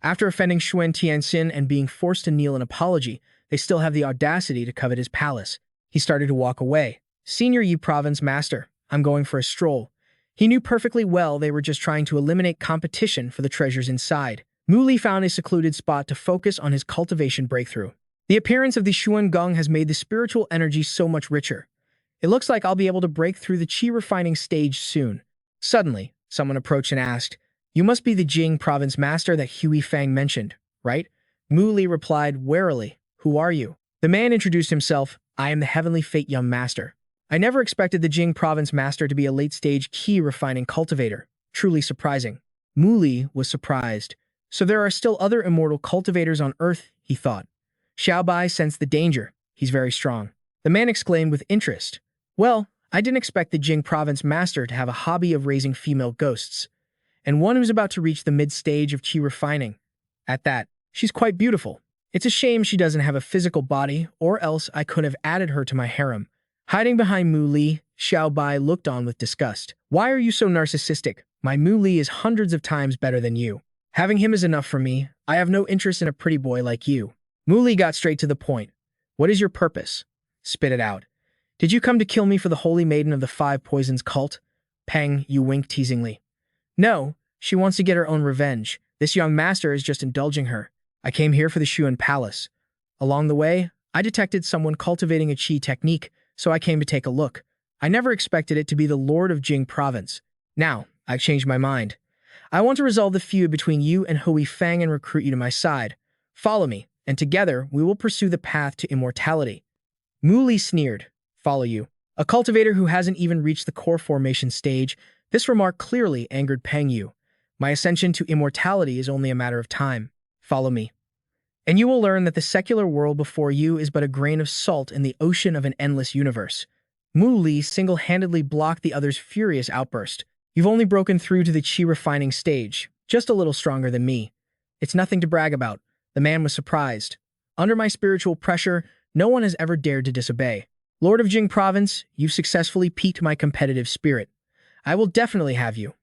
After offending Xuan Tianxin and being forced to kneel in apology, they still have the audacity to covet his palace. He started to walk away. "Senior Yi Province Master, I'm going for a stroll." He knew perfectly well they were just trying to eliminate competition for the treasures inside. Mu Li found a secluded spot to focus on his cultivation breakthrough. The appearance of the Xuan Gong has made the spiritual energy so much richer. It looks like I'll be able to break through the qi refining stage soon. Suddenly, someone approached and asked, "You must be the Jing Province Master that Hui Fang mentioned, right?" Mu Li replied warily, "Who are you?" The man introduced himself, "I am the Heavenly Fate Young Master." I never expected the Jing Province Master to be a late-stage qi refining cultivator. Truly surprising. Mu Li was surprised. So there are still other immortal cultivators on Earth, he thought. Xiaobai sensed the danger. He's very strong. The man exclaimed with interest. Well, I didn't expect the Jing province master to have a hobby of raising female ghosts, and one who's about to reach the mid-stage of qi refining. At that, she's quite beautiful. It's a shame she doesn't have a physical body, or else I could have added her to my harem. Hiding behind Mu Li, Xiaobai looked on with disgust. Why are you so narcissistic? My Mu Li is hundreds of times better than you. Having him is enough for me. I have no interest in a pretty boy like you. Mu Li got straight to the point. What is your purpose? Spit it out. Did you come to kill me for the holy maiden of the five poisons cult? Peng, you winked teasingly. No, she wants to get her own revenge. This young master is just indulging her. I came here for the Xuan Palace. Along the way, I detected someone cultivating a qi technique, so I came to take a look. I never expected it to be the Lord of Jing Province. Now, I've changed my mind. I want to resolve the feud between you and Hui Fang and recruit you to my side. Follow me, and together we will pursue the path to immortality. Mu Li sneered. Follow you. A cultivator who hasn't even reached the core formation stage, this remark clearly angered Peng Yu. My ascension to immortality is only a matter of time. Follow me. And you will learn that the secular world before you is but a grain of salt in the ocean of an endless universe. Mu Li single-handedly blocked the other's furious outburst. You've only broken through to the qi refining stage, just a little stronger than me. It's nothing to brag about. The man was surprised. Under my spiritual pressure, no one has ever dared to disobey. Lord of Jing Province, you've successfully piqued my competitive spirit. I will definitely have you.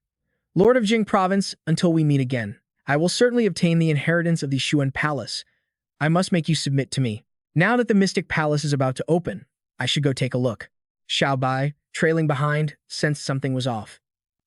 Lord of Jing Province, until we meet again. I will certainly obtain the inheritance of the Xuan Palace. I must make you submit to me. Now that the Mystic Palace is about to open, I should go take a look. Xiaobai, trailing behind, sensed something was off.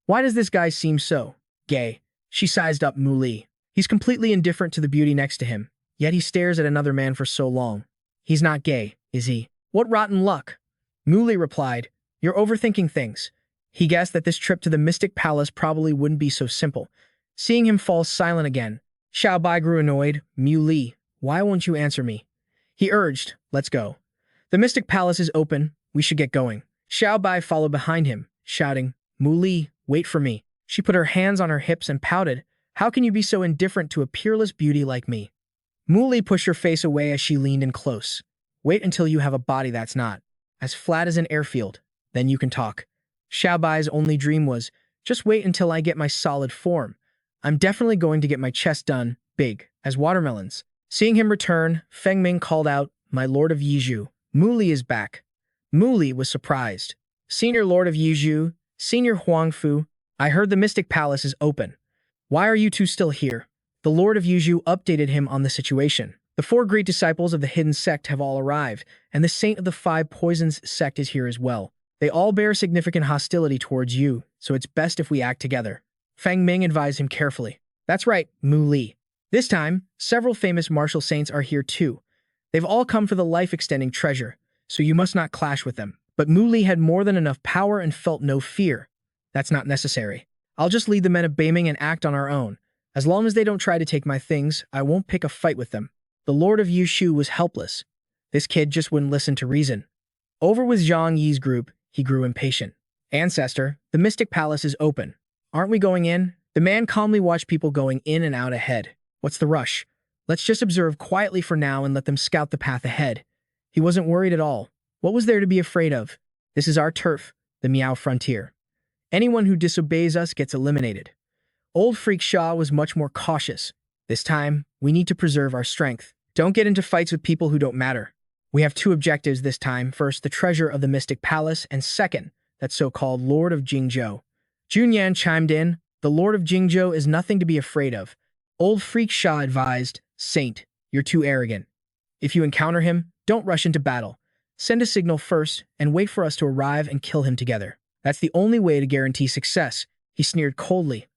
Why does this guy seem so gay? She sized up Mu Li. He's completely indifferent to the beauty next to him, yet he stares at another man for so long. He's not gay, is he? What rotten luck? Mu Li replied, You're overthinking things. He guessed that this trip to the Mystic Palace probably wouldn't be so simple. Seeing him fall silent again, Xiaobai grew annoyed. Mu Li, why won't you answer me? He urged, Let's go. The Mystic Palace is open. We should get going. Xiaobai followed behind him, shouting, Mu Li, wait for me. She put her hands on her hips and pouted. How can you be so indifferent to a peerless beauty like me? Mu Li pushed her face away as she leaned in close. Wait until you have a body that's not as flat as an airfield. Then you can talk. Xiaobai's only dream was, just wait until I get my solid form. I'm definitely going to get my chest done, big, as watermelons. Seeing him return, Feng Ming called out, My Lord of Yizhu, Mu Li is back. Mu Li was surprised. Senior Lord of Yizhu, Senior Huangfu, I heard the Mystic Palace is open. Why are you two still here? The Lord of Yizhu updated him on the situation. The 4 great disciples of the hidden sect have all arrived, and the Saint of the Five Poisons sect is here as well. They all bear significant hostility towards you, so it's best if we act together. Feng Ming advised him carefully. That's right, Mu Li. This time, several famous martial saints are here too. They've all come for the life-extending treasure, so you must not clash with them. But Mu Li had more than enough power and felt no fear. That's not necessary. I'll just lead the men of Beiming and act on our own. As long as they don't try to take my things, I won't pick a fight with them. The Lord of Yushu was helpless. This kid just wouldn't listen to reason. Over with Zhang Yi's group, he grew impatient. Ancestor, the Mystic Palace is open. Aren't we going in? The man calmly watched people going in and out ahead. What's the rush? Let's just observe quietly for now and let them scout the path ahead. He wasn't worried at all. What was there to be afraid of? This is our turf, the Miao frontier. Anyone who disobeys us gets eliminated. Old Freak Shaw was much more cautious. This time, we need to preserve our strength. Don't get into fights with people who don't matter. We have 2 objectives this time. First, the treasure of the Mystic Palace, and second, that so-called Lord of Jingzhou. Junyan chimed in, the Lord of Jingzhou is nothing to be afraid of. Old Freak Shaw advised, Saint, you're too arrogant. If you encounter him, don't rush into battle. Send a signal first and wait for us to arrive and kill him together. That's the only way to guarantee success. He sneered coldly.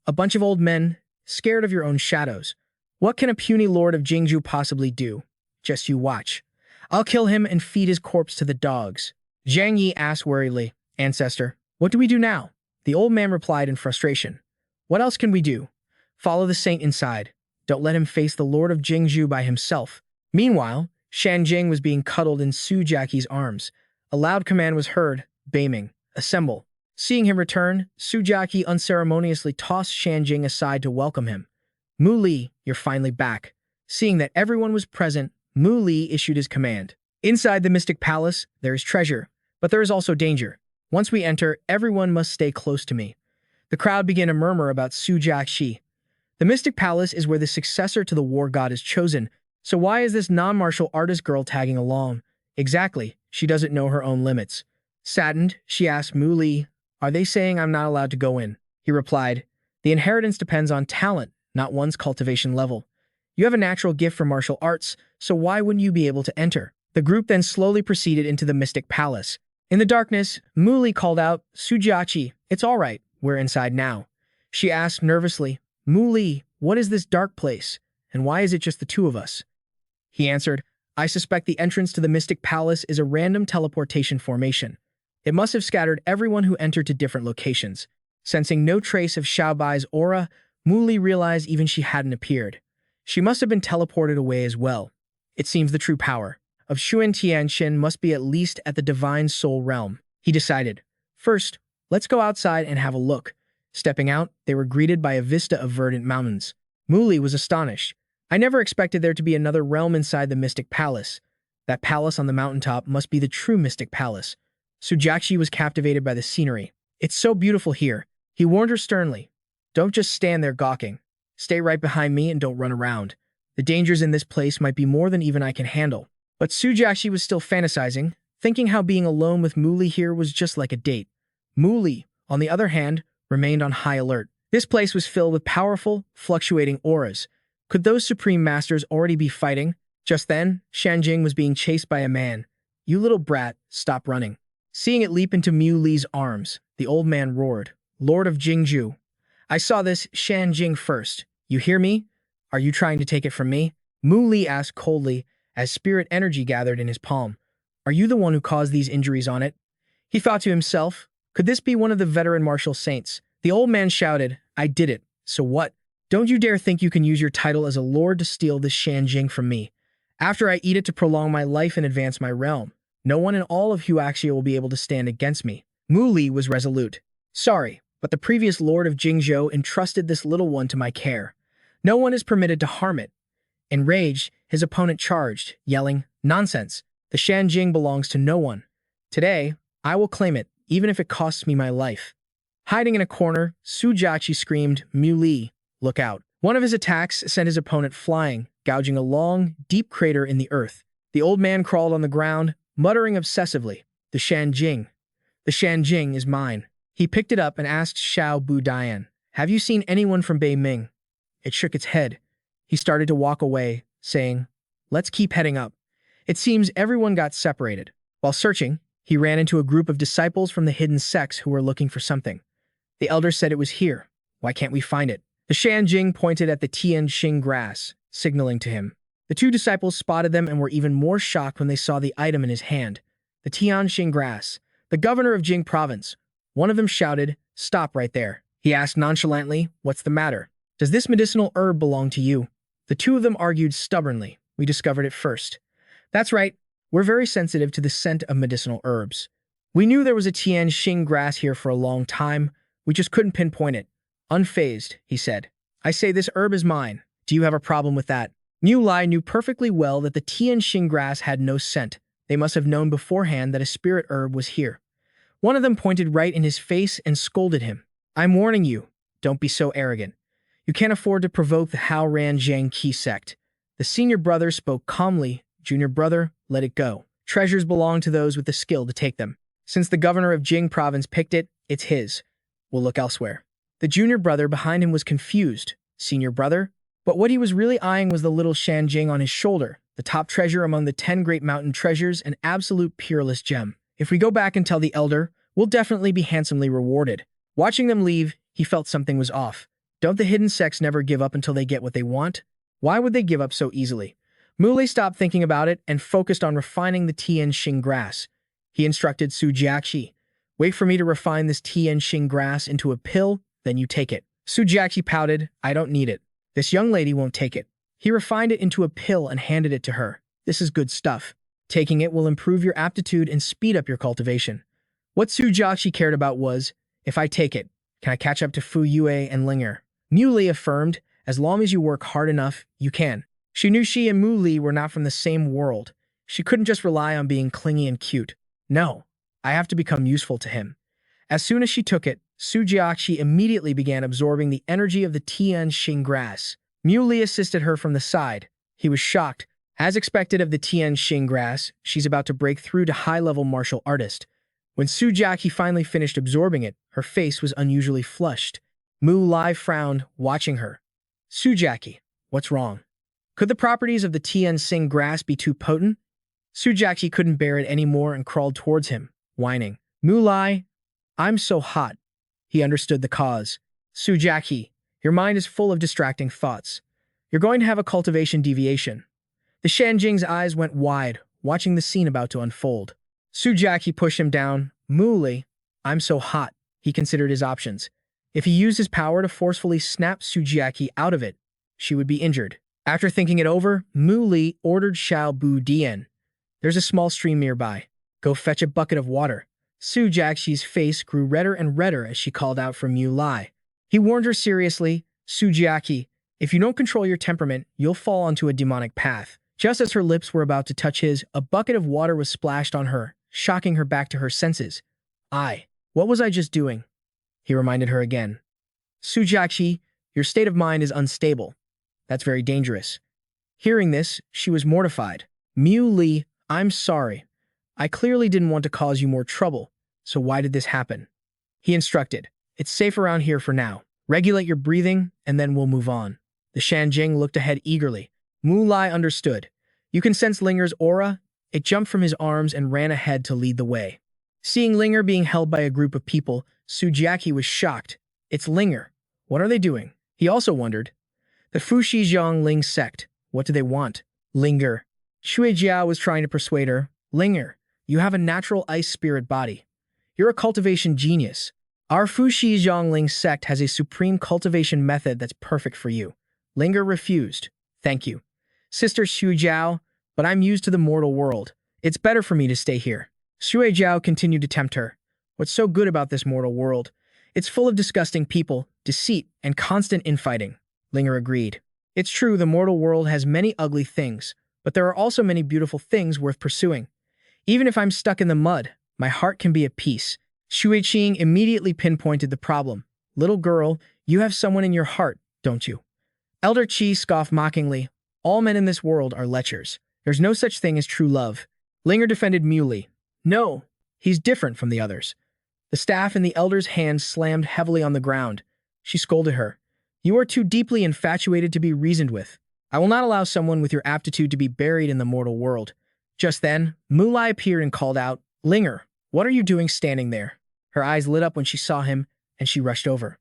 A bunch of old men, scared of your own shadows. What can a puny lord of Jingzhou possibly do? Just you watch. I'll kill him and feed his corpse to the dogs. Zhang Yi asked worriedly, Ancestor, what do we do now? The old man replied in frustration. What else can we do? Follow the saint inside. Don't let him face the Lord of Jingzhou by himself. Meanwhile, Shan Jing was being cuddled in Su Jachi's arms. A loud command was heard, Beiming, assemble. Seeing him return, Su Jachi unceremoniously tossed Shan Jing aside to welcome him. Mu Li, you're finally back. Seeing that everyone was present, Mu Li issued his command. Inside the Mystic Palace, there is treasure, but there is also danger. Once we enter, everyone must stay close to me. The crowd began to murmur about Su Jachi. The Mystic Palace is where the successor to the war god is chosen, so why is this non-martial artist girl tagging along? Exactly, she doesn't know her own limits. Saddened, she asked Mu Li, "Are they saying I'm not allowed to go in?" He replied, "The inheritance depends on talent, not one's cultivation level. You have a natural gift for martial arts, so why wouldn't you be able to enter?" The group then slowly proceeded into the Mystic Palace. In the darkness, Mu Li called out, "Su Jachi, it's all right, we're inside now." She asked nervously, "Mu Li, what is this dark place, and why is it just the two of us?" He answered, "I suspect the entrance to the Mystic Palace is a random teleportation formation. It must have scattered everyone who entered to different locations." Sensing no trace of Xiaobai's aura, Mu Li realized even she hadn't appeared. She must have been teleported away as well. It seems the true power of Xuan Tianxin must be at least at the Divine Soul realm. He decided, "First, let's go outside and have a look." Stepping out, they were greeted by a vista of verdant mountains. Mu Li was astonished. "I never expected there to be another realm inside the Mystic Palace. That palace on the mountaintop must be the true Mystic Palace." Su Jachi was captivated by the scenery. "It's so beautiful here." He warned her sternly, "Don't just stand there gawking. Stay right behind me and don't run around. The dangers in this place might be more than even I can handle." But Su Jachi was still fantasizing, thinking how being alone with Mu Li here was just like a date. Mu Li, on the other hand, remained on high alert. This place was filled with powerful, fluctuating auras. Could those supreme masters already be fighting? Just then, Shanjing was being chased by a man. "You little brat, stop running." Seeing it leap into Mu Li's arms, the old man roared, "Lord of Jingju, I saw this Shanjing first. You hear me? Are you trying to take it from me?" Mu Li asked coldly, as spirit energy gathered in his palm. "Are you the one who caused these injuries on it?" He thought to himself, could this be one of the veteran martial saints? The old man shouted, "I did it. So what? Don't you dare think you can use your title as a lord to steal this Shanjing from me. After I eat it to prolong my life and advance my realm, no one in all of Huaxia will be able to stand against me." Mu Li was resolute. "Sorry, but the previous lord of Jingzhou entrusted this little one to my care. No one is permitted to harm it." Enraged, his opponent charged, yelling, "Nonsense! The Shanjing belongs to no one. Today, I will claim it, even if it costs me my life." Hiding in a corner, Su Jachi screamed, "Mu Li, look out." One of his attacks sent his opponent flying, gouging a long, deep crater in the earth. The old man crawled on the ground, muttering obsessively, "The Shanjing. The Shanjing is mine." He picked it up and asked Xiao Budian, "Have you seen anyone from Beiming?" It shook its head. He started to walk away, saying, "Let's keep heading up." It seems everyone got separated. While searching, he ran into a group of disciples from the hidden sects who were looking for something. The elder said it was here. Why can't we find it? The Shanjing pointed at the Tianxing grass, signaling to him. The two disciples spotted them and were even more shocked when they saw the item in his hand. The Tianxing grass. The governor of Jing province. One of them shouted, "Stop right there." He asked nonchalantly, "What's the matter? Does this medicinal herb belong to you?" The two of them argued stubbornly. "We discovered it first." "That's right. We're very sensitive to the scent of medicinal herbs. We knew there was a Tianxing grass here for a long time. We just couldn't pinpoint it." Unfazed, he said, "I say this herb is mine. Do you have a problem with that?" Mu Li knew perfectly well that the Tianxing grass had no scent. They must have known beforehand that a spirit herb was here. One of them pointed right in his face and scolded him. "I'm warning you, don't be so arrogant. You can't afford to provoke the Hao Ran Jiang Qi sect." The senior brother spoke calmly. "Junior brother, let it go. Treasures belong to those with the skill to take them. Since the governor of Jing province picked it, it's his. We'll look elsewhere." The junior brother behind him was confused. Senior brother? But what he was really eyeing was the little Shanjing on his shoulder, the top treasure among the 10 great mountain treasures, an absolute peerless gem. If we go back and tell the elder, we'll definitely be handsomely rewarded. Watching them leave, he felt something was off. Don't the hidden sects never give up until they get what they want? Why would they give up so easily? Mu Li stopped thinking about it and focused on refining the Tianxing grass. He instructed Su Jachi, "Wait for me to refine this Tianxing grass into a pill, then you take it." Su Jachi pouted, "I don't need it. This young lady won't take it." He refined it into a pill and handed it to her. "This is good stuff. Taking it will improve your aptitude and speed up your cultivation." What Su Jachi cared about was, if I take it, can I catch up to Fu Yue and Linger? Mu Li affirmed, As long as you work hard enough, you can. She knew she and Mu Li were not from the same world. She couldn't just rely on being clingy and cute. No, I have to become useful to him. As soon as she took it, Su Jachi immediately began absorbing the energy of the Tianxing grass. Mu Li assisted her from the side. He was shocked. As expected of the Tianxing grass, she's about to break through to high-level martial artist. When Su Jachi finally finished absorbing it, her face was unusually flushed. Mu Li frowned, watching her. Su Jachi, what's wrong? Could the properties of the Tianxing grass be too potent? Su Jachi couldn't bear it anymore and crawled towards him, whining. Mu Li, I'm so hot. He understood the cause. Su Jachi, your mind is full of distracting thoughts. You're going to have a cultivation deviation. The Shanjing's eyes went wide, watching the scene about to unfold. Su Jachi pushed him down. Mu Li, I'm so hot. He considered his options. If he used his power to forcefully snap Su Jachi out of it, she would be injured. After thinking it over, Mu Li ordered Xiao Bu Dian. There's a small stream nearby. Go fetch a bucket of water. Su Jachi's face grew redder and redder as she called out for Mu Li. He warned her seriously, Su Jachi, if you don't control your temperament, you'll fall onto a demonic path. Just as her lips were about to touch his, a bucket of water was splashed on her, shocking her back to her senses. What was I just doing? He reminded her again. Su Jachi, your state of mind is unstable. That's very dangerous. Hearing this, she was mortified. Mu Li, I'm sorry. I clearly didn't want to cause you more trouble, so why did this happen? He instructed. It's safe around here for now. Regulate your breathing, and then we'll move on. The Shanjing looked ahead eagerly. Mu Li understood. You can sense Linger's aura. It jumped from his arms and ran ahead to lead the way. Seeing Linger being held by a group of people, Su Jachi was shocked. It's Linger. What are they doing? He also wondered. The Fuxi Zhongling sect. What do they want? Linger. Shui Jiao was trying to persuade her. Linger, you have a natural ice spirit body. You're a cultivation genius. Our Fuxi Zhongling sect has a supreme cultivation method that's perfect for you. Linger refused. Thank you. Sister Shu Jiao, but I'm used to the mortal world. It's better for me to stay here. Shui Jiao continued to tempt her. What's so good about this mortal world? It's full of disgusting people, deceit, and constant infighting. Linger agreed. It's true the mortal world has many ugly things, but there are also many beautiful things worth pursuing. Even if I'm stuck in the mud, my heart can be at peace. Shui Qing immediately pinpointed the problem. Little girl, you have someone in your heart, don't you? Elder Qi scoffed mockingly. All men in this world are lechers. There's no such thing as true love. Linger defended Mu Li. No, he's different from the others. The staff in the elder's hand slammed heavily on the ground. She scolded her. You are too deeply infatuated to be reasoned with. I will not allow someone with your aptitude to be buried in the mortal world. Just then, Mu Li appeared and called out, Linger, what are you doing standing there? Her eyes lit up when she saw him, and she rushed over.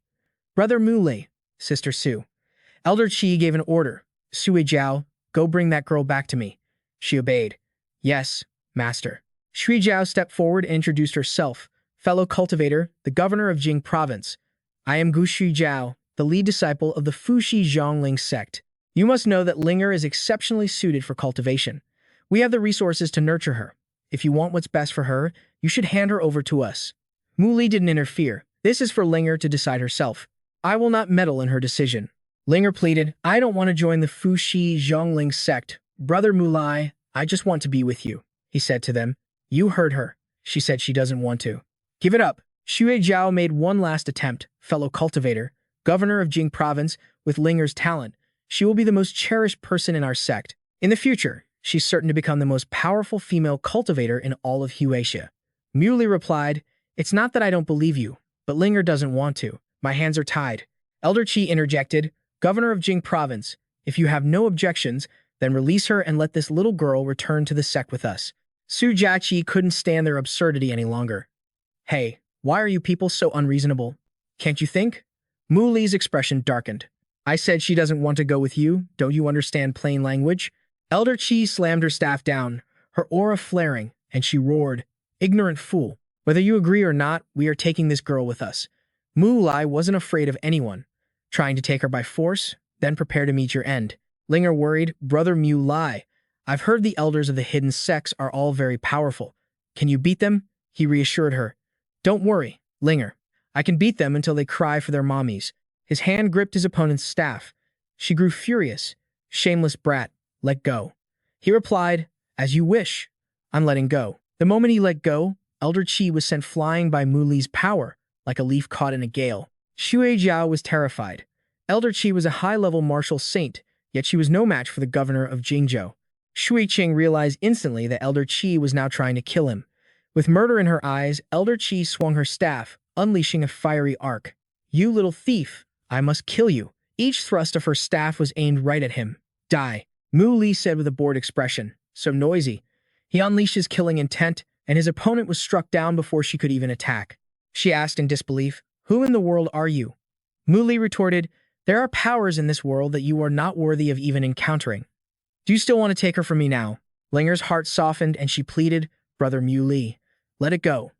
Brother Mu Li, Sister Su. Elder Qi gave an order. Sui Jiao, go bring that girl back to me. She obeyed. Yes, master. Shui Jiao stepped forward and introduced herself. Fellow cultivator, the governor of Jing province. I am Gu Shui Jiao, the lead disciple of the Fuxi Zhongling sect. You must know that Linger is exceptionally suited for cultivation. We have the resources to nurture her. If you want what's best for her, you should hand her over to us. Mu Li didn't interfere. This is for Linger to decide herself. I will not meddle in her decision. Linger pleaded, I don't want to join the Fuxi Zhongling sect. Brother Mu Li, I just want to be with you, he said to them. You heard her. She said she doesn't want to. Give it up. Shui Jiao made one last attempt. Fellow cultivator, governor of Jing province, with Linger's talent, she will be the most cherished person in our sect. In the future, she's certain to become the most powerful female cultivator in all of Huaxia. Mu Li replied, It's not that I don't believe you, but Linger doesn't want to. My hands are tied. Elder Qi interjected, Governor of Jing province, if you have no objections, then release her and let this little girl return to the sect with us. Su Jachi couldn't stand their absurdity any longer. Hey, why are you people so unreasonable? Can't you think? Mu Li's expression darkened. I said she doesn't want to go with you. Don't you understand plain language? Elder Qi slammed her staff down, her aura flaring, and she roared, Ignorant fool. Whether you agree or not, we are taking this girl with us. Mu Li wasn't afraid of anyone. Trying to take her by force, then prepare to meet your end. Linger worried, Brother Mu Li, I've heard the elders of the hidden sects are all very powerful. Can you beat them? He reassured her. Don't worry, Linger. I can beat them until they cry for their mommies. His hand gripped his opponent's staff. She grew furious. Shameless brat, let go. He replied, as you wish. I'm letting go. The moment he let go, Elder Qi was sent flying by Mu Li's power, like a leaf caught in a gale. Xue Jiao was terrified. Elder Qi was a high-level martial saint, yet she was no match for the governor of Jingzhou. Shui Qing realized instantly that Elder Qi was now trying to kill him. With murder in her eyes, Elder Qi swung her staff, unleashing a fiery arc. You little thief, I must kill you. Each thrust of her staff was aimed right at him. Die, Mu Li said with a bored expression, so noisy. He unleashed his killing intent, and his opponent was struck down before she could even attack. She asked in disbelief, who in the world are you? Mu Li retorted, there are powers in this world that you are not worthy of even encountering. Do you still want to take her from me now? Linger's heart softened and she pleaded, Brother Mu Li, let it go.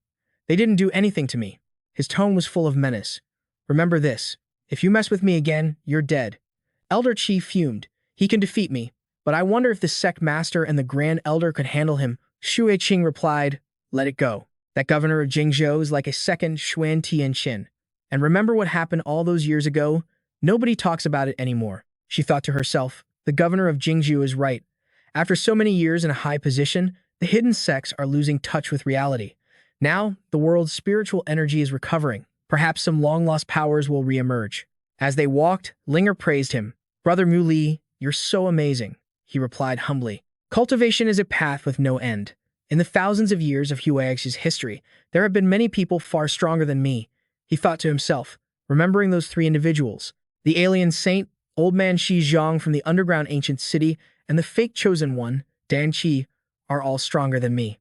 They didn't do anything to me. His tone was full of menace. Remember this, if you mess with me again, you're dead. Elder Qi fumed. He can defeat me, but I wonder if the sect master and the Grand Elder could handle him. Shui Qing replied, let it go. That governor of Jingzhou is like a second Xuan Tianqin. And remember what happened all those years ago? Nobody talks about it anymore. She thought to herself, the governor of Jingzhou is right. After so many years in a high position, the hidden sects are losing touch with reality. Now, the world's spiritual energy is recovering. Perhaps some long-lost powers will re-emerge. As they walked, Linger praised him. Brother Mu Li, you're so amazing, he replied humbly. Cultivation is a path with no end. In the thousands of years of Huaxi's history, there have been many people far stronger than me. He thought to himself, remembering those three individuals, the alien saint, old man Shi Zhang from the underground ancient city, and the fake chosen one, Dan Qi, are all stronger than me.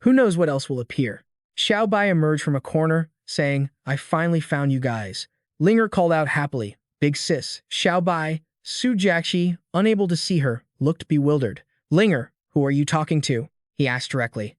Who knows what else will appear? Xiao Bai emerged from a corner, saying, I finally found you guys. Linger called out happily, Big sis. Xiao Bai, Su Jachi, unable to see her, looked bewildered. Linger, who are you talking to? He asked directly.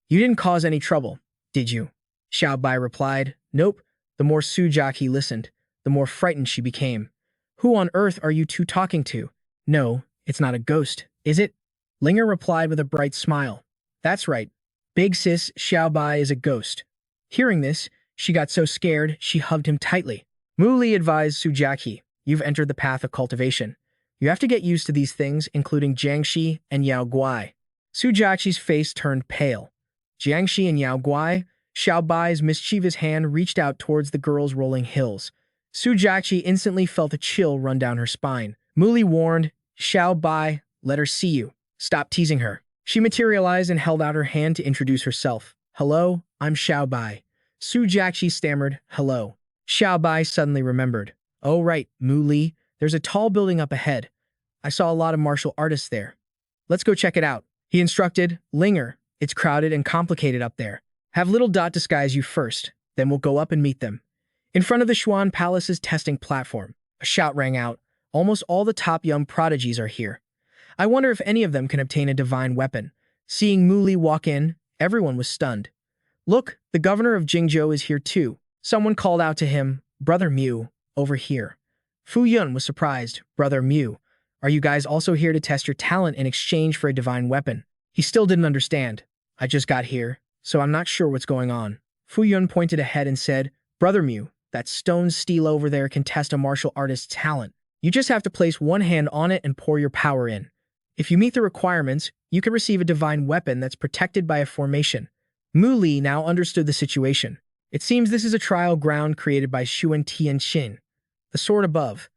You didn't cause any trouble, did you? Xiao Bai replied, Nope. The more Su Jachi listened, the more frightened she became. Who on earth are you two talking to? No, it's not a ghost, is it? Linger replied with a bright smile. That's right. Big sis Xiao Bai is a ghost. Hearing this, she got so scared she hugged him tightly. Mu Li advised Su Jachi, you've entered the path of cultivation. You have to get used to these things, including Jiangxi and Yao Guai. Su Jachi's face turned pale. Jiangxi and Yao Guai, Xiao Bai's mischievous hand reached out towards the girl's rolling hills. Su Jachi instantly felt a chill run down her spine. Mu Li warned, Xiao Bai, let her see you. Stop teasing her. She materialized and held out her hand to introduce herself. Hello, I'm Xiao Bai. Su Jachi stammered, hello. Xiao Bai suddenly remembered. Oh right, Mu Li, there's a tall building up ahead. I saw a lot of martial artists there. Let's go check it out. He instructed, Linger, it's crowded and complicated up there. Have Little Dot disguise you first, then we'll go up and meet them. In front of the Xuan Palace's testing platform, a shout rang out, almost all the top young prodigies are here. I wonder if any of them can obtain a divine weapon. Seeing Mu Li walk in, everyone was stunned. Look, the governor of Jingzhou is here too. Someone called out to him, Brother Mu, over here. Fu Yun was surprised. Brother Mu, are you guys also here to test your talent in exchange for a divine weapon? He still didn't understand. I just got here, so I'm not sure what's going on. Fu Yun pointed ahead and said, Brother Mu, that stone stele over there can test a martial artist's talent. You just have to place one hand on it and pour your power in. If you meet the requirements, you can receive a divine weapon that's protected by a formation. Mu Li now understood the situation. It seems this is a trial ground created by Xuan Tianqin. The sword above,